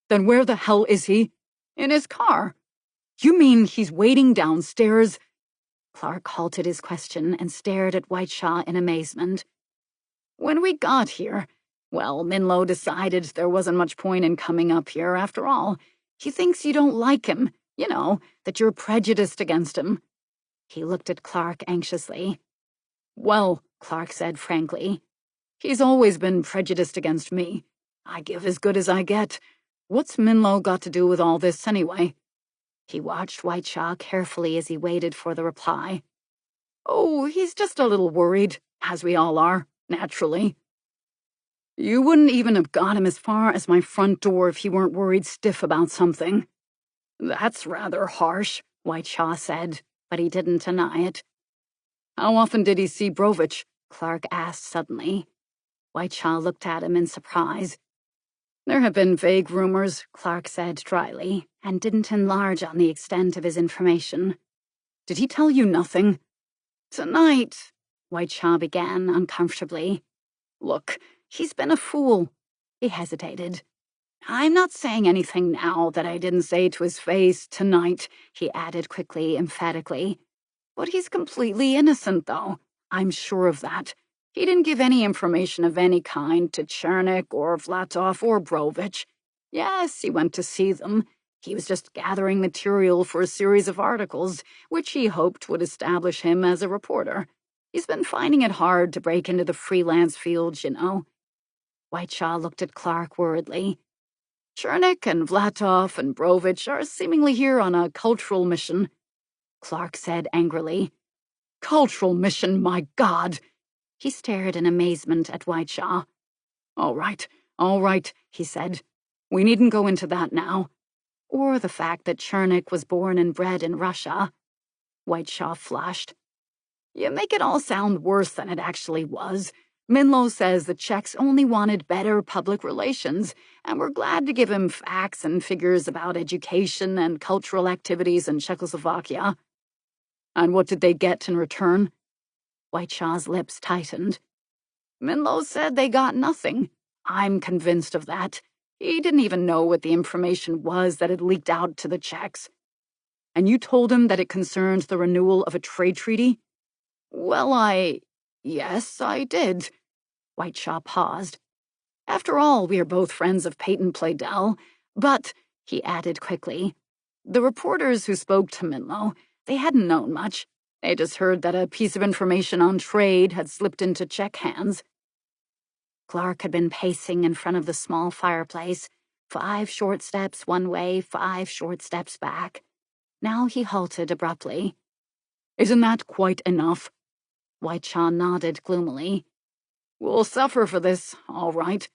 Then where the hell is he? In his car. You mean he's waiting downstairs? Clark halted his question and stared at Whiteshaw in amazement. When we got here, well, Minlow decided there wasn't much point in coming up here after all. He thinks you don't like him, you know, that you're prejudiced against him. He looked at Clark anxiously. Well, Clark said frankly, he's always been prejudiced against me. I give as good as I get. What's Minlow got to do with all this anyway? He watched Whiteshaw carefully as he waited for the reply. Oh, he's just a little worried, as we all are, naturally. You wouldn't even have got him as far as my front door if he weren't worried stiff about something. That's rather harsh, Whiteshaw said, but he didn't deny it. How often did he see Brovich? Clark asked suddenly. Whiteshaw looked at him in surprise. There have been vague rumors, Clark said dryly, and didn't enlarge on the extent of his information. Did he tell you nothing? Tonight, Whiteshaw began uncomfortably. Look, he's been a fool. He hesitated. I'm not saying anything now that I didn't say to his face tonight, he added quickly, emphatically. But he's completely innocent, though. I'm sure of that. He didn't give any information of any kind to Chernik or Vlatov or Brovich. Yes, he went to see them. He was just gathering material for a series of articles, which he hoped would establish him as a reporter. He's been finding it hard to break into the freelance fields, you know. Whiteshaw looked at Clark worriedly. Chernik and Vlatov and Brovich are seemingly here on a cultural mission. Clark said angrily. Cultural mission, my God! He stared in amazement at Whiteshaw. All right, he said. We needn't go into that now. Or the fact that Chernik was born and bred in Russia. Whiteshaw flushed. You make it all sound worse than it actually was. Minlow says the Czechs only wanted better public relations, and were glad to give him facts and figures about education and cultural activities in Czechoslovakia. And what did they get in return? Whiteshaw's lips tightened. Minlow said they got nothing. I'm convinced of that. He didn't even know what the information was that had leaked out to the Czechs. And you told him that it concerned the renewal of a trade treaty? Well, yes, I did. Whiteshaw paused. After all, we are both friends of Peyton Playdell. But, he added quickly, the reporters who spoke to Minlow, they hadn't known much. They just heard that a piece of information on trade had slipped into Czech hands. Clark had been pacing in front of the small fireplace, 5 short steps one way, 5 short steps back. Now he halted abruptly. Isn't that quite enough? Whiteshaw nodded gloomily. We'll suffer for this, all right.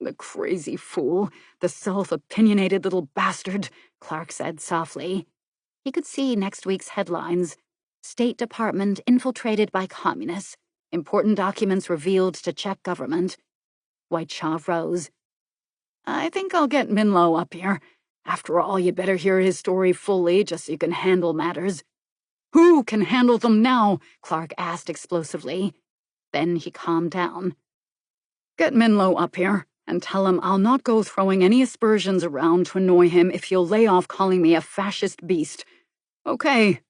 The crazy fool, the self-opinionated little bastard, Clark said softly. He could see next week's headlines. State Department infiltrated by communists. Important documents revealed to Czech government. Whiteshaw rose. I think I'll get Minlow up here. After all, you'd better hear his story fully just so you can handle matters. Who can handle them now? Clark asked explosively. Then he calmed down. Get Minlow up here, and tell him I'll not go throwing any aspersions around to annoy him if he'll lay off calling me a fascist beast. Okay.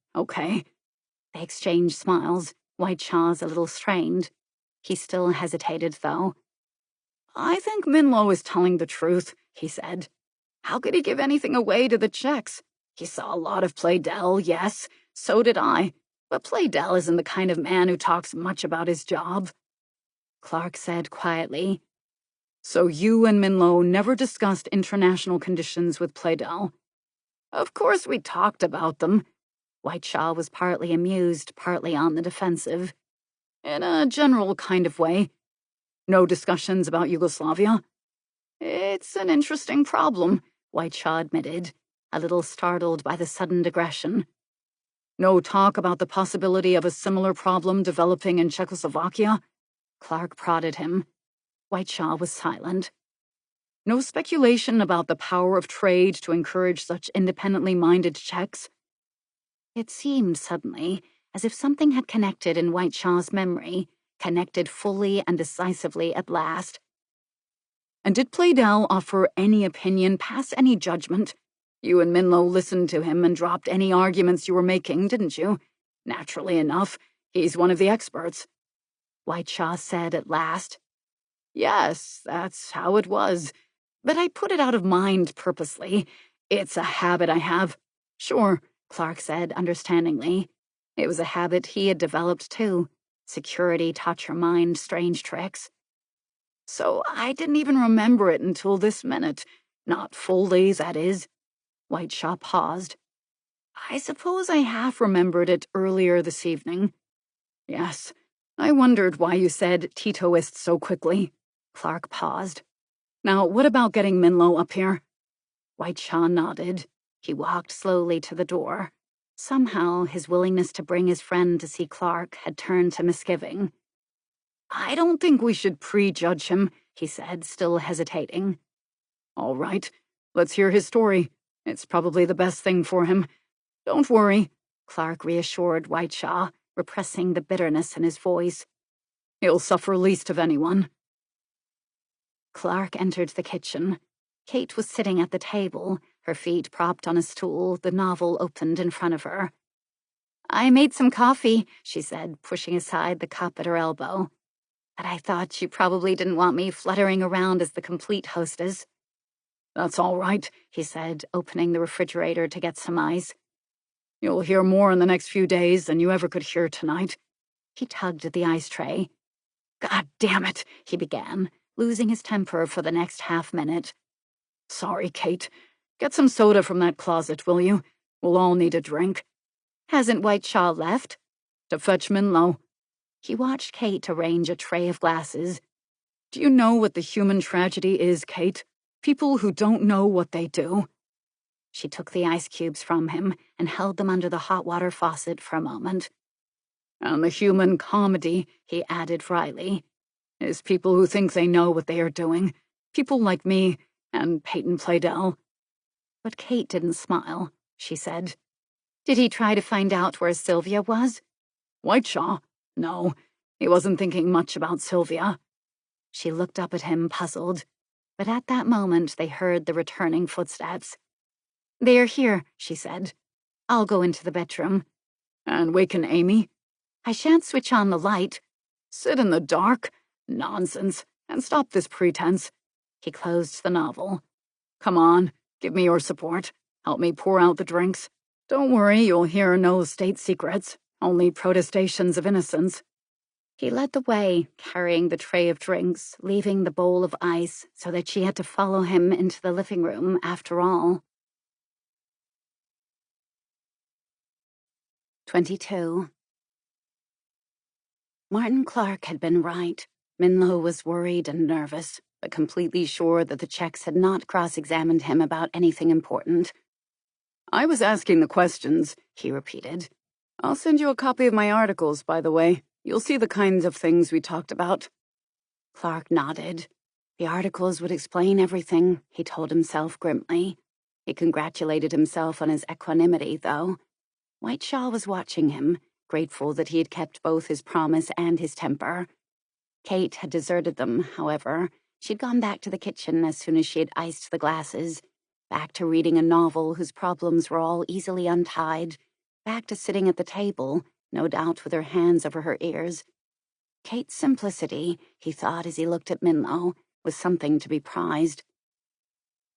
They exchanged smiles, Whiteshaw's a little strained. He still hesitated, though. I think Minlow is telling the truth, he said. How could he give anything away to the Czechs? He saw a lot of Playdell, yes, so did I, but Playdell isn't the kind of man who talks much about his job. Clark said quietly, So you and Minlow never discussed international conditions with Playdell? Of course we talked about them. Whiteshaw was partly amused, partly on the defensive. In a general kind of way. No discussions about Yugoslavia? It's an interesting problem, Whiteshaw admitted, a little startled by the sudden digression. No talk about the possibility of a similar problem developing in Czechoslovakia? Clark prodded him. Whiteshaw was silent. No speculation about the power of trade to encourage such independently minded Czechs? It seemed suddenly as if something had connected in Whiteshaw's memory, connected fully and decisively at last. And did Playdell offer any opinion, pass any judgment? You and Minlow listened to him and dropped any arguments you were making, didn't you? Naturally enough, he's one of the experts. Whiteshaw said at last. Yes, that's how it was. But I put it out of mind purposely. It's a habit I have. Sure, Clark said understandingly. It was a habit he had developed too. Security taught your mind strange tricks. So I didn't even remember it until this minute. Not fully, that is. Whiteshaw paused. I suppose I half remembered it earlier this evening. Yes, I wondered why you said Titoist so quickly. Clark paused. Now, what about getting Minlow up here? Whiteshaw nodded. He walked slowly to the door. Somehow, his willingness to bring his friend to see Clark had turned to misgiving. I don't think we should prejudge him, he said, still hesitating. All right, let's hear his story. It's probably the best thing for him. Don't worry, Clark reassured Whiteshaw, repressing the bitterness in his voice. He'll suffer least of anyone. Clark entered the kitchen. Kate was sitting at the table, her feet propped on a stool, the novel opened in front of her. I made some coffee, she said, pushing aside the cup at her elbow. But I thought you probably didn't want me fluttering around as the complete hostess. That's all right, he said, opening the refrigerator to get some ice. You'll hear more in the next few days than you ever could hear tonight. He tugged at the ice tray. God damn it, he began, losing his temper for the next half-minute. Sorry, Kate. Get some soda from that closet, will you? We'll all need a drink. Hasn't Whiteshaw left? To fetch Minlow. He watched Kate arrange a tray of glasses. Do you know what the human tragedy is, Kate? People who don't know what they do. She took the ice cubes from him and held them under the hot water faucet for a moment. And the human comedy, he added wryly, is people who think they know what they are doing. People like me and Peyton Playdell. But Kate didn't smile, she said. Did he try to find out where Sylvia was? Whiteshaw? No, he wasn't thinking much about Sylvia. She looked up at him, puzzled. But at that moment they heard the returning footsteps. They are here, she said. I'll go into the bedroom. And waken Amy? I shan't switch on the light. Sit in the dark? Nonsense. And stop this pretense." He closed the novel. "Come on, give me your support. Help me pour out the drinks. Don't worry, you'll hear no state secrets, only protestations of innocence." He led the way, carrying the tray of drinks, leaving the bowl of ice so that she had to follow him into the living room after all. 22. Martin Clark had been right. Minlo was worried and nervous, but completely sure that the checks had not cross-examined him about anything important. "I was asking the questions," he repeated. "I'll send you a copy of my articles, by the way. You'll see the kinds of things we talked about." Clark nodded. The articles would explain everything, he told himself grimly. He congratulated himself on his equanimity, though. Whiteshaw was watching him, grateful that he had kept both his promise and his temper. Kate had deserted them, however. She'd gone back to the kitchen as soon as she had iced the glasses, back to reading a novel whose problems were all easily untied, back to sitting at the table, no doubt with her hands over her ears. Kate's simplicity, he thought as he looked at Minlo, was something to be prized.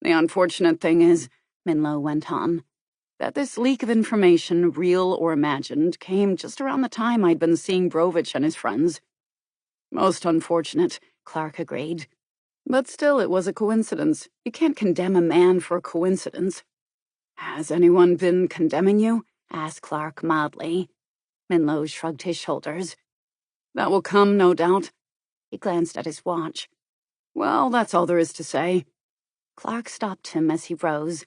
"The unfortunate thing is," Minlo went on, "that this leak of information, real or imagined, came just around the time I'd been seeing Brovich and his friends." "Most unfortunate," Clark agreed. "But still, it was a coincidence. You can't condemn a man for a coincidence." "Has anyone been condemning you?" asked Clark mildly. Minlo shrugged his shoulders. "That will come, no doubt." He glanced at his watch. "Well, that's all there is to say." Clark stopped him as he rose.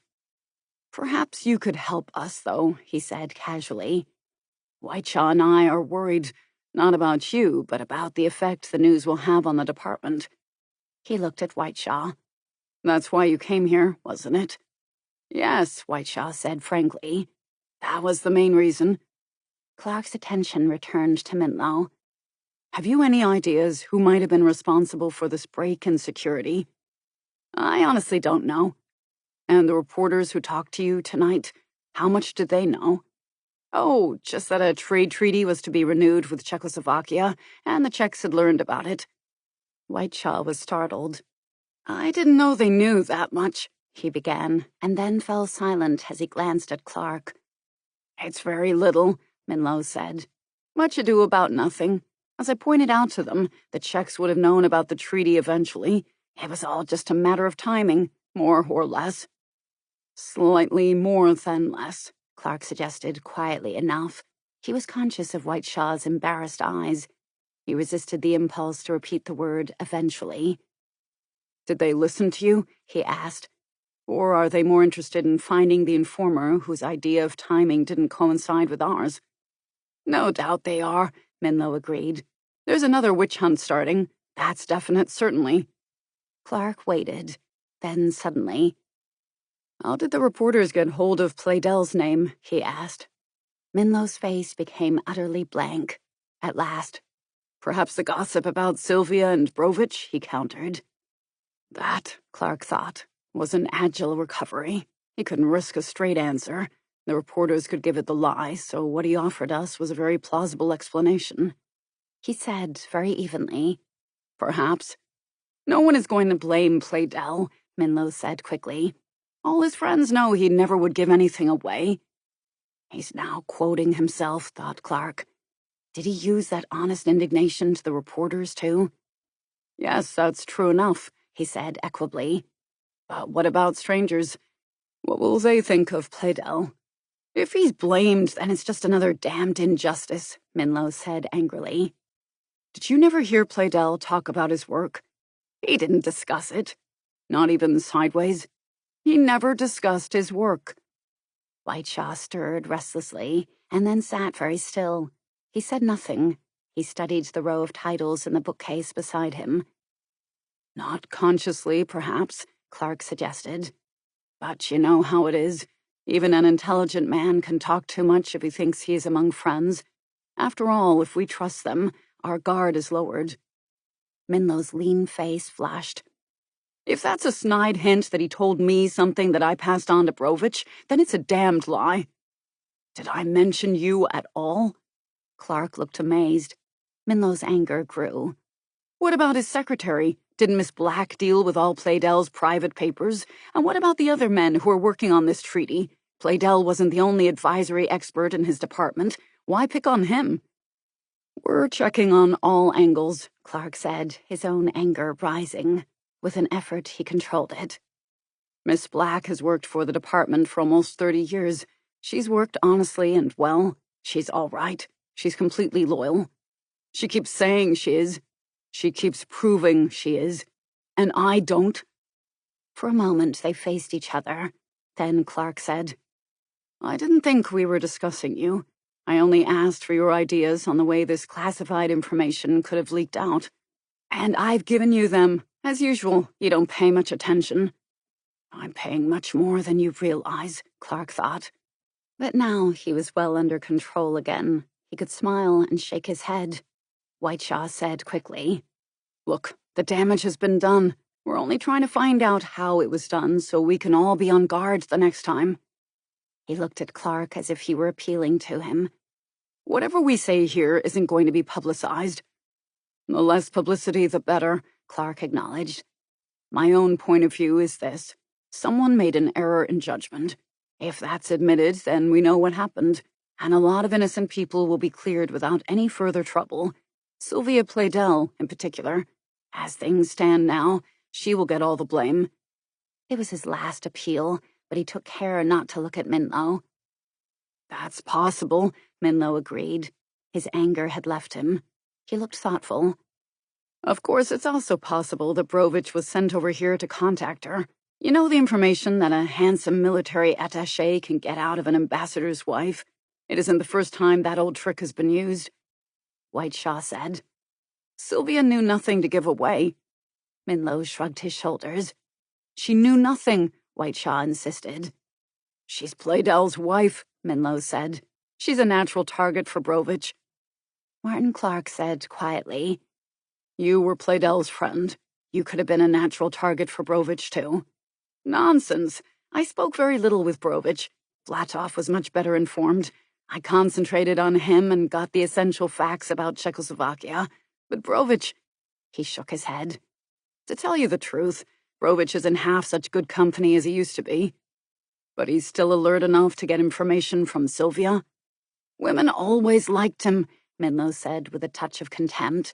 "Perhaps you could help us, though," he said casually. "Whiteshaw and I are worried, not about you, but about the effect the news will have on the department." He looked at Whiteshaw. "That's why you came here, wasn't it?" "Yes," Whiteshaw said frankly. "That was the main reason." Clark's attention returned to Minlo. "Have you any ideas who might have been responsible for this break in security?" "I honestly don't know." "And the reporters who talked to you tonight, how much did they know?" "Oh, just that a trade treaty was to be renewed with Czechoslovakia, and the Czechs had learned about it." Whiteshaw was startled. "I didn't know they knew that much," he began, and then fell silent as he glanced at Clark. "It's very little," Minlo said. "Much ado about nothing. As I pointed out to them, the Czechs would have known about the treaty eventually. It was all just a matter of timing, more or less." "Slightly more than less," Clark suggested quietly enough. He was conscious of Whiteshaw's embarrassed eyes. He resisted the impulse to repeat the word eventually. "Did they listen to you?" he asked. "Or are they more interested in finding the informer whose idea of timing didn't coincide with ours?" "No doubt they are," Minlo agreed. "There's another witch hunt starting. That's definite, certainly." Clark waited. Then suddenly, "How did the reporters get hold of Pleydell's name?" he asked. Minlo's face became utterly blank. At last, "Perhaps the gossip about Sylvia and Brovich," he countered. That, Clark thought, was an agile recovery. He couldn't risk a straight answer. The reporters could give it the lie, so what he offered us was a very plausible explanation. He said very evenly, "Perhaps." "No one is going to blame Pleydell," Minlo said quickly. "All his friends know he never would give anything away." He's now quoting himself, thought Clark. Did he use that honest indignation to the reporters, too? "Yes, that's true enough," he said equably. "But what about strangers? What will they think of Pleydell?" "If he's blamed, then it's just another damned injustice," Minlo said angrily. "Did you never hear Pleydell talk about his work?" "He didn't discuss it. Not even sideways. He never discussed his work." Whiteshaw stirred restlessly, and then sat very still. He said nothing. He studied the row of titles in the bookcase beside him. "Not consciously, perhaps," Clark suggested. "But you know how it is. Even an intelligent man can talk too much if he thinks he is among friends. After all, if we trust them, our guard is lowered." Minlo's lean face flashed. "If that's a snide hint that he told me something that I passed on to Brovich, then it's a damned lie." "Did I mention you at all?" Clark looked amazed. Minlo's anger grew. "What about his secretary? Didn't Miss Black deal with all Playdell's private papers? And what about the other men who are working on this treaty? Playdell wasn't the only advisory expert in his department. Why pick on him? We're checking on all angles, Clark said, his own anger rising. With an effort, he controlled it. Miss Black has worked for the department for almost 30 years. She's worked honestly and well. She's all right. She's completely loyal. She keeps saying she is. She keeps proving she is. And I don't. For a moment, they faced each other. Then Clark said, I didn't think we were discussing you. I only asked for your ideas on the way this classified information could have leaked out. And I've given you them. As usual, you don't pay much attention. I'm paying much more than you realize, Clark thought. But now he was well under control again. He could smile and shake his head. Whiteshaw said quickly, Look, the damage has been done. We're only trying to find out how it was done so we can all be on guard the next time. He looked at Clark as if he were appealing to him. Whatever we say here isn't going to be publicized. The less publicity, the better, Clark acknowledged. My own point of view is this. Someone made an error in judgment. If that's admitted, then we know what happened, and a lot of innocent people will be cleared without any further trouble. Sylvia Playdell, in particular. As things stand now, she will get all the blame. It was his last appeal, but he took care not to look at Minlow. That's possible, Minlow agreed. His anger had left him. He looked thoughtful. Of course, it's also possible that Brovich was sent over here to contact her. You know the information that a handsome military attaché can get out of an ambassador's wife? It isn't the first time that old trick has been used. Whiteshaw said. Sylvia knew nothing to give away. Minlow shrugged his shoulders. She knew nothing, Whiteshaw insisted. She's Playdell's wife, Minlow said. She's a natural target for Brovich. Martin Clark said quietly, You were Playdell's friend. You could have been a natural target for Brovich, too. Nonsense. I spoke very little with Brovich. Vlatoff was much better informed. I concentrated on him and got the essential facts about Czechoslovakia. But Brovich... He shook his head. To tell you the truth, Brovich isn't half such good company as he used to be. But he's still alert enough to get information from Sylvia. Women always liked him, Minlow said with a touch of contempt.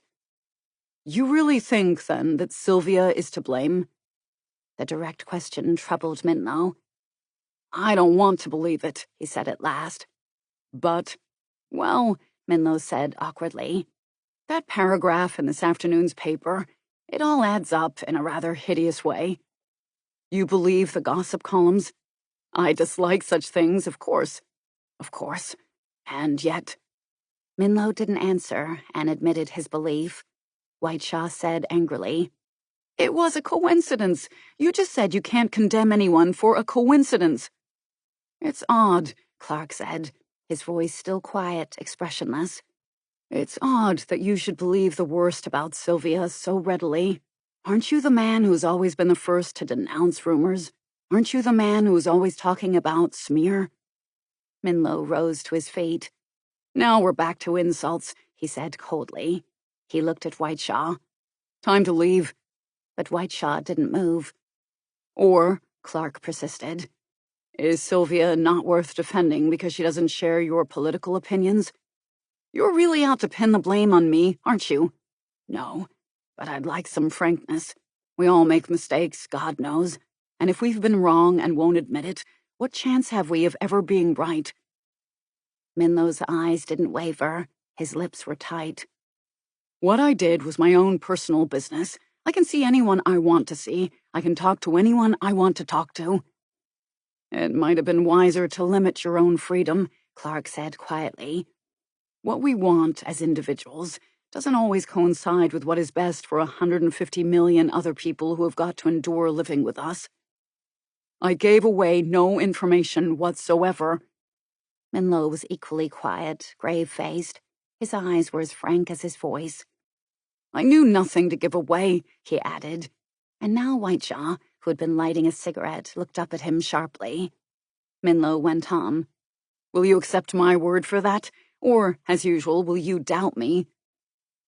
You really think, then, that Sylvia is to blame? The direct question troubled Minlow. I don't want to believe it, he said at last. But, well, Minlow said awkwardly, that paragraph in this afternoon's paper, it all adds up in a rather hideous way. You believe the gossip columns? I dislike such things, of course. Of course. And yet... Minlow didn't answer and admitted his belief. Whiteshaw said angrily, It was a coincidence. You just said you can't condemn anyone for a coincidence. It's odd, Clark said, his voice still quiet, expressionless. It's odd that you should believe the worst about Sylvia so readily. Aren't you the man who's always been the first to denounce rumors? Aren't you the man who's always talking about smear? Minlow rose to his feet. Now we're back to insults, he said coldly. He looked at Whiteshaw. Time to leave. But Whiteshaw didn't move. Or, Clark persisted, is Sylvia not worth defending because she doesn't share your political opinions? You're really out to pin the blame on me, aren't you? No, but I'd like some frankness. We all make mistakes, God knows. And if we've been wrong and won't admit it, what chance have we of ever being right? Minlow's eyes didn't waver. His lips were tight. What I did was my own personal business. I can see anyone I want to see. I can talk to anyone I want to talk to. It might have been wiser to limit your own freedom, Clark said quietly. What we want as individuals doesn't always coincide with what is best for 150 million other people who have got to endure living with us. I gave away no information whatsoever. Minlow was equally quiet, grave-faced. His eyes were as frank as his voice. I knew nothing to give away, he added. And now Whiteshaw, who had been lighting a cigarette, looked up at him sharply. Minlow went on. Will you accept my word for that? Or, as usual, will you doubt me?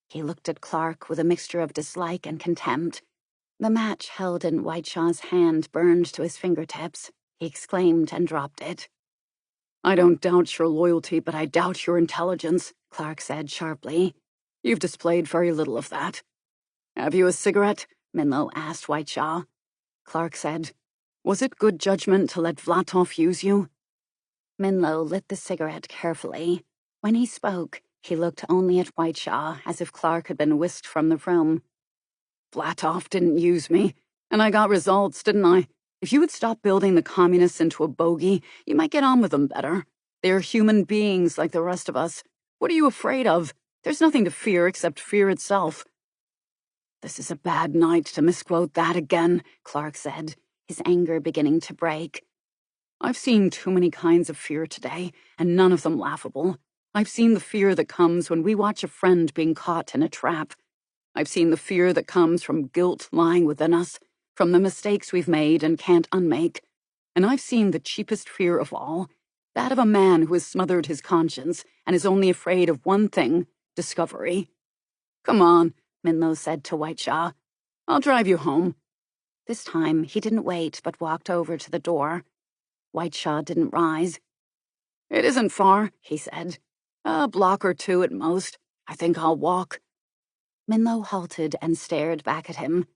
He looked at Clark with a mixture of dislike and contempt.
The match held in Whiteshaw's hand burned to his fingertips. He exclaimed and dropped it.
I don't doubt your loyalty, but I doubt your intelligence, Clark said sharply. You've displayed very little of that. Have you a cigarette? Minlow asked Whiteshaw. Clark said, Was it good judgment to let Vlatov use you?
Minlow lit the cigarette carefully. When he spoke, he looked only at Whiteshaw as if Clark had been whisked from the room.
Vlatov didn't use me, and I got results, didn't I? If you would stop building the communists into a bogey, you might get on with them better. They're human beings like the rest of us. What are you afraid of? There's nothing to fear except fear itself.
This is a bad night to misquote that again, Clark said, his anger beginning to break.
I've seen too many kinds of fear today, and none of them laughable. I've seen the fear that comes when we watch a friend being caught in a trap. I've seen the fear that comes from guilt lying within us, from the mistakes we've made and can't unmake. And I've seen the cheapest fear of all, that of a man who has smothered his conscience and is only afraid of one thing, discovery. Come on, Minlow said to Whiteshaw. I'll drive you home.
This time, he didn't wait but walked over to the door. Whiteshaw didn't rise.
It isn't far, he said. A block or two at most. I think I'll walk.
Minlow halted and stared back at him.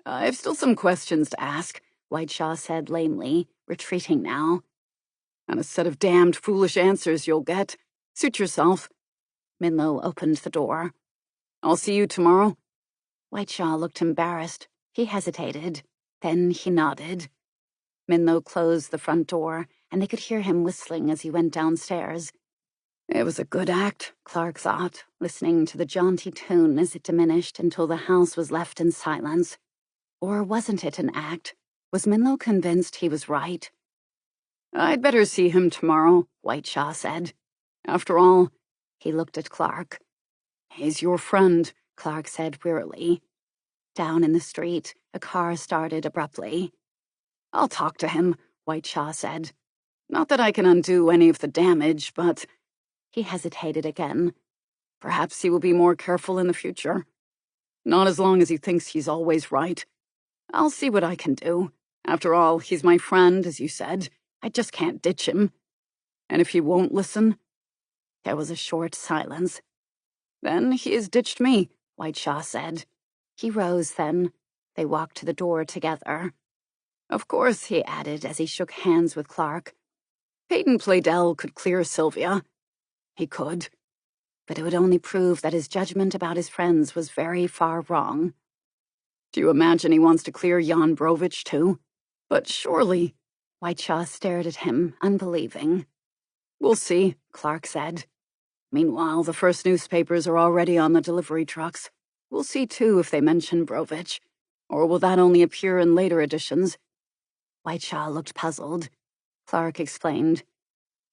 I've still some questions to ask,
Whiteshaw said lamely, retreating now.
And a set of damned foolish answers you'll get. Suit yourself.
Minlow opened the door.
I'll see you tomorrow.
Whiteshaw looked embarrassed. He hesitated. Then he nodded. Minlow closed the front door, and they could hear him whistling as he went downstairs.
It was a good act,
Clark thought, listening to the jaunty tune as it diminished until the house was left in silence. Or wasn't it an act? Was Minlow convinced he was right?
I'd better see him tomorrow, Whiteshaw said. After all,
he looked at Clark.
He's your friend,
Clark said wearily. Down in the street, a car started abruptly.
I'll talk to him, Whiteshaw said. Not that I can undo any of the damage, but...
He hesitated again.
Perhaps he will be more careful in the future. Not as long as he thinks he's always right. I'll see what I can do. After all, he's my friend, as you said. I just can't ditch him. And if he won't listen...
There was a short silence.
Then he has ditched me,
Whiteshaw said. He rose then. They walked to the door together.
Of course, he added as he shook hands with Clark. Peyton Playdell could clear Sylvia. He could.
But it would only prove that his judgment about his friends was very far wrong.
Do you imagine he wants to clear Jan Brovich, too? But surely...
Whiteshaw stared at him, unbelieving.
We'll see, Clark said. Meanwhile, the first newspapers are already on the delivery trucks. We'll see, too, if they mention Brovich. Or will that only appear in later editions?
Whiteshaw looked puzzled. Clark explained.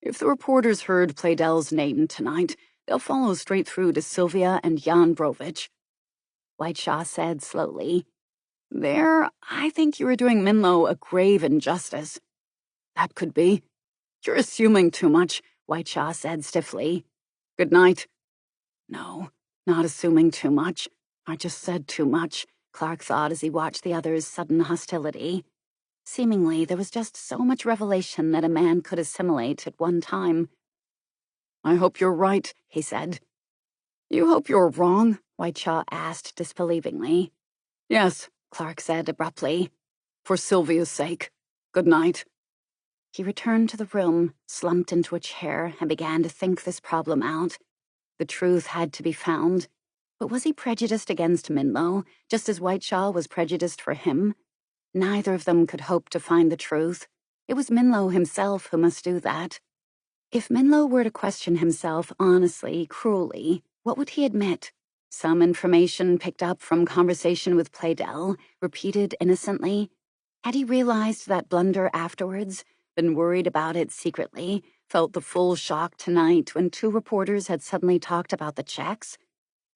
If the reporters heard Playdell's name tonight, they'll follow straight through to Sylvia and Jan Brovich.
Whiteshaw said slowly.
There, I think you are doing Minlow a grave injustice. That could be. You're assuming too much, Whiteshaw said stiffly. Good night. No, not assuming too much. I just said too much,
Clark thought as he watched the other's sudden hostility. Seemingly, there was just so much revelation that a man could assimilate at one time.
I hope you're right, he said. You hope you're wrong?
Whiteshaw asked disbelievingly.
Yes,
Clark said abruptly.
For Sylvia's sake. Good night.
He returned to the room, slumped into a chair, and began to think this problem out. The truth had to be found. But was he prejudiced against Minlow, just as Whiteshaw was prejudiced for him? Neither of them could hope to find the truth. It was Minlow himself who must do that. If Minlow were to question himself honestly, cruelly, what would he admit? Some information picked up from conversation with Playdell, repeated innocently? Had he realized that blunder afterwards, been worried about it secretly, felt the full shock tonight when two reporters had suddenly talked about the checks?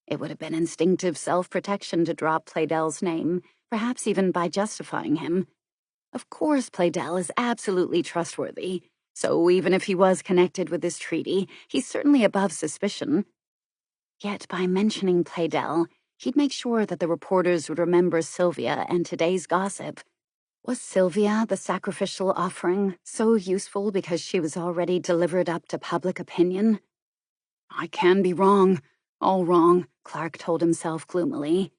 It would have been instinctive self-protection to drop Playdell's name, perhaps even by justifying him. Of course Playdell is absolutely trustworthy, so even if he was connected with this treaty, he's certainly above suspicion. Yet by mentioning Playdell, He'd make sure that the reporters would remember Sylvia and today's gossip. Was Sylvia the sacrificial offering, so useful because she was already delivered up to public opinion?
I can be wrong, all wrong, Clark told himself gloomily.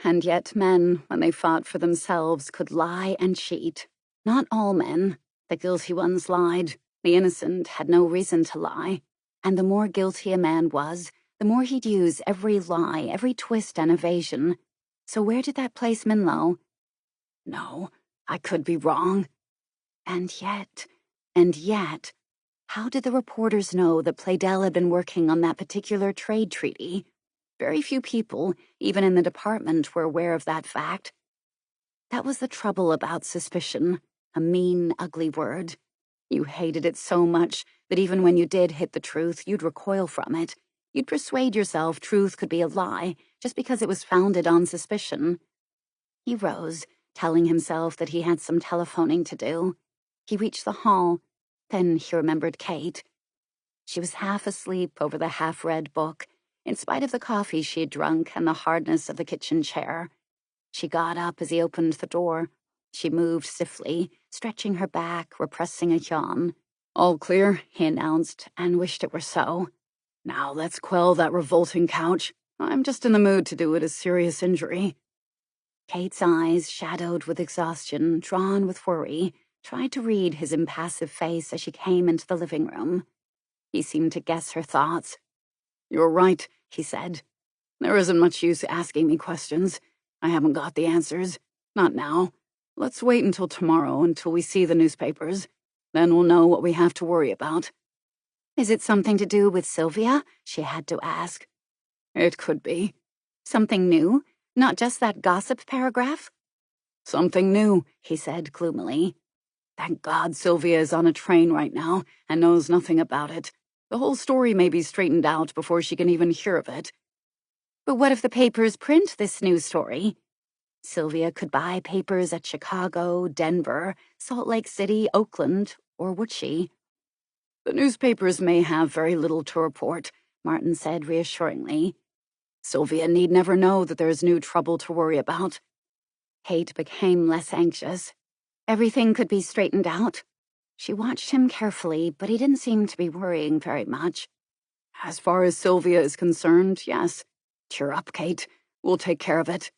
And yet men, when they fought for themselves, could lie and cheat. Not all men. The guilty ones lied. The innocent had no reason to lie. And the more guilty a man was, the more he'd use every lie, every twist and evasion. So where did that place Minlow?
No, I could be wrong.
And yet, how did the reporters know that Playdell had been working on that particular trade treaty? Very few people, even in the department, were aware of that fact. That was the trouble about suspicion, a mean, ugly word. You hated it so much that even when you did hit the truth, you'd recoil from it. You'd persuade yourself truth could be a lie just because it was founded on suspicion. He rose, telling himself that he had some telephoning to do. He reached the hall. Then he remembered Kate. She was half asleep over the half-read book, in spite of the coffee she had drunk and the hardness of the kitchen chair. She got up as he opened the door. She moved stiffly, stretching her back, repressing a yawn.
All clear, he announced, and wished it were so. Now let's quell that revolting couch. I'm just in the mood to do it a serious injury.
Kate's eyes, shadowed with exhaustion, drawn with worry, tried to read his impassive face as she came into the living room. He seemed to guess her thoughts.
You're right, he said. There isn't much use asking me questions. I haven't got the answers. Not now. Let's wait until tomorrow, until we see the newspapers. Then we'll know what we have to worry about.
Is it something to do with Sylvia? She had to ask.
It could be.
Something new? Not just that gossip paragraph?
Something new, he said gloomily. Thank God Sylvia is on a train right now and knows nothing about it. The whole story may be straightened out before she can even hear of it.
But what if the papers print this news story? Sylvia could buy papers at Chicago, Denver, Salt Lake City, Oakland, or would she?
The newspapers may have very little to report, Martin said reassuringly. Sylvia need never know that there is new trouble to worry about.
Kate became less anxious. Everything could be straightened out. She watched him carefully, but he didn't seem to be worrying very much.
As far as Sylvia is concerned, yes. Cheer up, Kate. We'll take care of it.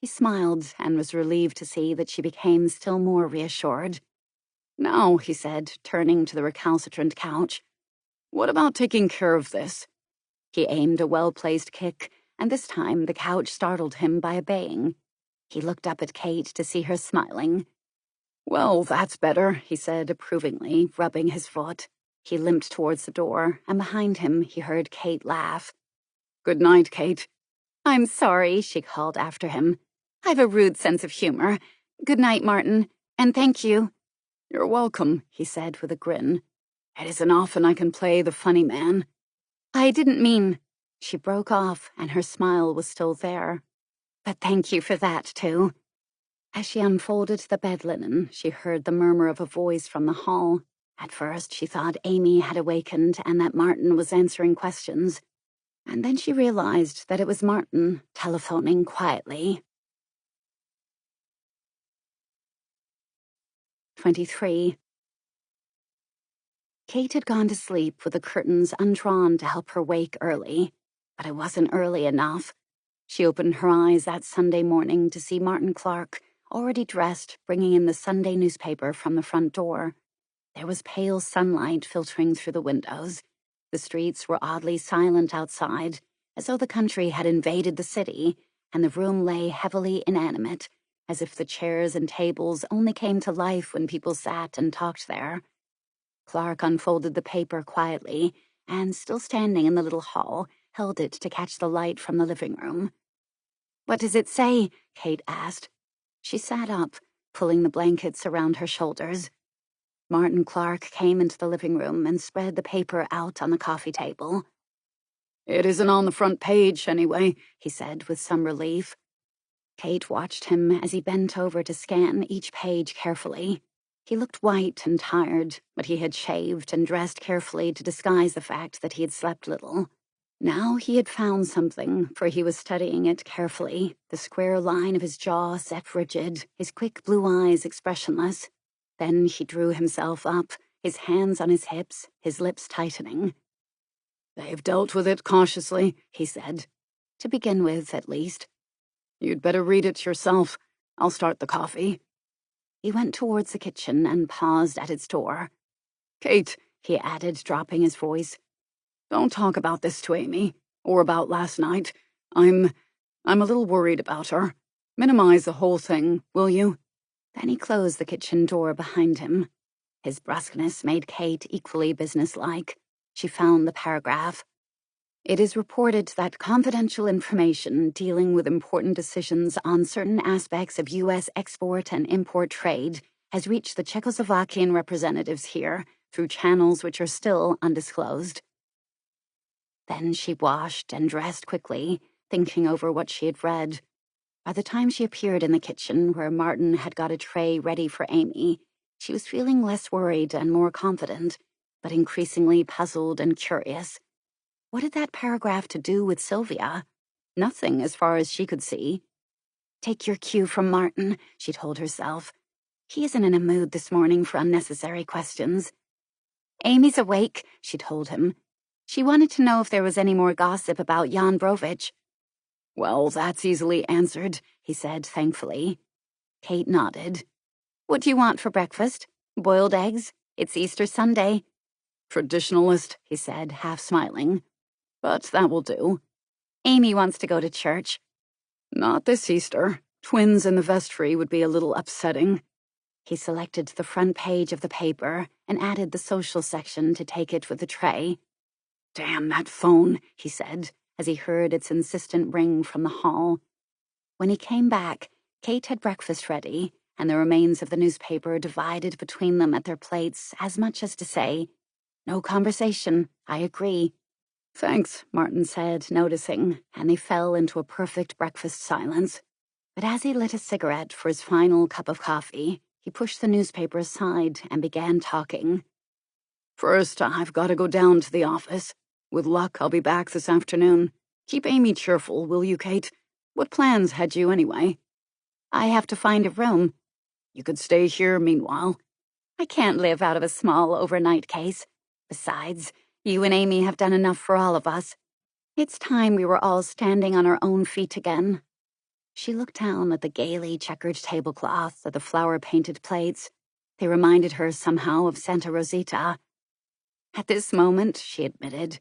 He smiled and was relieved to see that she became still more reassured.
Now, he said, turning to the recalcitrant couch, what about taking care of this?
He aimed a well-placed kick, and this time the couch startled him by obeying. He looked up at Kate to see her smiling.
Well, that's better, he said approvingly, rubbing his foot.
He limped towards the door, and behind him he heard Kate laugh.
Good night, Kate.
I'm sorry, she called after him. I've a rude sense of humor. Good night, Martin, and thank you.
You're welcome, he said with a grin. It isn't often I can play the funny man.
I didn't mean... She broke off, and her smile was still there. But thank you for that, too. As she unfolded the bed linen, she heard the murmur of a voice from the hall. At first, she thought Amy had awakened and that Martin was answering questions. And then she realized that it was Martin, telephoning quietly. 23. Kate had gone to sleep with the curtains undrawn to help her wake early, but it wasn't early enough. She opened her eyes that Sunday morning to see Martin Clark, already dressed, bringing in the Sunday newspaper from the front door. There was pale sunlight filtering through the windows. The streets were oddly silent outside, as though the country had invaded the city, and the room lay heavily inanimate, as if the chairs and tables only came to life when people sat and talked there. Clark unfolded the paper quietly, and, still standing in the little hall, held it to catch the light from the living room. What does it say? Kate asked. She sat up, pulling the blankets around her shoulders. Martin Clark came into the living room and spread the paper out on the coffee table.
It isn't on the front page, anyway, he said with some relief.
Kate watched him as he bent over to scan each page carefully. He looked white and tired, but he had shaved and dressed carefully to disguise the fact that he had slept little. Now he had found something, for he was studying it carefully, the square line of his jaw set rigid, his quick blue eyes expressionless. Then he drew himself up, his hands on his hips, his lips tightening.
"They've dealt with it cautiously," he said.
To begin with, at least.
"You'd better read it yourself. I'll start the coffee."
He went towards the kitchen and paused at its door.
"Kate,"
he added, dropping his voice,
"don't talk about this to Amy, or about last night. I'm a little worried about her. Minimize the whole thing, will you?"
Then he closed the kitchen door behind him. His brusqueness made Kate equally businesslike. She found the paragraph. It is reported that confidential information dealing with important decisions on certain aspects of U.S. export and import trade has reached the Czechoslovakian representatives here through channels which are still undisclosed. Then she washed and dressed quickly, thinking over what she had read. By the time she appeared in the kitchen where Martin had got a tray ready for Amy, she was feeling less worried and more confident, but increasingly puzzled and curious. What had that paragraph to do with Sylvia? Nothing, as far as she could see. Take your cue from Martin, she told herself. He isn't in a mood this morning for unnecessary questions. Amy's awake, she told him. She wanted to know if there was any more gossip about Jan Brovich.
"Well, that's easily answered,"
he said thankfully. Kate nodded. What do you want for breakfast? Boiled eggs? It's Easter Sunday.
"Traditionalist,"
he said, half smiling.
"But that will do."
Amy wants to go to church.
"Not this Easter. Twins in the vestry would be a little upsetting."
He selected the front page of the paper and added the social section to take it with the tray.
"Damn that phone,"
he said, as he heard its insistent ring from the hall. When he came back, Kate had breakfast ready, and the remains of the newspaper divided between them at their plates, as much as to say, "No conversation, I agree."
"Thanks,"
Martin said, noticing, and they fell into a perfect breakfast silence. But as he lit a cigarette for his final cup of coffee, he pushed the newspaper aside and began talking.
"First, I've got to go down to the office. With luck, I'll be back this afternoon. Keep Amy cheerful, will you, Kate? What plans had you, anyway?"
"I have to find a room."
"You could stay here meanwhile."
"I can't live out of a small overnight case. Besides, you and Amy have done enough for all of us. It's time we were all standing on our own feet again." She looked down at the gaily checkered tablecloth, at the flower-painted plates. They reminded her somehow of Santa Rosita. "At this moment," she admitted,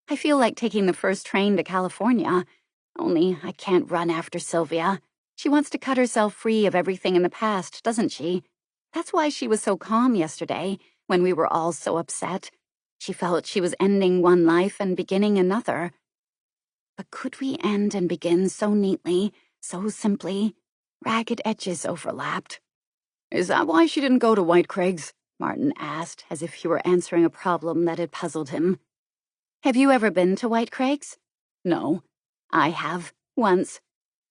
"I feel like taking the first train to California. Only I can't run after Sylvia. She wants to cut herself free of everything in the past, doesn't she? That's why she was so calm yesterday, when we were all so upset. She felt she was ending one life and beginning another. But could we end and begin so neatly, so simply? Ragged edges overlapped.
"Is that why she didn't go to White Craig's?"
Martin asked, as if he were answering a problem that had puzzled him. "Have you ever been to White Craig's?"
"No."
"I have, once."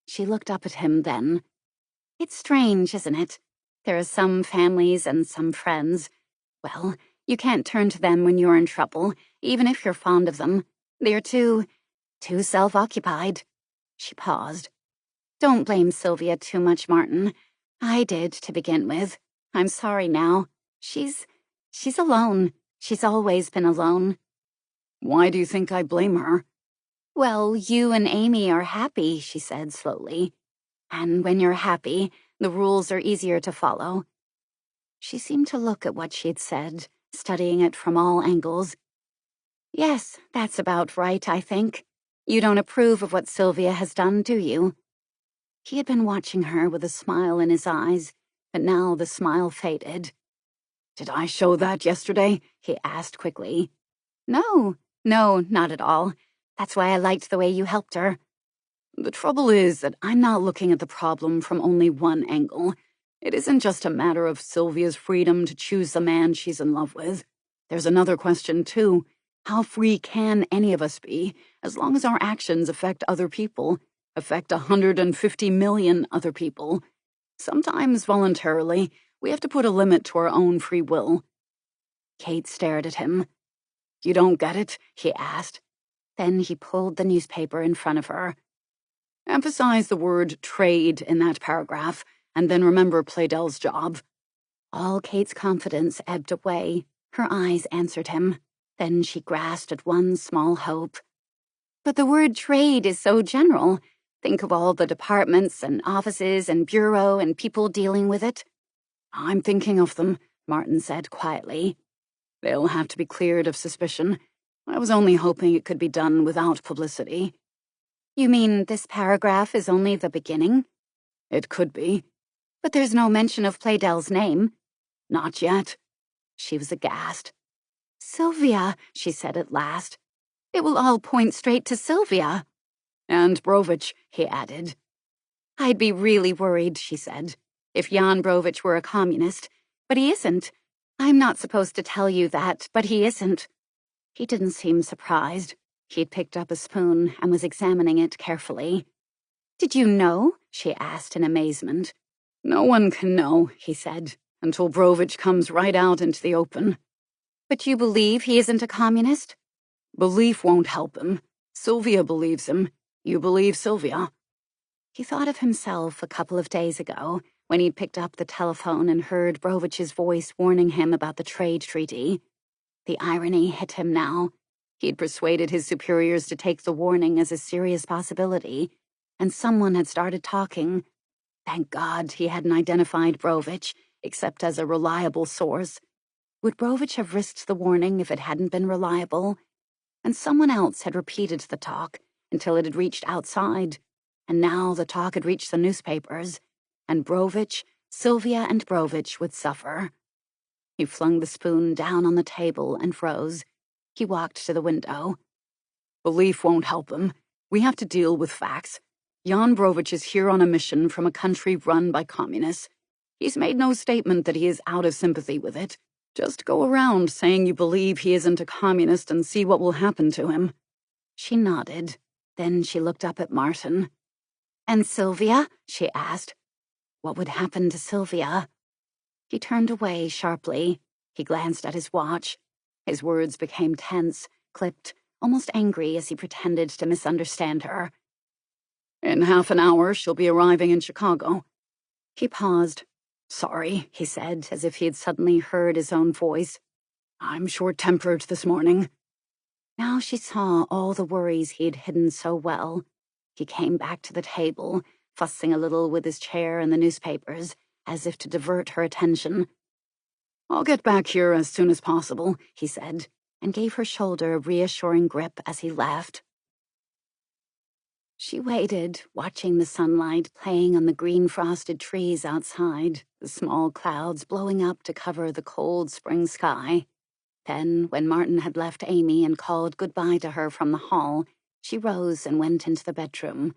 She looked up at him then. "It's strange, isn't it? There are some families and some friends. Well, you can't turn to them when you're in trouble, even if you're fond of them. They're too self-occupied." She paused. "Don't blame Sylvia too much, Martin. I did, to begin with. I'm sorry now. She's alone. She's always been alone."
"Why do you think I blame her?"
"Well, you and Amy are happy," she said slowly. "And when you're happy, the rules are easier to follow." She seemed to look at what she had said, studying it from all angles. "Yes, that's about right, I think. You don't approve of what Sylvia has done, do you?" He had been watching her with a smile in his eyes, but now the smile faded.
"Did I show that yesterday?" he asked quickly.
No, not at all. That's why I liked the way you helped her."
"The trouble is that I'm not looking at the problem from only one angle. It isn't just a matter of Sylvia's freedom to choose the man she's in love with. There's another question, too. How free can any of us be, as long as our actions affect other people, affect 150 million other people? Sometimes, voluntarily, we have to put a limit to our own free will."
Kate stared at him.
"You don't get it?" he asked.
Then he pulled the newspaper in front of her.
Emphasize the word trade in that paragraph, and then remember Playdell's job.
All Kate's confidence ebbed away. Her eyes answered him. Then she grasped at one small hope. But the word trade is so general. Think of all the departments and offices and bureau and people dealing with it.
I'm thinking of them, Martin said quietly. They'll have to be cleared of suspicion. I was only hoping it could be done without publicity.
You mean this paragraph is only the beginning?
It could be.
But there's no mention of Playdell's name.
Not yet.
She was aghast. Sylvia, she said at last. It will all point straight to Sylvia.
And Brovich, he added.
I'd be really worried, she said, if Jan Brovich were a communist. But he isn't. I'm not supposed to tell you that, but he isn't. He didn't seem surprised. He'd picked up a spoon and was examining it carefully. Did you know? She asked in amazement.
No one can know, he said, until Brovich comes right out into the open.
But you believe he isn't a communist?
Belief won't help him. Sylvia believes him. You believe Sylvia.
He thought of himself a couple of days ago, when he'd picked up the telephone and heard Brovich's voice warning him about the trade treaty. The irony hit him now. He'd persuaded his superiors to take the warning as a serious possibility, and someone had started talking. Thank God he hadn't identified Brovich, except as a reliable source. Would Brovich have risked the warning if it hadn't been reliable? And someone else had repeated the talk until it had reached outside, and now the talk had reached the newspapers, and Brovich, Sylvia and Brovich would suffer. He flung the spoon down on the table and froze. He walked to the window.
Belief won't help him. We have to deal with facts. Jan Brovich is here on a mission from a country run by communists. He's made no statement that he is out of sympathy with it. Just go around saying you believe he isn't a communist and see what will happen to him.
She nodded. Then she looked up at Martin. And Sylvia? She asked. What would happen to Sylvia? He turned away sharply. He glanced at his watch. His words became tense, clipped, almost angry as he pretended to misunderstand her.
In half an hour, she'll be arriving in Chicago.
He paused.
Sorry, he said, as if he had suddenly heard his own voice. I'm short-tempered this morning.
Now she saw all the worries he had hidden so well. He came back to the table, fussing a little with his chair and the newspapers, as if to divert her attention.
I'll get back here as soon as possible, he said,
and gave her shoulder a reassuring grip as he laughed. She waited, watching the sunlight playing on the green-frosted trees outside, the small clouds blowing up to cover the cold spring sky. Then, when Martin had left Amy and called goodbye to her from the hall, she rose and went into the bedroom.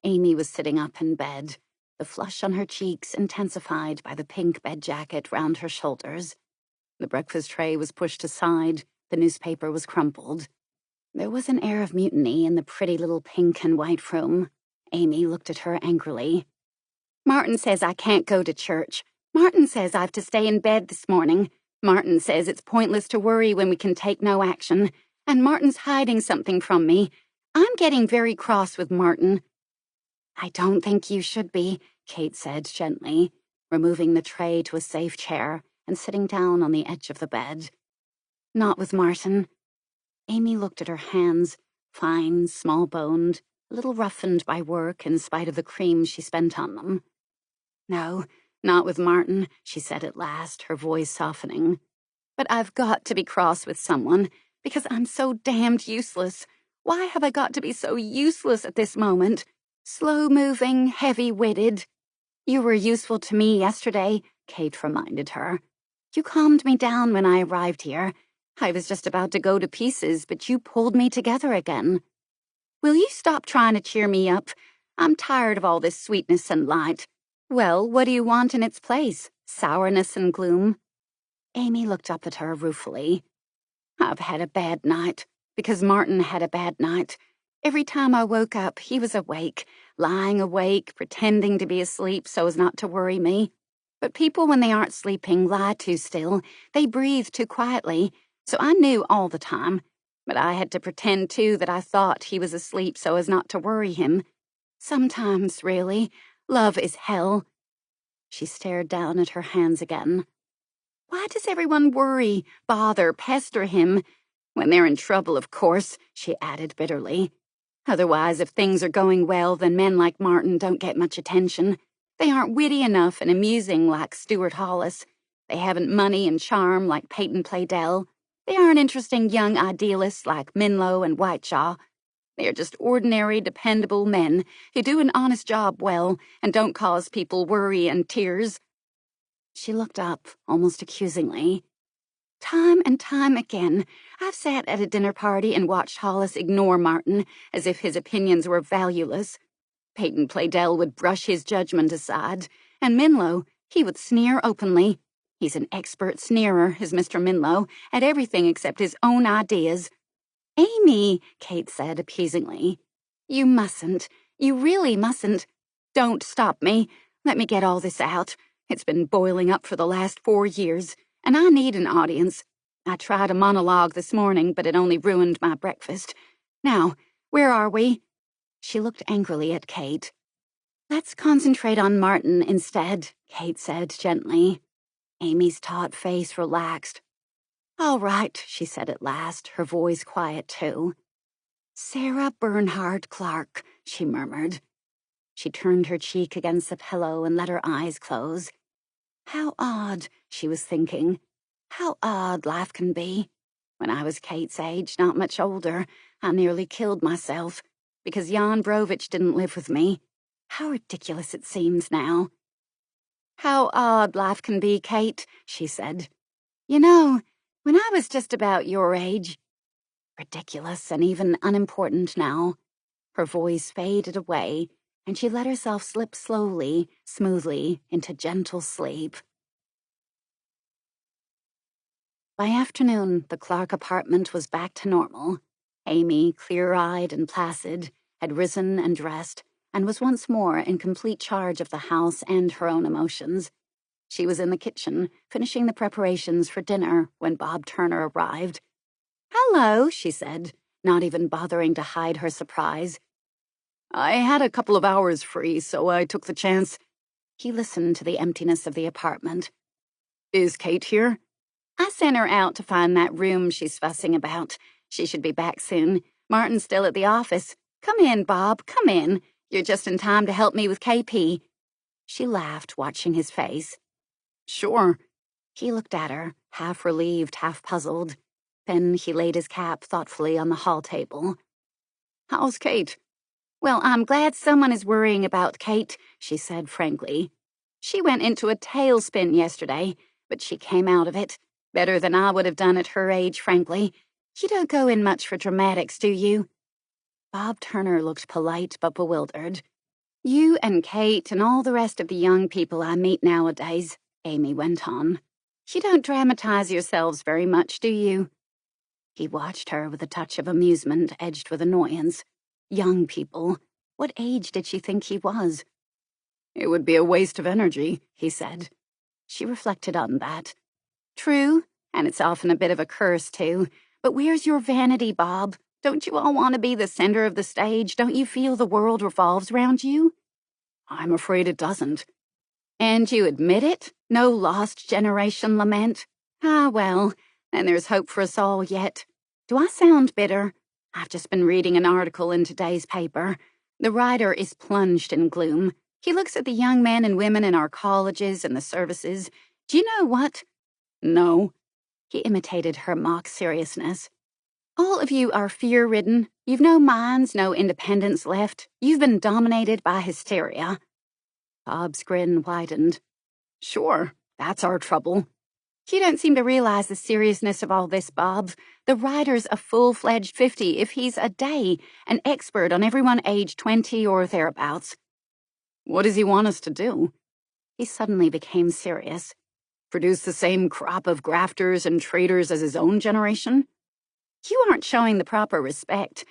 Amy was sitting up in bed, the flush on her cheeks intensified by the pink bed jacket round her shoulders. The breakfast tray was pushed aside, the newspaper was crumpled. There was an air of mutiny in the pretty little pink and white room. Amy looked at her angrily. Martin says I can't go to church. Martin says I've to stay in bed this morning. Martin says it's pointless to worry when we can take no action. And Martin's hiding something from me. I'm getting very cross with Martin. I don't think you should be, Kate said gently, removing the tray to a safe chair and sitting down on the edge of the bed. Not with Martin. Amy looked at her hands, fine, small-boned, a little roughened by work in spite of the cream she spent on them. No, not with Martin, she said at last, her voice softening. But I've got to be cross with someone, because I'm so damned useless. Why have I got to be so useless at this moment? Slow-moving, heavy-witted. You were useful to me yesterday, Kate reminded her. You calmed me down when I arrived here. I was just about to go to pieces, but you pulled me together again. Will you stop trying to cheer me up? I'm tired of all this sweetness and light. Well, what do you want in its place? Sourness and gloom? Amy looked up at her ruefully. I've had a bad night, because Martin had a bad night. Every time I woke up, he was awake, lying awake, pretending to be asleep so as not to worry me. But people, when they aren't sleeping, lie too still. They breathe too quietly. So I knew all the time. But I had to pretend, too, that I thought he was asleep so as not to worry him. Sometimes, really, love is hell." She stared down at her hands again. "Why does everyone worry, bother, pester him? When they're in trouble, of course," she added bitterly. "Otherwise, if things are going well, then men like Martin don't get much attention. They aren't witty enough and amusing like Stuart Hollis. They haven't money and charm like Peyton Playdell. They aren't interesting young idealists like Minlow and Whiteshaw. They are just ordinary, dependable men who do an honest job well and don't cause people worry and tears." She looked up, almost accusingly. "Time and time again, I've sat at a dinner party and watched Hollis ignore Martin as if his opinions were valueless. Peyton Playdell would brush his judgment aside, and Minlow, he would sneer openly. He's an expert sneerer, is Mr. Minlow, at everything except his own ideas." "Amy," Kate said appeasingly, "you mustn't. You really mustn't. Don't stop me. Let me get all this out. It's been boiling up for the last 4 years, and I need an audience. I tried a monologue this morning, but it only ruined my breakfast. Now, where are we?" She looked angrily at Kate. "Let's concentrate on Martin instead," Kate said gently. Amy's taut face relaxed. "All right," she said at last, her voice quiet too. "Sarah Bernhard Clark," she murmured. She turned her cheek against the pillow and let her eyes close. How odd, she was thinking. How odd life can be. When I was Kate's age, not much older, I nearly killed myself because Jan Brovich didn't live with me. How ridiculous it seems now. "How odd life can be, Kate," she said. "You know, when I was just about your age—" Ridiculous and even unimportant now. Her voice faded away, and she let herself slip slowly, smoothly, into gentle sleep. By afternoon, the Clark apartment was back to normal. Amy, clear-eyed and placid, had risen and dressed, and was once more in complete charge of the house and her own emotions. She was in the kitchen, finishing the preparations for dinner when Bob Turner arrived. "Hello," she said, not even bothering to hide her surprise. "I had a couple of hours free, so I took the chance." He listened to the emptiness of the apartment. "Is Kate here?" "I sent her out to find that room she's fussing about. She should be back soon. Martin's still at the office. Come in, Bob, come in. You're just in time to help me with KP." She laughed, watching his face. "Sure." He looked at her, half relieved, half puzzled. Then he laid his cap thoughtfully on the hall table. "How's Kate?" "Well, I'm glad someone is worrying about Kate," she said frankly. "She went into a tailspin yesterday, but she came out of it. Better than I would have done at her age, frankly. You don't go in much for dramatics, do you?" Bob Turner looked polite but bewildered. "You and Kate and all the rest of the young people I meet nowadays," Amy went on. "You don't dramatize yourselves very much, do you?" He watched her with a touch of amusement edged with annoyance. Young people. What age did she think he was? "It would be a waste of energy," he said. She reflected on that. "True, and it's often a bit of a curse, too. But where's your vanity, Bob? Don't you all want to be the center of the stage? Don't you feel the world revolves round you?" "I'm afraid it doesn't." "And you admit it? No lost generation lament? Ah, well, then there's hope for us all yet. Do I sound bitter? I've just been reading an article in today's paper. The writer is plunged in gloom. He looks at the young men and women in our colleges and the services. Do you know what?" "No." He imitated her mock seriousness. "All of you are fear-ridden. You've no minds, no independence left. You've been dominated by hysteria." Bob's grin widened. "Sure, that's our trouble." "You don't seem to realize the seriousness of all this, Bob. The writer's a full-fledged 50 if he's a day, an expert on everyone aged 20 or thereabouts." "What does he want us to do?" He suddenly became serious. "Produce the same crop of grafters and traitors as his own generation?" "You aren't showing the proper respect.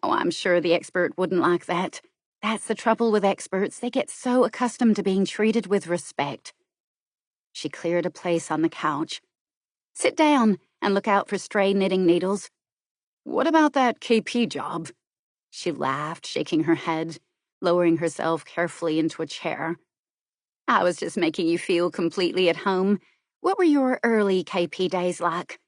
Oh, I'm sure the expert wouldn't like that. That's the trouble with experts. They get so accustomed to being treated with respect." She cleared a place on the couch. "Sit down and look out for stray knitting needles."
What about that KP job? She laughed, shaking her head, lowering herself carefully into a chair. I was just making you feel completely at home. What were your early KP days like?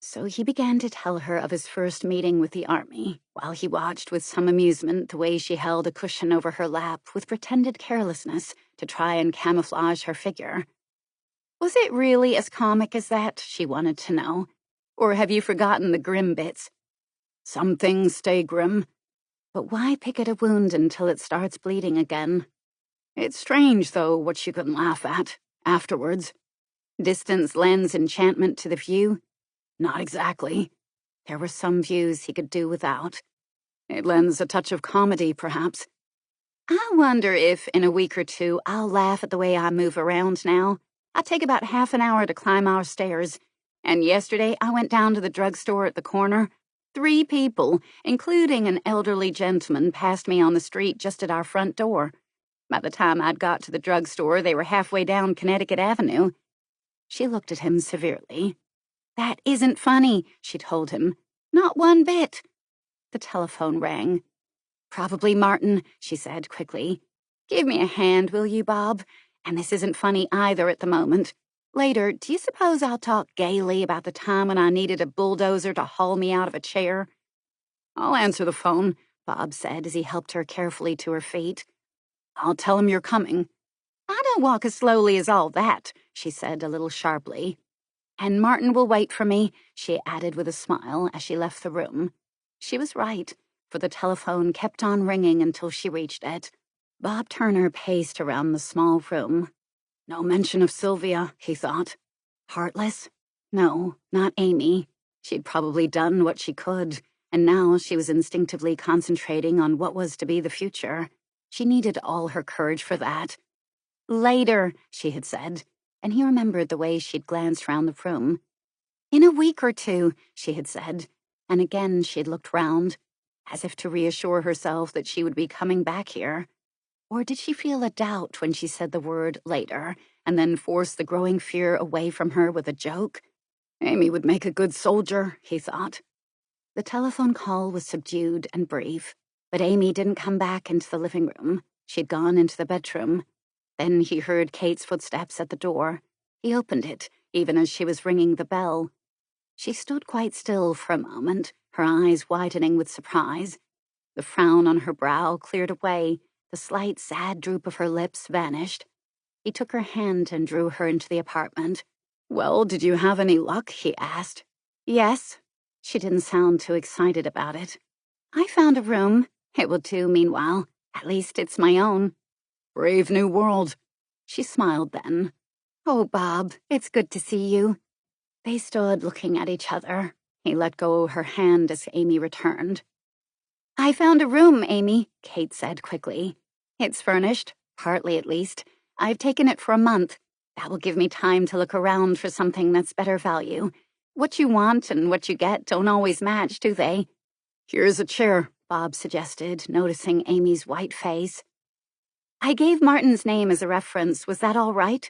So he began to tell her of his first meeting with the army, while he watched with some amusement the way she held a cushion over her lap with pretended carelessness to try and camouflage her figure. Was it really as comic as that, she wanted to know? Or have you forgotten the grim bits? Some things stay grim. But why pick at a wound until it starts bleeding again? It's strange, though, what you can laugh at afterwards. Distance lends enchantment to the view? Not exactly. There were some views he could do without. It lends a touch of comedy, perhaps. I wonder if, in a week or two, I'll laugh at the way I move around now. I take about half an hour to climb our stairs. And yesterday, I went down to the drugstore at the corner. 3 people, including an elderly gentleman, passed me on the street just at our front door. By the time I'd got to the drugstore, they were halfway down Connecticut Avenue. She looked at him severely. That isn't funny, she told him. Not one bit. The telephone rang. Probably Martin, she said quickly. Give me a hand, will you, Bob? And this isn't funny either at the moment. Later, do you suppose I'll talk gaily about the time when I needed a bulldozer to haul me out of a chair? I'll answer the phone, Bob said as he helped her carefully to her feet. I'll tell him you're coming. I don't walk as slowly as all that, she said a little sharply. And Martin will wait for me, she added with a smile as she left the room. She was right, for the telephone kept on ringing until she reached it. Bob Turner paced around the small room. No mention of Sylvia, he thought. Heartless? No, not Amy. She'd probably done what she could, and now she was instinctively concentrating on what was to be the future. She needed all her courage for that. Later, she had said, and he remembered the way she'd glanced round the room. In a week or two, she had said, and again she'd looked round, as if to reassure herself that she would be coming back here. Or did she feel a doubt when she said the word later, and then force the growing fear away from her with a joke? Amy would make a good soldier, he thought. The telephone call was subdued and brief, but Amy didn't come back into the living room. She'd gone into the bedroom. Then he heard Kate's footsteps at the door. He opened it, even as she was ringing the bell. She stood quite still for a moment, her eyes widening with surprise. The frown on her brow cleared away. The slight, sad droop of her lips vanished. He took her hand and drew her into the apartment. Well, did you have any luck? He asked. Yes. She didn't sound too excited about it. I found a room. It will do, meanwhile. At least it's my own. Brave new world. She smiled then. Oh, Bob, it's good to see you. They stood looking at each other. He let go of her hand as Amy returned. I found a room, Amy, Kate said quickly. It's furnished, partly at least. I've taken it for a month. That will give me time to look around for something that's better value. What you want and what you get don't always match, do they? Here's a chair, Bob suggested, noticing Amy's white face. I gave Martin's name as a reference. Was that all right?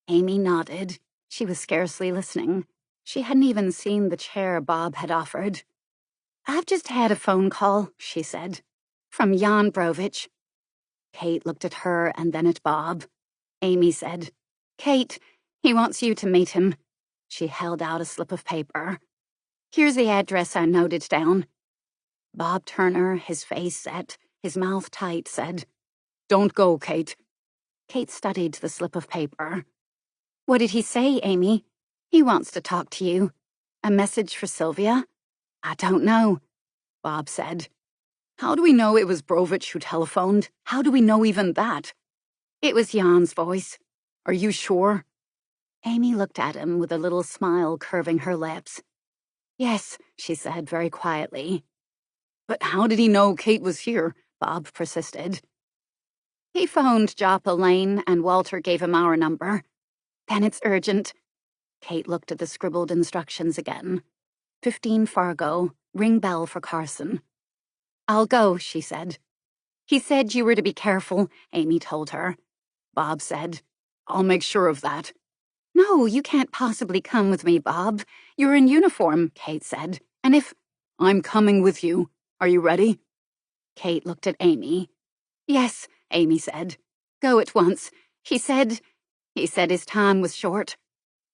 Amy nodded. She was scarcely listening. She hadn't even seen the chair Bob had offered. I've just had a phone call, she said, from Jan Brovich. Kate looked at her and then at Bob. Amy said, Kate, he wants you to meet him. She held out a slip of paper. Here's the address I noted down. Bob Turner, his face set, his mouth tight, said, Don't go, Kate. Kate studied the slip of paper. What did he say, Amy? He wants to talk to you. A message for Sylvia? I don't know, Bob said. How do we know it was Brovich who telephoned? How do we know even that? It was Jan's voice. Are you sure? Amy looked at him with a little smile curving her lips. Yes, she said very quietly. But how did he know Kate was here? Bob persisted. He phoned Joppa Lane and Walter gave him our number. Then it's urgent. Kate looked at the scribbled instructions again. 15 Fargo, ring bell for Carson. I'll go, she said. He said you were to be careful, Amy told her. Bob said, I'll make sure of that. No, you can't possibly come with me, Bob. You're in uniform, Kate said. And if... I'm coming with you. Are you ready?
Kate looked at Amy. Yes, Amy said. Go at once. He said his time was short.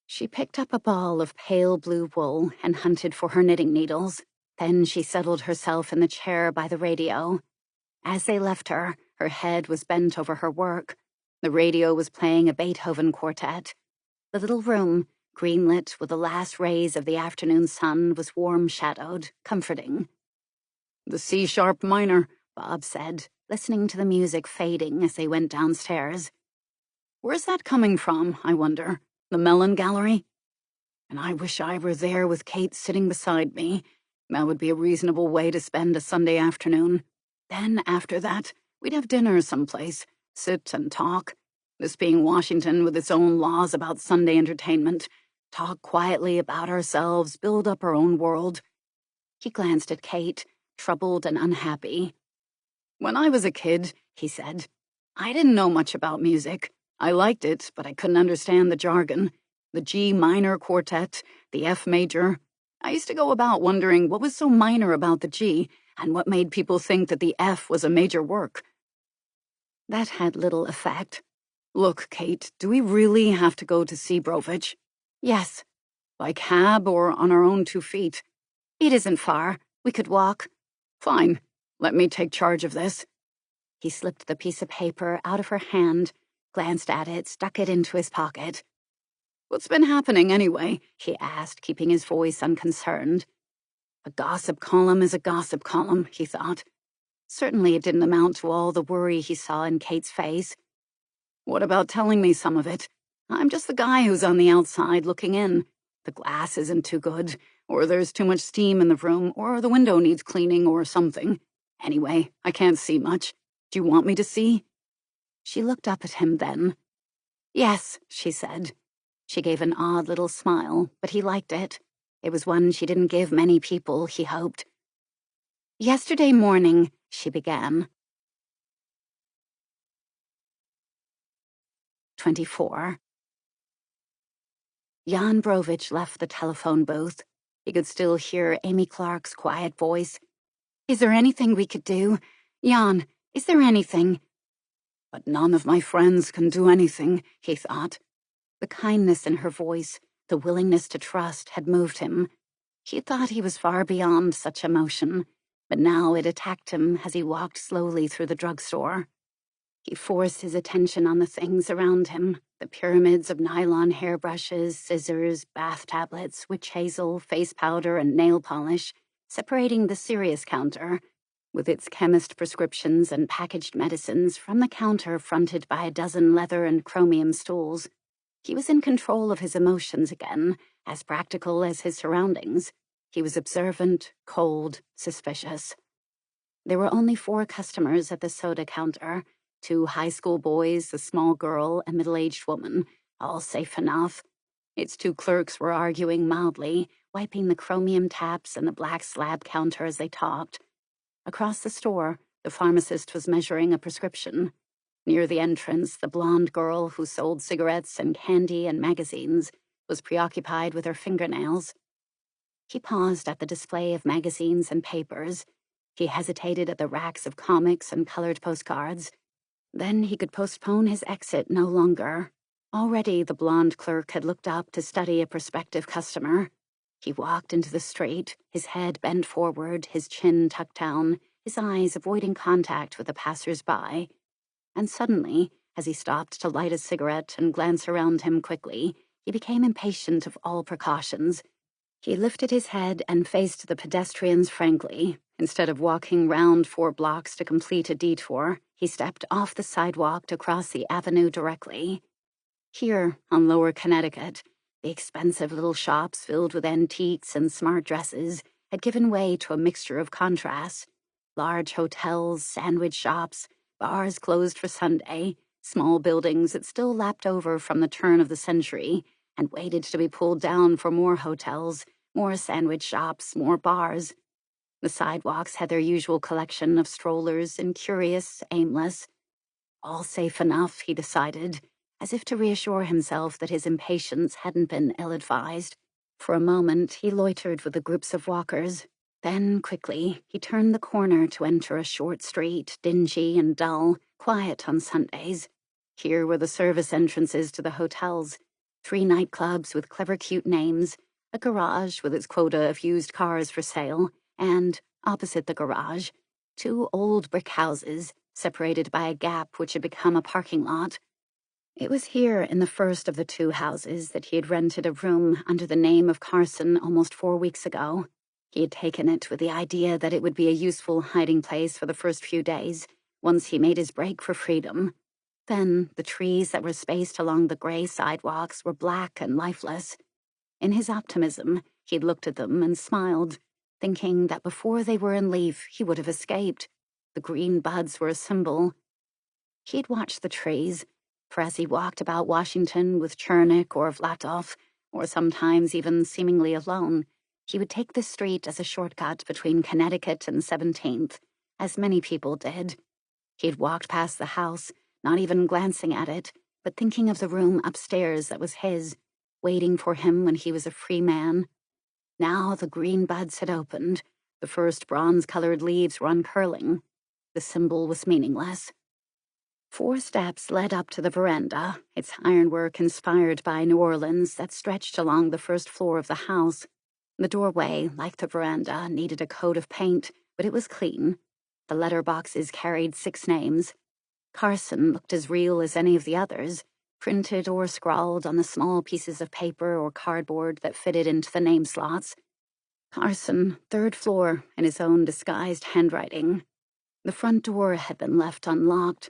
She picked up a ball of pale blue wool and hunted for her knitting needles. Then she settled herself in the chair by the radio. As they left her, her head was bent over her work. The radio was playing a Beethoven quartet. The little room, green-lit with the last rays of the afternoon sun, was warm-shadowed, comforting.
The C-sharp minor,
Bob said, listening to the music fading as they went downstairs.
Where's that coming from, I wonder? The Mellon Gallery? And I wish I were there with Kate sitting beside me. That would be a reasonable way to spend a Sunday afternoon. Then, after that, we'd have dinner someplace, sit and talk. This being Washington with its own laws about Sunday entertainment. Talk quietly about ourselves, build up our own world.
He glanced at Kate, troubled and unhappy.
When I was a kid, he said, I didn't know much about music. I liked it, but I couldn't understand the jargon. The G minor quartet, the F major. I used to go about wondering what was so minor about the G, and what made people think that the F was a major work.
That had little effect.
Look, Kate, do we really have to go to Seabrovich?
Yes.
By cab or on our own 2 feet?
It isn't far. We could walk.
Fine. Let me take charge of this.
He slipped the piece of paper out of her hand, glanced at it, stuck it into his pocket.
What's been happening anyway? He asked, keeping his voice unconcerned. A gossip column is a gossip column, he thought.
Certainly it didn't amount to all the worry he saw in Kate's face.
What about telling me some of it? I'm just the guy who's on the outside looking in. The glass isn't too good, or there's too much steam in the room, or the window needs cleaning or something. Anyway, I can't see much. Do you want me to see?
She looked up at him then. Yes, she said. She gave an odd little smile, but he liked it. It was one she didn't give many people, he hoped. Yesterday morning, she began. 24. Jan Brovich left the telephone booth. He could still hear Amy Clark's quiet voice. Is there anything we could do? Jan, is there anything?
But none of my friends can do anything, he thought.
The kindness in her voice, the willingness to trust, had moved him. He thought he was far beyond such emotion, but now it attacked him as he walked slowly through the drugstore. He forced his attention on the things around him, the pyramids of nylon hairbrushes, scissors, bath tablets, witch hazel, face powder, and nail polish, separating the serious counter, with its chemist prescriptions and packaged medicines, from the counter fronted by a dozen leather and chromium stools. He was in control of his emotions again, as practical as his surroundings. He was observant, cold, suspicious. There were only 4 customers at the soda counter, 2 high school boys, a small girl, a middle-aged woman, all safe enough. Its 2 clerks were arguing mildly, wiping the chromium taps and the black slab counter as they talked. Across the store, the pharmacist was measuring a prescription. Near the entrance, the blonde girl who sold cigarettes and candy and magazines was preoccupied with her fingernails. He paused at the display of magazines and papers. He hesitated at the racks of comics and colored postcards. Then he could postpone his exit no longer. Already the blonde clerk had looked up to study a prospective customer. He walked into the street, his head bent forward, his chin tucked down, his eyes avoiding contact with the passers-by. And suddenly, as he stopped to light a cigarette and glance around him quickly, he became impatient of all precautions. He lifted his head and faced the pedestrians frankly. Instead of walking round 4 blocks to complete a detour, he stepped off the sidewalk to cross the avenue directly. Here, on Lower Connecticut, the expensive little shops filled with antiques and smart dresses had given way to a mixture of contrasts. Large hotels, sandwich shops, bars closed for Sunday, small buildings that still lapped over from the turn of the century and waited to be pulled down for more hotels, more sandwich shops, more bars. The sidewalks had their usual collection of strollers, incurious, aimless. All safe enough, he decided, as if to reassure himself that his impatience hadn't been ill-advised. For a moment, he loitered with the groups of walkers. Then, quickly, he turned the corner to enter a short street, dingy and dull, quiet on Sundays. Here were the service entrances to the hotels, 3 nightclubs with clever cute names, a garage with its quota of used cars for sale, and, opposite the garage, 2 old brick houses, separated by a gap which had become a parking lot. It was here in the first of the 2 houses that he had rented a room under the name of Carson almost 4 weeks ago. He had taken it with the idea that it would be a useful hiding place for the first few days, once he made his break for freedom. Then the trees that were spaced along the gray sidewalks were black and lifeless. In his optimism, he'd looked at them and smiled, thinking that before they were in leaf, he would have escaped. The green buds were a symbol. He'd watched the trees, for as he walked about Washington with Chernick or Vlatov, or sometimes even seemingly alone, he would take this street as a shortcut between Connecticut and 17th, as many people did. He'd walked past the house, not even glancing at it, but thinking of the room upstairs that was his, waiting for him when he was a free man. Now the green buds had opened, the first bronze-colored leaves were uncurling. The symbol was meaningless. 4 steps led up to the veranda, its ironwork inspired by New Orleans that stretched along the first floor of the house. The doorway, like the veranda, needed a coat of paint, but it was clean. The letterboxes carried 6 names. Carson looked as real as any of the others, printed or scrawled on the small pieces of paper or cardboard that fitted into the name slots. Carson, 3rd floor, in his own disguised handwriting. The front door had been left unlocked.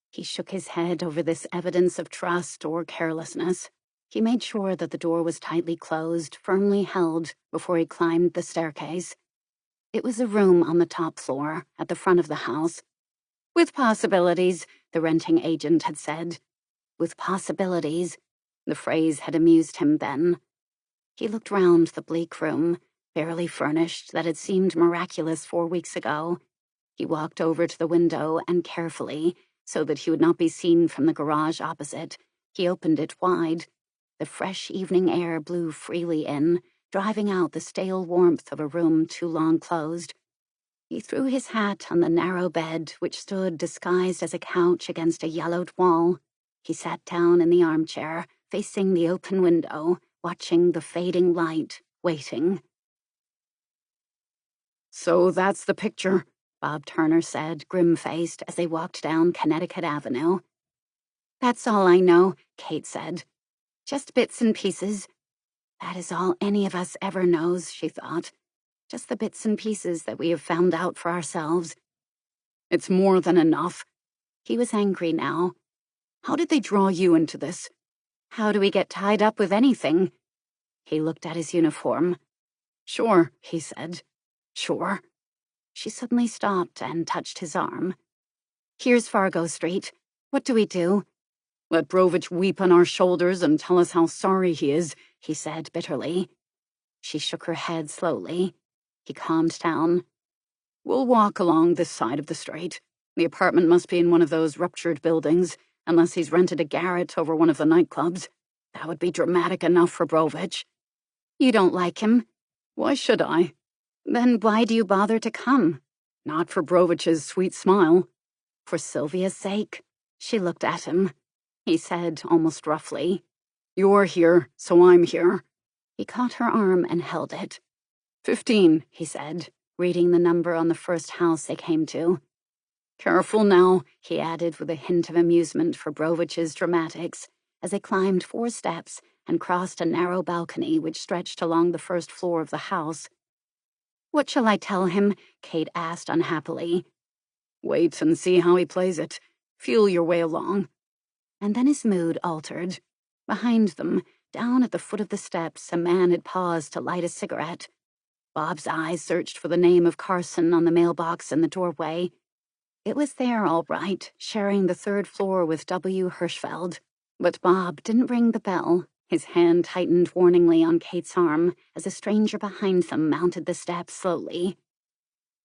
He shook his head over this evidence of trust or carelessness. He made sure that the door was tightly closed, firmly held, before he climbed the staircase. It was a room on the top floor, at the front of the house. With possibilities, the renting agent had said. With possibilities. The phrase had amused him then. He looked round the bleak room, barely furnished, that had seemed miraculous 4 weeks ago. He walked over to the window and carefully, so that he would not be seen from the garage opposite, he opened it wide. The fresh evening air blew freely in, driving out the stale warmth of a room too long closed. He threw his hat on the narrow bed, which stood disguised as a couch against a yellowed wall. He sat down in the armchair, facing the open window, watching the fading light, waiting.
"So that's the picture,"
Bob Turner said, grim-faced, as they walked down Connecticut Avenue. "That's all I know," Kate said. "Just bits and pieces." That is all any of us ever knows, she thought. Just the bits and pieces that we have found out for ourselves.
"It's more than enough."
He was angry now.
"How did they draw you into this?"
"How do we get tied up with anything?" He looked at his uniform.
"Sure," he said. "Sure."
She suddenly stopped and touched his arm. "Here's Fargo Street. What do we do?"
"Let Brovich weep on our shoulders and tell us how sorry he is,"
he said bitterly. She shook her head slowly. He calmed down.
"We'll walk along this side of the street. The apartment must be in one of those ruptured buildings, unless he's rented a garret over one of the nightclubs. That would be dramatic enough for Brovich."
"You don't like him?"
"Why should I?"
"Then why do you bother to come?"
"Not for Brovich's sweet smile."
"For Sylvia's sake?" She looked at him. He said, almost roughly,
"You're here, so I'm here."
He caught her arm and held it.
15,
he said, reading the number on the first house they came to.
"Careful now,"
he added with a hint of amusement for Brovich's dramatics, as they climbed 4 steps and crossed a narrow balcony which stretched along the first floor of the house. "What shall I tell him?" Kate asked unhappily.
"Wait and see how he plays it. Feel your way along."
And then his mood altered. Behind them, down at the foot of the steps, a man had paused to light a cigarette. Bob's eyes searched for the name of Carson on the mailbox in the doorway. It was there, all right, sharing the 3rd floor with W. Hirschfeld. But Bob didn't ring the bell. His hand tightened warningly on Kate's arm as a stranger behind them mounted the steps slowly.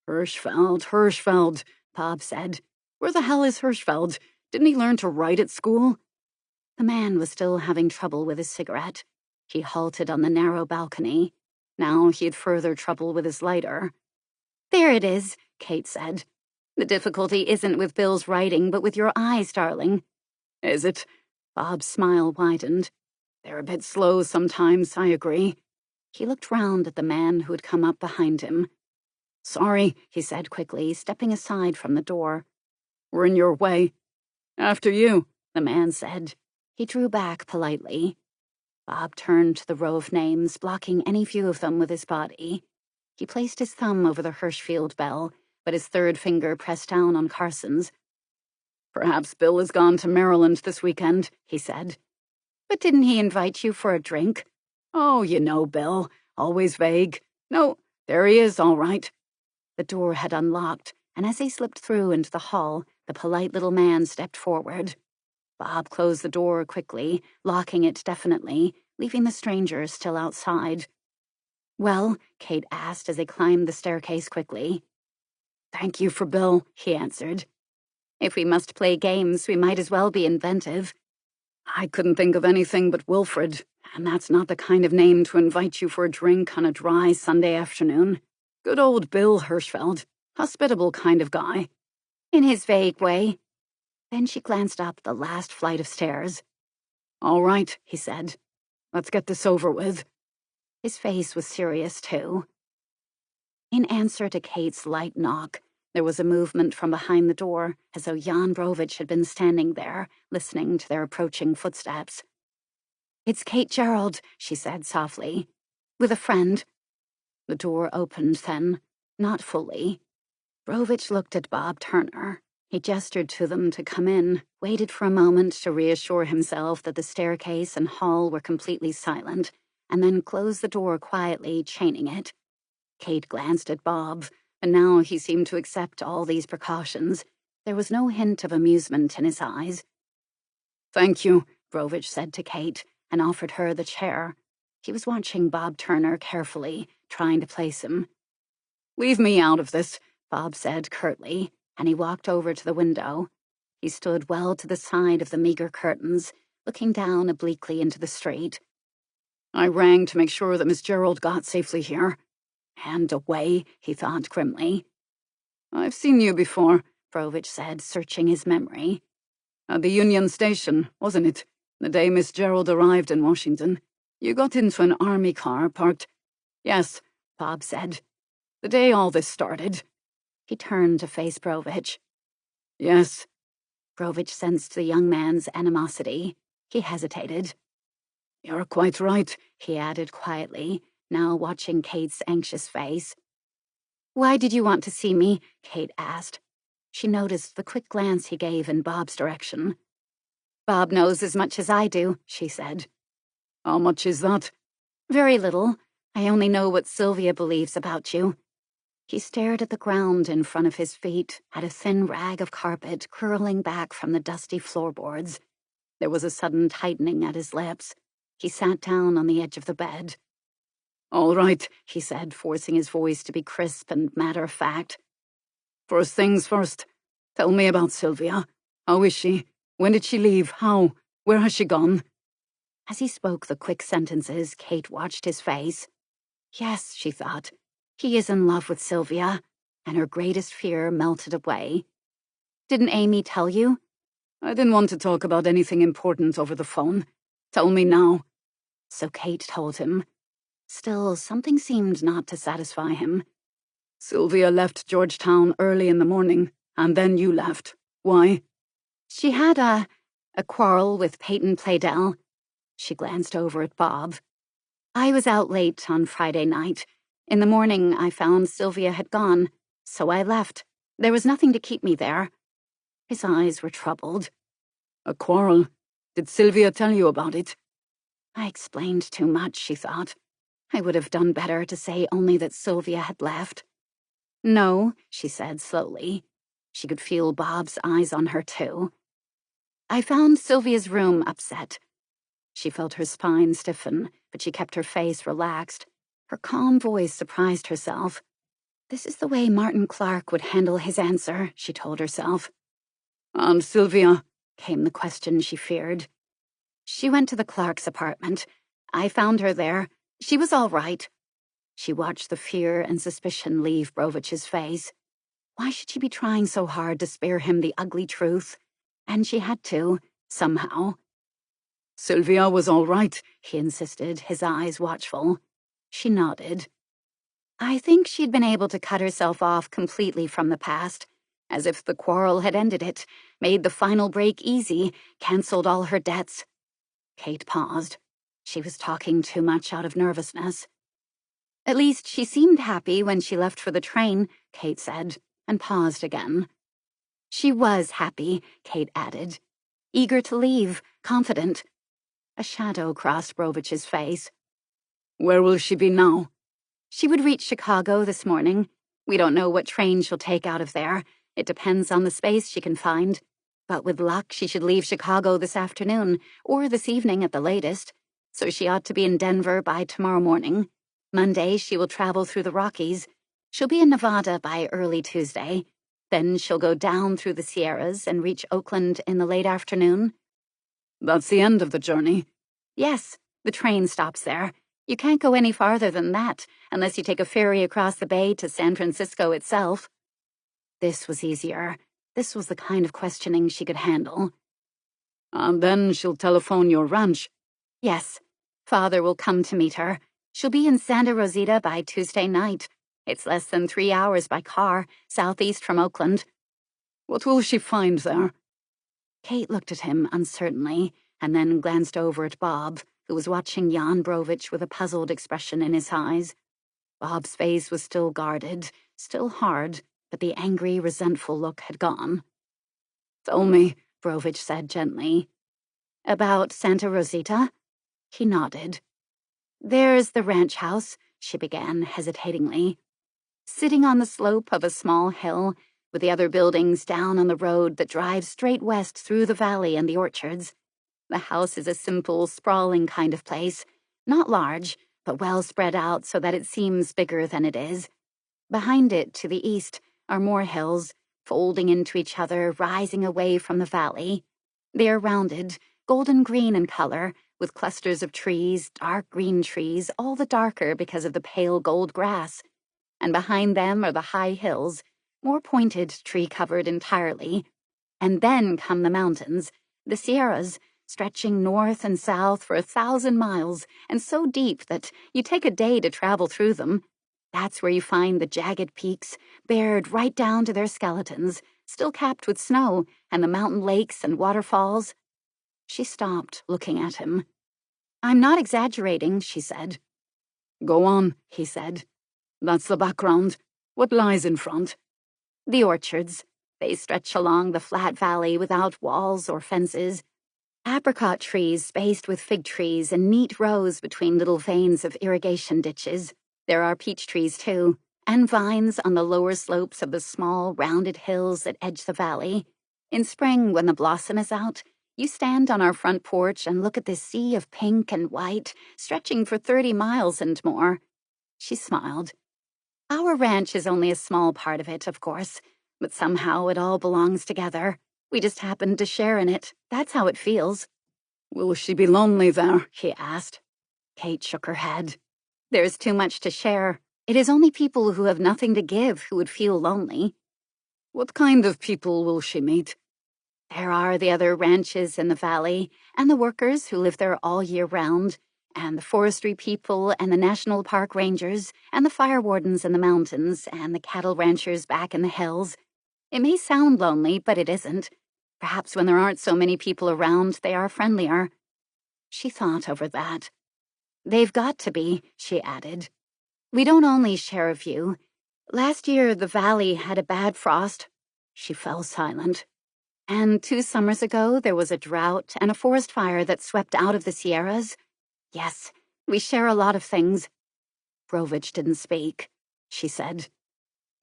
Hirschfeld, Bob said. "Where the hell is Hirschfeld? Didn't he learn to write at school?"
The man was still having trouble with his cigarette. He halted on the narrow balcony. Now he had further trouble with his lighter. "There it is," Kate said. "The difficulty isn't with Bill's writing, but with your eyes, darling."
Is it?
Bob's smile widened.
They're a bit slow sometimes, I agree.
He looked round at the man who had come up behind him.
"Sorry,"
he said quickly, stepping aside from the door.
"We're in your way." "After you,"
the man said. He drew back politely. Bob turned to the row of names, blocking any view of them with his body. He placed his thumb over the Hirschfield bell, but his third finger pressed down on Carson's.
"Perhaps Bill has gone to Maryland this weekend," he said.
"But didn't he invite you for a drink?"
"Oh, you know Bill. Always vague. No, there he is, all right."
The door had unlocked, and as he slipped through into the hall, the polite little man stepped forward. Bob closed the door quickly, locking it definitely, leaving the stranger still outside. "Well?" Kate asked as they climbed the staircase quickly.
"Thank you for Bill," he answered.
"If we must play games, we might as well be inventive."
"I couldn't think of anything but Wilfred, and that's not the kind of name to invite you for a drink on a dry Sunday afternoon. Good old Bill Hirschfeld. Hospitable kind of guy."
"In his vague way." Then she glanced up the last flight of stairs.
"All right," he said. "Let's get this over with."
His face was serious, too. In answer to Kate's light knock, there was a movement from behind the door, as though Jan Brovich had been standing there, listening to their approaching footsteps. "It's Kate Gerald," she said softly. "With a friend." The door opened then, not fully. Brovich looked at Bob Turner. He gestured to them to come in, waited for a moment to reassure himself that the staircase and hall were completely silent, and then closed the door quietly, chaining it. Kate glanced at Bob, but now he seemed to accept all these precautions. There was no hint of amusement in his eyes.
"Thank you,"
Brovich said to Kate, and offered her the chair. He was watching Bob Turner carefully, trying to place him.
"Leave me out of this,"
Bob said curtly, and he walked over to the window. He stood well to the side of the meager curtains, looking down obliquely into the street.
"I rang to make sure that Miss Gerald got safely here. And away," he thought grimly. "I've seen you before,"
Brovich said, searching his memory.
"At the Union Station, wasn't it? The day Miss Gerald arrived in Washington. You got into an army car parked—" "Yes," Bob said. "The day all this started."
He turned to face Brovich.
"Yes."
Brovich sensed the young man's animosity. He hesitated.
"You're quite right,"
he added quietly, now watching Kate's anxious face. "Why did you want to see me?" Kate asked. She noticed the quick glance he gave in Bob's direction. "Bob knows as much as I do," she said.
"How much is that?"
"Very little. I only know what Sylvia believes about you." He stared at the ground in front of his feet, at a thin rag of carpet curling back from the dusty floorboards. There was a sudden tightening at his lips. He sat down on the edge of the bed.
"All right,"
he said, forcing his voice to be crisp and matter-of-fact.
"First things first. Tell me about Sylvia. How is she? When did she leave? How? Where has she gone?"
As he spoke the quick sentences, Kate watched his face. Yes, she thought, he is in love with Sylvia, and her greatest fear melted away. "Didn't Amy tell you?"
"I didn't want to talk about anything important over the phone. Tell me now."
So Kate told him. Still, something seemed not to satisfy him.
"Sylvia left Georgetown early in the morning, and then you left. Why?"
"She had a quarrel with Peyton Playdell." She glanced over at Bob. "I was out late on Friday night. In the morning, I found Sylvia had gone, so I left. There was nothing to keep me there." His eyes were troubled.
"A quarrel? Did Sylvia tell you about it?"
I explained too much, she thought. I would have done better to say only that Sylvia had left. "No," she said slowly. She could feel Bob's eyes on her, too. "I found Sylvia's room upset." She felt her spine stiffen, but she kept her face relaxed. Her calm voice surprised herself. This is the way Martin Clark would handle his answer, she told herself.
"And Sylvia?"
came the question she feared. "She went to the Clarks' apartment. I found her there. She was all right." She watched the fear and suspicion leave Brovich's face. Why should she be trying so hard to spare him the ugly truth? And she had to, somehow.
Sylvia was all right,
he insisted, his eyes watchful. She nodded. I think she'd been able to cut herself off completely from the past, as if the quarrel had ended it, made the final break easy, cancelled all her debts. Kate paused. She was talking too much out of nervousness. At least she seemed happy when she left for the train, Kate said, and paused again. She was happy, Kate added. Eager to leave, confident. A shadow crossed Brovich's face.
Where will she be now?
She would reach Chicago this morning. We don't know what train she'll take out of there. It depends on the space she can find. But with luck, she should leave Chicago this afternoon, or this evening at the latest. So she ought to be in Denver by tomorrow morning. Monday, she will travel through the Rockies. She'll be in Nevada by early Tuesday. Then she'll go down through the Sierras and reach Oakland in the late afternoon.
That's the end of the journey.
Yes, the train stops there. You can't go any farther than that, unless you take a ferry across the bay to San Francisco itself. This was easier. This was the kind of questioning she could handle.
And then she'll telephone your ranch.
Yes. Father will come to meet her. She'll be in Santa Rosita by Tuesday night. It's less than 3 hours by car, southeast from Oakland.
What will she find there?
Kate looked at him uncertainly, and then glanced over at Bob, who was watching Jan Brovich with a puzzled expression in his eyes. Bob's face was still guarded, still hard, but the angry, resentful look had gone.
Tell me,
Brovich said gently. About Santa Rosita? He nodded. There's the ranch house, she began hesitatingly. Sitting on the slope of a small hill, with the other buildings down on the road that drives straight west through the valley and the orchards. The house is a simple, sprawling kind of place, not large, but well spread out so that it seems bigger than it is. Behind it, to the east, are more hills, folding into each other, rising away from the valley. They are rounded, golden green in color, with clusters of trees, dark green trees, all the darker because of the pale gold grass. And behind them are the high hills, more pointed, tree-covered entirely. And then come the mountains, the Sierras, stretching north and south for 1,000 miles, and so deep that you take a day to travel through them. That's where you find the jagged peaks, bared right down to their skeletons, still capped with snow, and the mountain lakes and waterfalls. She stopped, looking at him. I'm not exaggerating, she said.
Go on,
he said.
That's the background. What lies in front?
The orchards. They stretch along the flat valley without walls or fences. Apricot trees spaced with fig trees in neat rows between little veins of irrigation ditches. There are peach trees, too, and vines on the lower slopes of the small, rounded hills that edge the valley. In spring, when the blossom is out, you stand on our front porch and look at this sea of pink and white, stretching for 30 miles and more. She smiled. Our ranch is only a small part of it, of course, but somehow it all belongs together. We just happen to share in it. That's how it feels.
Will she be lonely there?
He asked. Kate shook her head. There's too much to share. It is only people who have nothing to give who would feel lonely.
What kind of people will she meet?
There are the other ranches in the valley, and the workers who live there all year round, and the forestry people and the national park rangers, and the fire wardens in the mountains, and the cattle ranchers back in the hills. It may sound lonely, but it isn't. Perhaps when there aren't so many people around, they are friendlier. She thought over that. They've got to be, she added. We don't only share a view. Last year, the valley had a bad frost. She fell silent. And 2 summers ago, there was a drought and a forest fire that swept out of the Sierras. Yes, we share a lot of things. Brovich didn't speak. She said.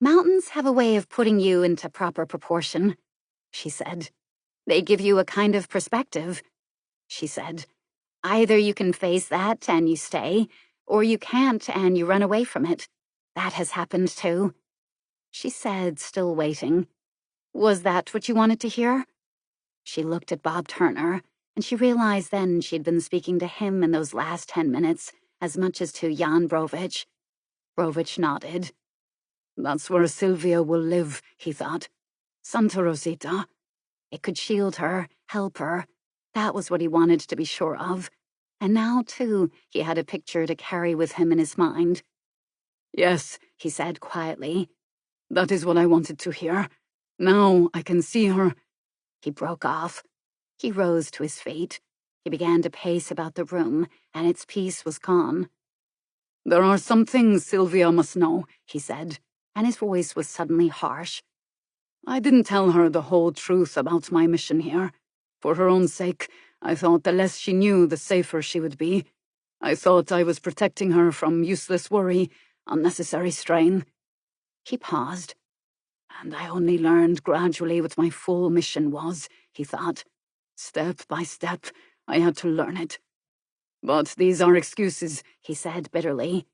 Mountains have a way of putting you into proper proportion, she said. They give you a kind of perspective, she said. Either you can face that and you stay, or you can't and you run away from it. That has happened too. She said, still waiting. Was that what you wanted to hear? She looked at Bob Turner, and she realized then she'd been speaking to him in those last 10 minutes as much as to Jan Brovich. Brovich nodded. That's where Sylvia will live, he thought. Santa Rosita. It could shield her, help her. That was what he wanted to be sure of. And now, too, he had a picture to carry with him in his mind. Yes, he said quietly. That is what I wanted to hear. Now I can see her. He broke off. He rose to his feet. He began to pace about the room, and its peace was gone. There are some things Sylvia must know, he said, and his voice was suddenly harsh. I didn't tell her the whole truth about my mission here. For her own sake, I thought the less she knew, the safer she would be. I thought I was protecting her from useless worry, unnecessary strain. He paused. And I only learned gradually what my full mission was, he thought. Step by step, I had to learn it. But these are excuses, he said bitterly.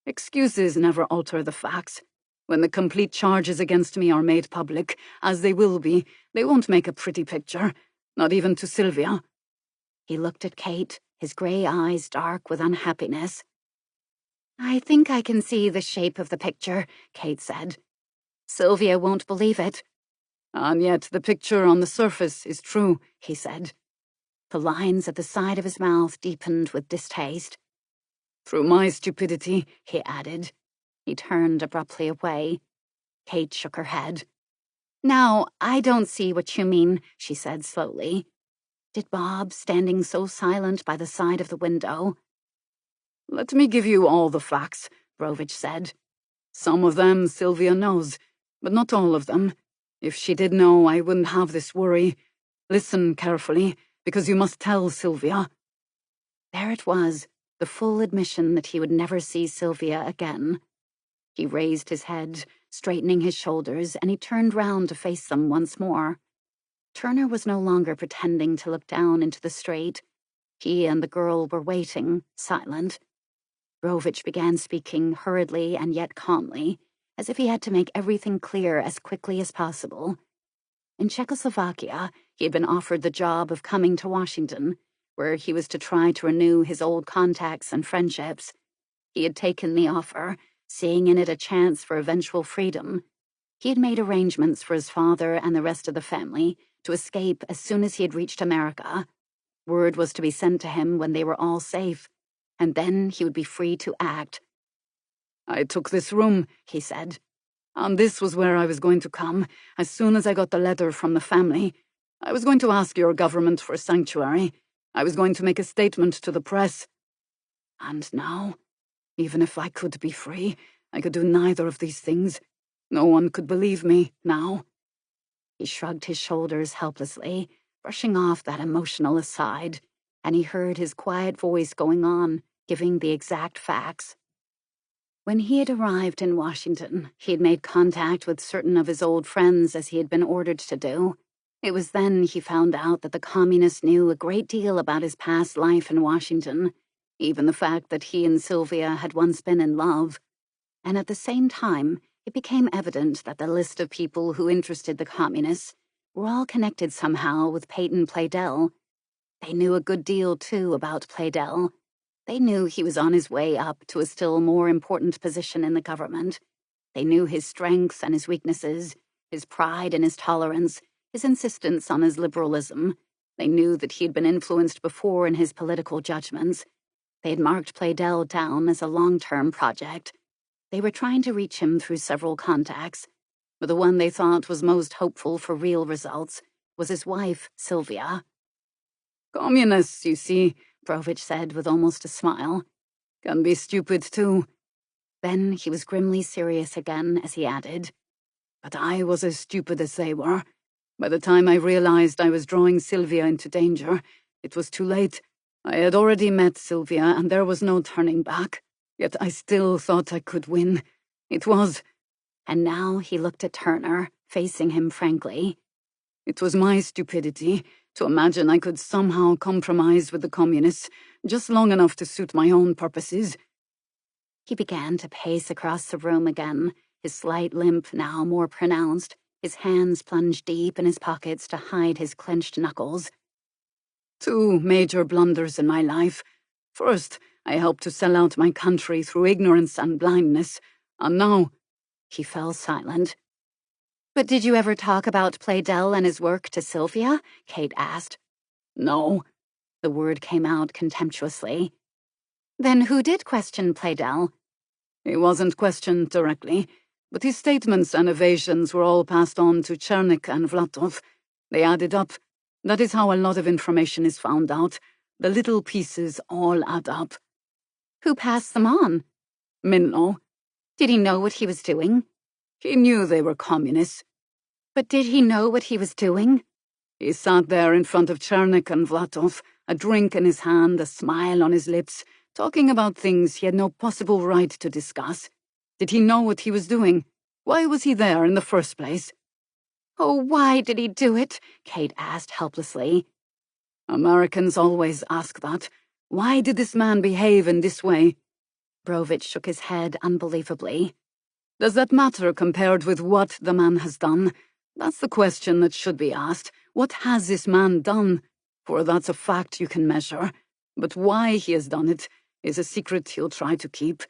Excuses never alter the facts. When the complete charges against me are made public, as they will be, they won't make a pretty picture, not even to Sylvia. He looked at Kate, his grey eyes dark with unhappiness. I think I can see the shape of the picture, Kate said. Sylvia won't believe it. And yet the picture on the surface is true, he said. The lines at the side of his mouth deepened with distaste. Through my stupidity, he added. He turned abruptly away. Kate shook her head. Now, I don't see what you mean, she said slowly. Did Bob, standing so silent by the side of the window? Let me give you all the facts, Brovich said. Some of them Sylvia knows, but not all of them. If she did know, I wouldn't have this worry. Listen carefully, because you must tell Sylvia. There it was, the full admission that he would never see Sylvia again. He raised his head, straightening his shoulders, and he turned round to face them once more. Turner was no longer pretending to look down into the street. He and the girl were waiting, silent. Brovich began speaking hurriedly and yet calmly, as if he had to make everything clear as quickly as possible. In Czechoslovakia, he had been offered the job of coming to Washington, where he was to try to renew his old contacts and friendships. He had taken the offer, seeing in it a chance for eventual freedom. He had made arrangements for his father and the rest of the family to escape as soon as he had reached America. Word was to be sent to him when they were all safe, and then he would be free to act. I took this room, he said, and this was where I was going to come as soon as I got the letter from the family. I was going to ask your government for sanctuary. I was going to make a statement to the press. And now, even if I could be free, I could do neither of these things. No one could believe me now. He shrugged his shoulders helplessly, brushing off that emotional aside, and he heard his quiet voice going on, giving the exact facts. When he had arrived in Washington, he had made contact with certain of his old friends as he had been ordered to do. It was then he found out that the communists knew a great deal about his past life in Washington, even the fact that he and Sylvia had once been in love. And at the same time, it became evident that the list of people who interested the communists were all connected somehow with Peyton Playdell. They knew a good deal, too, about Playdell. They knew he was on his way up to a still more important position in the government. They knew his strengths and his weaknesses, his pride and his tolerance, his insistence on his liberalism. They knew that he had been influenced before in his political judgments. They had marked Playdell down as a long-term project. They were trying to reach him through several contacts, but the one they thought was most hopeful for real results was his wife, Sylvia. Communists, you see, Brovich said with almost a smile, can be stupid too. Then he was grimly serious again as he added, but I was as stupid as they were. By the time I realized I was drawing Sylvia into danger, it was too late. I had already met Sylvia and there was no turning back. Yet I still thought I could win. It was. And now he looked at Turner, facing him frankly. It was my stupidity to imagine I could somehow compromise with the communists, just long enough to suit my own purposes. He began to pace across the room again, his slight limp now more pronounced, his hands plunged deep in his pockets to hide his clenched knuckles. 2 major blunders in my life. First, I helped to sell out my country through ignorance and blindness,
And now,
he fell silent. But did you ever talk about Playdell and his work to Sylvia? Kate asked.
no.
The word came out contemptuously. Then who did question Playdell?
He wasn't questioned directly, but his statements and evasions were all passed on to Chernik and Vlatov. They added up. That is how a lot of information is found out. The little pieces all add up.
Who passed them on?
Minlo.
Did he know what he was doing?
He knew they were communists.
But did he know what he was doing?
He sat there in front of Chernik and Vlatov, a drink in his hand, a smile on his lips, talking about things he had no possible right to discuss. Did he know what he was doing? Why was he there in the first place?
Oh, why did he do it? Kate asked helplessly.
Americans always ask that. Why did this man behave in this way?
Brovich shook his head unbelievably.
Does that matter compared with what the man has done? That's the question that should be asked. What has this man done? For that's a fact you can measure. But why he has done it is a secret he'll try to keep.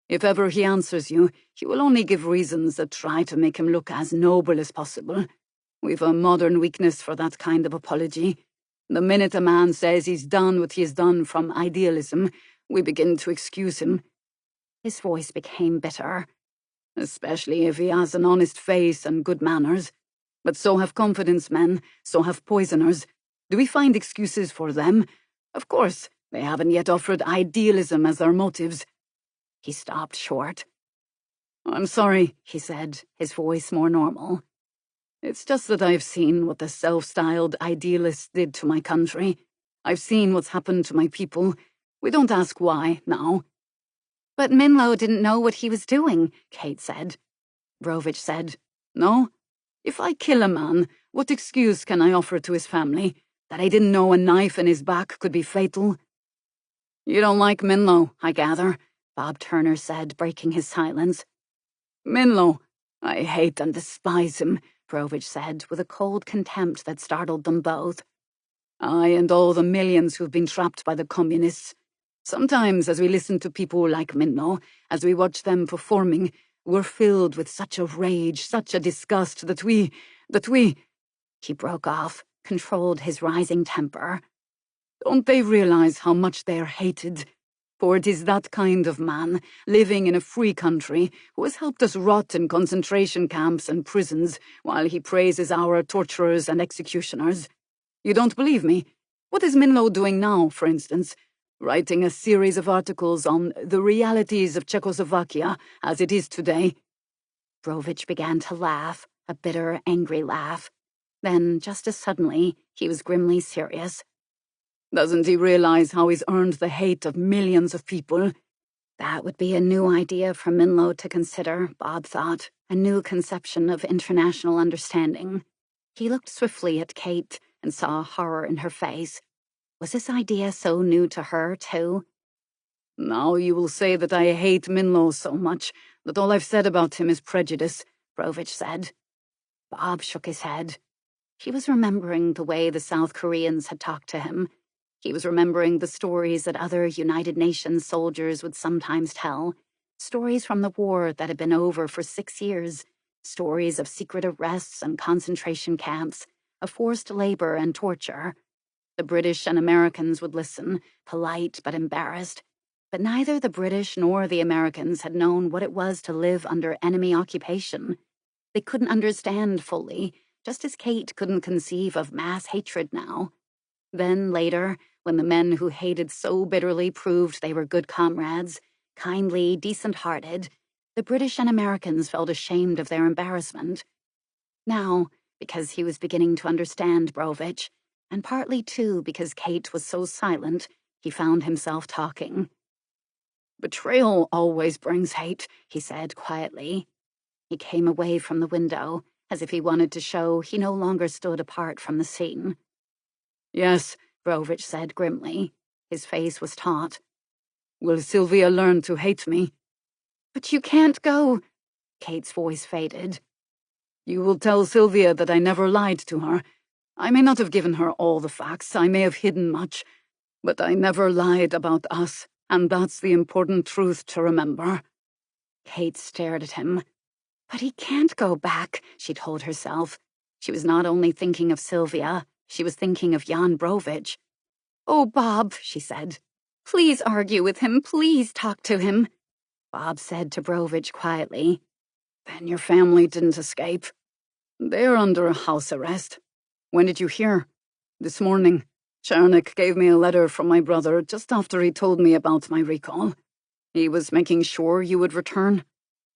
If ever he answers you, he will only give reasons that try to make him look as noble as possible. We've a modern weakness for that kind of apology. The minute a man says he's done what he has done from idealism, we begin to excuse him.
His voice became bitter.
Especially if he has an honest face and good manners. But so have confidence men, so have poisoners. Do we find excuses for them? Of course, they haven't yet offered idealism as their motives.
He stopped short.
I'm sorry, he said, his voice more normal. It's just that I've seen what the self-styled idealists did to my country. I've seen what's happened to my people. We don't ask why, now.
But Minlo didn't know what he was doing, Kate said.
Brovich said, No? If I kill a man, what excuse can I offer to his family? That I didn't know a knife in his back could be fatal? You don't like Minlo, I gather,
Bob Turner said, breaking his silence.
Minlo, I hate and despise him,
Brovich said, with a cold contempt that startled them both.
I and all the millions who've been trapped by the communists. Sometimes, as we listen to people like Minlo, as we watch them performing, we're filled with such a rage, such a disgust that we...
He broke off, controlled his rising temper.
Don't they realize how much they're hated? For it is that kind of man, living in a free country, who has helped us rot in concentration camps and prisons, while he praises our torturers and executioners. You don't believe me? What is Minlo doing now, for instance? Writing a series of articles on the realities of Czechoslovakia as it is today.
Brovich began to laugh, a bitter, angry laugh. Then, just as suddenly, he was grimly serious.
Doesn't he realize how he's earned the hate of millions of people?
That would be a new idea for Minlo to consider, Bob thought, a new conception of international understanding. He looked swiftly at Kate and saw horror in her face. Was this idea so new to her, too?
Now you will say that I hate Minlo so much that all I've said about him is prejudice, Brovich said.
Bob shook his head. He was remembering the way the South Koreans had talked to him. He was remembering the stories that other United Nations soldiers would sometimes tell, stories from the war that had been over for 6 years, stories of secret arrests and concentration camps, of forced labor and torture. The British and Americans would listen, polite but embarrassed. But neither the British nor the Americans had known what it was to live under enemy occupation. They couldn't understand fully, just as Kate couldn't conceive of mass hatred now. Then later, when the men who hated so bitterly proved they were good comrades, kindly, decent-hearted, the British and Americans felt ashamed of their embarrassment. Now, because he was beginning to understand Brovich, and partly, too, because Kate was so silent, he found himself talking.
Betrayal always brings hate, he said quietly.
He came away from the window, as if he wanted to show he no longer stood apart from the scene.
Yes, Brovich said grimly. His face was taut. Will Sylvia learn to hate me?
But you can't go. Kate's voice faded.
You will tell Sylvia that I never lied to her. I may not have given her all the facts, I may have hidden much, but I never lied about us, and that's the important truth to remember.
Kate stared at him. But he can't go back, she told herself. She was not only thinking of Sylvia, she was thinking of Jan Brovich. "Oh, Bob," she said. "Please argue with him, please talk to him." Bob said to Brovich quietly, "Then your family didn't escape. They're under house arrest. When did you hear?" "This morning. Chernik gave me a letter from my brother just after he told me about my recall. He was making sure you would return."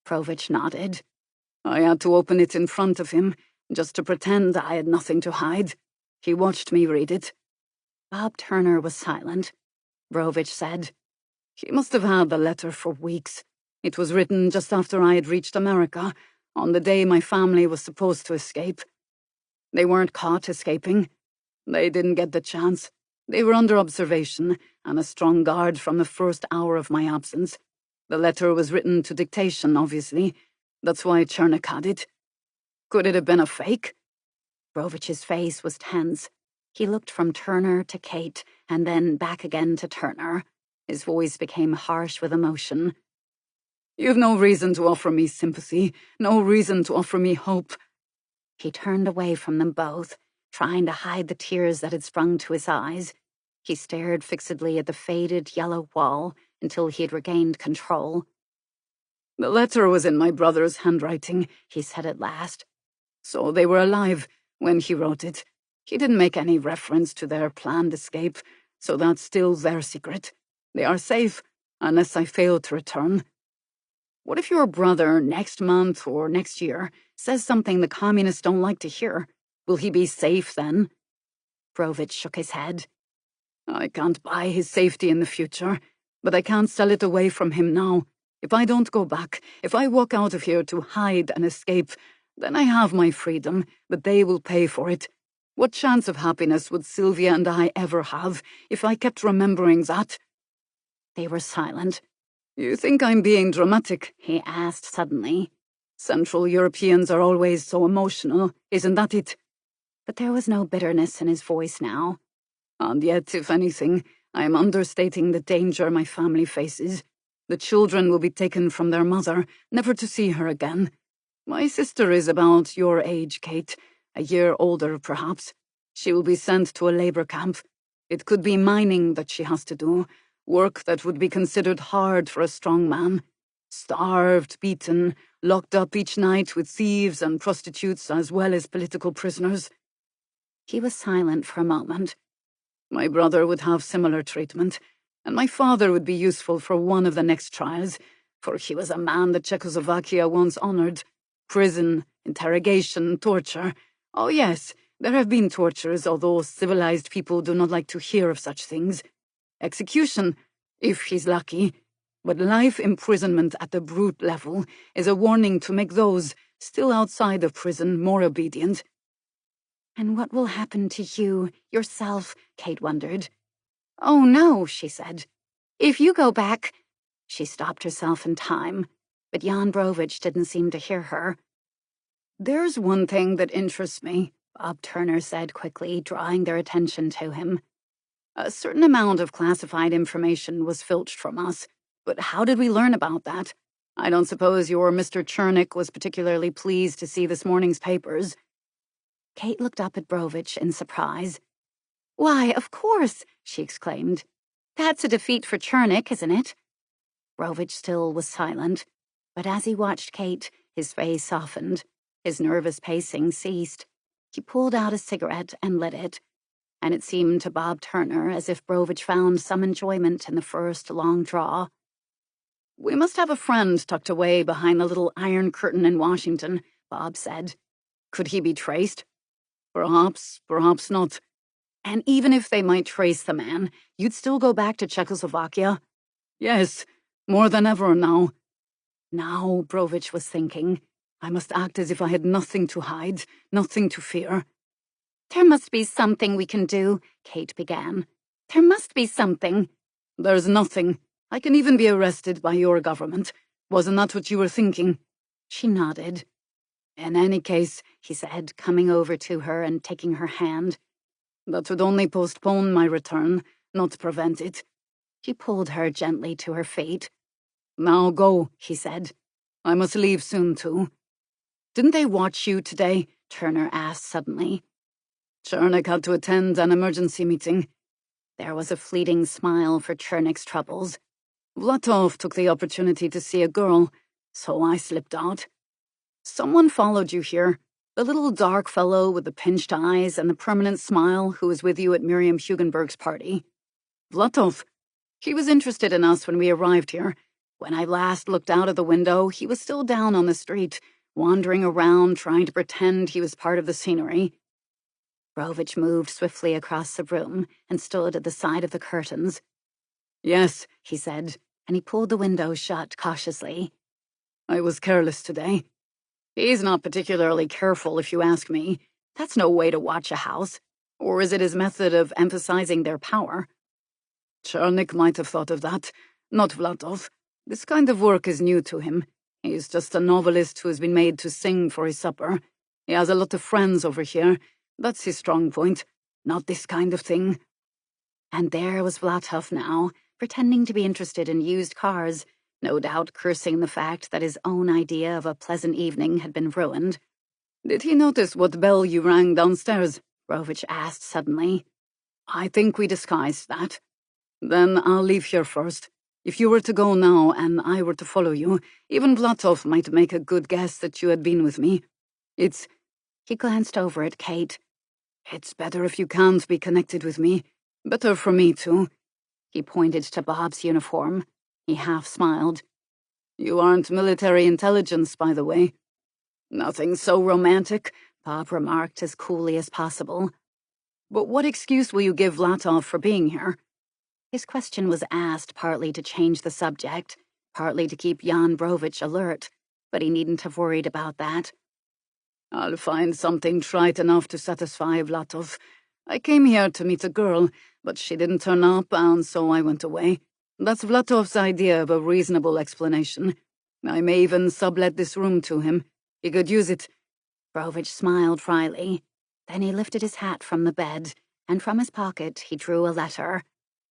Brovich nodded. "I had to open it in front of him, just to pretend I had nothing to hide. He watched me read it." Bob Turner was silent. Brovich said, "He must have had the letter for weeks. It was written just after I had reached America, on the day my family was supposed to escape. They weren't caught escaping. They didn't get the chance. They were under observation and a strong guard from the first hour of my absence. The letter was written to dictation, obviously. That's why Chernik had it. Could it have been a fake?" Brovich's face was tense. He looked from Turner to Kate, and then back again to Turner. His voice became harsh with emotion. "You've no reason to offer me sympathy, no reason to offer me hope." He turned away from them both, trying to hide the tears that had sprung to his eyes. He stared fixedly at the faded yellow wall until he had regained control. "The letter was in my brother's handwriting," he said at last. "So they were alive when he wrote it. He didn't make any reference to their planned escape, so that's still their secret. They are safe, unless I fail to return. What if your brother, next month or next year, says something the communists don't like to hear? Will he be safe then?" Brovich shook his head. "I can't buy his safety in the future, but I can't sell it away from him now. If I don't go back, if I walk out of here to hide and escape, then I have my freedom, but they will pay for it. What chance of happiness would Sylvia and I ever have if I kept remembering that?" They were silent. "You think I'm being dramatic?" he asked suddenly. "Central Europeans are always so emotional, isn't that it?" But there was no bitterness in his voice now. "And yet, if anything, I am understating the danger my family faces. The children will be taken from their mother, never to see her again. My sister is about your age, Kate, a year older perhaps. She will be sent to a labor camp. It could be mining that she has to do, work that would be considered hard for a strong man. Starved, beaten, locked up each night with thieves and prostitutes as well as political prisoners." He was silent for a moment. "My brother would have similar treatment, and my father would be useful for one of the next trials, for he was a man that Czechoslovakia once honored. Prison, interrogation, torture. Oh yes, there have been tortures, although civilized people do not like to hear of such things. Execution, if he's lucky. But life imprisonment at the brute level is a warning to make those still outside of prison more obedient." "And what will happen to you, yourself?" Kate wondered. "Oh no," she said. "If you go back—" She stopped herself in time, but Jan Brovich didn't seem to hear her. "There's one thing that interests me," Bob Turner said quickly, drawing their attention to him. "A certain amount of classified information was filched from us, but how did we learn about that? I don't suppose your Mr. Chernik was particularly pleased to see this morning's papers." Kate looked up at Brovich in surprise. "Why, of course," she exclaimed. "That's a defeat for Chernik, isn't it?" Brovich still was silent, but as he watched Kate, his face softened. His nervous pacing ceased. He pulled out a cigarette and lit it, and it seemed to Bob Turner as if Brovich found some enjoyment in the first long draw. "We must have a friend tucked away behind the little iron curtain in Washington," Bob said. "Could he be traced? Perhaps, perhaps not. And even if they might trace the man, you'd still go back to Czechoslovakia?" "Yes, more than ever now." Now, Brovich was thinking, I must act as if I had nothing to hide, nothing to fear. "There must be something we can do," Kate began. "There must be something." "There's nothing. I can even be arrested by your government. Wasn't that what you were thinking?" She nodded. "In any case," he said, coming over to her and taking her hand, "that would only postpone my return, not prevent it." He pulled her gently to her feet. "Now go," he said.
I must leave soon, too. Didn't they watch you today? Turner asked suddenly. Chernik had to attend an emergency meeting. There was a fleeting smile for Chernik's troubles. Vlatov took the opportunity to see a girl, so I slipped out. Someone followed you here. The little dark fellow with the pinched eyes and the permanent smile who was with you at Miriam Hugenberg's party. Vlatov. He was interested in us when we arrived here. When I last looked out of the window, he was still down on the street, wandering around trying to pretend he was part of the scenery. Brovich moved swiftly across the room and stood at the side of the curtains. Yes, he said, and he pulled the window shut cautiously. I was careless today. He's not particularly careful, if you ask me. That's no way to watch a house. Or is it his method of emphasizing their power? Chernik might have thought of that, not Vlatov. This kind of work is new to him. He's just a novelist who has been made to sing for his supper. He has a lot of friends over here. That's his strong point. Not this kind of thing. And there was Vlatov now, pretending to be interested in used cars, no doubt cursing the fact that his own idea of a pleasant evening had been ruined. Did he notice what bell you rang downstairs? Brovich asked suddenly. I think we disguised that. Then I'll leave here first. If you were to go now and I were to follow you, even Vlatov might make a good guess that you had been with me. He glanced over at Kate. It's better if you can't be connected with me. Better for me, too. He pointed to Bob's uniform. He half smiled. You aren't military intelligence, by the way. Nothing so romantic, Bob remarked as coolly as possible. But what excuse will you give Vlatov for being here? His question was asked partly to change the subject, partly to keep Jan Brovich alert, but he needn't have worried about that. I'll find something trite enough to satisfy Vlatov. I came here to meet a girl, but she didn't turn up, and so I went away. That's Vlatov's idea of a reasonable explanation. I may even sublet this room to him. He could use it. Brovich smiled wryly. Then he lifted his hat from the bed, and from his pocket he drew a letter.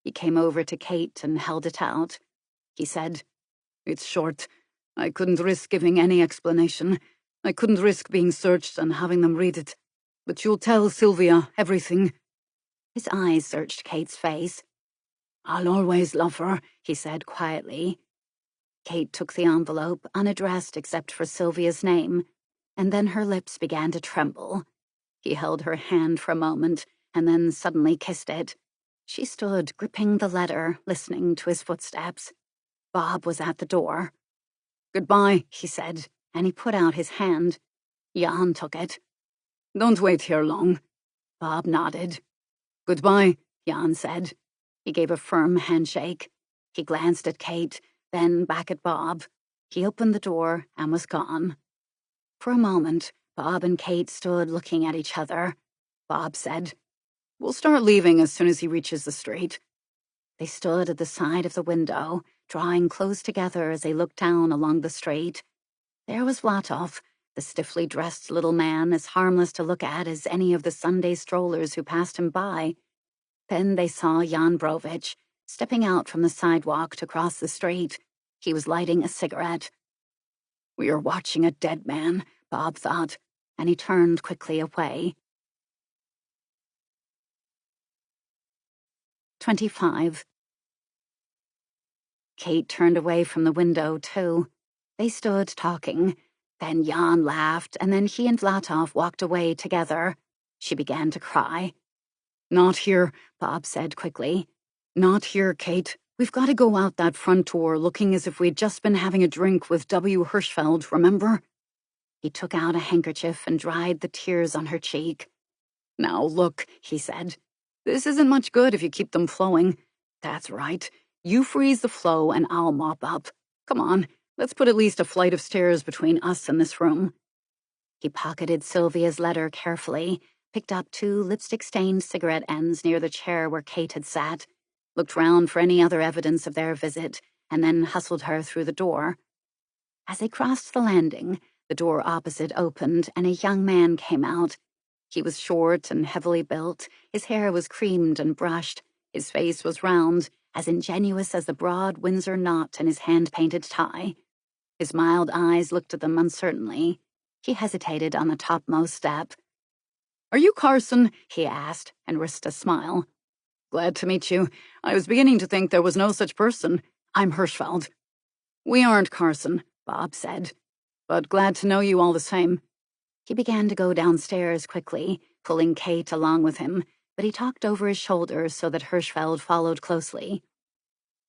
He came over to Kate and held it out. He said, It's short. I couldn't risk giving any explanation. I couldn't risk being searched and having them read it. But you'll tell Sylvia everything. His eyes searched Kate's face. I'll always love her, he said quietly. Kate took the envelope, unaddressed except for Sylvia's name, and then her lips began to tremble. He held her hand for a moment, and then suddenly kissed it. She stood, gripping the letter, listening to his footsteps. Bob was at the door. Goodbye, he said, and he put out his hand. Jan took it. Don't wait here long. Bob nodded. Goodbye, Jan said. He gave a firm handshake. He glanced at Kate, then back at Bob. He opened the door and was gone. For a moment, Bob and Kate stood looking at each other. Bob said, We'll start leaving as soon as he reaches the street. They stood at the side of the window, drawing close together as they looked down along the street. There was Vlatov, the stiffly dressed little man, as harmless to look at as any of the Sunday strollers who passed him by. Then they saw Jan Brovich, stepping out from the sidewalk to cross the street. He was lighting a cigarette. We are watching a dead man, Bob thought, and he turned quickly away. 25. Kate turned away from the window, too. They stood talking. Then Jan laughed, and then he and Vlatov walked away together. She began to cry. Not here, Bob said quickly. Not here, Kate. We've got to go out that front door looking as if we'd just been having a drink with W. Hirschfeld, remember? He took out a handkerchief and dried the tears on her cheek. Now look, he said. This isn't much good if you keep them flowing. That's right. You freeze the flow and I'll mop up. Come on, let's put at least a flight of stairs between us and this room. He pocketed Sylvia's letter carefully, picked up 2 lipstick-stained cigarette ends near the chair where Kate had sat, looked round for any other evidence of their visit, and then hustled her through the door. As they crossed the landing, the door opposite opened and a young man came out. He was short and heavily built, his hair was creamed and brushed, his face was round, as ingenuous as the broad Windsor knot in his hand-painted tie.
His mild eyes looked at them uncertainly. He hesitated on the topmost step.
"Are you Carson?" he asked, and risked a smile. "Glad to meet you. I was beginning to think there was no such person. I'm Hirschfeld." "We aren't Carson," Bob said, "but glad to know you all the same."
He began to go downstairs quickly, pulling Kate along with him, but he talked over his shoulder so that Hirschfeld followed closely.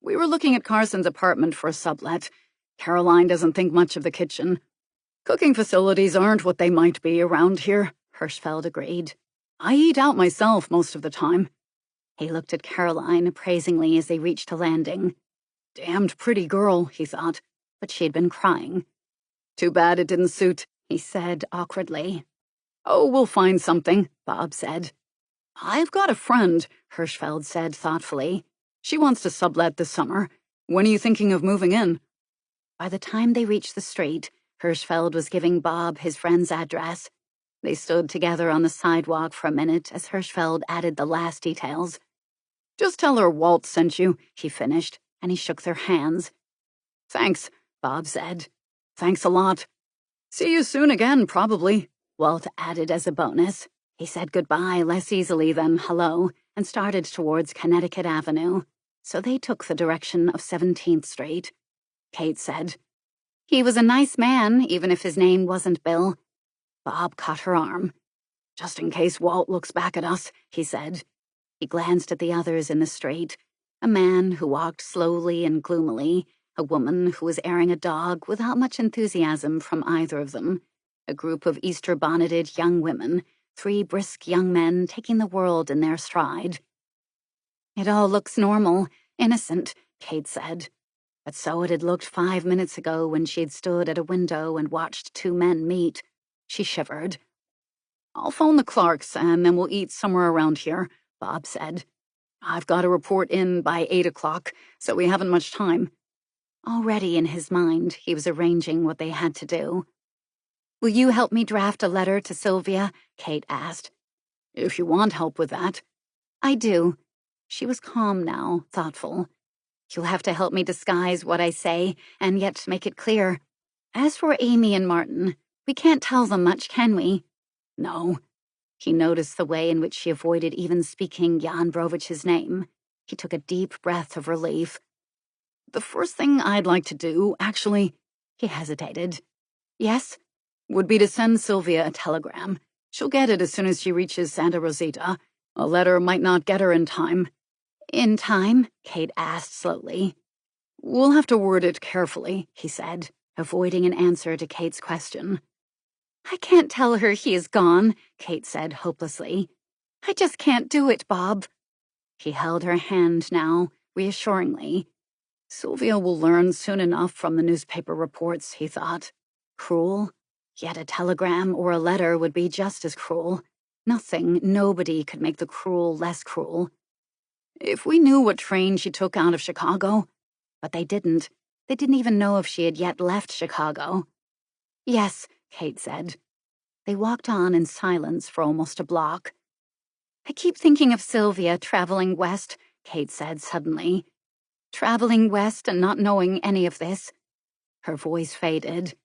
"We were looking at Carson's apartment for a sublet. Caroline doesn't think much of the kitchen. Cooking facilities aren't what they might be around here," Hirschfeld agreed. "I eat out myself most of the time."
He looked at Caroline appraisingly as they reached a landing.
"Damned pretty girl," he thought,
but she'd been crying.
"Too bad it didn't suit," he said awkwardly. "Oh, we'll find something," Bob said. "I've got a friend," Hirschfeld said thoughtfully. "She wants to sublet this summer. When are you thinking of moving in?"
By the time they reached the street, Hirschfeld was giving Bob his friend's address. They stood together on the sidewalk for a minute as Hirschfeld added the last details.
"Just tell her Walt sent you," he finished, and he shook their hands. "Thanks," Bob said. "Thanks a lot. See you soon again, probably,"
Walt added as a bonus. He said goodbye less easily than hello and started towards Connecticut Avenue, so they took the direction of 17th Street. Kate said, "He was a nice man, even if his name wasn't Bill." Bob caught her arm.
"Just in case Walt looks back at us," he said.
He glanced at the others in the street, a man who walked slowly and gloomily, a woman who was airing a dog without much enthusiasm from either of them, a group of Easter-bonneted young women, 3 brisk young men taking the world in their stride. "It all looks normal, innocent," Kate said. But so it had looked 5 minutes ago when she had stood at a window and watched 2 men meet. She shivered.
"I'll phone the Clarks, and then we'll eat somewhere around here," Bob said. "I've got a report in by 8 o'clock, so we haven't much time."
Already in his mind, he was arranging what they had to do. "Will you help me draft a letter to Sylvia?" Kate asked.
"If you want help with that."
"I do." She was calm now, thoughtful. "You'll have to help me disguise what I say, and yet make it clear. As for Amy and Martin, we can't tell them much, can we?"
"No."
He noticed the way in which she avoided even speaking Jan Brovich's name. He took a deep breath of relief.
"The first thing I'd like to do, actually—"
He hesitated. "Yes?"
"Would be to send Sylvia a telegram. She'll get it as soon as she reaches Santa Rosita. A letter might not get her in time."
"In time?" Kate asked slowly.
"We'll have to word it carefully," he said,
avoiding an answer to Kate's question. "I can't tell her he is gone," Kate said hopelessly. "I just can't do it, Bob." He held her hand now, reassuringly.
Sylvia will learn soon enough from the newspaper reports, he thought.
Cruel? Yet a telegram or a letter would be just as cruel. Nothing, nobody could make the cruel less cruel.
If we knew what train she took out of Chicago.
But they didn't. They didn't even know if she had yet left Chicago. "Yes," Kate said. They walked on in silence for almost a block. "I keep thinking of Sylvia traveling west," Kate said suddenly. "Traveling west and not knowing any of this." Her voice faded.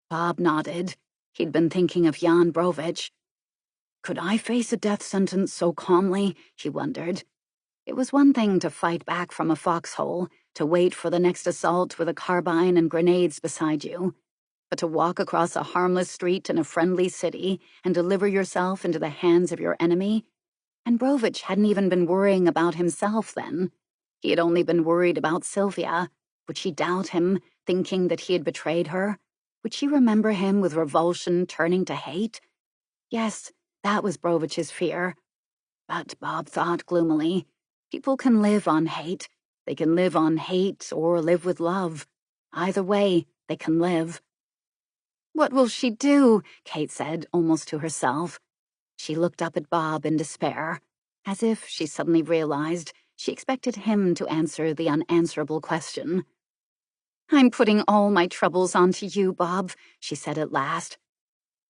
Bob nodded. He'd been thinking of Jan Brovich.
Could I face a death sentence so calmly? He wondered.
It was one thing to fight back from a foxhole, to wait for the next assault with a carbine and grenades beside you. But to walk across a harmless street in a friendly city and deliver yourself into the hands of your enemy? And Brovich hadn't even been worrying about himself then. He had only been worried about Sylvia. Would she doubt him, thinking that he had betrayed her? Would she remember him with revulsion turning to hate? Yes, that was Brovich's fear. But Bob thought gloomily, people can live on hate. They can live on hate or live with love. Either way, they can live. "What will she do?" Kate said, almost to herself. She looked up at Bob in despair, as if, she suddenly realized, she expected him to answer the unanswerable question. "I'm putting all my troubles onto you, Bob," she said at last.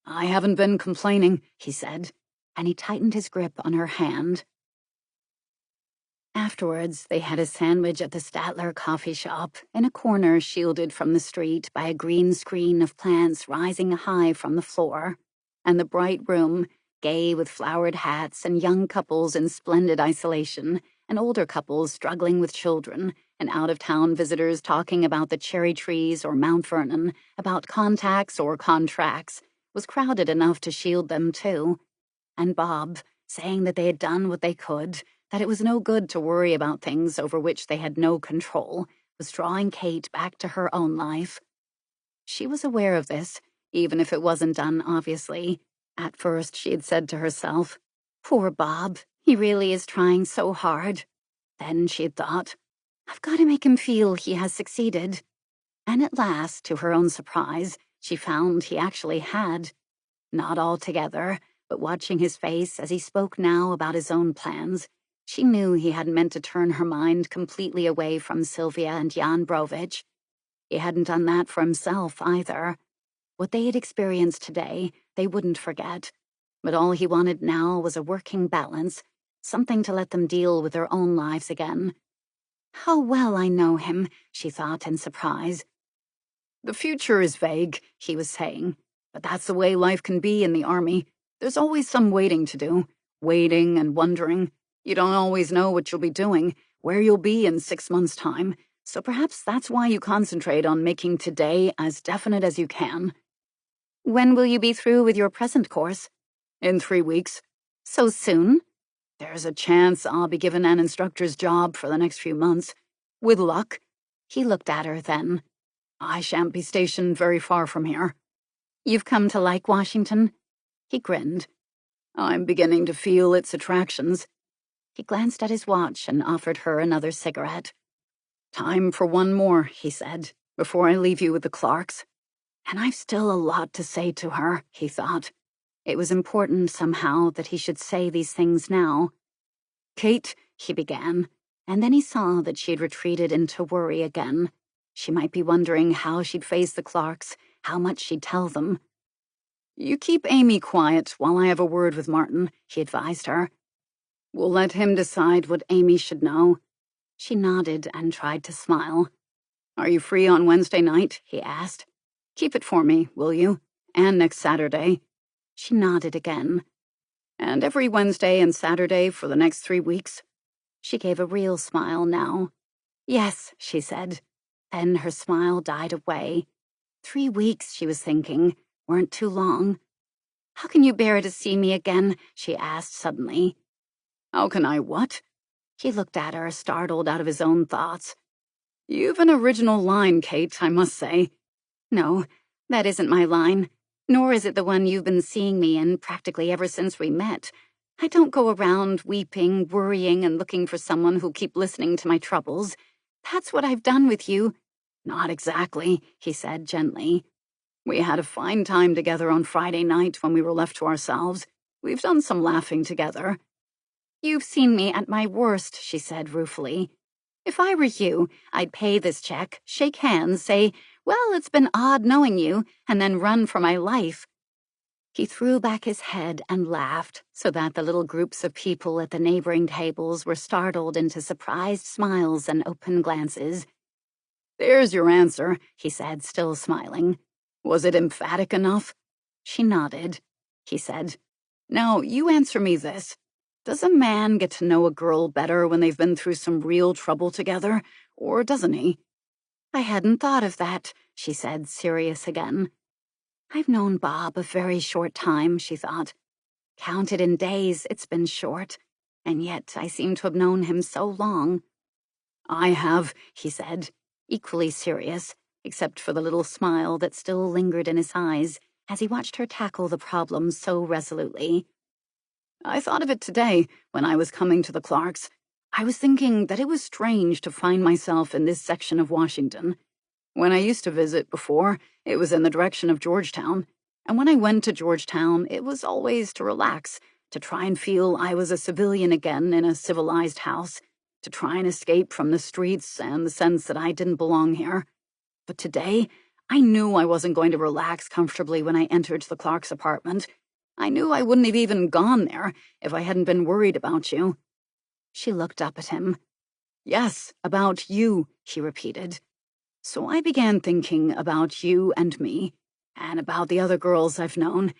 "I haven't been complaining,"
he said, and he tightened his grip on her hand. Afterwards, they had a sandwich at the Statler coffee shop, in a corner shielded from the street by a green screen of plants rising high from the floor, and the bright room, gay with flowered hats and young couples in splendid isolation, and older couples struggling with children, and out-of-town visitors talking about the cherry trees or Mount Vernon, about contacts or contracts, was crowded enough to shield them, too. And Bob, saying that they had done what they could, that it was no good to worry about things over which they had no control, was drawing Kate back to her own life. She was aware of this, even if it wasn't done obviously. At first, she had said to herself, "Poor Bob, he really is trying so hard." Then she had thought, "I've got to make him feel he has succeeded." And at last, to her own surprise, she found he actually had. Not altogether, but watching his face as he spoke now about his own plans, she knew he hadn't meant to turn her mind completely away from Sylvia and Jan Brovich. He hadn't done that for himself, either. What they had experienced today, they wouldn't forget. But all he wanted now was a working balance, something to let them deal with their own lives again. How well I know him, she thought in surprise. "The future is vague," he was saying, "but that's the way life can be in the army. There's always some waiting to do, waiting and wondering. You don't always know what you'll be doing, where you'll be in 6 months' time, so perhaps that's why you concentrate on making today as definite as you can." "When will you be through with your present course?" "In 3 weeks." "So soon?" "There's a chance I'll be given an instructor's job for the next few months. With luck." He looked at her then. "I shan't be stationed very far from here." "You've come to like Washington?" He grinned. "I'm beginning to feel its attractions." He glanced at his watch and offered her another cigarette. "Time for one more," he said, "before I leave you with the Clarks." And I've still a lot to say to her, he thought. It was important somehow that he should say these things now. "Kate," he began, and then he saw that she had retreated into worry again. She might be wondering how she'd face the Clarks, how much she'd tell them. "You keep Amy quiet while I have a word with Martin," he advised her. "We'll let him decide what Amy should know." She nodded and tried to smile. "Are you free on Wednesday night?" he asked. "Keep it for me, will you? And next Saturday." She nodded again. "And every Wednesday and Saturday for the next 3 weeks?" She gave a real smile now. "Yes," she said. Then her smile died away. 3 weeks, she was thinking, weren't too long. "How can you bear to see me again?" she asked suddenly. "How can I what?" He looked at her, startled out of his own thoughts. "You've an original line, Kate, I must say." "No, that isn't my line. Nor is it the one you've been seeing me in practically ever since we met. I don't go around weeping, worrying, and looking for someone who'll keep listening to my troubles. That's what I've done with you." "Not exactly," he said gently. "We had a fine time together on Friday night when we were left to ourselves. We've done some laughing together." "You've seen me at my worst," she said ruefully. "If I were you, I'd pay this check, shake hands, say, 'Well, it's been odd knowing you,' and then run for my life." He threw back his head and laughed, so that the little groups of people at the neighboring tables were startled into surprised smiles and open glances. "There's your answer," he said, still smiling. "Was it emphatic enough?" She nodded. He said, "Now, you answer me this. Does a man get to know a girl better when they've been through some real trouble together, or doesn't he?" "I hadn't thought of that," she said, serious again. "I've known Bob a very short time," she thought. "Counted in days, it's been short, and yet I seem to have known him so long." "I have," he said, equally serious, except for the little smile that still lingered in his eyes as he watched her tackle the problem so resolutely. "I thought of it today when I was coming to the Clarks. I was thinking that it was strange to find myself in this section of Washington. When I used to visit before, it was in the direction of Georgetown, and when I went to Georgetown, it was always to relax, to try and feel I was a civilian again in a civilized house, to try and escape from the streets and the sense that I didn't belong here. But today, I knew I wasn't going to relax comfortably when I entered the Clarks' apartment. I knew I wouldn't have even gone there if I hadn't been worried about you." She looked up at him.
Yes, about you, he repeated. So I began thinking about you and me, and about the other girls I've known.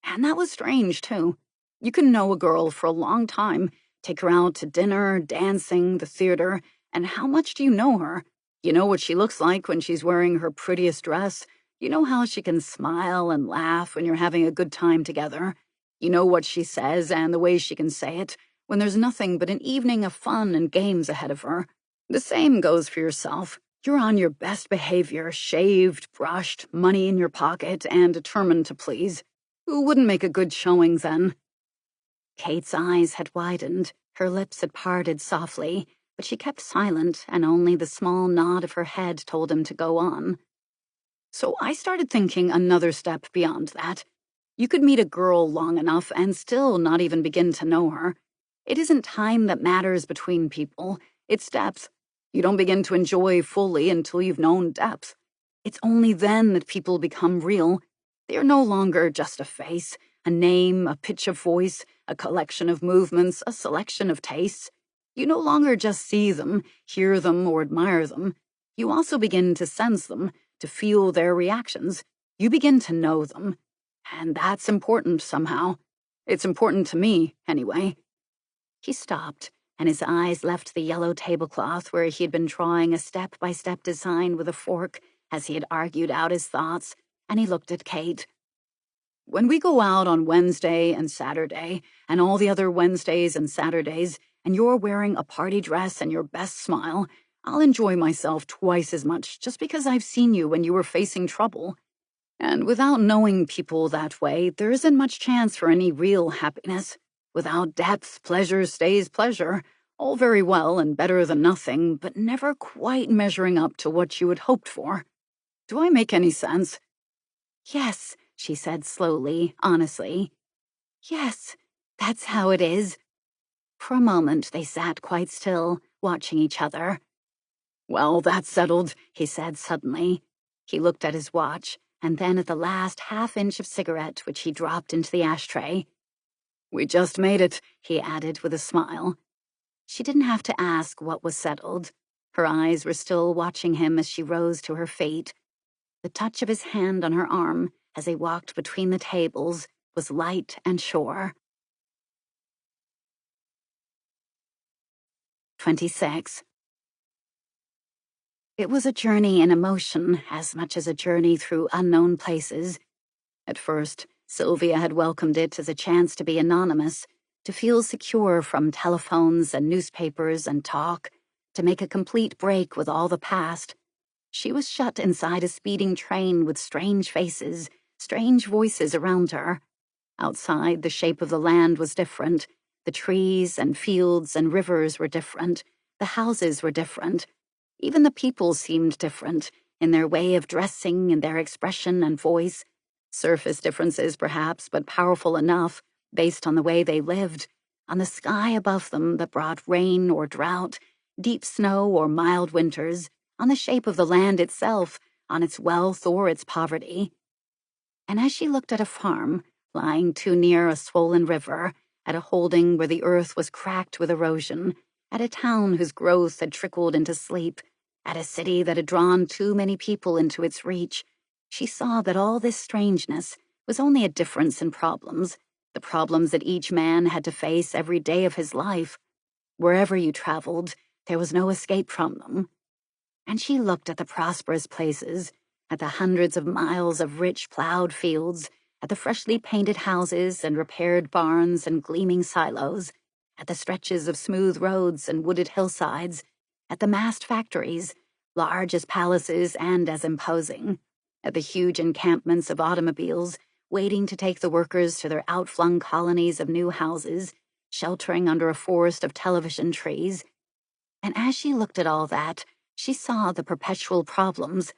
And that was strange, too. You can know a girl for a long time, take her out to dinner, dancing, the theater, and how much do you know her? You know what she looks like when she's wearing her prettiest dress. You know how she can smile and laugh when you're having a good time together. You know what she says and the way she can say it when there's nothing but an evening of fun and games ahead of her. The same goes for yourself. You're on your best behavior, shaved, brushed, money in your pocket, and determined to please. Who wouldn't make a good showing then? Kate's eyes had widened, her lips had parted softly, but she kept silent, and only the small nod of her head told him to go on. So I started thinking another step beyond that. You could meet a girl long enough and still not even begin to know her. It isn't time that matters between people, it's depth. You don't begin to enjoy fully until you've known depth. It's only then that people become real. They are no longer just a face, a name, a pitch of voice, a collection of movements, a selection of tastes. You no longer just see them, hear them, or admire them. You also begin to sense them, to feel their reactions. You begin to know them. And that's important somehow. It's important to me, anyway. He stopped, and his eyes left the yellow tablecloth where he had been drawing a step-by-step design with a fork as he had argued out his thoughts, and he looked at Kate. When we go out on Wednesday and Saturday, and all the other Wednesdays and Saturdays, and you're wearing a party dress and your best smile, I'll enjoy myself twice as much just because I've seen you when you were facing trouble. And without knowing people that way, there isn't much chance for any real happiness. Without depth, pleasure stays pleasure. All very well and better than nothing, but never quite measuring up to what you had hoped for. Do I make any sense? Yes, she said slowly, honestly. Yes, that's how it is. For a moment they sat quite still, watching each other. Well, that's settled, he said suddenly. He looked at his watch, and then at the last half-inch of cigarette which he dropped into the ashtray. We just made it, he added with a smile. She didn't have to ask what was settled. Her eyes were still watching him as she rose to her feet. The touch of his hand on her arm, as they walked between the tables, was light and sure. 26. It was a journey in emotion as much as a journey through unknown places. At first, Sylvia had welcomed it as a chance to be anonymous, to feel secure from telephones and newspapers and talk, to make a complete break with all the past. She was shut inside a speeding train with strange faces, strange voices around her. Outside, the shape of the land was different. The trees and fields and rivers were different. The houses were different. Even the people seemed different, in their way of dressing, in their expression and voice. Surface differences, perhaps, but powerful enough, based on the way they lived, on the sky above them that brought rain or drought, deep snow or mild winters, on the shape of the land itself, on its wealth or its poverty. And as she looked at a farm, lying too near a swollen river, at a holding where the earth was cracked with erosion, at a town whose growth had trickled into sleep, at a city that had drawn too many people into its reach, she saw that all this strangeness was only a difference in problems, the problems that each man had to face every day of his life. Wherever you traveled, there was no escape from them. And she looked at the prosperous places, at the hundreds of miles of rich plowed fields, at the freshly painted houses and repaired barns and gleaming silos, at the stretches of smooth roads and wooded hillsides, at the massed factories, large as palaces and as imposing, at the huge encampments of automobiles waiting to take the workers to their outflung colonies of new houses, sheltering under a forest of television trees. And as she looked at all that, she saw the perpetual problems.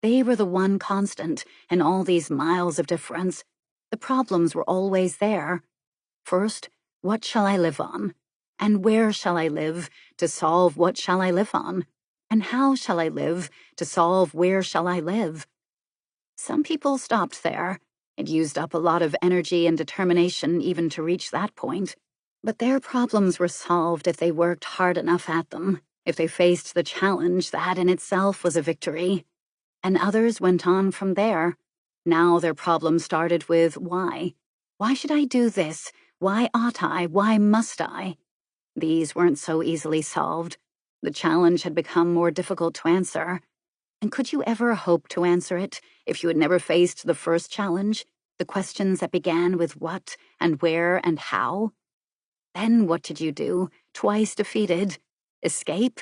They were the one constant in all these miles of difference. The problems were always there. First, what shall I live on? And where shall I live to solve what shall I live on? And how shall I live to solve where shall I live? Some people stopped there. It used up a lot of energy and determination even to reach that point. But their problems were solved if they worked hard enough at them,
If they faced the challenge, that in itself was a victory. And others went on from there. Now their problem started with why. Why should I do this? Why ought I? Why must I? These weren't so easily solved. The challenge had become more difficult to answer. And could you ever hope to answer it if you had never faced the first challenge? The questions that began with what and where and how? Then what did you do, twice defeated? Escape?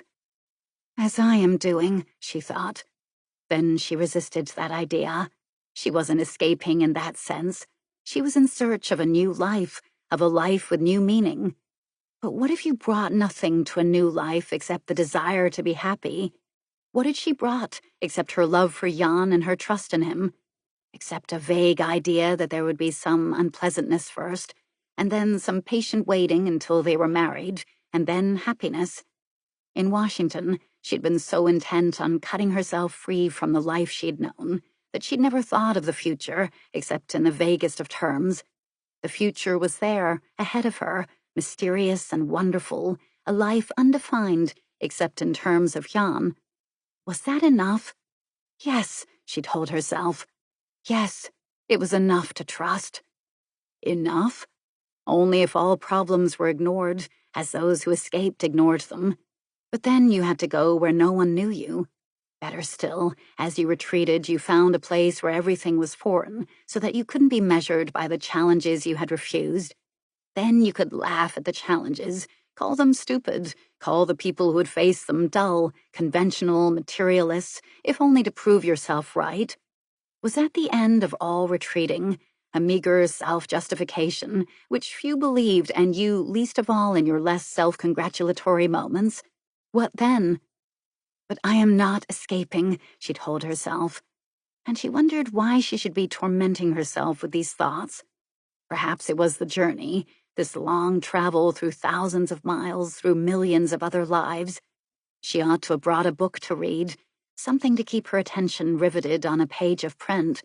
As I am doing, she thought. Then she resisted that idea. She wasn't escaping in that sense. She was in search of a new life, of a life with new meaning. But what if you brought nothing to a new life except the desire to be happy? What had she brought except her love for Jan and her trust in him? Except a vague idea that there would be some unpleasantness first, and then some patient waiting until they were married, and then happiness. In Washington, she'd been so intent on cutting herself free from the life she'd known that she'd never thought of the future except in the vaguest of terms. The future was there, ahead of her, mysterious and wonderful, a life undefined except in terms of Jan. Was that enough? Yes, she told herself. Yes, it was enough to trust. Enough? Only if all problems were ignored, as those who escaped ignored them. But then you had to go where no one knew you. Better still, as you retreated, you found a place where everything was foreign, so that you couldn't be measured by the challenges you had refused. Then you could laugh at the challenges, call them stupid, call the people who had faced them dull, conventional, materialists, if only to prove yourself right. Was that the end of all retreating? A meager self-justification, which few believed, and you least of all in your less self-congratulatory moments? What then? But I am not escaping, she told herself. And she wondered why she should be tormenting herself with these thoughts. Perhaps it was the journey, this long travel through thousands of miles, through millions of other lives. She ought to have brought a book to read, something to keep her attention riveted on a page of print.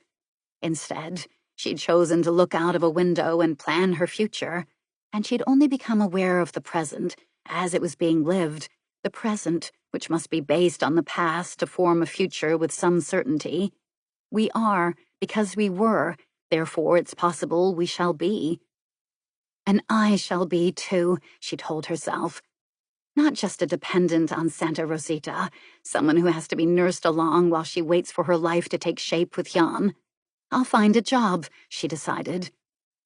Instead, she'd chosen to look out of a window and plan her future, and she'd only become aware of the present as it was being lived, the present, which must be based on the past to form a future with some certainty. We are, because we were, therefore it's possible we shall be. And I shall be, too, she told herself. Not just a dependent on Santa Rosita, someone who has to be nursed along while she waits for her life to take shape with Jan. I'll find a job, she decided.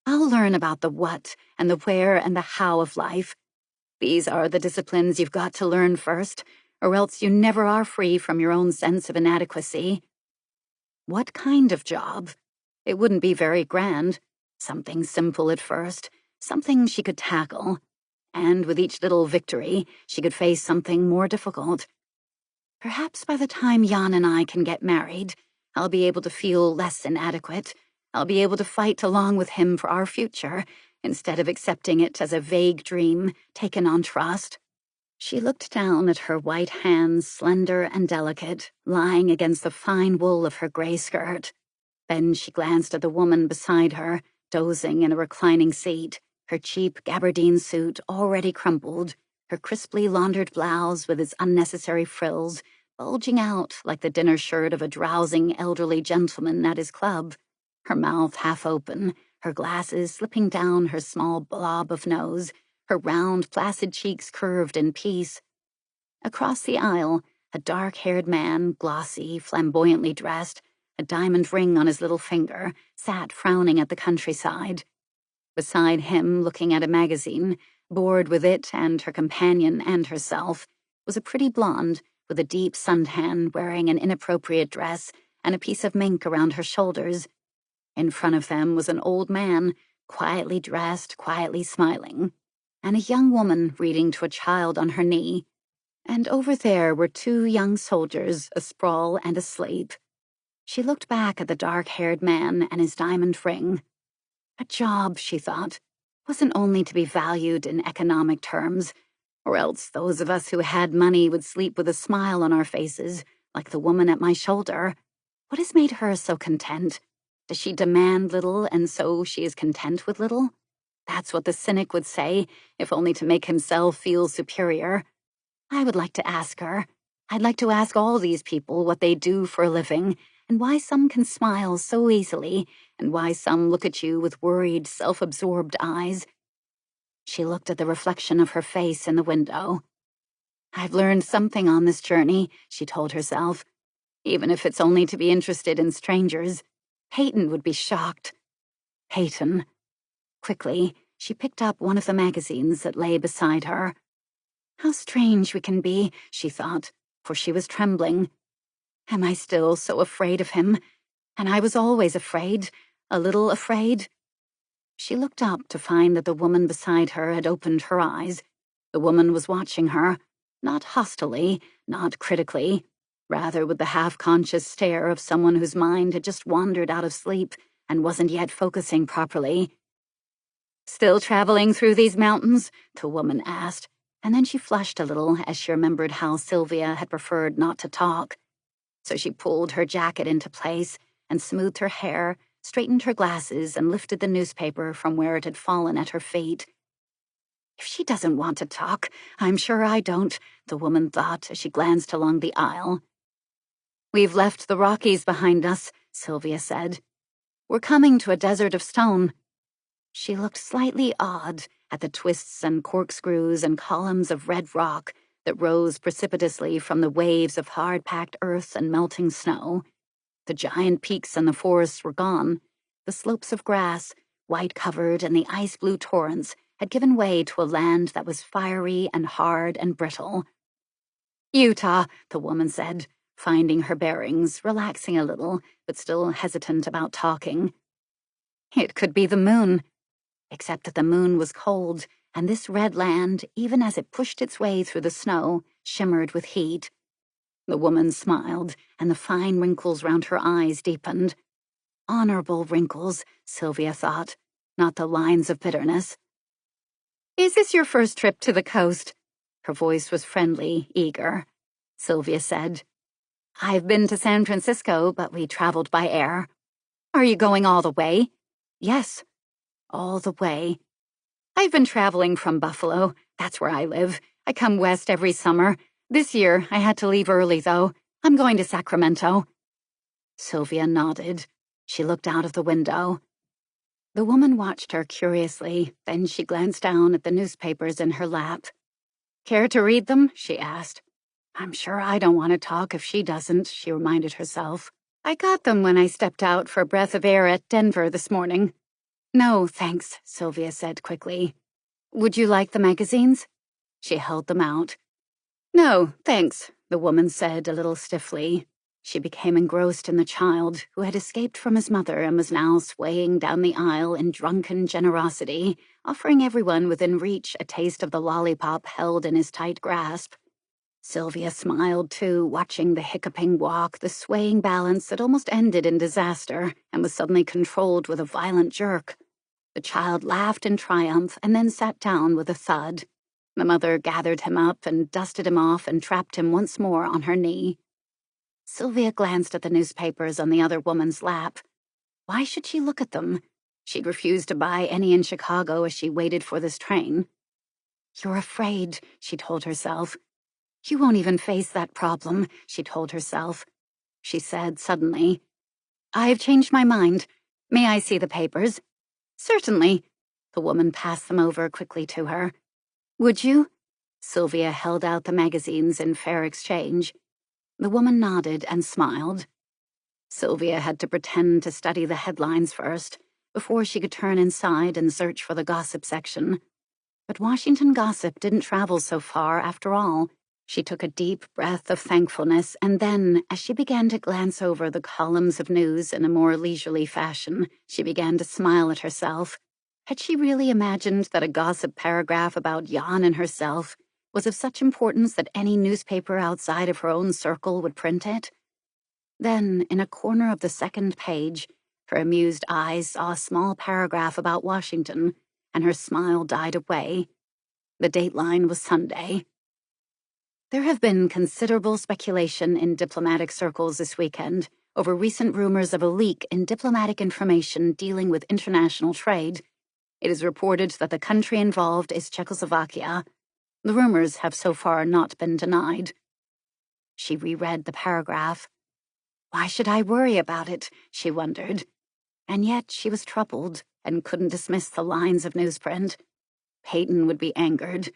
I'll learn about the what and the where and the how of life. These are the disciplines you've got to learn first, or else you never are free from your own sense of inadequacy. What kind of job? It wouldn't be very grand. Something simple at first, something she could tackle. And with each little victory, she could face something more difficult. Perhaps by the time Jan and I can get married, I'll be able to feel less inadequate. I'll be able to fight along with him for our future, instead of accepting it as a vague dream taken on trust. She looked down at her white hands, slender and delicate, lying against the fine wool of her gray skirt. Then she glanced at the woman beside her, dozing in a reclining seat, her cheap gabardine suit already crumpled, her crisply laundered blouse with its unnecessary frills bulging out like the dinner shirt of a drowsing elderly gentleman at his club, her mouth half open, her glasses slipping down her small blob of nose, her round, placid cheeks curved in peace. Across the aisle, a dark-haired man, glossy, flamboyantly dressed, a diamond ring on his little finger, sat frowning at the countryside. Beside him, looking at a magazine, bored with it and her companion and herself, was a pretty blonde with a deep suntan wearing an inappropriate dress and a piece of mink around her shoulders. In front of them was an old man, quietly dressed, quietly smiling, and a young woman reading to a child on her knee. And over there were two young soldiers, asprawl and asleep. She looked back at the dark-haired man and his diamond ring. A job, she thought, wasn't only to be valued in economic terms, or else those of us who had money would sleep with a smile on our faces, like the woman at my shoulder. What has made her so content? Does she demand little, and so she is content with little? That's what the cynic would say, if only to make himself feel superior. I would like to ask her. I'd like to ask all these people what they do for a living, and why some can smile so easily, and why some look at you with worried, self-absorbed eyes. She looked at the reflection of her face in the window. I've learned something on this journey, she told herself. Even if it's only to be interested in strangers. Peyton would be shocked. Peyton. Quickly, she picked up one of the magazines that lay beside her. How strange we can be, she thought, for she was trembling. Am I still so afraid of him? And I was always afraid, a little afraid. She looked up to find that the woman beside her had opened her eyes. The woman was watching her, not hostilely, not critically, rather with the half-conscious stare of someone whose mind had just wandered out of sleep and wasn't yet focusing properly. Still traveling through these mountains? The woman asked, and then she flushed a little as she remembered how Sylvia had preferred not to talk. So she pulled her jacket into place and smoothed her hair, straightened her glasses, and lifted the newspaper from where it had fallen at her feet. If she doesn't want to talk, I'm sure I don't, the woman thought as she glanced along the aisle. We've left the Rockies behind us, Sylvia said. We're coming to a desert of stone. She looked slightly odd at the twists and corkscrews and columns of red rock that rose precipitously from the waves of hard-packed earth and melting snow. The giant peaks and the forests were gone. The slopes of grass, white-covered, and the ice-blue torrents had given way to a land that was fiery and hard and brittle. Utah, the woman said, finding her bearings, relaxing a little, but still hesitant about talking. It could be the moon. Except that the moon was cold, and this red land, even as it pushed its way through the snow, shimmered with heat. The woman smiled, and the fine wrinkles round her eyes deepened. Honorable wrinkles, Sylvia thought, not the lines of bitterness. Is this your first trip to the coast? Her voice was friendly, eager. Sylvia said, I've been to San Francisco, but we traveled by air. Are you going all the way? Yes. All the way. I've been traveling from Buffalo. That's where I live. I come west every summer. This year, I had to leave early, though. I'm going to Sacramento. Sylvia nodded. She looked out of the window. The woman watched her curiously, then she glanced down at the newspapers in her lap. Care to read them? She asked. I'm sure I don't want to talk if she doesn't, she reminded herself. I got them when I stepped out for a breath of air at Denver this morning. No, thanks, Sylvia said quickly. Would you like the magazines? She held them out. No, thanks, the woman said a little stiffly. She became engrossed in the child, who had escaped from his mother and was now swaying down the aisle in drunken generosity, offering everyone within reach a taste of the lollipop held in his tight grasp. Sylvia smiled, too, watching the hiccuping walk, the swaying balance that almost ended in disaster and was suddenly controlled with a violent jerk. The child laughed in triumph and then sat down with a thud. The mother gathered him up and dusted him off and trapped him once more on her knee. Sylvia glanced at the newspapers on the other woman's lap. Why should she look at them? She'd refused to buy any in Chicago as she waited for this train. You're afraid, she told herself. You won't even face that problem, she told herself. She said suddenly, I've changed my mind. May I see the papers? Certainly. The woman passed them over quickly to her. Would you? Sylvia held out the magazines in fair exchange. The woman nodded and smiled. Sylvia had to pretend to study the headlines first, before she could turn inside and search for the gossip section. But Washington gossip didn't travel so far after all. She took a deep breath of thankfulness, and then, as she began to glance over the columns of news in a more leisurely fashion, she began to smile at herself. Had she really imagined that a gossip paragraph about Jan and herself was of such importance that any newspaper outside of her own circle would print it? Then, in a corner of the second page, her amused eyes saw a small paragraph about Washington, and her smile died away. The dateline was Sunday. There have been considerable speculation in diplomatic circles this weekend over recent rumors of a leak in diplomatic information dealing with international trade. It is reported that the country involved is Czechoslovakia. The rumors have so far not been denied. She reread the paragraph. Why should I worry about it, she wondered. And yet she was troubled and couldn't dismiss the lines of newsprint. Peyton would be angered.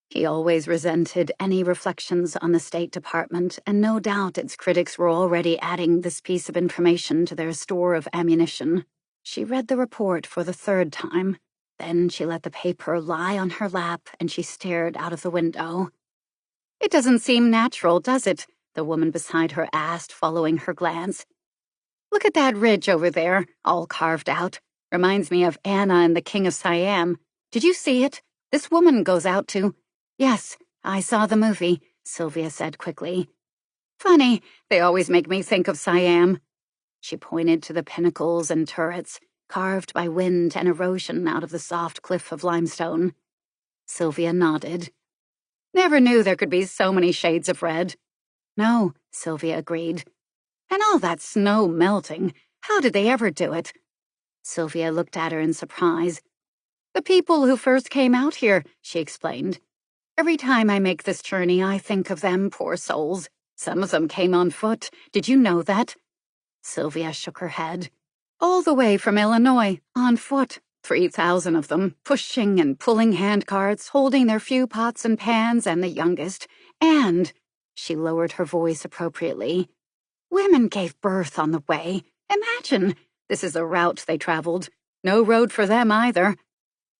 He always resented any reflections on the State Department, and no doubt its critics were already adding this piece of information to their store of ammunition. She read the report for the third time. Then she let the paper lie on her lap and she stared out of the window. It doesn't seem natural, does it? The woman beside her asked, following her glance. Look at that ridge over there, all carved out. Reminds me of Anna and the King of Siam. Did you see it? This woman goes out to... Yes, I saw the movie, Sylvia said quickly. Funny, they always make me think of Siam. She pointed to the pinnacles and turrets, carved by wind and erosion out of the soft cliff of limestone. Sylvia nodded. Never knew there could be so many shades of red. No, Sylvia agreed. And all that snow melting, how did they ever do it? Sylvia looked at her in surprise. The people who first came out here, she explained. Every time I make this journey, I think of them, poor souls. Some of them came on foot. Did you know that? Sylvia shook her head. All the way from Illinois, on foot. 3,000 of them, pushing and pulling handcarts, holding their few pots and pans, and the youngest. And, she lowered her voice appropriately, women gave birth on the way. Imagine, this is the route they traveled. No road for them either.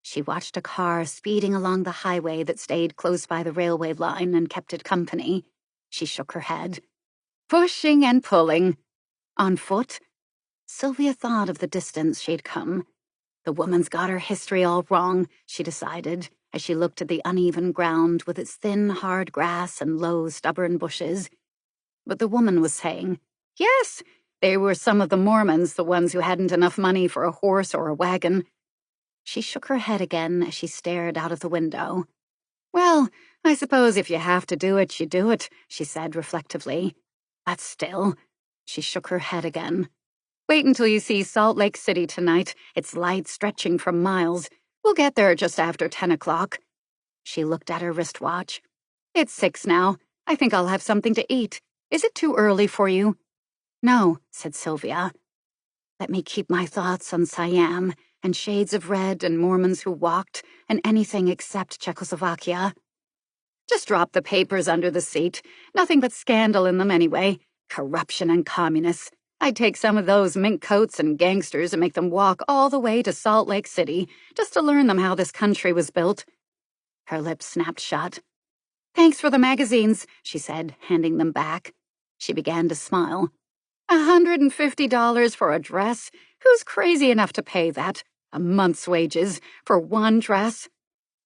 She watched a car speeding along the highway that stayed close by the railway line and kept it company. She shook her head. Pushing and pulling. On foot? Sylvia thought of the distance she'd come. The woman's got her history all wrong, she decided, as she looked at the uneven ground with its thin, hard grass and low, stubborn bushes. But the woman was saying, yes, they were some of the Mormons, the ones who hadn't enough money for a horse or a wagon. She shook her head again as she stared out of the window. Well, I suppose if you have to do it, you do it, she said reflectively. But still, she shook her head again. Wait until you see Salt Lake City tonight. Its light stretching for miles. We'll get there just after 10 o'clock. She looked at her wristwatch. It's 6 now. I think I'll have something to eat. Is it too early for you? No, said Sylvia. Let me keep my thoughts on Siam and shades of red and Mormons who walked and anything except Czechoslovakia. Just drop the papers under the seat. Nothing but scandal in them anyway. Corruption and communists. I'd take some of those mink coats and gangsters and make them walk all the way to Salt Lake City just to learn them how this country was built. Her lips snapped shut. Thanks for the magazines, she said, handing them back. She began to smile. $150 for a dress? Who's crazy enough to pay that? A month's wages for one dress?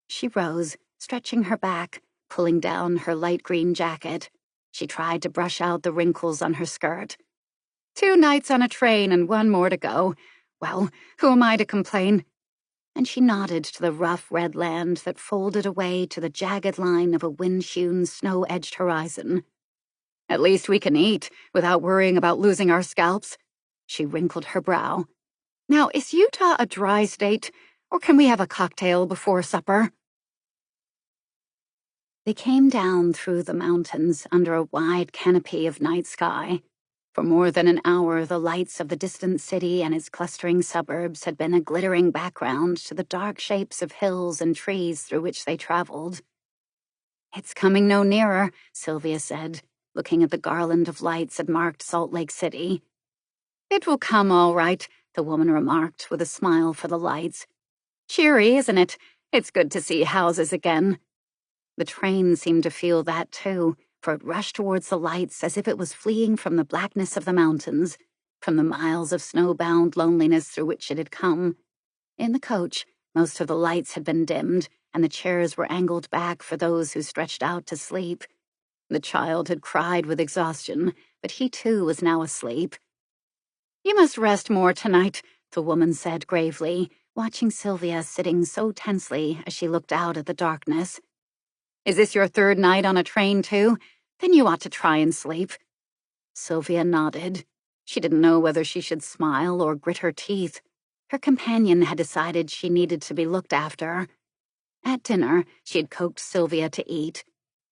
She rose, stretching her back, pulling down her light green jacket. She tried to brush out the wrinkles on her skirt. 2 nights on a train and 1 more to go. Well, who am I to complain? And she nodded to the rough red land that folded away to the jagged line of a wind-hewn, snow-edged horizon. At least we can eat, without worrying about losing our scalps. She wrinkled her brow. Now, is Utah a dry state, or can we have a cocktail before supper? They came down through the mountains under a wide canopy of night sky. For more than an hour, the lights of the distant city and its clustering suburbs had been a glittering background to the dark shapes of hills and trees through which they traveled. It's coming no nearer, Sylvia said, looking at the garland of lights that marked Salt Lake City. It will come all right, the woman remarked with a smile for the lights. Cheery, isn't it? It's good to see houses again. The train seemed to feel that too, for it rushed towards the lights as if it was fleeing from the blackness of the mountains, from the miles of snowbound loneliness through which it had come. In the coach, most of the lights had been dimmed, and the chairs were angled back for those who stretched out to sleep. The child had cried with exhaustion, but he too was now asleep. You must rest more tonight, the woman said gravely, watching Sylvia sitting so tensely as she looked out at the darkness. Is this your 3rd night on a train, too? Then you ought to try and sleep. Sylvia nodded. She didn't know whether she should smile or grit her teeth. Her companion had decided she needed to be looked after. At dinner, she had coaxed Sylvia to eat.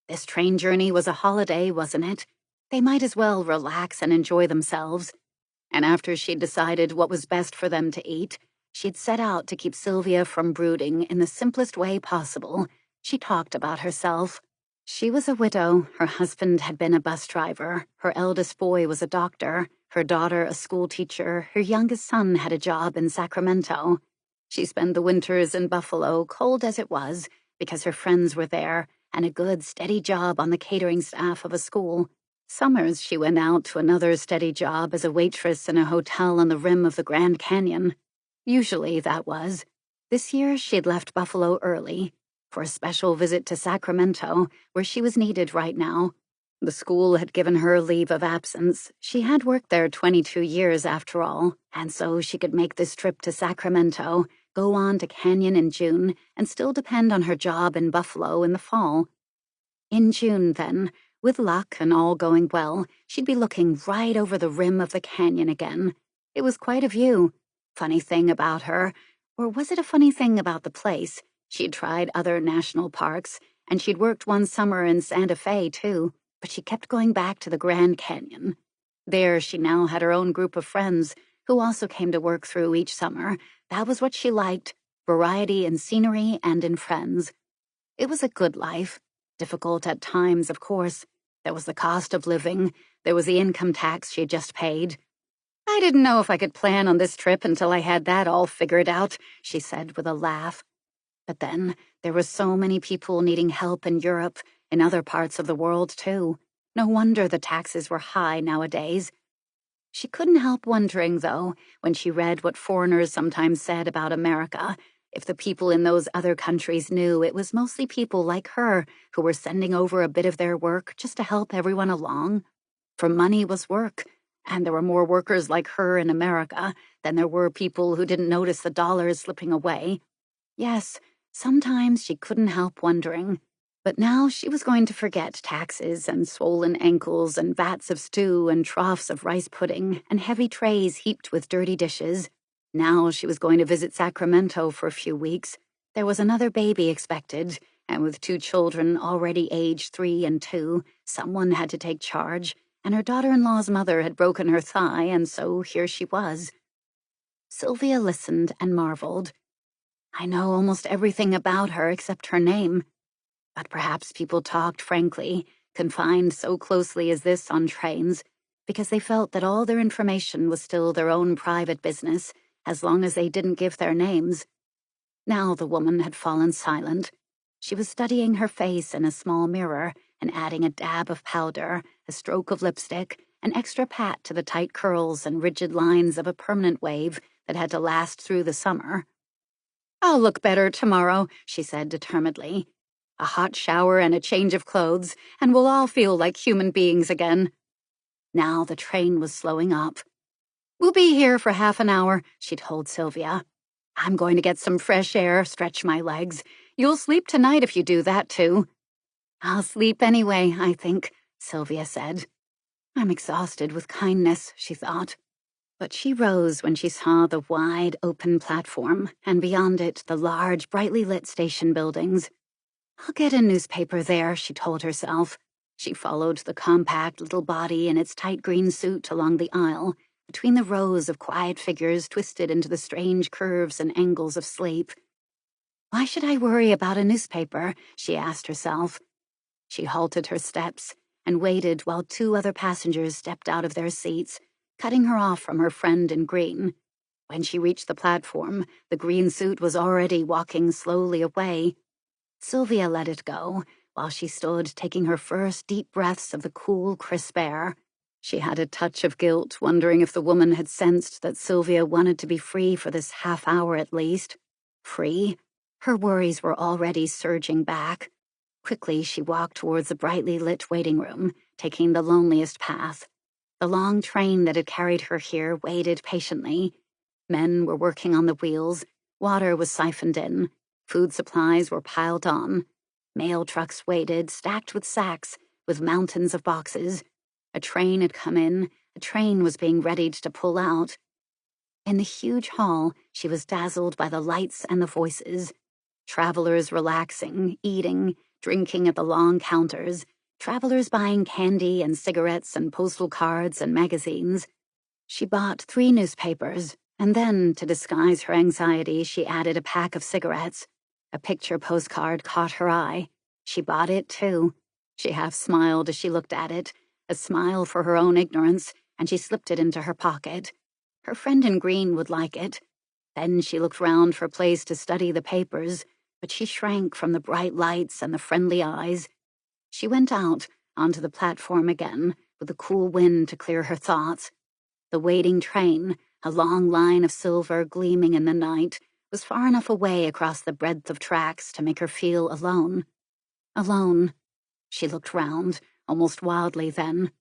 This train journey was a holiday, wasn't it? They might as well relax and enjoy themselves. And after she'd decided what was best for them to eat, she'd set out to keep Sylvia from brooding in the simplest way possible. She talked about herself. She was a widow. Her husband had been a bus driver. Her eldest boy was a doctor. Her daughter a school teacher. Her youngest son had a job in Sacramento. She spent the winters in Buffalo, cold as it was, because her friends were there, and a good, steady job on the catering staff of a school. Summers, she went out to another steady job as a waitress in a hotel on the rim of the Grand Canyon. Usually, that was. This year, she'd left Buffalo early for a special visit to Sacramento, where she was needed right now. The school had given her leave of absence. She had worked there 22 years after all, and so she could make this trip to Sacramento, go on to Canyon in June, and still depend on her job in Buffalo in the fall. In June, then, with luck and all going well, she'd be looking right over the rim of the canyon again. It was quite a view. Funny thing about her, or was it a funny thing about the place? She'd tried other national parks, and she'd worked one summer in Santa Fe, too, but she kept going back to the Grand Canyon. There she now had her own group of friends, who also came to work through each summer. That was what she liked, variety in scenery and in friends. It was a good life. Difficult at times, of course. There was the cost of living. There was the income tax she had just paid. "I didn't know if I could plan on this trip until I had that all figured out," she said with a laugh. But then, there were so many people needing help in Europe, in other parts of the world, too. No wonder the taxes were high nowadays. She couldn't help wondering, though, when she read what foreigners sometimes said about America, if the people in those other countries knew it was mostly people like her who were sending over a bit of their work just to help everyone along. For money was work, and there were more workers like her in America than there were people who didn't notice the dollars slipping away. Yes, sometimes she couldn't help wondering. But now she was going to forget taxes and swollen ankles and vats of stew and troughs of rice pudding and heavy trays heaped with dirty dishes. Now she was going to visit Sacramento for a few weeks. There was another baby expected, and with 2 children already aged 3 and 2, someone had to take charge, and her daughter-in-law's mother had broken her thigh, and so here she was. Sylvia listened and marveled. I know almost everything about her except her name. But perhaps people talked frankly, confined so closely as this on trains, because they felt that all their information was still their own private business, as long as they didn't give their names. Now the woman had fallen silent. She was studying her face in a small mirror and adding a dab of powder, a stroke of lipstick, an extra pat to the tight curls and rigid lines of a permanent wave that had to last through the summer. "I'll look better tomorrow," she said determinedly. "A hot shower and a change of clothes, and we'll all feel like human beings again." Now the train was slowing up. "We'll be here for half an hour," she told Sylvia. "I'm going to get some fresh air, stretch my legs. You'll sleep tonight if you do that, too." "I'll sleep anyway, I think," Sylvia said. "I'm exhausted with kindness," she thought. But she rose when she saw the wide, open platform, and beyond it the large, brightly lit station buildings. "I'll get a newspaper there," she told herself. She followed the compact little body in its tight green suit along the aisle, between the rows of quiet figures twisted into the strange curves and angles of sleep. "Why should I worry about a newspaper?" she asked herself. She halted her steps and waited while 2 other passengers stepped out of their seats, cutting her off from her friend in green. When she reached the platform, the green suit was already walking slowly away. Sylvia let it go, while she stood taking her first deep breaths of the cool, crisp air. She had a touch of guilt, wondering if the woman had sensed that Sylvia wanted to be free for this half hour at least. Free? Her worries were already surging back. Quickly, she walked towards the brightly lit waiting room, taking the loneliest path. The long train that had carried her here waited patiently. Men were working on the wheels. Water was siphoned in. Food supplies were piled on. Mail trucks waited, stacked with sacks, with mountains of boxes. A train had come in. A train was being readied to pull out. In the huge hall, she was dazzled by the lights and the voices. Travelers relaxing, eating, drinking at the long counters, travelers buying candy and cigarettes and postal cards and magazines. She bought 3 newspapers, and then, to disguise her anxiety, she added a pack of cigarettes. A picture postcard caught her eye. She bought it, too. She half smiled as she looked at it, a smile for her own ignorance, and she slipped it into her pocket. Her friend in green would like it. Then she looked round for a place to study the papers, but she shrank from the bright lights and the friendly eyes. She went out, onto the platform again, with the cool wind to clear her thoughts. The waiting train, a long line of silver gleaming in the night, was far enough away across the breadth of tracks to make her feel alone. Alone. She looked round, almost wildly then.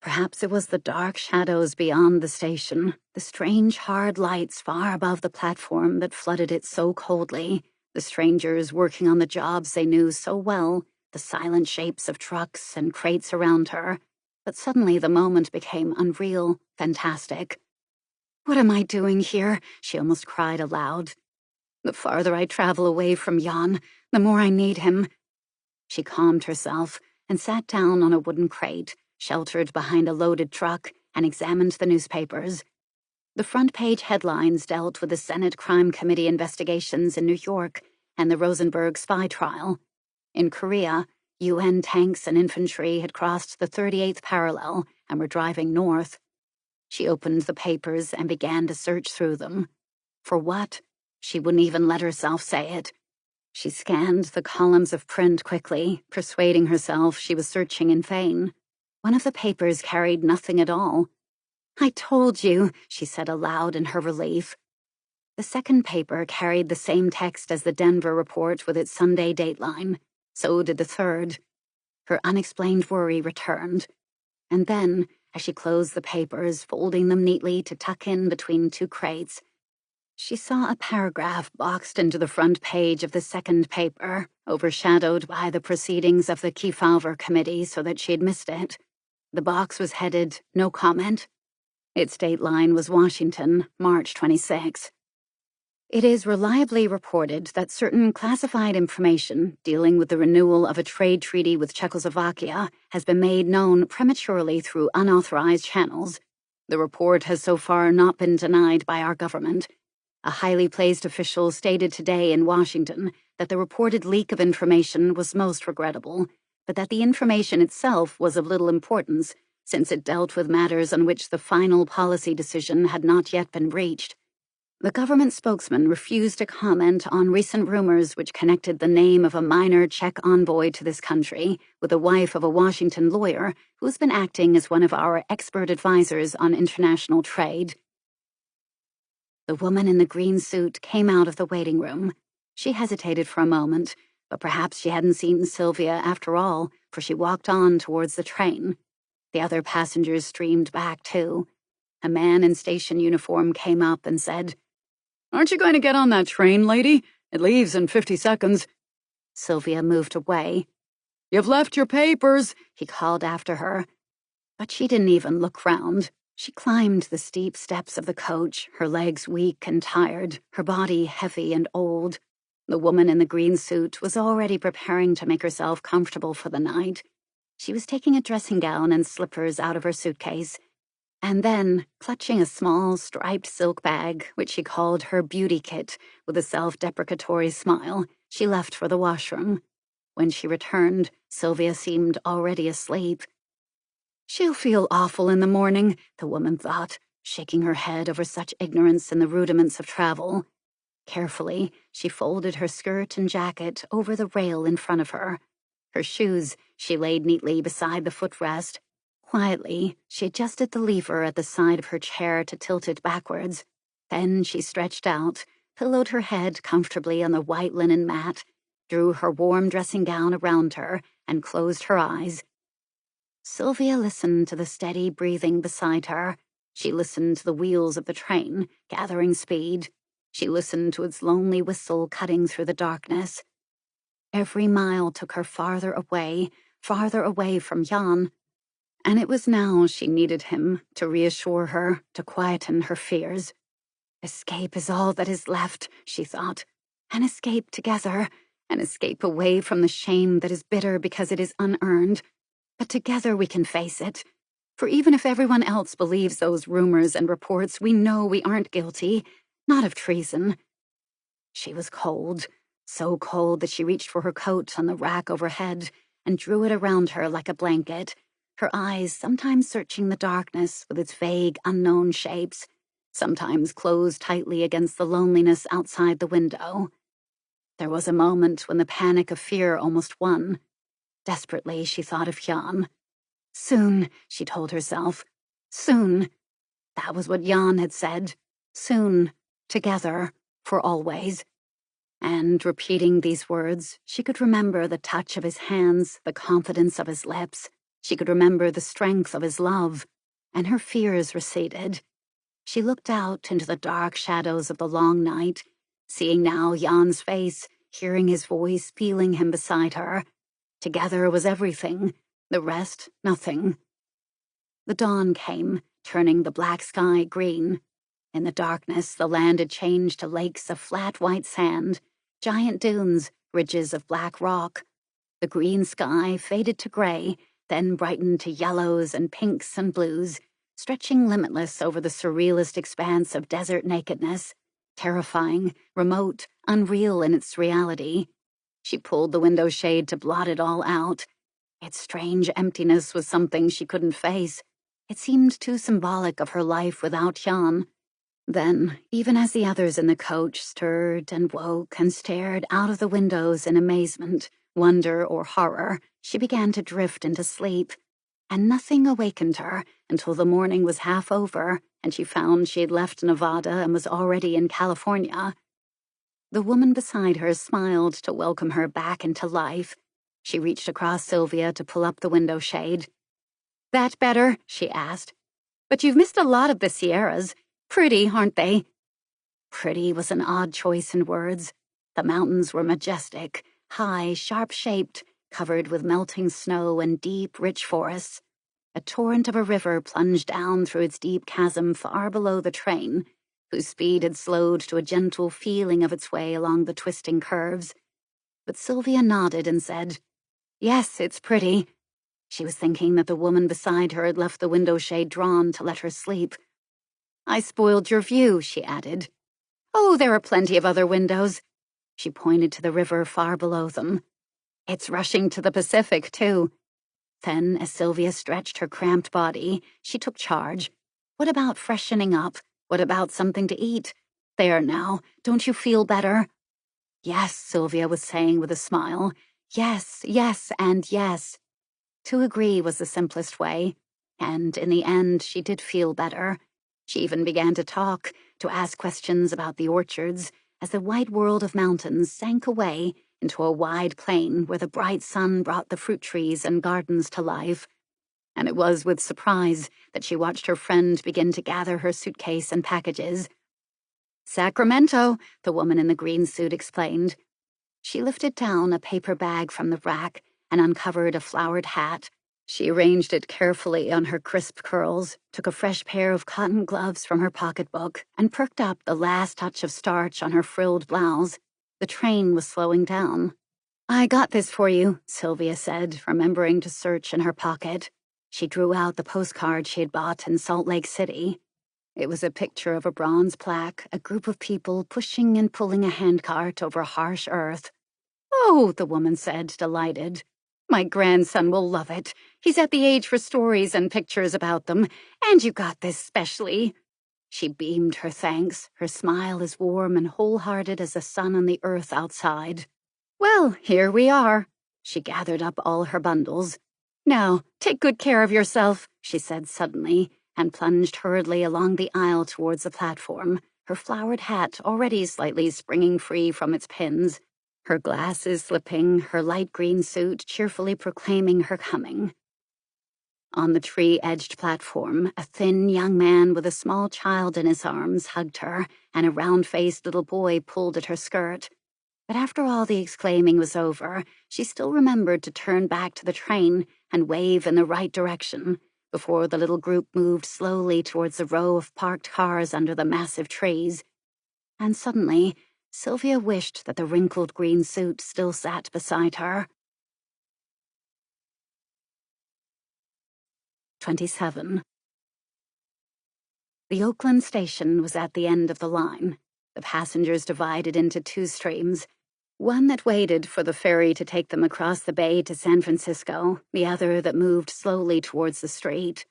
Perhaps it was the dark shadows beyond the station, the strange hard lights far above the platform that flooded it so coldly, the strangers working on the jobs they knew so well, the silent shapes of trucks and crates around her. But suddenly the moment became unreal, fantastic. "What am I doing here?" she almost cried aloud. "The farther I travel away from Jan, the more I need him." She calmed herself and sat down on a wooden crate, sheltered behind a loaded truck, and examined the newspapers. The front-page headlines dealt with the Senate Crime Committee investigations in New York and the Rosenberg spy trial. In Korea, UN tanks and infantry had crossed the 38th parallel and were driving north. She opened the papers and began to search through them. For what? She wouldn't even let herself say it. She scanned the columns of print quickly, persuading herself she was searching in vain. One of the papers carried nothing at all. "I told you," she said aloud in her relief. The second paper carried the same text as the Denver report with its Sunday dateline. So did the third. Her unexplained worry returned. And then, as she closed the papers, folding them neatly to tuck in between 2 crates, she saw a paragraph boxed into the front page of the second paper, overshadowed by the proceedings of the Kefauver Committee so that she had missed it. The box was headed, "No comment." Its dateline was Washington, March 26. It is reliably reported that certain classified information dealing with the renewal of a trade treaty with Czechoslovakia has been made known prematurely through unauthorized channels. The report has so far not been denied by our government. A highly placed official stated today in Washington that the reported leak of information was most regrettable, but that the information itself was of little importance, since it dealt with matters on which the final policy decision had not yet been reached. The government spokesman refused to comment on recent rumors which connected the name of a minor Czech envoy to this country with the wife of a Washington lawyer who has been acting as one of our expert advisors on international trade. The woman in the green suit came out of the waiting room. She hesitated for a moment, but perhaps she hadn't seen Sylvia after all, for she walked on towards the train. The other passengers streamed back, too. A man in station uniform came up and said, "Aren't you going to get on that train, lady? It leaves in 50 seconds. Sylvia moved away. "You've left your papers," he called after her. But she didn't even look round. She climbed the steep steps of the coach, her legs weak and tired, her body heavy and old. The woman in the green suit was already preparing to make herself comfortable for the night. She was taking a dressing gown and slippers out of her suitcase, and then, clutching a small, striped silk bag, which she called her beauty kit, with a self-deprecatory smile, she left for the washroom. When she returned, Sylvia seemed already asleep. "She'll feel awful in the morning," the woman thought, shaking her head over such ignorance in the rudiments of travel. Carefully, she folded her skirt and jacket over the rail in front of her. Her shoes she laid neatly beside the footrest. Quietly, she adjusted the lever at the side of her chair to tilt it backwards. Then she stretched out, pillowed her head comfortably on the white linen mat, drew her warm dressing gown around her, and closed her eyes. Sylvia listened to the steady breathing beside her. She listened to the wheels of the train, gathering speed. She listened to its lonely whistle cutting through the darkness. Every mile took her farther away from Jan. And it was now she needed him to reassure her, to quieten her fears. Escape is all that is left, she thought. An escape together, an escape away from the shame that is bitter because it is unearned. But together we can face it. For even if everyone else believes those rumors and reports, we know we aren't guilty, not of treason. She was cold, so cold that she reached for her coat on the rack overhead and drew it around her like a blanket, her eyes sometimes searching the darkness with its vague, unknown shapes, sometimes closed tightly against the loneliness outside the window. There was a moment when the panic of fear almost won. Desperately, she thought of Jan. Soon, she told herself. Soon. That was what Jan had said. Soon. Together. For always. And, repeating these words, she could remember the touch of his hands, the confidence of his lips. She could remember the strength of his love. And her fears receded. She looked out into the dark shadows of the long night, seeing now Jan's face, hearing his voice, feeling him beside her. Together was everything, the rest nothing. The dawn came, turning the black sky green. In the darkness, the land had changed to lakes of flat white sand, giant dunes, ridges of black rock. The green sky faded to gray, then brightened to yellows and pinks and blues, stretching limitless over the surrealist expanse of desert nakedness, terrifying, remote, unreal in its reality. She pulled the window shade to blot it all out. Its strange emptiness was something she couldn't face. It seemed too symbolic of her life without Jan. Then, even as the others in the coach stirred and woke and stared out of the windows in amazement, wonder, or horror, she began to drift into sleep. And nothing awakened her until the morning was half over and she found she had left Nevada and was already in California. The woman beside her smiled to welcome her back into life. She reached across Sylvia to pull up the window shade. "That better?" she asked. "But you've missed a lot of the Sierras. Pretty, aren't they?" Pretty was an odd choice in words. The mountains were majestic, high, sharp-shaped, covered with melting snow and deep, rich forests. A torrent of a river plunged down through its deep chasm far below the train, whose speed had slowed to a gentle feeling of its way along the twisting curves. But Sylvia nodded and said, "Yes, it's pretty." She was thinking that the woman beside her had left the window shade drawn to let her sleep. "I spoiled your view," she added. "Oh, there are plenty of other windows." She pointed to the river far below them. "It's rushing to the Pacific, too." Then, as Sylvia stretched her cramped body, she took charge. "What about freshening up? What about something to eat? There now, don't you feel better?" "Yes," Sylvia was saying with a smile. "Yes, yes, and yes." To agree was the simplest way, and in the end she did feel better. She even began to talk, to ask questions about the orchards, as the white world of mountains sank away into a wide plain where the bright sun brought the fruit trees and gardens to life. And it was with surprise that she watched her friend begin to gather her suitcase and packages. "Sacramento," the woman in the green suit explained. She lifted down a paper bag from the rack and uncovered a flowered hat. She arranged it carefully on her crisp curls, took a fresh pair of cotton gloves from her pocketbook, and perked up the last touch of starch on her frilled blouse. The train was slowing down. "I got this for you," Sylvia said, remembering to search in her pocket. She drew out the postcard she had bought in Salt Lake City. It was a picture of a bronze plaque, a group of people pushing and pulling a handcart over harsh earth. "Oh," the woman said, delighted. "My grandson will love it. He's at the age for stories and pictures about them, and you got this specially." She beamed her thanks, her smile as warm and wholehearted as the sun on the earth outside. "Well, here we are." She gathered up all her bundles. "Now, take good care of yourself," she said suddenly, and plunged hurriedly along the aisle towards the platform, her flowered hat already slightly springing free from its pins, her glasses slipping, her light green suit cheerfully proclaiming her coming. On the tree-edged platform, a thin young man with a small child in his arms hugged her, and a round-faced little boy pulled at her skirt. But after all the exclaiming was over, she still remembered to turn back to the train and wave in the right direction before the little group moved slowly towards the row of parked cars under the massive trees. And suddenly, Sylvia wished that the wrinkled green suit still sat beside her. 27. The Oakland station was at the end of the line. The passengers divided into two streams, one that waited for the ferry to take them across the bay to San Francisco, the other that moved slowly towards the street.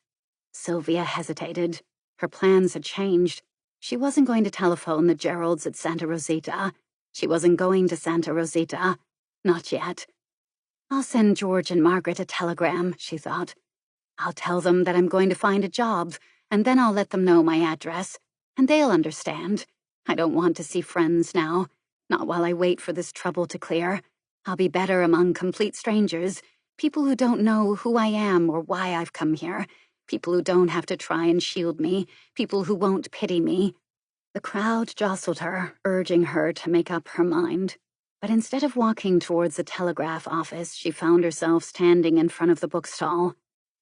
Sylvia hesitated. Her plans had changed. She wasn't going to telephone the Geralds at Santa Rosita. She wasn't going to Santa Rosita. Not yet. I'll send George and Margaret a telegram, she thought. I'll tell them that I'm going to find a job, and then I'll let them know my address, and they'll understand. I don't want to see friends now, not while I wait for this trouble to clear. I'll be better among complete strangers, people who don't know who I am or why I've come here, people who don't have to try and shield me, people who won't pity me. The crowd jostled her, urging her to make up her mind. But instead of walking towards the telegraph office, she found herself standing in front of the bookstall.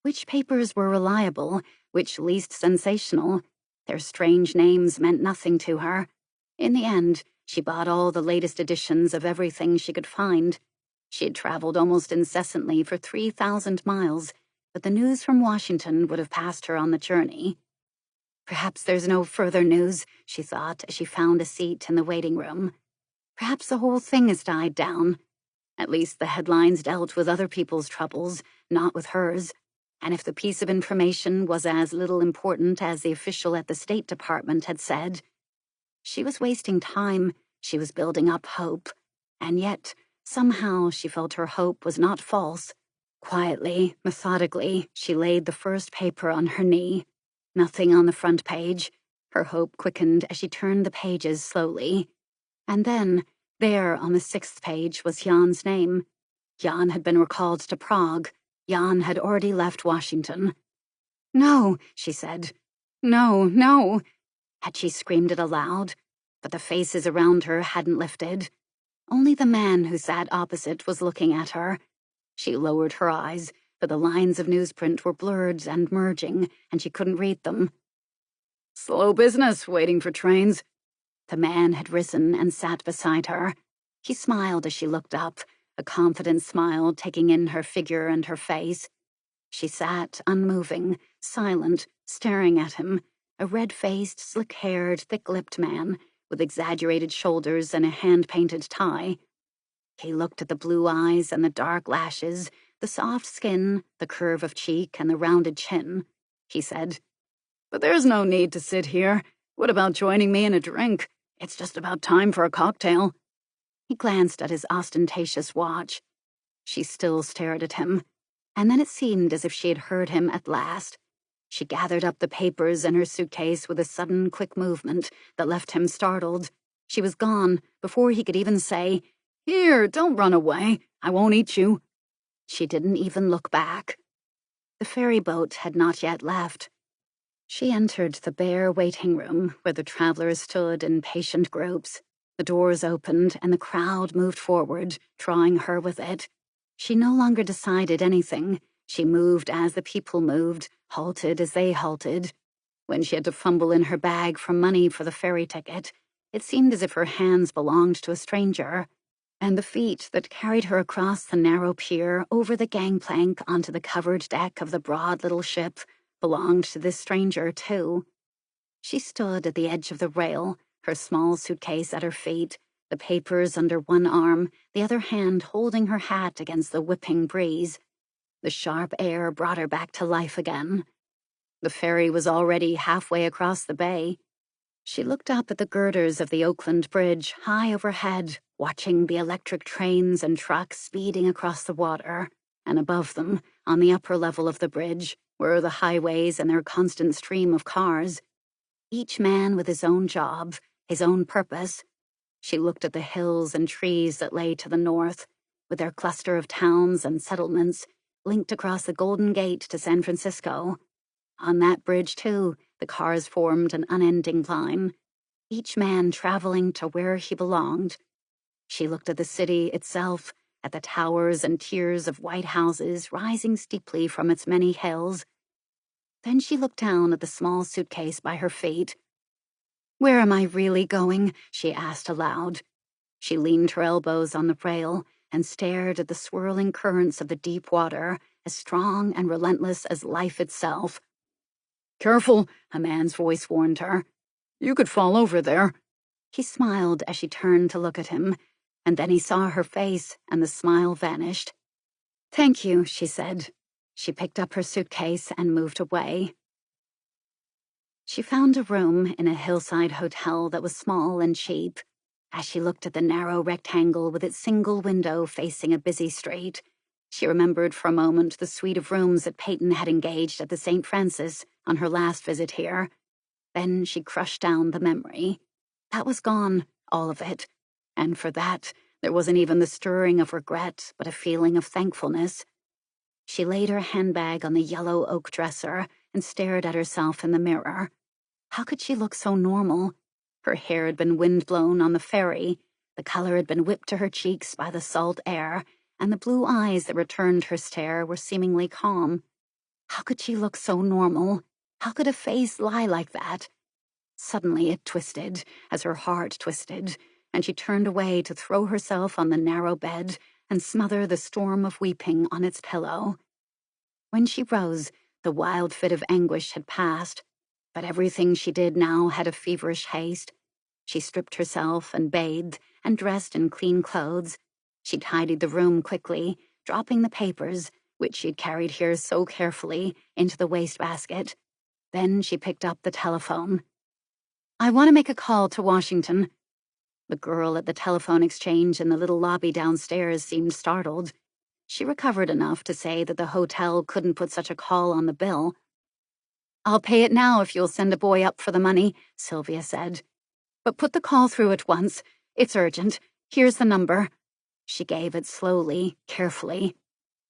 Which papers were reliable, which least sensational? Their strange names meant nothing to her. In the end, she bought all the latest editions of everything she could find. She had traveled almost incessantly for 3,000 miles, but the news from Washington would have passed her on the journey. Perhaps there's no further news, she thought as she found a seat in the waiting room. Perhaps the whole thing has died down. At least the headlines dealt with other people's troubles, not with hers. And if the piece of information was as little important as the official at the State Department had said, she was wasting time, she was building up hope, and yet, somehow she felt her hope was not false. Quietly, methodically, she laid the first paper on her knee. Nothing on the front page. Her hope quickened as she turned the pages slowly. And then, there on the 6th page was Jan's name. Jan had been recalled to Prague. Jan had already left Washington. "No," she said. "No, no." Had she screamed it aloud? But the faces around her hadn't lifted. Only the man who sat opposite was looking at her. She lowered her eyes, but the lines of newsprint were blurred and merging, and she couldn't read them. "Slow business, waiting for trains." The man had risen and sat beside her. He smiled as she looked up, a confident smile taking in her figure and her face. She sat, unmoving, silent, staring at him, a red-faced, slick-haired, thick-lipped man with exaggerated shoulders and a hand-painted tie. He looked at the blue eyes and the dark lashes, the soft skin, the curve of cheek, and the rounded chin. He said, "But there's no need to sit here. What about joining me in a drink? It's just about time for a cocktail." He glanced at his ostentatious watch. She still stared at him, and then it seemed as if she had heard him at last. She gathered up the papers in her suitcase with a sudden, quick movement that left him startled. She was gone before he could even say, "Here, don't run away. I won't eat you." She didn't even look back. The ferry boat had not yet left. She entered the bare waiting room where the travelers stood in patient groups. The doors opened and the crowd moved forward, drawing her with it. She no longer decided anything. She moved as the people moved, halted as they halted. When she had to fumble in her bag for money for the ferry ticket, it seemed as if her hands belonged to a stranger. And the feet that carried her across the narrow pier, over the gangplank onto the covered deck of the broad little ship, belonged to this stranger, too. She stood at the edge of the rail, her small suitcase at her feet, the papers under one arm, the other hand holding her hat against the whipping breeze. The sharp air brought her back to life again. The ferry was already halfway across the bay. She looked up at the girders of the Oakland Bridge, high overhead, watching the electric trains and trucks speeding across the water, and above them, on the upper level of the bridge, were the highways and their constant stream of cars. Each man with his own job, his own purpose. She looked at the hills and trees that lay to the north, with their cluster of towns and settlements linked across the Golden Gate to San Francisco. On that bridge, too, the cars formed an unending line, each man traveling to where he belonged. She looked at the city itself, at the towers and tiers of white houses rising steeply from its many hills. Then she looked down at the small suitcase by her feet. "Where am I really going?" she asked aloud. She leaned her elbows on the rail and stared at the swirling currents of the deep water, as strong and relentless as life itself.
"Careful," a man's voice warned her. "You could fall over there."
He smiled as she turned to look at him, and then he saw her face and the smile vanished. "Thank you," she said. She picked up her suitcase and moved away. She found a room in a hillside hotel that was small and cheap. As she looked at the narrow rectangle with its single window facing a busy street, she remembered for a moment the suite of rooms that Peyton had engaged at the St. Francis on her last visit here. Then she crushed down the memory. That was gone, all of it. And for that, there wasn't even the stirring of regret, but a feeling of thankfulness. She laid her handbag on the yellow oak dresser and stared at herself in the mirror. How could she look so normal? Her hair had been windblown on the ferry, the color had been whipped to her cheeks by the salt air, and the blue eyes that returned her stare were seemingly calm. How could she look so normal? How could a face lie like that? Suddenly it twisted, as her heart twisted, and she turned away to throw herself on the narrow bed and smother the storm of weeping on its pillow. When she rose, the wild fit of anguish had passed, but everything she did now had a feverish haste. She stripped herself and bathed and dressed in clean clothes. She tidied the room quickly, dropping the papers, which she'd carried here so carefully, into the wastebasket. Then she picked up the telephone. "I want to make a call to Washington." The girl at the telephone exchange in the little lobby downstairs seemed startled. She recovered enough to say that the hotel couldn't put such a call on the bill. "I'll pay it now if you'll send a boy up for the money," Sylvia said. "But put the call through at once. It's urgent. Here's the number." She gave it slowly, carefully.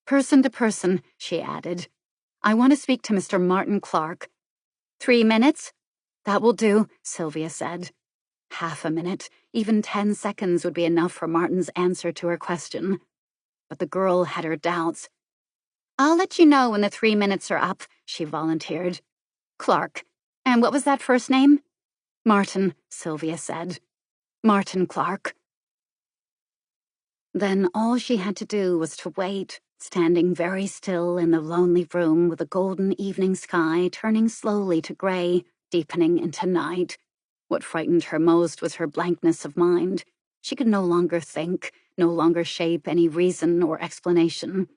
"Person to person," she added. "I want to speak to Mr. Martin Clark." 3 minutes? "That will do," Sylvia said. Half a minute, even 10 seconds would be enough for Martin's answer to her question. But the girl had her doubts. "I'll let you know when the 3 minutes are up," she volunteered. "Clark. And what was that first name?" "Martin," Sylvia said. "Martin Clark." Then all she had to do was to wait, standing very still in the lonely room with the golden evening sky turning slowly to gray, deepening into night. What frightened her most was her blankness of mind. She could no longer think, no longer shape any reason or explanation.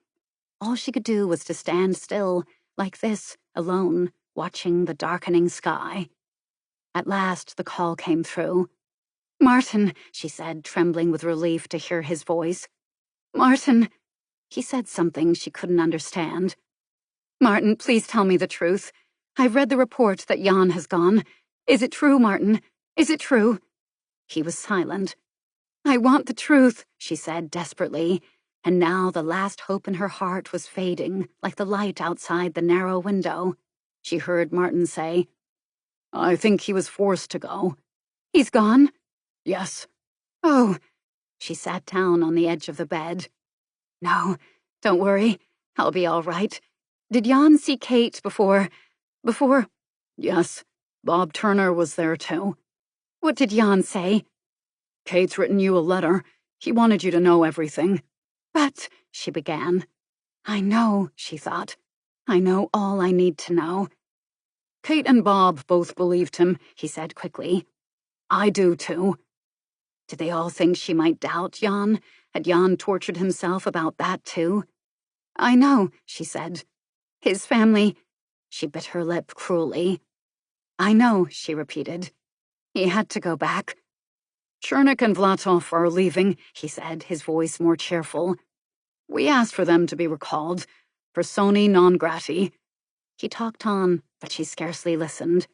All she could do was to stand still, like this, alone, watching the darkening sky. At last the call came through. "Martin," she said, trembling with relief to hear his voice. "Martin." He said something she couldn't understand. "Martin, please tell me the truth. I've read the report that Jan has gone. Is it true, Martin? Is it true?" He was silent. "I want the truth," she said desperately, and now the last hope in her heart was fading, like the light outside the narrow window. She heard Martin say,
"I think he was forced to go."
"He's gone?"
"Yes."
"Oh." She sat down on the edge of the bed. "No, don't worry. I'll be all right. Did Jan see Kate before...
"Yes. Bob Turner was there too."
"What did Jan say?"
"Kate's written you a letter. He wanted you to know everything."
"But," she began. "I know," she thought. "I know all I need to know."
"Kate and Bob both believed him," he said quickly. "I do too."
Did they all think she might doubt Jan? Had Jan tortured himself about that too? "I know," she said. "His family..." She bit her lip cruelly. "I know," she repeated. "He had to go back."
"Chernik and Vlatov are leaving," he said, his voice more cheerful. "We asked for them to be recalled. Persona non grati."
He talked on, but she scarcely listened.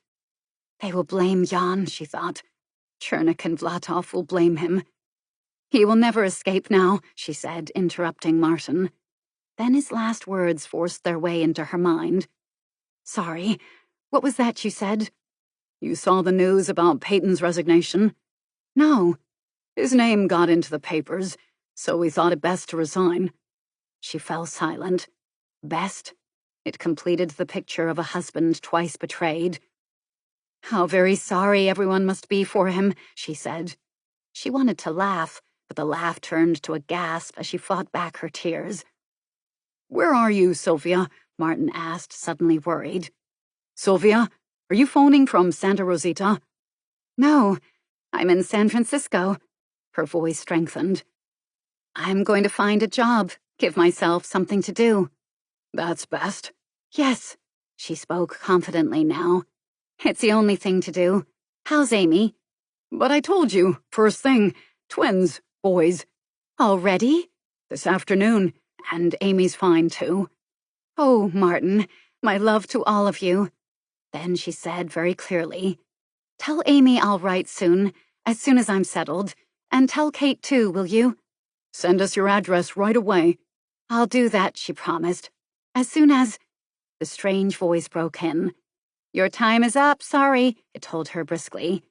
They will blame Jan, she thought. Chernik and Vlatov will blame him. "He will never escape now," she said, interrupting Martin. Then his last words forced their way into her mind. "Sorry, what was that you said?"
"You saw the news about Peyton's resignation?"
"No."
"His name got into the papers, so we thought it best to resign."
She fell silent. Best? It completed the picture of a husband twice betrayed. "How very sorry everyone must be for him," she said. She wanted to laugh, but the laugh turned to a gasp as she fought back her tears. "Where are you, Sylvia?" Martin asked, suddenly worried. "Sylvia, are you phoning from Santa Rosita?"
"No, I'm in San Francisco." Her voice strengthened. "I'm going to find a job, give myself something to do."
"That's best."
"Yes," she spoke confidently now. "It's the only thing to do. How's Amy?"
"But I told you, first thing, twins, boys."
"Already?"
"This afternoon, and Amy's fine too."
"Oh, Martin, my love to all of you." Then she said very clearly, "Tell Amy I'll write soon as I'm settled. And tell Kate too, will you?"
"Send us your address right away."
"I'll do that," she promised. "As soon as—" The strange voice broke in. "Your time is up, sorry," it told her briskly.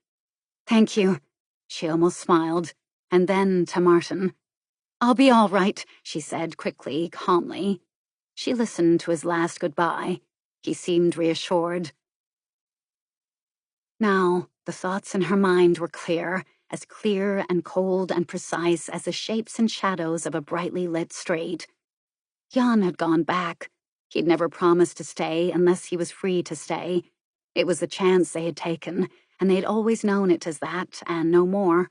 "Thank you." She almost smiled. And then to Martin. "I'll be all right," she said quickly, calmly. She listened to his last goodbye. He seemed reassured. Now, the thoughts in her mind were clear and cold and precise as the shapes and shadows of a brightly lit street. Jan had gone back. He'd never promised to stay unless he was free to stay. It was the chance they had taken, and they'd always known it as that, and no more.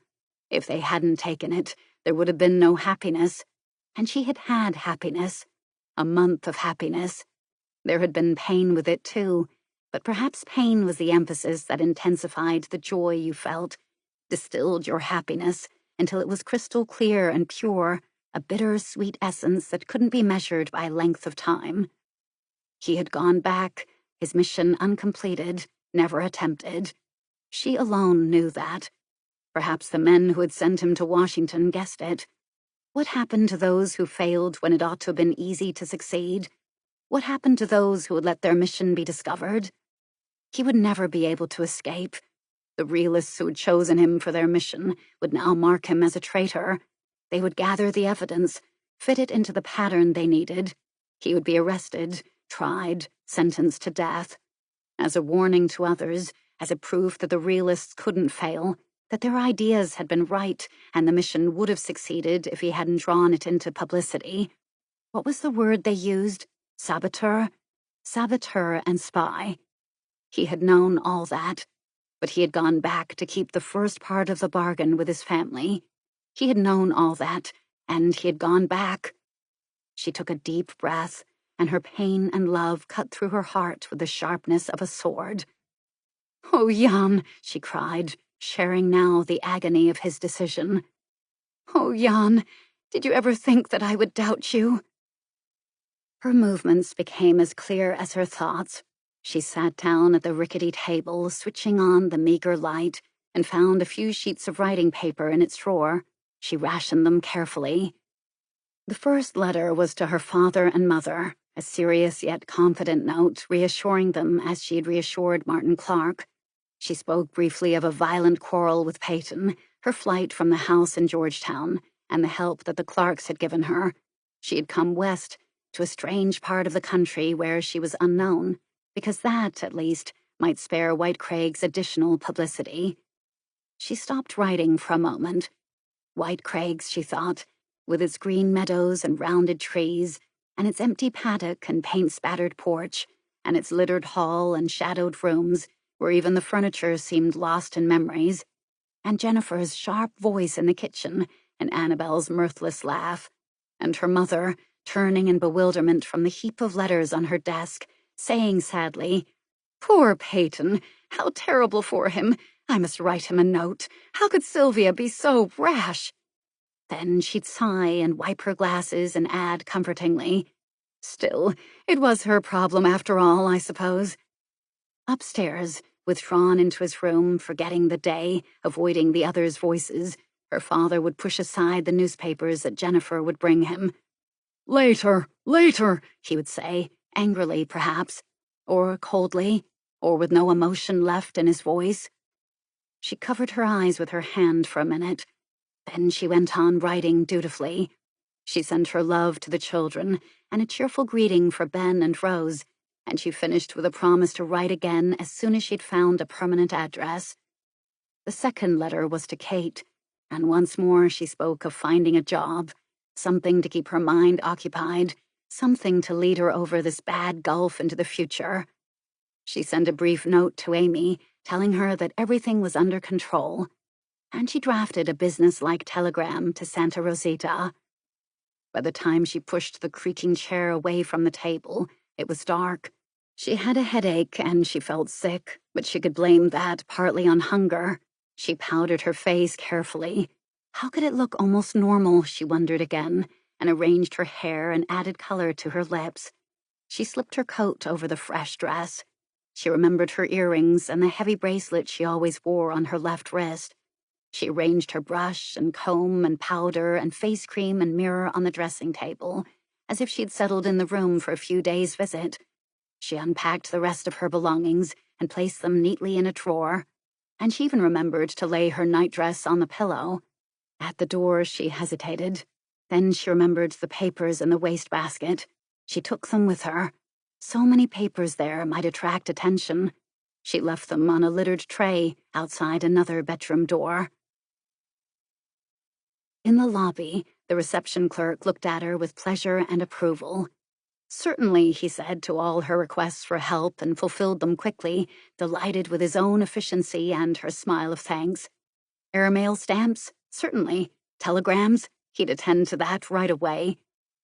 If they hadn't taken it, there would have been no happiness. And she had had happiness. A month of happiness. There had been pain with it, too, but perhaps pain was the emphasis that intensified the joy you felt, distilled your happiness until it was crystal clear and pure, a bitter, sweet essence that couldn't be measured by length of time. He had gone back, his mission uncompleted, never attempted. She alone knew that. Perhaps the men who had sent him to Washington guessed it. What happened to those who failed when it ought to have been easy to succeed? What happened to those who would let their mission be discovered? He would never be able to escape. The realists who had chosen him for their mission would now mark him as a traitor. They would gather the evidence, fit it into the pattern they needed. He would be arrested, tried, sentenced to death. As a warning to others, as a proof that the realists couldn't fail, that their ideas had been right and the mission would have succeeded if he hadn't drawn it into publicity. What was the word they used? Saboteur? Saboteur and spy. He had known all that, but he had gone back to keep the first part of the bargain with his family. He had known all that, and he had gone back. She took a deep breath, and her pain and love cut through her heart with the sharpness of a sword. "Oh, Jan," she cried, sharing now the agony of his decision. "Oh, Jan, did you ever think that I would doubt you?" Her movements became as clear as her thoughts. She sat down at the rickety table, switching on the meager light, and found a few sheets of writing paper in its drawer. She rationed them carefully. The first letter was to her father and mother, a serious yet confident note reassuring them as she had reassured Martin Clark. She spoke briefly of a violent quarrel with Peyton, her flight from the house in Georgetown, and the help that the Clarks had given her. She had come west, to a strange part of the country where she was unknown, because that, at least, might spare White Craig's additional publicity. She stopped writing for a moment. White Craig's, she thought, with its green meadows and rounded trees, and its empty paddock and paint-spattered porch, and its littered hall and shadowed rooms, where even the furniture seemed lost in memories, and Jennifer's sharp voice in the kitchen, and Annabelle's mirthless laugh, and her mother, turning in bewilderment from the heap of letters on her desk, saying sadly, "Poor Peyton, how terrible for him. I must write him a note. How could Sylvia be so rash?" Then she'd sigh and wipe her glasses and add comfortingly, "Still, it was her problem after all, I suppose." Upstairs, withdrawn into his room, forgetting the day, avoiding the others' voices, her father would push aside the newspapers that Jennifer would bring him. "Later, later," he would say, angrily perhaps, or coldly, or with no emotion left in his voice. She covered her eyes with her hand for a minute. Then she went on writing dutifully. She sent her love to the children and a cheerful greeting for Ben and Rose, and she finished with a promise to write again as soon as she'd found a permanent address. The second letter was to Kate,
And once more she spoke of finding a job, something to keep her mind occupied, something to lead her over this bad gulf into the future. She sent a brief note to Amy, telling her that everything was under control, and she drafted a business-like telegram to Santa Rosita. By the time she pushed the creaking chair away from the table, it was dark. She had a headache and she felt sick, but she could blame that partly on hunger. She powdered her face carefully. How could it look almost normal, she wondered again, and arranged her hair and added color to her lips. She slipped her coat over the fresh dress. She remembered her earrings and the heavy bracelet she always wore on her left wrist. She arranged her brush and comb and powder and face cream and mirror on the dressing table, as if she'd settled in the room for a few days' visit. She unpacked the rest of her belongings and placed them neatly in a drawer, and she even remembered to lay her nightdress on the pillow. At the door, she hesitated. Then she remembered the papers in the wastebasket. She took them with her. So many papers there might attract attention. She left them on a littered tray outside another bedroom door. In the lobby, the reception clerk looked at her with pleasure and approval. Certainly, he said to all her requests for help and fulfilled them quickly, delighted with his own efficiency and her smile of thanks. Airmail stamps? Certainly. Telegrams? He'd attend to that right away.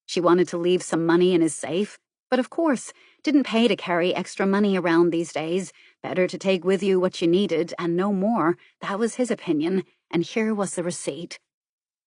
She wanted to leave some money in his safe, but of course, didn't pay to carry extra money around these days. Better to take with you what you needed and no more. That was his opinion, and here was the receipt.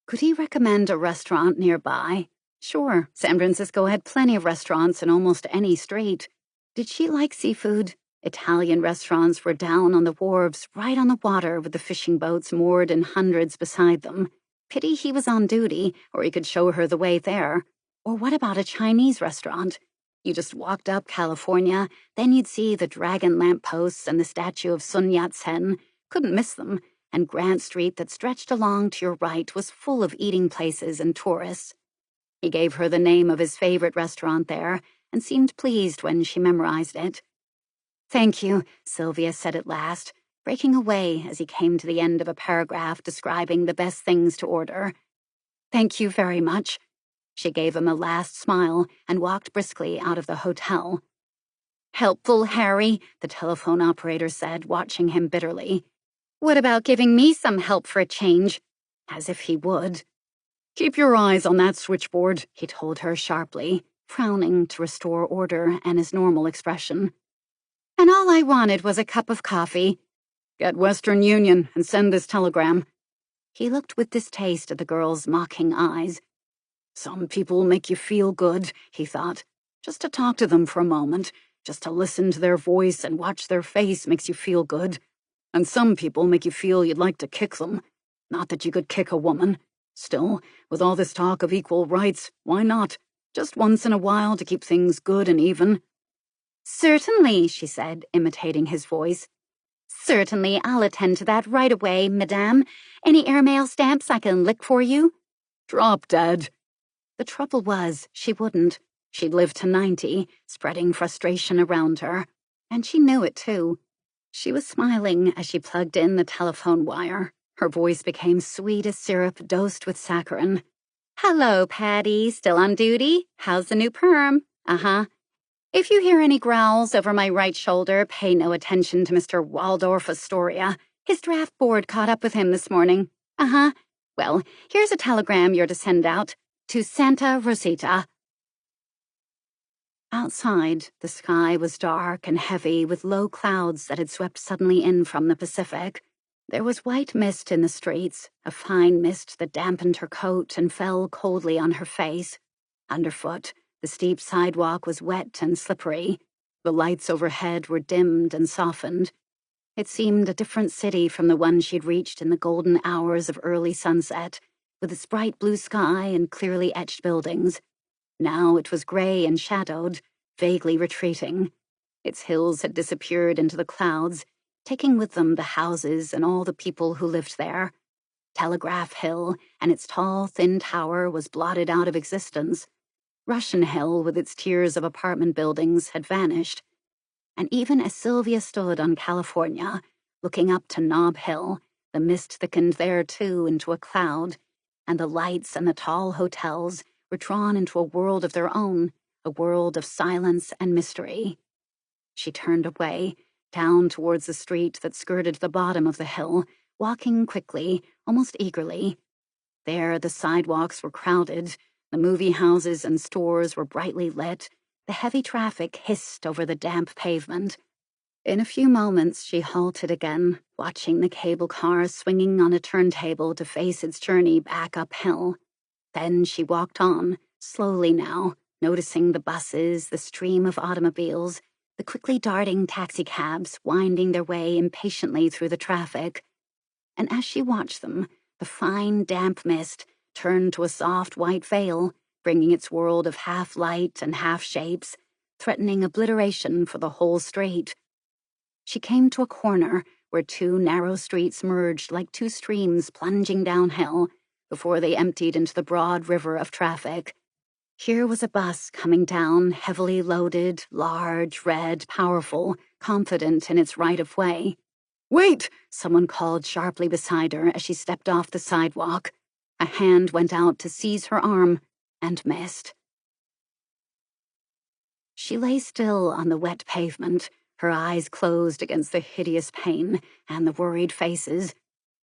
Could he recommend a restaurant nearby? Sure, San Francisco had plenty of restaurants in almost any street. Did she like seafood? Italian restaurants were down on the wharves, right on the water with the fishing boats moored in hundreds beside them. Pity he was on duty, or he could show her the way there. Or what about a Chinese restaurant? You just walked up California, then you'd see the dragon lampposts and the statue of Sun Yat-sen. Couldn't miss them. And Grant Street that stretched along to your right was full of eating places and tourists. He gave her the name of his favorite restaurant there and seemed pleased when she memorized it. Thank you, Sylvia said at last, breaking away as he came to the end of a paragraph describing the best things to order. Thank you very much. She gave him a last smile and walked briskly out of the hotel. Helpful, Harry, the telephone operator said, watching him bitterly. What about giving me some help for a change? As if he would. Keep your eyes on that switchboard, he told her sharply, frowning to restore order and his normal expression. And all I wanted was a cup of coffee. Get Western Union and send this telegram. He looked with distaste at the girl's mocking eyes. Some people make you feel good, he thought. Just to talk to them for a moment, just to listen to their voice and watch their face makes you feel good. And some people make you feel you'd like to kick them. Not that you could kick a woman. Still, with all this talk of equal rights, why not? Just once in a while to keep things good and even. Certainly, she said, imitating his voice. Certainly, I'll attend to that right away, madame. Any airmail stamps I can lick for you? Drop dead. The trouble was, she wouldn't. She'd lived to 90, spreading frustration around her. And she knew it, too. She was smiling as she plugged in the telephone wire. Her voice became sweet as syrup dosed with saccharin. Hello, Patty. Still on duty? How's the new perm? Uh-huh. If you hear any growls over my right shoulder, pay no attention to Mr. Waldorf Astoria. His draft board caught up with him this morning. Uh-huh. Well, here's a telegram you're to send out. To Santa Rosita. Outside, the sky was dark and heavy with low clouds that had swept suddenly in from the Pacific. There was white mist in the streets, a fine mist that dampened her coat and fell coldly on her face. Underfoot, the steep sidewalk was wet and slippery. The lights overhead were dimmed and softened. It seemed a different city from the one she'd reached in the golden hours of early sunset, with its bright blue sky and clearly etched buildings. Now it was gray and shadowed, vaguely retreating. Its hills had disappeared into the clouds, taking with them the houses and all the people who lived there. Telegraph Hill and its tall, thin tower was blotted out of existence. Russian Hill, with its tiers of apartment buildings, had vanished. And even as Sylvia stood on California, looking up to Nob Hill, The mist thickened there, too, into a cloud, and the lights and the tall hotels were drawn into a world of their own, a world of silence and mystery. She turned away, down towards the street that skirted the bottom of the hill, walking quickly, almost eagerly. There the sidewalks were crowded, the movie houses and stores were brightly lit, the heavy traffic hissed over the damp pavement. In a few moments she halted again, watching the cable car swinging on a turntable to face its journey back uphill. Then she walked on, slowly now, noticing the buses, the stream of automobiles, the quickly darting taxicabs winding their way impatiently through the traffic. And as she watched them, the fine, damp mist turned to a soft white veil, bringing its world of half-light and half-shapes, threatening obliteration for the whole street. She came to a corner where two narrow streets merged like two streams plunging downhill before they emptied into the broad river of traffic. Here was a bus coming down, heavily loaded, large, red, powerful, confident in its right-of-way. "Wait!" someone called sharply beside her as she stepped off the sidewalk. A hand went out to seize her arm and missed. She lay still on the wet pavement, her eyes closed against the hideous pain and the worried faces.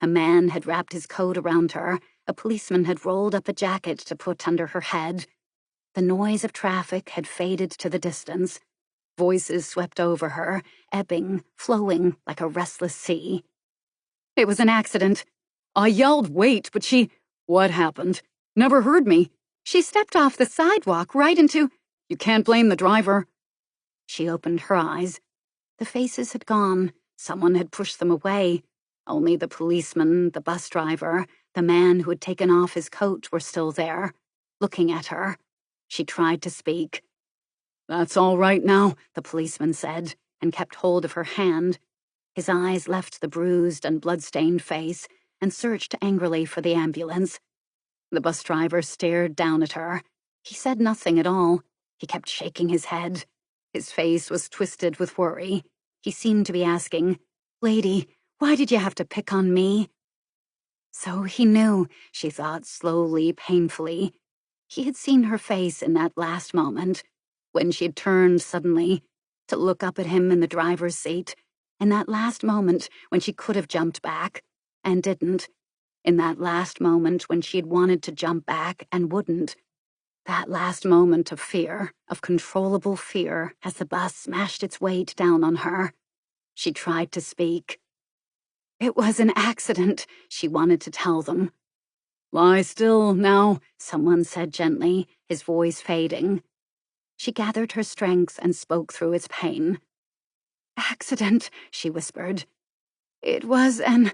A man had wrapped his coat around her. A policeman had rolled up a jacket to put under her head. The noise of traffic had faded to the distance. Voices swept over her, ebbing, flowing like a restless sea. "It was an accident. I yelled, 'Wait,' but she—" "What happened? Never heard me. She stepped off the sidewalk right into—" "You can't blame the driver." She opened her eyes. The faces had gone. Someone had pushed them away. Only the policeman, the bus driver, the man who had taken off his coat were still there, looking at her. She tried to speak. "That's all right now," the policeman said, and kept hold of her hand. His eyes left the bruised and blood-stained face and searched angrily for the ambulance. The bus driver stared down at her. He said nothing at all. He kept shaking his head. His face was twisted with worry. He seemed to be asking, "Lady, why did you have to pick on me?" So he knew, she thought slowly, painfully. He had seen her face in that last moment, when she had turned suddenly to look up at him in the driver's seat, in that last moment when she could have jumped back, and didn't, in that last moment when she had wanted to jump back and wouldn't. That last moment of fear, of controllable fear, as the bus smashed its weight down on her. She tried to speak. "It was an accident," she wanted to tell them. "Lie still now," someone said gently, his voice fading. She gathered her strength and spoke through its pain. "Accident," she whispered. "It was an—"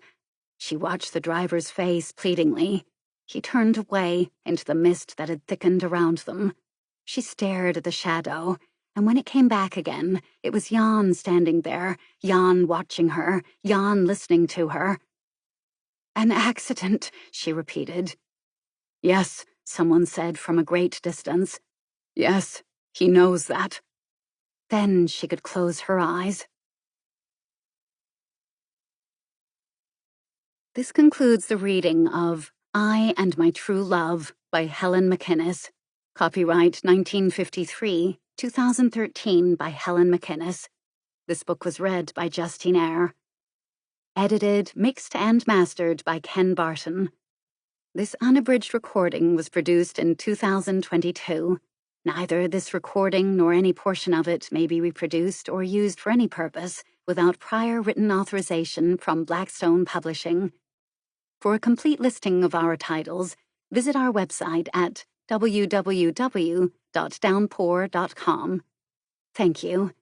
She watched the driver's face pleadingly. He turned away into the mist that had thickened around them. She stared at the shadow, and when it came back again, it was Jan standing there, Jan watching her, Jan listening to her. "An accident," she repeated. "Yes," someone said from a great distance. "Yes, he knows that." Then she could close her eyes. This concludes the reading of I and My True Love by Helen MacInnes. Copyright 1953, 2013 by Helen MacInnes. This book was read by Justine Eyre. Edited, mixed, and mastered by Ken Barton. This unabridged recording was produced in 2022. Neither this recording nor any portion of it may be reproduced or used for any purpose without prior written authorization from Blackstone Publishing. For a complete listing of our titles, visit our website at www.downpour.com. Thank you.